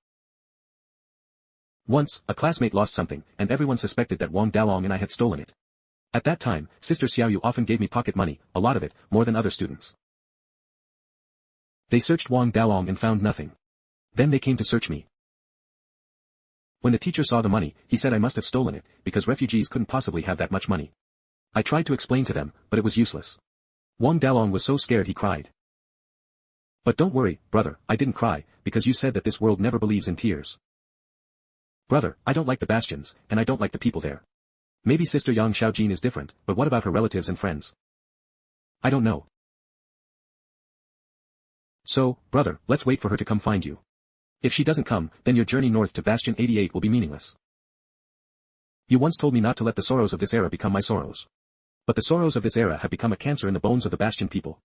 Once, a classmate lost something, and everyone suspected that Wang Dalong and I had stolen it. At that time, Sister Xiaoyu often gave me pocket money, a lot of it, more than other students. They searched Wang Dalong and found nothing. Then they came to search me. When the teacher saw the money, he said I must have stolen it, because refugees couldn't possibly have that much money. I tried to explain to them, but it was useless. Wang Dalong was so scared he cried. But don't worry, brother, I didn't cry, because you said that this world never believes in tears. Brother, I don't like the Bastions, and I don't like the people there. Maybe Sister Yang Xiaojin is different, but what about her relatives and friends? I don't know. So, brother, let's wait for her to come find you. If she doesn't come, then your journey north to Bastion 88 will be meaningless. You once told me not to let the sorrows of this era become my sorrows. But the sorrows of this era have become a cancer in the bones of the Bastion people.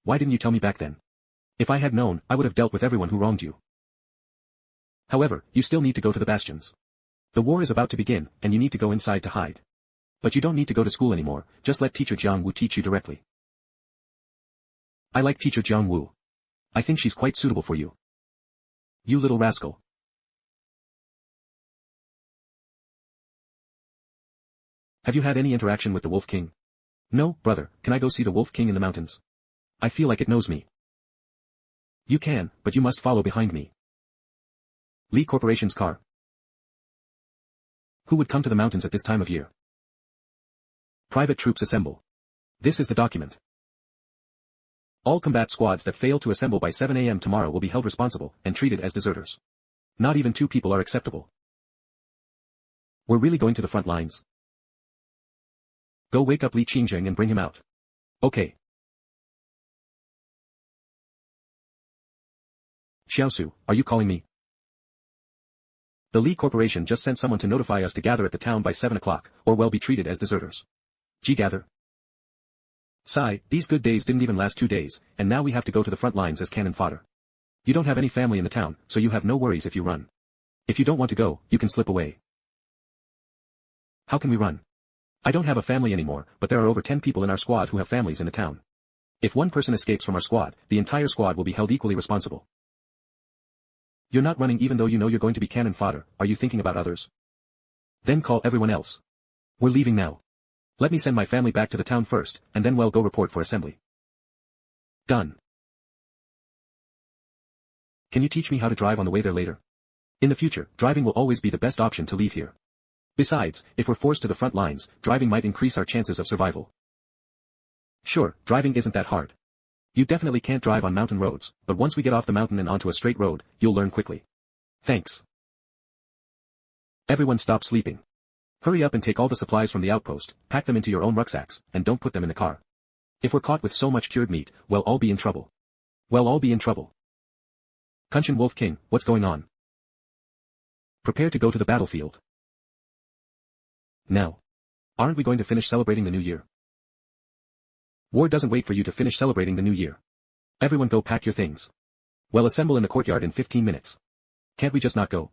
Why didn't you tell me back then? If I had known, I would have dealt with everyone who wronged you. However, you still need to go to the Bastions. The war is about to begin, and you need to go inside to hide. But you don't need to go to school anymore, just let Teacher Jiang Wu teach you directly. I like Teacher Jiang Wu. I think she's quite suitable for you. You little rascal. Have you had any interaction with the Wolf King? No, brother, can I go see the Wolf King in the mountains? I feel like it knows me. You can, but you must follow behind me. Lee Corporation's car. Who would come to the mountains at this time of year? Private troops assemble. This is the document. All combat squads that fail to assemble by 7 a.m. tomorrow will be held responsible and treated as deserters. Not even 2 people are acceptable. We're really going to the front lines? Go wake up Li Qingjing and bring him out. Okay. Xiaosu, are you calling me? The Li Corporation just sent someone to notify us to gather at the town by 7 o'clock, or we'll be treated as deserters. Gather. Sigh, these good days didn't even last 2 days, and now we have to go to the front lines as cannon fodder. You don't have any family in the town, so you have no worries if you run. If you don't want to go, you can slip away. How can we run? I don't have a family anymore, but there are over 10 people in our squad who have families in the town. If one person escapes from our squad, the entire squad will be held equally responsible. You're not running even though you know you're going to be cannon fodder, are you thinking about others? Then call everyone else. We're leaving now. Let me send my family back to the town first, and then we'll go report for assembly. Done. Can you teach me how to drive on the way there later? In the future, driving will always be the best option to leave here. Besides, if we're forced to the front lines, driving might increase our chances of survival. Sure, driving isn't that hard. You definitely can't drive on mountain roads, but once we get off the mountain and onto a straight road, you'll learn quickly. Thanks. Everyone stop sleeping. Hurry up and take all the supplies from the outpost, pack them into your own rucksacks, and don't put them in the car. If we're caught with so much cured meat, we'll all be in trouble. We'll all be in trouble. Kunshin Wolf King, what's going on? Prepare to go to the battlefield. Now. Aren't we going to finish celebrating the new year? War doesn't wait for you to finish celebrating the new year. Everyone go pack your things. We'll assemble in the courtyard in 15 minutes. Can't we just not go?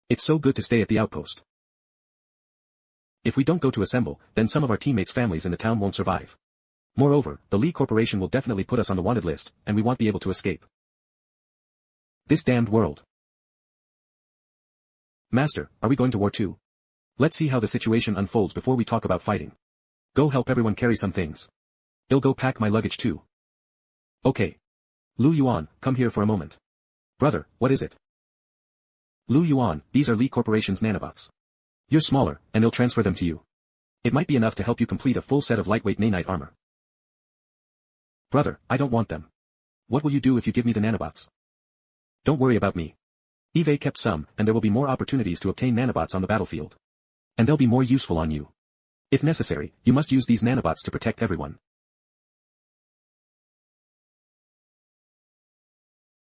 It's so good to stay at the outpost. If we don't go to assemble, then some of our teammates' families in the town won't survive. Moreover, the Lee Corporation will definitely put us on the wanted list, and we won't be able to escape. This damned world. Master, are we going to war too? Let's see how the situation unfolds before we talk about fighting. Go help everyone carry some things. I'll go pack my luggage too. Okay. Lu Yuan, come here for a moment. Brother, what is it? Lu Yuan, these are Lee Corporation's nanobots. You're smaller, and they'll transfer them to you. It might be enough to help you complete a full set of lightweight nanite armor. Brother, I don't want them. What will you do if you give me the nanobots? Don't worry about me. Eve kept some, and there will be more opportunities to obtain nanobots on the battlefield. And they'll be more useful on you. If necessary, you must use these nanobots to protect everyone.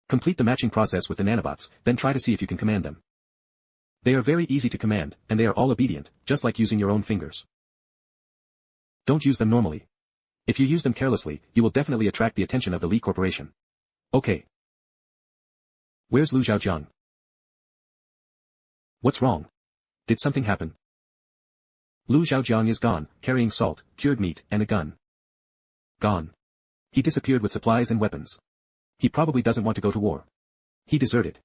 Complete the matching process with the nanobots, then try to see if you can command them. They are very easy to command, and they are all obedient, just like using your own fingers. Don't use them normally. If you use them carelessly, you will definitely attract the attention of the Lee Corporation. Okay. Where's Lu Zhaojiang? What's wrong? Did something happen? Lu Zhaojiang is gone, carrying salt, cured meat, and a gun. Gone. He disappeared with supplies and weapons. He probably doesn't want to go to war. He deserted.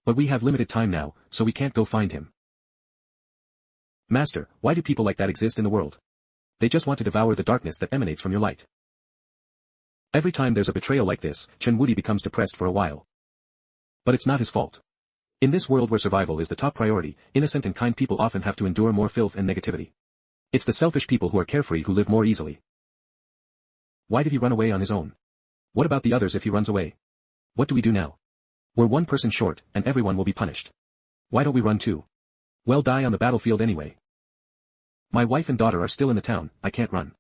But we have limited time now, so we can't go find him. Master, why do people like that exist in the world? They just want to devour the darkness that emanates from your light. Every time there's a betrayal like this, Chen Wudi becomes depressed for a while. But it's not his fault. In this world where survival is the top priority, innocent and kind people often have to endure more filth and negativity. It's the selfish people who are carefree who live more easily. Why did he run away on his own? What about the others if he runs away? What do we do now? We're one person short, and everyone will be punished. Why don't we run too? We'll die on the battlefield anyway. My wife and daughter are still in the town, I can't run.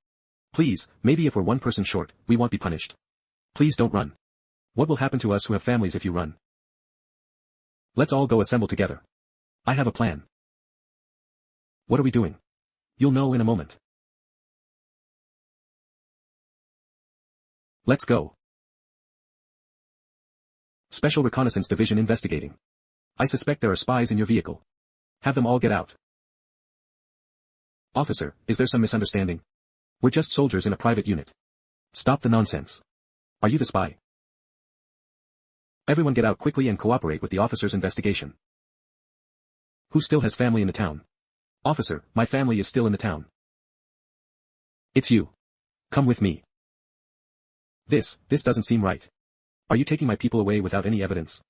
Please, maybe if we're one person short, we won't be punished. Please don't run. What will happen to us who have families if you run? Let's all go assemble together. I have a plan. What are we doing? You'll know in a moment. Let's go. Special Reconnaissance Division investigating. I suspect there are spies in your vehicle. Have them all get out. Officer, is there some misunderstanding? We're just soldiers in a private unit. Stop the nonsense. Are you the spy? Everyone get out quickly and cooperate with the officer's investigation. Who still has family in the town? Officer, my family is still in the town. It's you. Come with me. This doesn't seem right. Are you taking my people away without any evidence?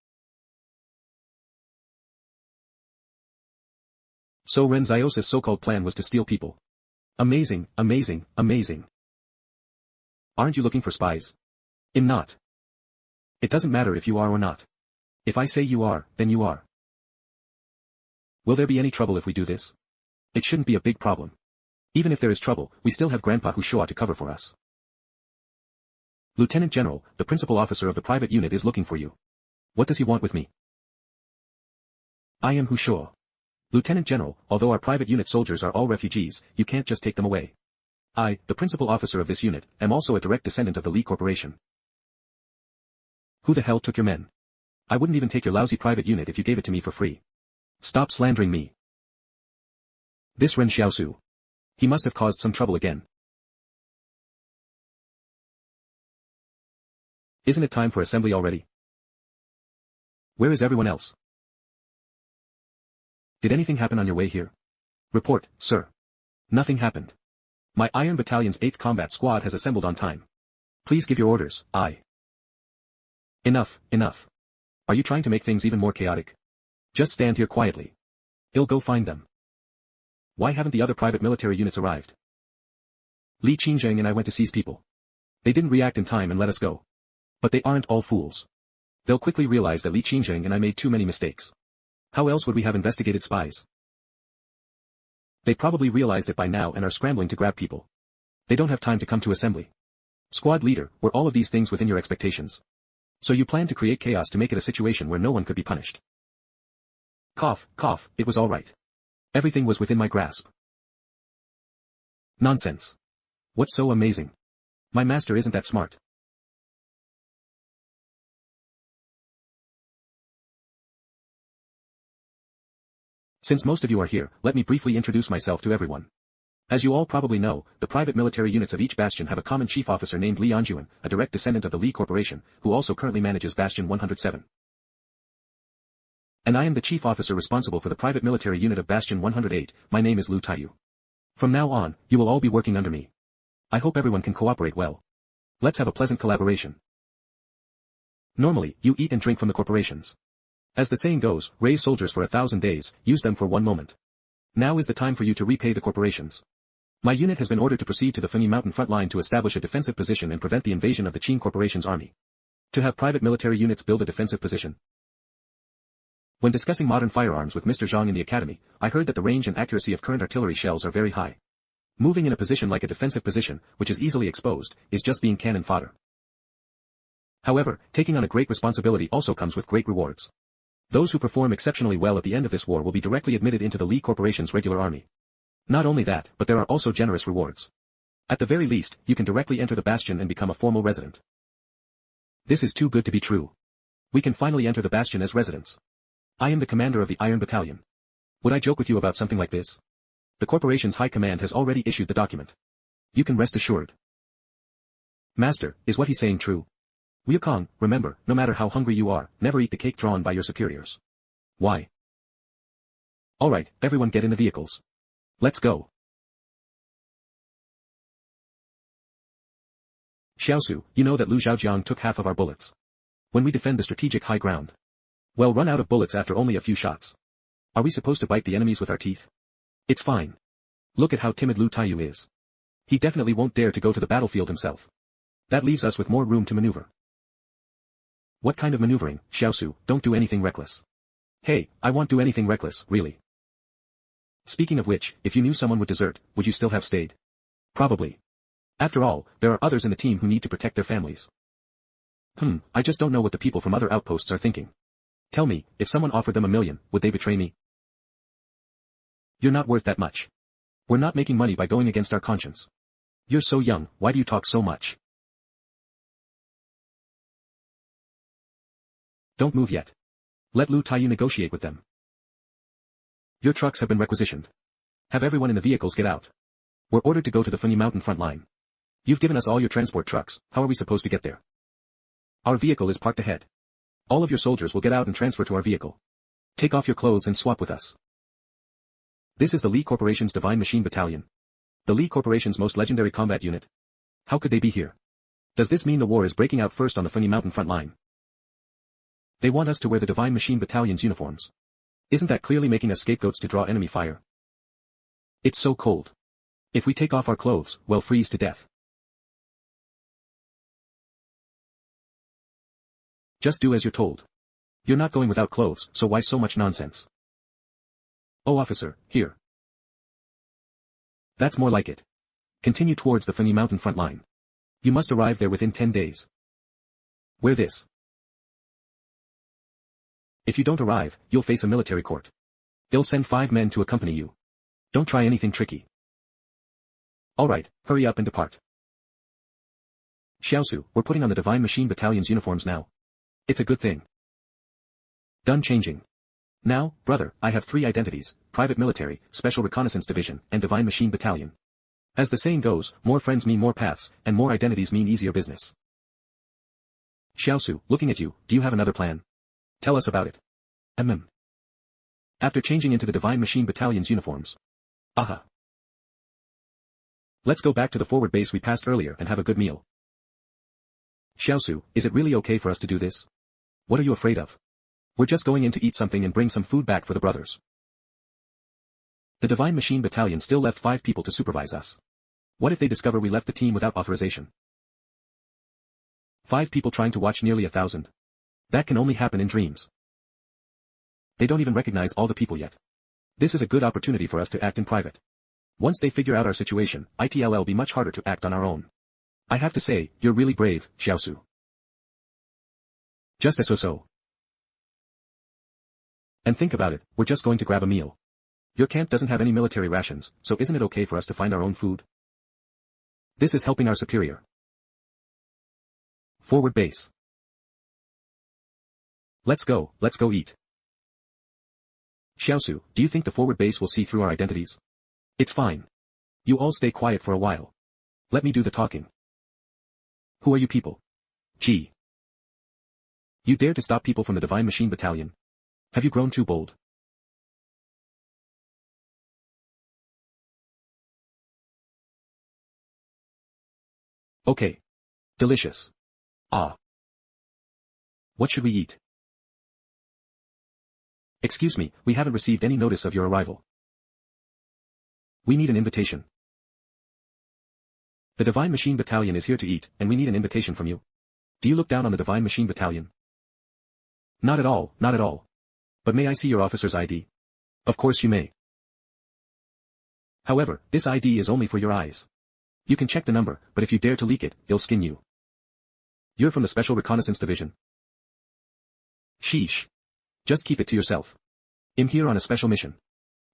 So Ren Xiaosu's so-called plan was to steal people. Amazing, amazing, amazing. Aren't you looking for spies? I'm not. It doesn't matter if you are or not. If I say you are, then you are. Will there be any trouble if we do this? It shouldn't be a big problem. Even if there is trouble, we still have Grandpa Hushua to cover for us. Lieutenant General, the principal officer of the private unit is looking for you. What does he want with me? I am Hushua. Lieutenant General, although our private unit soldiers are all refugees, you can't just take them away. I, the principal officer of this unit, am also a direct descendant of the Li Corporation. Who the hell took your men? I wouldn't even take your lousy private unit if you gave it to me for free. Stop slandering me. This Ren Xiaosu. He must have caused some trouble again. Isn't it time for assembly already? Where is everyone else? Did anything happen on your way here? Report, sir. Nothing happened. My Iron Battalion's 8th Combat Squad has assembled on time. Please give your orders, I. Enough, enough. Are you trying to make things even more chaotic? Just stand here quietly. I'll go find them. Why haven't the other private military units arrived? Li Qingzheng and I went to seize people. They didn't react in time and let us go. But they aren't all fools. They'll quickly realize that Li Qingzheng and I made too many mistakes. How else would we have investigated spies? They probably realized it by now and are scrambling to grab people. They don't have time to come to assembly. Squad leader, were all of these things within your expectations? So you plan to create chaos to make it a situation where no one could be punished. Cough, cough, it was all right. Everything was within my grasp. Nonsense. What's so amazing? My master isn't that smart. Since most of you are here, let me briefly introduce myself to everyone. As you all probably know, the private military units of each bastion have a common chief officer named Li Anjuan, a direct descendant of the Li Corporation, who also currently manages Bastion 107. And I am the chief officer responsible for the private military unit of Bastion 108, my name is Lu Taiyu. From now on, you will all be working under me. I hope everyone can cooperate well. Let's have a pleasant collaboration. Normally, you eat and drink from the corporations. As the saying goes, raise soldiers for 1,000 days, use them for 1 moment. Now is the time for you to repay the corporations. My unit has been ordered to proceed to the Feni Mountain front line to establish a defensive position and prevent the invasion of the Qing Corporation's army. To have private military units build a defensive position. When discussing modern firearms with Mr. Zhang in the academy, I heard that the range and accuracy of current artillery shells are very high. Moving in a position like a defensive position, which is easily exposed, is just being cannon fodder. However, taking on a great responsibility also comes with great rewards. Those who perform exceptionally well at the end of this war will be directly admitted into the Li Corporation's regular army. Not only that, but there are also generous rewards. At the very least, you can directly enter the bastion and become a formal resident. This is too good to be true. We can finally enter the bastion as residents. I am the commander of the Iron Battalion. Would I joke with you about something like this? The corporation's high command has already issued the document. You can rest assured. Master, is what he's saying true? Wukong, remember, no matter how hungry you are, never eat the cake drawn by your superiors. Why? Alright, everyone get in the vehicles. Let's go. Xiaosu, you know that Lu Zhaojiang took half of our bullets. When we defend the strategic high ground. Well, run out of bullets after only a few shots. Are we supposed to bite the enemies with our teeth? It's fine. Look at how timid Lu Taiyu is. He definitely won't dare to go to the battlefield himself. That leaves us with more room to maneuver. What kind of maneuvering, Xiaosu? Don't do anything reckless. Hey, I won't do anything reckless, really. Speaking of which, if you knew someone would desert, would you still have stayed? Probably. After all, there are others in the team who need to protect their families. I just don't know what the people from other outposts are thinking. Tell me, if someone offered them $1 million, would they betray me? You're not worth that much. We're not making money by going against our conscience. You're so young, why do you talk so much? Don't move yet. Let Lu Taiyu negotiate with them. Your trucks have been requisitioned. Have everyone in the vehicles get out. We're ordered to go to the Feni Mountain front line. You've given us all your transport trucks, how are we supposed to get there? Our vehicle is parked ahead. All of your soldiers will get out and transfer to our vehicle. Take off your clothes and swap with us. This is the Li Corporation's Divine Machine Battalion. The Li Corporation's most legendary combat unit. How could they be here? Does this mean the war is breaking out first on the Feni Mountain front line? They want us to wear the Divine Machine Battalion's uniforms. Isn't that clearly making us scapegoats to draw enemy fire? It's so cold. If we take off our clothes, we'll freeze to death. Just do as you're told. You're not going without clothes, so why so much nonsense? Oh officer, here. That's more like it. Continue towards the Feni mountain front line. You must arrive there within 10 days. Wear this. If you don't arrive, you'll face a military court. They'll send 5 men to accompany you. Don't try anything tricky. Alright, hurry up and depart. Xiaosu, we're putting on the Divine Machine Battalion's uniforms now. It's a good thing. Done changing. Now, brother, I have 3 identities: Private Military, Special Reconnaissance Division, and Divine Machine Battalion. As the saying goes, more friends mean more paths, and more identities mean easier business. Xiaosu, looking at you, do you have another plan? Tell us about it. After changing into the Divine Machine Battalion's uniforms. Aha. Let's go back to the forward base we passed earlier and have a good meal. Xiaosu, is it really okay for us to do this? What are you afraid of? We're just going in to eat something and bring some food back for the brothers. The Divine Machine Battalion still left 5 people to supervise us. What if they discover we left the team without authorization? 5 people trying to watch nearly 1,000. That can only happen in dreams. They don't even recognize all the people yet. This is a good opportunity for us to act in private. Once they figure out our situation, it'll be much harder to act on our own. I have to say, you're really brave, Xiaosu. Just as so. And think about it, we're just going to grab a meal. Your camp doesn't have any military rations, so isn't it okay for us to find our own food? This is helping our superior. Forward base. Let's go eat. Xiaosu, do you think the forward base will see through our identities? It's fine. You all stay quiet for a while. Let me do the talking. Who are you people? Gee. You dare to stop people from the Divine Machine Battalion? Have you grown too bold? Okay. Delicious. Ah. What should we eat? Excuse me, we haven't received any notice of your arrival. We need an invitation. The Divine Machine Battalion is here to eat, and we need an invitation from you. Do you look down on the Divine Machine Battalion? Not at all, not at all. But may I see your officer's ID? Of course you may. However, this ID is only for your eyes. You can check the number, but if you dare to leak it, it'll skin you. You're from the Special Reconnaissance Division. Sheesh. Just keep it to yourself. I'm here on a special mission.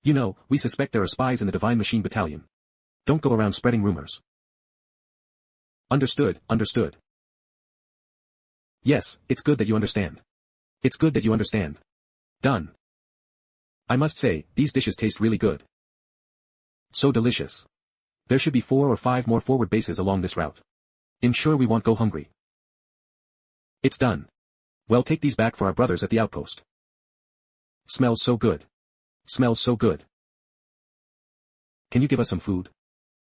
You know, we suspect there are spies in the Divine Machine Battalion. Don't go around spreading rumors. Understood, understood. Yes, it's good that you understand. It's good that you understand. Done. I must say, these dishes taste really good. So delicious. There should be 4 or 5 more forward bases along this route. I'm sure we won't go hungry. It's done. Well, take these back for our brothers at the outpost. Smells so good. Smells so good. Can you give us some food?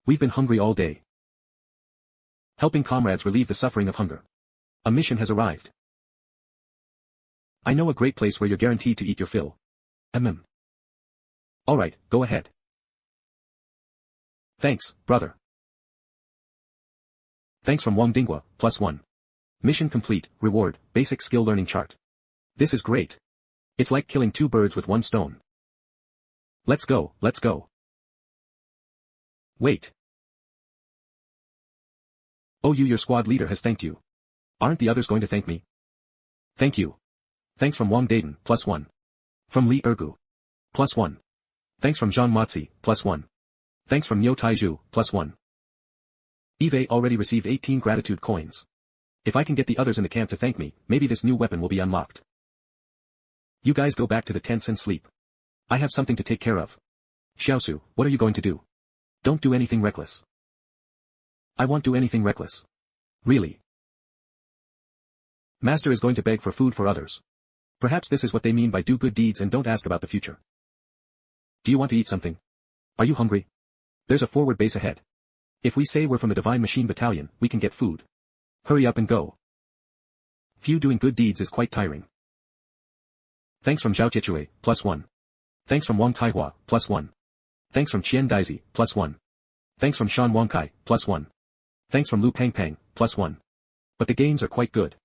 We've been hungry all day. Helping comrades relieve the suffering of hunger. A mission has arrived. I know a great place where you're guaranteed to eat your fill. Alright, go ahead. Thanks, brother. Thanks from Wang Dinghua, +1. Mission complete, reward, basic skill learning chart. This is great. It's like killing 2 birds with 1 stone. Let's go, let's go. Wait. Oh, your squad leader has thanked you. Aren't the others going to thank me? Thank you. Thanks from Wang Daiden, +1. From Li Ergu. +1. Thanks from Zhang Matzi, +1. Thanks from Niu Taizhu, +1. Eve already received 18 gratitude coins. If I can get the others in the camp to thank me, maybe this new weapon will be unlocked. You guys go back to the tents and sleep. I have something to take care of. Xiaosu, what are you going to do? Don't do anything reckless. I won't do anything reckless. Really. Master is going to beg for food for others. Perhaps this is what they mean by do good deeds and don't ask about the future. Do you want to eat something? Are you hungry? There's a forward base ahead. If we say we're from the Divine Machine Battalion, we can get food. Hurry up and go. Few doing good deeds is quite tiring. Thanks from Zhao Tietue, +1. Thanks from Wang Taihua, +1. Thanks from Qian Daizi, +1. Thanks from Shan Wangkai, +1. Thanks from Lu Pangpang, +1. But the gains are quite good.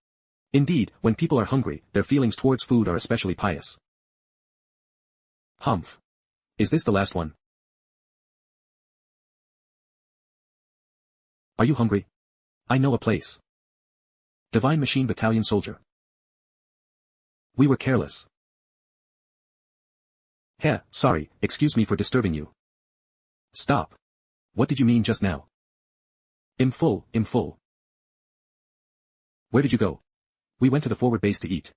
Indeed, when people are hungry, their feelings towards food are especially pious. Humph. Is this the last one? Are you hungry? I know a place. Divine Machine Battalion Soldier. We were careless. Heh, sorry, excuse me for disturbing you. Stop. What did you mean just now? I'm full. Where did you go? We went to the forward base to eat.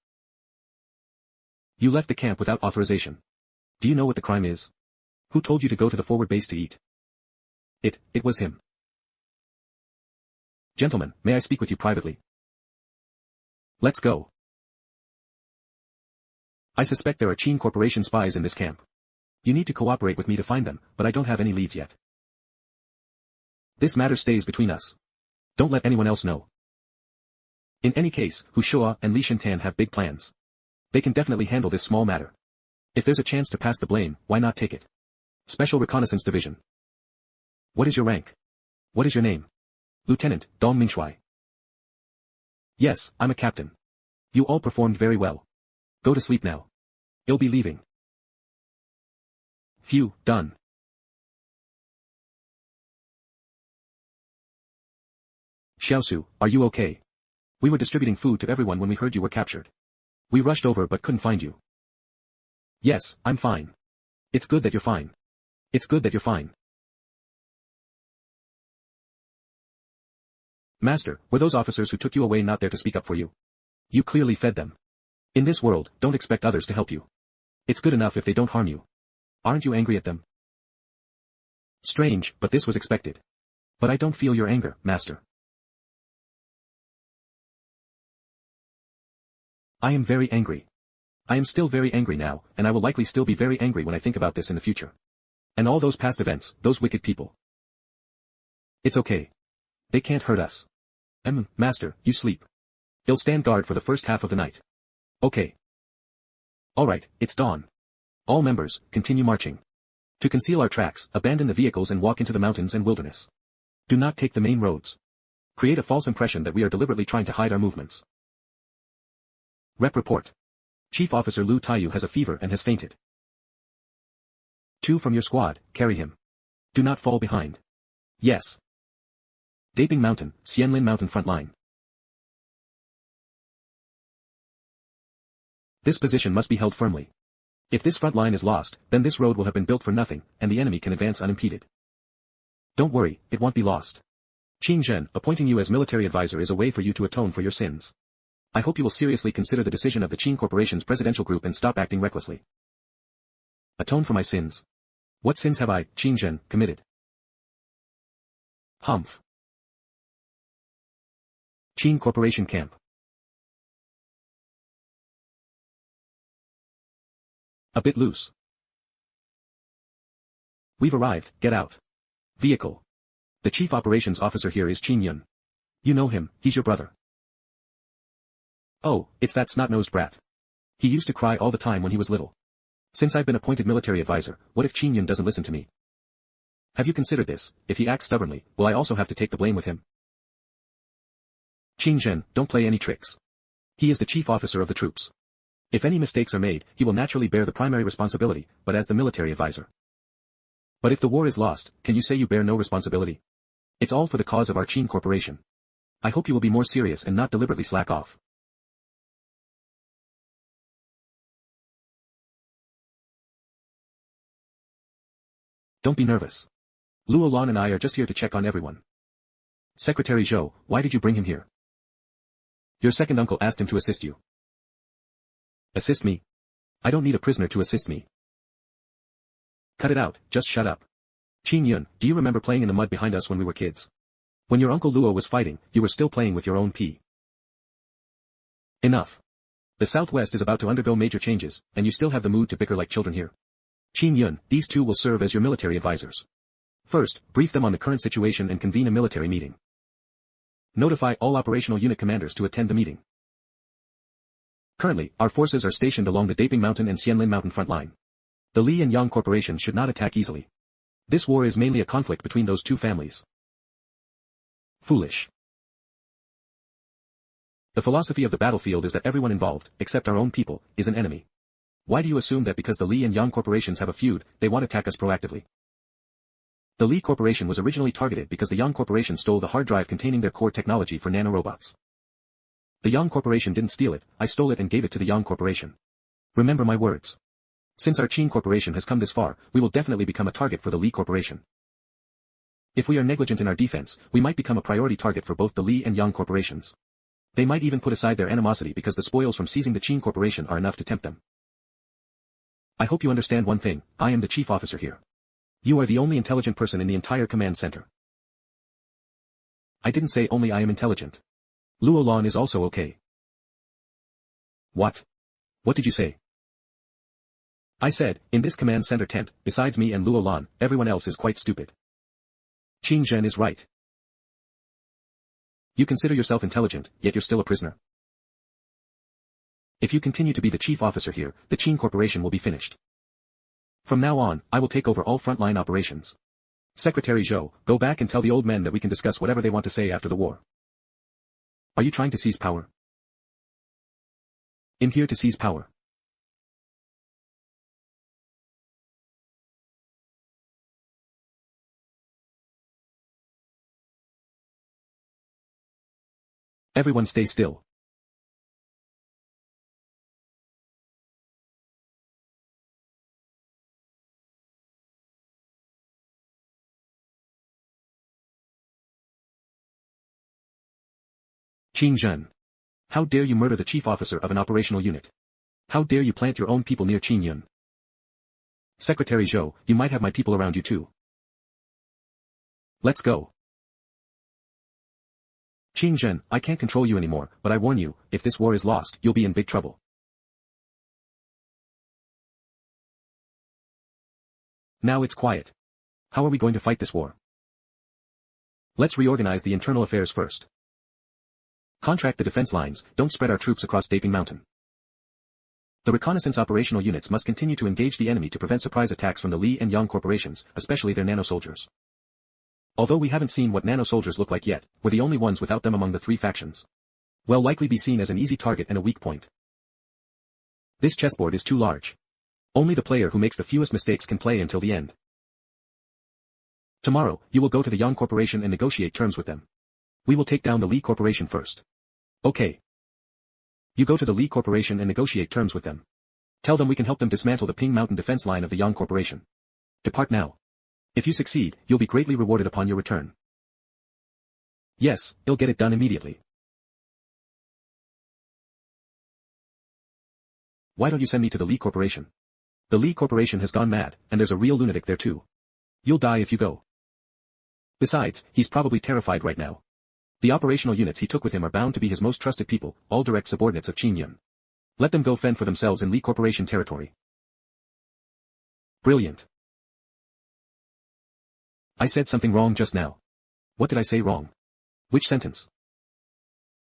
You left the camp without authorization. Do you know what the crime is? Who told you to go to the forward base to eat? It was him. Gentlemen, may I speak with you privately? Let's go. I suspect there are Qin Corporation spies in this camp. You need to cooperate with me to find them, but I don't have any leads yet. This matter stays between us. Don't let anyone else know. In any case, Hu Shua and Li Shintan have big plans. They can definitely handle this small matter. If there's a chance to pass the blame, why not take it? Special Reconnaissance Division. What is your rank? What is your name? Lieutenant, Dong Mingshui. Yes, I'm a captain. You all performed very well. Go to sleep now. You'll be leaving. Phew, done. Xiaosu, are you okay? We were distributing food to everyone when we heard you were captured. We rushed over but couldn't find you. Yes, I'm fine. It's good that you're fine. It's good that you're fine. Master, were those officers who took you away not there to speak up for you? You clearly fed them. In this world, don't expect others to help you. It's good enough if they don't harm you. Aren't you angry at them? Strange, but this was expected. But I don't feel your anger, Master. I am very angry. I am still very angry now, and I will likely still be very angry when I think about this in the future. And all those past events, those wicked people. It's okay. They can't hurt us. Master, you sleep. I'll stand guard for the first half of the night. Okay. Alright, it's dawn. All members, continue marching. To conceal our tracks, abandon the vehicles and walk into the mountains and wilderness. Do not take the main roads. Create a false impression that we are deliberately trying to hide our movements. Rep report. Chief Officer Lu Taiyu has a fever and has fainted. 2 from your squad, carry him. Do not fall behind. Yes. Daping Mountain, Xianlin Mountain front line. This position must be held firmly. If this front line is lost, then this road will have been built for nothing, and the enemy can advance unimpeded. Don't worry, it won't be lost. Qin Zhen, appointing you as military advisor is a way for you to atone for your sins. I hope you will seriously consider the decision of the Qin Corporation's presidential group and stop acting recklessly. Atone for my sins. What sins have I, Qin Zhen, committed? Humph. Qin Corporation Camp. A bit loose. We've arrived, get out. Vehicle. The chief operations officer here is Qin Yun. You know him, he's your brother. Oh, it's that snot-nosed brat. He used to cry all the time when he was little. Since I've been appointed military advisor, what if Qin Yun doesn't listen to me? Have you considered this? If he acts stubbornly, will I also have to take the blame with him? Qin Zhen, don't play any tricks. He is the chief officer of the troops. If any mistakes are made, he will naturally bear the primary responsibility, but as the military advisor. But if the war is lost, can you say you bear no responsibility? It's all for the cause of our Qin Corporation. I hope you will be more serious and not deliberately slack off. Don't be nervous. Luo Lan and I are just here to check on everyone. Secretary Zhou, why did you bring him here? Your second uncle asked him to assist you. Assist me? I don't need a prisoner to assist me. Cut it out, just shut up. Qin Yun, do you remember playing in the mud behind us when we were kids? When your uncle Luo was fighting, you were still playing with your own pea. Enough. The Southwest is about to undergo major changes, and you still have the mood to bicker like children here. Qin Yun, these two will serve as your military advisors. First, brief them on the current situation and convene a military meeting. Notify all operational unit commanders to attend the meeting. Currently, our forces are stationed along the Daping Mountain and Xianlin Mountain front line. The Li and Yang Corporation should not attack easily. This war is mainly a conflict between those two families. Foolish. The philosophy of the battlefield is that everyone involved, except our own people, is an enemy. Why do you assume that because the Li and Yang corporations have a feud, they want to attack us proactively? The Li corporation was originally targeted because the Yang corporation stole the hard drive containing their core technology for nanorobots. The Yang corporation didn't steal it, I stole it and gave it to the Yang corporation. Remember my words. Since our Qin corporation has come this far, we will definitely become a target for the Li corporation. If we are negligent in our defense, we might become a priority target for both the Li and Yang corporations. They might even put aside their animosity because the spoils from seizing the Qin corporation are enough to tempt them. I hope you understand one thing, I am the chief officer here. You are the only intelligent person in the entire command center. I didn't say only I am intelligent. Luo Lan is also okay. What? What did you say? I said, in this command center tent, besides me and Luo Lan, everyone else is quite stupid. Qin Zhen is right. You consider yourself intelligent, yet you're still a prisoner. If you continue to be the chief officer here, the Qin corporation will be finished. From now on, I will take over all frontline operations. Secretary Zhou, go back and tell the old men that we can discuss whatever they want to say after the war. Are you trying to seize power? I'm here to seize power. Everyone stay still. Qin Zhen. How dare you murder the chief officer of an operational unit? How dare you plant your own people near Qin Yun? Secretary Zhou, you might have my people around you too. Let's go. Qin Zhen, I can't control you anymore, but I warn you, if this war is lost, you'll be in big trouble. Now it's quiet. How are we going to fight this war? Let's reorganize the internal affairs first. Contract the defense lines, don't spread our troops across Daping Mountain. The reconnaissance operational units must continue to engage the enemy to prevent surprise attacks from the Li and Yang corporations, especially their nanosoldiers. Although we haven't seen what nanosoldiers look like yet, we're the only ones without them among the three factions. We'll likely be seen as an easy target and a weak point. This chessboard is too large. Only the player who makes the fewest mistakes can play until the end. Tomorrow, you will go to the Yang corporation and negotiate terms with them. We will take down the Li corporation first. Okay. You go to the Li corporation and negotiate terms with them. Tell them we can help them dismantle the Ping Mountain defense line of the Yang corporation. Depart now. If you succeed, you'll be greatly rewarded upon your return. Yes, you'll get it done immediately. Why don't you send me to the Li corporation? The Li corporation has gone mad, and there's a real lunatic there too. You'll die if you go. Besides, he's probably terrified right now. The operational units he took with him are bound to be his most trusted people, all direct subordinates of Qin Yun. Let them go fend for themselves in Li corporation territory. Brilliant. I said something wrong just now. What did I say wrong? Which sentence?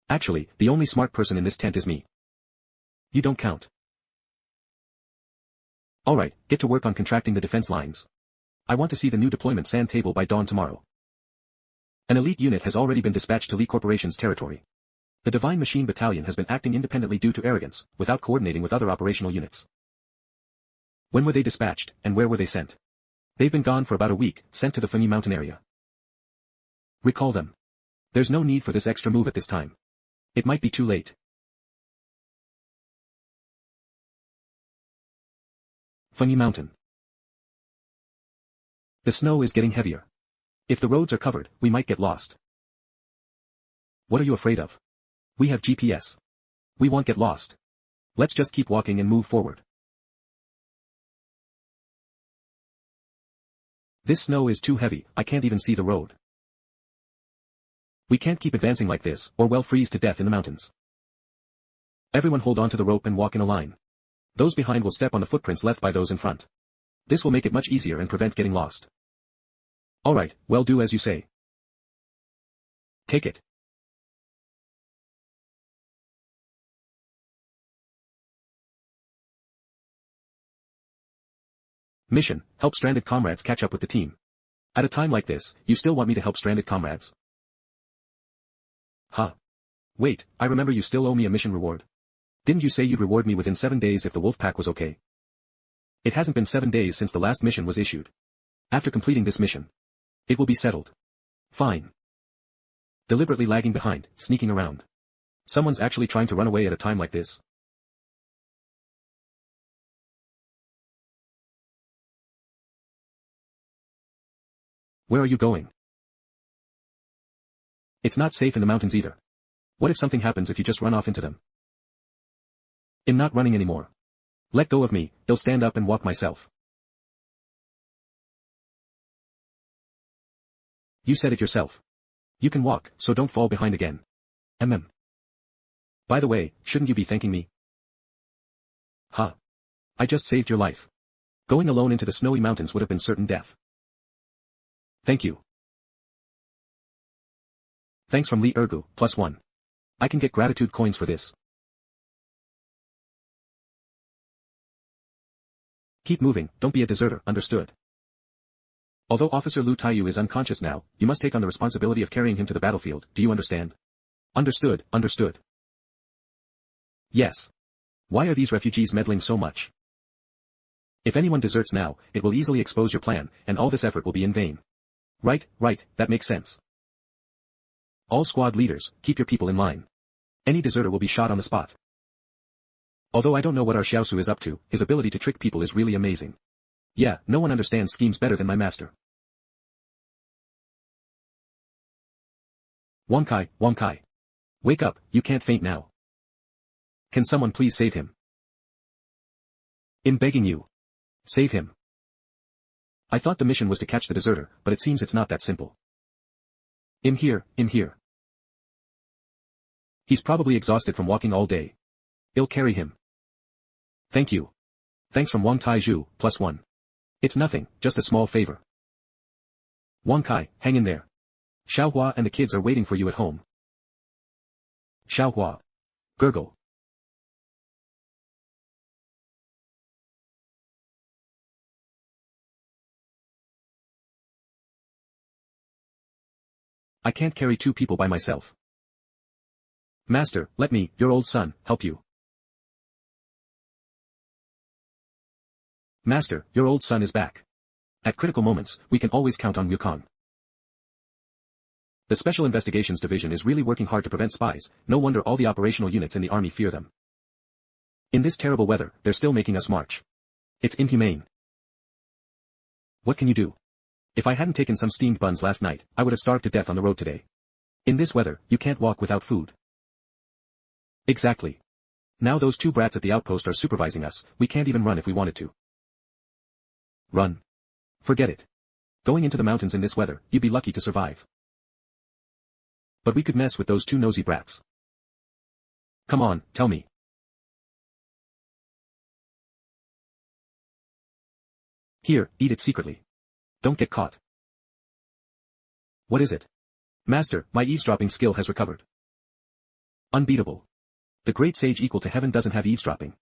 Actually, the only smart person in this tent is me. You don't count. Alright, get to work on contracting the defense lines. I want to see the new deployment sand table by dawn tomorrow. An elite unit has already been dispatched to Li Corporation's territory. The Divine Machine Battalion has been acting independently due to arrogance, without coordinating with other operational units. When were they dispatched, and where were they sent? They've been gone for about a week, sent to the Fenyi Mountain area. Recall them. There's no need for this extra move at this time. It might be too late. Fenyi Mountain. The snow is getting heavier. If the roads are covered, we might get lost. What are you afraid of? We have GPS. We won't get lost. Let's just keep walking and move forward. This snow is too heavy, I can't even see the road. We can't keep advancing like this, or we'll freeze to death in the mountains. Everyone hold on to the rope and walk in a line. Those behind will step on the footprints left by those in front. This will make it much easier and prevent getting lost. Alright, well, do as you say. Take it. Mission, help stranded comrades catch up with the team. At a time like this, you still want me to help stranded comrades? Huh. Wait, I remember you still owe me a mission reward. Didn't you say you'd reward me within 7 days if the wolf pack was okay? It hasn't been 7 days since the last mission was issued. After completing this mission, it will be settled. Fine. Deliberately lagging behind, sneaking around. Someone's actually trying to run away at a time like this. Where are you going? It's not safe in the mountains either. What if something happens if you just run off into them? I'm not running anymore. Let go of me, I'll stand up and walk myself. You said it yourself. You can walk, so don't fall behind again. By the way, shouldn't you be thanking me? Huh. I just saved your life. Going alone into the snowy mountains would have been certain death. Thank you. Thanks from Li Ergu, +1. I can get gratitude coins for this. Keep moving, don't be a deserter, understood? Although Officer Lu Taiyu is unconscious now, you must take on the responsibility of carrying him to the battlefield, do you understand? Understood, understood. Yes. Why are these refugees meddling so much? If anyone deserts now, it will easily expose your plan, and all this effort will be in vain. Right, that makes sense. All squad leaders, keep your people in line. Any deserter will be shot on the spot. Although I don't know what our Xiaosu is up to, his ability to trick people is really amazing. Yeah, no one understands schemes better than my master. Wang Kai. Wake up, you can't faint now. Can someone please save him? I'm begging you. Save him. I thought the mission was to catch the deserter, but it seems it's not that simple. I'm here. He's probably exhausted from walking all day. I'll carry him. Thank you. Thanks from Wang Taizhu, +1. It's nothing, just a small favor. Wang Kai, hang in there. Xiaohua and the kids are waiting for you at home. Xiaohua. Gurgle. I can't carry 2 people by myself. Master, let me, your old son, help you. Master, your old son is back. At critical moments, we can always count on Wukong. The Special Investigations Division is really working hard to prevent spies, no wonder all the operational units in the army fear them. In this terrible weather, they're still making us march. It's inhumane. What can you do? If I hadn't taken some steamed buns last night, I would have starved to death on the road today. In this weather, you can't walk without food. Exactly. Now those 2 brats at the outpost are supervising us, we can't even run if we wanted to. Run. Forget it. Going into the mountains in this weather, you'd be lucky to survive. But we could mess with those 2 nosy brats. Come on, tell me. Here, eat it secretly. Don't get caught. What is it? Master, my eavesdropping skill has recovered. Unbeatable. The Great Sage equal to heaven doesn't have eavesdropping.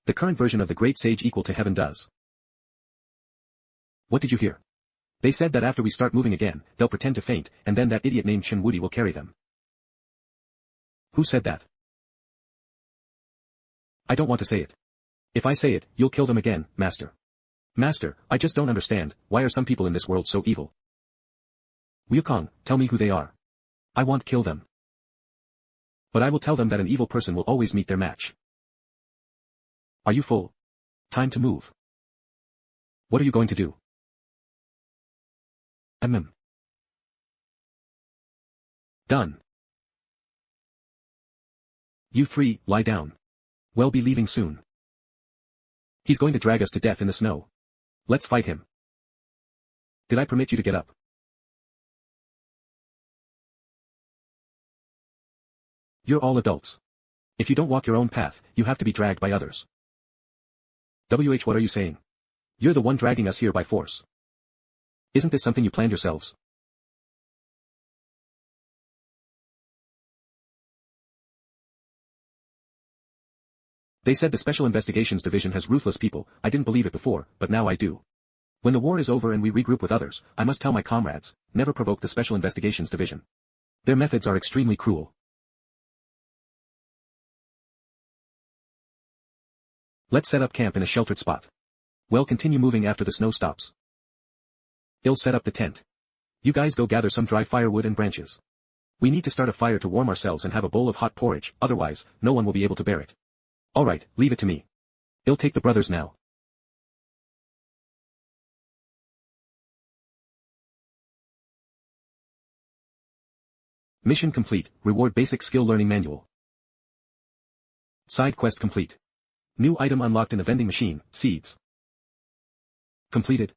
The current version of the Great Sage equal to heaven does. What did you hear? They said that after we start moving again, they'll pretend to faint, and then that idiot named Chen Wudi will carry them. Who said that? I don't want to say it. If I say it, you'll kill them again, Master. Master, I just don't understand, why are some people in this world so evil? Wukong, tell me who they are. I won't kill them. But I will tell them that an evil person will always meet their match. Are you full? Time to move. What are you going to do? Done. You 3, lie down. We'll be leaving soon. He's going to drag us to death in the snow. Let's fight him. Did I permit you to get up? You're all adults. If you don't walk your own path, you have to be dragged by others. What are you saying? You're the one dragging us here by force. Isn't this something you planned yourselves? They said the Special Investigations Division has ruthless people, I didn't believe it before, but now I do. When the war is over and we regroup with others, I must tell my comrades, never provoke the Special Investigations Division. Their methods are extremely cruel. Let's set up camp in a sheltered spot. Well, continue moving after the snow stops. I'll set up the tent. You guys go gather some dry firewood and branches. We need to start a fire to warm ourselves and have a bowl of hot porridge, otherwise, no one will be able to bear it. Alright, leave it to me. I'll take the brothers now. Mission complete, reward basic skill learning manual. Side quest complete. New item unlocked in the vending machine, seeds. Completed.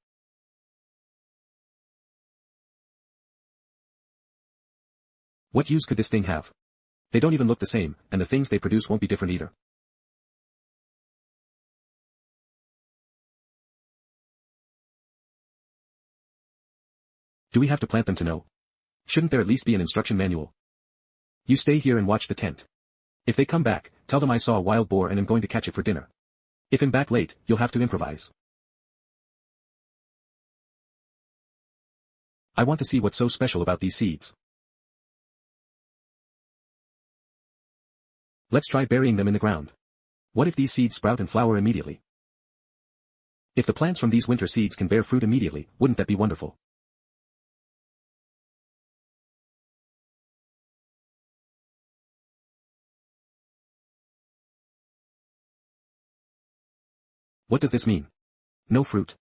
What use could this thing have? They don't even look the same, and the things they produce won't be different either. Do we have to plant them to know? Shouldn't there at least be an instruction manual? You stay here and watch the tent. If they come back, tell them I saw a wild boar and am going to catch it for dinner. If I'm back late, you'll have to improvise. I want to see what's so special about these seeds. Let's try burying them in the ground. What if these seeds sprout and flower immediately? If the plants from these winter seeds can bear fruit immediately, wouldn't that be wonderful? What does this mean? No fruit.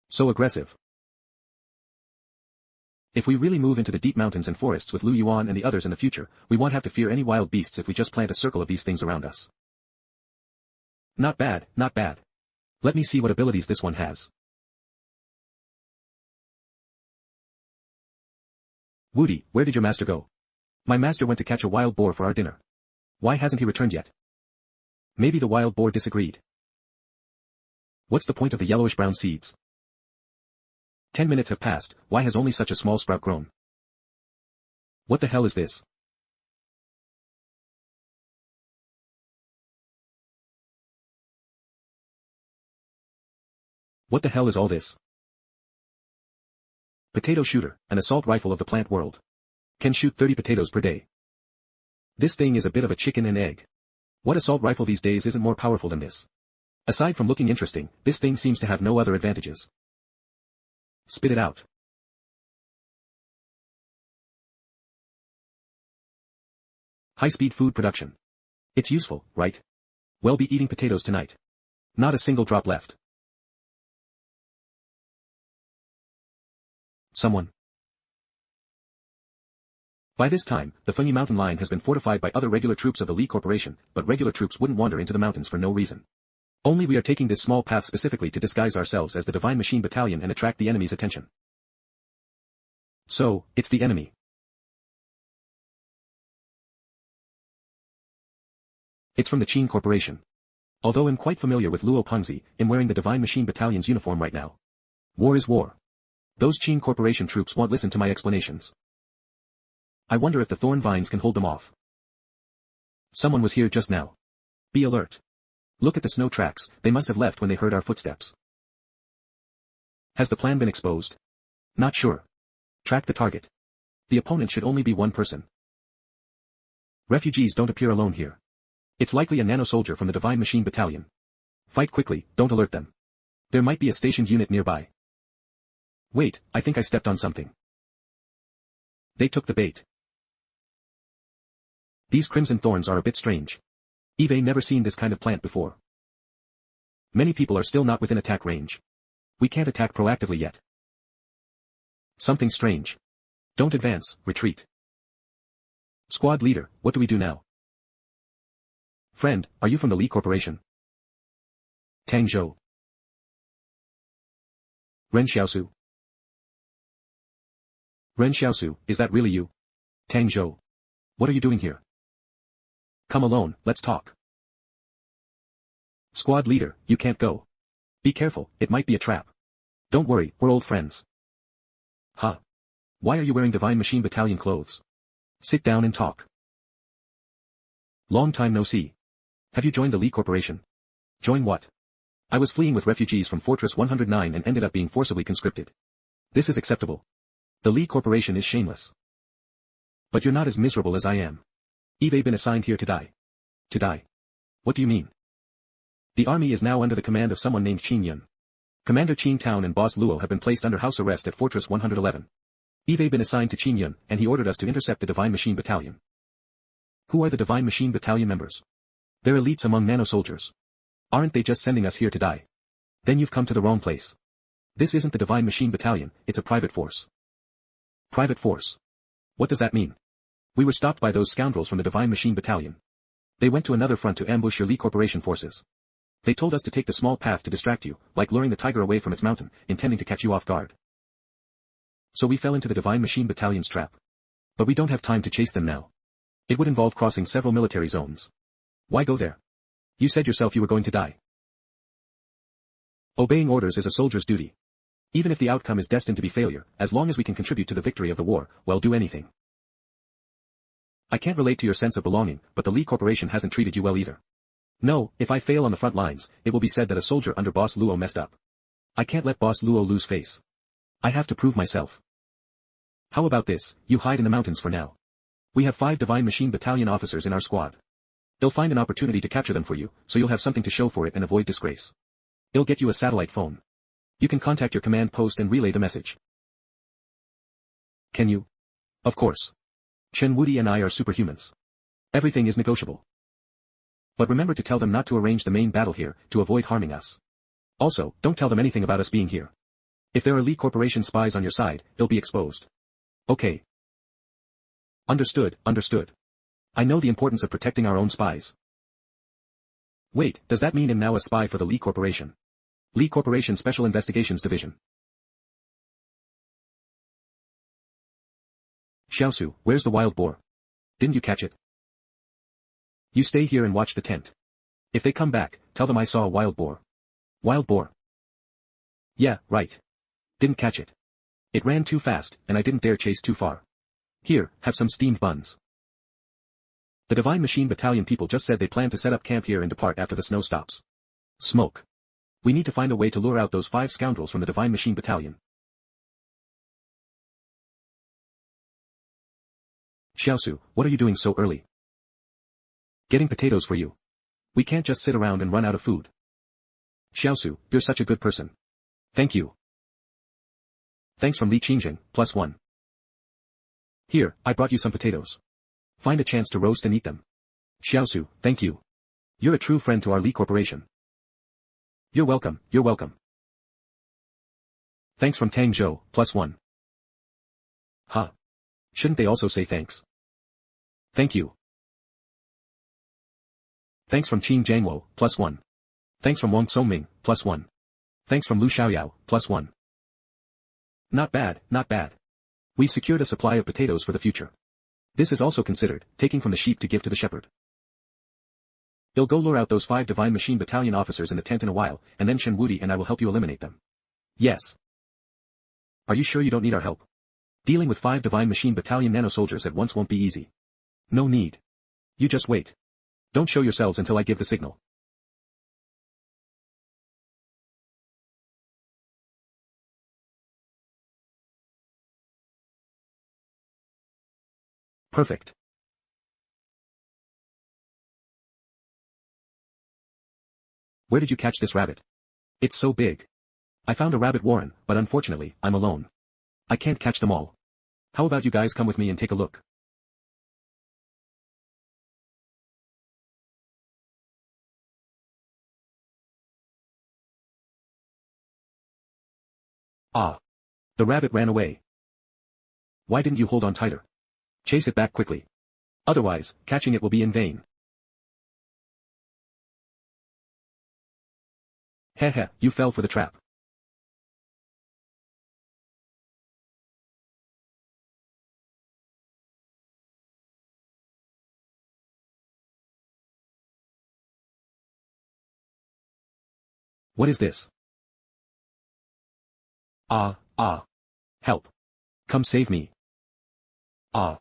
So aggressive. If we really move into the deep mountains and forests with Lu Yuan and the others in the future, we won't have to fear any wild beasts if we just plant a circle of these things around us. Not bad, not bad. Let me see what abilities this one has. Woody, where did your master go? My master went to catch a wild boar for our dinner. Why hasn't he returned yet? Maybe the wild boar disagreed. What's the point of the yellowish-brown seeds? 10 minutes have passed, why has only such a small sprout grown? What the hell is this? What the hell is all this? Potato shooter, an assault rifle of the plant world. Can shoot 30 potatoes per day. This thing is a bit of a chicken and egg. What assault rifle these days isn't more powerful than this? Aside from looking interesting, this thing seems to have no other advantages. Spit it out. High-speed food production. It's useful, right? We'll be eating potatoes tonight. Not a single drop left. Someone. By this time, the Fenyi mountain line has been fortified by other regular troops of the Li Corporation, but regular troops wouldn't wander into the mountains for no reason. Only we are taking this small path specifically to disguise ourselves as the Divine Machine Battalion and attract the enemy's attention. So, it's the enemy. It's from the Qin Corporation. Although I'm quite familiar with Luo Pengzi, I'm wearing the Divine Machine Battalion's uniform right now. War is war. Those Qin Corporation troops won't listen to my explanations. I wonder if the thorn vines can hold them off. Someone was here just now. Be alert. Look at the snow tracks, they must have left when they heard our footsteps. Has the plan been exposed? Not sure. Track the target. The opponent should only be one person. Refugees don't appear alone here. It's likely a nano-soldier from the Divine Machine Battalion. Fight quickly, don't alert them. There might be a stationed unit nearby. Wait, I think I stepped on something. They took the bait. These crimson thorns are a bit strange. I've never seen this kind of plant before. Many people are still not within attack range. We can't attack proactively yet. Something strange. Don't advance, retreat. Squad leader, what do we do now? Friend, are you from the Li Corporation? Tang Zhou. Ren Xiaosu. Ren Xiaosu, is that really you? Tang Zhou. What are you doing here? Come alone, let's talk. Squad leader, you can't go. Be careful, it might be a trap. Don't worry, we're old friends. Huh. Why are you wearing Divine Machine Battalion clothes? Sit down and talk. Long time no see. Have you joined the Lee Corporation? Join what? I was fleeing with refugees from Fortress 109 and ended up being forcibly conscripted. This is acceptable. The Lee Corporation is shameless. But you're not as miserable as I am. You've been assigned here to die. To die? What do you mean? The army is now under the command of someone named Qin Yun. Commander Qin Town and Boss Luo have been placed under house arrest at Fortress 111. You've been assigned to Qin Yun, and he ordered us to intercept the Divine Machine Battalion. Who are the Divine Machine Battalion members? They're elites among nano-soldiers. Aren't they just sending us here to die? Then you've come to the wrong place. This isn't the Divine Machine Battalion, it's a private force. Private force? What does that mean? We were stopped by those scoundrels from the Divine Machine Battalion. They went to another front to ambush your Lee Corporation forces. They told us to take the small path to distract you, like luring the tiger away from its mountain, intending to catch you off guard. So we fell into the Divine Machine Battalion's trap. But we don't have time to chase them now. It would involve crossing several military zones. Why go there? You said yourself you were going to die. Obeying orders is a soldier's duty. Even if the outcome is destined to be failure, as long as we can contribute to the victory of the war, well, do anything. I can't relate to your sense of belonging, but the Lee Corporation hasn't treated you well either. No, if I fail on the front lines, it will be said that a soldier under Boss Luo messed up. I can't let Boss Luo lose face. I have to prove myself. How about this, you hide in the mountains for now. We have 5 Divine Machine Battalion officers in our squad. They'll find an opportunity to capture them for you, so you'll have something to show for it and avoid disgrace. They'll get you a satellite phone. You can contact your command post and relay the message. Can you? Of course. Chen Wudi and I are superhumans. Everything is negotiable. But remember to tell them not to arrange the main battle here, to avoid harming us. Also, don't tell them anything about us being here. If there are Lee Corporation spies on your side, they'll be exposed. Okay. Understood, understood. I know the importance of protecting our own spies. Wait, does that mean I'm now a spy for the Lee Corporation? Lee Corporation Special Investigations Division. Xiaosu, where's the wild boar? Didn't you catch it? You stay here and watch the tent. If they come back, tell them I saw a wild boar. Wild boar? Yeah, right. Didn't catch it. It ran too fast, and I didn't dare chase too far. Here, have some steamed buns. The Divine Machine Battalion people just said they plan to set up camp here and depart after the snow stops. Smoke. We need to find a way to lure out those 5 scoundrels from the Divine Machine Battalion. Xiaosu, what are you doing so early? Getting potatoes for you. We can't just sit around and run out of food. Xiaosu, you're such a good person. Thank you. Thanks from Li Qingjing, +1. Here, I brought you some potatoes. Find a chance to roast and eat them. Xiaosu, thank you. You're a true friend to our Lee Corporation. You're welcome, you're welcome. Thanks from Tang Zhou, +1. Huh. Shouldn't they also say thanks? Thank you. Thanks from Qing Jiangwo, +1. Thanks from Wang Songming, +1. Thanks from Lu Xiaoyao, +1. Not bad, not bad. We've secured a supply of potatoes for the future. This is also considered, taking from the sheep to give to the shepherd. You'll go lure out those 5 Divine Machine Battalion officers in the tent in a while, and then Chen Wudi and I will help you eliminate them. Yes. Are you sure you don't need our help? Dealing with 5 Divine Machine Battalion nano-soldiers at once won't be easy. No need. You just wait. Don't show yourselves until I give the signal. Perfect. Where did you catch this rabbit? It's so big. I found a rabbit warren, but unfortunately, I'm alone. I can't catch them all. How about you guys come with me and take a look? Ah. The rabbit ran away. Why didn't you hold on tighter? Chase it back quickly. Otherwise, catching it will be in vain. Heh, you fell for the trap. What is this? Ah. Help. Come save me. Ah.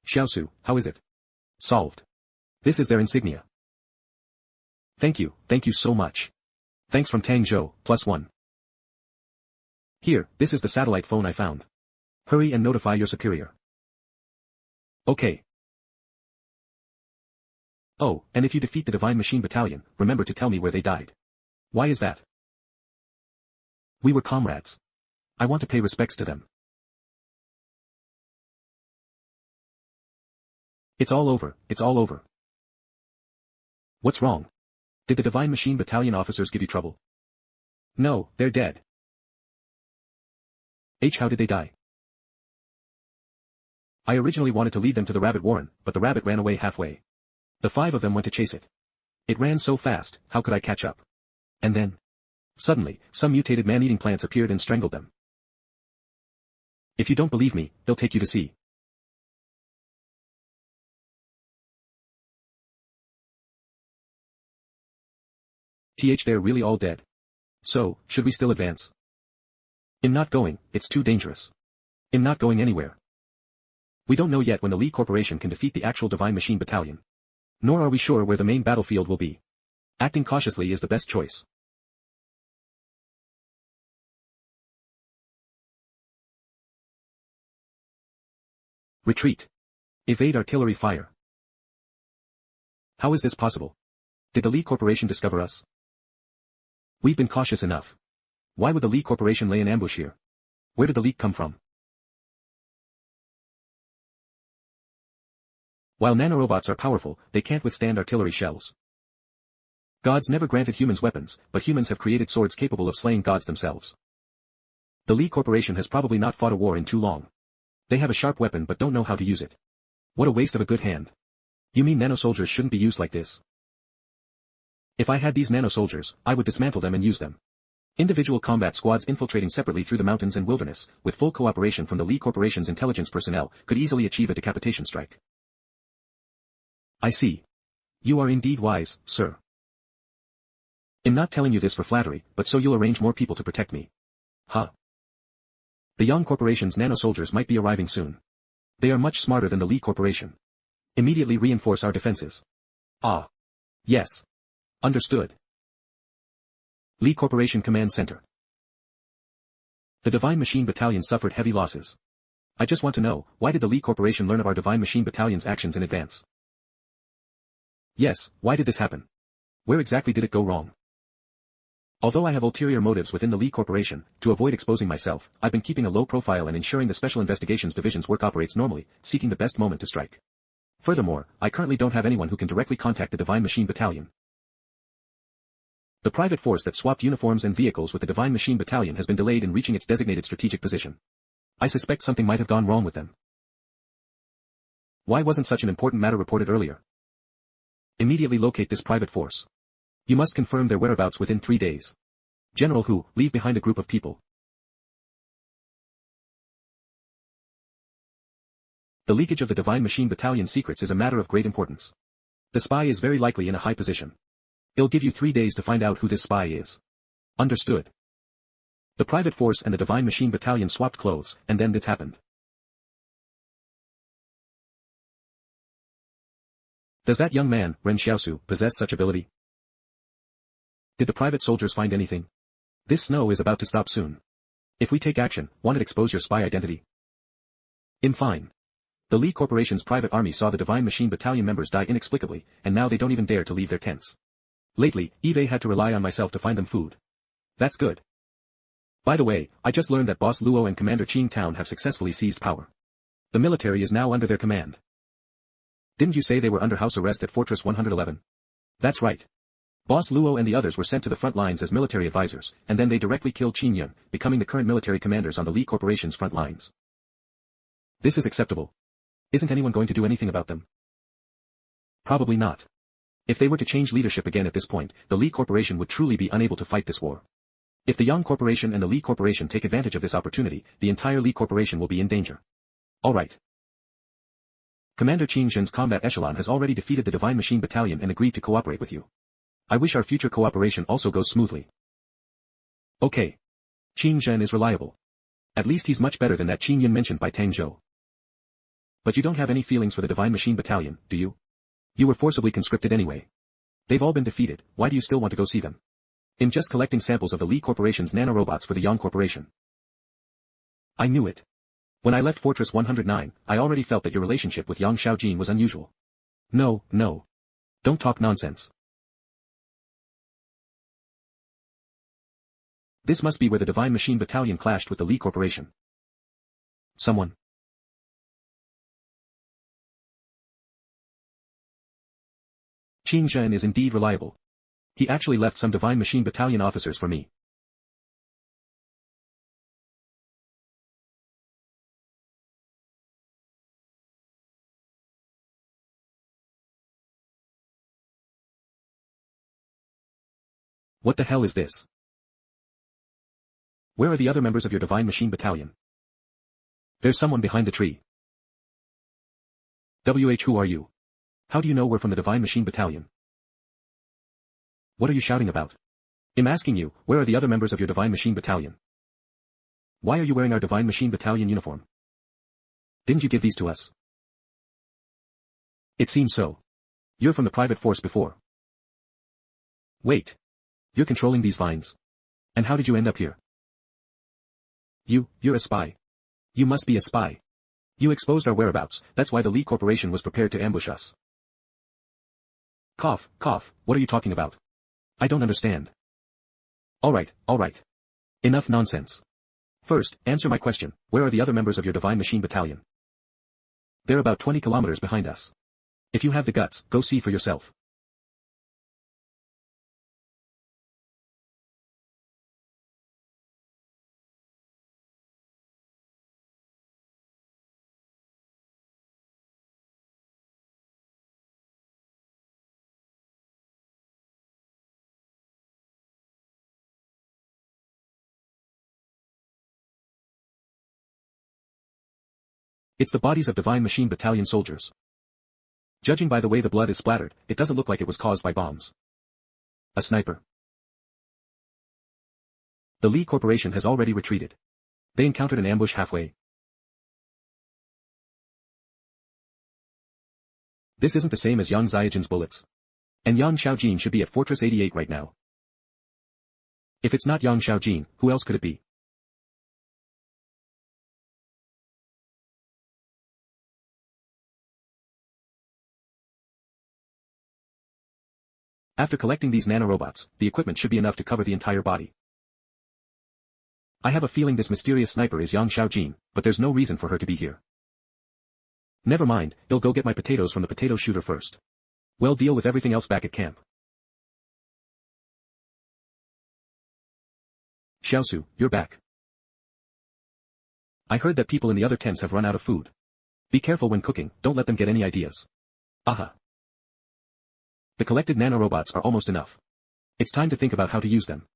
Xiaosu, how is it? Solved. This is their insignia. Thank you so much. Thanks from Tang Zhou, +1. Here, this is the satellite phone I found. Hurry and notify your superior. Okay. Oh, and if you defeat the Divine Machine Battalion, remember to tell me where they died. Why is that? We were comrades. I want to pay respects to them. It's all over, it's all over. What's wrong? Did the Divine Machine Battalion officers give you trouble? No, they're dead. How did they die? I originally wanted to lead them to the rabbit warren, but the rabbit ran away halfway. The 5 of them went to chase it. It ran so fast, how could I catch up? And then, suddenly, some mutated man-eating plants appeared and strangled them. If you don't believe me, they'll take you to see. They're really all dead. So, should we still advance? I'm not going, it's too dangerous. I'm not going anywhere. We don't know yet when the Li Corporation can defeat the actual Divine Machine Battalion. Nor are we sure where the main battlefield will be. Acting cautiously is the best choice. Retreat. Evade artillery fire. How is this possible? Did the Li Corporation discover us? We've been cautious enough. Why would the Li Corporation lay an ambush here? Where did the leak come from? While nanorobots are powerful, they can't withstand artillery shells. Gods never granted humans weapons, but humans have created swords capable of slaying gods themselves. The Li Corporation has probably not fought a war in too long. They have a sharp weapon but don't know how to use it. What a waste of a good hand. You mean nanosoldiers shouldn't be used like this? If I had these nanosoldiers, I would dismantle them and use them. Individual combat squads infiltrating separately through the mountains and wilderness, with full cooperation from the Li Corporation's intelligence personnel, could easily achieve a decapitation strike. I see. You are indeed wise, sir. I'm not telling you this for flattery, but so you'll arrange more people to protect me. Huh. The Yang Corporation's nanosoldiers might be arriving soon. They are much smarter than the Li Corporation. Immediately reinforce our defenses. Ah. Yes. Understood. Li Corporation Command Center. The Divine Machine Battalion suffered heavy losses. I just want to know, why did the Li Corporation learn of our Divine Machine Battalion's actions in advance? Yes, why did this happen? Where exactly did it go wrong? Although I have ulterior motives within the Li Corporation, to avoid exposing myself, I've been keeping a low profile and ensuring the Special Investigations Division's work operates normally, seeking the best moment to strike. Furthermore, I currently don't have anyone who can directly contact the Divine Machine Battalion. The private force that swapped uniforms and vehicles with the Divine Machine Battalion has been delayed in reaching its designated strategic position. I suspect something might have gone wrong with them. Why wasn't such an important matter reported earlier? Immediately locate this private force. You must confirm their whereabouts within 3 days. General Hu, leave behind a group of people. The leakage of the Divine Machine Battalion secrets is a matter of great importance. The spy is very likely in a high position. It'll give you 3 days to find out who this spy is. Understood. The private force and the Divine Machine Battalion swapped clothes, and then this happened. Does that young man, Ren Xiaosu, possess such ability? Did the private soldiers find anything? This snow is about to stop soon. If we take action, won't it expose your spy identity? Fine. The Li Corporation's private army saw the Divine Machine Battalion members die inexplicably, and now they don't even dare to leave their tents. Lately, Eve had to rely on myself to find them food. That's good. By the way, I just learned that Boss Luo and Commander Qing Town have successfully seized power. The military is now under their command. Didn't you say they were under house arrest at Fortress 111? That's right. Boss Luo and the others were sent to the front lines as military advisors, and then they directly killed Qin Yun, becoming the current military commanders on the Li Corporation's front lines. This is acceptable. Isn't anyone going to do anything about them? Probably not. If they were to change leadership again at this point, the Li Corporation would truly be unable to fight this war. If the Yang Corporation and the Li Corporation take advantage of this opportunity, the entire Li Corporation will be in danger. Alright. Commander Qing Zhen's combat echelon has already defeated the Divine Machine Battalion and agreed to cooperate with you. I wish our future cooperation also goes smoothly. Okay. Qing Zhen is reliable. At least he's much better than that Qing Yin mentioned by Tang Zhou. But you don't have any feelings for the Divine Machine Battalion, do you? You were forcibly conscripted anyway. They've all been defeated, why do you still want to go see them? I'm just collecting samples of the Li Corporation's nanorobots for the Yang Corporation. I knew it. When I left Fortress 109, I already felt that your relationship with Yang Xiaojin was unusual. No. Don't talk nonsense. This must be where the Divine Machine Battalion clashed with the Li Corporation. Someone. Qing Zhen is indeed reliable. He actually left some Divine Machine Battalion officers for me. What the hell is this? Where are the other members of your Divine Machine Battalion? There's someone behind the tree. Who are you? How do you know we're from the Divine Machine Battalion? What are you shouting about? I'm asking you, where are the other members of your Divine Machine Battalion? Why are you wearing our Divine Machine Battalion uniform? Didn't you give these to us? It seems so. You're from the private force before. Wait. You're controlling these vines. And how did you end up here? You're a spy. You must be a spy. You exposed our whereabouts, that's why the Li Corporation was prepared to ambush us. Cough, what are you talking about? I don't understand. Alright. Enough nonsense. First, answer my question, where are the other members of your Divine Machine Battalion? They're about 20 kilometers behind us. If you have the guts, go see for yourself. It's the bodies of Divine Machine Battalion soldiers. Judging by the way the blood is splattered, it doesn't look like it was caused by bombs. A sniper. The Li Corporation has already retreated. They encountered an ambush halfway. This isn't the same as Yang Xiaojin's bullets. And Yang Xiaojin should be at Fortress 88 right now. If it's not Yang Xiaojin, who else could it be? After collecting these nanorobots, the equipment should be enough to cover the entire body. I have a feeling this mysterious sniper is Yang Xiaojin, but there's no reason for her to be here. Never mind, I'll go get my potatoes from the potato shooter first. We'll deal with everything else back at camp. Xiaosu, you're back. I heard that people in the other tents have run out of food. Be careful when cooking, don't let them get any ideas. Aha. The collected nanorobots are almost enough. It's time to think about how to use them.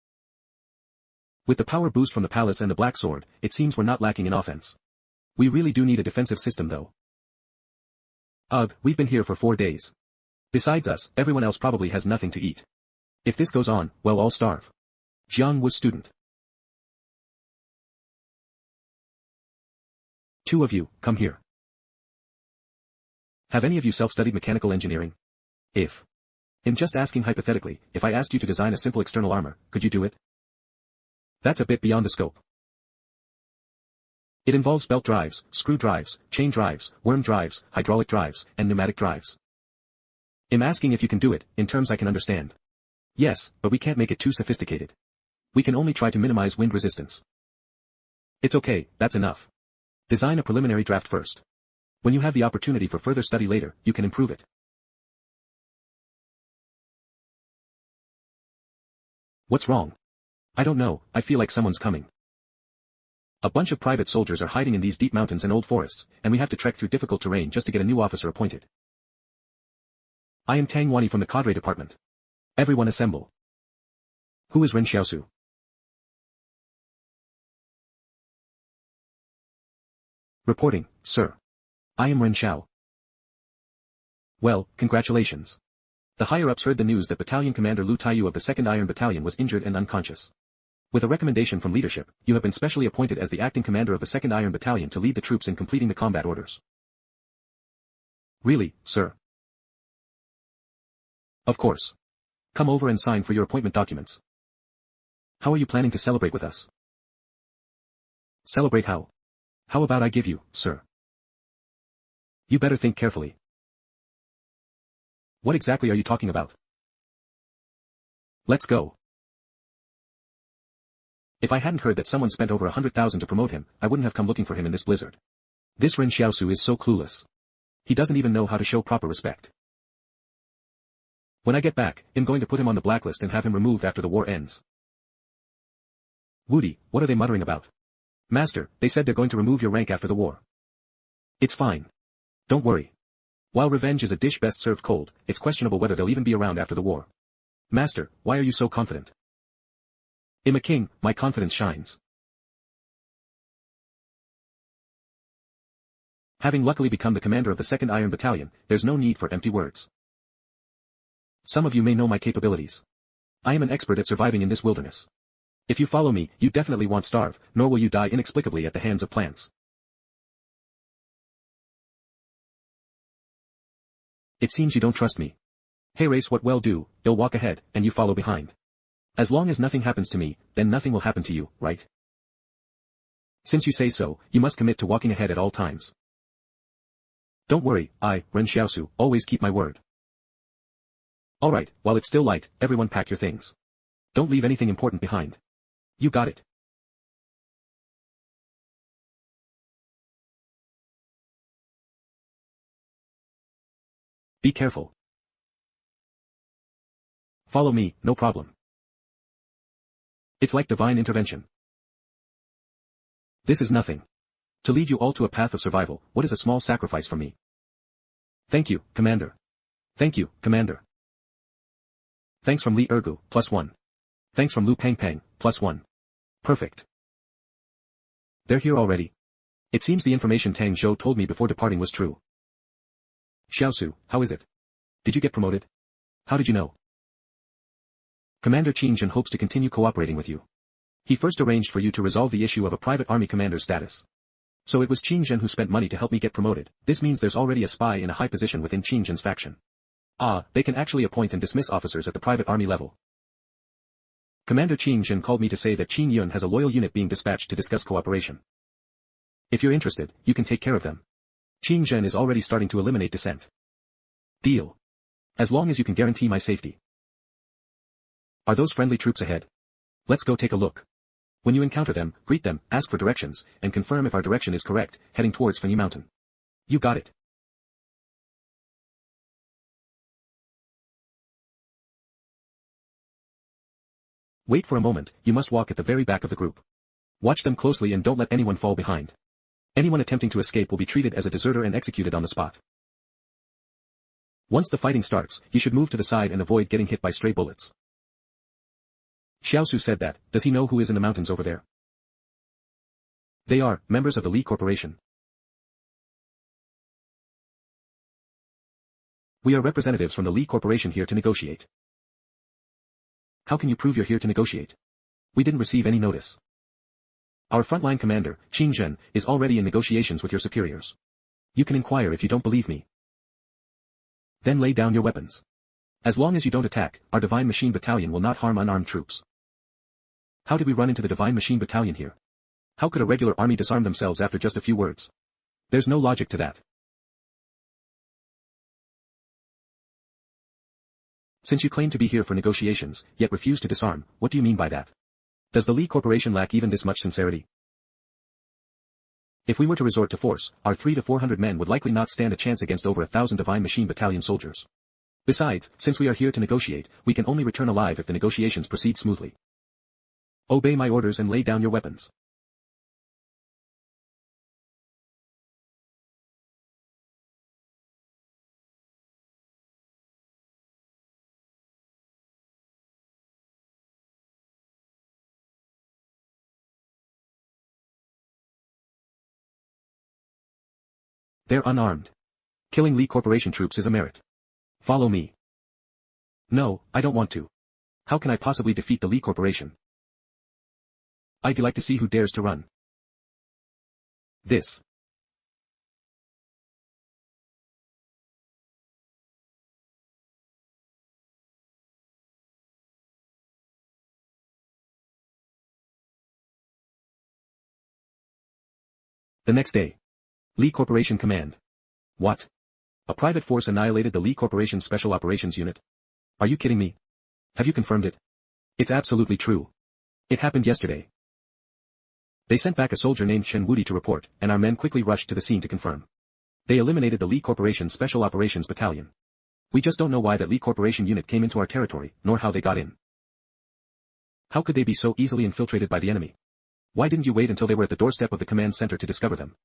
With the power boost from the palace and the black sword, it seems we're not lacking in offense. We really do need a defensive system though. Ugh, we've been here for 4 days. Besides us, everyone else probably has nothing to eat. If this goes on, we'll all starve. Jiang was student. 2 of you, come here. Have any of you self-studied mechanical engineering? I'm just asking hypothetically, if I asked you to design a simple external armor, could you do it? That's a bit beyond the scope. It involves belt drives, screw drives, chain drives, worm drives, hydraulic drives, and pneumatic drives. I'm asking if you can do it, in terms I can understand. Yes, but we can't make it too sophisticated. We can only try to minimize wind resistance. It's okay, that's enough. Design a preliminary draft first. When you have the opportunity for further study later, you can improve it. What's wrong? I don't know, I feel like someone's coming. A bunch of private soldiers are hiding in these deep mountains and old forests, and we have to trek through difficult terrain just to get a new officer appointed. I am Tang Wani from the cadre department. Everyone assemble. Who is Ren Xiaosu? Reporting, sir. I am Ren Xiao. Well, congratulations. The higher-ups heard the news that Battalion Commander Lu Taiyu of the 2nd Iron Battalion was injured and unconscious. With a recommendation from leadership, you have been specially appointed as the acting commander of the 2nd Iron Battalion to lead the troops in completing the combat orders. Really, sir? Of course. Come over and sign for your appointment documents. How are you planning to celebrate with us? Celebrate how? How about I give you, sir? You better think carefully. What exactly are you talking about? Let's go. If I hadn't heard that someone spent over 100,000 to promote him, I wouldn't have come looking for him in this blizzard. This Ren Xiaosu is so clueless. He doesn't even know how to show proper respect. When I get back, I'm going to put him on the blacklist and have him removed after the war ends. Woody, what are they muttering about? Master, they said they're going to remove your rank after the war. It's fine. Don't worry. While revenge is a dish best served cold, it's questionable whether they'll even be around after the war. Master, why are you so confident? I'm a king, my confidence shines. Having luckily become the commander of the 2nd Iron Battalion, there's no need for empty words. Some of you may know my capabilities. I am an expert at surviving in this wilderness. If you follow me, you definitely won't starve, nor will you die inexplicably at the hands of plants. It seems you don't trust me. Hey race, what well do, you'll walk ahead, and you follow behind. As long as nothing happens to me, then nothing will happen to you, right? Since you say so, you must commit to walking ahead at all times. Don't worry, I, Ren Xiaosu, always keep my word. Alright, while it's still light, everyone pack your things. Don't leave anything important behind. You got it. Be careful. Follow me, no problem. It's like divine intervention. This is nothing. To lead you all to a path of survival, what is a small sacrifice from me? Thank you, Commander. Thank you, Commander. Thanks from Li Ergu, +1. Thanks from Lu Pangpang, +1. Perfect. They're here already. It seems the information Tang Zhou told me before departing was true. Xiaosu, how is it? Did you get promoted? How did you know? Commander Qin Zhen hopes to continue cooperating with you. He first arranged for you to resolve the issue of a private army commander's status. So it was Qin Zhen who spent money to help me get promoted. This means there's already a spy in a high position within Qin Zhen's faction. Ah, they can actually appoint and dismiss officers at the private army level. Commander Qin Zhen called me to say that Qin Yun has a loyal unit being dispatched to discuss cooperation. If you're interested, you can take care of them. Qin Zhen is already starting to eliminate dissent. Deal. As long as you can guarantee my safety. Are those friendly troops ahead? Let's go take a look. When you encounter them, greet them, ask for directions, and confirm if our direction is correct, heading towards Fenyi Mountain. You got it. Wait for a moment, you must walk at the very back of the group. Watch them closely and don't let anyone fall behind. Anyone attempting to escape will be treated as a deserter and executed on the spot. Once the fighting starts, you should move to the side and avoid getting hit by stray bullets. Xiaosu said that. Does he know who is in the mountains over there? They are members of the Li Corporation. We are representatives from the Li Corporation here to negotiate. How can you prove you're here to negotiate? We didn't receive any notice. Our frontline commander, Qin Zhen, is already in negotiations with your superiors. You can inquire if you don't believe me. Then lay down your weapons. As long as you don't attack, our Divine Machine Battalion will not harm unarmed troops. How did we run into the Divine Machine Battalion here? How could a regular army disarm themselves after just a few words? There's no logic to that. Since you claim to be here for negotiations, yet refuse to disarm, what do you mean by that? Does the Li Corporation lack even this much sincerity? If we were to resort to force, our 300 to 400 men would likely not stand a chance against over 1,000 Divine Machine Battalion soldiers. Besides, since we are here to negotiate, we can only return alive if the negotiations proceed smoothly. Obey my orders and lay down your weapons. They're unarmed. Killing Lee Corporation troops is a merit. Follow me. No, I don't want to. How can I possibly defeat the Lee Corporation? I'd like to see who dares to run. This. The next day. Lee Corporation Command. What? A private force annihilated the Lee Corporation Special Operations Unit? Are you kidding me? Have you confirmed it? It's absolutely true. It happened yesterday. They sent back a soldier named Shen Wudi to report, and our men quickly rushed to the scene to confirm. They eliminated the Lee Corporation Special Operations Battalion. We just don't know why that Lee Corporation unit came into our territory, nor how they got in. How could they be so easily infiltrated by the enemy? Why didn't you wait until they were at the doorstep of the command center to discover them?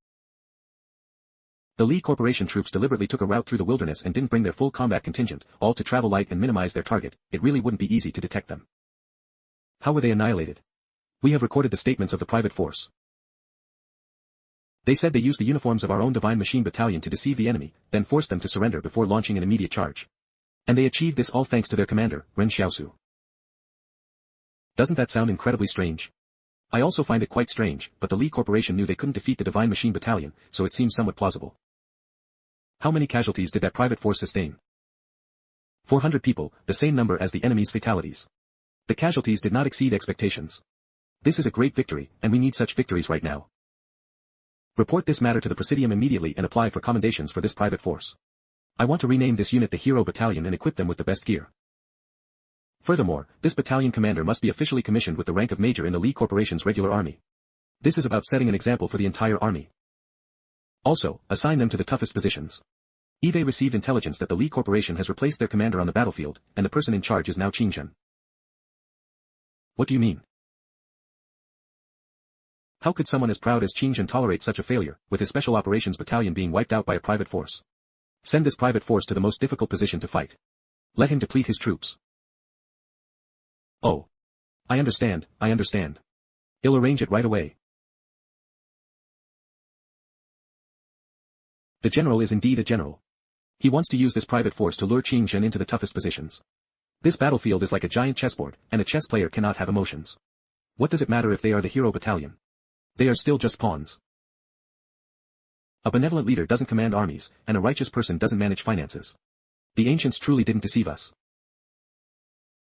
The Lee Corporation troops deliberately took a route through the wilderness and didn't bring their full combat contingent, all to travel light and minimize their target. It really wouldn't be easy to detect them. How were they annihilated? We have recorded the statements of the private force. They said they used the uniforms of our own Divine Machine Battalion to deceive the enemy, then forced them to surrender before launching an immediate charge. And they achieved this all thanks to their commander, Ren Xiaosu. Doesn't that sound incredibly strange? I also find it quite strange, but the Lee Corporation knew they couldn't defeat the Divine Machine Battalion, so it seems somewhat plausible. How many casualties did that private force sustain? 400 people, the same number as the enemy's fatalities. The casualties did not exceed expectations. This is a great victory, and we need such victories right now. Report this matter to the Presidium immediately and apply for commendations for this private force. I want to rename this unit the Hero Battalion and equip them with the best gear. Furthermore, this battalion commander must be officially commissioned with the rank of major in the Lee Corporation's regular army. This is about setting an example for the entire army. Also, assign them to the toughest positions. Eve received intelligence that the Lee Corporation has replaced their commander on the battlefield, and the person in charge is now Qingzhen. What do you mean? How could someone as proud as Qingzhen tolerate such a failure, with his Special Operations Battalion being wiped out by a private force? Send this private force to the most difficult position to fight. Let him deplete his troops. Oh. I understand. I'll arrange it right away. The general is indeed a general. He wants to use this private force to lure Qingzhen into the toughest positions. This battlefield is like a giant chessboard, and a chess player cannot have emotions. What does it matter if they are the Hero Battalion? They are still just pawns. A benevolent leader doesn't command armies, and a righteous person doesn't manage finances. The ancients truly didn't deceive us.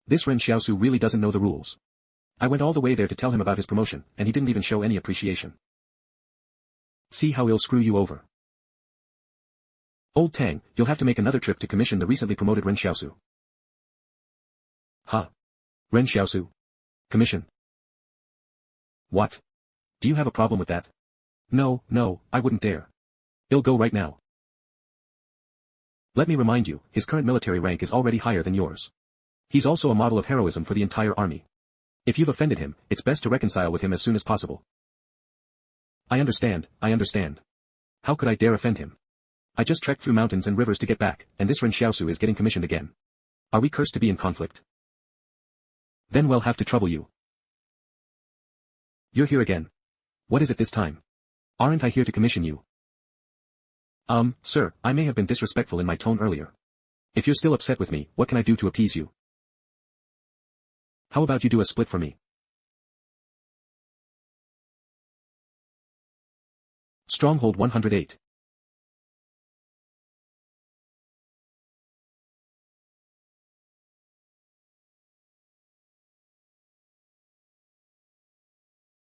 This Ren Xiaosu really doesn't know the rules. I went all the way there to tell him about his promotion, and he didn't even show any appreciation. See how he'll screw you over. Old Tang, you'll have to make another trip to commission the recently promoted Ren Xiaosu. Huh? Ren Xiaosu? Commission? What? Do you have a problem with that? No, I wouldn't dare. He'll go right now. Let me remind you, his current military rank is already higher than yours. He's also a model of heroism for the entire army. If you've offended him, it's best to reconcile with him as soon as possible. I understand. How could I dare offend him? I just trekked through mountains and rivers to get back, and this Ren Xiaosu is getting commissioned again. Are we cursed to be in conflict? Then we'll have to trouble you. You're here again. What is it this time? Aren't I here to commission you? Sir, I may have been disrespectful in my tone earlier. If you're still upset with me, what can I do to appease you? How about you do a split for me? Stronghold 108.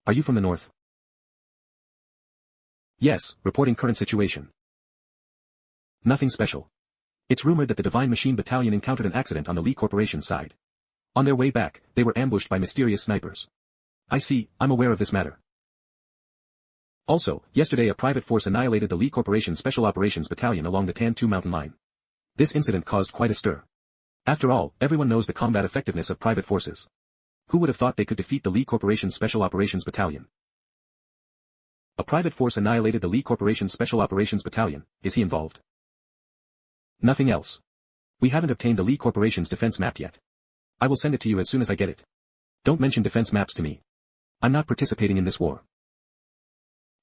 Are you from the north? Yes, reporting current situation. Nothing special. It's rumored that the Divine Machine Battalion encountered an accident on the Lee Corporation side. On their way back, they were ambushed by mysterious snipers. I see, I'm aware of this matter. Also, yesterday a private force annihilated the Lee Corporation Special Operations Battalion along the Tan Tu mountain line. This incident caused quite a stir. After all, everyone knows the combat effectiveness of private forces. Who would have thought they could defeat the Lee Corporation Special Operations Battalion? A private force annihilated the Lee Corporation Special Operations Battalion. Is he involved? Nothing else. We haven't obtained the Lee Corporation's defense map yet. I will send it to you as soon as I get it. Don't mention defense maps to me. I'm not participating in this war.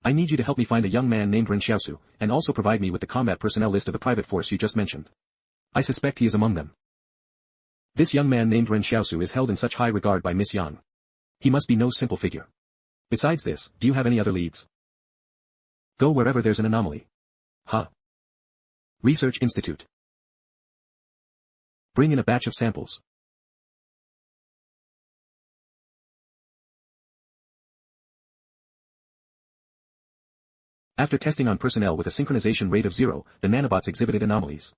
I need you to help me find a young man named Ren Xiaosu, and also provide me with the combat personnel list of the private force you just mentioned. I suspect he is among them. This young man named Ren Xiaosu is held in such high regard by Miss Yang. He must be no simple figure. Besides this, do you have any other leads? Go wherever there's an anomaly. Research Institute. Bring in a batch of samples. After testing on personnel with a synchronization rate of 0, the nanobots exhibited anomalies.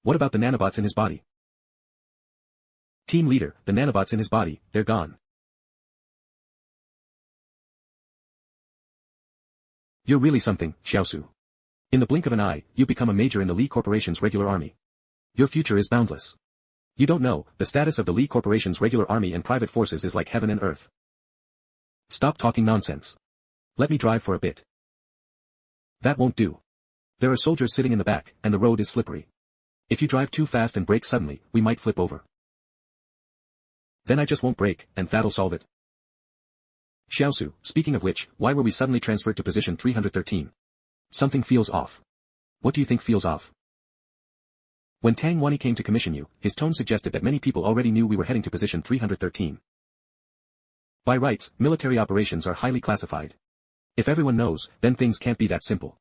What about the nanobots in his body? Team leader, the nanobots in his body, they're gone. You're really something, Xiaosu. In the blink of an eye, you become a major in the Li Corporation's regular army. Your future is boundless. You don't know, the status of the Li Corporation's regular army and private forces is like heaven and earth. Stop talking nonsense. Let me drive for a bit. That won't do. There are soldiers sitting in the back, and the road is slippery. If you drive too fast and brake suddenly, we might flip over. Then I just won't brake, and that'll solve it. Xiaosu, speaking of which, why were we suddenly transferred to position 313? Something feels off. What do you think feels off? When Tang Wani came to commission you, his tone suggested that many people already knew we were heading to position 313. By rights, military operations are highly classified. If everyone knows, then things can't be that simple.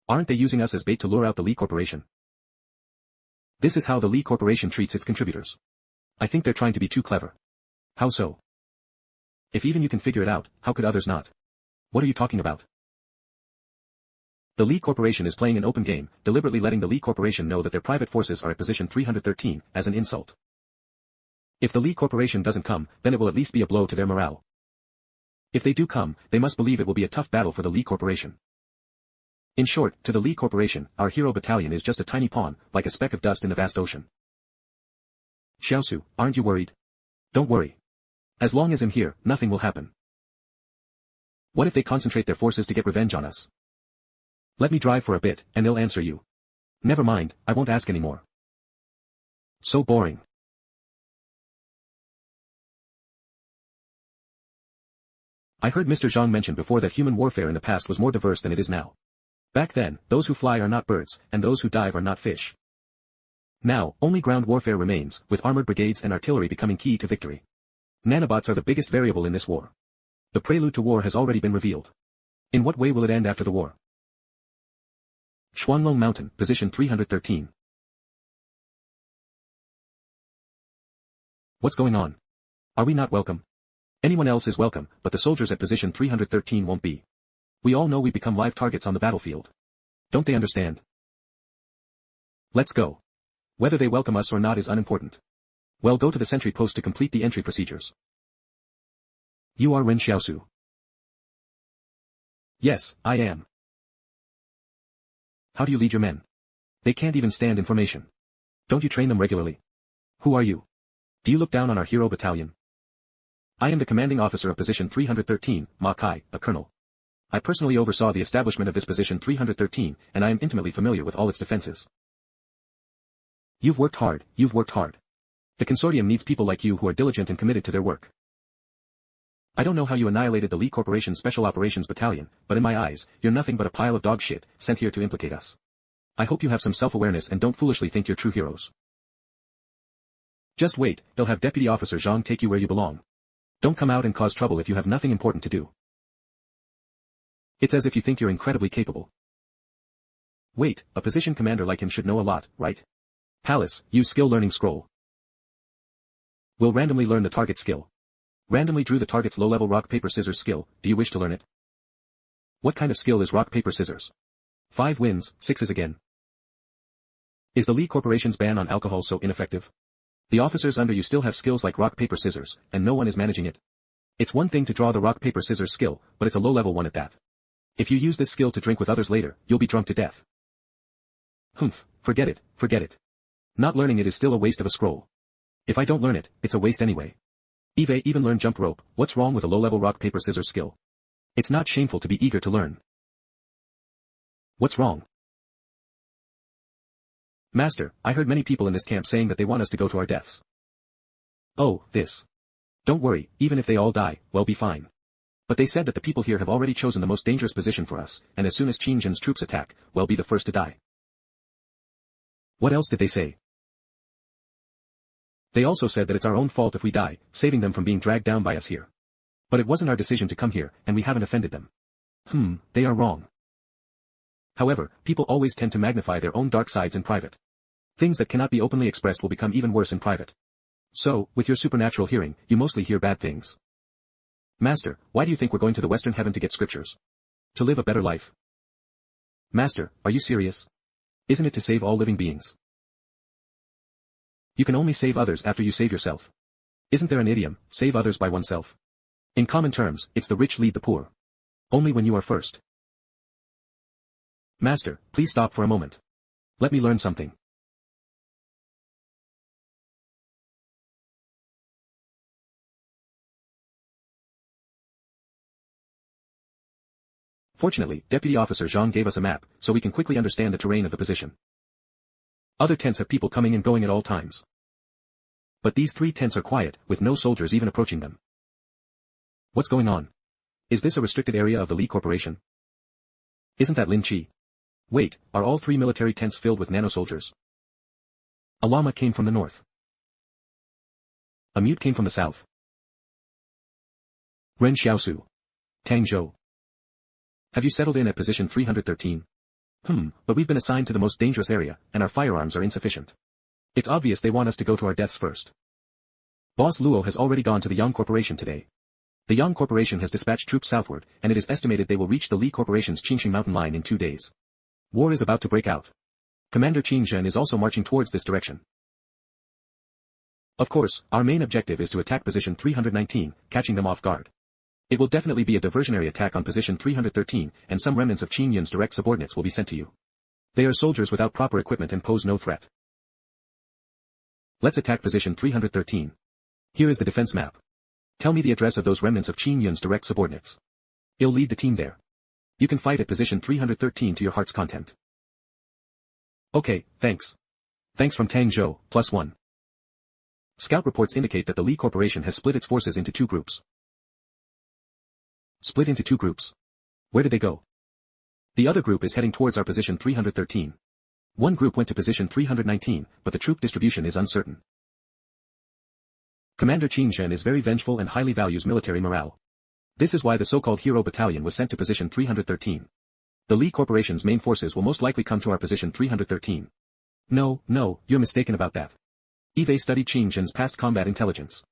Aren't they using us as bait to lure out the Li Corporation? This is how the Li Corporation treats its contributors. I think they're trying to be too clever. How so? If even you can figure it out, how could others not? What are you talking about? The Li Corporation is playing an open game, deliberately letting the Li Corporation know that their private forces are at position 313, as an insult. If the Li Corporation doesn't come, then it will at least be a blow to their morale. If they do come, they must believe it will be a tough battle for the Li Corporation. In short, to the Li Corporation, our hero battalion is just a tiny pawn, like a speck of dust in a vast ocean. Xiaosu, aren't you worried? Don't worry. As long as I'm here, nothing will happen. What if they concentrate their forces to get revenge on us? Let me drive for a bit, and they'll answer you. Never mind, I won't ask anymore. So boring. I heard Mr. Zhang mention before that human warfare in the past was more diverse than it is now. Back then, those who fly are not birds, and those who dive are not fish. Now, only ground warfare remains, with armored brigades and artillery becoming key to victory. Nanobots are the biggest variable in this war. The prelude to war has already been revealed. In what way will it end after the war? Xuanlong Mountain, position 313. What's going on? Are we not welcome? Anyone else is welcome, but the soldiers at position 313 won't be. We all know we become live targets on the battlefield. Don't they understand? Let's go. Whether they welcome us or not is unimportant. Well, go to the sentry post to complete the entry procedures. You are Ren Xiaosu. Yes, I am. How do you lead your men? They can't even stand in formation. Don't you train them regularly? Who are you? Do you look down on our hero battalion? I am the commanding officer of position 313, Ma Kai, a colonel. I personally oversaw the establishment of this position 313, and I am intimately familiar with all its defenses. You've worked hard, you've worked hard. The consortium needs people like you who are diligent and committed to their work. I don't know how you annihilated the Li Corporation Special Operations Battalion, but in my eyes, you're nothing but a pile of dog shit, sent here to implicate us. I hope you have some self-awareness and don't foolishly think you're true heroes. Just wait, they'll have Deputy Officer Zhang take you where you belong. Don't come out and cause trouble if you have nothing important to do. It's as if you think you're incredibly capable. Wait, a position commander like him should know a lot, right? Palace, use skill learning scroll. Will randomly learn the target skill. Randomly drew the target's low-level rock paper scissors skill, do you wish to learn it? What kind of skill is rock paper scissors? 5 wins, 6s again. Is the Li Corporation's ban on alcohol so ineffective? The officers under you still have skills like rock paper scissors, and no one is managing it. It's one thing to draw the rock paper scissors skill, but it's a low-level one at that. If you use this skill to drink with others later, you'll be drunk to death. Humph, forget it, forget it. Not learning it is still a waste of a scroll. If I don't learn it, it's a waste anyway. Eve even learned jump rope, what's wrong with a low-level rock paper scissors skill? It's not shameful to be eager to learn. What's wrong? Master, I heard many people in this camp saying that they want us to go to our deaths. Oh, this. Don't worry, even if they all die, we'll be fine. But they said that the people here have already chosen the most dangerous position for us, and as soon as Qin Jin's troops attack, we'll be the first to die. What else did they say? They also said that it's our own fault if we die, saving them from being dragged down by us here. But it wasn't our decision to come here, and we haven't offended them. They are wrong. However, people always tend to magnify their own dark sides in private. Things that cannot be openly expressed will become even worse in private. So, with your supernatural hearing, you mostly hear bad things. Master, why do you think we're going to the Western Heaven to get scriptures? To live a better life. Master, are you serious? Isn't it to save all living beings? You can only save others after you save yourself. Isn't there an idiom, save others by oneself? In common terms, it's the rich lead the poor. Only when you are first. Master, please stop for a moment. Let me learn something. Fortunately, Deputy Officer Zhang gave us a map, so we can quickly understand the terrain of the position. Other tents have people coming and going at all times. But these 3 tents are quiet, with no soldiers even approaching them. What's going on? Is this a restricted area of the Li Corporation? Isn't that Lin Qi? Wait, are all 3 military tents filled with nano-soldiers? A llama came from the north. A mute came from the south. Ren Xiaosu. Tang Zhou. Have you settled in at position 313? But we've been assigned to the most dangerous area, and our firearms are insufficient. It's obvious they want us to go to our deaths first. Boss Luo has already gone to the Yang Corporation today. The Yang Corporation has dispatched troops southward, and it is estimated they will reach the Li Corporation's Qingxing mountain line in 2 days. War is about to break out. Commander Qin Zhen is also marching towards this direction. Of course, our main objective is to attack position 319, catching them off guard. It will definitely be a diversionary attack on position 313, and some remnants of Qin Yun's direct subordinates will be sent to you. They are soldiers without proper equipment and pose no threat. Let's attack position 313. Here is the defense map. Tell me the address of those remnants of Qin Yun's direct subordinates. I'll lead the team there. You can fight at position 313 to your heart's content. Okay, thanks. Thanks from Tang Zhou, +1. Scout reports indicate that the Li Corporation has split its forces into 2 groups. Split into 2 groups. Where did they go? The other group is heading towards our position 313. One group went to position 319, but the troop distribution is uncertain. Commander Qin Zhen is very vengeful and highly values military morale. This is why the so-called Hero Battalion was sent to position 313. The Li Corporation's main forces will most likely come to our position 313. No, you're mistaken about that. Eve studied Qin Zhen's past combat intelligence.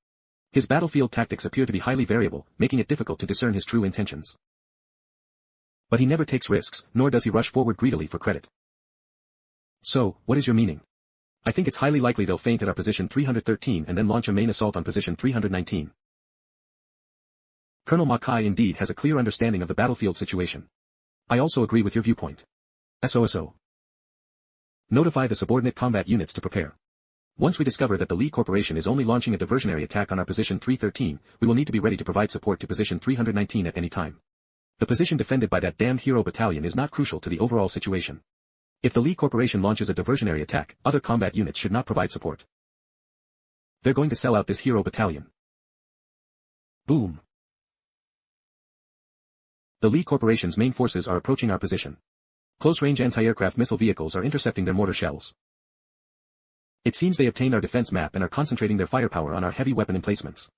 His battlefield tactics appear to be highly variable, making it difficult to discern his true intentions. But he never takes risks, nor does he rush forward greedily for credit. So, what is your meaning? I think it's highly likely they'll feint at our position 313 and then launch a main assault on position 319. Colonel Ma Kai indeed has a clear understanding of the battlefield situation. I also agree with your viewpoint. SOSO. Notify the subordinate combat units to prepare. Once we discover that the Li Corporation is only launching a diversionary attack on our position 313, we will need to be ready to provide support to position 319 at any time. The position defended by that damned Hero Battalion is not crucial to the overall situation. If the Li Corporation launches a diversionary attack, other combat units should not provide support. They're going to sell out this Hero Battalion. Boom. The Li Corporation's main forces are approaching our position. Close-range anti-aircraft missile vehicles are intercepting their mortar shells. It seems they obtained our defense map and are concentrating their firepower on our heavy weapon emplacements.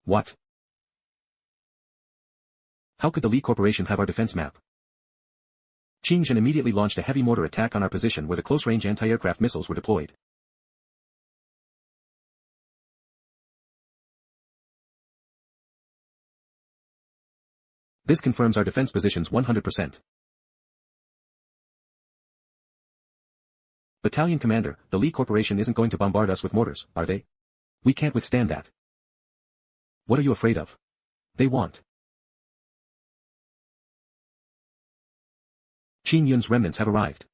What? How could the Li Corporation have our defense map? Qin Zhen immediately launched a heavy mortar attack on our position where the close-range anti-aircraft missiles were deployed. This confirms our defense positions 100%. Battalion Commander, the Li Corporation isn't going to bombard us with mortars, are they? We can't withstand that. What are you afraid of? They want. Qin Yun's remnants have arrived.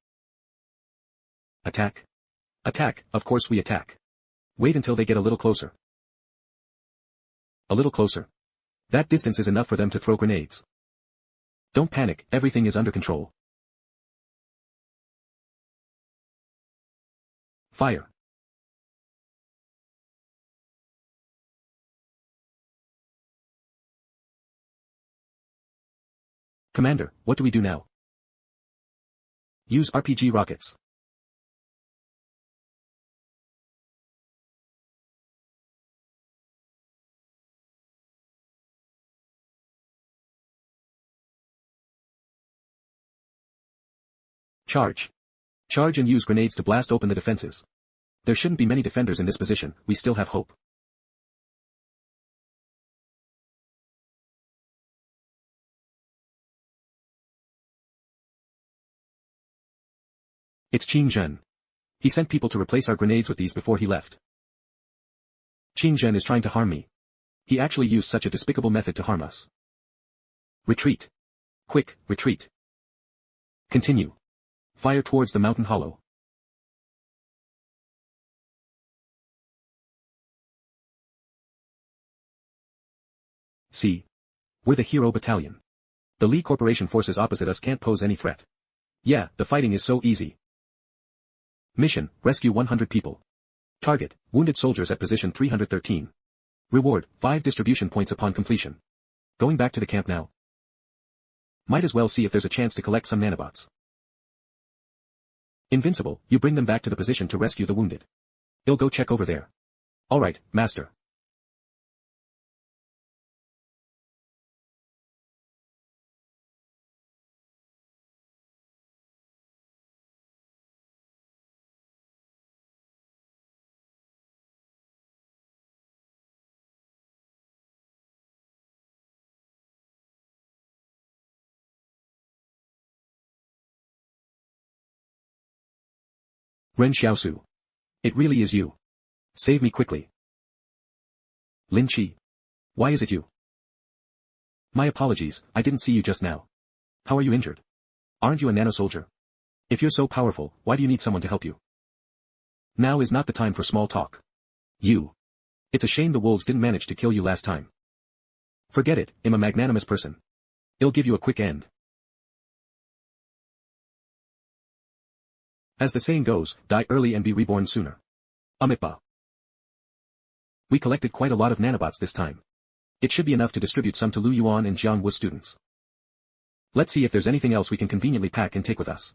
Attack. Attack, of course we attack. Wait until they get a little closer. A little closer. That distance is enough for them to throw grenades. Don't panic, everything is under control. Fire. Commander, what do we do now? Use RPG rockets. Charge. Charge and use grenades to blast open the defenses. There shouldn't be many defenders in this position, we still have hope. It's Qing Zhen. He sent people to replace our grenades with these before he left. Qing Zhen is trying to harm me. He actually used such a despicable method to harm us. Retreat. Quick, retreat. Continue. Fire towards the mountain hollow. See. We're the hero battalion. The Li Corporation forces opposite us can't pose any threat. Yeah, the fighting is so easy. Mission, rescue 100 people. Target, wounded soldiers at position 313. Reward, 5 distribution points upon completion. Going back to the camp now. Might as well see if there's a chance to collect some nanobots. Invincible, you bring them back to the position to rescue the wounded. I'll go check over there. Alright, master. Ren Xiaosu. It really is you. Save me quickly. Lin Chi. Why is it you? My apologies, I didn't see you just now. How are you injured? Aren't you a nano-soldier? If you're so powerful, why do you need someone to help you? Now is not the time for small talk. You. It's a shame the wolves didn't manage to kill you last time. Forget it, I'm a magnanimous person. I'll give you a quick end. As the saying goes, die early and be reborn sooner. Amitba. We collected quite a lot of nanobots this time. It should be enough to distribute some to Lu Yuan and Jiang Wu students. Let's see if there's anything else we can conveniently pack and take with us.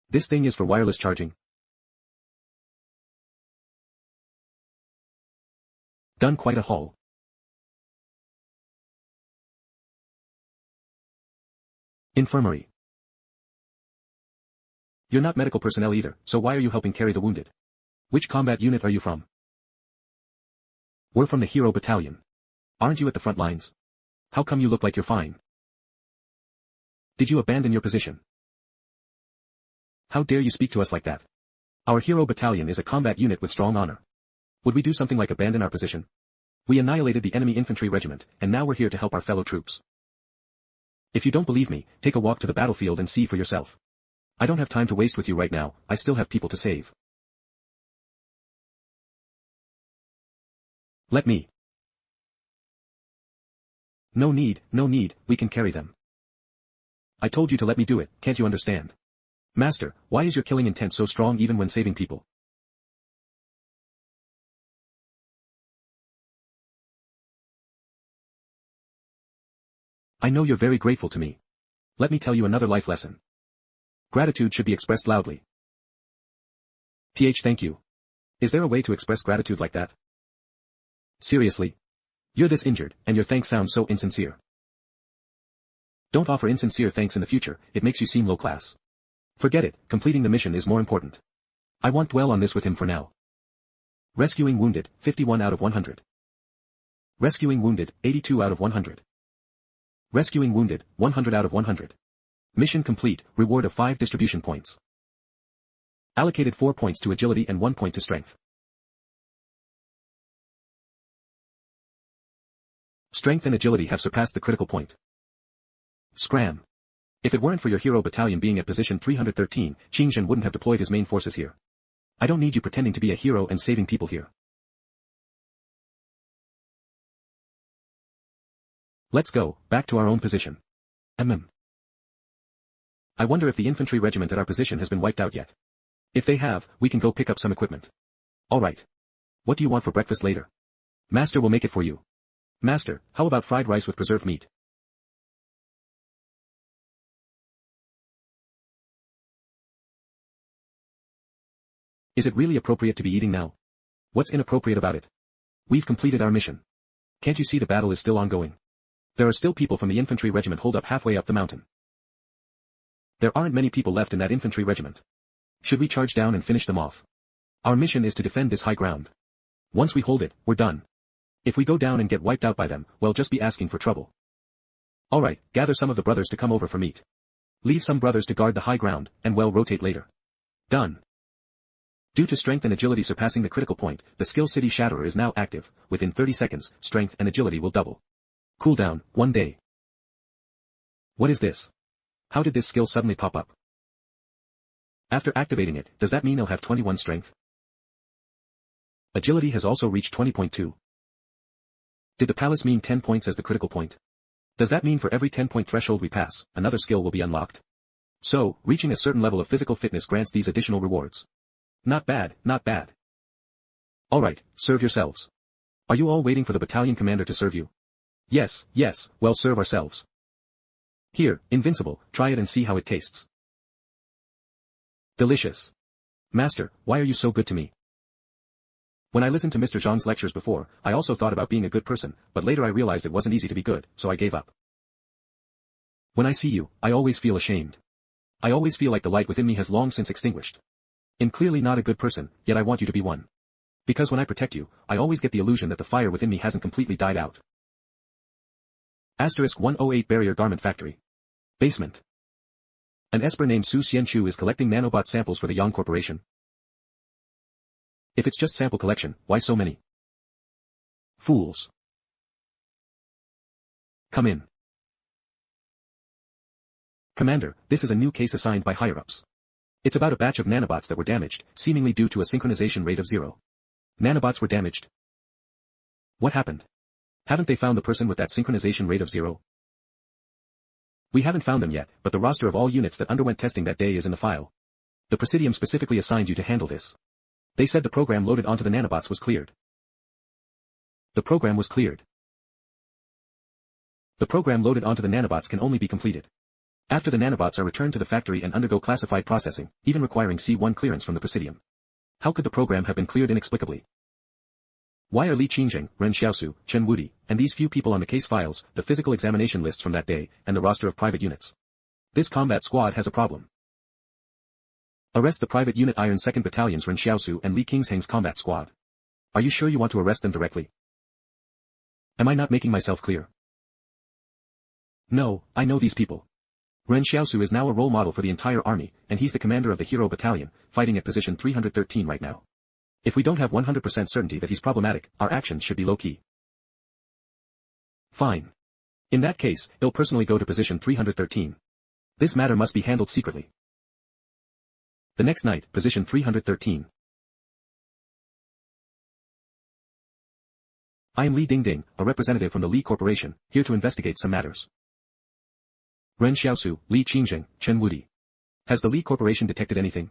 This thing is for wireless charging. Done quite a haul. Infirmary. You're not medical personnel either, so why are you helping carry the wounded? Which combat unit are you from? We're from the Hero Battalion. Aren't you at the front lines? How come you look like you're fine? Did you abandon your position? How dare you speak to us like that? Our Hero Battalion is a combat unit with strong honor. Would we do something like abandon our position? We annihilated the enemy infantry regiment, and now we're here to help our fellow troops. If you don't believe me, take a walk to the battlefield and see for yourself. I don't have time to waste with you right now, I still have people to save. Let me. No need, we can carry them. I told you to let me do it, can't you understand? Master, why is your killing intent so strong even when saving people? I know you're very grateful to me. Let me tell you another life lesson. Gratitude should be expressed loudly. Thank you. Is there a way to express gratitude like that? Seriously? You're this injured, and your thanks sound so insincere. Don't offer insincere thanks in the future, it makes you seem low class. Forget it, completing the mission is more important. I won't dwell on this with him for now. Rescuing wounded, 51 out of 100. Rescuing wounded, 82 out of 100. Rescuing wounded, 100 out of 100. Mission complete, reward of 5 distribution points. Allocated 4 points to agility and 1 point to strength. Strength and agility have surpassed the critical point. Scram. If it weren't for your hero battalion being at position 313, Qing Zhen wouldn't have deployed his main forces here. I don't need you pretending to be a hero and saving people here. Let's go, back to our own position. I wonder if the infantry regiment at our position has been wiped out yet. If they have, we can go pick up some equipment. Alright. What do you want for breakfast later? Master will make it for you. Master, how about fried rice with preserved meat? Is it really appropriate to be eating now? What's inappropriate about it? We've completed our mission. Can't you see the battle is still ongoing? There are still people from the infantry regiment holed up halfway up the mountain. There aren't many people left in that infantry regiment. Should we charge down and finish them off? Our mission is to defend this high ground. Once we hold it, we're done. If we go down and get wiped out by them, we'll just be asking for trouble. Alright, gather some of the brothers to come over for meat. Leave some brothers to guard the high ground, and we'll rotate later. Done. Due to strength and agility surpassing the critical point, the skill City Shatterer is now active. Within 30 seconds, strength and agility will double. Cooldown, 1 day. What is this? How did this skill suddenly pop up? After activating it, does that mean he'll have 21 strength? Agility has also reached 20.2. Did the palace mean 10 points as the critical point? Does that mean for every 10-point threshold we pass, another skill will be unlocked? So, reaching a certain level of physical fitness grants these additional rewards. Not bad, not bad. Alright, serve yourselves. Are you all waiting for the battalion commander to serve you? Yes, yes, well serve ourselves. Here, Invincible, try it and see how it tastes. Delicious. Master, why are you so good to me? When I listened to Mr. Zhang's lectures before, I also thought about being a good person, but later I realized it wasn't easy to be good, so I gave up. When I see you, I always feel ashamed. I always feel like the light within me has long since extinguished. I'm clearly not a good person, yet I want you to be one. Because when I protect you, I always get the illusion that the fire within me hasn't completely died out. Asterisk 108 Barrier Garment Factory. Basement. An esper named Su Xianchu is collecting nanobot samples for the Yang Corporation. If it's just sample collection, why so many? Fools. Come in. Commander, this is a new case assigned by higher-ups. It's about a batch of nanobots that were damaged, seemingly due to a synchronization rate of 0. Nanobots were damaged. What happened? Haven't they found the person with that synchronization rate of 0? We haven't found them yet, but the roster of all units that underwent testing that day is in the file. The Presidium specifically assigned you to handle this. They said the program loaded onto the nanobots was cleared. The program was cleared. The program loaded onto the nanobots can only be completed after the nanobots are returned to the factory and undergo classified processing, even requiring C1 clearance from the Presidium. How could the program have been cleared inexplicably? Why are Li Qingjing, Ren Xiaosu, Chen Wudi, and these few people on the case files, the physical examination lists from that day, and the roster of private units? This combat squad has a problem. Arrest the private unit Iron 2nd Battalion's Ren Xiaosu and Li Qingjing's combat squad. Are you sure you want to arrest them directly? Am I not making myself clear? No, I know these people. Ren Xiaosu is now a role model for the entire army, and he's the commander of the Hero Battalion, fighting at position 313 right now. If we don't have 100% certainty that he's problematic, our actions should be low-key. Fine. In that case, he'll personally go to position 313. This matter must be handled secretly. The next night, position 313. I am Li Dingding, a representative from the Li Corporation, here to investigate some matters. Ren Xiaosu, Li Qingjing, Chen Wudi. Has the Li Corporation detected anything?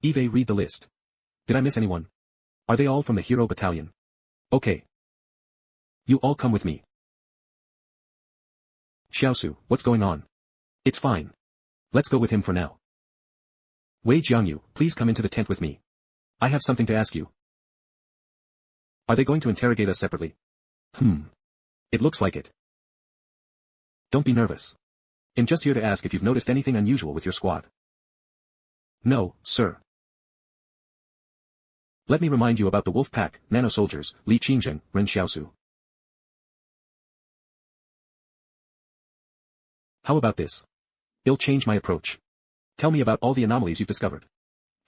Eve, read the list. Did I miss anyone? Are they all from the Hero Battalion? Okay. You all come with me. Xiaosu, what's going on? It's fine. Let's go with him for now. Wei Jiangyu, please come into the tent with me. I have something to ask you. Are they going to interrogate us separately? It looks like it. Don't be nervous. I'm just here to ask if you've noticed anything unusual with your squad. No, sir. Let me remind you about the Wolf Pack, nano-soldiers, Li Qingjing, Ren Xiaosu. How about this? It'll change my approach. Tell me about all the anomalies you've discovered.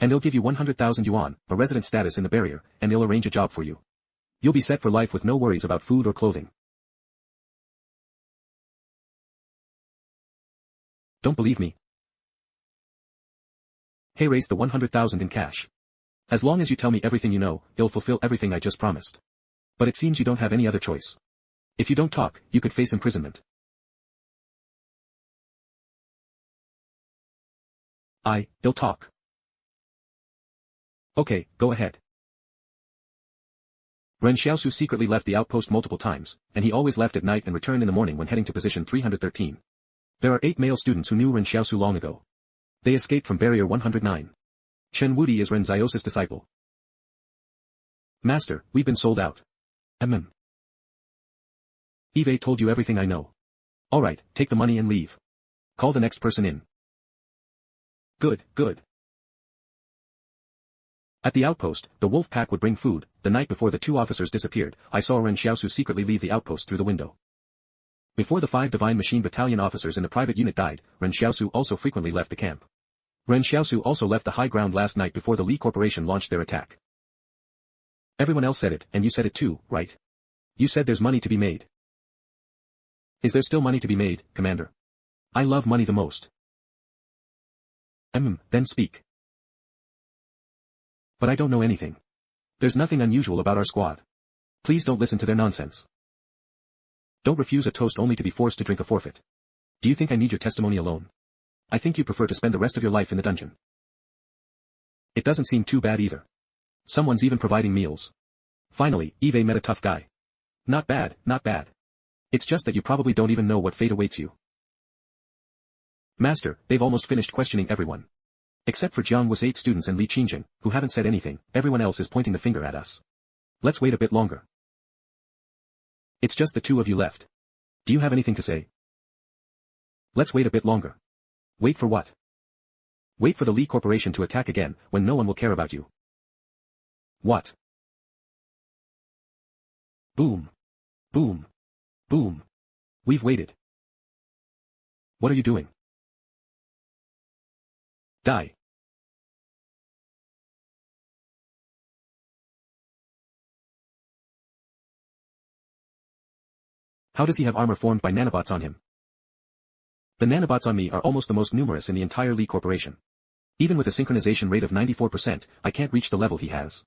And they'll give you 100,000 yuan, a resident status in the barrier, and they'll arrange a job for you. You'll be set for life with no worries about food or clothing. Don't believe me? Hey, raise the 100,000 in cash. As long as you tell me everything you know, it'll fulfill everything I just promised. But it seems you don't have any other choice. If you don't talk, you could face imprisonment. I'll talk. Okay, go ahead. Ren Xiaosu secretly left the outpost multiple times, and he always left at night and returned in the morning when heading to position 313. There are 8 male students who knew Ren Xiaosu long ago. They escaped from barrier 109. Chen Wudi is Ren Xiaosu's disciple. Master, we've been sold out. Eve told you everything I know. Alright, take the money and leave. Call the next person in. Good, good. At the outpost, the wolf pack would bring food. The night before the 2 officers disappeared, I saw Ren Xiaosu secretly leave the outpost through the window. Before the 5 Divine Machine Battalion officers in the private unit died, Ren Xiaosu also frequently left the camp. Ren Xiaosu also left the high ground last night before the Li Corporation launched their attack. Everyone else said it, and you said it too, right? You said there's money to be made. Is there still money to be made, Commander? I love money the most. Then speak. But I don't know anything. There's nothing unusual about our squad. Please don't listen to their nonsense. Don't refuse a toast only to be forced to drink a forfeit. Do you think I need your testimony alone? I think you prefer to spend the rest of your life in the dungeon. It doesn't seem too bad either. Someone's even providing meals. Finally, Eve met a tough guy. Not bad, not bad. It's just that you probably don't even know what fate awaits you. Master, they've almost finished questioning everyone. Except for Jiang Wu's 8 students and Li Qingjing, who haven't said anything. Everyone else is pointing the finger at us. Let's wait a bit longer. It's just the 2 of you left. Do you have anything to say? Let's wait a bit longer. Wait for what? Wait for the Li Corporation to attack again, when no one will care about you. What? Boom. Boom. Boom. We've waited. What are you doing? Die. How does he have armor formed by nanobots on him? The nanobots on me are almost the most numerous in the entire Li Corporation. Even with a synchronization rate of 94%, I can't reach the level he has.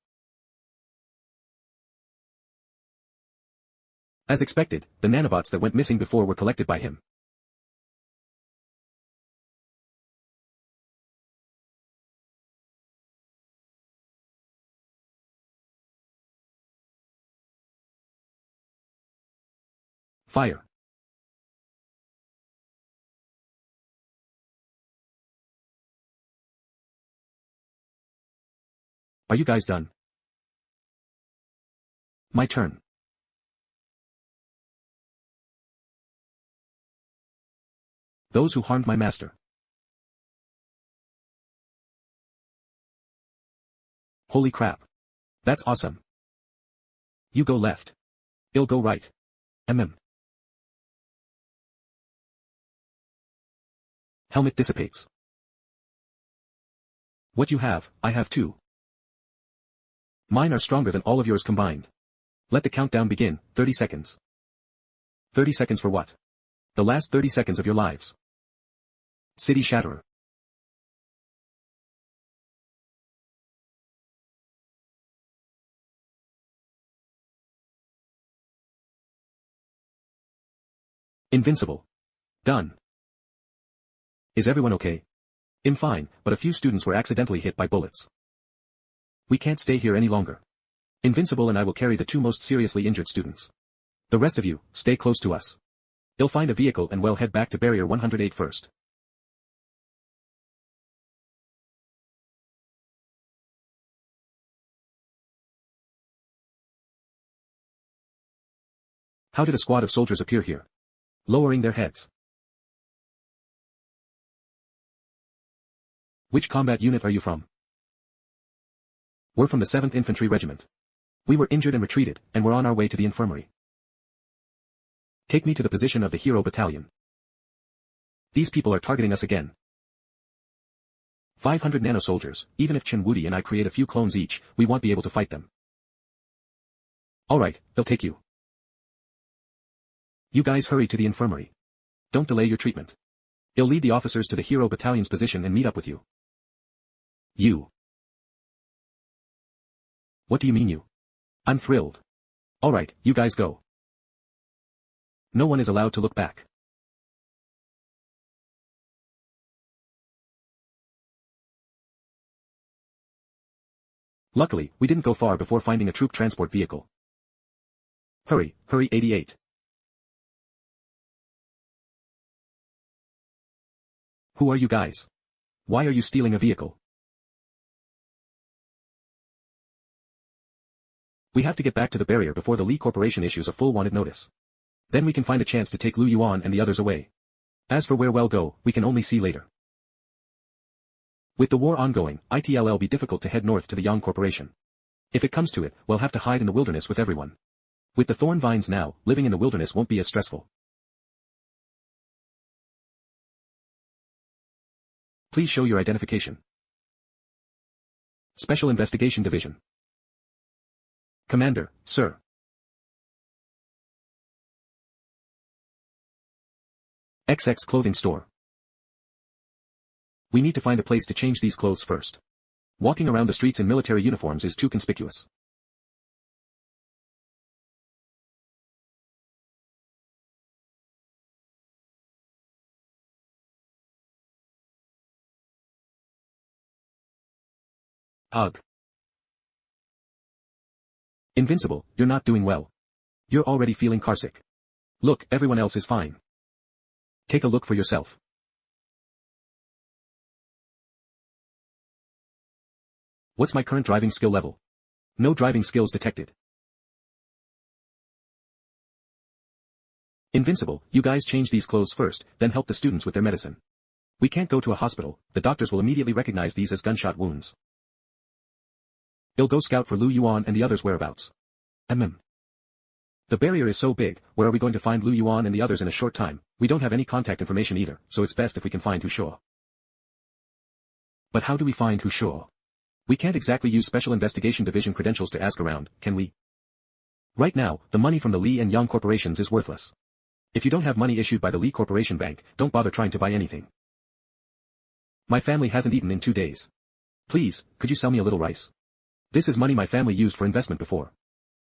As expected, the nanobots that went missing before were collected by him. Fire. Are you guys done? My turn. Those who harmed my master. Holy crap. That's awesome. You go left. I'll go right. Helmet dissipates. What you have, I have too. Mine are stronger than all of yours combined. Let the countdown begin, 30 seconds. 30 seconds for what? The last 30 seconds of your lives. City Shatterer. Invincible. Done. Is everyone okay? I'm fine, but a few students were accidentally hit by bullets. We can't stay here any longer. Invincible and I will carry the 2 most seriously injured students. The rest of you, stay close to us. I'll find a vehicle and we'll head back to barrier 108 first. How did a squad of soldiers appear here? Lowering their heads. Which combat unit are you from? We're from the 7th Infantry Regiment. We were injured and retreated, and we're on our way to the infirmary. Take me to the position of the Hero Battalion. These people are targeting us again. 500 nano-soldiers, even if Chen Wudi and I create a few clones each, we won't be able to fight them. Alright, they'll take you. You guys hurry to the infirmary. Don't delay your treatment. I'll lead the officers to the Hero Battalion's position and meet up with you. You. What do you mean you? I'm thrilled. Alright, you guys go. No one is allowed to look back. Luckily, we didn't go far before finding a troop transport vehicle. Hurry, hurry 88. Who are you guys? Why are you stealing a vehicle? We have to get back to the barrier before the Li Corporation issues a full wanted notice. Then we can find a chance to take Lu Yuan and the others away. As for where we'll go, we can only see later. With the war ongoing, it'll be difficult to head north to the Yang Corporation. If it comes to it, we'll have to hide in the wilderness with everyone. With the thorn vines now, living in the wilderness won't be as stressful. Please show your identification. Special Investigation Division. Commander, sir. XX Clothing Store. We need to find a place to change these clothes first. Walking around the streets in military uniforms is too conspicuous. Ugh. Invincible, you're not doing well. You're already feeling carsick. Look, everyone else is fine. Take a look for yourself. What's my current driving skill level? No driving skills detected. Invincible, you guys change these clothes first, then help the students with their medicine. We can't go to a hospital, the doctors will immediately recognize these as gunshot wounds. I'll go scout for Lu Yuan and the others' whereabouts. The barrier is so big, where are we going to find Lu Yuan and the others in a short time? We don't have any contact information either, so it's best if we can find Hu Shuo. But how do we find Hu Shuo? We can't exactly use Special Investigation Division credentials to ask around, can we? Right now, the money from the Li and Yang corporations is worthless. If you don't have money issued by the Li Corporation Bank, don't bother trying to buy anything. My family hasn't eaten in 2 days. Please, could you sell me a little rice? This is money my family used for investment before.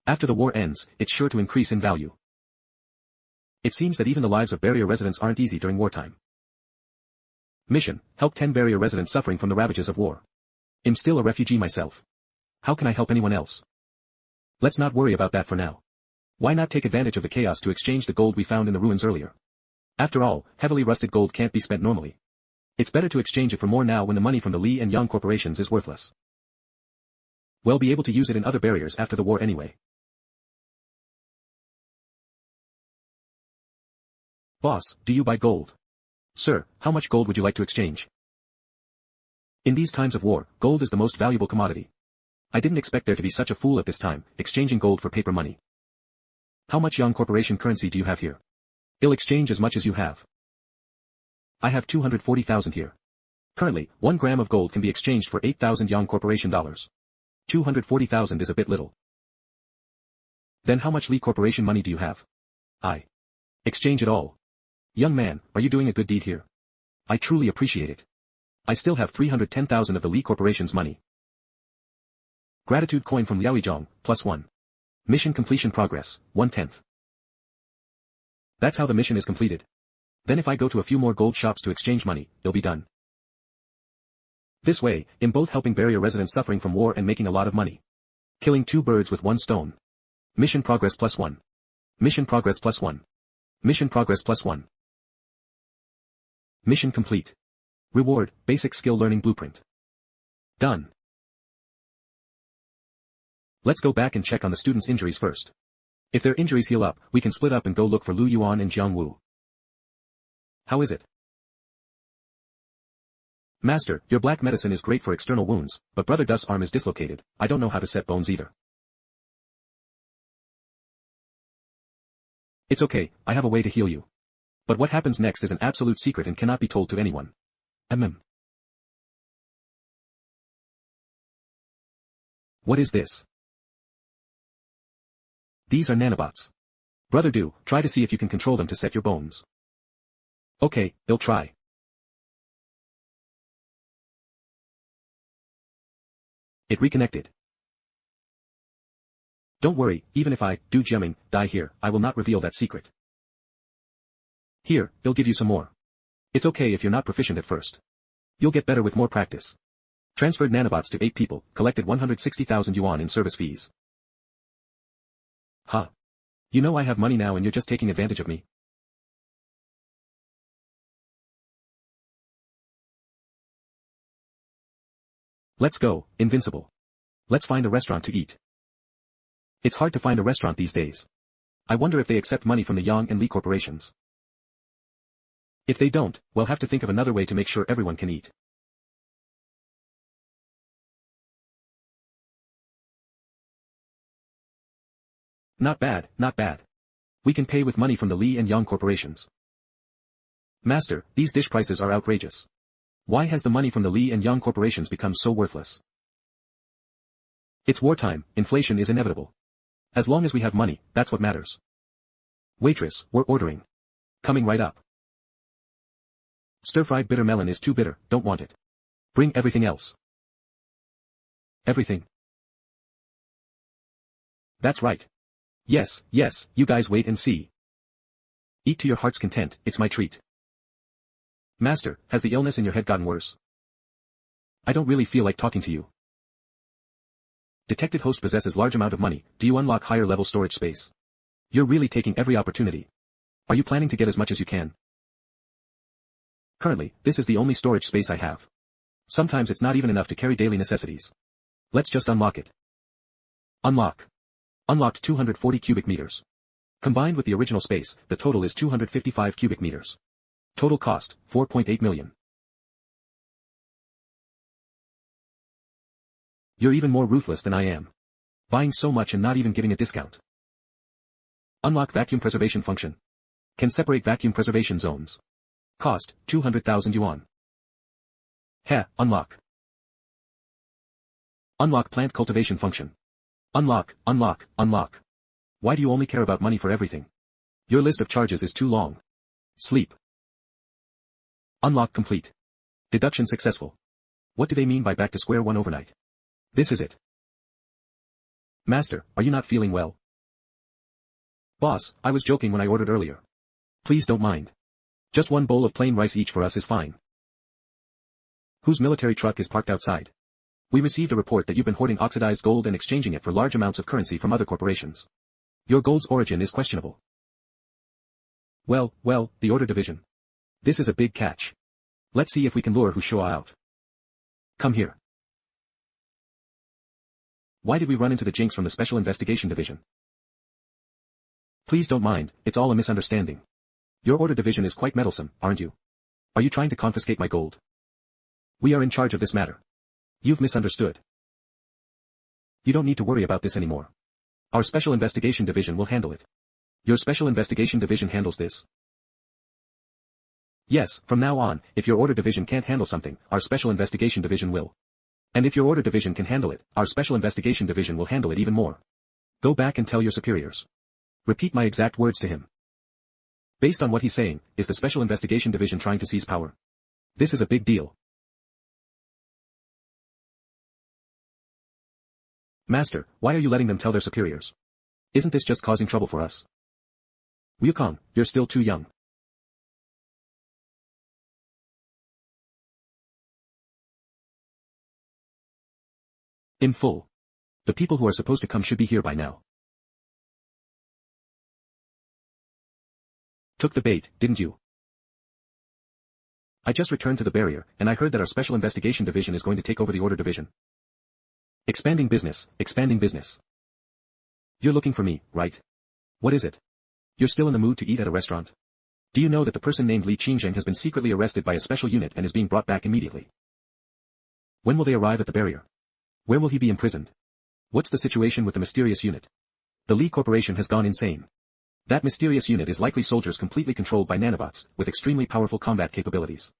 After the war ends, it's sure to increase in value. It seems that even the lives of barrier residents aren't easy during wartime. Mission, help 10 barrier residents suffering from the ravages of war. I'm still a refugee myself. How can I help anyone else? Let's not worry about that for now. Why not take advantage of the chaos to exchange the gold we found in the ruins earlier? After all, heavily rusted gold can't be spent normally. It's better to exchange it for more now when the money from the Li and Yang corporations is worthless. We'll be able to use it in other barriers after the war anyway. Boss, do you buy gold? Sir, how much gold would you like to exchange? In these times of war, gold is the most valuable commodity. I didn't expect there to be such a fool at this time, exchanging gold for paper money. How much Yang Corporation currency do you have here? I'll exchange as much as you have. I have 240,000 here. Currently, 1 gram of gold can be exchanged for 8,000 Yang Corporation dollars. 240,000 is a bit little. Then how much Li Corporation money do you have? I exchange it all. Young man, are you doing a good deed here? I truly appreciate it. I still have 310,000 of the Li Corporation's money. Gratitude coin from Liaoyizhong, +1. Mission completion progress, 1/10. That's how the mission is completed. Then if I go to a few more gold shops to exchange money, it'll be done. This way, I'm both helping barrier residents suffering from war and making a lot of money. Killing 2 birds with 1 stone. Mission progress +1. Mission progress +1. Mission progress +1. Mission complete. Reward, basic skill learning blueprint. Done. Let's go back and check on the students' injuries first. If their injuries heal up, we can split up and go look for Lu Yuan and Jiang Wu. How is it? Master, your black medicine is great for external wounds, but Brother Dust's arm is dislocated. I don't know how to set bones either. It's okay, I have a way to heal you. But what happens next is an absolute secret and cannot be told to anyone. What is this? These are nanobots. Brother Do, try to see if you can control them to set your bones. Okay, I'll try. It reconnected. Don't worry, even if I, Do Jiaming, die here, I will not reveal that secret. Here, I'll give you some more. It's okay if you're not proficient at first. You'll get better with more practice. Transferred nanobots to 8 people, collected 160,000 yuan in service fees. Huh. You know I have money now and you're just taking advantage of me. Let's go, invincible. Let's find a restaurant to eat. It's hard to find a restaurant these days. I wonder if they accept money from the Yang and Li corporations. If they don't, we'll have to think of another way to make sure everyone can eat. Not bad, not bad. We can pay with money from the Li and Yang corporations. Master, these dish prices are outrageous. Why has the money from the Li and Yang corporations become so worthless? It's wartime, inflation is inevitable. As long as we have money, that's what matters. Waitress, we're ordering. Coming right up. Stir-fried bitter melon is too bitter, don't want it. Bring everything else. Everything. That's right. Yes, yes, you guys wait and see. Eat to your heart's content, it's my treat. Master, has the illness in your head gotten worse? I don't really feel like talking to you. Detected host possesses large amount of money, do you unlock higher level storage space? You're really taking every opportunity. Are you planning to get as much as you can? Currently, this is the only storage space I have. Sometimes it's not even enough to carry daily necessities. Let's just unlock it. Unlock. Unlocked 240 cubic meters. Combined with the original space, the total is 255 cubic meters. Total cost, 4.8 million. You're even more ruthless than I am. Buying so much and not even giving a discount. Unlock vacuum preservation function. Can separate vacuum preservation zones. Cost, 200,000 yuan. Heh, unlock. Unlock plant cultivation function. Unlock, unlock, unlock. Why do you only care about money for everything? Your list of charges is too long. Sleep. Unlock complete. Deduction successful. What do they mean by back to square one overnight? This is it. Master, are you not feeling well? Boss, I was joking when I ordered earlier. Please don't mind. Just one bowl of plain rice each for us is fine. Whose military truck is parked outside? We received a report that you've been hoarding oxidized gold and exchanging it for large amounts of currency from other corporations. Your gold's origin is questionable. Well, the order division. This is a big catch. Let's see if we can lure Hu Shua out. Come here. Why did we run into the jinx from the Special Investigation Division? Please don't mind, it's all a misunderstanding. Your order division is quite meddlesome, aren't you? Are you trying to confiscate my gold? We are in charge of this matter. You've misunderstood. You don't need to worry about this anymore. Our Special Investigation Division will handle it. Your Special Investigation Division handles this. Yes, from now on, if your order division can't handle something, our Special Investigation Division will. And if your order division can handle it, our Special Investigation Division will handle it even more. Go back and tell your superiors. Repeat my exact words to him. Based on what he's saying, is the Special Investigation Division trying to seize power? This is a big deal. Master, why are you letting them tell their superiors? Isn't this just causing trouble for us? Wukong, you're still too young. In full. The people who are supposed to come should be here by now. Took the bait, didn't you? I just returned to the barrier, and I heard that our Special Investigation Division is going to take over the Order Division. Expanding business, expanding business. You're looking for me, right? What is it? You're still in the mood to eat at a restaurant? Do you know that the person named Li Qingzheng has been secretly arrested by a special unit and is being brought back immediately? When will they arrive at the barrier? Where will he be imprisoned? What's the situation with the mysterious unit? The Li Corporation has gone insane. That mysterious unit is likely soldiers completely controlled by nanobots, with extremely powerful combat capabilities.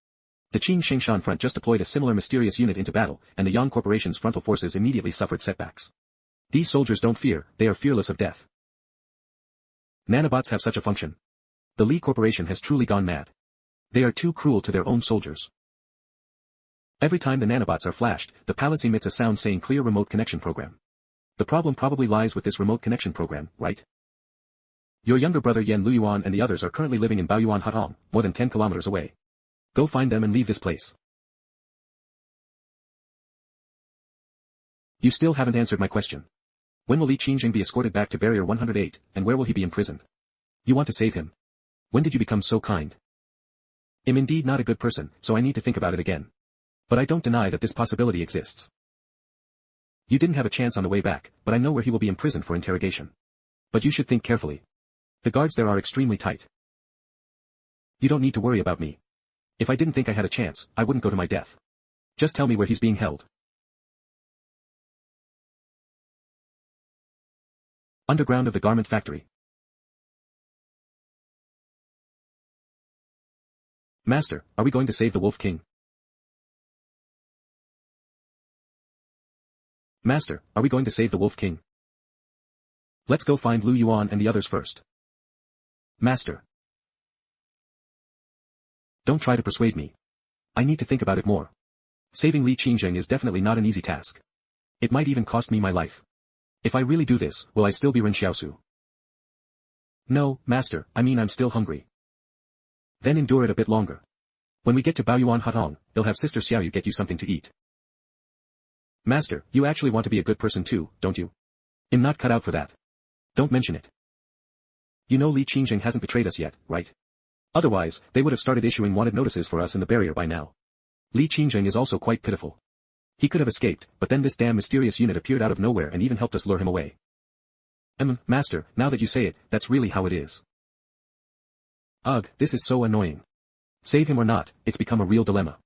The Qing Shingshan front just deployed a similar mysterious unit into battle, and the Yang Corporation's frontal forces immediately suffered setbacks. These soldiers don't fear, they are fearless of death. Nanobots have such a function. The Li Corporation has truly gone mad. They are too cruel to their own soldiers. Every time the nanobots are flashed, the palace emits a sound saying clear remote connection program. The problem probably lies with this remote connection program, right? Your younger brother Yan Luyuan and the others are currently living in Baoyuan Hutong, more than 10 kilometers away. Go find them and leave this place. You still haven't answered my question. When will Li Qingjing be escorted back to Barrier 108, and where will he be imprisoned? You want to save him. When did you become so kind? I'm indeed not a good person, so I need to think about it again. But I don't deny that this possibility exists. You didn't have a chance on the way back, but I know where he will be imprisoned for interrogation. But you should think carefully. The guards there are extremely tight. You don't need to worry about me. If I didn't think I had a chance, I wouldn't go to my death. Just tell me where he's being held. Underground of the garment factory. Master, are we going to save the Wolf King? Master, are we going to save the Wolf King? Let's go find Lu Yuan and the others first. Master. Don't try to persuade me. I need to think about it more. Saving Li Qingjing is definitely not an easy task. It might even cost me my life. If I really do this, will I still be Ren Xiaosu? No, Master, I mean I'm still hungry. Then endure it a bit longer. When we get to Baoyuan Hutong, they'll have Sister Xiaoyu get you something to eat. Master, you actually want to be a good person too, don't you? I'm not cut out for that. Don't mention it. You know Li Qingjing hasn't betrayed us yet, right? Otherwise, they would have started issuing wanted notices for us in the barrier by now. Li Qingjing is also quite pitiful. He could have escaped, but then this damn mysterious unit appeared out of nowhere and even helped us lure him away. Master, now that you say it, that's really how it is. Ugh, this is so annoying. Save him or not, it's become a real dilemma.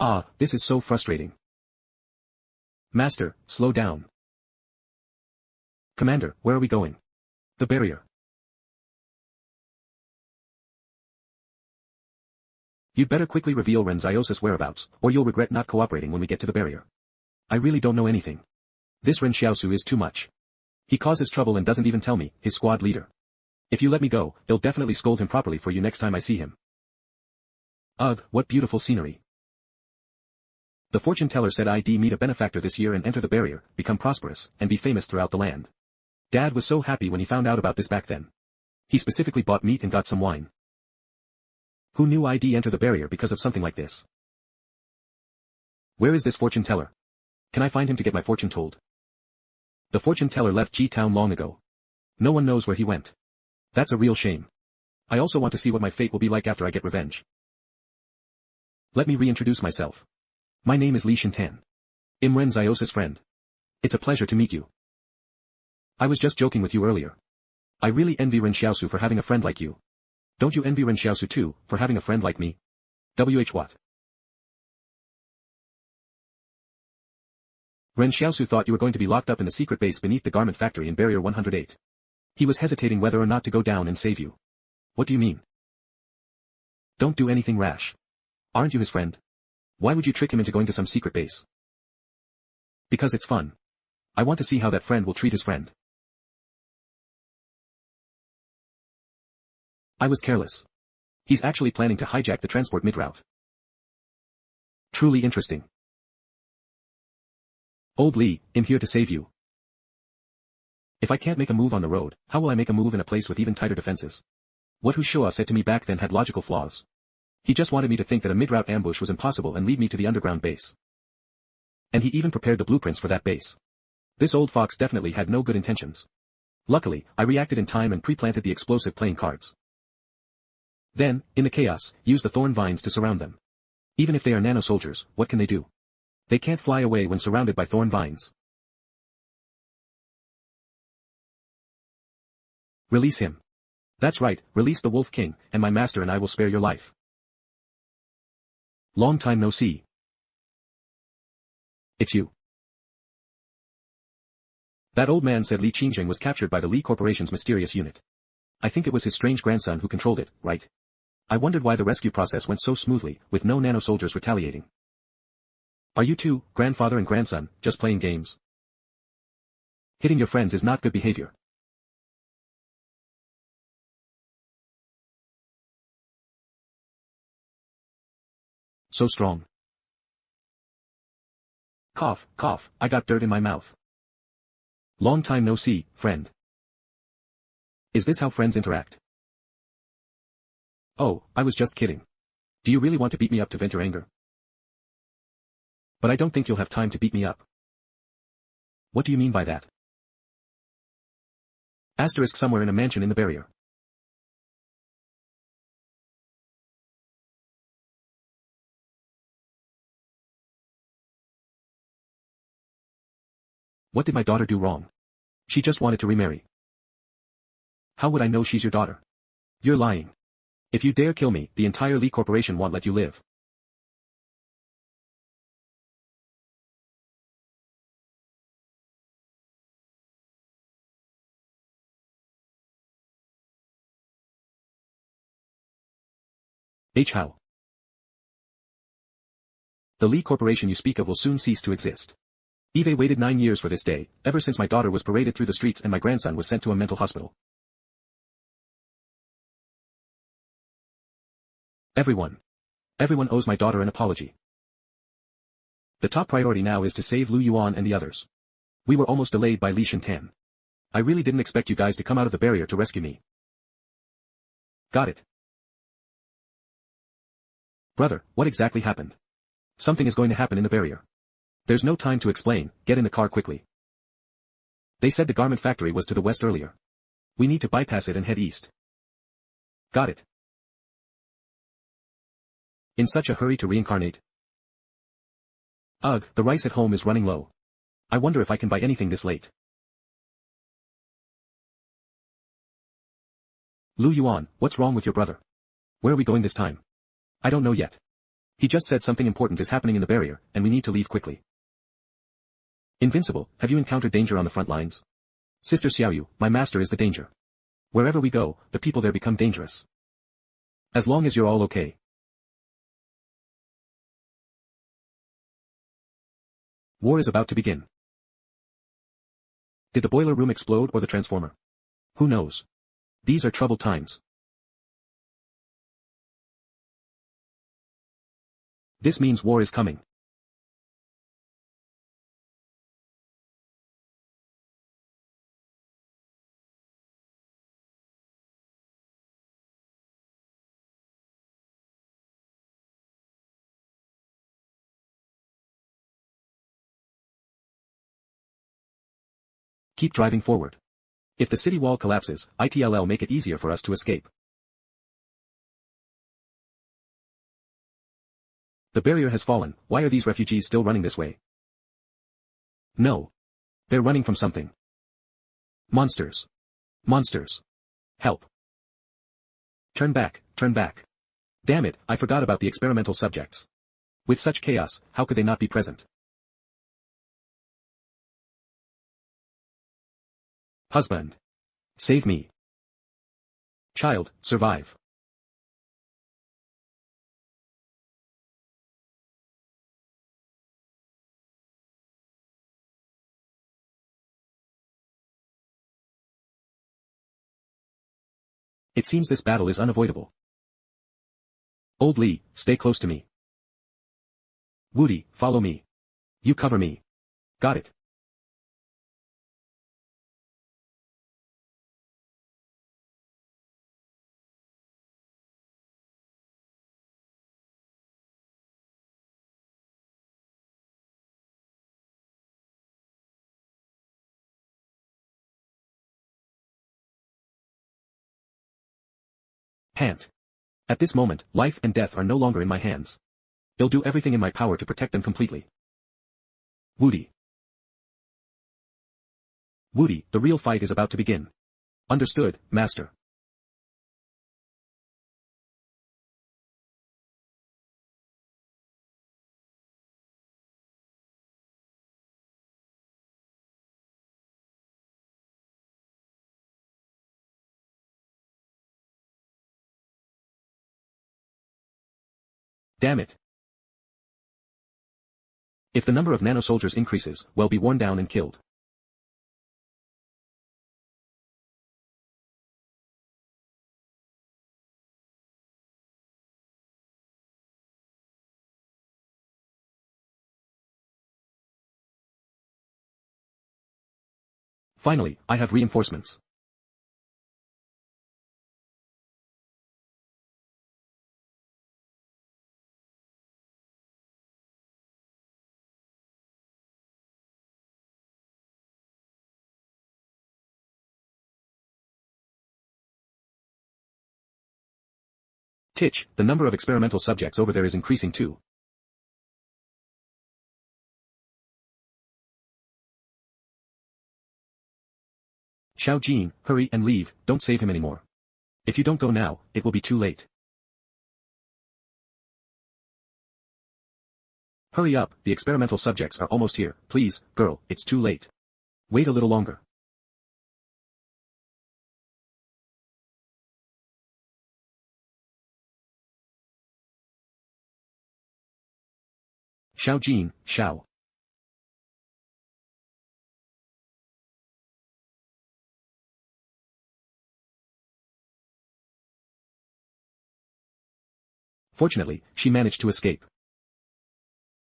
Ah, this is so frustrating. Master, slow down. Commander, where are we going? The barrier. You'd better quickly reveal Ren Xiaosu's whereabouts, or you'll regret not cooperating when we get to the barrier. I really don't know anything. This Ren Xiaosu is too much. He causes trouble and doesn't even tell me, his squad leader. If you let me go, they'll definitely scold him properly for you next time I see him. Ugh, what beautiful scenery. The fortune teller said I'd meet a benefactor this year and enter the barrier, become prosperous, and be famous throughout the land. Dad was so happy when he found out about this back then. He specifically bought meat and got some wine. Who knew I'd enter the barrier because of something like this? Where is this fortune teller? Can I find him to get my fortune told? The fortune teller left G-Town long ago. No one knows where he went. That's a real shame. I also want to see what my fate will be like after I get revenge. Let me reintroduce myself. My name is Li Shintan. I'm Ren Xiaosu's friend. It's a pleasure to meet you. I was just joking with you earlier. I really envy Ren Xiaosu for having a friend like you. Don't you envy Ren Xiaosu too, for having a friend like me? What? Ren Xiaosu thought you were going to be locked up in a secret base beneath the garment factory in Barrier 108. He was hesitating whether or not to go down and save you. What do you mean? Don't do anything rash. Aren't you his friend? Why would you trick him into going to some secret base? Because it's fun. I want to see how that friend will treat his friend. I was careless. He's actually planning to hijack the transport mid-route. Truly interesting. Old Li, I'm here to save you. If I can't make a move on the road, how will I make a move in a place with even tighter defenses? What Hu Shua said to me back then had logical flaws. He just wanted me to think that a mid-route ambush was impossible and lead me to the underground base. And he even prepared the blueprints for that base. This old fox definitely had no good intentions. Luckily, I reacted in time and pre-planted the explosive playing cards. Then, in the chaos, use the thorn vines to surround them. Even if they are nano-soldiers, what can they do? They can't fly away when surrounded by thorn vines. Release him. That's right, release the Wolf King, and my master and I will spare your life. Long time no see. It's you. That old man said Li Qingjing was captured by the Li Corporation's mysterious unit. I think it was his strange grandson who controlled it, right? I wondered why the rescue process went so smoothly, with no nano-soldiers retaliating. Are you two, grandfather and grandson, just playing games? Hitting your friends is not good behavior. So strong. Cough, cough, I got dirt in my mouth. Long time no see, friend. Is this how friends interact? Oh, I was just kidding. Do you really want to beat me up to vent your anger? But I don't think you'll have time to beat me up. What do you mean by that? Asterisk somewhere in a mansion in the barrier. What did my daughter do wrong? She just wanted to remarry. How would I know she's your daughter? You're lying. If you dare kill me, the entire Lee Corporation won't let you live. How? The Lee Corporation you speak of will soon cease to exist. Eve waited 9 years for this day, ever since my daughter was paraded through the streets and my grandson was sent to a mental hospital. Everyone owes my daughter an apology. The top priority now is to save Lu Yuan and the others. We were almost delayed by Li Shintan. I really didn't expect you guys to come out of the barrier to rescue me. Got it. Brother, what exactly happened? Something is going to happen in the barrier. There's no time to explain, get in the car quickly. They said the garment factory was to the west earlier. We need to bypass it and head east. Got it. In such a hurry to reincarnate? Ugh, the rice at home is running low. I wonder if I can buy anything this late. Lu Yuan, what's wrong with your brother? Where are we going this time? I don't know yet. He just said something important is happening in the barrier, and we need to leave quickly. Invincible, have you encountered danger on the front lines? Sister Xiaoyu, my master is the danger. Wherever we go, the people there become dangerous. As long as you're all okay. War is about to begin. Did the boiler room explode or the transformer? Who knows? These are troubled times. This means war is coming. Keep driving forward. If the city wall collapses, it'll make it easier for us to escape. The barrier has fallen, why are these refugees still running this way? No. They're running from something. Monsters. Monsters. Help. Turn back, turn back. Damn it, I forgot about the experimental subjects. With such chaos, how could they not be present? Husband. Save me. Child, survive. It seems this battle is unavoidable. Old Lee, stay close to me. Woody, follow me. You cover me. Got it. Pant. At this moment, life and death are no longer in my hands. I'll do everything in my power to protect them completely. Woody. Woody, the real fight is about to begin. Understood, master. Damn it. If the number of nano-soldiers increases, we'll be worn down and killed. Finally, I have reinforcements. Titch, the number of experimental subjects over there is increasing too. Xiao Jin, hurry and leave, don't save him anymore. If you don't go now, it will be too late. Hurry up, the experimental subjects are almost here, please, girl, it's too late. Wait a little longer. Xiao Jin, Xiao. Fortunately, she managed to escape.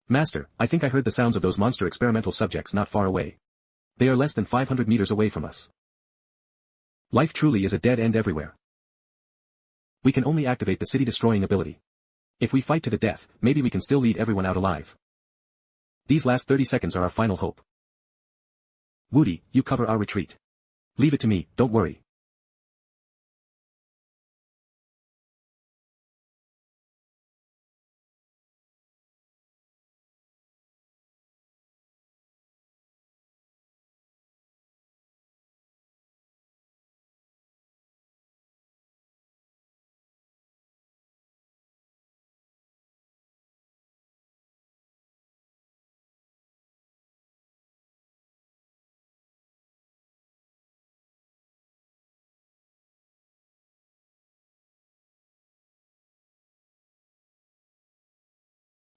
Master, I think I heard the sounds of those monster experimental subjects not far away. They are less than 500 meters away from us. Life truly is a dead end everywhere. We can only activate the city-destroying ability. If we fight to the death, maybe we can still lead everyone out alive. These last 30 seconds are our final hope. Woody, you cover our retreat. Leave it to me, don't worry.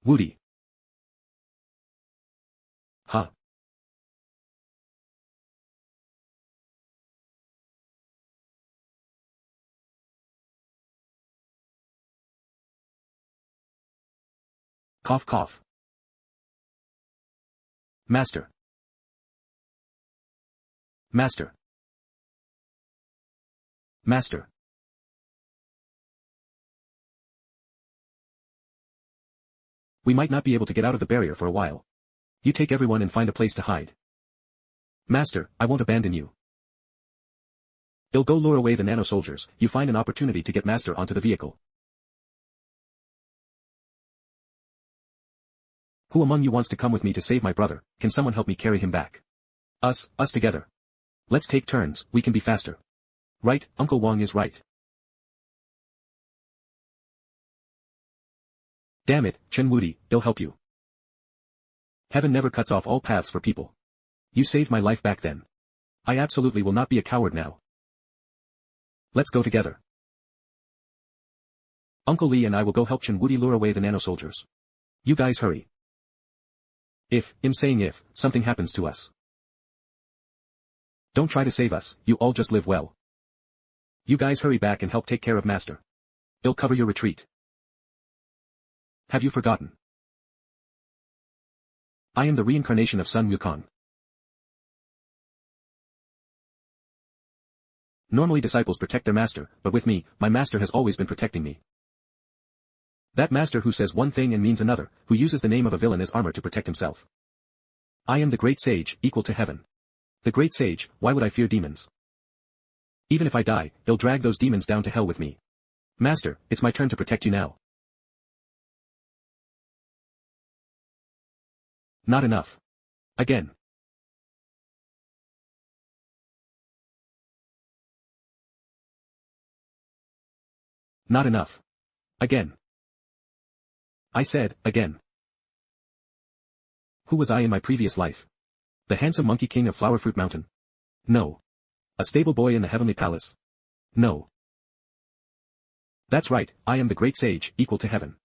Woody. Huh. Cough cough. Master. Master. Master. We might not be able to get out of the barrier for a while. You take everyone and find a place to hide. Master, I won't abandon you. I'll go lure away the nano soldiers, you find an opportunity to get Master onto the vehicle. Who among you wants to come with me to save my brother, can someone help me carry him back? Us together. Let's take turns, we can be faster. Right, Uncle Wong is right. Damn it, Chen Woody, I'll help you. Heaven never cuts off all paths for people. You saved my life back then. I absolutely will not be a coward now. Let's go together. Uncle Lee and I will go help Chen Woody lure away the nano soldiers. You guys hurry. I'm saying if, something happens to us. Don't try to save us, you all just live well. You guys hurry back and help take care of Master. I'll cover your retreat. Have you forgotten? I am the reincarnation of Sun Wukong. Normally disciples protect their master, but with me, my master has always been protecting me. That master who says one thing and means another, who uses the name of a villain as armor to protect himself. I am the great sage, equal to heaven. The great sage, why would I fear demons? Even if I die, I'll drag those demons down to hell with me. Master, it's my turn to protect you now. Not enough. Again. Not enough. Again. I said, again. Who was I in my previous life? The handsome monkey king of Flowerfruit Mountain? No. A stable boy in the heavenly palace? No. That's right, I am the great sage, equal to heaven.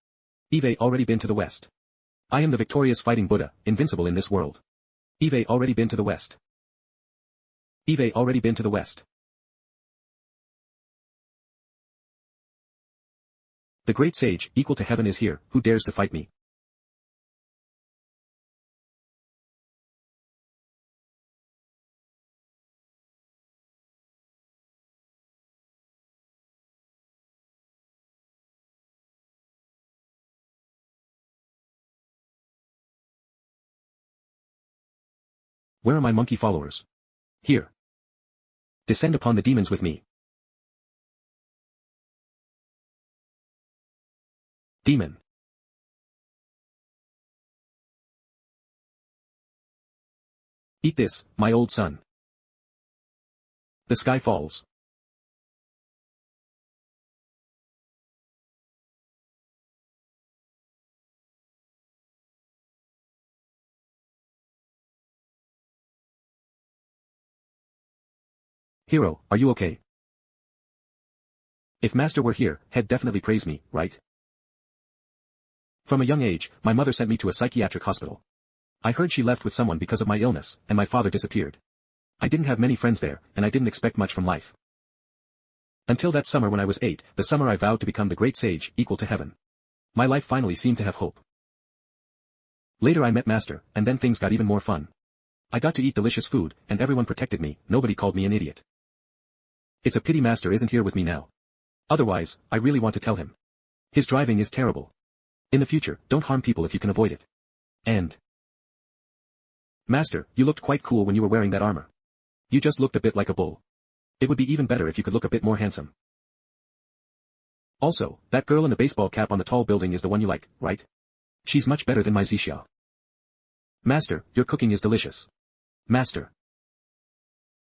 Eve already been to the west. I am the victorious fighting Buddha, invincible in this world. Eve already been to the west. Eve already been to the west. The great sage, equal to heaven is here, who dares to fight me? Where are my monkey followers? Here. Descend upon the demons with me. Demon. Eat this, my old son. The sky falls. Hero, are you okay? If Master were here, he'd definitely praise me, right? From a young age, my mother sent me to a psychiatric hospital. I heard she left with someone because of my illness, and my father disappeared. I didn't have many friends there, and I didn't expect much from life. Until that summer when I was 8, the summer I vowed to become the great sage, equal to heaven. My life finally seemed to have hope. Later I met Master, and then things got even more fun. I got to eat delicious food, and everyone protected me, nobody called me an idiot. It's a pity Master isn't here with me now. Otherwise, I really want to tell him. His driving is terrible. In the future, don't harm people if you can avoid it. And Master, you looked quite cool when you were wearing that armor. You just looked a bit like a bull. It would be even better if you could look a bit more handsome. Also, that girl in the baseball cap on the tall building is the one you like, right? She's much better than my Zixia. Master, your cooking is delicious. Master.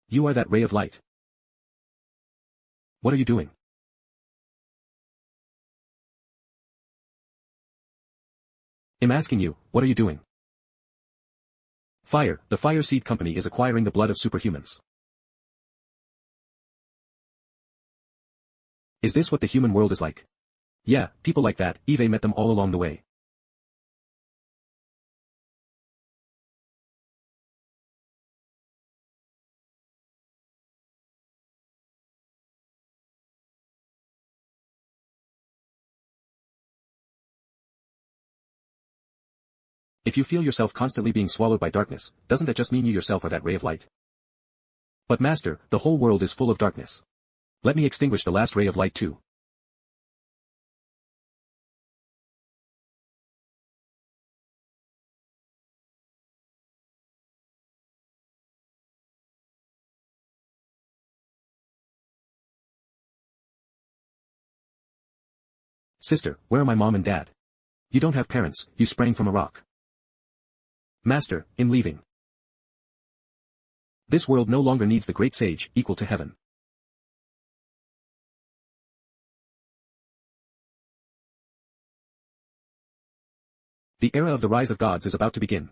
You are that ray of light. What are you doing? I'm asking you, what are you doing? Fire, the Fire Seed Company is acquiring the blood of superhumans. Is this what the human world is like? Yeah, people like that, Eve met them all along the way. If you feel yourself constantly being swallowed by darkness, doesn't that just mean you yourself are that ray of light? But Master, the whole world is full of darkness. Let me extinguish the last ray of light too. Sister, where are my mom and dad? You don't have parents, you sprang from a rock. Master, in leaving. This world no longer needs the great sage, equal to heaven. The era of the rise of gods is about to begin.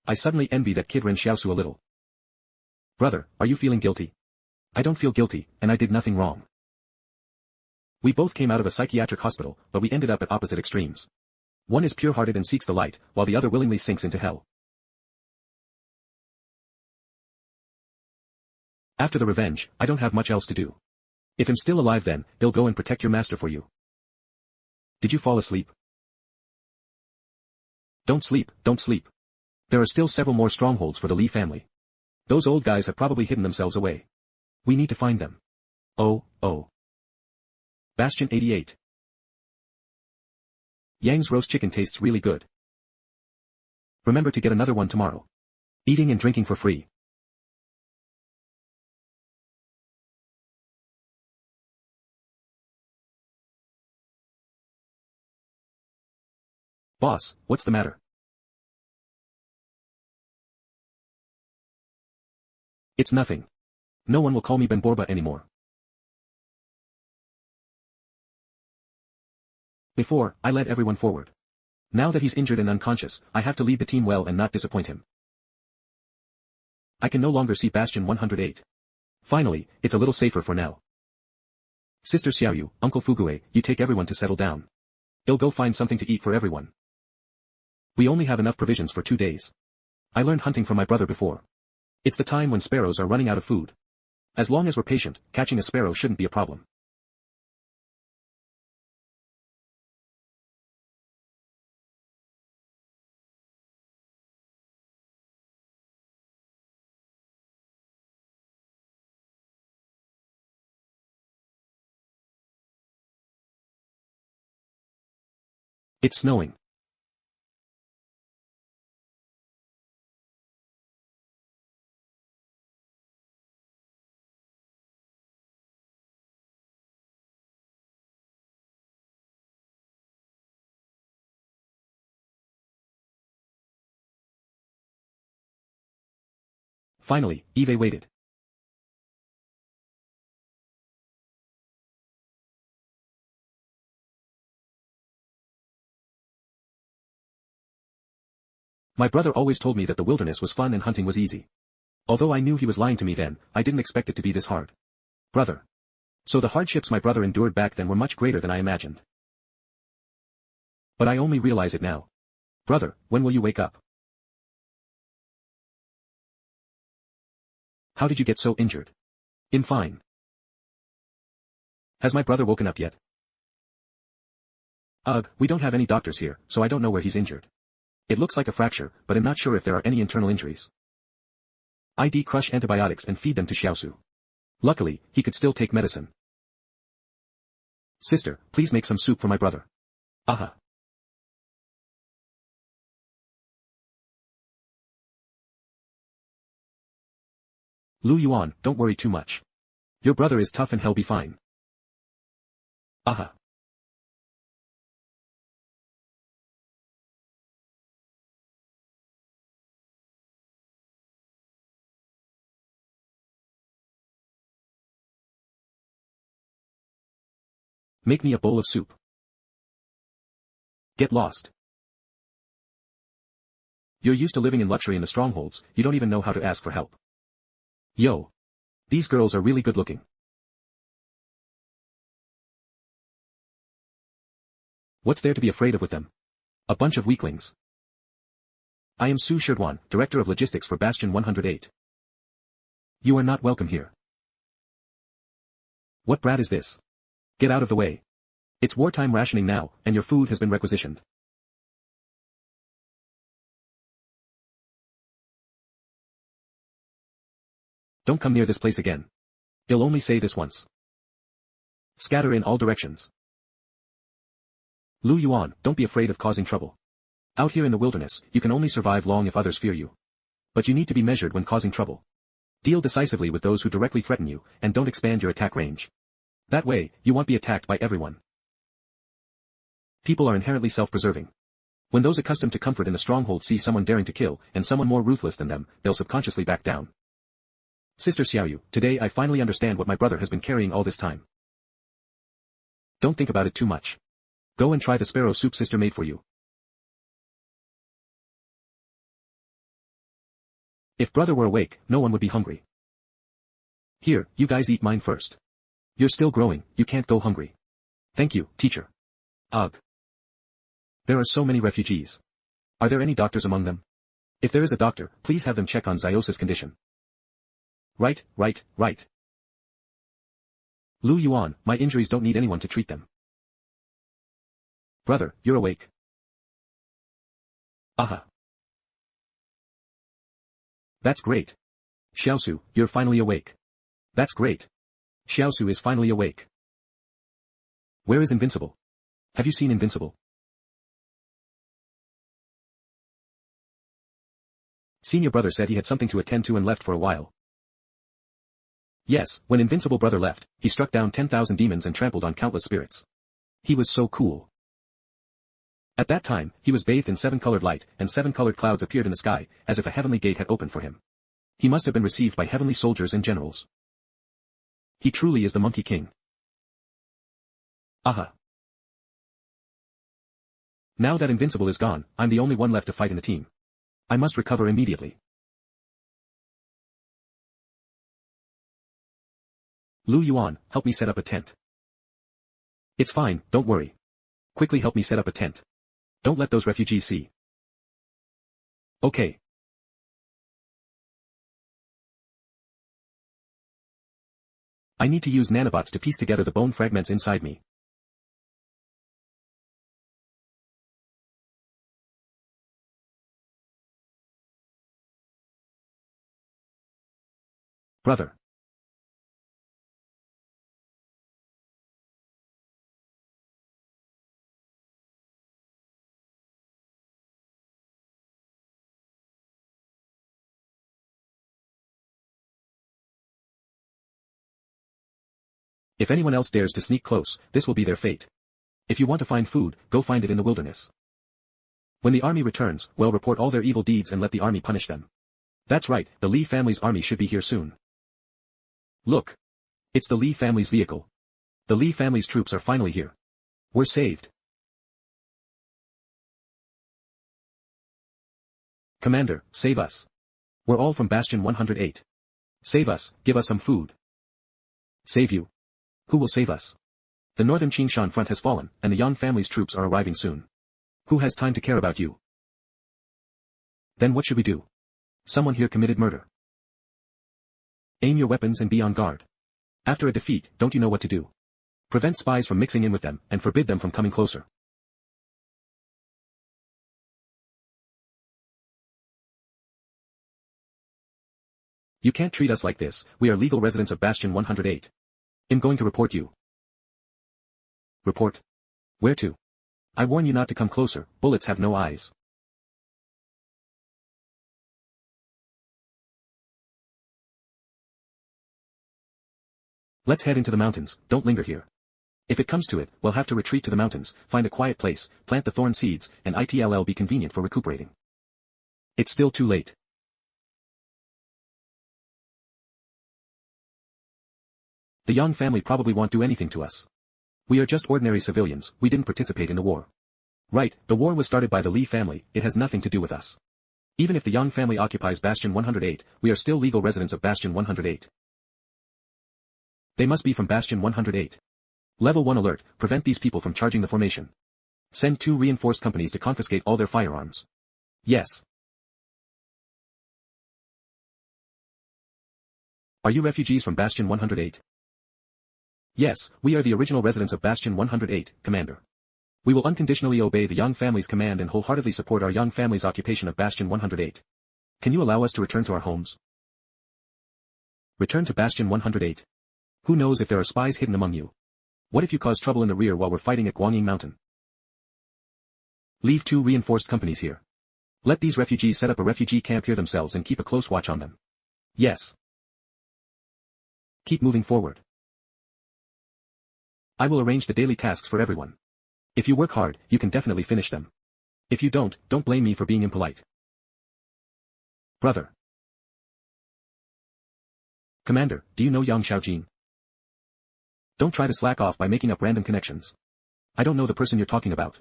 I suddenly envy that kid Ren Xiaosu a little. Brother, are you feeling guilty? I don't feel guilty, and I did nothing wrong. We both came out of a psychiatric hospital, but we ended up at opposite extremes. One is pure-hearted and seeks the light, while the other willingly sinks into hell. After the revenge, I don't have much else to do. If I'm still alive then, he'll go and protect your master for you. Did you fall asleep? Don't sleep, don't sleep. There are still several more strongholds for the Li family. Those old guys have probably hidden themselves away. We need to find them. Oh. Bastion 88. Yang's roast chicken tastes really good. Remember to get another one tomorrow. Eating and drinking for free. Boss, what's the matter? It's nothing. No one will call me Ben Borba anymore. Before, I led everyone forward. Now that he's injured and unconscious, I have to lead the team well and not disappoint him. I can no longer see Bastion 108. Finally, it's a little safer for now. Sister Xiaoyu, Uncle Fugue, you take everyone to settle down. I'll go find something to eat for everyone. We only have enough provisions for 2 days. I learned hunting from my brother before. It's the time when sparrows are running out of food. As long as we're patient, catching a sparrow shouldn't be a problem. It's snowing. Finally, Eve waited. My brother always told me that the wilderness was fun and hunting was easy. Although I knew he was lying to me then, I didn't expect it to be this hard. Brother. So the hardships my brother endured back then were much greater than I imagined. But I only realize it now. Brother, when will you wake up? How did you get so injured? I'm fine. Has my brother woken up yet? Ugh, we don't have any doctors here, so I don't know where he's injured. It looks like a fracture, but I'm not sure if there are any internal injuries. I'd crush antibiotics and feed them to Xiaosu. Luckily, he could still take medicine. Sister, please make some soup for my brother. Aha. Lu Yuan, don't worry too much. Your brother is tough and he'll be fine. Aha. Make me a bowl of soup. Get lost. You're used to living in luxury in the strongholds, you don't even know how to ask for help. Yo. These girls are really good looking. What's there to be afraid of with them? A bunch of weaklings. I am Su Shirduan, Director of Logistics for Bastion 108. You are not welcome here. What brat is this? Get out of the way. It's wartime rationing now, and your food has been requisitioned. Don't come near this place again. He'll only say this once. Scatter in all directions. Lu Yuan, don't be afraid of causing trouble. Out here in the wilderness, you can only survive long if others fear you. But you need to be measured when causing trouble. Deal decisively with those who directly threaten you, and don't expand your attack range. That way, you won't be attacked by everyone. People are inherently self-preserving. When those accustomed to comfort in a stronghold see someone daring to kill, and someone more ruthless than them, they'll subconsciously back down. Sister Xiaoyu, today I finally understand what my brother has been carrying all this time. Don't think about it too much. Go and try the sparrow soup sister made for you. If brother were awake, no one would be hungry. Here, you guys eat mine first. You're still growing, you can't go hungry. Thank you, teacher. Ugh. There are so many refugees. Are there any doctors among them? If there is a doctor, please have them check on Xiaosu's condition. Right. Lu Yuan, my injuries don't need anyone to treat them. Brother, you're awake. Aha. That's great. Xiaosu, you're finally awake. That's great. Xiaosu is finally awake. Where is Invincible? Have you seen Invincible? Senior brother said he had something to attend to and left for a while. Yes, when Invincible brother left, he struck down 10,000 demons and trampled on countless spirits. He was so cool. At that time, he was bathed in 7-colored light, and 7-colored clouds appeared in the sky, as if a heavenly gate had opened for him. He must have been received by heavenly soldiers and generals. He truly is the Monkey King. Aha. Now that Invincible is gone, I'm the only one left to fight in the team. I must recover immediately. Lu Yuan, help me set up a tent. It's fine, don't worry. Quickly help me set up a tent. Don't let those refugees see. Okay. I need to use nanobots to piece together the bone fragments inside me. Brother. If anyone else dares to sneak close, this will be their fate. If you want to find food, go find it in the wilderness. When the army returns, well, report all their evil deeds and let the army punish them. That's right, the Li family's army should be here soon. Look. It's the Li family's vehicle. The Li family's troops are finally here. We're saved. Commander, save us. We're all from Bastion 108. Save us, give us some food. Save you? Who will save us? The northern Qingshan front has fallen, and the Yang family's troops are arriving soon. Who has time to care about you? Then what should we do? Someone here committed murder. Aim your weapons and be on guard. After a defeat, don't you know what to do? Prevent spies from mixing in with them, and forbid them from coming closer. You can't treat us like this, we are legal residents of Bastion 108. I'm going to report you. Report? Where to? I warn you not to come closer, bullets have no eyes. Let's head into the mountains, don't linger here. If it comes to it, we'll have to retreat to the mountains, find a quiet place, plant the thorn seeds, and it'll be convenient for recuperating. It's still too late. The Yang family probably won't do anything to us. We are just ordinary civilians, we didn't participate in the war. Right, the war was started by the Li family, it has nothing to do with us. Even if the Yang family occupies Bastion 108, we are still legal residents of Bastion 108. They must be from Bastion 108. Level 1 alert, prevent these people from charging the formation. Send 2 reinforced companies to confiscate all their firearms. Yes. Are you refugees from Bastion 108? Yes, we are the original residents of Bastion 108, Commander. We will unconditionally obey the Yang family's command and wholeheartedly support our Yang family's occupation of Bastion 108. Can you allow us to return to our homes? Return to Bastion 108. Who knows if there are spies hidden among you? What if you cause trouble in the rear while we're fighting at Guangying Mountain? Leave 2 reinforced companies here. Let these refugees set up a refugee camp here themselves and keep a close watch on them. Yes. Keep moving forward. I will arrange the daily tasks for everyone. If you work hard, you can definitely finish them. If you don't blame me for being impolite. Brother. Commander, do you know Yang Xiaojin? Don't try to slack off by making up random connections. I don't know the person you're talking about.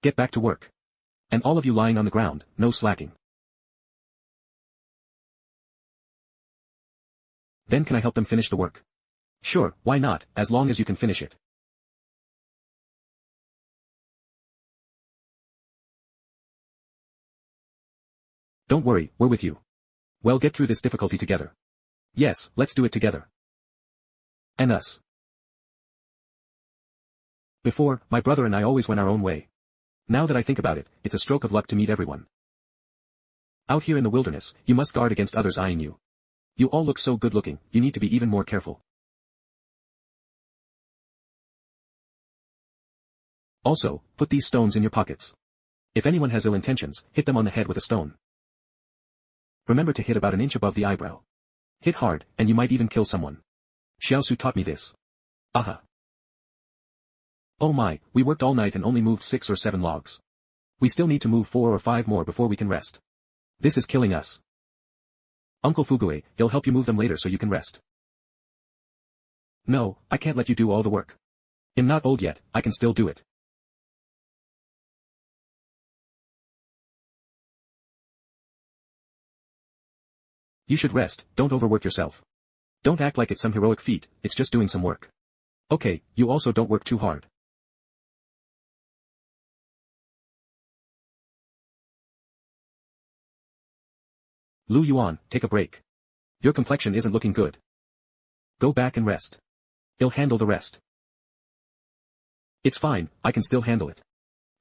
Get back to work. And all of you lying on the ground, no slacking. Then can I help them finish the work? Sure, why not, as long as you can finish it. Don't worry, we're with you. Well, get through this difficulty together. Yes, let's do it together. And us. Before, my brother and I always went our own way. Now that I think about it, it's a stroke of luck to meet everyone. Out here in the wilderness, you must guard against others eyeing you. You all look so good looking, you need to be even more careful. Also, put these stones in your pockets. If anyone has ill intentions, hit them on the head with a stone. Remember to hit about an inch above the eyebrow. Hit hard, and you might even kill someone. Xiaosu taught me this. Aha. Oh my, we worked all night and only moved 6 or 7 logs. We still need to move 4 or 5 more before we can rest. This is killing us. Uncle Fugue, he'll help you move them later so you can rest. No, I can't let you do all the work. I'm not old yet, I can still do it. You should rest, don't overwork yourself. Don't act like it's some heroic feat, it's just doing some work. Okay, you also don't work too hard. Lu Yuan, take a break. Your complexion isn't looking good. Go back and rest. I'll handle the rest. It's fine, I can still handle it.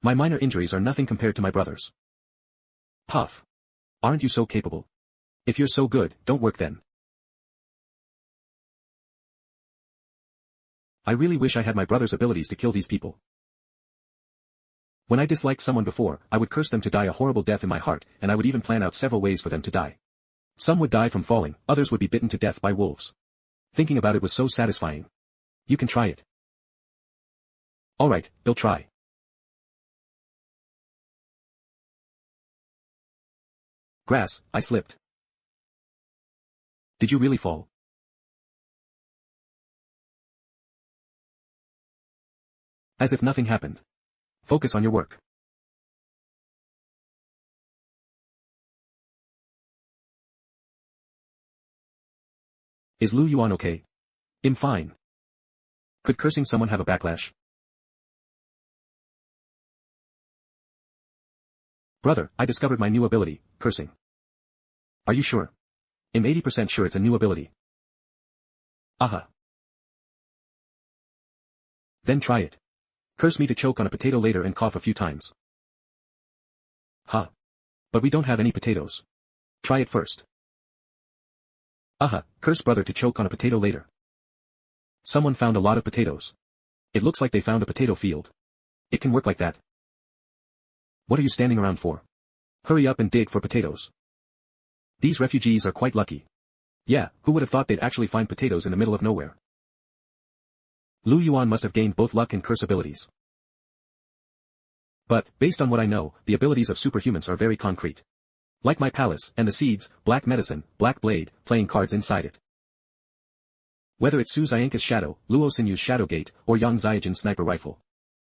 My minor injuries are nothing compared to my brother's. Puff. Aren't you so capable? If you're so good, don't work then. I really wish I had my brother's abilities to kill these people. When I disliked someone before, I would curse them to die a horrible death in my heart, and I would even plan out several ways for them to die. Some would die from falling, others would be bitten to death by wolves. Thinking about it was so satisfying. You can try it. Alright, they'll try. Grass, I slipped. Did you really fall? As if nothing happened. Focus on your work. Is Lu Yuan okay? I'm fine. Could cursing someone have a backlash? Brother, I discovered my new ability, cursing. Are you sure? I'm 80% sure it's a new ability. Aha. Then try it. Curse me to choke on a potato later and cough a few times. Ha. But we don't have any potatoes. Try it first. Aha, curse brother to choke on a potato later. Someone found a lot of potatoes. It looks like they found a potato field. It can work like that. What are you standing around for? Hurry up and dig for potatoes. These refugees are quite lucky. Yeah, who would have thought they'd actually find potatoes in the middle of nowhere? Lu Yuan must have gained both luck and curse abilities. But, based on what I know, the abilities of superhumans are very concrete. Like my palace, and the seeds, black medicine, black blade, playing cards inside it. Whether it's Su Xianka's shadow, Luo Sinyu's shadow gate, or Yang Xiaojin's sniper rifle.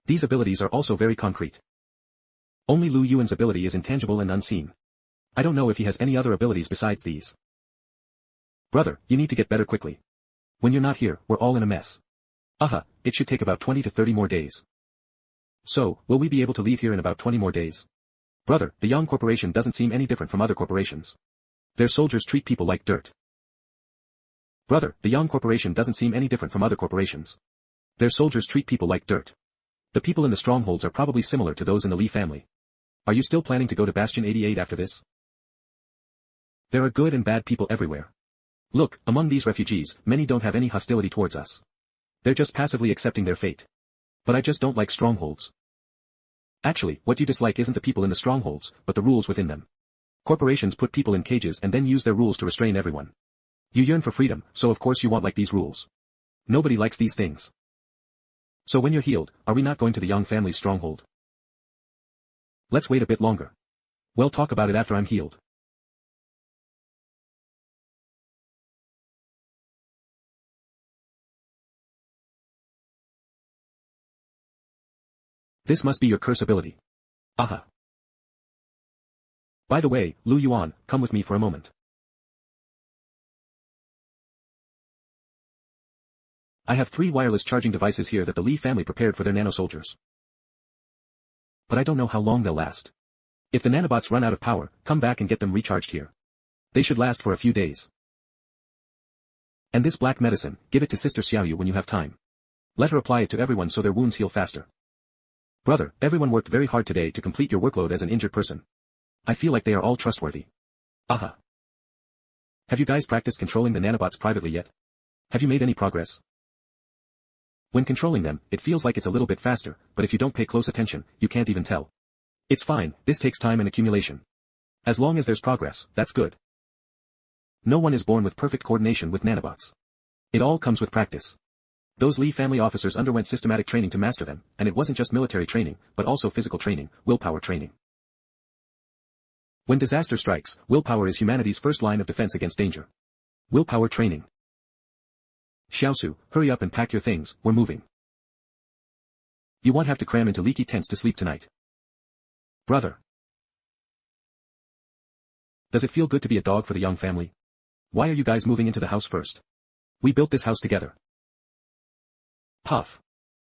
These abilities are also very concrete. Only Lu Yuan's ability is intangible and unseen. I don't know if he has any other abilities besides these. Brother, you need to get better quickly. When you're not here, we're all in a mess. Aha, it should take about 20 to 30 more days. So, will we be able to leave here in about 20 more days? Brother, the Yang Corporation doesn't seem any different from other corporations. Their soldiers treat people like dirt. Brother, the Yang Corporation doesn't seem any different from other corporations. Their soldiers treat people like dirt. The people in the strongholds are probably similar to those in the Li family. Are you still planning to go to Bastion 88 after this? There are good and bad people everywhere. Look, among these refugees, many don't have any hostility towards us. They're just passively accepting their fate. But I just don't like strongholds. Actually, what you dislike isn't the people in the strongholds, but the rules within them. Corporations put people in cages and then use their rules to restrain everyone. You yearn for freedom, so of course you want like these rules. Nobody likes these things. So when you're healed, are we not going to the Yang family's stronghold? Let's wait a bit longer. We'll talk about it after I'm healed. This must be your curse ability. Aha. By the way, Lu Yuan, come with me for a moment. I have 3 wireless charging devices here that the Li family prepared for their nano-soldiers. But I don't know how long they'll last. If the nanobots run out of power, come back and get them recharged here. They should last for a few days. And this black medicine, give it to Sister Xiaoyu when you have time. Let her apply it to everyone so their wounds heal faster. Brother, everyone worked very hard today to complete your workload as an injured person. I feel like they are all trustworthy. Aha. Have you guys practiced controlling the nanobots privately yet? Have you made any progress? When controlling them, it feels like it's a little bit faster, but if you don't pay close attention, you can't even tell. It's fine, this takes time and accumulation. As long as there's progress, that's good. No one is born with perfect coordination with nanobots. It all comes with practice. Those Li family officers underwent systematic training to master them, and it wasn't just military training, but also physical training, willpower training. When disaster strikes, willpower is humanity's first line of defense against danger. Willpower training. Xiaosu, hurry up and pack your things, we're moving. You won't have to cram into leaky tents to sleep tonight. Brother. Does it feel good to be a dog for the Yang family? Why are you guys moving into the house first? We built this house together. Puff.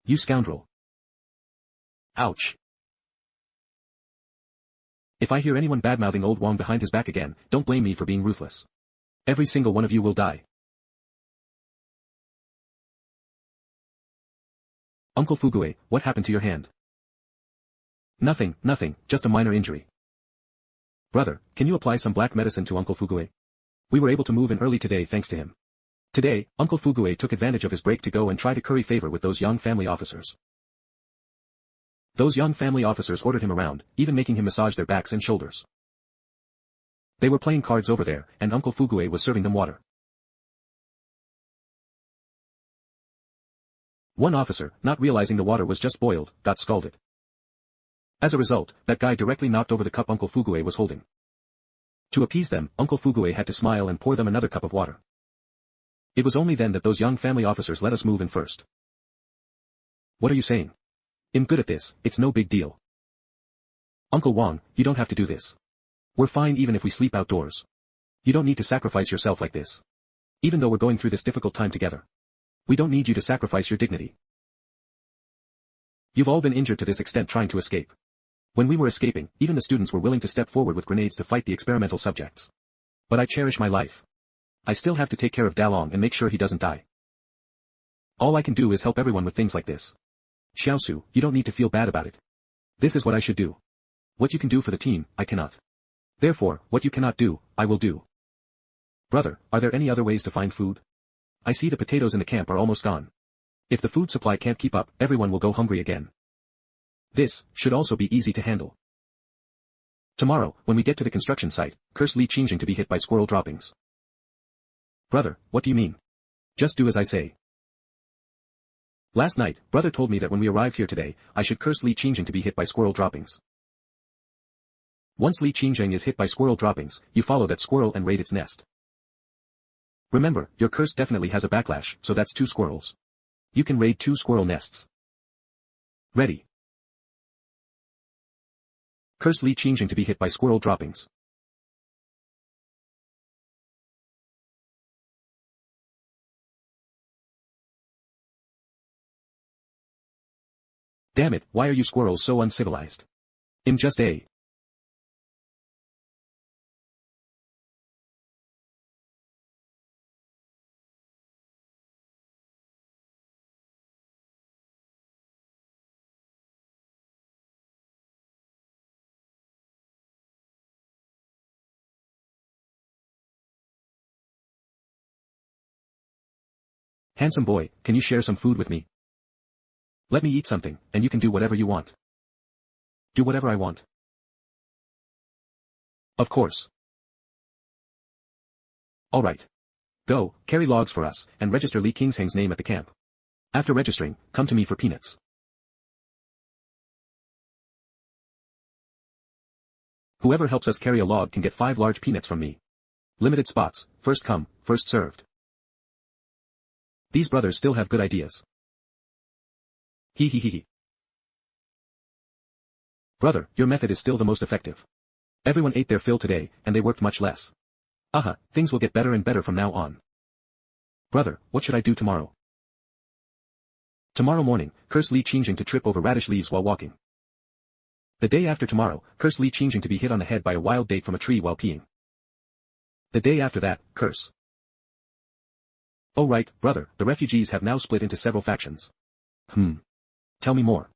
You scoundrel. Ouch. If I hear anyone badmouthing old Wang behind his back again, don't blame me for being ruthless. Every single one of you will die. Uncle Fugue, what happened to your hand? Nothing, just a minor injury. Brother, can you apply some black medicine to Uncle Fugue? We were able to move in early today thanks to him. Today, Uncle Fugue took advantage of his break to go and try to curry favor with those Yang family officers. Those Yang family officers ordered him around, even making him massage their backs and shoulders. They were playing cards over there, and Uncle Fugue was serving them water. One officer, not realizing the water was just boiled, got scalded. As a result, that guy directly knocked over the cup Uncle Fugue was holding. To appease them, Uncle Fugue had to smile and pour them another cup of water. It was only then that those young family officers let us move in first. What are you saying? I'm good at this, it's no big deal. Uncle Wang, you don't have to do this. We're fine even if we sleep outdoors. You don't need to sacrifice yourself like this. Even though we're going through this difficult time together. We don't need you to sacrifice your dignity. You've all been injured to this extent trying to escape. When we were escaping, even the students were willing to step forward with grenades to fight the experimental subjects. But I cherish my life. I still have to take care of Dalong and make sure he doesn't die. All I can do is help everyone with things like this. Xiaosu, you don't need to feel bad about it. This is what I should do. What you can do for the team, I cannot. Therefore, what you cannot do, I will do. Brother, are there any other ways to find food? I see the potatoes in the camp are almost gone. If the food supply can't keep up, everyone will go hungry again. This should also be easy to handle. Tomorrow, when we get to the construction site, curse Li Qingjing to be hit by squirrel droppings. Brother, what do you mean? Just do as I say. Last night, brother told me that when we arrived here today, I should curse Li Qingjing to be hit by squirrel droppings. Once Li Qingjing is hit by squirrel droppings, you follow that squirrel and raid its nest. Remember, your curse definitely has a backlash, so that's 2 squirrels. You can raid 2 squirrel nests. Ready. Curse Li Qingjing to be hit by squirrel droppings. Damn it, why are you squirrels so uncivilized? I'm just a... Handsome boy, can you share some food with me? Let me eat something, and you can do whatever you want. Do whatever I want. Of course. Alright. Go, carry logs for us, and register Li Qingjing's name at the camp. After registering, come to me for peanuts. Whoever helps us carry a log can get 5 large peanuts from me. Limited spots, first come, first served. These brothers still have good ideas. He. Brother, your method is still the most effective. Everyone ate their fill today, and they worked much less. Aha, things will get better and better from now on. Brother, what should I do tomorrow? Tomorrow morning, curse Li Qingjing to trip over radish leaves while walking. The day after tomorrow, curse Li Qingjing to be hit on the head by a wild date from a tree while peeing. The day after that, curse. Oh right, brother, the refugees have now split into several factions. Tell me more.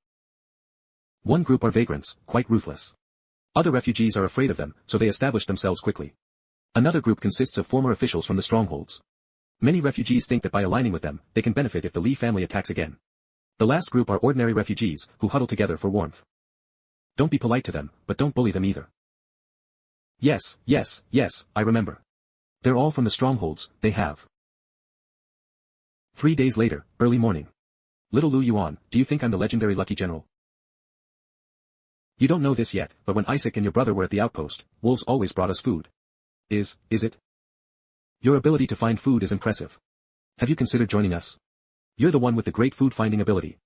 One group are vagrants, quite ruthless. Other refugees are afraid of them, so they establish themselves quickly. Another group consists of former officials from the strongholds. Many refugees think that by aligning with them, they can benefit if the Li family attacks again. The last group are ordinary refugees, who huddle together for warmth. Don't be polite to them, but don't bully them either. Yes, I remember. They're all from the strongholds, they have. 3 days later, early morning. Little Lu Yuan, do you think I'm the legendary lucky general? You don't know this yet, but when Isaac and your brother were at the outpost, wolves always brought us food. Is it? Your ability to find food is impressive. Have you considered joining us? You're the one with the great food-finding ability.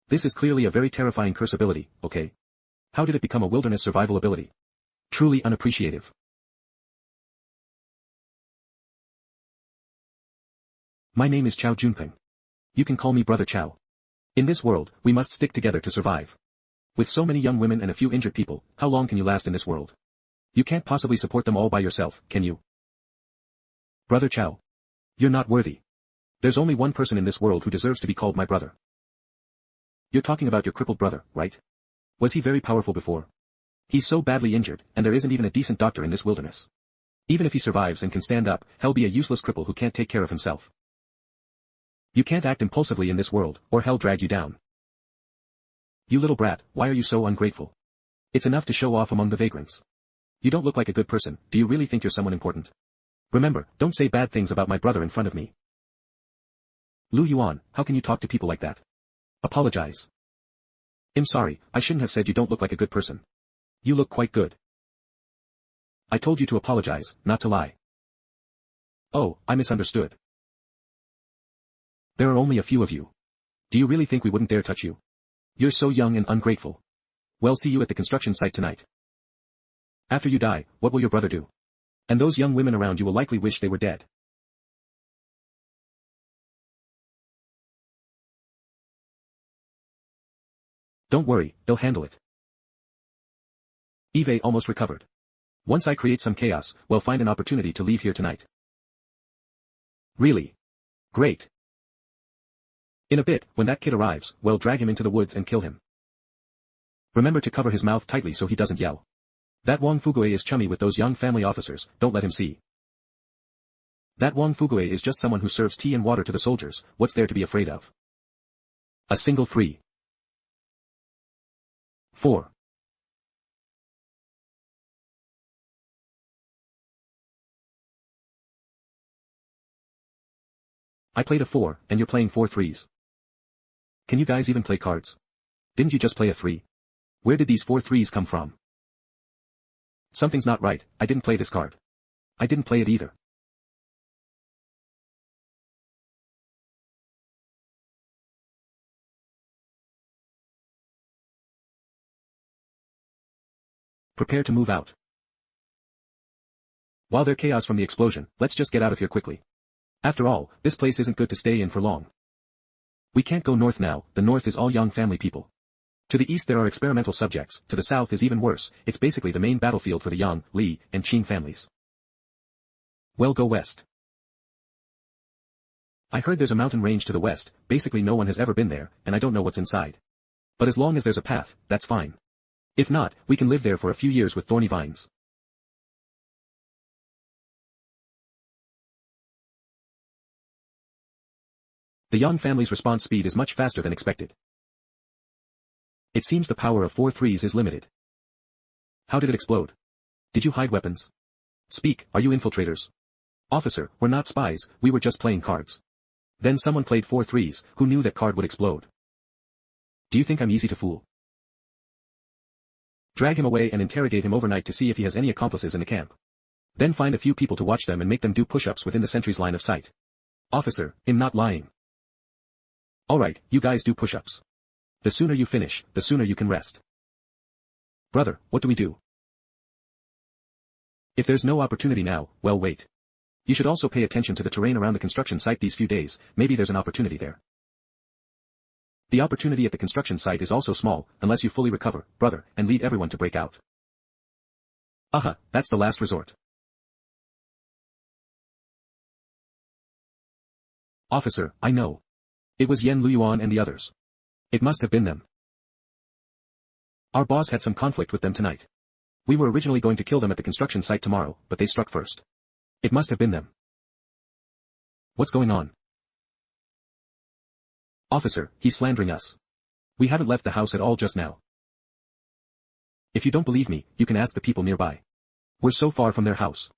This is clearly a very terrifying curse ability, okay? How did it become a wilderness survival ability? Truly unappreciative. My name is Chao Junpeng. You can call me Brother Chao. In this world, we must stick together to survive. With so many young women and a few injured people, how long can you last in this world? You can't possibly support them all by yourself, can you? Brother Chao. You're not worthy. There's only one person in this world who deserves to be called my brother. You're talking about your crippled brother, right? Was he very powerful before? He's so badly injured, and there isn't even a decent doctor in this wilderness. Even if he survives and can stand up, he'll be a useless cripple who can't take care of himself. You can't act impulsively in this world, or hell drag you down. You little brat, why are you so ungrateful? It's enough to show off among the vagrants. You don't look like a good person, do you really think you're someone important? Remember, don't say bad things about my brother in front of me. Lu Yuan, how can you talk to people like that? Apologize. I'm sorry, I shouldn't have said you don't look like a good person. You look quite good. I told you to apologize, not to lie. Oh, I misunderstood. There are only a few of you. Do you really think we wouldn't dare touch you? You're so young and ungrateful. Well, see you at the construction site tonight. After you die, what will your brother do? And those young women around you will likely wish they were dead. Don't worry, he'll handle it. Eve almost recovered. Once I create some chaos, we'll find an opportunity to leave here tonight. Really? Great. In a bit, when that kid arrives, we'll drag him into the woods and kill him. Remember to cover his mouth tightly so he doesn't yell. That Wang Fugue is chummy with those young family officers, don't let him see. That Wang Fugue is just someone who serves tea and water to the soldiers, what's there to be afraid of? A single 3. 4. I played a 4, and you're playing 4 threes. Can you guys even play cards? Didn't you just play a 3? Where did these 4 threes come from? Something's not right, I didn't play this card. I didn't play it either. Prepare to move out. While there's chaos from the explosion, let's just get out of here quickly. After all, this place isn't good to stay in for long. We can't go north now, the north is all young family people. To the east there are experimental subjects, to the south is even worse, it's basically the main battlefield for the Yang, Li, and Qing families. Well, go west. I heard there's a mountain range to the west, basically no one has ever been there, and I don't know what's inside. But as long as there's a path, that's fine. If not, we can live there for a few years with thorny vines. The Yang family's response speed is much faster than expected. It seems the power of 4 threes is limited. How did it explode? Did you hide weapons? Speak, are you infiltrators? Officer, we're not spies, we were just playing cards. Then someone played 4 threes, who knew that card would explode? Do you think I'm easy to fool? Drag him away and interrogate him overnight to see if he has any accomplices in the camp. Then find a few people to watch them and make them do push-ups within the sentry's line of sight. Officer, I'm not lying. Alright, you guys do push-ups. The sooner you finish, the sooner you can rest. Brother, what do we do? If there's no opportunity now, well wait. You should also pay attention to the terrain around the construction site these few days, maybe there's an opportunity there. The opportunity at the construction site is also small, unless you fully recover, brother, and lead everyone to break out. Aha, that's the last resort. Officer, I know. It was Yen Luyuan and the others. It must have been them. Our boss had some conflict with them tonight. We were originally going to kill them at the construction site tomorrow, but they struck first. It must have been them. What's going on? Officer, he's slandering us. We haven't left the house at all just now. If you don't believe me, you can ask the people nearby. We're so far from their house.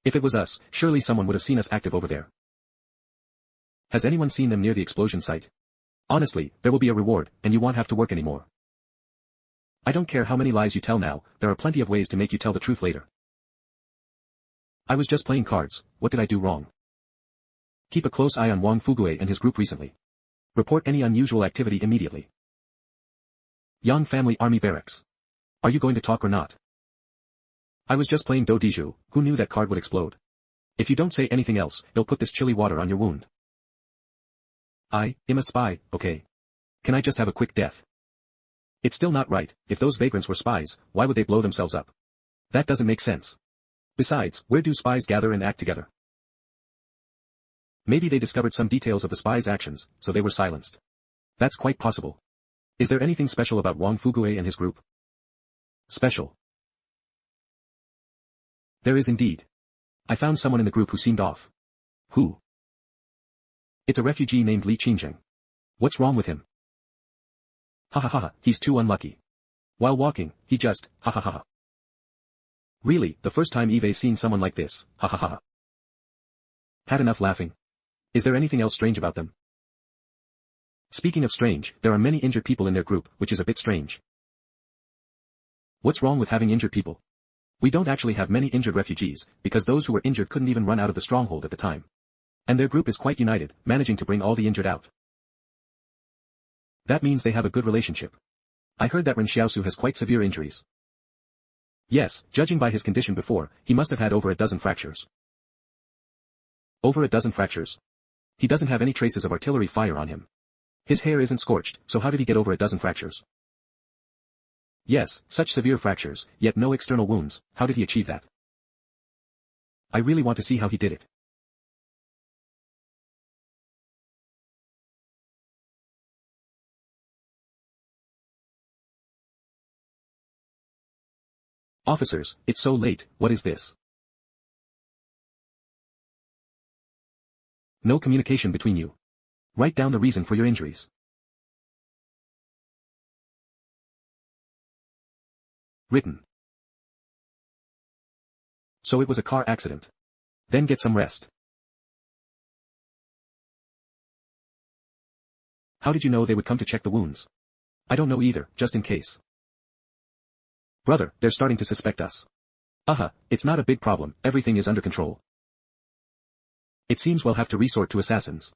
If it was us, surely someone would have seen us active over there. Has anyone seen them near the explosion site? Honestly, there will be a reward, and you won't have to work anymore. I don't care how many lies you tell now, there are plenty of ways to make you tell the truth later. I was just playing cards, what did I do wrong? Keep a close eye on Wang Fugue and his group recently. Report any unusual activity immediately. Yang Family Army Barracks. Are you going to talk or not? I was just playing Do Diju, who knew that card would explode? If you don't say anything else, it'll put this chilly water on your wound. I'm a spy, okay? Can I just have a quick death? It's still not right, if those vagrants were spies, why would they blow themselves up? That doesn't make sense. Besides, where do spies gather and act together? Maybe they discovered some details of the spies' actions, so they were silenced. That's quite possible. Is there anything special about Wang Fugue and his group? Special. There is indeed. I found someone in the group who seemed off. Who? It's a refugee named Li Qingzheng. What's wrong with him? Ha ha ha, he's too unlucky. While walking, he just, ha ha ha. Really, the first time Eve's seen someone like this, ha ha ha. Had enough laughing. Is there anything else strange about them? Speaking of strange, there are many injured people in their group, which is a bit strange. What's wrong with having injured people? We don't actually have many injured refugees, because those who were injured couldn't even run out of the stronghold at the time. And their group is quite united, managing to bring all the injured out. That means they have a good relationship. I heard that Ren Xiaosu has quite severe injuries. Yes, judging by his condition before, he must have had over a dozen fractures. Over a dozen fractures? He doesn't have any traces of artillery fire on him. His hair isn't scorched, so how did he get over a dozen fractures? Yes, such severe fractures, yet no external wounds. How did he achieve that? I really want to see how he did it. Officers, it's so late, what is this? No communication between you. Write down the reason for your injuries. Written. So it was a car accident. Then get some rest. How did you know they would come to check the wounds? I don't know either, just in case. Brother, they're starting to suspect us. It's not a big problem, everything is under control. It seems we'll have to resort to assassins.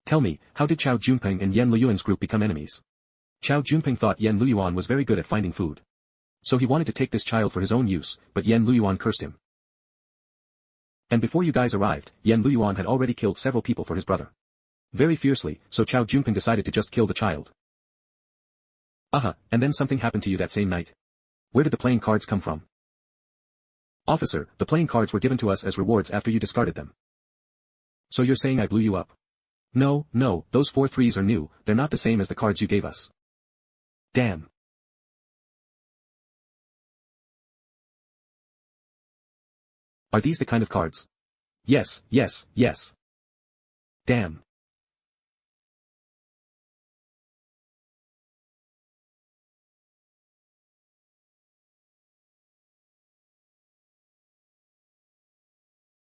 Tell me, how did Chao Junpeng and Yan Luyuan's group become enemies? Chao Junpeng thought Yan Luyuan was very good at finding food. So he wanted to take this child for his own use, but Yan Luyuan cursed him. And before you guys arrived, Yan Luyuan had already killed several people for his brother. Very fiercely, so Chao Junpeng decided to just kill the child. And then something happened to you that same night. Where did the playing cards come from? Officer, the playing cards were given to us as rewards after you discarded them. So you're saying I blew you up? No, those 4 threes are new, they're not the same as the cards you gave us. Damn. Are these the kind of cards? Yes. Damn.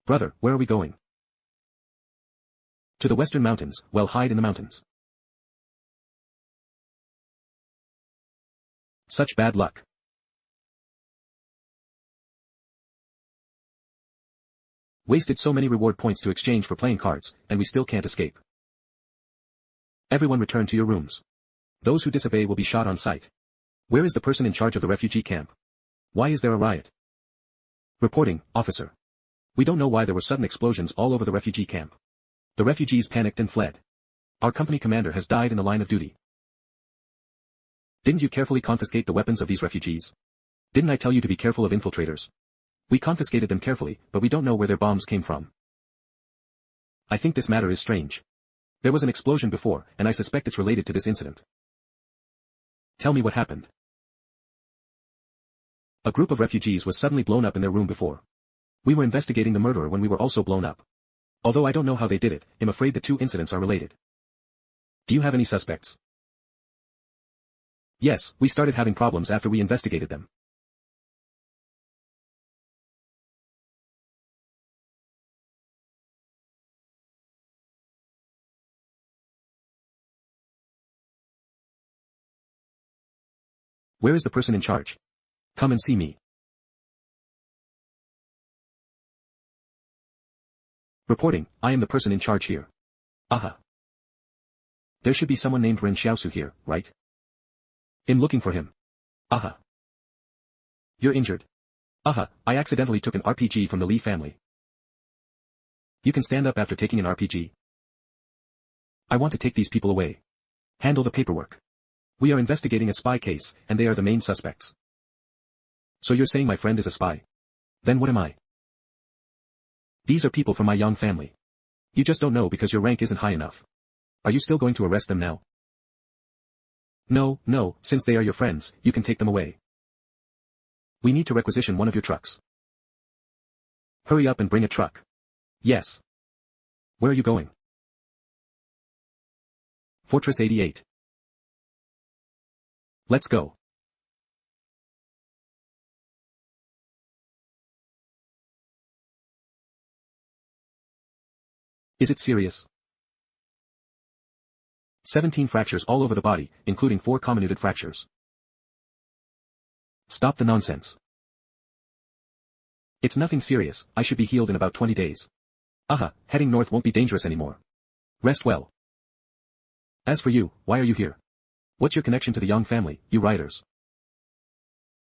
Brother, where are we going? To the western mountains, well, hide in the mountains. Such bad luck. Wasted so many reward points to exchange for playing cards, and we still can't escape. Everyone return to your rooms. Those who disobey will be shot on sight. Where is the person in charge of the refugee camp? Why is there a riot? Reporting, officer. We don't know why there were sudden explosions all over the refugee camp. The refugees panicked and fled. Our company commander has died in the line of duty. Didn't you carefully confiscate the weapons of these refugees? Didn't I tell you to be careful of infiltrators? We confiscated them carefully, but we don't know where their bombs came from. I think this matter is strange. There was an explosion before, and I suspect it's related to this incident. Tell me what happened. A group of refugees was suddenly blown up in their room before. We were investigating the murderer when we were also blown up. Although I don't know how they did it, I'm afraid the 2 incidents are related. Do you have any suspects? Yes, we started having problems after we investigated them. Where is the person in charge? Come and see me. Reporting, I am the person in charge here. There should be someone named Ren Xiaosu here, right? I'm looking for him. You're injured. I accidentally took an RPG from the Li family. You can stand up after taking an RPG. I want to take these people away. Handle the paperwork. We are investigating a spy case, and they are the main suspects. So you're saying my friend is a spy? Then what am I? These are people from my young family. You just don't know because your rank isn't high enough. Are you still going to arrest them now? No, since they are your friends, you can take them away. We need to requisition one of your trucks. Hurry up and bring a truck. Yes. Where are you going? Fortress 88. Let's go. Is it serious? 17 fractures all over the body, including 4 comminuted fractures. Stop the nonsense. It's nothing serious, I should be healed in about 20 days. Aha, heading north won't be dangerous anymore. Rest well. As for you, why are you here? What's your connection to the Yang family, you rioters?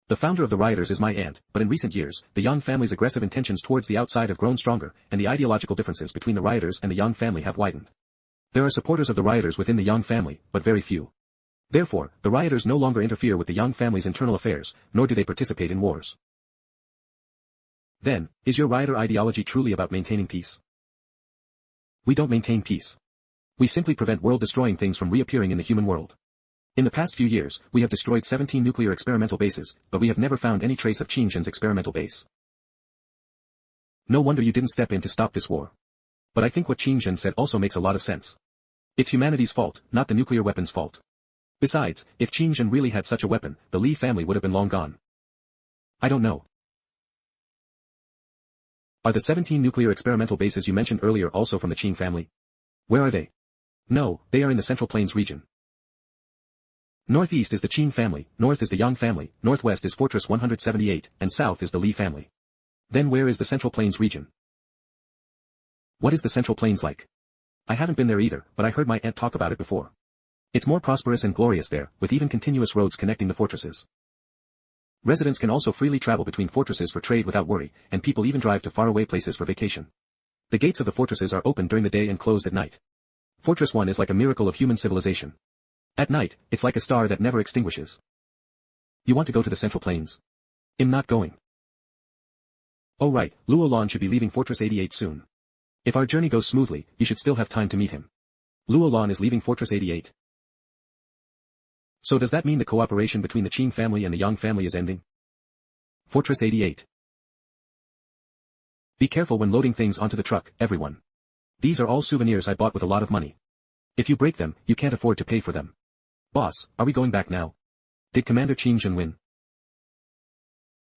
The founder of the rioters is my aunt, but in recent years, the Yang family's aggressive intentions towards the outside have grown stronger, and the ideological differences between the rioters and the Yang family have widened. There are supporters of the rioters within the Yang family, but very few. Therefore, the rioters no longer interfere with the Yang family's internal affairs, nor do they participate in wars. Then, is your rioter ideology truly about maintaining peace? We don't maintain peace. We simply prevent world-destroying things from reappearing in the human world. In the past few years, we have destroyed 17 nuclear experimental bases, but we have never found any trace of Qingzhen's experimental base. No wonder you didn't step in to stop this war. But I think what Qingzhen said also makes a lot of sense. It's humanity's fault, not the nuclear weapon's fault. Besides, if Qingzhen really had such a weapon, the Li family would have been long gone. I don't know. Are the 17 nuclear experimental bases you mentioned earlier also from the Qing family? Where are they? No, they are in the Central Plains region. Northeast is the Qing family, north is the Yang family, northwest is Fortress 178, and south is the Li family. Then where is the Central Plains region? What is the Central Plains like? I haven't been there either, but I heard my aunt talk about it before. It's more prosperous and glorious there, with even continuous roads connecting the fortresses. Residents can also freely travel between fortresses for trade without worry, and people even drive to faraway places for vacation. The gates of the fortresses are open during the day and closed at night. Fortress 1 is like a miracle of human civilization. At night, it's like a star that never extinguishes. You want to go to the Central Plains? I'm not going. Oh right, Luolan should be leaving Fortress 88 soon. If our journey goes smoothly, you should still have time to meet him. Luolan is leaving Fortress 88. So does that mean the cooperation between the Qing family and the Yang family is ending? Fortress 88. Be careful when loading things onto the truck, everyone. These are all souvenirs I bought with a lot of money. If you break them, you can't afford to pay for them. Boss, are we going back now? Did Commander Qingzhen win?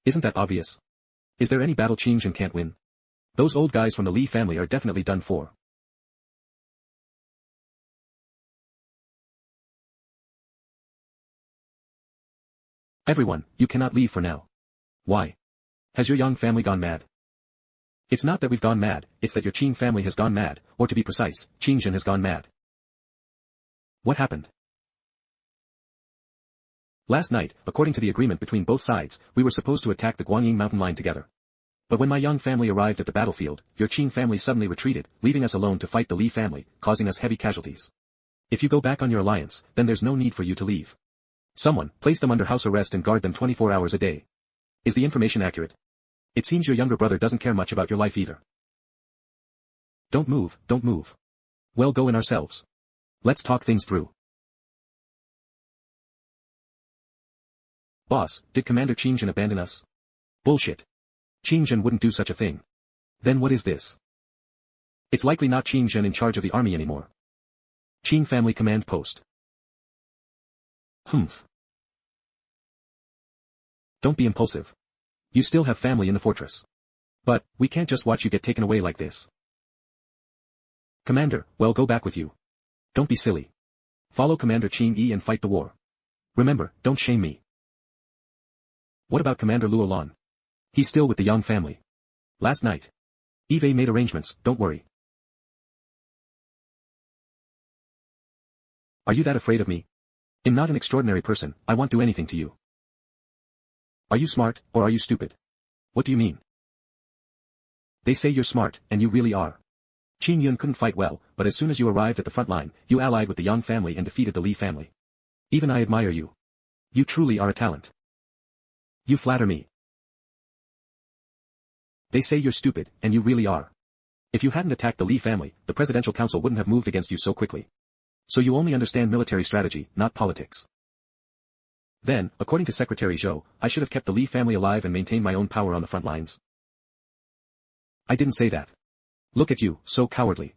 Isn't that obvious? Is there any battle Qingzhen can't win? Those old guys from the Li family are definitely done for. Everyone, you cannot leave for now. Why? Has your Yang family gone mad? It's not that we've gone mad, it's that your Qing family has gone mad, or to be precise, Qingzhen has gone mad. What happened? Last night, according to the agreement between both sides, we were supposed to attack the Guanyin mountain line together. But when my Yang family arrived at the battlefield, your Qing family suddenly retreated, leaving us alone to fight the Li family, causing us heavy casualties. If you go back on your alliance, then there's no need for you to leave. Someone, place them under house arrest and guard them 24 hours a day. Is the information accurate? It seems your younger brother doesn't care much about your life either. Don't move, don't move. Well, go in ourselves. Let's talk things through. Boss, did Commander Qingzhen abandon us? Bullshit. Qingzhen wouldn't do such a thing. Then what is this? It's likely not Qingzhen in charge of the army anymore. Qing family command post. Humph. Don't be impulsive. You still have family in the fortress. But, we can't just watch you get taken away like this. Commander, well, go back with you. Don't be silly. Follow Commander Qing Yi and fight the war. Remember, don't shame me. What about Commander Luolan? He's still with the Yang family. Last night. Eve made arrangements, don't worry. Are you that afraid of me? I'm not an extraordinary person, I won't do anything to you. Are you smart, or are you stupid? What do you mean? They say you're smart, and you really are. Qin Yun couldn't fight well, but as soon as you arrived at the front line, you allied with the Yang family and defeated the Li family. Even I admire you. You truly are a talent. You flatter me. They say you're stupid, and you really are. If you hadn't attacked the Li family, the Presidential Council wouldn't have moved against you so quickly. So you only understand military strategy, not politics. Then, according to Secretary Zhou, I should have kept the Li family alive and maintained my own power on the front lines. I didn't say that. Look at you, so cowardly.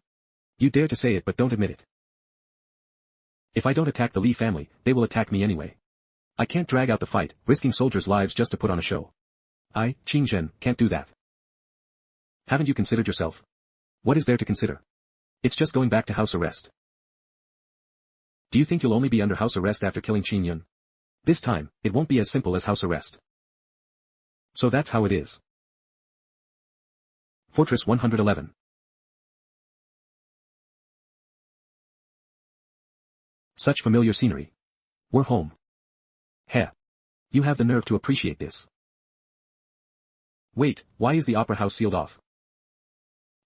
You dare to say it but don't admit it. If I don't attack the Li family, they will attack me anyway. I can't drag out the fight, risking soldiers' lives just to put on a show. I, Qingzhen, can't do that. Haven't you considered yourself? What is there to consider? It's just going back to house arrest. Do you think you'll only be under house arrest after killing Qin Yun? This time, it won't be as simple as house arrest. So that's how it is. Fortress 111. Such familiar scenery. We're home. Heh. You have the nerve to appreciate this. Wait, why is the opera house sealed off?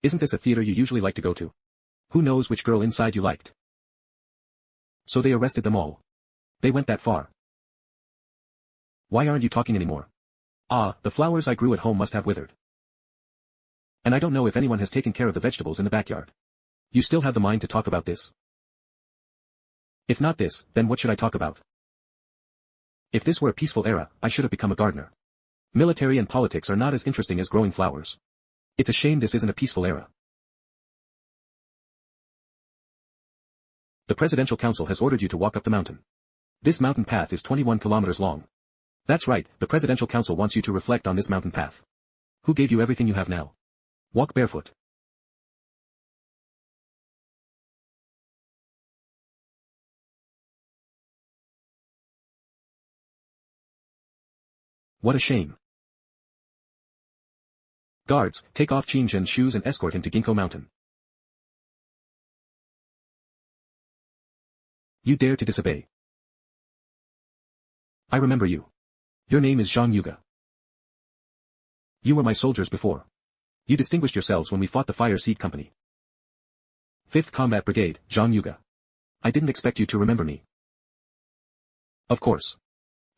Isn't this a theater you usually like to go to? Who knows which girl inside you liked? So they arrested them all. They went that far. Why aren't you talking anymore? Ah, the flowers I grew at home must have withered. And I don't know if anyone has taken care of the vegetables in the backyard. You still have the mind to talk about this? If not this, then what should I talk about? If this were a peaceful era, I should have become a gardener. Military and politics are not as interesting as growing flowers. It's a shame this isn't a peaceful era. The Presidential Council has ordered you to walk up the mountain. This mountain path is 21 kilometers long. That's right, the Presidential Council wants you to reflect on this mountain path. Who gave you everything you have now? Walk barefoot. What a shame. Guards, take off Qin Zhen's shoes and escort him to Ginkgo Mountain. You dare to disobey. I remember you. Your name is Zhang Yuga. You were my soldiers before. You distinguished yourselves when we fought the Fire Seed Company. 5th Combat Brigade, Zhang Yuga. I didn't expect you to remember me. Of course.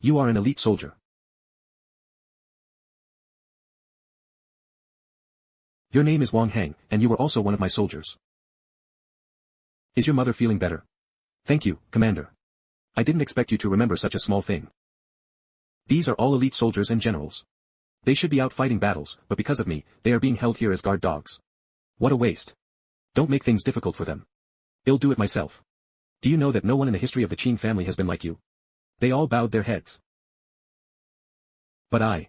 You are an elite soldier. Your name is Wang Heng, and you were also one of my soldiers. Is your mother feeling better? Thank you, Commander. I didn't expect you to remember such a small thing. These are all elite soldiers and generals. They should be out fighting battles, but because of me, they are being held here as guard dogs. What a waste. Don't make things difficult for them. I'll do it myself. Do you know that no one in the history of the Qin family has been like you? They all bowed their heads. But I.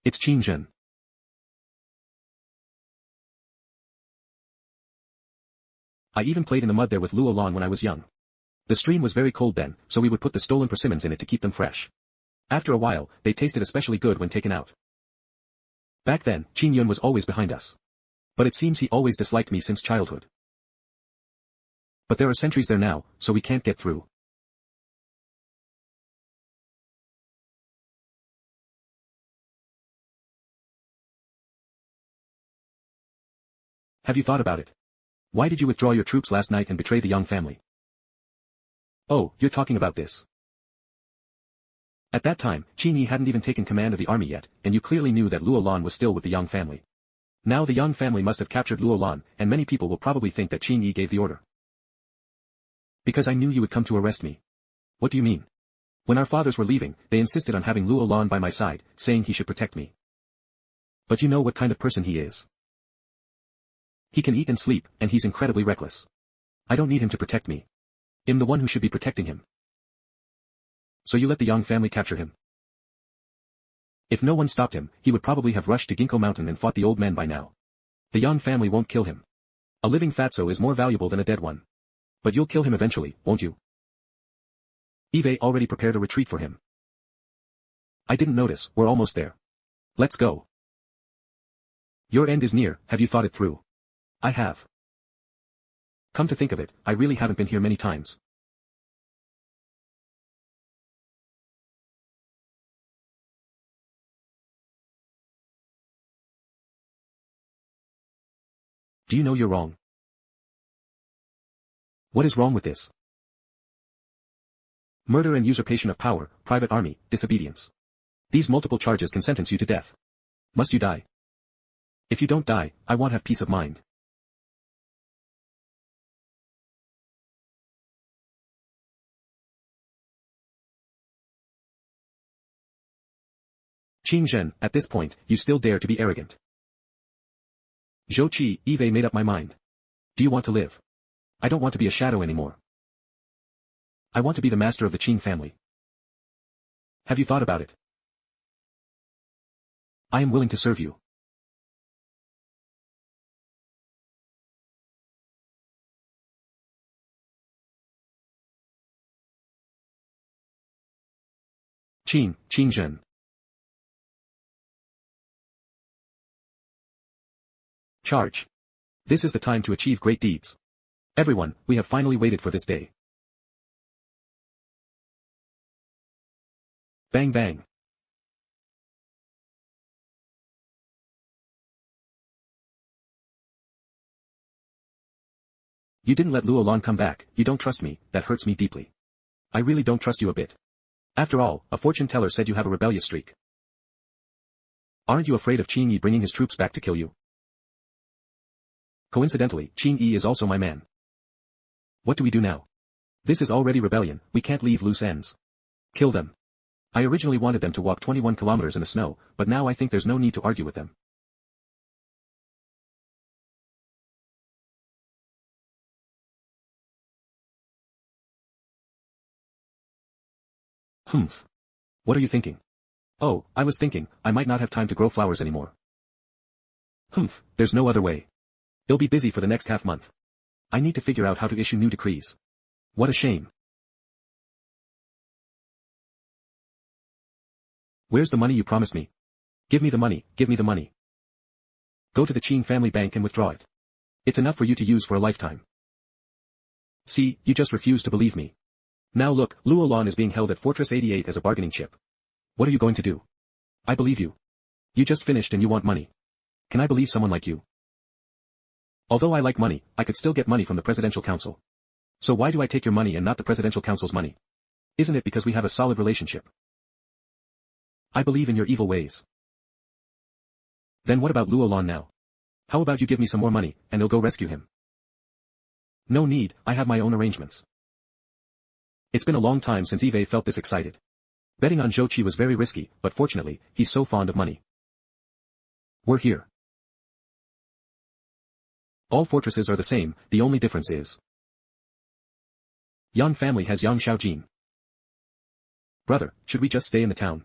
It's Qin Zhen. I even played in the mud there with Luo Lan when I was young. The stream was very cold then, so we would put the stolen persimmons in it to keep them fresh. After a while, they tasted especially good when taken out. Back then, Qin Yun was always behind us. But it seems he always disliked me since childhood. But there are sentries there now, so we can't get through. Have you thought about it? Why did you withdraw your troops last night and betray the Yang family? Oh, you're talking about this. At that time, Qin Yi hadn't even taken command of the army yet, and you clearly knew that Luo Lan was still with the Yang family. Now the Yang family must have captured Luo Lan, and many people will probably think that Qin Yi gave the order. Because I knew you would come to arrest me. What do you mean? When our fathers were leaving, they insisted on having Luo Lan by my side, saying he should protect me. But you know what kind of person he is. He can eat and sleep, and he's incredibly reckless. I don't need him to protect me. I'm the one who should be protecting him. So you let the Yang family capture him. If no one stopped him, he would probably have rushed to Ginkgo Mountain and fought the old men by now. The Yang family won't kill him. A living fatso is more valuable than a dead one. But you'll kill him eventually, won't you? Eve already prepared a retreat for him. I didn't notice, we're almost there. Let's go. Your end is near, have you thought it through? I have. Come to think of it, I really haven't been here many times. Do you know you're wrong? What is wrong with this? Murder and usurpation of power, private army, disobedience. These multiple charges can sentence you to death. Must you die? If you don't die, I won't have peace of mind. Qin Zhen, at this point, you still dare to be arrogant. Zhou Qi, Eve made up my mind. Do you want to live? I don't want to be a shadow anymore. I want to be the master of the Qin family. Have you thought about it? I am willing to serve you. Qing Zhen. Charge. This is the time to achieve great deeds. Everyone, we have finally waited for this day. Bang bang. You didn't let Luo Lan come back. You don't trust me. That hurts me deeply. I really don't trust you a bit. After all, a fortune teller said you have a rebellious streak. Aren't you afraid of Qing Yi bringing his troops back to kill you? Coincidentally, Qing Yi is also my man. What do we do now? This is already rebellion. We can't leave loose ends. Kill them. I originally wanted them to walk 21 kilometers in the snow, but now I think there's no need to argue with them. Humph. What are you thinking? Oh, I was thinking, I might not have time to grow flowers anymore. Humph, there's no other way. They'll be busy for the next half month. I need to figure out how to issue new decrees. What a shame. Where's the money you promised me? Give me the money, give me the money. Go to the Qing family bank and withdraw it. It's enough for you to use for a lifetime. See, you just refuse to believe me. Now look, Luo Lan is being held at Fortress 88 as a bargaining chip. What are you going to do? I believe you. You just finished and you want money. Can I believe someone like you? Although I like money, I could still get money from the Presidential Council. So why do I take your money and not the Presidential Council's money? Isn't it because we have a solid relationship? I believe in your evil ways. Then what about Luo Lan now? How about you give me some more money, and I'll go rescue him? No need, I have my own arrangements. It's been a long time since Yves felt this excited. Betting on Zhou Qi was very risky, but fortunately, he's so fond of money. We're here. All fortresses are the same, the only difference is Yang family has Yang Xiaojin. Brother, should we just stay in the town?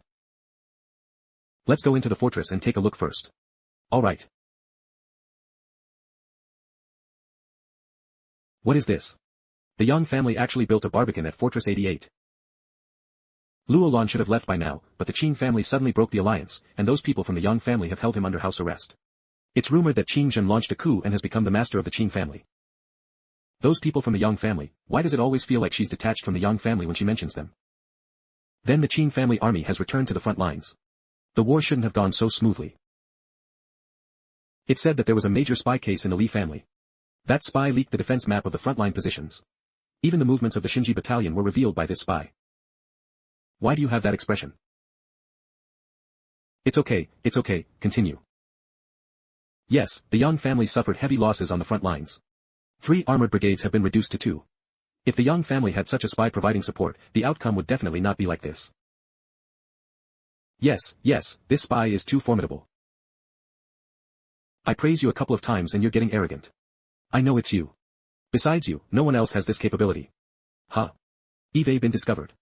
Let's go into the fortress and take a look first. All right. What is this? The Yang family actually built a barbican at Fortress 88. Luo Lan should have left by now, but the Qing family suddenly broke the alliance, and those people from the Yang family have held him under house arrest. It's rumored that Qing Zhen launched a coup and has become the master of the Qing family. Those people from the Yang family, why does it always feel like she's detached from the Yang family when she mentions them? Then the Qing family army has returned to the front lines. The war shouldn't have gone so smoothly. It said that there was a major spy case in the Li family. That spy leaked the defense map of the frontline positions. Even the movements of the Xinji battalion were revealed by this spy. Why do you have that expression? It's okay, continue. Yes, the Yang family suffered heavy losses on the front lines. 3 armored brigades have been reduced to 2. If the Yang family had such a spy providing support, the outcome would definitely not be like this. Yes, this spy is too formidable. I praise you a couple of times and you're getting arrogant. I know it's you. Besides you, no one else has this capability. Huh. Yves been discovered.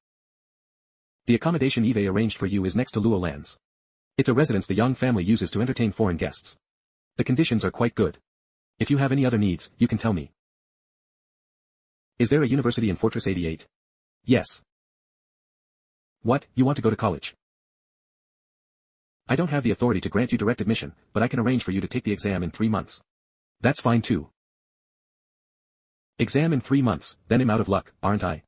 The accommodation Yves arranged for you is next to Luo Lan's. It's a residence the Yang family uses to entertain foreign guests. The conditions are quite good. If you have any other needs, you can tell me. Is there a university in Fortress 88? Yes. What, you want to go to college? I don't have the authority to grant you direct admission, but I can arrange for you to take the exam in 3 months. That's fine too. Exam in 3 months, then I'm out of luck, aren't I?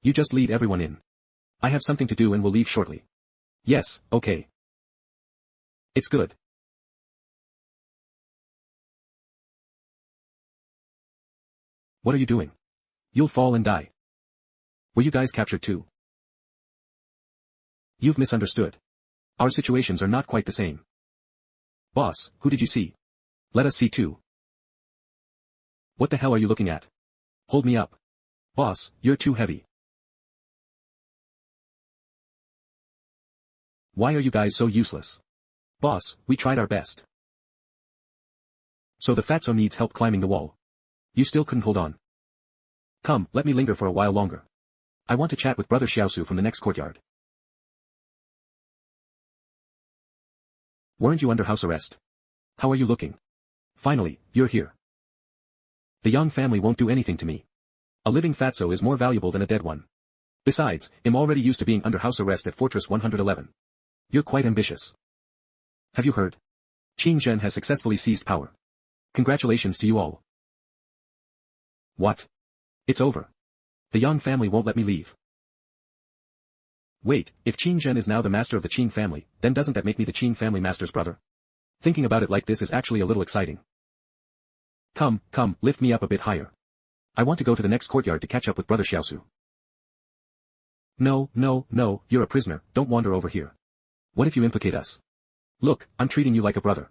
You just lead everyone in. I have something to do and will leave shortly. Yes, okay. It's good. What are you doing? You'll fall and die. Were you guys captured too? You've misunderstood. Our situations are not quite the same. Boss, who did you see? Let us see too. What the hell are you looking at? Hold me up. Boss, you're too heavy. Why are you guys so useless? Boss, we tried our best. So the fatso needs help climbing the wall. You still couldn't hold on. Come, let me linger for a while longer. I want to chat with Brother Xiaosu from the next courtyard. Weren't you under house arrest? How are you looking? Finally, you're here. The Yang family won't do anything to me. A living fatso is more valuable than a dead one. Besides, I'm already used to being under house arrest at Fortress 111. You're quite ambitious. Have you heard? Qing Zhen has successfully seized power. Congratulations to you all. What? It's over. The Yang family won't let me leave. Wait, if Qing Zhen is now the master of the Qing family, then doesn't that make me the Qing family master's brother? Thinking about it like this is actually a little exciting. Come, lift me up a bit higher. I want to go to the next courtyard to catch up with Brother Xiaosu. No, you're a prisoner, don't wander over here. What if you implicate us? Look, I'm treating you like a brother.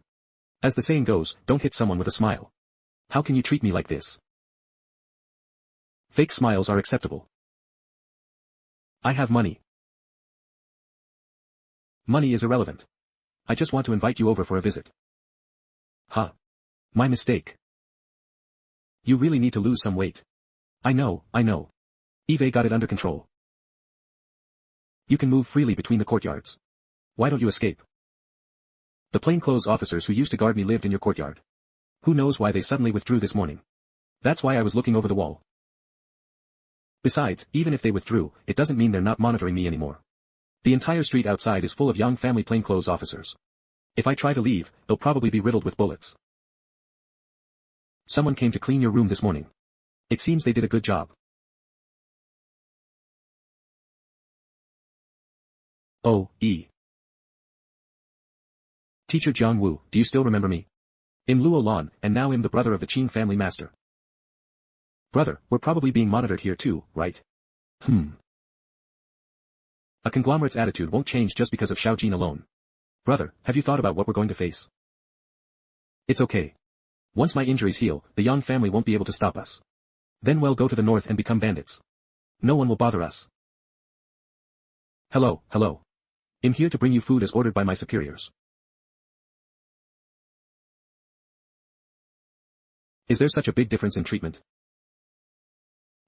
As the saying goes, don't hit someone with a smile. How can you treat me like this? Fake smiles are acceptable. I have money. Money is irrelevant. I just want to invite you over for a visit. Huh. My mistake. You really need to lose some weight. I know. Eve got it under control. You can move freely between the courtyards. Why don't you escape? The plainclothes officers who used to guard me lived in your courtyard. Who knows why they suddenly withdrew this morning? That's why I was looking over the wall. Besides, even if they withdrew, it doesn't mean they're not monitoring me anymore. The entire street outside is full of Yang family plainclothes officers. If I try to leave, they'll probably be riddled with bullets. Someone came to clean your room this morning. It seems they did a good job. Oh, Teacher Jiang Wu, do you still remember me? I'm Luo Lan, and now I'm the brother of the Qing family master. Brother, we're probably being monitored here too, right? A conglomerate's attitude won't change just because of Xiaojin alone. Brother, have you thought about what we're going to face? It's okay. Once my injuries heal, the Yang family won't be able to stop us. Then we'll go to the north and become bandits. No one will bother us. Hello. I'm here to bring you food as ordered by my superiors. Is there such a big difference in treatment?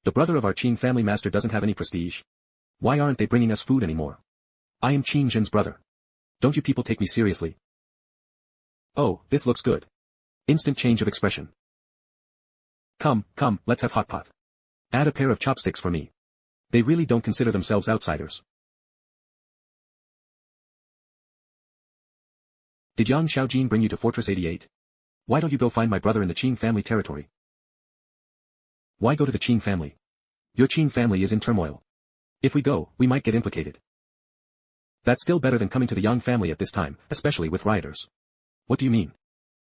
The brother of our Qing family master doesn't have any prestige. Why aren't they bringing us food anymore? I am Qing Zhen's brother. Don't you people take me seriously? Oh, this looks good. Instant change of expression. Come, let's have hot pot. Add a pair of chopsticks for me. They really don't consider themselves outsiders. Did Yang Xiaojin bring you to Fortress 88? Why don't you go find my brother in the Qing family territory? Why go to the Qing family? Your Qing family is in turmoil. If we go, we might get implicated. That's still better than coming to the Yang family at this time, especially with rioters. What do you mean?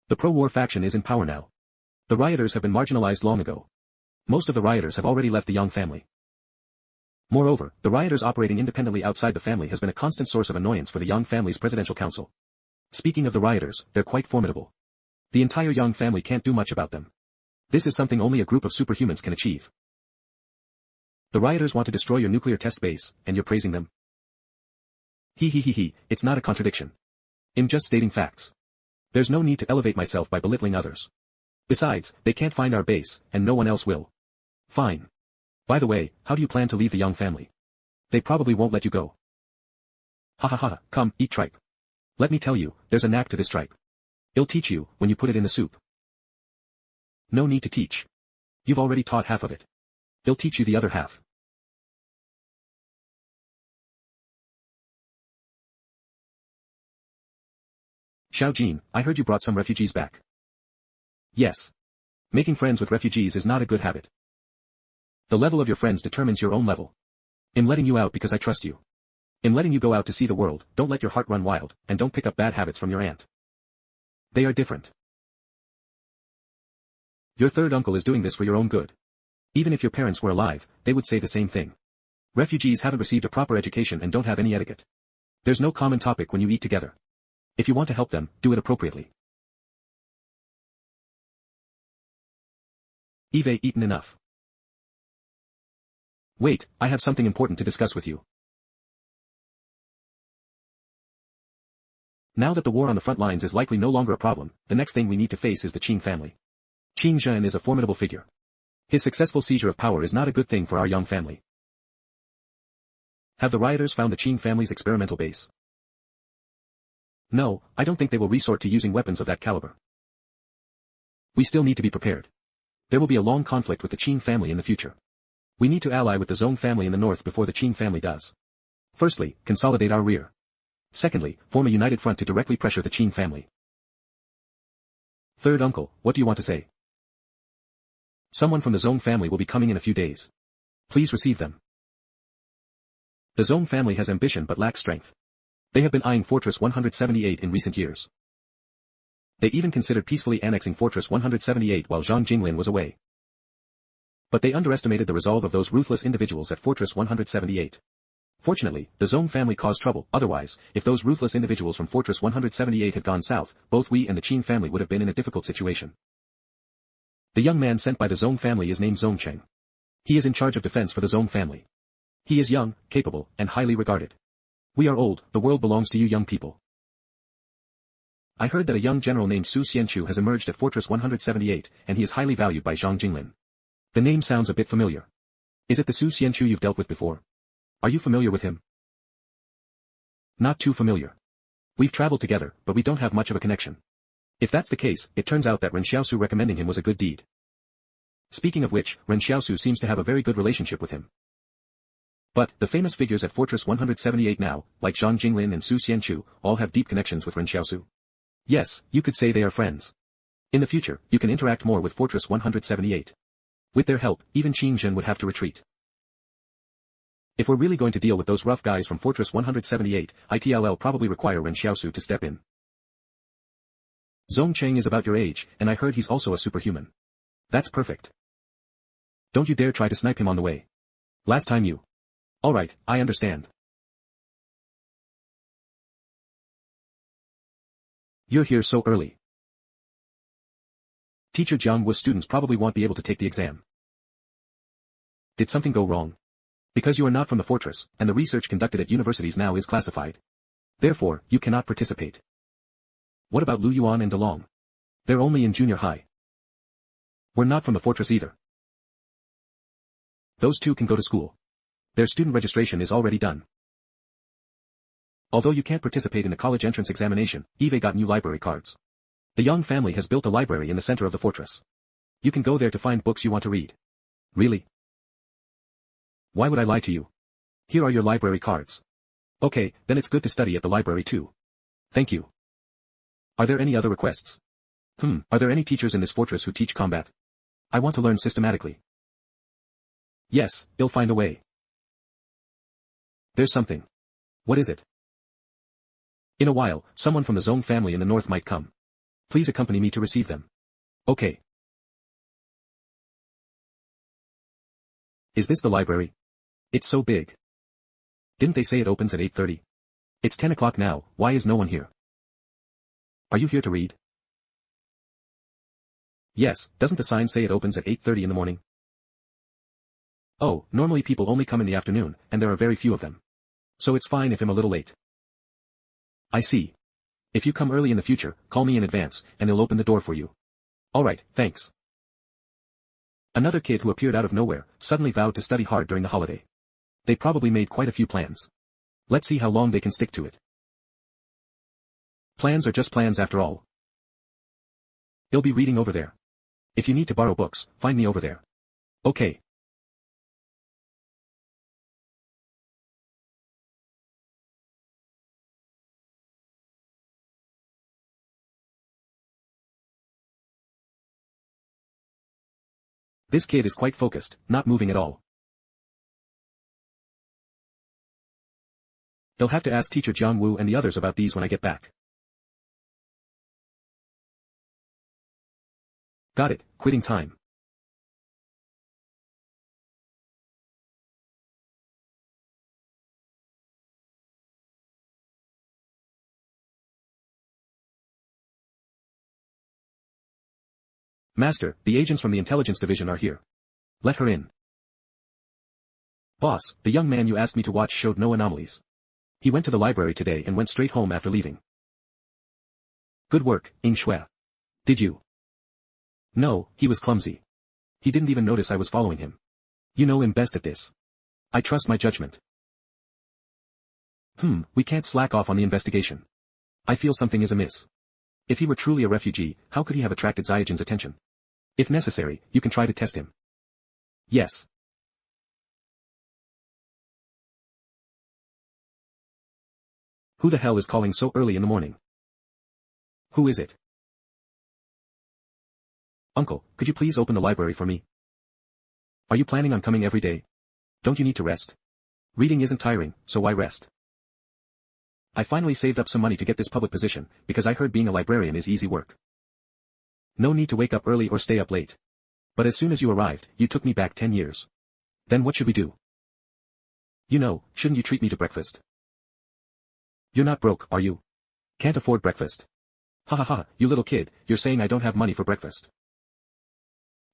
The pro-war faction is in power now. The rioters have been marginalized long ago. Most of the rioters have already left the Yang family. Moreover, the rioters operating independently outside the family has been a constant source of annoyance for the Yang family's presidential council. Speaking of the rioters, they're quite formidable. The entire Yang family can't do much about them. This is something only a group of superhumans can achieve. The rioters want to destroy your nuclear test base, and you're praising them? It's not a contradiction. I'm just stating facts. There's no need to elevate myself by belittling others. Besides, they can't find our base, and no one else will. Fine. By the way, how do you plan to leave the Yang family? They probably won't let you go. Come, eat tripe. Let me tell you, there's a knack to this tripe. It'll teach you, when you put it in the soup. No need to teach. You've already taught half of it. It'll teach you the other half. Xiaojin, I heard you brought some refugees back. Yes. Making friends with refugees is not a good habit. The level of your friends determines your own level. I'm letting you out because I trust you. I'm letting you go out to see the world, don't let your heart run wild, and don't pick up bad habits from your aunt. They are different. Your third uncle is doing this for your own good. Even if your parents were alive, they would say the same thing. Refugees haven't received a proper education and don't have any etiquette. There's no common topic when you eat together. If you want to help them, do it appropriately. Eve eaten enough. Wait, I have something important to discuss with you. Now that the war on the front lines is likely no longer a problem, the next thing we need to face is the Qing family. Qing Zhen is a formidable figure. His successful seizure of power is not a good thing for our Yang family. Have the rioters found the Qing family's experimental base? No, I don't think they will resort to using weapons of that caliber. We still need to be prepared. There will be a long conflict with the Qing family in the future. We need to ally with the Zong family in the north before the Qin family does. Firstly, consolidate our rear. Secondly, form a united front to directly pressure the Qin family. Third uncle, what do you want to say? Someone from the Zong family will be coming in a few days. Please receive them. The Zong family has ambition but lacks strength. They have been eyeing Fortress 178 in recent years. They even considered peacefully annexing Fortress 178 while Zhang Jinglin was away. But they underestimated the resolve of those ruthless individuals at Fortress 178. Fortunately, the Zong family caused trouble, otherwise, if those ruthless individuals from Fortress 178 had gone south, both we and the Qin family would have been in a difficult situation. The young man sent by the Zong family is named Zongcheng. He is in charge of defense for the Zong family. He is young, capable, and highly regarded. We are old, the world belongs to you young people. I heard that a young general named Su Xianchu has emerged at Fortress 178, and he is highly valued by Zhang Jinglin. The name sounds a bit familiar. Is it the Su Xianchu you've dealt with before? Are you familiar with him? Not too familiar. We've traveled together, but we don't have much of a connection. If that's the case, it turns out that Ren Xiaosu recommending him was a good deed. Speaking of which, Ren Xiaosu seems to have a very good relationship with him. But, the famous figures at Fortress 178 now, like Zhang Jinglin and Su Xianchu, all have deep connections with Ren Xiaosu. Yes, you could say they are friends. In the future, you can interact more with Fortress 178. With their help, even Qin Zhen would have to retreat. If we're really going to deal with those rough guys from Fortress 178, it'll probably require Ren Xiaosu to step in. Zongcheng is about your age, and I heard he's also a superhuman. That's perfect. Don't you dare try to snipe him on the way. Last time you... Alright, I understand. You're here so early. Teacher Jiang Wu's students probably won't be able to take the exam. Did something go wrong? Because you are not from the fortress, and the research conducted at universities now is classified. Therefore, you cannot participate. What about Lu Yuan and DeLong? They're only in junior high. We're not from the fortress either. Those two can go to school. Their student registration is already done. Although you can't participate in a college entrance examination, Eve got new library cards. The Young family has built a library in the center of the fortress. You can go there to find books you want to read. Really? Why would I lie to you? Here are your library cards. Okay, then it's good to study at the library too. Thank you. Are there any other requests? Are there any teachers in this fortress who teach combat? I want to learn systematically. Yes, they'll find a way. There's something. What is it? In a while, someone from the Zong family in the north might come. Please accompany me to receive them. Okay. Is this the library? It's so big. Didn't they say it opens at 8:30? It's 10 o'clock now, why is no one here? Are you here to read? Yes, doesn't the sign say it opens at 8:30 in the morning? Oh, normally people only come in the afternoon, and there are very few of them. So it's fine if I'm a little late. I see. If you come early in the future, call me in advance, and they'll open the door for you. Alright, thanks. Another kid who appeared out of nowhere, suddenly vowed to study hard during the holiday. They probably made quite a few plans. Let's see how long they can stick to it. Plans are just plans after all. You'll be reading over there. If you need to borrow books, find me over there. Okay. This kid is quite focused, not moving at all. You'll have to ask teacher Jiang Wu and the others about these when I get back. Got it, quitting time. Master, the agents from the intelligence division are here. Let her in. Boss, the young man you asked me to watch showed no anomalies. He went to the library today and went straight home after leaving. Good work, Ying Shui. Did you? No, he was clumsy. He didn't even notice I was following him. You know him best at this. I trust my judgment. We can't slack off on the investigation. I feel something is amiss. If he were truly a refugee, how could he have attracted Ziyajin's attention? If necessary, you can try to test him. Yes. Who the hell is calling so early in the morning? Who is it? Uncle, could you please open the library for me? Are you planning on coming every day? Don't you need to rest? Reading isn't tiring, so why rest? I finally saved up some money to get this public position, because I heard being a librarian is easy work. No need to wake up early or stay up late. But as soon as you arrived, you took me back 10 years. Then what should we do? You know, shouldn't you treat me to breakfast? You're not broke, are you? Can't afford breakfast. Ha ha ha, you little kid, you're saying I don't have money for breakfast.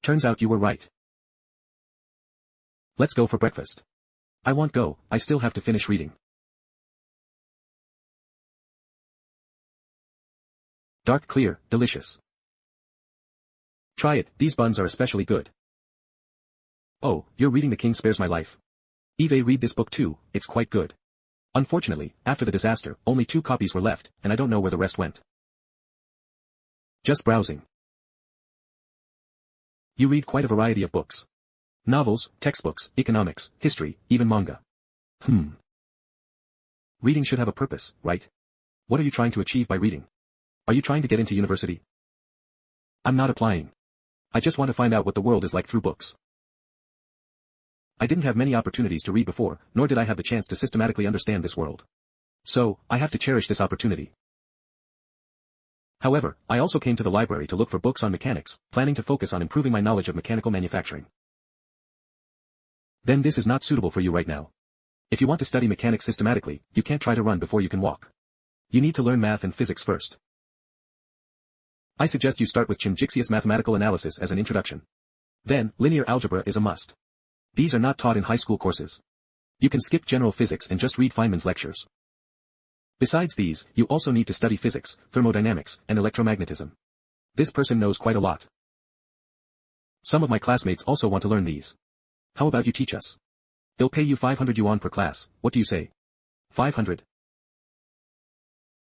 Turns out you were right. Let's go for breakfast. I won't go, I still have to finish reading. Dark clear, delicious. Try it, these buns are especially good. Oh, you're reading The King Spares My Life. Eve, read this book too, it's quite good. Unfortunately, after the disaster, only 2 copies were left, and I don't know where the rest went. Just browsing. You read quite a variety of books. Novels, textbooks, economics, history, even manga. Reading should have a purpose, right? What are you trying to achieve by reading? Are you trying to get into university? I'm not applying. I just want to find out what the world is like through books. I didn't have many opportunities to read before, nor did I have the chance to systematically understand this world. So, I have to cherish this opportunity. However, I also came to the library to look for books on mechanics, planning to focus on improving my knowledge of mechanical manufacturing. Then this is not suitable for you right now. If you want to study mechanics systematically, you can't try to run before you can walk. You need to learn math and physics first. I suggest you start with Chimjixius mathematical analysis as an introduction. Then, linear algebra is a must. These are not taught in high school courses. You can skip general physics and just read Feynman's lectures. Besides these, you also need to study physics, thermodynamics, and electromagnetism. This person knows quite a lot. Some of my classmates also want to learn these. How about you teach us? They'll pay you 500 yuan per class, what do you say? 500.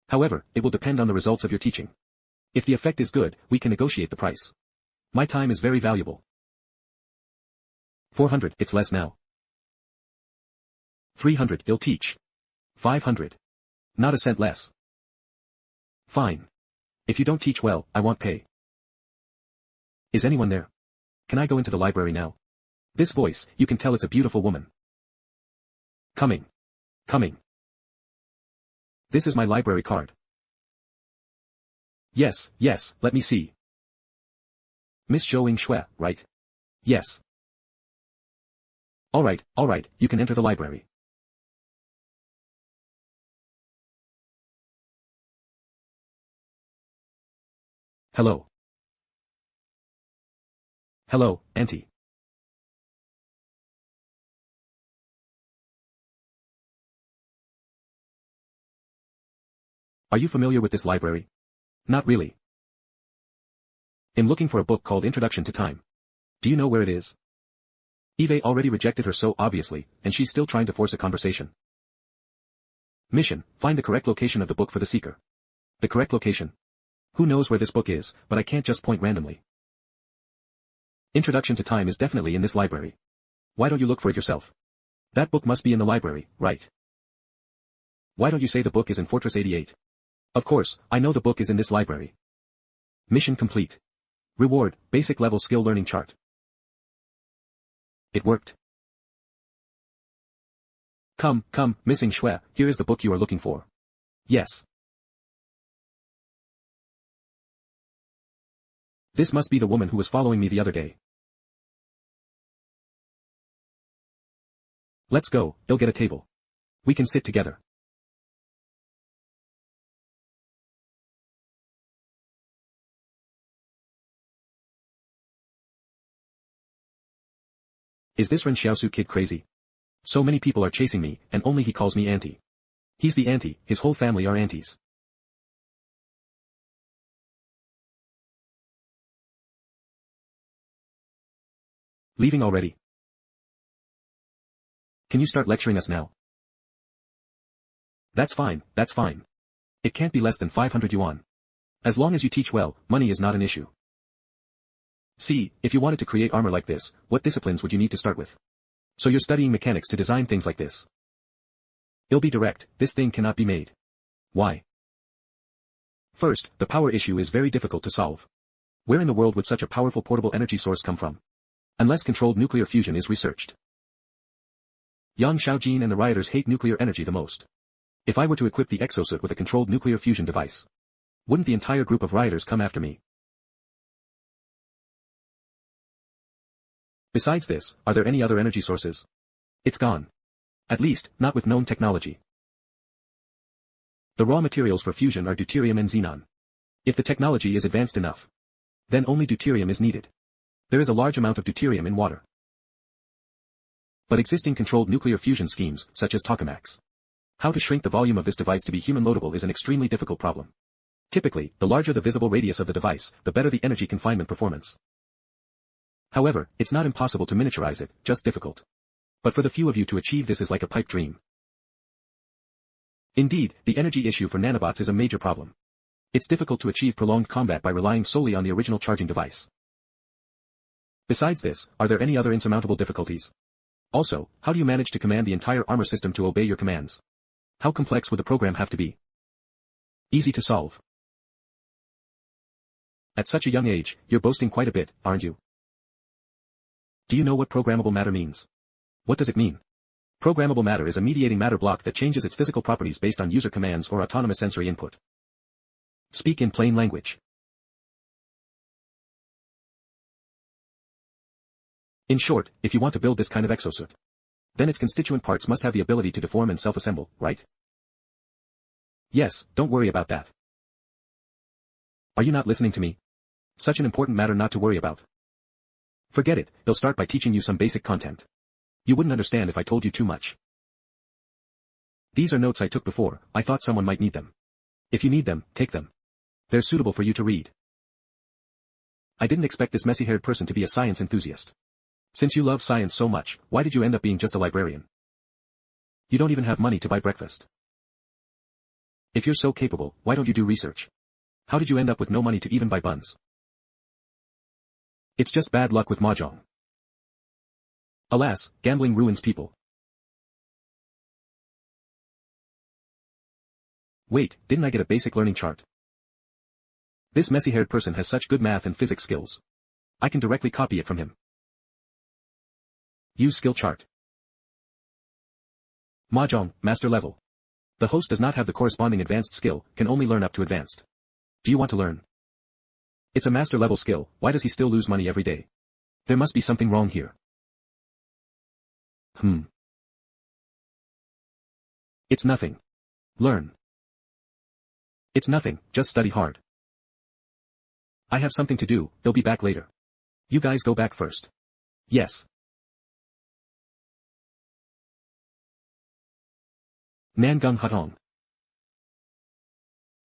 However, it will depend on the results of your teaching. If the effect is good, we can negotiate the price. My time is very valuable. 400, it's less now. 300, I'll teach. 500. Not a cent less. Fine. If you don't teach well, I won't pay. Is anyone there? Can I go into the library now? This voice, you can tell it's a beautiful woman. Coming. Coming. This is my library card. Yes, yes, let me see. Miss Zhou Shui, right? Yes. Alright, you can enter the library. Hello. Hello, Auntie. Are you familiar with this library? Not really. I'm looking for a book called Introduction to Time. Do you know where it is? Eve already rejected her so obviously, and she's still trying to force a conversation. Mission, find the correct location of the book for the seeker. The correct location? Who knows where this book is, but I can't just point randomly. Introduction to Time is definitely in this library. Why don't you look for it yourself? That book must be in the library, right? Why don't you say the book is in Fortress 88? Of course, I know the book is in this library. Mission complete. Reward, basic level skill learning chart. It worked. Come, Missing Shui, here is the book you are looking for. Yes. This must be the woman who was following me the other day. Let's go, I'll get a table. We can sit together. Is this Ren Xiaosu kid crazy? So many people are chasing me, and only he calls me auntie. He's the auntie, his whole family are aunties. Leaving already? Can you start lecturing us now? That's fine. It can't be less than 500 yuan. As long as you teach well, money is not an issue. See, if you wanted to create armor like this, what disciplines would you need to start with? So you're studying mechanics to design things like this. It'll be direct, this thing cannot be made. Why? First, the power issue is very difficult to solve. Where in the world would such a powerful portable energy source come from? Unless controlled nuclear fusion is researched. Yang Xiaojin and the rioters hate nuclear energy the most. If I were to equip the exosuit with a controlled nuclear fusion device, wouldn't the entire group of rioters come after me? Besides this, are there any other energy sources? It's gone. At least, not with known technology. The raw materials for fusion are deuterium and xenon. If the technology is advanced enough, then only deuterium is needed. There is a large amount of deuterium in water. But existing controlled nuclear fusion schemes, such as tokamaks. How to shrink the volume of this device to be human-loadable is an extremely difficult problem. Typically, the larger the visible radius of the device, the better the energy confinement performance. However, it's not impossible to miniaturize it, just difficult. But for the few of you to achieve this is like a pipe dream. Indeed, the energy issue for nanobots is a major problem. It's difficult to achieve prolonged combat by relying solely on the original charging device. Besides this, are there any other insurmountable difficulties? Also, how do you manage to command the entire armor system to obey your commands? How complex would the program have to be? Easy to solve. At such a young age, you're boasting quite a bit, aren't you? Do you know what programmable matter means? What does it mean? Programmable matter is a mediating matter block that changes its physical properties based on user commands or autonomous sensory input. Speak in plain language. In short, if you want to build this kind of exosuit, then its constituent parts must have the ability to deform and self-assemble, right? Yes, don't worry about that. Are you not listening to me? Such an important matter not to worry about. Forget it, they'll start by teaching you some basic content. You wouldn't understand if I told you too much. These are notes I took before, I thought someone might need them. If you need them, take them. They're suitable for you to read. I didn't expect this messy-haired person to be a science enthusiast. Since you love science so much, why did you end up being just a librarian? You don't even have money to buy breakfast. If you're so capable, why don't you do research? How did you end up with no money to even buy buns? It's just bad luck with mahjong. Alas, gambling ruins people. Wait, didn't I get a basic learning chart? This messy-haired person has such good math and physics skills. I can directly copy it from him. Use skill chart. Mahjong, master level. The host does not have the corresponding advanced skill, can only learn up to advanced. Do you want to learn? It's a master level skill, why does he still lose money every day? There must be something wrong here. It's nothing. Learn. It's nothing, just study hard. I have something to do, he'll be back later. You guys go back first. Yes. Nangung Hutong.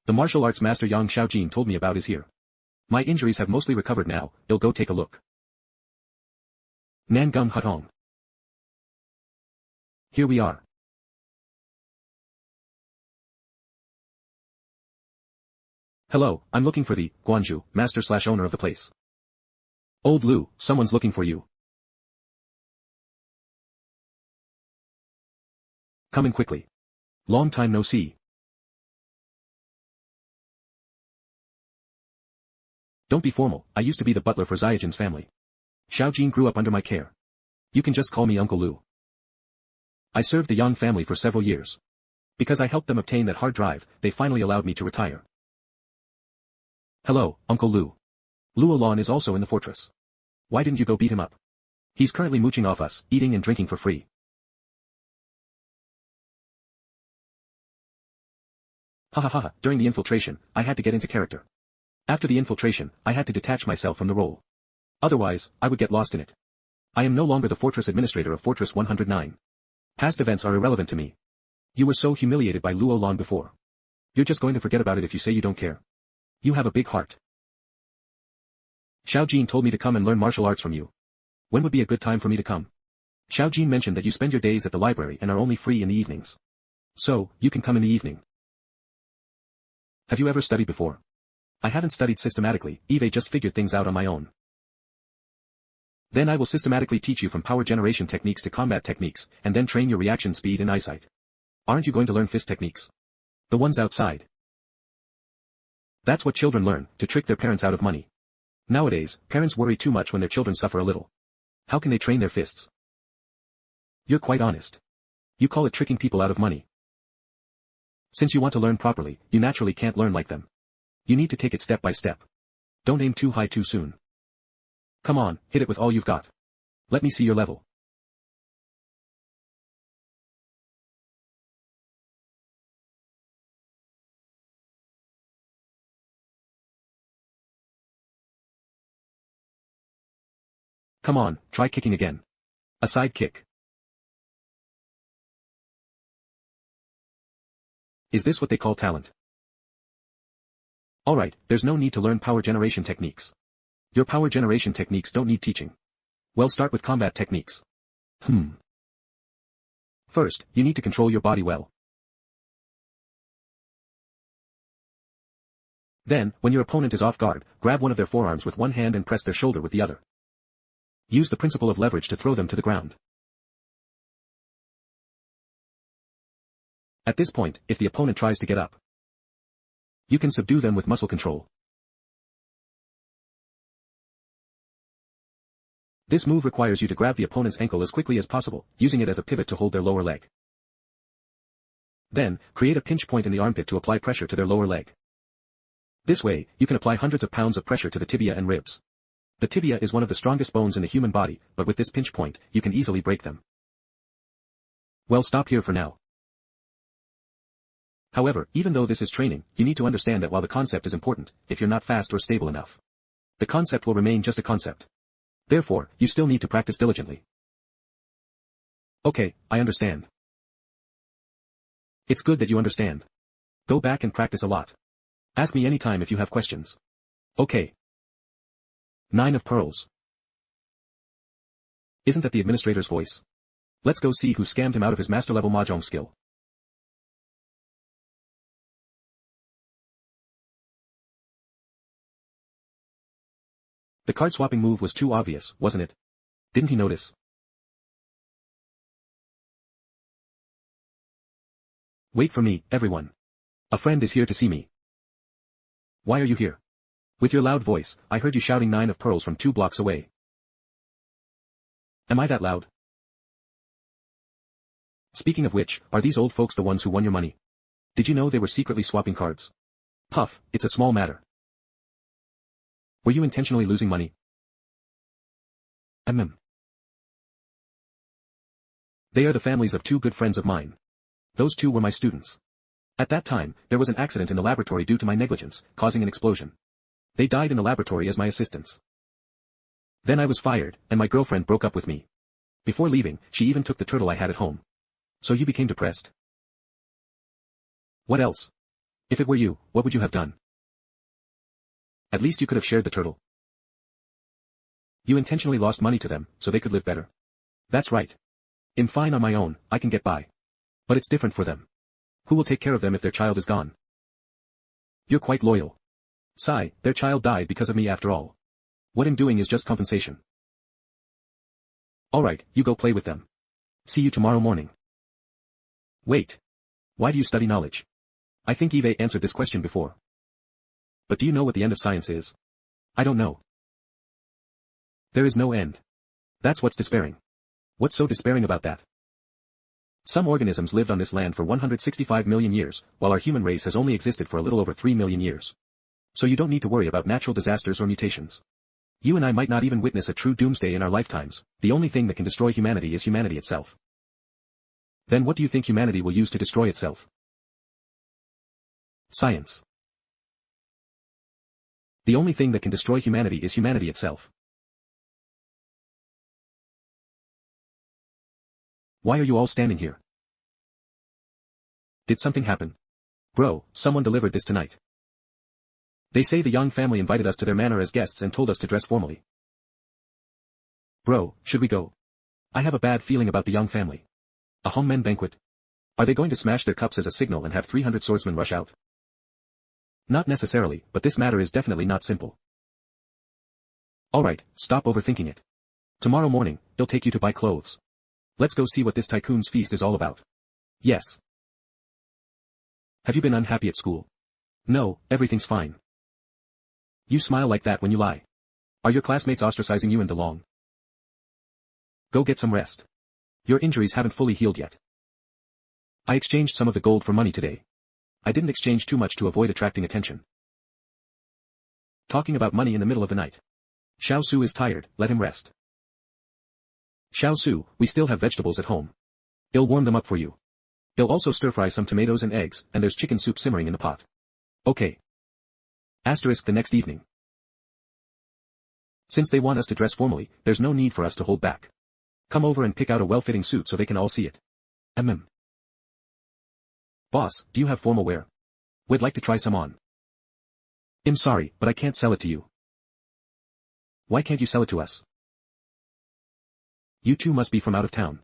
The martial arts master Yang Xiaojin told me about is here. My injuries have mostly recovered now, I'll go take a look. Nangung Hutong. Here we are. Hello, I'm looking for the Guanju, master/owner of the place. Old Lu, someone's looking for you. Come in quickly. Long time no see. Don't be formal, I used to be the butler for Xiaojin's family. Xiaojin grew up under my care. You can just call me Uncle Lu. I served the Yang family for several years. Because I helped them obtain that hard drive, they finally allowed me to retire. Hello, Uncle Lu. Luo Lan is also in the fortress. Why didn't you go beat him up? He's currently mooching off us, eating and drinking for free. Ha ha ha, during the infiltration, I had to get into character. After the infiltration, I had to detach myself from the role. Otherwise, I would get lost in it. I am no longer the fortress administrator of Fortress 109. Past events are irrelevant to me. You were so humiliated by Luo Lan before. You're just going to forget about it if you say you don't care. You have a big heart. Xiaojin told me to come and learn martial arts from you. When would be a good time for me to come? Xiaojin mentioned that you spend your days at the library and are only free in the evenings. So, you can come in the evening. Have you ever studied before? I haven't studied systematically, Eve just figured things out on my own. Then I will systematically teach you from power generation techniques to combat techniques, and then train your reaction speed and eyesight. Aren't you going to learn fist techniques? The ones outside. That's what children learn, to trick their parents out of money. Nowadays, parents worry too much when their children suffer a little. How can they train their fists? You're quite honest. You call it tricking people out of money. Since you want to learn properly, you naturally can't learn like them. You need to take it step by step. Don't aim too high too soon. Come on, hit it with all you've got. Let me see your level. Come on, try kicking again. A side kick. Is this what they call talent? Alright, there's no need to learn power generation techniques. Your power generation techniques don't need teaching. Well, start with combat techniques. First, you need to control your body well. Then, when your opponent is off guard, grab one of their forearms with one hand and press their shoulder with the other. Use the principle of leverage to throw them to the ground. At this point, if the opponent tries to get up, you can subdue them with muscle control. This move requires you to grab the opponent's ankle as quickly as possible, using it as a pivot to hold their lower leg. Then, create a pinch point in the armpit to apply pressure to their lower leg. This way, you can apply hundreds of pounds of pressure to the tibia and ribs. The tibia is one of the strongest bones in the human body, but with this pinch point, you can easily break them. Well, stop here for now. However, even though this is training, you need to understand that while the concept is important, if you're not fast or stable enough, the concept will remain just a concept. Therefore, you still need to practice diligently. Okay, I understand. It's good that you understand. Go back and practice a lot. Ask me anytime if you have questions. Okay. 9 of pearls. Isn't that the administrator's voice? Let's go see who scammed him out of his master-level mahjong skill. The card-swapping move was too obvious, wasn't it? Didn't he notice? Wait for me, everyone. A friend is here to see me. Why are you here? With your loud voice, I heard you shouting 9 of pearls from 2 blocks away. Am I that loud? Speaking of which, are these old folks the ones who won your money? Did you know they were secretly swapping cards? Puff, it's a small matter. Were you intentionally losing money? They are the families of 2 good friends of mine. Those 2 were my students. At that time, there was an accident in the laboratory due to my negligence, causing an explosion. They died in the laboratory as my assistants. Then I was fired, and my girlfriend broke up with me. Before leaving, she even took the turtle I had at home. So you became depressed. What else? If it were you, what would you have done? At least you could have shared the turtle. You intentionally lost money to them, so they could live better. That's right. I'm fine on my own, I can get by. But it's different for them. Who will take care of them if their child is gone? You're quite loyal. Sigh, their child died because of me after all. What I'm doing is just compensation. Alright, you go play with them. See you tomorrow morning. Wait. Why do you study knowledge? I think Eve answered this question before. But do you know what the end of science is? I don't know. There is no end. That's what's despairing. What's so despairing about that? Some organisms lived on this land for 165 million years, while our human race has only existed for a little over 3 million years. So you don't need to worry about natural disasters or mutations. You and I might not even witness a true doomsday in our lifetimes. The only thing that can destroy humanity is humanity itself. Then what do you think humanity will use to destroy itself? Science. The only thing that can destroy humanity is humanity itself. Why are you all standing here? Did something happen? Bro, someone delivered this tonight. They say the Young family invited us to their manor as guests and told us to dress formally. Bro, should we go? I have a bad feeling about the Young family. A hongmen banquet? Are they going to smash their cups as a signal and have 300 swordsmen rush out? Not necessarily, but this matter is definitely not simple. Alright, stop overthinking it. Tomorrow morning, he'll take you to buy clothes. Let's go see what this tycoon's feast is all about. Yes. Have you been unhappy at school? No, everything's fine. You smile like that when you lie. Are your classmates ostracizing you and DeLong? Go get some rest. Your injuries haven't fully healed yet. I exchanged some of the gold for money today. I didn't exchange too much to avoid attracting attention. Talking about money in the middle of the night. Xiaosu is tired, let him rest. Xiaosu, we still have vegetables at home. I'll warm them up for you. I'll also stir-fry some tomatoes and eggs, and there's chicken soup simmering in the pot. Okay. Asterisk the next evening. Since they want us to dress formally, there's no need for us to hold back. Come over and pick out a well-fitting suit so they can all see it. Boss, do you have formal wear? We'd like to try some on. I'm sorry, but I can't sell it to you. Why can't you sell it to us? You two must be from out of town.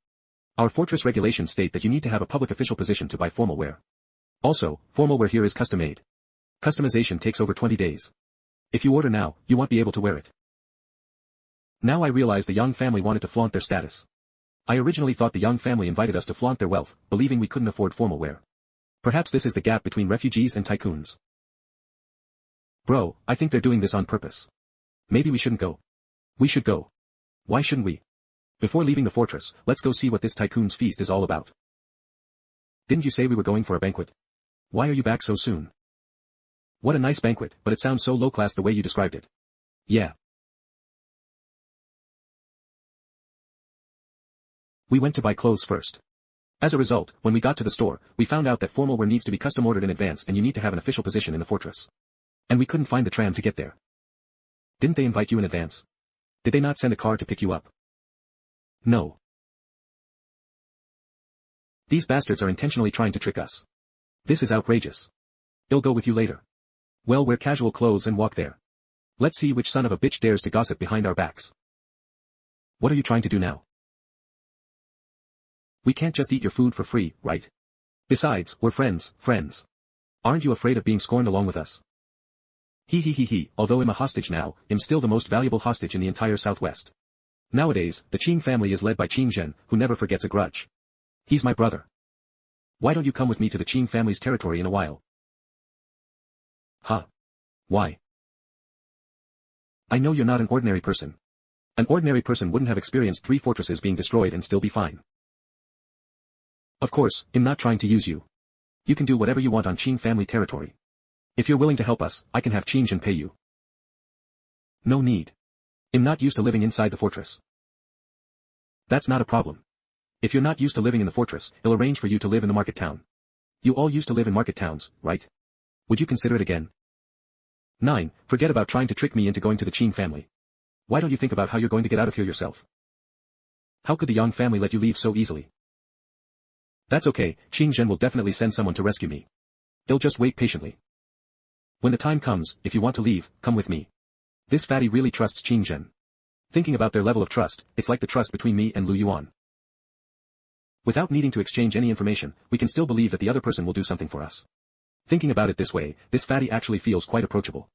Our fortress regulations state that you need to have a public official position to buy formal wear. Also, formal wear here is custom-made. Customization takes over 20 days. If you order now, you won't be able to wear it. Now I realize the Young family wanted to flaunt their status. I originally thought the Young family invited us to flaunt their wealth, believing we couldn't afford formal wear. Perhaps this is the gap between refugees and tycoons. Bro, I think they're doing this on purpose. Maybe we shouldn't go. We should go. Why shouldn't we? Before leaving the fortress, let's go see what this tycoon's feast is all about. Didn't you say we were going for a banquet? Why are you back so soon? What a nice banquet, but it sounds so low-class the way you described it. Yeah. We went to buy clothes first. As a result, when we got to the store, we found out that formal wear needs to be custom ordered in advance and you need to have an official position in the fortress. And we couldn't find the tram to get there. Didn't they invite you in advance? Did they not send a car to pick you up? No. These bastards are intentionally trying to trick us. This is outrageous. I'll go with you later. Well, wear casual clothes and walk there. Let's see which son of a bitch dares to gossip behind our backs. What are you trying to do now? We can't just eat your food for free, right? Besides, we're friends. Aren't you afraid of being scorned along with us? He, although I'm a hostage now, I'm still the most valuable hostage in the entire Southwest. Nowadays, the Qing family is led by Qing Zhen, who never forgets a grudge. He's my brother. Why don't you come with me to the Qing family's territory in a while? Huh? Why? I know you're not an ordinary person. An ordinary person wouldn't have experienced 3 fortresses being destroyed and still be fine. Of course, I'm not trying to use you. You can do whatever you want on Qing family territory. If you're willing to help us, I can have Qing Zhen pay you. No need. I'm not used to living inside the fortress. That's not a problem. If you're not used to living in the fortress, I'll arrange for you to live in the market town. You all used to live in market towns, right? Would you consider it again? 9. Forget about trying to trick me into going to the Qing family. Why don't you think about how you're going to get out of here yourself? How could the Yang family let you leave so easily? That's okay, Qing Zhen will definitely send someone to rescue me. I'll just wait patiently. When the time comes, if you want to leave, come with me. This fatty really trusts Qing Zhen. Thinking about their level of trust, it's like the trust between me and Lu Yuan. Without needing to exchange any information, we can still believe that the other person will do something for us. Thinking about it this way, this fatty actually feels quite approachable.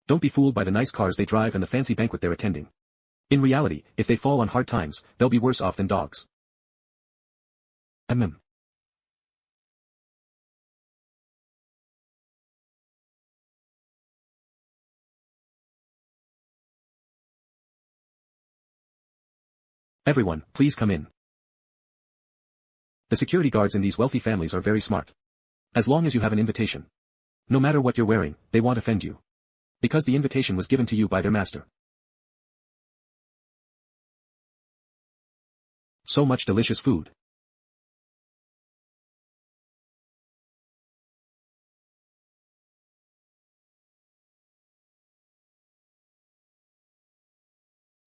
Don't be fooled by the nice cars they drive and the fancy banquet they're attending. In reality, if they fall on hard times, they'll be worse off than dogs. Everyone, please come in. The security guards in these wealthy families are very smart. As long as you have an invitation. No matter what you're wearing, they won't offend you. Because the invitation was given to you by their master. So much delicious food.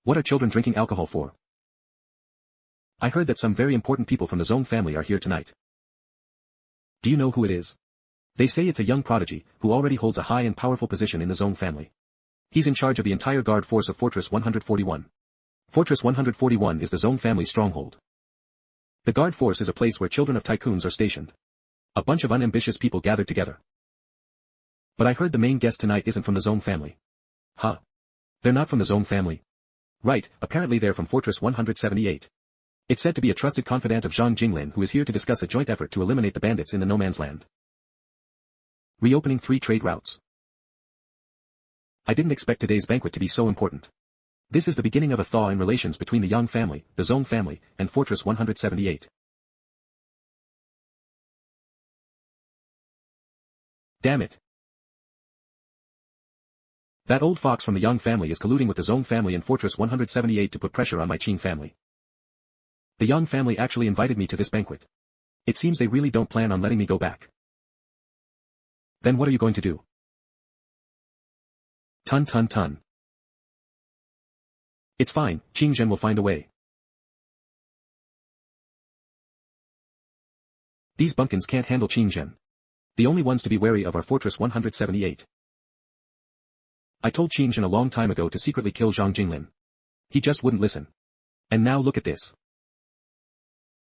What are children drinking alcohol for? I heard that some very important people from the Zong family are here tonight. Do you know who it is? They say it's a young prodigy, who already holds a high and powerful position in the Zong family. He's in charge of the entire guard force of Fortress 141. Fortress 141 is the Zong family's stronghold. The guard force is a place where children of tycoons are stationed. A bunch of unambitious people gathered together. But I heard the main guest tonight isn't from the Zone family. Huh? They're not from the Zone family. Right, apparently they're from Fortress 178. It's said to be a trusted confidant of Zhang Jinglin who is here to discuss a joint effort to eliminate the bandits in the no man's land. Reopening 3 trade routes. I didn't expect today's banquet to be so important. This is the beginning of a thaw in relations between the Yang family, the Zone family, and Fortress 178. Damn it. That old fox from the Yang family is colluding with the Zone family and Fortress 178 to put pressure on my Qing family. The Yang family actually invited me to this banquet. It seems they really don't plan on letting me go back. Then what are you going to do? Ton. It's fine, Qing Zhen will find a way. These bumpkins can't handle Qing Zhen. The only ones to be wary of are Fortress 178. I told Qing Zhen a long time ago to secretly kill Zhang Jinglin. He just wouldn't listen. And now look at this.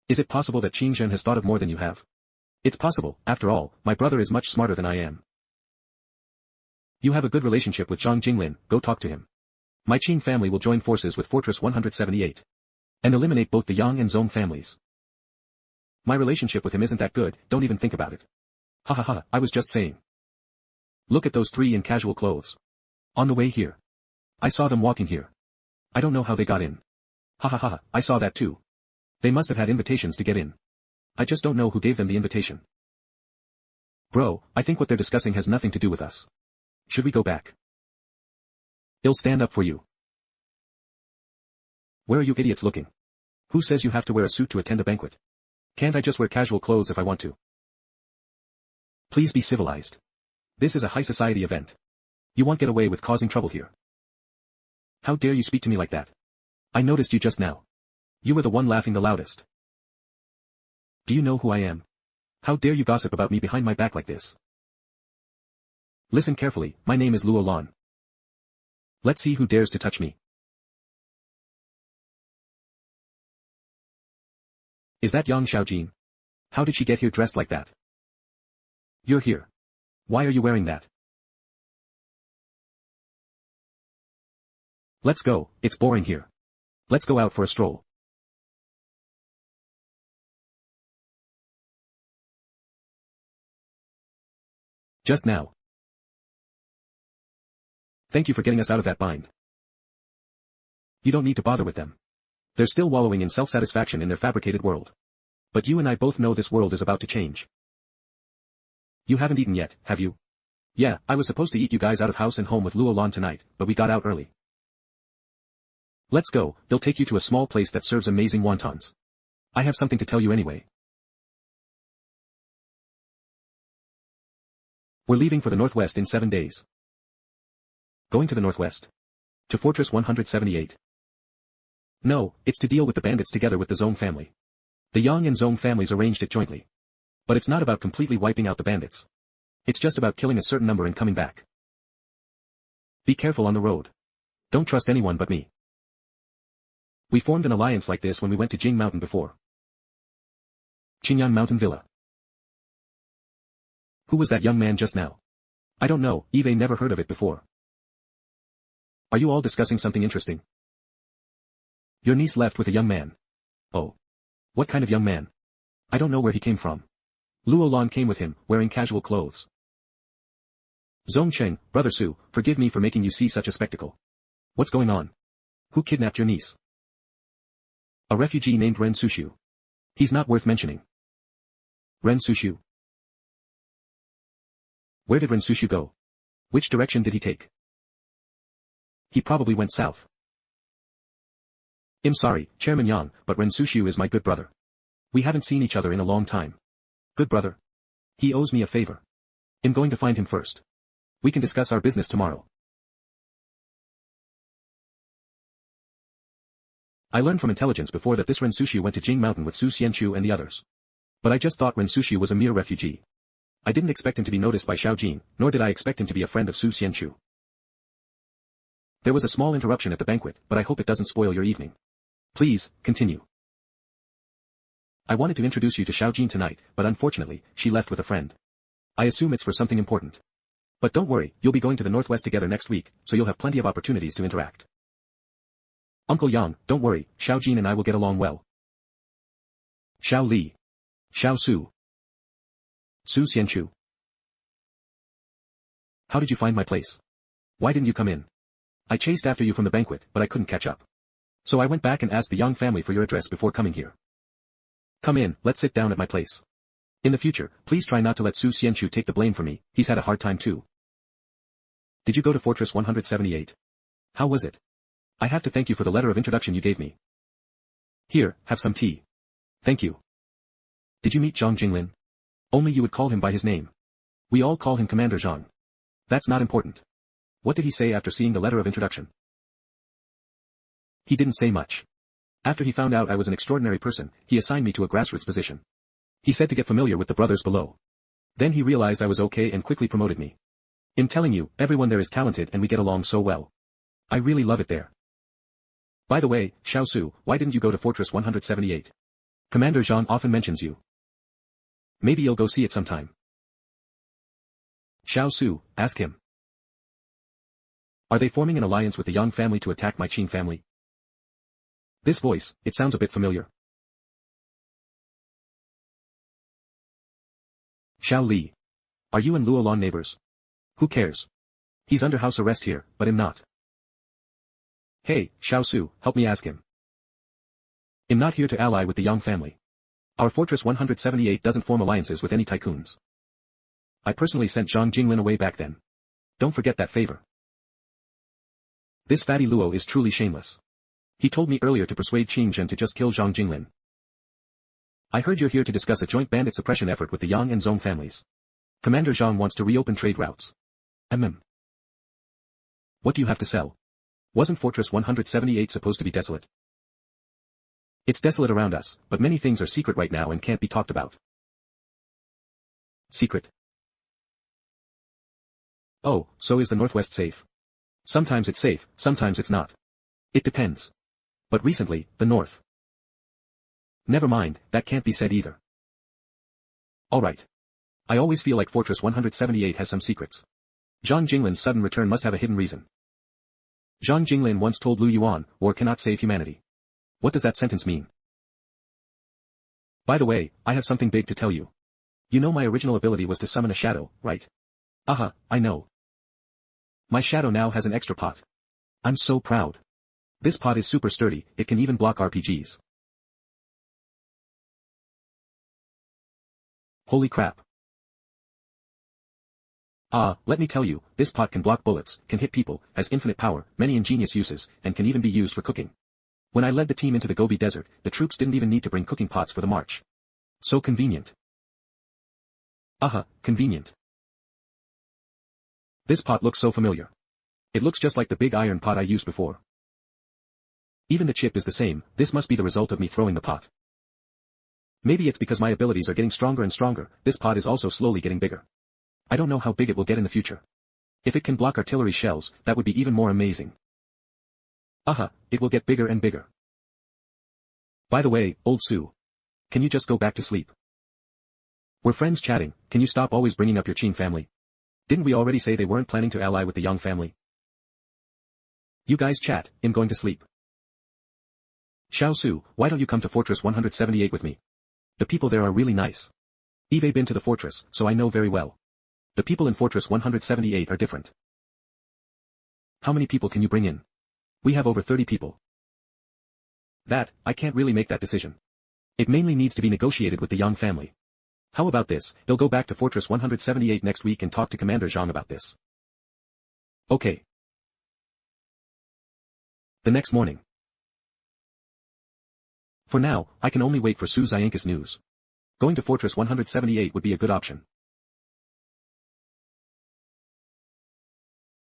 Is it possible that Qing Zhen has thought of more than you have? It's possible, after all, my brother is much smarter than I am. You have a good relationship with Zhang Jinglin, go talk to him. My Qing family will join forces with Fortress 178. And eliminate both the Yang and Zone families. My relationship with him isn't that good, don't even think about it. Ha ha ha, I was just saying. Look at those 3 in casual clothes. On the way here. I saw them walking here. I don't know how they got in. Ha ha ha, I saw that too. They must have had invitations to get in. I just don't know who gave them the invitation. Bro, I think what they're discussing has nothing to do with us. Should we go back? I'll stand up for you. Where are you idiots looking? Who says you have to wear a suit to attend a banquet? Can't I just wear casual clothes if I want to? Please be civilized. This is a high society event. You won't get away with causing trouble here. How dare you speak to me like that? I noticed you just now. You were the one laughing the loudest. Do you know who I am? How dare you gossip about me behind my back like this? Listen carefully, my name is Luo Lan. Let's see who dares to touch me. Is that Yang Xiaojin? How did she get here dressed like that? You're here. Why are you wearing that? Let's go, it's boring here. Let's go out for a stroll. Just now. Thank you for getting us out of that bind. You don't need to bother with them. They're still wallowing in self-satisfaction in their fabricated world. But you and I both know this world is about to change. You haven't eaten yet, have you? Yeah, I was supposed to eat you guys out of house and home with Luo Lan tonight, but we got out early. Let's go, they'll take you to a small place that serves amazing wontons. I have something to tell you anyway. We're leaving for the Northwest in 7 days. Going to the Northwest? To Fortress 178. No, it's to deal with the bandits together with the Zone family. The Yang and Zone families arranged it jointly. But it's not about completely wiping out the bandits. It's just about killing a certain number and coming back. Be careful on the road. Don't trust anyone but me. We formed an alliance like this when we went to Jing Mountain before. Qingyang Mountain Villa. Who was that young man just now? I don't know, Eve never heard of it before. Are you all discussing something interesting? Your niece left with a young man. Oh. What kind of young man? I don't know where he came from. Luo Lan came with him, wearing casual clothes. Zong Cheng, Brother Su, forgive me for making you see such a spectacle. What's going on? Who kidnapped your niece? A refugee named Ren Xiaosu. He's not worth mentioning. Ren Xiaosu. Where did Ren Xiaosu go? Which direction did he take? He probably went south. I'm sorry, Chairman Yang, but Ren Xiaosu is my good brother. We haven't seen each other in a long time. Good brother. He owes me a favor. I'm going to find him first. We can discuss our business tomorrow. I learned from intelligence before that this Ren Xiaosu went to Jing Mountain with Su Xianchu and the others. But I just thought Ren Xiaosu was a mere refugee. I didn't expect him to be noticed by Xiao Jin, nor did I expect him to be a friend of Su Xianchu. There was a small interruption at the banquet, but I hope it doesn't spoil your evening. Please, continue. I wanted to introduce you to Xiao Jin tonight, but unfortunately, she left with a friend. I assume it's for something important. But don't worry, you'll be going to the northwest together next week, so you'll have plenty of opportunities to interact. Uncle Yang, don't worry, Xiao Jin and I will get along well. Xiao Li. Xiao Su. Su Xianchu. How did you find my place? Why didn't you come in? I chased after you from the banquet, but I couldn't catch up. So I went back and asked the Yang family for your address before coming here. Come in, let's sit down at my place. In the future, please try not to let Su Xianchu take the blame for me, he's had a hard time too. Did you go to Fortress 178? How was it? I have to thank you for the letter of introduction you gave me. Here, have some tea. Thank you. Did you meet Zhang Jinglin? Only you would call him by his name. We all call him Commander Zhang. That's not important. What did he say after seeing the letter of introduction? He didn't say much. After he found out I was an extraordinary person, he assigned me to a grassroots position. He said to get familiar with the brothers below. Then he realized I was okay and quickly promoted me. In telling you, everyone there is talented and we get along so well. I really love it there. By the way, Xiao Su, why didn't you go to Fortress 178? Commander Zhang often mentions you. Maybe you'll go see it sometime. Xiao Su, ask him. Are they forming an alliance with the Yang family to attack my Qin family? This voice, it sounds a bit familiar. Xiao Li. Are you and Luolong neighbors? Who cares? He's under house arrest here, but I'm not. Hey, Xiao Su, help me ask him. I'm not here to ally with the Yang family. Our Fortress 178 doesn't form alliances with any tycoons. I personally sent Zhang Jinglin away back then. Don't forget that favor. This fatty Luo is truly shameless. He told me earlier to persuade Qin Zhen to just kill Zhang Jinglin. I heard you're here to discuss a joint bandit suppression effort with the Yang and Zhong families. Commander Zhang wants to reopen trade routes. What do you have to sell? Wasn't Fortress 178 supposed to be desolate? It's desolate around us, but many things are secret right now and can't be talked about. Secret? Oh, so is the Northwest safe? Sometimes it's safe, sometimes it's not. It depends. But recently, the North. Never mind, that can't be said either. Alright. I always feel like Fortress 178 has some secrets. Zhang Jinglin's sudden return must have a hidden reason. Zhang Jinglin once told Lu Yuan, war cannot save humanity. What does that sentence mean? By the way, I have something big to tell you. You know my original ability was to summon a shadow, right? Aha, I know. My shadow now has an extra pot. I'm so proud. This pot is super sturdy, it can even block RPGs. Holy crap. Let me tell you, this pot can block bullets, can hit people, has infinite power, many ingenious uses, and can even be used for cooking. When I led the team into the Gobi Desert, the troops didn't even need to bring cooking pots for the march. So convenient. Convenient. This pot looks so familiar. It looks just like the big iron pot I used before. Even the chip is the same, this must be the result of me throwing the pot. Maybe it's because my abilities are getting stronger and stronger, this pot is also slowly getting bigger. I don't know how big it will get in the future. If it can block artillery shells, that would be even more amazing. It will get bigger and bigger. By the way, old Su. Can you just go back to sleep? We're friends chatting, can you stop always bringing up your Qin family? Didn't we already say they weren't planning to ally with the Yang family? You guys chat, I'm going to sleep. Xiao Su, why don't you come to Fortress 178 with me? The people there are really nice. I've been to the fortress, so I know very well. The people in Fortress 178 are different. How many people can you bring in? We have over 30 people. That, I can't really make that decision. It mainly needs to be negotiated with the Yang family. How about this, they'll go back to Fortress 178 next week and talk to Commander Zhang about this. Okay. The next morning. For now, I can only wait for Su Xianca's news. Going to Fortress 178 would be a good option.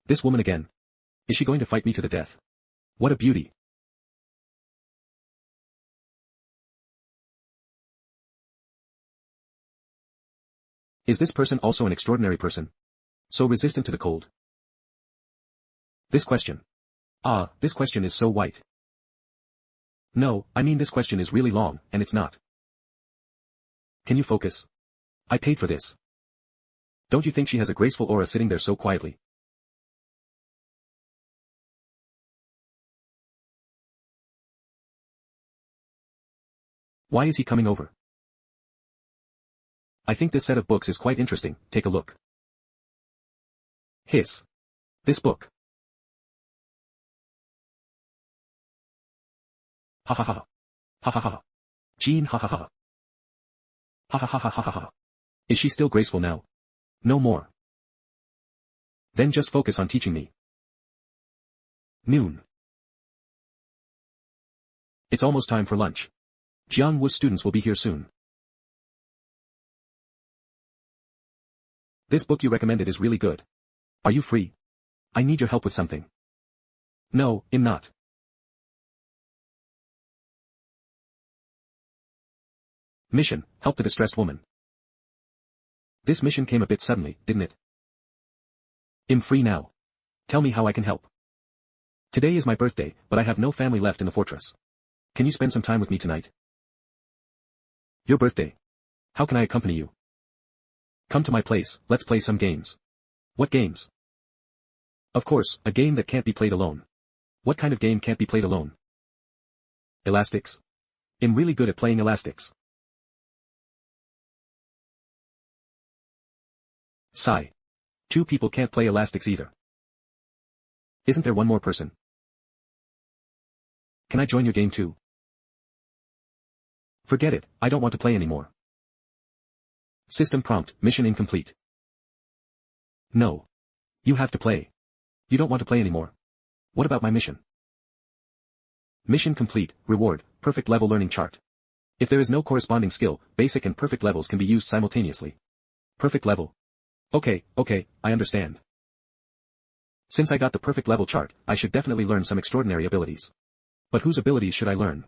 This woman again. Is she going to fight me to the death? What a beauty. Is this person also an extraordinary person? So resistant to the cold? This question. This question is so white. No, I mean this question is really long, and it's not. Can you focus? I paid for this. Don't you think she has a graceful aura sitting there so quietly? Why is he coming over? I think this set of books is quite interesting, take a look. Hiss. This book. Ha ha ha. Ha ha ha. Jean ha ha ha. Ha ha ha ha ha ha ha. Is she still graceful now? No more. Then just focus on teaching me. Noon. It's almost time for lunch. Jiang Wu's students will be here soon. This book you recommended is really good. Are you free? I need your help with something. No, I'm not. Mission, help the distressed woman. This mission came a bit suddenly, didn't it? I'm free now. Tell me how I can help. Today is my birthday, but I have no family left in the fortress. Can you spend some time with me tonight? Your birthday. How can I accompany you? Come to my place, let's play some games. What games? Of course, a game that can't be played alone. What kind of game can't be played alone? Elastics. I'm really good at playing elastics. Sigh. Two people can't play elastics either. Isn't there one more person? Can I join your game too? Forget it, I don't want to play anymore. System prompt, mission incomplete. No. You have to play. You don't want to play anymore. What about my mission? Mission complete, reward, perfect level learning chart. If there is no corresponding skill, basic and perfect levels can be used simultaneously. Perfect level. Okay, I understand. Since I got the perfect level chart, I should definitely learn some extraordinary abilities. But whose abilities should I learn?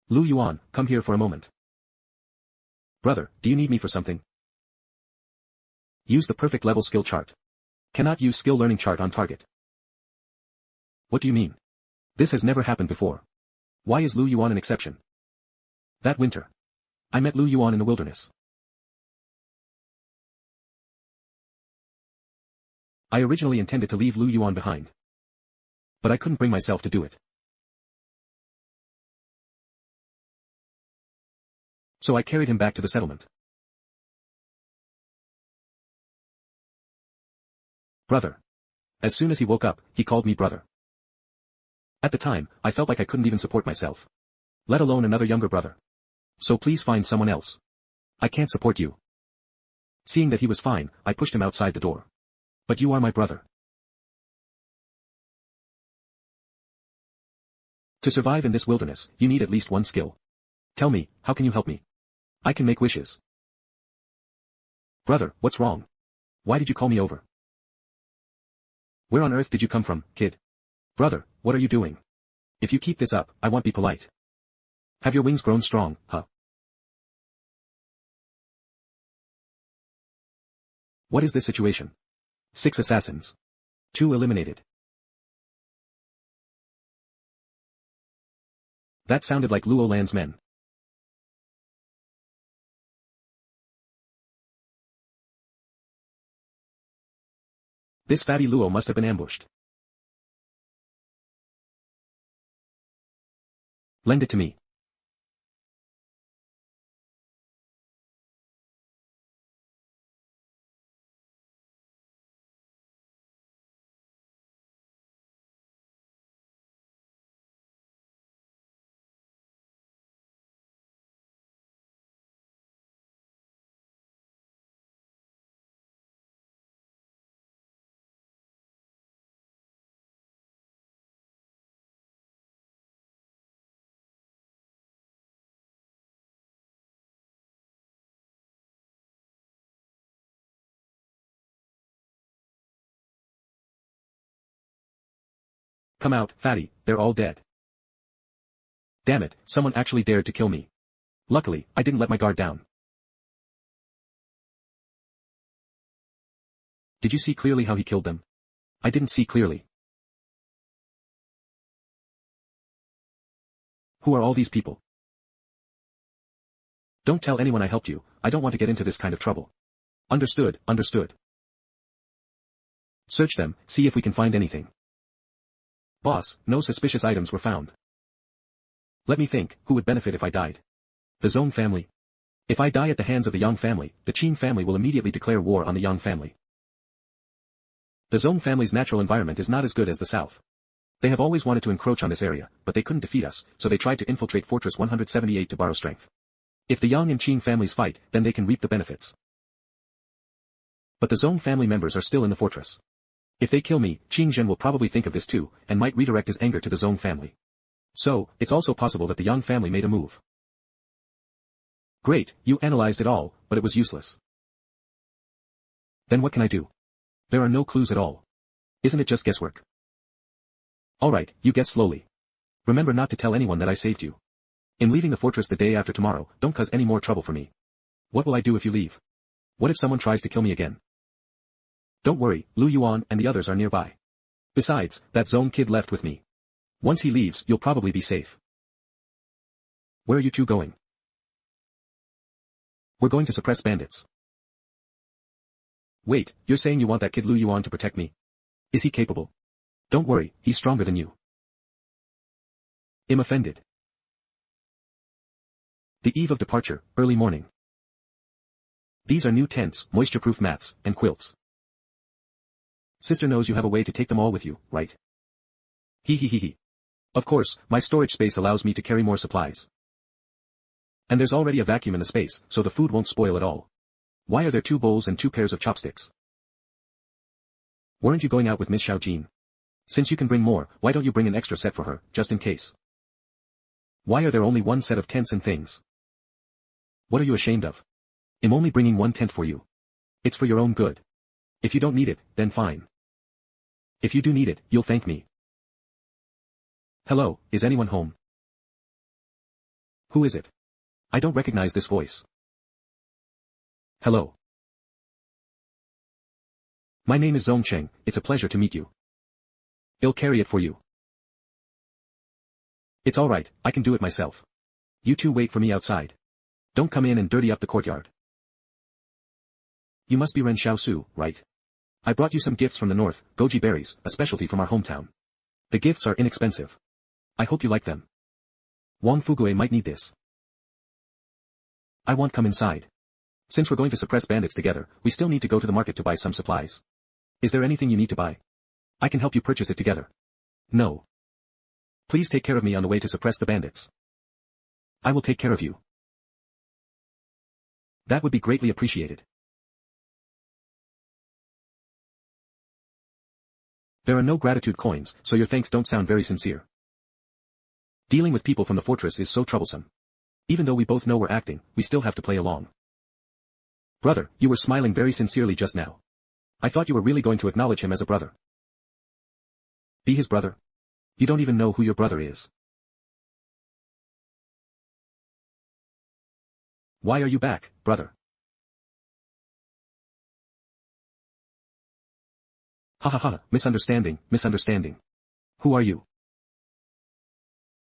Lu Yuan, come here for a moment. Brother, do you need me for something? Use the perfect level skill chart. Cannot use skill learning chart on target. What do you mean? This has never happened before. Why is Lu Yuan an exception? That winter. I met Lu Yuan in the wilderness. I originally intended to leave Lu Yuan behind. But I couldn't bring myself to do it. So I carried him back to the settlement. Brother. As soon as he woke up, he called me brother. At the time, I felt like I couldn't even support myself. Let alone another younger brother. So please find someone else. I can't support you. Seeing that he was fine, I pushed him outside the door. But you are my brother. To survive in this wilderness, you need at least one skill. Tell me, how can you help me? I can make wishes. Brother, what's wrong? Why did you call me over? Where on earth did you come from, kid? Brother, what are you doing? If you keep this up, I won't be polite. Have your wings grown strong, huh? What is this situation? 6 assassins. 2 eliminated. That sounded like Luo Lan's men. This fatty Luo must have been ambushed. Lend it to me. Come out, fatty, they're all dead. Damn it, someone actually dared to kill me. Luckily, I didn't let my guard down. Did you see clearly how he killed them? I didn't see clearly. Who are all these people? Don't tell anyone I helped you, I don't want to get into this kind of trouble. Understood, understood. Search them, see if we can find anything. Boss, no suspicious items were found. Let me think, who would benefit if I died? The Zong family. If I die at the hands of the Yang family, the Qin family will immediately declare war on the Yang family. The Zong family's natural environment is not as good as the south. They have always wanted to encroach on this area, but they couldn't defeat us, so they tried to infiltrate Fortress 178 to borrow strength. If the Yang and Qin families fight, then they can reap the benefits. But the Zong family members are still in the fortress. If they kill me, Qin Zhen will probably think of this too, and might redirect his anger to the Zong family. So, it's also possible that the Yang family made a move. Great, you analyzed it all, but it was useless. Then what can I do? There are no clues at all. Isn't it just guesswork? Alright, you guess slowly. Remember not to tell anyone that I saved you. In leaving the fortress the day after tomorrow, don't cause any more trouble for me. What will I do if you leave? What if someone tries to kill me again? Don't worry, Lu Yuan and the others are nearby. Besides, that Zong kid left with me. Once he leaves, you'll probably be safe. Where are you two going? We're going to suppress bandits. Wait, you're saying you want that kid Lu Yuan to protect me? Is he capable? Don't worry, he's stronger than you. I'm offended. The eve of departure, early morning. These are new tents, moisture-proof mats, and quilts. Sister knows you have a way to take them all with you, right? He. Of course, my storage space allows me to carry more supplies. And there's already a vacuum in the space, so the food won't spoil at all. Why are there 2 bowls and 2 pairs of chopsticks? Weren't you going out with Miss Xiaojin? Since you can bring more, why don't you bring an extra set for her, just in case? Why are there only 1 set of tents and things? What are you ashamed of? I'm only bringing 1 tent for you. It's for your own good. If you don't need it, then fine. If you do need it, you'll thank me. Hello, is anyone home? Who is it? I don't recognize this voice. Hello. My name is Zong Cheng, it's a pleasure to meet you. I'll carry it for you. It's alright, I can do it myself. You two wait for me outside. Don't come in and dirty up the courtyard. You must be Ren Xiaosu, right? I brought you some gifts from the north, goji berries, a specialty from our hometown. The gifts are inexpensive. I hope you like them. Wang Fugue might need this. I won't come inside. Since we're going to suppress bandits together, we still need to go to the market to buy some supplies. Is there anything you need to buy? I can help you purchase it together. No. Please take care of me on the way to suppress the bandits. I will take care of you. That would be greatly appreciated. There are no gratitude coins, so your thanks don't sound very sincere. Dealing with people from the fortress is so troublesome. Even though we both know we're acting, we still have to play along. Brother, you were smiling very sincerely just now. I thought you were really going to acknowledge him as a brother. Be his brother? You don't even know who your brother is. Why are you back, brother? Ha, misunderstanding. Who are you?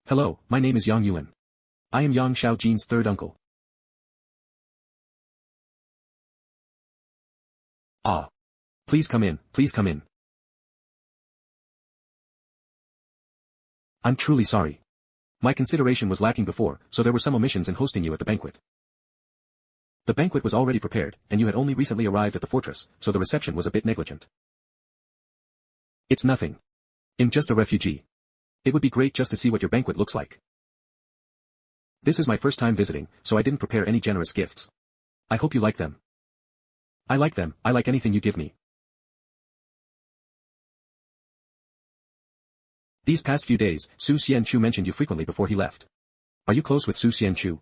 Hello, my name is Yang Yuan. I am Yang Xiaojin's third uncle. Ah. Please come in. I'm truly sorry. My consideration was lacking before, so there were some omissions in hosting you at the banquet. The banquet was already prepared, and you had only recently arrived at the fortress, so the reception was a bit negligent. It's nothing. I'm just a refugee. It would be great just to see what your banquet looks like. This is my first time visiting, so I didn't prepare any generous gifts. I hope you like them. I like them, I like anything you give me. These past few days, Su Xianchu mentioned you frequently before he left. Are you close with Su Xianchu?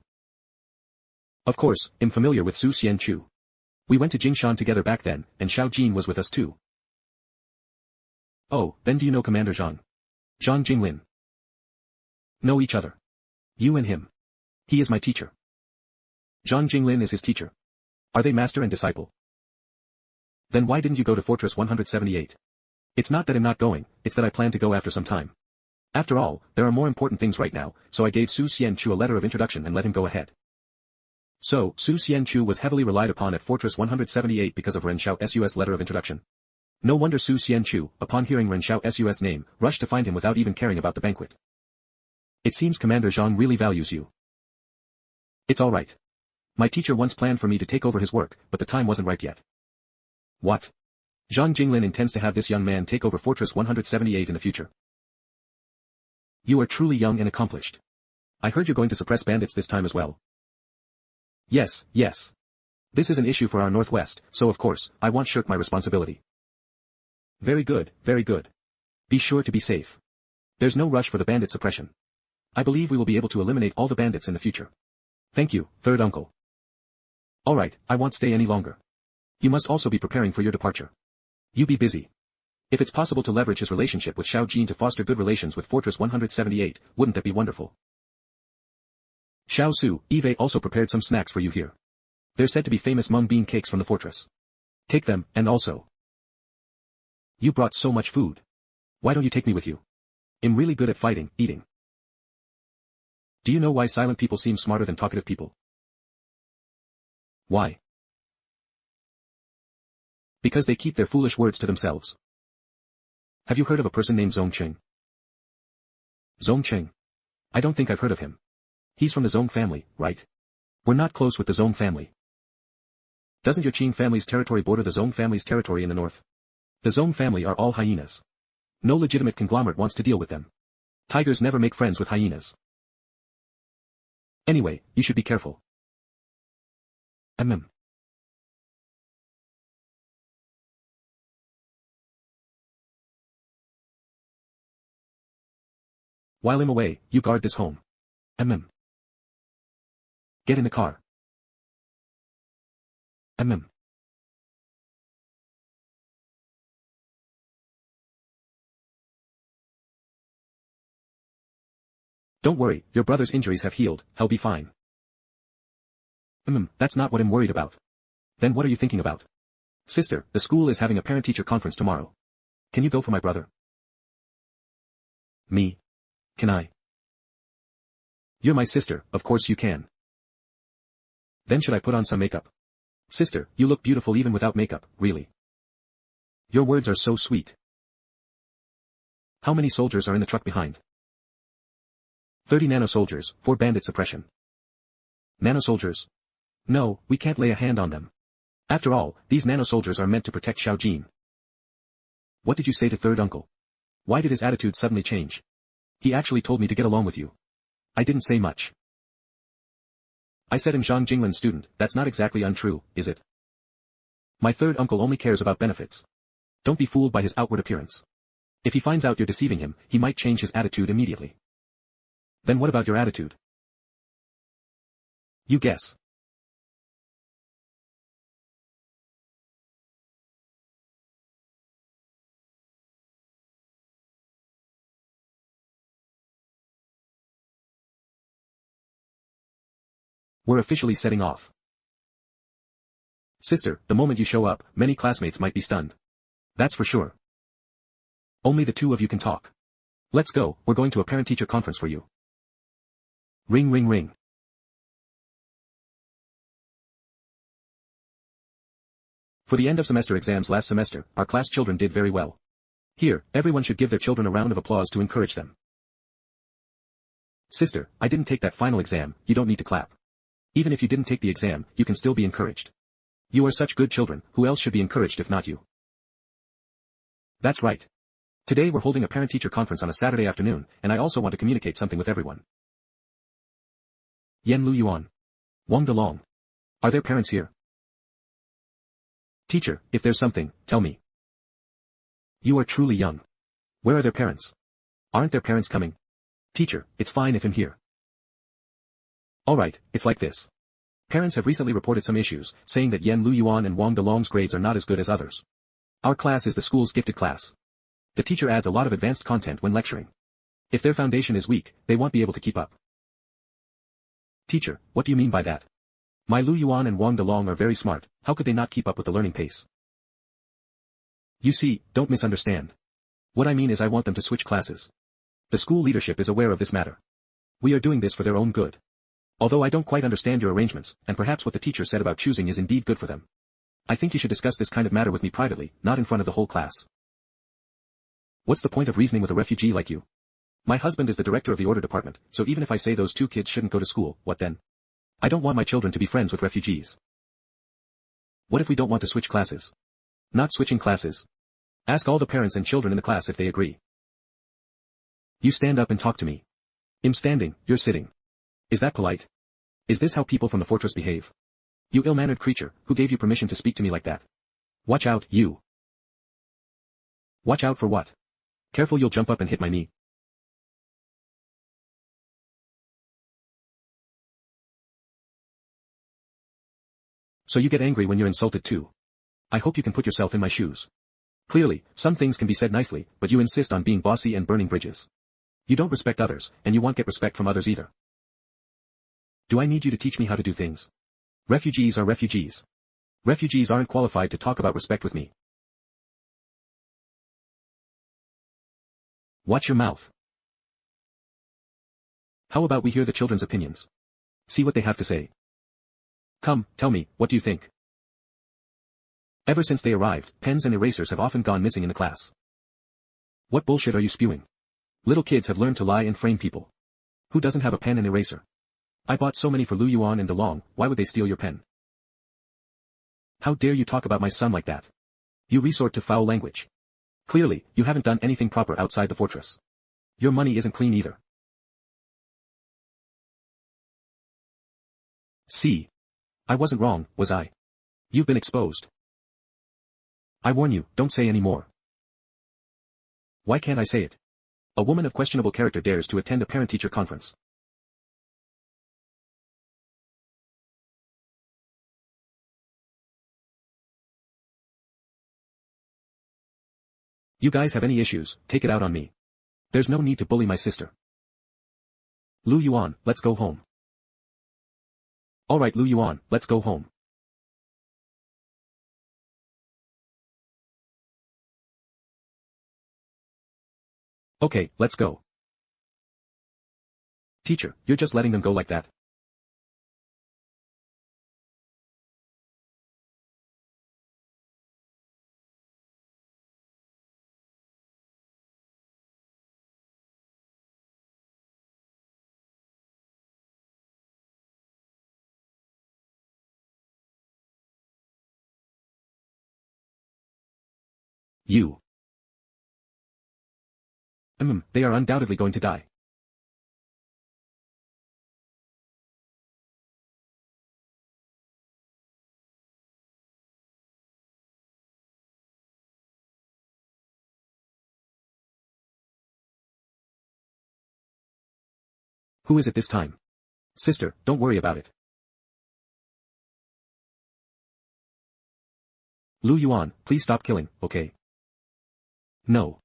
Of course, I'm familiar with Su Xianchu. We went to Jingshan together back then, and Xiao Jin was with us too. Oh, then do you know Commander Zhang? Zhang Jinglin. Know each other. You and him. He is my teacher. Zhang Jinglin is his teacher. Are they master and disciple? Then why didn't you go to Fortress 178? It's not that I'm not going, it's that I plan to go after some time. After all, there are more important things right now, so I gave Su Xianchu a letter of introduction and let him go ahead. So, Su Xianchu was heavily relied upon at Fortress 178 because of Ren Xiaosu's letter of introduction. No wonder Su Xianchu, upon hearing Ren Xiaosu's name, rushed to find him without even caring about the banquet. It seems Commander Zhang really values you. It's all right. My teacher once planned for me to take over his work, but the time wasn't ripe yet. What? Zhang Jinglin intends to have this young man take over Fortress 178 in the future. You are truly young and accomplished. I heard you're going to suppress bandits this time as well. Yes, yes. This is an issue for our Northwest, so of course, I won't shirk my responsibility. Very good, very good. Be sure to be safe. There's no rush for the bandit suppression. I believe we will be able to eliminate all the bandits in the future. Thank you, third uncle. Alright, I won't stay any longer. You must also be preparing for your departure. You be busy. If it's possible to leverage his relationship with Xiao Jin to foster good relations with Fortress 178, wouldn't that be wonderful? Xiaosu, Eve also prepared some snacks for you here. They're said to be famous mung bean cakes from the fortress. Take them, and also. You brought so much food. Why don't you take me with you? I'm really good at fighting, eating. Do you know why silent people seem smarter than talkative people? Why? Because they keep their foolish words to themselves. Have you heard of a person named Zong Cheng? Zong Cheng? I don't think I've heard of him. He's from the Zong family, right? We're not close with the Zong family. Doesn't your Qing family's territory border the Zong family's territory in the north? The Zong family are all hyenas. No legitimate conglomerate wants to deal with them. Tigers never make friends with hyenas. Anyway, you should be careful. While I'm away, you guard this home. Get in the car. Don't worry, your brother's injuries have healed, he'll be fine. That's not what I'm worried about. Then what are you thinking about? Sister, the school is having a parent-teacher conference tomorrow. Can you go for my brother? Me? Can I? You're my sister, of course you can. Then should I put on some makeup? Sister, you look beautiful even without makeup, really. Your words are so sweet. How many soldiers are in the truck behind? 30 nano-soldiers, for bandit suppression. Nano-soldiers? No, we can't lay a hand on them. After all, these nano-soldiers are meant to protect Xiao Jin. What did you say to third uncle? Why did his attitude suddenly change? He actually told me to get along with you. I didn't say much. I said I'm Zhang Jinglin's student, that's not exactly untrue, is it? My third uncle only cares about benefits. Don't be fooled by his outward appearance. If he finds out you're deceiving him, he might change his attitude immediately. Then what about your attitude? You guess. We're officially setting off. Sister, the moment you show up, many classmates might be stunned. That's for sure. Only the two of you can talk. Let's go, we're going to a parent-teacher conference for you. Ring ring ring. For the end of semester exams last semester, our class children did very well. Here, everyone should give their children a round of applause to encourage them. Sister, I didn't take that final exam, you don't need to clap. Even if you didn't take the exam, you can still be encouraged. You are such good children, who else should be encouraged if not you? That's right. Today we're holding a parent-teacher conference on a Saturday afternoon, and I also want to communicate something with everyone. Yan Lu Yuan. Wang Delong. Are their parents here? Teacher, if there's something, tell me. You are truly young. Where are their parents? Aren't their parents coming? Teacher, it's fine if I'm here. Alright, it's like this. Parents have recently reported some issues, saying that Yan Lu Yuan and Wang Delong's grades are not as good as others. Our class is the school's gifted class. The teacher adds a lot of advanced content when lecturing. If their foundation is weak, they won't be able to keep up. Teacher, what do you mean by that? My Lu Yuan and Wang Delong are very smart, how could they not keep up with the learning pace? You see, don't misunderstand. What I mean is I want them to switch classes. The school leadership is aware of this matter. We are doing this for their own good. Although I don't quite understand your arrangements, and perhaps what the teacher said about choosing is indeed good for them. I think you should discuss this kind of matter with me privately, not in front of the whole class. What's the point of reasoning with a refugee like you? My husband is the director of the order department, so even if I say those two kids shouldn't go to school, what then? I don't want my children to be friends with refugees. What if we don't want to switch classes? Not switching classes. Ask all the parents and children in the class if they agree. You stand up and talk to me. I'm standing, you're sitting. Is that polite? Is this how people from the fortress behave? You ill-mannered creature, who gave you permission to speak to me like that? Watch out, you. Watch out for what? Careful, you'll jump up and hit my knee. So you get angry when you're insulted too. I hope you can put yourself in my shoes. Clearly, some things can be said nicely, but you insist on being bossy and burning bridges. You don't respect others, and you won't get respect from others either. Do I need you to teach me how to do things? Refugees are refugees. Refugees aren't qualified to talk about respect with me. Watch your mouth. How about we hear the children's opinions? See what they have to say. Come, tell me, what do you think? Ever since they arrived, pens and erasers have often gone missing in the class. What bullshit are you spewing? Little kids have learned to lie and frame people. Who doesn't have a pen and eraser? I bought so many for Lu Yuan and DeLong, why would they steal your pen? How dare you talk about my son like that? You resort to foul language. Clearly, you haven't done anything proper outside the fortress. Your money isn't clean either. See? I wasn't wrong, was I? You've been exposed. I warn you, don't say any more. Why can't I say it? A woman of questionable character dares to attend a parent-teacher conference. You guys have any issues, take it out on me. There's no need to bully my sister. Lu Yuan, let's go home. Alright Lu Yuan, let's go home. Okay, let's go. Teacher, you're just letting them go like that. You. They are undoubtedly going to die. Who is it this time? Sister, don't worry about it. Lu Yuan, please stop killing, okay? No.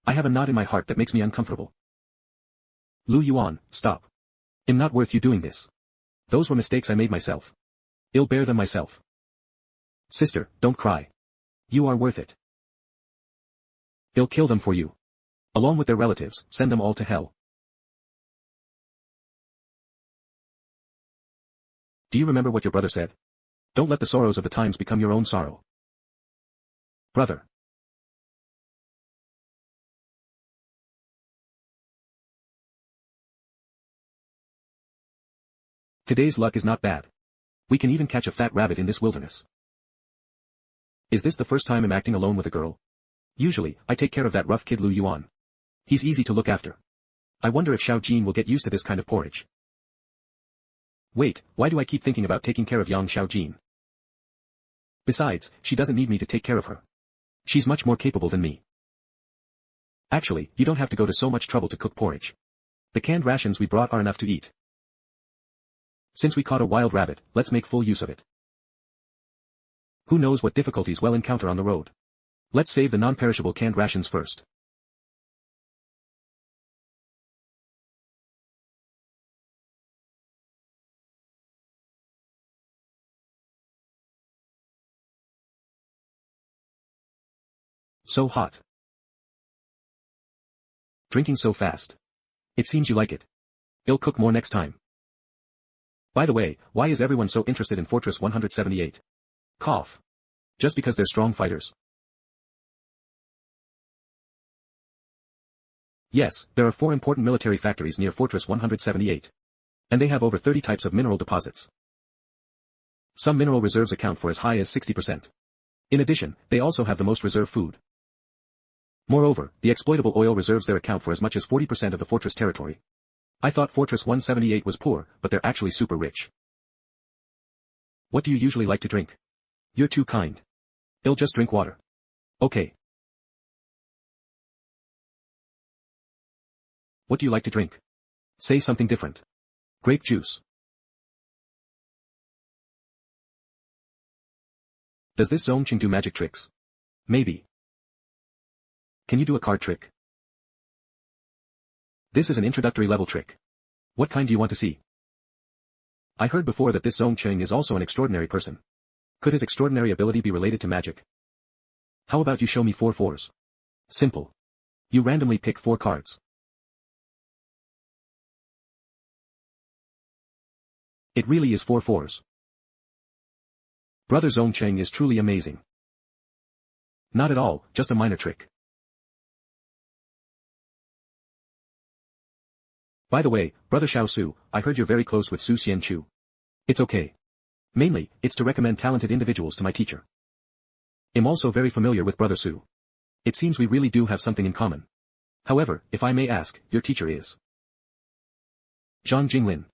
I have a knot in my heart that makes me uncomfortable. Lu Yuan, stop. I'm not worth you doing this. Those were mistakes I made myself. I'll bear them myself. Sister, don't cry. You are worth it. I'll kill them for you. Along with their relatives, send them all to hell. Do you remember what your brother said? Don't let the sorrows of the times become your own sorrow. Brother. Today's luck is not bad. We can even catch a fat rabbit in this wilderness. Is this the first time I'm acting alone with a girl? Usually, I take care of that rough kid Lu Yuan. He's easy to look after. I wonder if Xiao Jin will get used to this kind of porridge. Wait, why do I keep thinking about taking care of young Xiao Jin? Besides, she doesn't need me to take care of her. She's much more capable than me. Actually, you don't have to go to so much trouble to cook porridge. The canned rations we brought are enough to eat. Since we caught a wild rabbit, let's make full use of it. Who knows what difficulties we'll encounter on the road. Let's save the non-perishable canned rations first. So hot. Drinking so fast. It seems you like it. I'll cook more next time. By the way, why is everyone so interested in Fortress 178? Cough. Just because they're strong fighters. Yes, there are 4 important military factories near Fortress 178. And they have over 30 types of mineral deposits. Some mineral reserves account for as high as 60%. In addition, they also have the most reserve food. Moreover, the exploitable oil reserves there account for as much as 40% of the fortress territory. I thought Fortress 178 was poor, but they're actually super rich. What do you usually like to drink? You're too kind. I'll just drink water. Okay. What do you like to drink? Say something different. Grape juice. Does this Zhongqing do magic tricks? Maybe. Can you do a card trick? This is an introductory level trick. What kind do you want to see? I heard before that this Zhongqing is also an extraordinary person. Could his extraordinary ability be related to magic? How about you show me 4 fours? Simple. You randomly pick 4 cards. It really is 4 fours. Brother Zhongqing is truly amazing. Not at all, just a minor trick. By the way, Brother Xiaosu, I heard you're very close with Su Xianchu. It's okay. Mainly, it's to recommend talented individuals to my teacher. I'm also very familiar with Brother Su. It seems we really do have something in common. However, if I may ask, your teacher is Zhang Jinglin.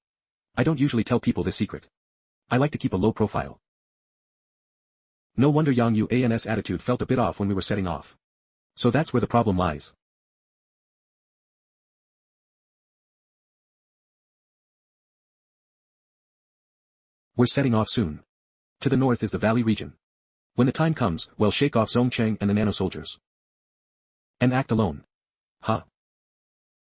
I don't usually tell people this secret. I like to keep a low profile. No wonder Yang Yuan's attitude felt a bit off when we were setting off. So that's where the problem lies. We're setting off soon. To the north is the valley region. When the time comes, we'll shake off Zhongqing and the nano soldiers. And act alone. Huh.